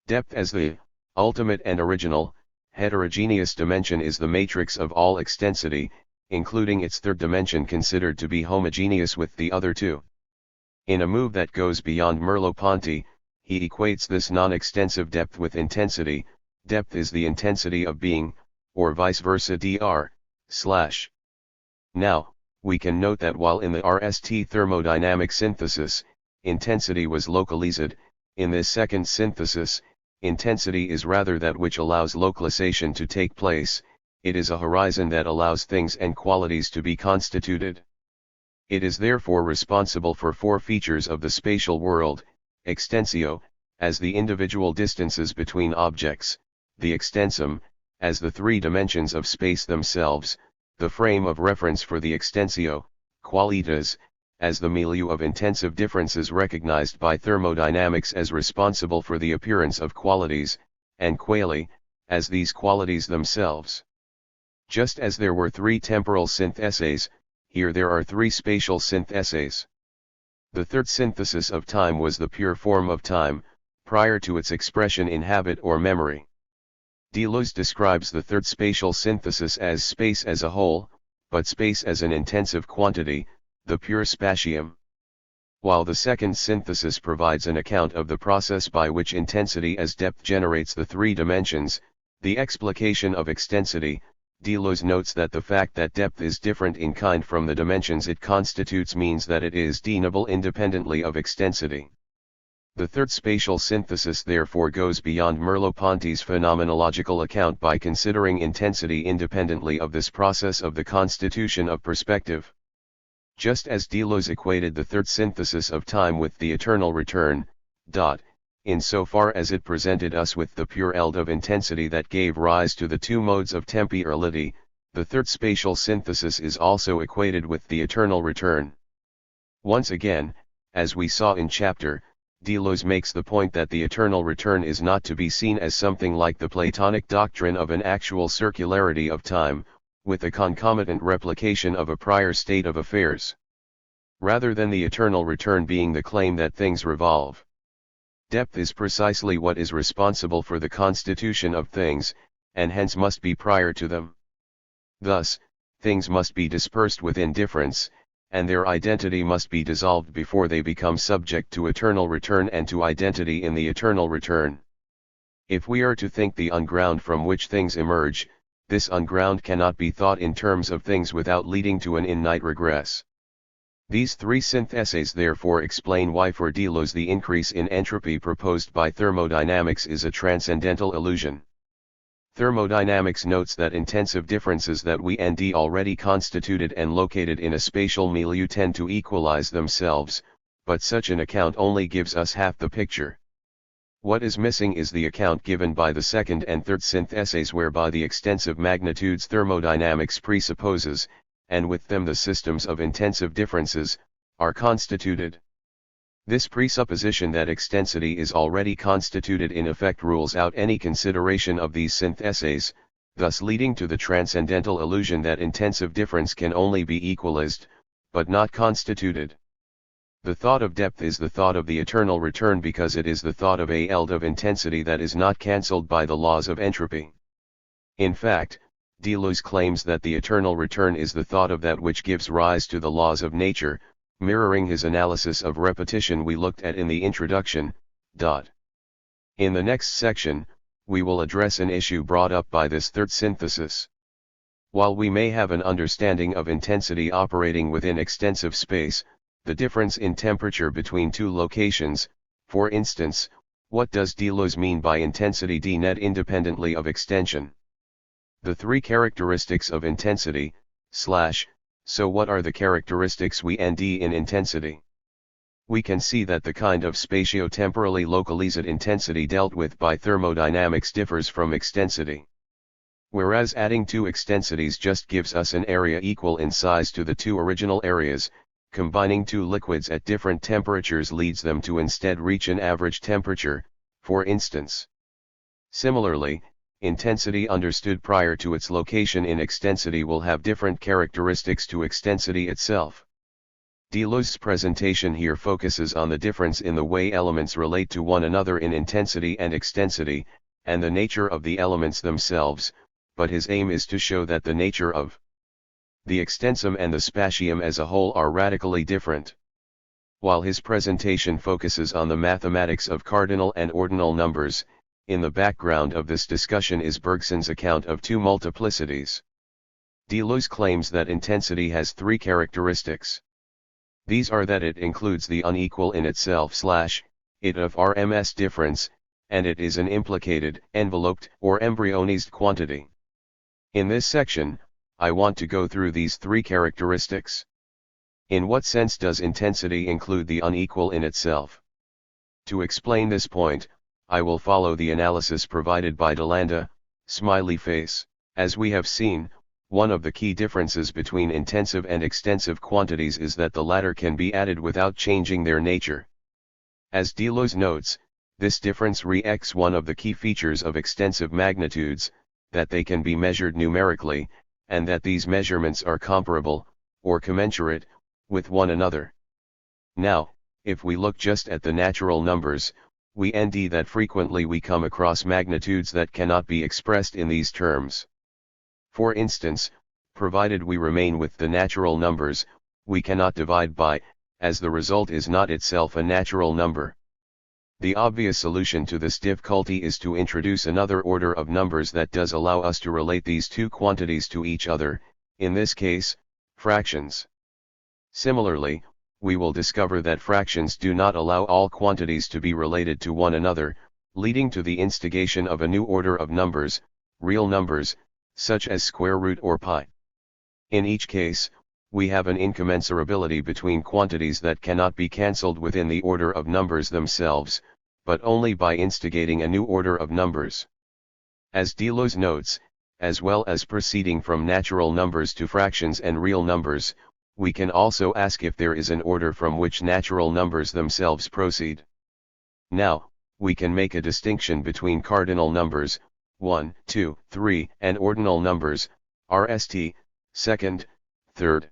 Speaker 1: Depth as the ultimate and original, heterogeneous dimension is the matrix of all extensity, including its third dimension considered to be homogeneous with the other two. In a move that goes beyond Merleau-Ponty, he equates this non-extensive depth with intensity. Depth is the intensity of being, or vice versa dr. Now, we can note that while in the RST thermodynamic synthesis, intensity was localized, in this second synthesis, intensity is rather that which allows localization to take place, it is a horizon that allows things and qualities to be constituted. It is therefore responsible for four features of the spatial world: extensio, as the individual distances between objects; the extensum, as the three dimensions of space themselves; the frame of reference for the extensio; qualitas, as the milieu of intensive differences recognized by thermodynamics as responsible for the appearance of qualities; and quali, as these qualities themselves. Just as there were three temporal syntheses, here there are three spatial syntheses. The third synthesis of time was the pure form of time, prior to its expression in habit or memory. Deleuze describes the third spatial synthesis as space as a whole, but space as an intensive quantity, the pure spatium. While the second synthesis provides an account of the process by which intensity as depth generates the three dimensions, the explication of extensity, Deleuze notes that the fact that depth is different in kind from the dimensions it constitutes means that it is definable independently of extensity. The third spatial synthesis therefore goes beyond Merleau-Ponty's phenomenological account by considering intensity independently of this process of the constitution of perspective. Just as Deleuze equated the third synthesis of time with the eternal return, insofar as it presented us with the pure eld of intensity that gave rise to the two modes of temporality, the third spatial synthesis is also equated with the eternal return. Once again, as we saw in chapter, Deleuze makes the point that the eternal return is not to be seen as something like the Platonic doctrine of an actual circularity of time, with a concomitant replication of a prior state of affairs, rather than the eternal return being the claim that things revolve. Depth is precisely what is responsible for the constitution of things, and hence must be prior to them. Thus, things must be dispersed within difference, and their identity must be dissolved before they become subject to eternal return and to identity in the eternal return. If we are to think the unground from which things emerge, this unground cannot be thought in terms of things without leading to an innate regress. These three syntheses therefore explain why for Deleuze the increase in entropy proposed by thermodynamics is a transcendental illusion. Thermodynamics notes that intensive differences that we already constituted and located in a spatial milieu tend to equalize themselves, but such an account only gives us half the picture. What is missing is the account given by the second and third syntheses whereby the extensive magnitudes thermodynamics presupposes, and with them the systems of intensive differences, are constituted. This presupposition that extensity is already constituted in effect rules out any consideration of these syntheses, thus leading to the transcendental illusion that intensive difference can only be equalized, but not constituted. The thought of depth is the thought of the eternal return because it is the thought of a eld of intensity that is not cancelled by the laws of entropy. In fact, Deleuze claims that the eternal return is the thought of that which gives rise to the laws of nature, mirroring his analysis of repetition we looked at in the introduction. In the next section, we will address an issue brought up by this third synthesis. While we may have an understanding of intensity operating within extensive space, the difference in temperature between two locations, for instance, what does Deleuze mean by intensity d net independently of extension? The three characteristics of intensity, so what are the characteristics we nd in intensity? We can see that the kind of spatio-temporally localized intensity dealt with by thermodynamics differs from extensity. Whereas adding two extensities just gives us an area equal in size to the two original areas, combining two liquids at different temperatures leads them to instead reach an average temperature, for instance. Similarly, intensity understood prior to its location in extensity will have different characteristics to extensity itself. Deleuze's presentation here focuses on the difference in the way elements relate to one another in intensity and extensity, and the nature of the elements themselves, but his aim is to show that the nature of the extensum and the spatium as a whole are radically different. While his presentation focuses on the mathematics of cardinal and ordinal numbers, in the background of this discussion is Bergson's account of two multiplicities. Deleuze claims that intensity has three characteristics. These are that it includes the unequal in itself / it of RMS difference, and it is an implicated, enveloped, or embryonized quantity. In this section, I want to go through these three characteristics. In what sense does intensity include the unequal in itself? To explain this point, I will follow the analysis provided by Delanda, smiley face. As we have seen, one of the key differences between intensive and extensive quantities is that the latter can be added without changing their nature. As Deleuze notes, this difference re-x one of the key features of extensive magnitudes, that they can be measured numerically, and that these measurements are comparable, or commensurate, with one another. Now, if we look just at the natural numbers, we nd that frequently we come across magnitudes that cannot be expressed in these terms. For instance, provided we remain with the natural numbers, we cannot divide by, as the result is not itself a natural number. The obvious solution to this difficulty is to introduce another order of numbers that does allow us to relate these two quantities to each other, in this case, fractions. Similarly, we will discover that fractions do not allow all quantities to be related to one another, leading to the instigation of a new order of numbers, real numbers, such as square root or pi. In each case, we have an incommensurability between quantities that cannot be cancelled within the order of numbers themselves, but only by instigating a new order of numbers. As Deleuze notes, as well as proceeding from natural numbers to fractions and real numbers, we can also ask if there is an order from which natural numbers themselves proceed. Now, we can make a distinction between cardinal numbers, 1, 2, 3, and ordinal numbers, rst, second, third.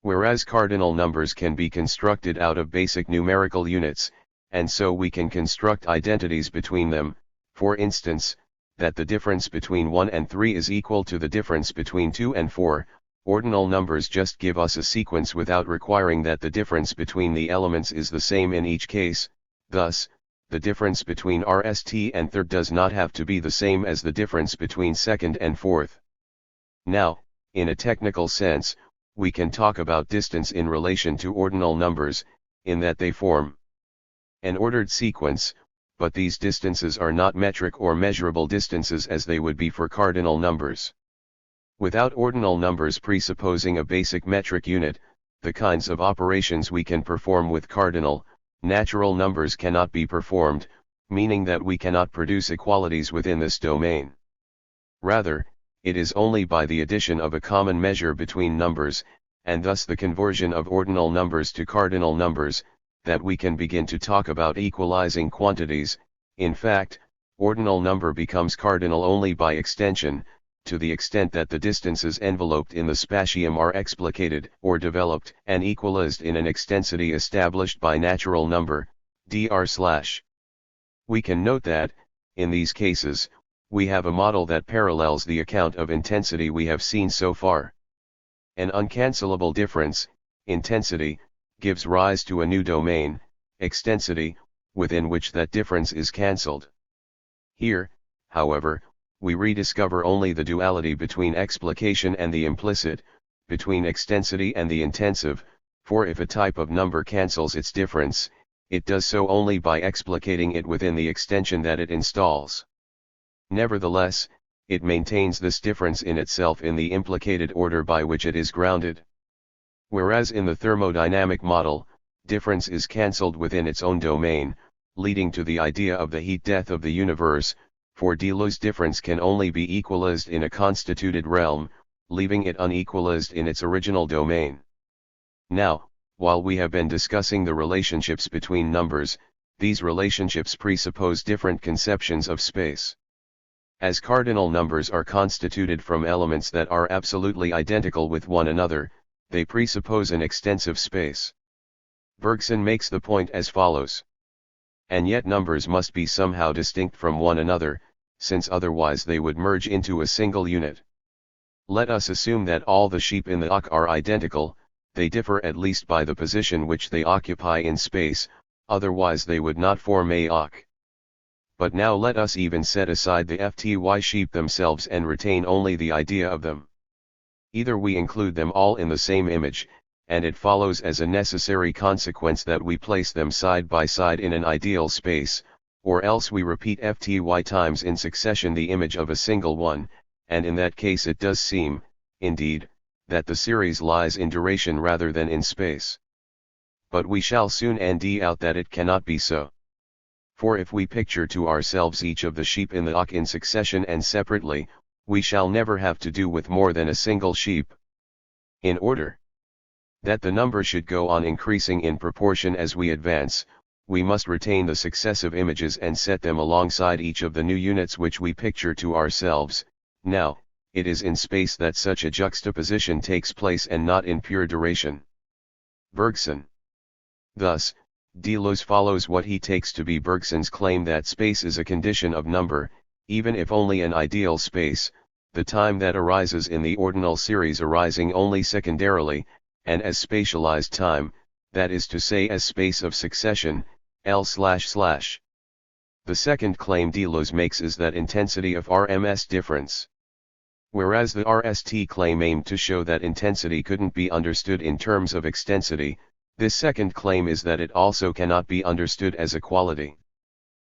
Speaker 1: Whereas cardinal numbers can be constructed out of basic numerical units, and so we can construct identities between them, for instance, that the difference between 1 and 3 is equal to the difference between 2 and 4, ordinal numbers just give us a sequence without requiring that the difference between the elements is the same in each case, thus, the difference between rst and third does not have to be the same as the difference between second and fourth. Now, in a technical sense, we can talk about distance in relation to ordinal numbers, in that they form an ordered sequence, but these distances are not metric or measurable distances as they would be for cardinal numbers. Without ordinal numbers presupposing a basic metric unit, the kinds of operations we can perform with cardinal, natural numbers cannot be performed, meaning that we cannot produce equalities within this domain. Rather, it is only by the addition of a common measure between numbers, and thus the conversion of ordinal numbers to cardinal numbers, that we can begin to talk about equalizing quantities. In fact, ordinal number becomes cardinal only by extension, to the extent that the distances enveloped in the spatium are explicated or developed and equalized in an extensity established by natural number, dr/. We can note that, in these cases, we have a model that parallels the account of intensity we have seen so far. An uncancelable difference, intensity, gives rise to a new domain, extensity, within which that difference is cancelled. Here, however, we rediscover only the duality between explication and the implicit, between extensity and the intensive, for if a type of number cancels its difference, it does so only by explicating it within the extension that it installs. Nevertheless, it maintains this difference in itself in the implicated order by which it is grounded. Whereas in the thermodynamic model, difference is cancelled within its own domain, leading to the idea of the heat death of the universe, for Deleuze difference can only be equalized in a constituted realm, leaving it unequalized in its original domain. Now, while we have been discussing the relationships between numbers, these relationships presuppose different conceptions of space. As cardinal numbers are constituted from elements that are absolutely identical with one another, they presuppose an extensive space. Bergson makes the point as follows. And yet numbers must be somehow distinct from one another, since otherwise they would merge into a single unit. Let us assume that all the sheep in the ark are identical, they differ at least by the position which they occupy in space, otherwise they would not form a ark. But now let us even set aside the FTY sheep themselves and retain only the idea of them. Either we include them all in the same image, and it follows as a necessary consequence that we place them side by side in an ideal space, or else we repeat FTY times in succession the image of a single one, and in that case it does seem, indeed, that the series lies in duration rather than in space. But we shall soon nd out that it cannot be so. For if we picture to ourselves each of the sheep in the ark in succession and separately, we shall never have to do with more than a single sheep. In order that the number should go on increasing in proportion as we advance, we must retain the successive images and set them alongside each of the new units which we picture to ourselves. Now, it is in space that such a juxtaposition takes place and not in pure duration. Bergson. Thus, Deleuze follows what he takes to be Bergson's claim that space is a condition of number, even if only an ideal space, the time that arises in the ordinal series arising only secondarily, and as spatialized time, that is to say as space of succession, L//. The second claim Deleuze makes is that intensity of RMS difference. Whereas the RST claim aimed to show that intensity couldn't be understood in terms of extensity, this second claim is that it also cannot be understood as a quality.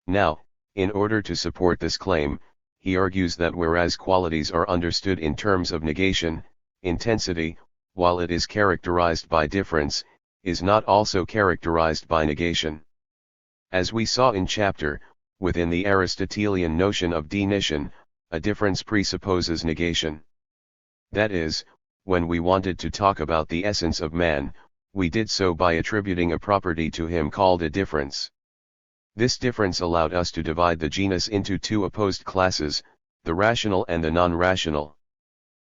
Speaker 1: Now, in order to support this claim, he argues that whereas qualities are understood in terms of negation, intensity, while it is characterized by difference, is not also characterized by negation. As we saw in chapter, within the Aristotelian notion of denition, a difference presupposes negation. That is, when we wanted to talk about the essence of man, we did so by attributing a property to him called a difference. This difference allowed us to divide the genus into two opposed classes, the rational and the non-rational.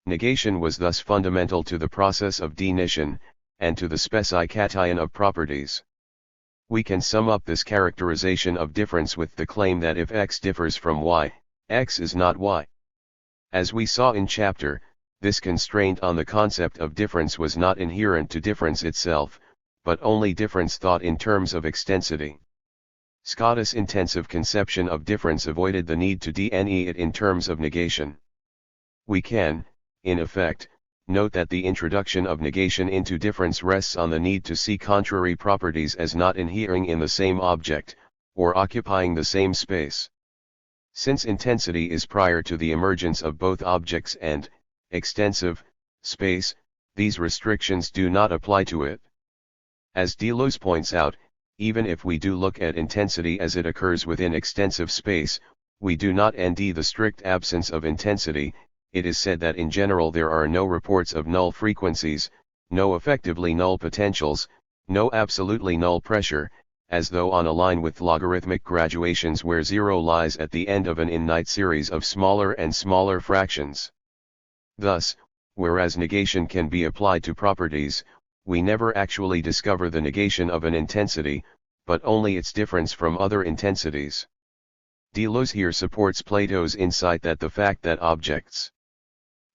Speaker 1: Negation was thus fundamental to the process of denition, and to the specification of properties. We can sum up this characterization of difference with the claim that if X differs from Y, X is not Y. As we saw in chapter, this constraint on the concept of difference was not inherent to difference itself, but only difference thought in terms of extensity. Scott's intensive conception of difference avoided the need to dene it in terms of negation. We can, in effect, note that the introduction of negation into difference rests on the need to see contrary properties as not inhering in the same object, or occupying the same space. Since intensity is prior to the emergence of both objects and, extensive, space, these restrictions do not apply to it. As Deleuze points out, even if we do look at intensity as it occurs within extensive space, we do not nd the strict absence of intensity. It is said that in general there are no reports of null frequencies, no effectively null potentials, no absolutely null pressure, as though on a line with logarithmic graduations where zero lies at the end of an infinite series of smaller and smaller fractions. Thus, whereas negation can be applied to properties, we never actually discover the negation of an intensity, but only its difference from other intensities. Deleuze here supports Plato's insight that the fact that objects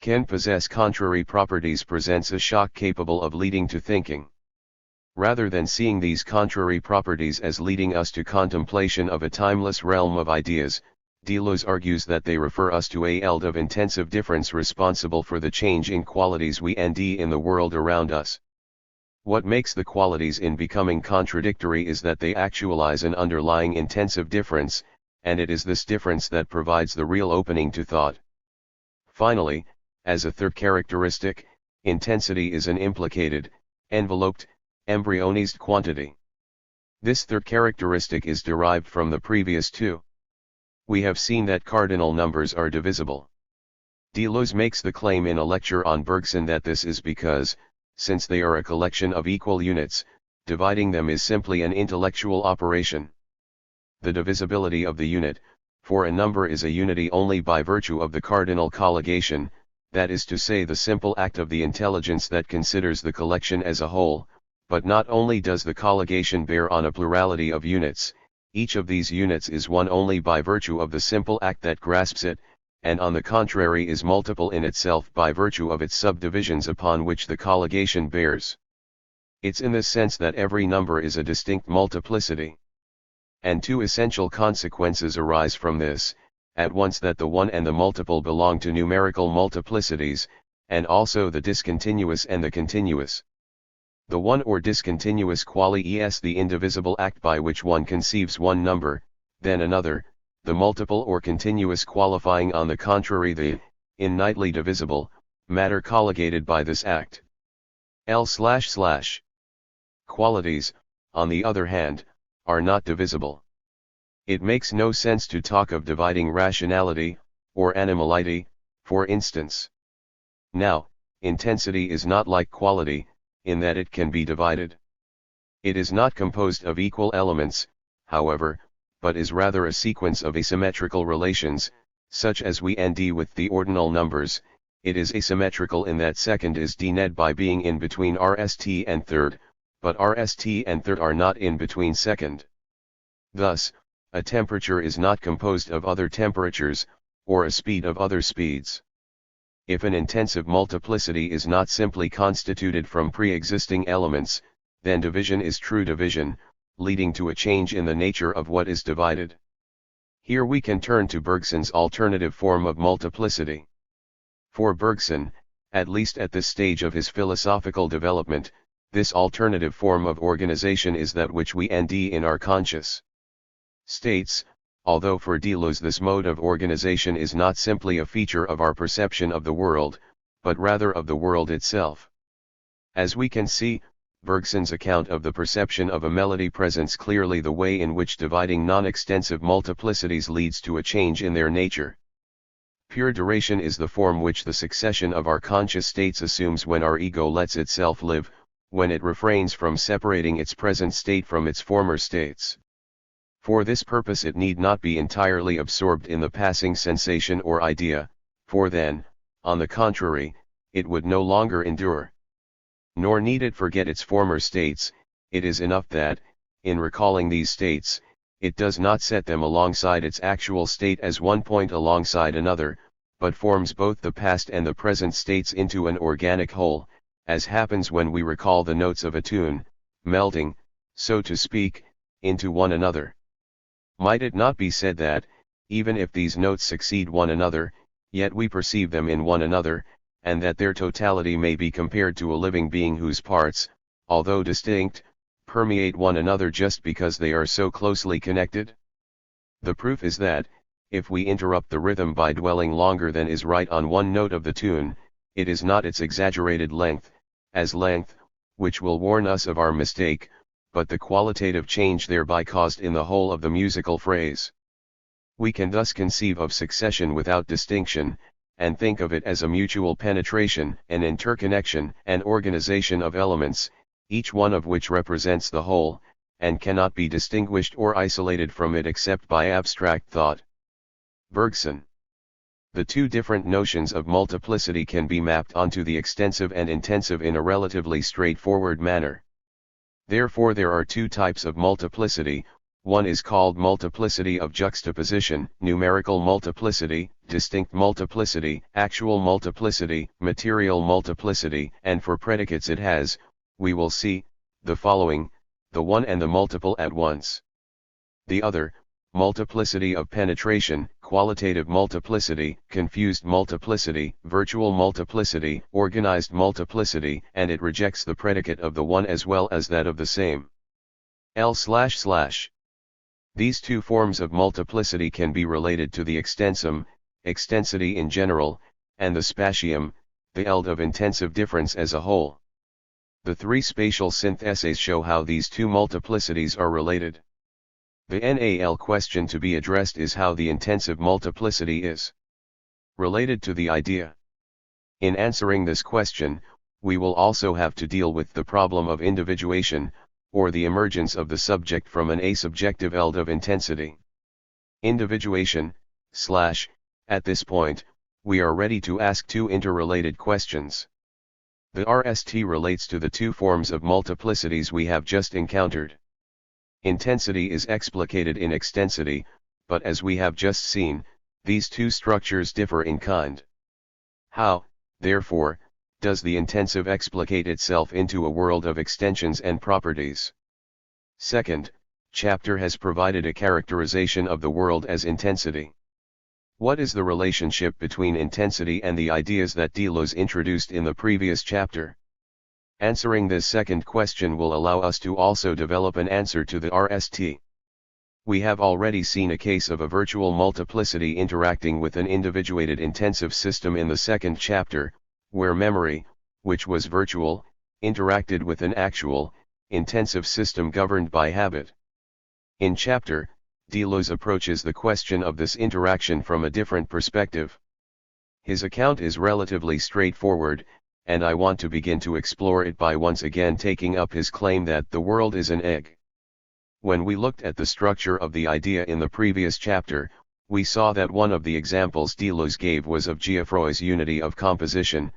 Speaker 1: can possess contrary properties presents a shock capable of leading to thinking. Rather than seeing these contrary properties as leading us to contemplation of a timeless realm of ideas, Deleuze argues that they refer us to a eld of intensive difference responsible for the change in qualities we nd in the world around us. What makes the qualities in becoming contradictory is that they actualize an underlying intensive difference, and it is this difference that provides the real opening to thought. Finally, as a third characteristic, intensity is an implicated, enveloped, embryonized quantity. This third characteristic is derived from the previous two. We have seen that cardinal numbers are divisible. Deleuze makes the claim in a lecture on Bergson that this is because, since they are a collection of equal units, dividing them is simply an intellectual operation. The divisibility of the unit, for a number is a unity only by virtue of the cardinal colligation, that is to say the simple act of the intelligence that considers the collection as a whole, but not only does the colligation bear on a plurality of units, each of these units is one only by virtue of the simple act that grasps it, and on the contrary is multiple in itself by virtue of its subdivisions upon which the colligation bears. It's in this sense that every number is a distinct multiplicity. And two essential consequences arise from this, at once that the one and the multiple belong to numerical multiplicities, and also the discontinuous and the continuous. The one or discontinuous quali is the indivisible act by which one conceives one number, then another, the multiple or continuous qualifying on the contrary the, innately divisible, matter colligated by this act. L//. Qualities, on the other hand, are not divisible. It makes no sense to talk of dividing rationality, or animality, for instance. Now, intensity is not like quality, in that it can be divided. It is not composed of equal elements, however, but is rather a sequence of asymmetrical relations, such as we nd with the ordinal numbers. It is asymmetrical in that second is dened by being in between rst and third, but RST and third are not in between second. Thus, a temperature is not composed of other temperatures, or a speed of other speeds. If an intensive multiplicity is not simply constituted from pre-existing elements, then division is true division, leading to a change in the nature of what is divided. Here we can turn to Bergson's alternative form of multiplicity. For Bergson, at least at this stage of his philosophical development, this alternative form of organization is that which we nd in our conscious states, although for Deleuze this mode of organization is not simply a feature of our perception of the world, but rather of the world itself. As we can see, Bergson's account of the perception of a melody presents clearly the way in which dividing non-extensive multiplicities leads to a change in their nature. Pure duration is the form which the succession of our conscious states assumes when our ego lets itself live, when it refrains from separating its present state from its former states. For this purpose it need not be entirely absorbed in the passing sensation or idea, for then, on the contrary, it would no longer endure. Nor need it forget its former states, it is enough that, in recalling these states, it does not set them alongside its actual state as one point alongside another, but forms both the past and the present states into an organic whole, as happens when we recall the notes of a tune, melding, so to speak, into one another. Might it not be said that, even if these notes succeed one another, yet we perceive them in one another, and that their totality may be compared to a living being whose parts, although distinct, permeate one another just because they are so closely connected? The proof is that, if we interrupt the rhythm by dwelling longer than is right on one note of the tune, it is not its exaggerated length, which will warn us of our mistake, but the qualitative change thereby caused in the whole of the musical phrase. We can thus conceive of succession without distinction, and think of it as a mutual penetration, an interconnection, an organization of elements, each one of which represents the whole, and cannot be distinguished or isolated from it except by abstract thought. Bergson. The two different notions of multiplicity can be mapped onto the extensive and intensive in a relatively straightforward manner. Therefore there are two types of multiplicity. One is called multiplicity of juxtaposition, numerical multiplicity, distinct multiplicity, actual multiplicity, material multiplicity, and for predicates it has, we will see, the following, the one and the multiple at once. The other, multiplicity of penetration, qualitative multiplicity, confused multiplicity, virtual multiplicity, organized multiplicity, and it rejects the predicate of the one as well as that of the same. These two forms of multiplicity can be related to the extensum, extensity in general, and the spatium, the eld of intensive difference as a whole. The three spatial syntheses show how these two multiplicities are related. The NAL question to be addressed is how the intensive multiplicity is related to the idea. In answering this question, we will also have to deal with the problem of individuation, or the emergence of the subject from an asubjective eld of intensity. Individuation, at this point, we are ready to ask two interrelated questions. The RST relates to the two forms of multiplicities we have just encountered. Intensity is explicated in extensity, but as we have just seen, these two structures differ in kind. How, therefore, does the intensive explicate itself into a world of extensions and properties? Second chapter has provided a characterization of the world as intensity. What is the relationship between intensity and the ideas that Deleuze introduced in the previous chapter? Answering this second question will allow us to also develop an answer to the RST. We have already seen a case of a virtual multiplicity interacting with an individuated intensive system in the second chapter, where memory, which was virtual, interacted with an actual, intensive system governed by habit. In chapter, Deleuze approaches the question of this interaction from a different perspective. His account is relatively straightforward, and I want to begin to explore it by once again taking up his claim that the world is an egg. When we looked at the structure of the idea in the previous chapter, we saw that one of the examples Deleuze gave was of Geoffroy's unity of composition.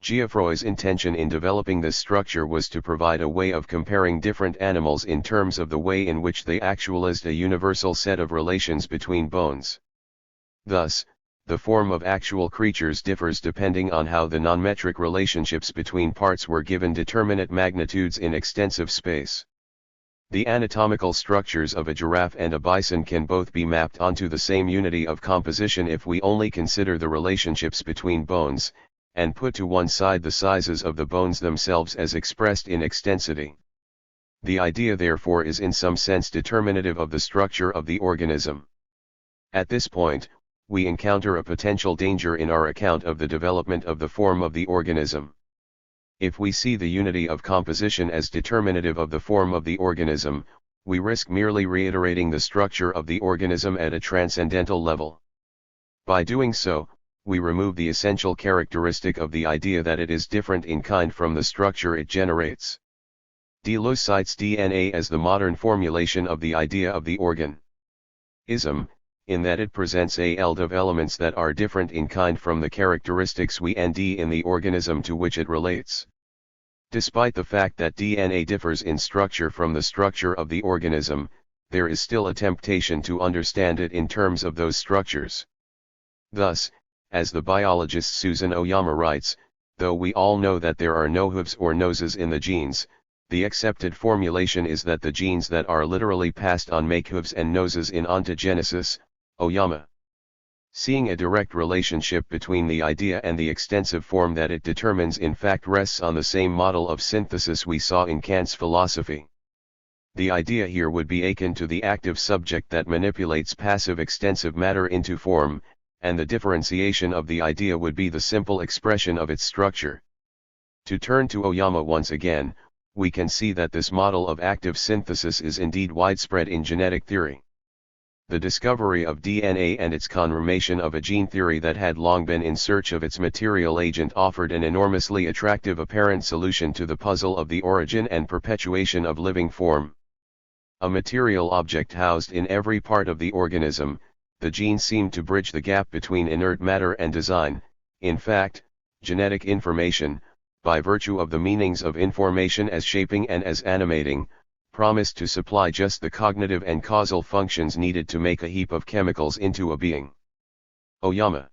Speaker 1: Geoffroy's intention in developing this structure was to provide a way of comparing different animals in terms of the way in which they actualized a universal set of relations between bones. Thus, the form of actual creatures differs depending on how the non-metric relationships between parts were given determinate magnitudes in extensive space. The anatomical structures of a giraffe and a bison can both be mapped onto the same unity of composition if we only consider the relationships between bones, and put to one side the sizes of the bones themselves as expressed in extensity. The idea therefore is in some sense determinative of the structure of the organism. At this point, we encounter a potential danger in our account of the development of the form of the organism. If we see the unity of composition as determinative of the form of the organism, we risk merely reiterating the structure of the organism at a transcendental level. By doing so, we remove the essential characteristic of the idea that it is different in kind from the structure it generates. Deleuze cites DNA as the modern formulation of the idea of the organ-ism, in that it presents a world of elements that are different in kind from the characteristics we find in the organism to which it relates. Despite the fact that DNA differs in structure from the structure of the organism, there is still a temptation to understand it in terms of those structures. Thus, as the biologist Susan Oyama writes, though we all know that there are no hooves or noses in the genes, the accepted formulation is that the genes that are literally passed on make hooves and noses in ontogenesis. Oyama. Seeing a direct relationship between the idea and the extensive form that it determines in fact rests on the same model of synthesis we saw in Kant's philosophy. The idea here would be akin to the active subject that manipulates passive extensive matter into form, and the differentiation of the idea would be the simple expression of its structure. To turn to Oyama once again, we can see that this model of active synthesis is indeed widespread in genetic theory. The discovery of DNA and its confirmation of a gene theory that had long been in search of its material agent offered an enormously attractive apparent solution to the puzzle of the origin and perpetuation of living form. A material object housed in every part of the organism, the gene seemed to bridge the gap between inert matter and design. In fact, genetic information, by virtue of the meanings of information as shaping and as animating, promised to supply just the cognitive and causal functions needed to make a heap of chemicals into a being. Oyama.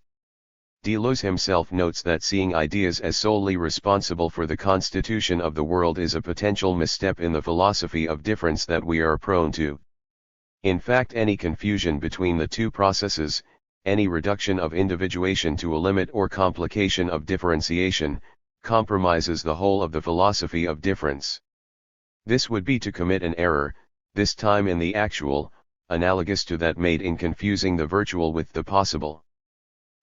Speaker 1: Deleuze himself notes that seeing ideas as solely responsible for the constitution of the world is a potential misstep in the philosophy of difference that we are prone to. In fact, any confusion between the two processes, any reduction of individuation to a limit or complication of differentiation, compromises the whole of the philosophy of difference. This would be to commit an error, this time in the actual, analogous to that made in confusing the virtual with the possible.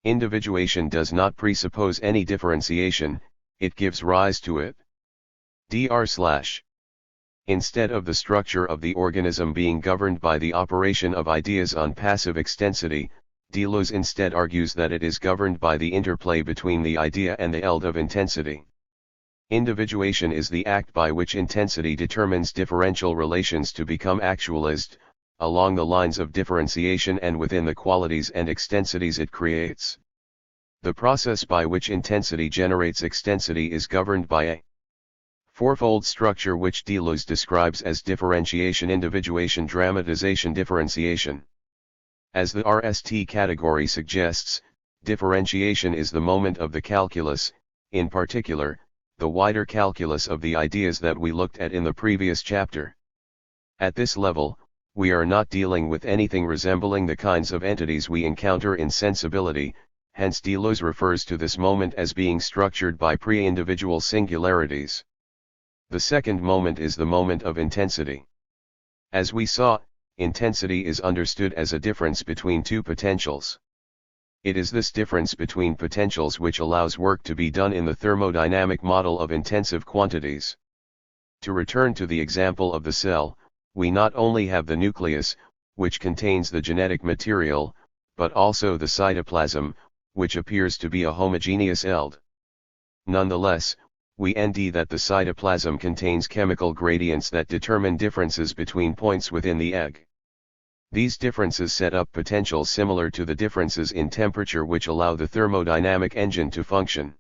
Speaker 1: Individuation does not presuppose any differentiation, it gives rise to it. Instead of the structure of the organism being governed by the operation of ideas on passive extensity, Deleuze instead argues that it is governed by the interplay between the idea and the world of intensity. Individuation is the act by which intensity determines differential relations to become actualized, along the lines of differentiation and within the qualities and extensities it creates. The process by which intensity generates extensity is governed by a fourfold structure which Deleuze describes as differentiation, individuation, dramatization, differentiation. As the RST category suggests, differentiation is the moment of the calculus, in particular, the wider calculus of the ideas that we looked at in the previous chapter. At this level, we are not dealing with anything resembling the kinds of entities we encounter in sensibility, hence Deleuze refers to this moment as being structured by pre-individual singularities. The second moment is the moment of intensity. As we saw, intensity is understood as a difference between two potentials. It is this difference between potentials which allows work to be done in the thermodynamic model of intensive quantities. To return to the example of the cell, we not only have the nucleus, which contains the genetic material, but also the cytoplasm, which appears to be a homogeneous world. Nonetheless, we find that the cytoplasm contains chemical gradients that determine differences between points within the egg. These differences set up potentials similar to the differences in temperature which allow the thermodynamic engine to function.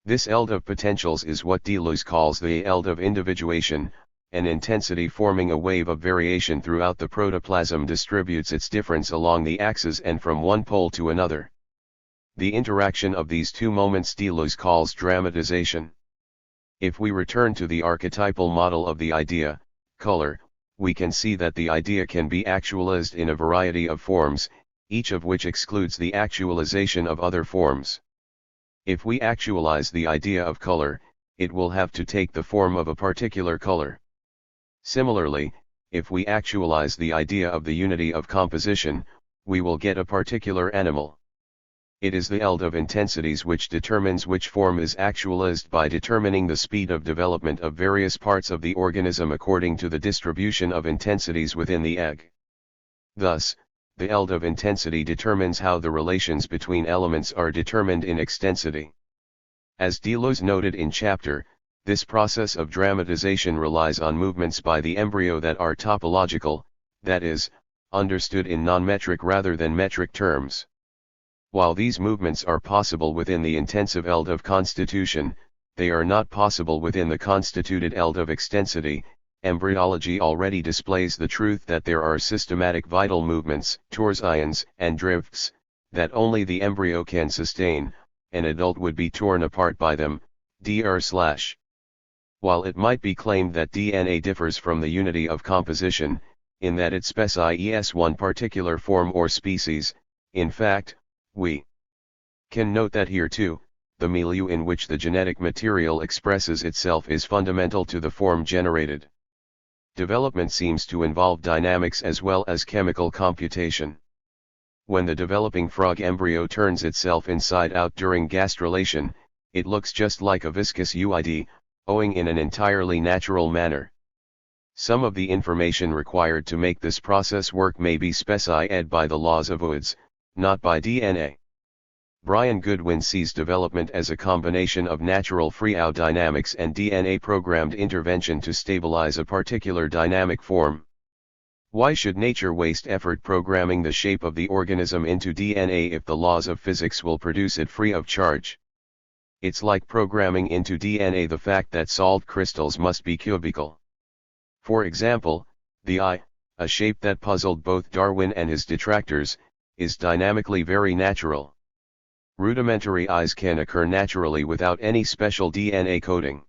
Speaker 1: This eld of potentials is what Deleuze calls the eld of individuation. An intensity forming a wave of variation throughout the protoplasm distributes its difference along the axis and from one pole to another. The interaction of these two moments Deleuze calls dramatization. If we return to the archetypal model of the idea, color, we can see that the idea can be actualized in a variety of forms, each of which excludes the actualization of other forms. If we actualize the idea of color, it will have to take the form of a particular color. Similarly, if we actualize the idea of the unity of composition, we will get a particular animal. It is the eld of intensities which determines which form is actualized by determining the speed of development of various parts of the organism according to the distribution of intensities within the egg. Thus, the eld of intensity determines how the relations between elements are determined in extensity. As Deleuze noted in chapter, this process of dramatization relies on movements by the embryo that are topological, that is, understood in non-metric rather than metric terms. While these movements are possible within the intensive eld of constitution, they are not possible within the constituted eld of extensity. Embryology already displays the truth that there are systematic vital movements, torsions and drifts, that only the embryo can sustain. An adult would be torn apart by them, dr/. While it might be claimed that DNA differs from the unity of composition, in that it specifies one particular form or species, in fact, we can note that here too, the milieu in which the genetic material expresses itself is fundamental to the form generated. Development seems to involve dynamics as well as chemical computation. When the developing frog embryo turns itself inside out during gastrulation, it looks just like a viscous UID, owing in an entirely natural manner. Some of the information required to make this process work may be specified by the laws of Woods, not by DNA. Brian Goodwin sees development as a combination of natural free-out dynamics and DNA-programmed intervention to stabilize a particular dynamic form. Why should nature waste effort programming the shape of the organism into DNA if the laws of physics will produce it free of charge? It's like programming into DNA the fact that salt crystals must be cubical. For example, the eye, a shape that puzzled both Darwin and his detractors, is dynamically very natural. Rudimentary eyes can occur naturally without any special DNA coding.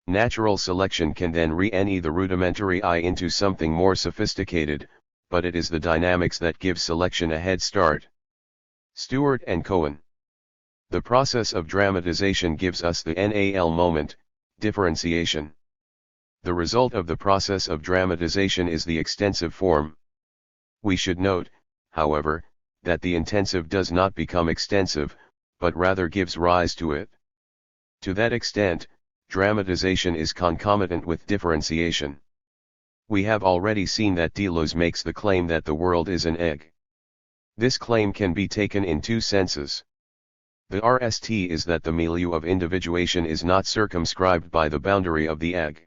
Speaker 1: Natural selection can then re-ene the rudimentary eye into something more sophisticated, but it is the dynamics that give selection a head start. Stewart and Cohen. The process of dramatization gives us the NAL moment, differentiation. The result of the process of dramatization is the extensive form. We should note, however, that the intensive does not become extensive, but rather gives rise to it. To that extent, dramatization is concomitant with differentiation. We have already seen that Deleuze makes the claim that the world is an egg. This claim can be taken in two senses. The RST is that the milieu of individuation is not circumscribed by the boundary of the egg.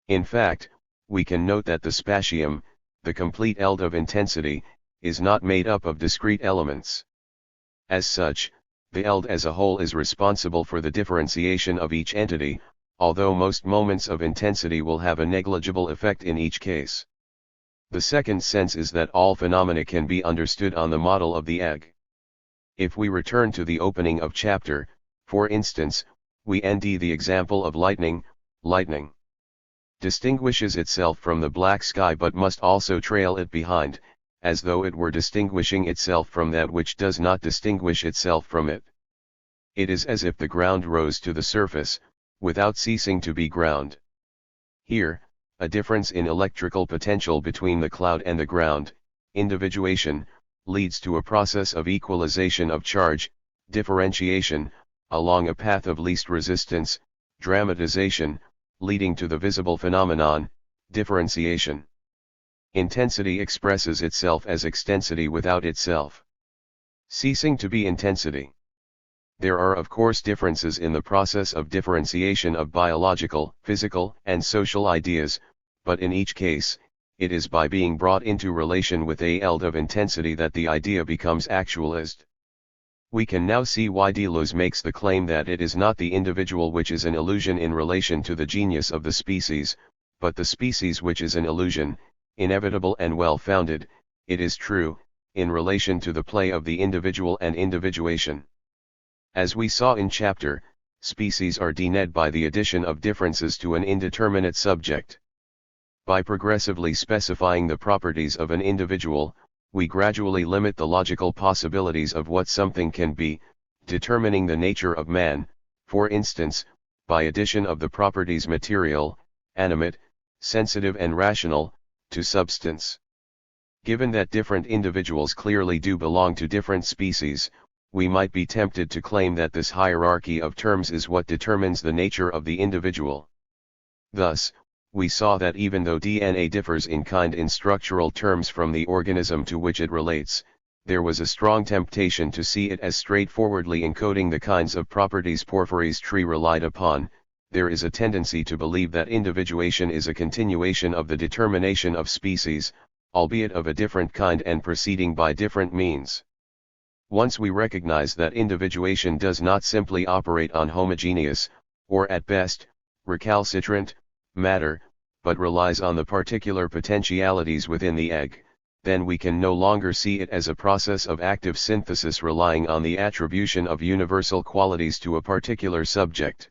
Speaker 1: In fact, we can note that the spatium, the complete eld of intensity, is not made up of discrete elements. As such, the eld as a whole is responsible for the differentiation of each entity, although most moments of intensity will have a negligible effect in each case. The second sense is that all phenomena can be understood on the model of the egg. If we return to the opening of chapter, for instance, we nd the example of lightning. Lightning distinguishes itself from the black sky but must also trail it behind, as though it were distinguishing itself from that which does not distinguish itself from it. It is as if the ground rose to the surface, without ceasing to be ground. Here, a difference in electrical potential between the cloud and the ground, individuation, leads to a process of equalization of charge, differentiation, along a path of least resistance, dramatization, leading to the visible phenomenon, differentiation. Intensity expresses itself as extensity without itself ceasing to be intensity. There are of course differences in the process of differentiation of biological, physical, and social ideas, but in each case, it is by being brought into relation with a eld of intensity that the idea becomes actualized. We can now see why Deleuze makes the claim that it is not the individual which is an illusion in relation to the genius of the species, but the species which is an illusion, inevitable and well-founded, it is true, in relation to the play of the individual and individuation. As we saw in chapter, species are dened by the addition of differences to an indeterminate subject. By progressively specifying the properties of an individual, we gradually limit the logical possibilities of what something can be, determining the nature of man, for instance, by addition of the properties material, animate, sensitive and rational, to substance. Given that different individuals clearly do belong to different species, we might be tempted to claim that this hierarchy of terms is what determines the nature of the individual. Thus, we saw that even though DNA differs in kind in structural terms from the organism to which it relates, there was a strong temptation to see it as straightforwardly encoding the kinds of properties Porphyry's tree relied upon. There is a tendency to believe that individuation is a continuation of the determination of species, albeit of a different kind and proceeding by different means. Once we recognize that individuation does not simply operate on homogeneous, or at best, recalcitrant, matter, but relies on the particular potentialities within the egg, then we can no longer see it as a process of active synthesis relying on the attribution of universal qualities to a particular subject.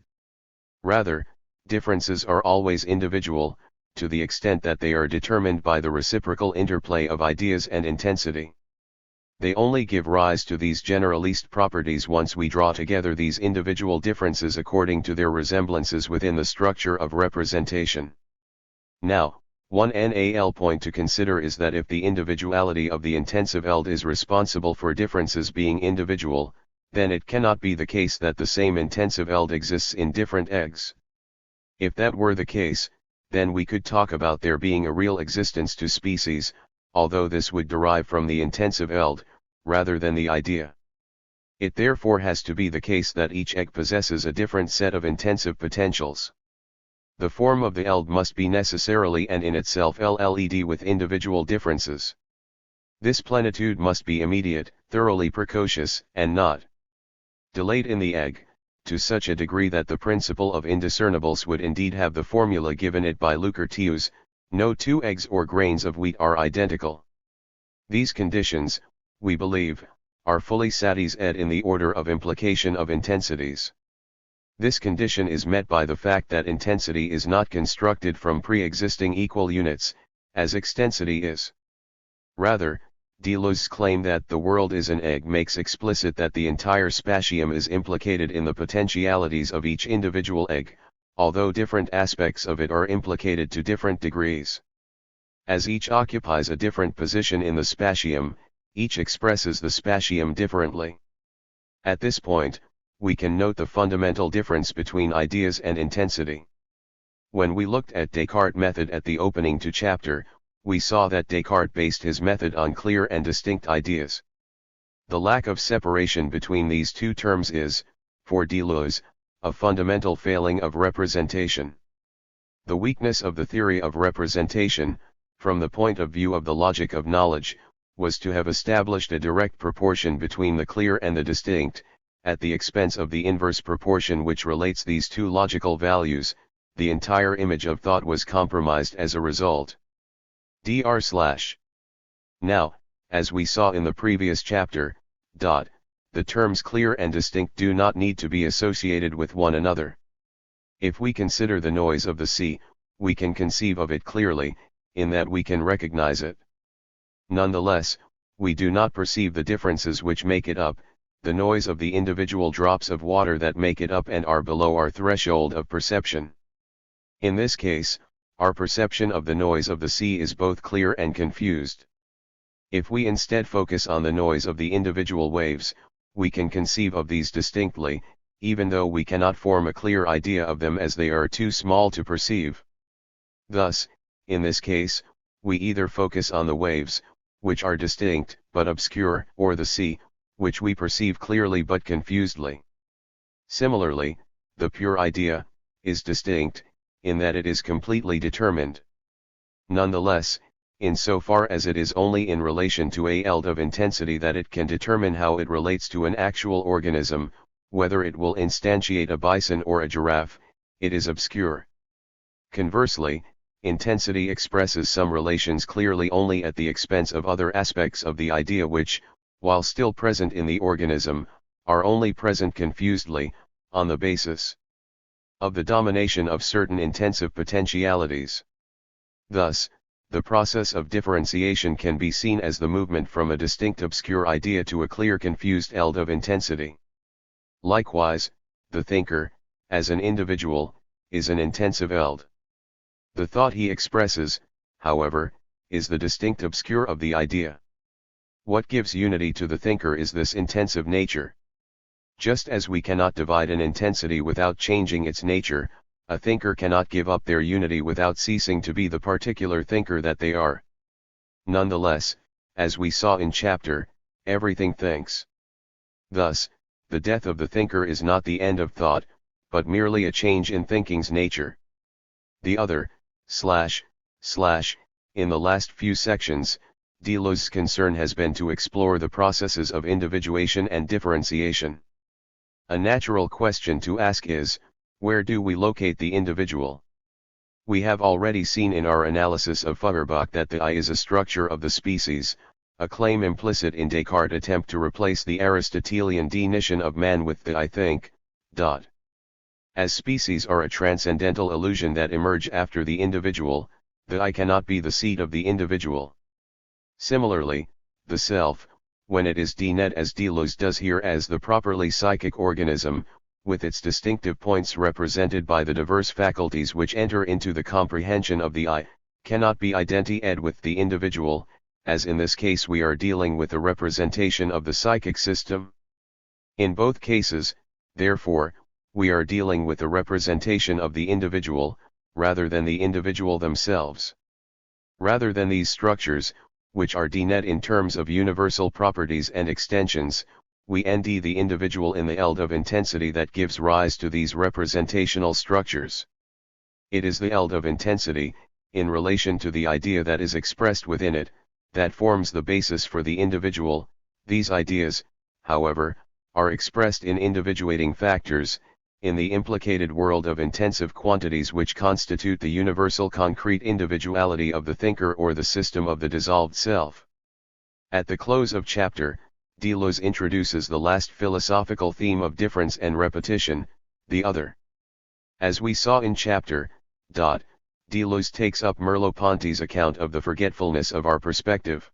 Speaker 1: Rather, differences are always individual, to the extent that they are determined by the reciprocal interplay of ideas and intensity. They only give rise to these generalist properties once we draw together these individual differences according to their resemblances within the structure of representation. Now, one NAL point to consider is that if the individuality of the intensive eld is responsible for differences being individual, then it cannot be the case that the same intensive eld exists in different eggs. If that were the case, then we could talk about there being a real existence to species, although this would derive from the intensive eld, rather than the idea. It therefore has to be the case that each egg possesses a different set of intensive potentials. The form of the eld must be necessarily and in itself LLED with individual differences. This plenitude must be immediate, thoroughly precocious, and not delayed in the egg, to such a degree that the principle of indiscernibles would indeed have the formula given it by Lucretius: no two eggs or grains of wheat are identical. These conditions, we believe, are fully satisfied in the order of implication of intensities. This condition is met by the fact that intensity is not constructed from pre-existing equal units, as extensity is. Rather, Deleuze's claim that the world is an egg makes explicit that the entire spatium is implicated in the potentialities of each individual egg, although different aspects of it are implicated to different degrees. As each occupies a different position in the spatium, each expresses the spatium differently. At this point, we can note the fundamental difference between ideas and intensity. When we looked at Descartes' method at the opening to chapter, we saw that Descartes based his method on clear and distinct ideas. The lack of separation between these two terms is, for Deleuze, a fundamental failing of representation. The weakness of the theory of representation, from the point of view of the logic of knowledge, was to have established a direct proportion between the clear and the distinct, at the expense of the inverse proportion which relates these two logical values. The entire image of thought was compromised as a result. Now, as we saw in the previous chapter, the terms clear and distinct do not need to be associated with one another. If we consider the noise of the sea, we can conceive of it clearly, in that we can recognize it. Nonetheless, we do not perceive the differences which make it up, the noise of the individual drops of water that make it up and are below our threshold of perception. In this case, our perception of the noise of the sea is both clear and confused. If we instead focus on the noise of the individual waves, we can conceive of these distinctly, even though we cannot form a clear idea of them as they are too small to perceive. Thus, in this case, we either focus on the waves, which are distinct but obscure, or the sea, which we perceive clearly but confusedly. Similarly, the pure idea is distinct, in that it is completely determined. Nonetheless, insofar as it is only in relation to a eld of intensity that it can determine how it relates to an actual organism, whether it will instantiate a bison or a giraffe, it is obscure. Conversely, intensity expresses some relations clearly only at the expense of other aspects of the idea which, while still present in the organism, are only present confusedly, on the basis of the domination of certain intensive potentialities. Thus, the process of differentiation can be seen as the movement from a distinct obscure idea to a clear confused eld of intensity. Likewise, the thinker, as an individual, is an intensive eld. The thought he expresses, however, is the distinct obscure of the idea. What gives unity to the thinker is this intensive nature. Just as we cannot divide an intensity without changing its nature, a thinker cannot give up their unity without ceasing to be the particular thinker that they are. Nonetheless, as we saw in chapter, everything thinks. Thus, the death of the thinker is not the end of thought, but merely a change in thinking's nature. The other, in the last few sections, Deleuze's concern has been to explore the processes of individuation and differentiation. A natural question to ask is, where do we locate the individual? We have already seen in our analysis of Feuerbach that the I is a structure of the species, a claim implicit in Descartes' attempt to replace the Aristotelian definition of man with the I think. As species are a transcendental illusion that emerge after the individual, the I cannot be the seat of the individual. Similarly, the self, when it is defined as Deleuze does here as the properly psychic organism, with its distinctive points represented by the diverse faculties which enter into the comprehension of the I, cannot be identified with the individual, as in this case we are dealing with a representation of the psychic system. In both cases, therefore, we are dealing with a representation of the individual, rather than the individual themselves. Rather than these structures, which are defined in terms of universal properties and extensions, we nd the individual in the eld of intensity that gives rise to these representational structures. It is the eld of intensity, in relation to the idea that is expressed within it, that forms the basis for the individual. These ideas, however, are expressed in individuating factors, in the implicated world of intensive quantities which constitute the universal concrete individuality of the thinker or the system of the dissolved self. At the close of chapter, Deleuze introduces the last philosophical theme of difference and repetition, the other. As we saw in chapter, Deleuze takes up Merleau-Ponty's account of the forgetfulness of our perspective.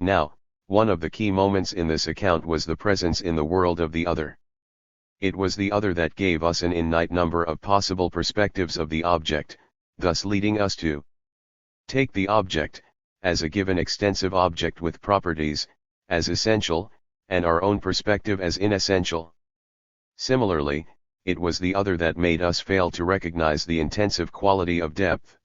Speaker 1: Now, one of the key moments in this account was the presence in the world of the other. It was the other that gave us an infinite number of possible perspectives of the object, thus leading us to take the object, as a given extensive object with properties, as essential, and our own perspective as inessential. Similarly, it was the other that made us fail to recognize the intensive quality of depth.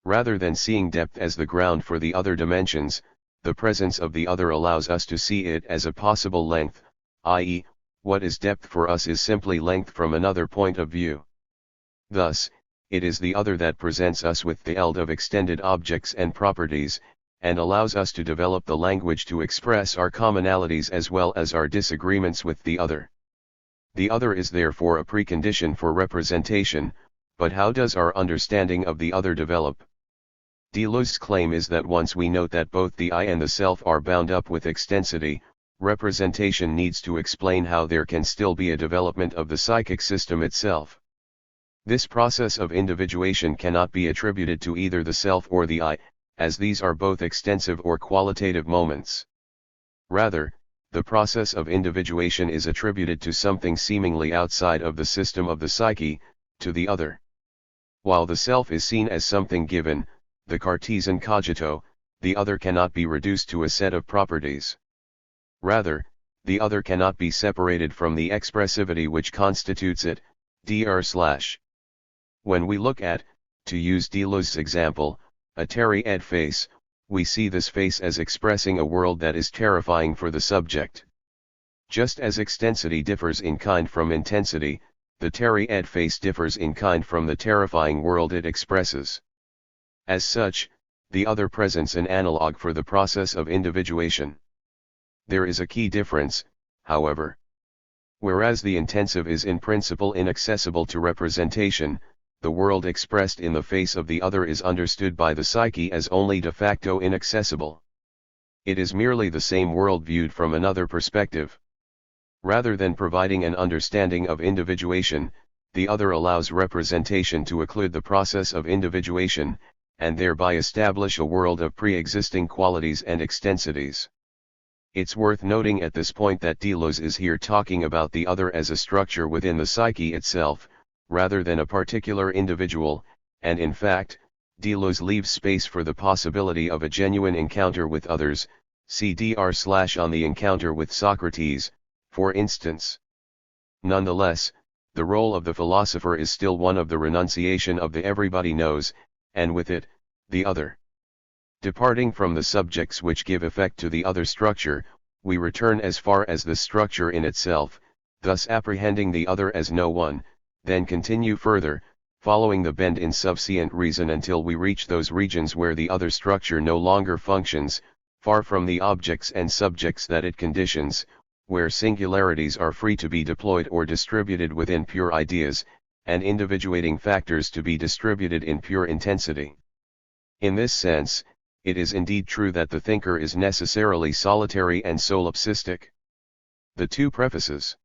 Speaker 1: Rather than seeing depth as the ground for the other dimensions, the presence of the other allows us to see it as a possible length, i.e., what is depth for us is simply length from another point of view. Thus, it is the other that presents us with the eld of extended objects and properties, and allows us to develop the language to express our commonalities as well as our disagreements with the other. The other is therefore a precondition for representation, but how does our understanding of the other develop? Deleuze's claim is that once we note that both the I and the self are bound up with extensity, representation needs to explain how there can still be a development of the psychic system itself. This process of individuation cannot be attributed to either the self or the I, as these are both extensive or qualitative moments. Rather, the process of individuation is attributed to something seemingly outside of the system of the psyche, to the other. While the self is seen as something given, the Cartesian cogito, the other cannot be reduced to a set of properties. Rather, the other cannot be separated from the expressivity which constitutes it, dr/. When we look at, to use Deleuze's example, a terry-eyed face, we see this face as expressing a world that is terrifying for the subject. Just as extensity differs in kind from intensity, the terry-eyed face differs in kind from the terrifying world it expresses. As such, the other presents an analog for the process of individuation. There is a key difference, however. Whereas the intensive is in principle inaccessible to representation, the world expressed in the face of the other is understood by the psyche as only de facto inaccessible. It is merely the same world viewed from another perspective. Rather than providing an understanding of individuation, the other allows representation to occlude the process of individuation, and thereby establish a world of pre-existing qualities and extensities. It's worth noting at this point that Deleuze is here talking about the other as a structure within the psyche itself, rather than a particular individual, and in fact, Deleuze leaves space for the possibility of a genuine encounter with others, see dr/on the encounter with Socrates, for instance. Nonetheless, the role of the philosopher is still one of the renunciation of the everybody knows, and with it, the other. Departing from the subjects which give effect to the other structure, we return as far as the structure in itself, thus apprehending the other as no one, then continue further, following the bend in subsequent reason until we reach those regions where the other structure no longer functions, far from the objects and subjects that it conditions, where singularities are free to be deployed or distributed within pure ideas, and individuating factors to be distributed in pure intensity. In this sense, it is indeed true that the thinker is necessarily solitary and solipsistic. The two prefaces.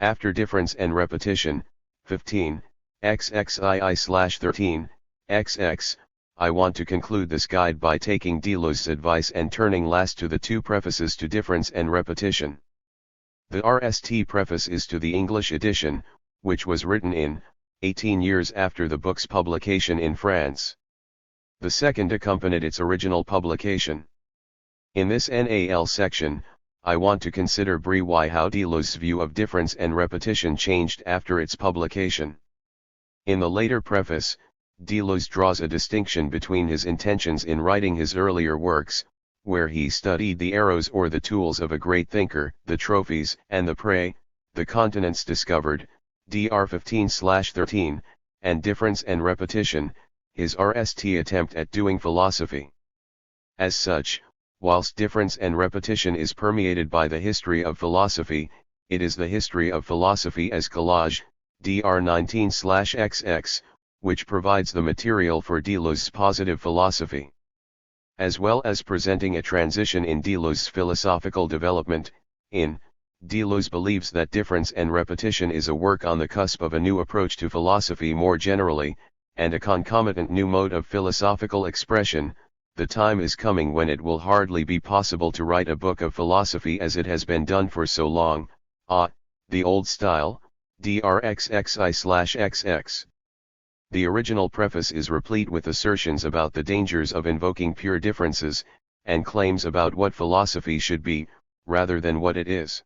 Speaker 1: After difference and repetition, 15, XXII/13, XX, I want to conclude this guide by taking Deleuze's advice and turning last to the two prefaces to difference and repetition. The RST preface is to the English edition, which was written in 18 years after the book's publication in France. The second accompanied its original publication. In this NAL section, I want to consider briefly how Deleuze's view of difference and repetition changed after its publication. In the later preface, Deleuze draws a distinction between his intentions in writing his earlier works, where he studied the arrows or the tools of a great thinker, the trophies and the prey, the continents discovered, Dr. 15/13, and difference and repetition, his RST attempt at doing philosophy. As such, whilst difference and repetition is permeated by the history of philosophy, it is the history of philosophy as collage, Dr. 19/XX, which provides the material for Deleuze's positive philosophy. As well as presenting a transition in Deleuze's philosophical development, Deleuze believes that difference and repetition is a work on the cusp of a new approach to philosophy more generally, and a concomitant new mode of philosophical expression. The time is coming when it will hardly be possible to write a book of philosophy as it has been done for so long, the old style, DRXXI/XX. The original preface is replete with assertions about the dangers of invoking pure differences, and claims about what philosophy should be, rather than what it is.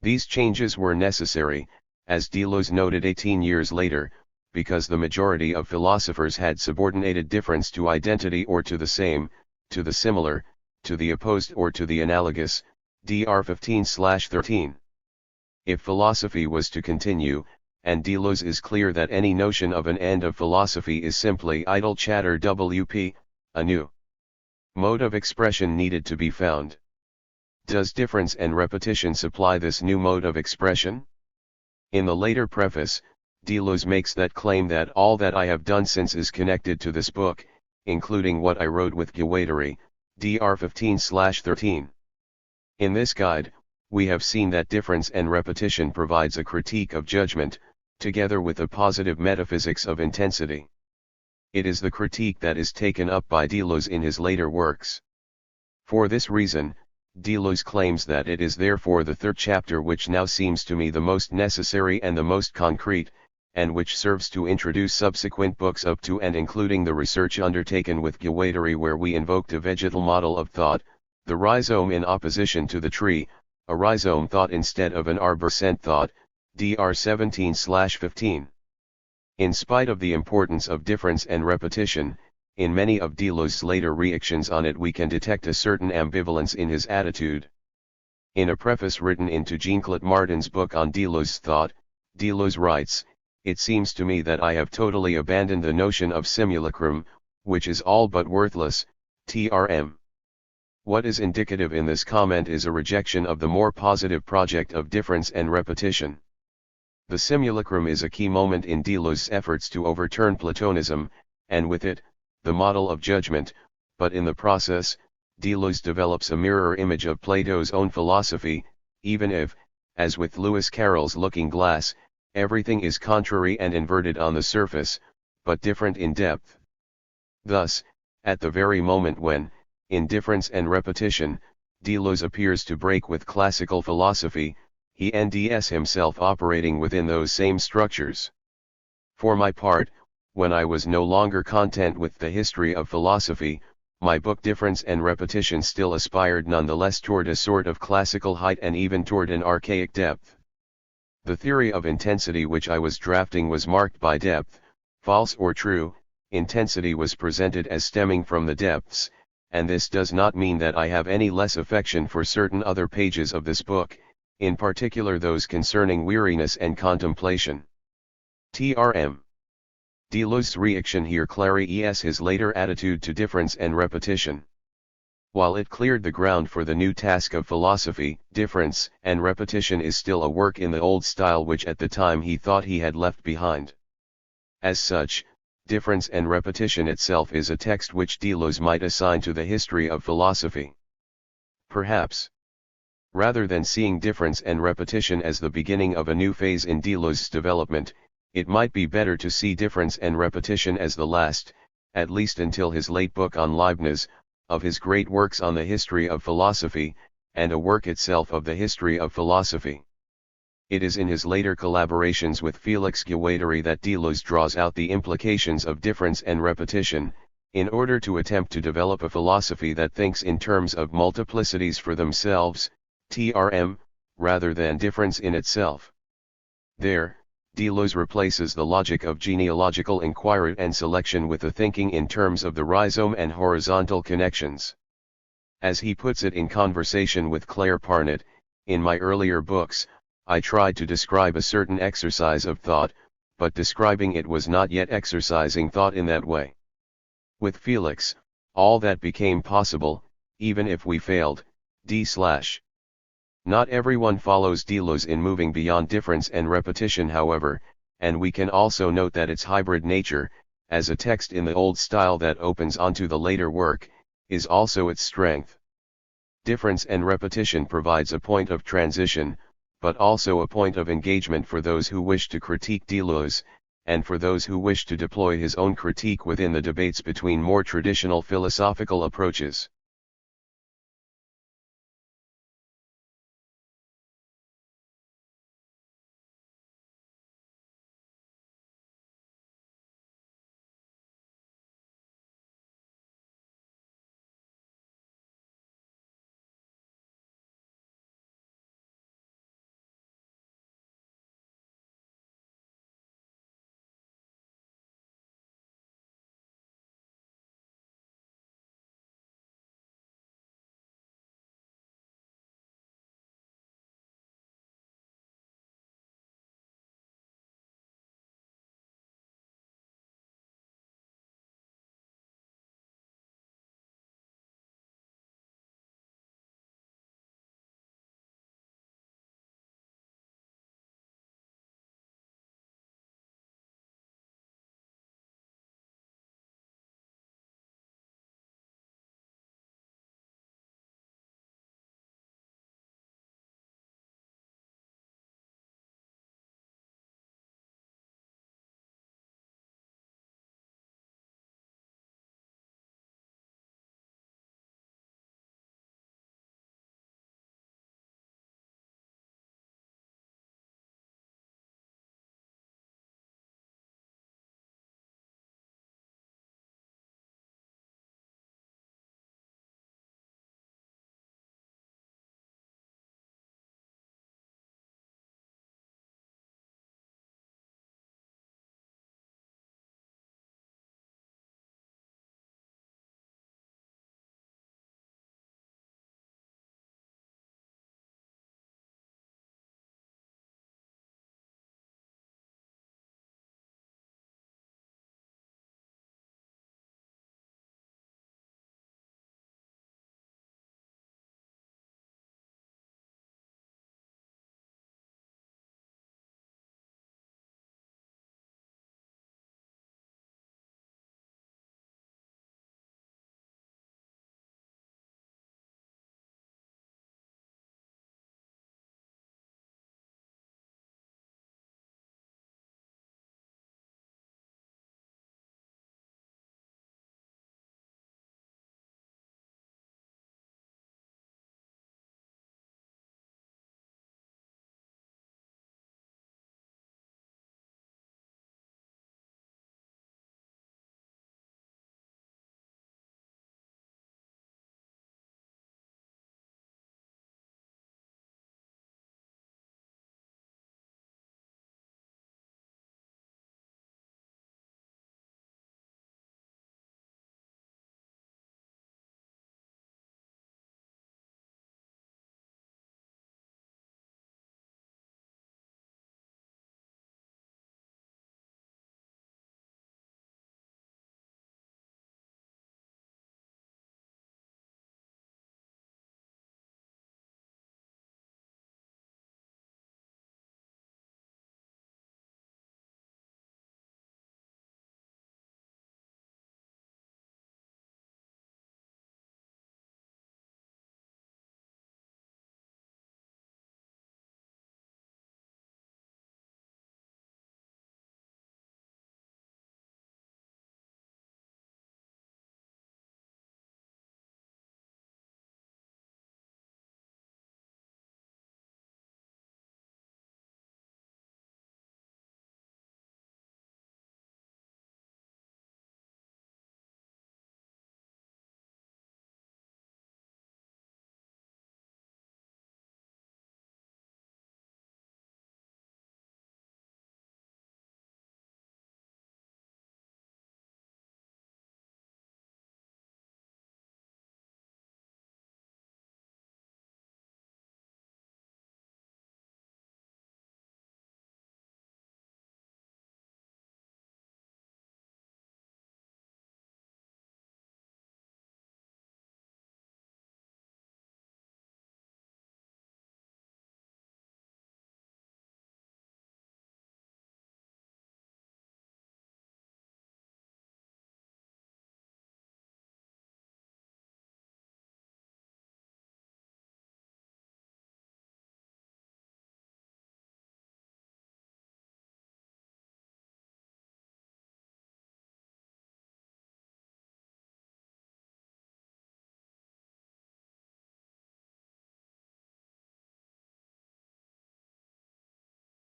Speaker 1: These changes were necessary, as Deleuze noted 18 years later, because the majority of philosophers had subordinated difference to identity or to the same, to the similar, to the opposed or to the analogous, Dr. 15/13. If philosophy was to continue, and Deleuze is clear that any notion of an end of philosophy is simply idle chatter WP, a new mode of expression needed to be found. Does difference and repetition supply this new mode of expression? In the later preface, Deleuze makes that claim that all that I have done since is connected to this book, including what I wrote with Guattari, Dr. 15/13. In this guide, we have seen that difference and repetition provides a critique of judgment, together with a positive metaphysics of intensity. It is the critique that is taken up by Deleuze in his later works. For this reason, Deleuze claims that it is therefore the third chapter which now seems to me the most necessary and the most concrete, and which serves to introduce subsequent books up to and including the research undertaken with Guattari, where we invoked a vegetal model of thought, the rhizome in opposition to the tree, a rhizome thought instead of an arborescent thought, Dr. 17/15. In spite of the importance of difference and repetition, in many of Deleuze's later reactions on it we can detect a certain ambivalence in his attitude. In a preface written into Jean-Claude Martin's book on Deleuze's thought, Deleuze writes, "It seems to me that I have totally abandoned the notion of simulacrum, which is all but worthless, TRM. What is indicative in this comment is a rejection of the more positive project of difference and repetition. The simulacrum is a key moment in Deleuze's efforts to overturn Platonism, and with it, the model of judgment, but in the process, Deleuze develops a mirror image of Plato's own philosophy, even if, as with Lewis Carroll's Looking Glass, everything is contrary and inverted on the surface, but different in depth. Thus, at the very moment when, in difference and repetition, Deleuze appears to break with classical philosophy, he NDS himself operating within those same structures. For my part, when I was no longer content with the history of philosophy, my book Difference and Repetition still aspired nonetheless toward a sort of classical height and even toward an archaic depth. The theory of intensity which I was drafting was marked by depth, false or true. Intensity was presented as stemming from the depths, and this does not mean that I have any less affection for certain other pages of this book, in particular those concerning weariness and contemplation. TRM. Deleuze's reaction here clarifies his later attitude to difference and repetition. While it cleared the ground for the new task of philosophy, difference and repetition is still a work in the old style which at the time he thought he had left behind. As such, Difference and Repetition itself is a text which Deleuze might assign to the history of philosophy. Perhaps, rather than seeing Difference and Repetition as the beginning of a new phase in Deleuze's development, it might be better to see Difference and Repetition as the last, at least until his late book on Leibniz, of his great works on the history of philosophy, and a work itself of the history of philosophy. It is in his later collaborations with Felix Guattari that Deleuze draws out the implications of difference and repetition, in order to attempt to develop a philosophy that thinks in terms of multiplicities for themselves, TRM, rather than difference in itself. There, Deleuze replaces the logic of genealogical inquiry and selection with the thinking in terms of the rhizome and horizontal connections. As he puts it in conversation with Claire Parnett, in my earlier books, I tried to describe a certain exercise of thought, but describing it was not yet exercising thought in that way. With Felix, all that became possible, even if we failed, Not everyone follows Deleuze in moving beyond difference and repetition, however, and we can also note that its hybrid nature, as a text in the old style that opens onto the later work, is also its strength. Difference and repetition provides a point of transition, but also a point of engagement for those who wish to critique Deleuze, and for those who wish to deploy his own critique within the debates between more traditional philosophical approaches.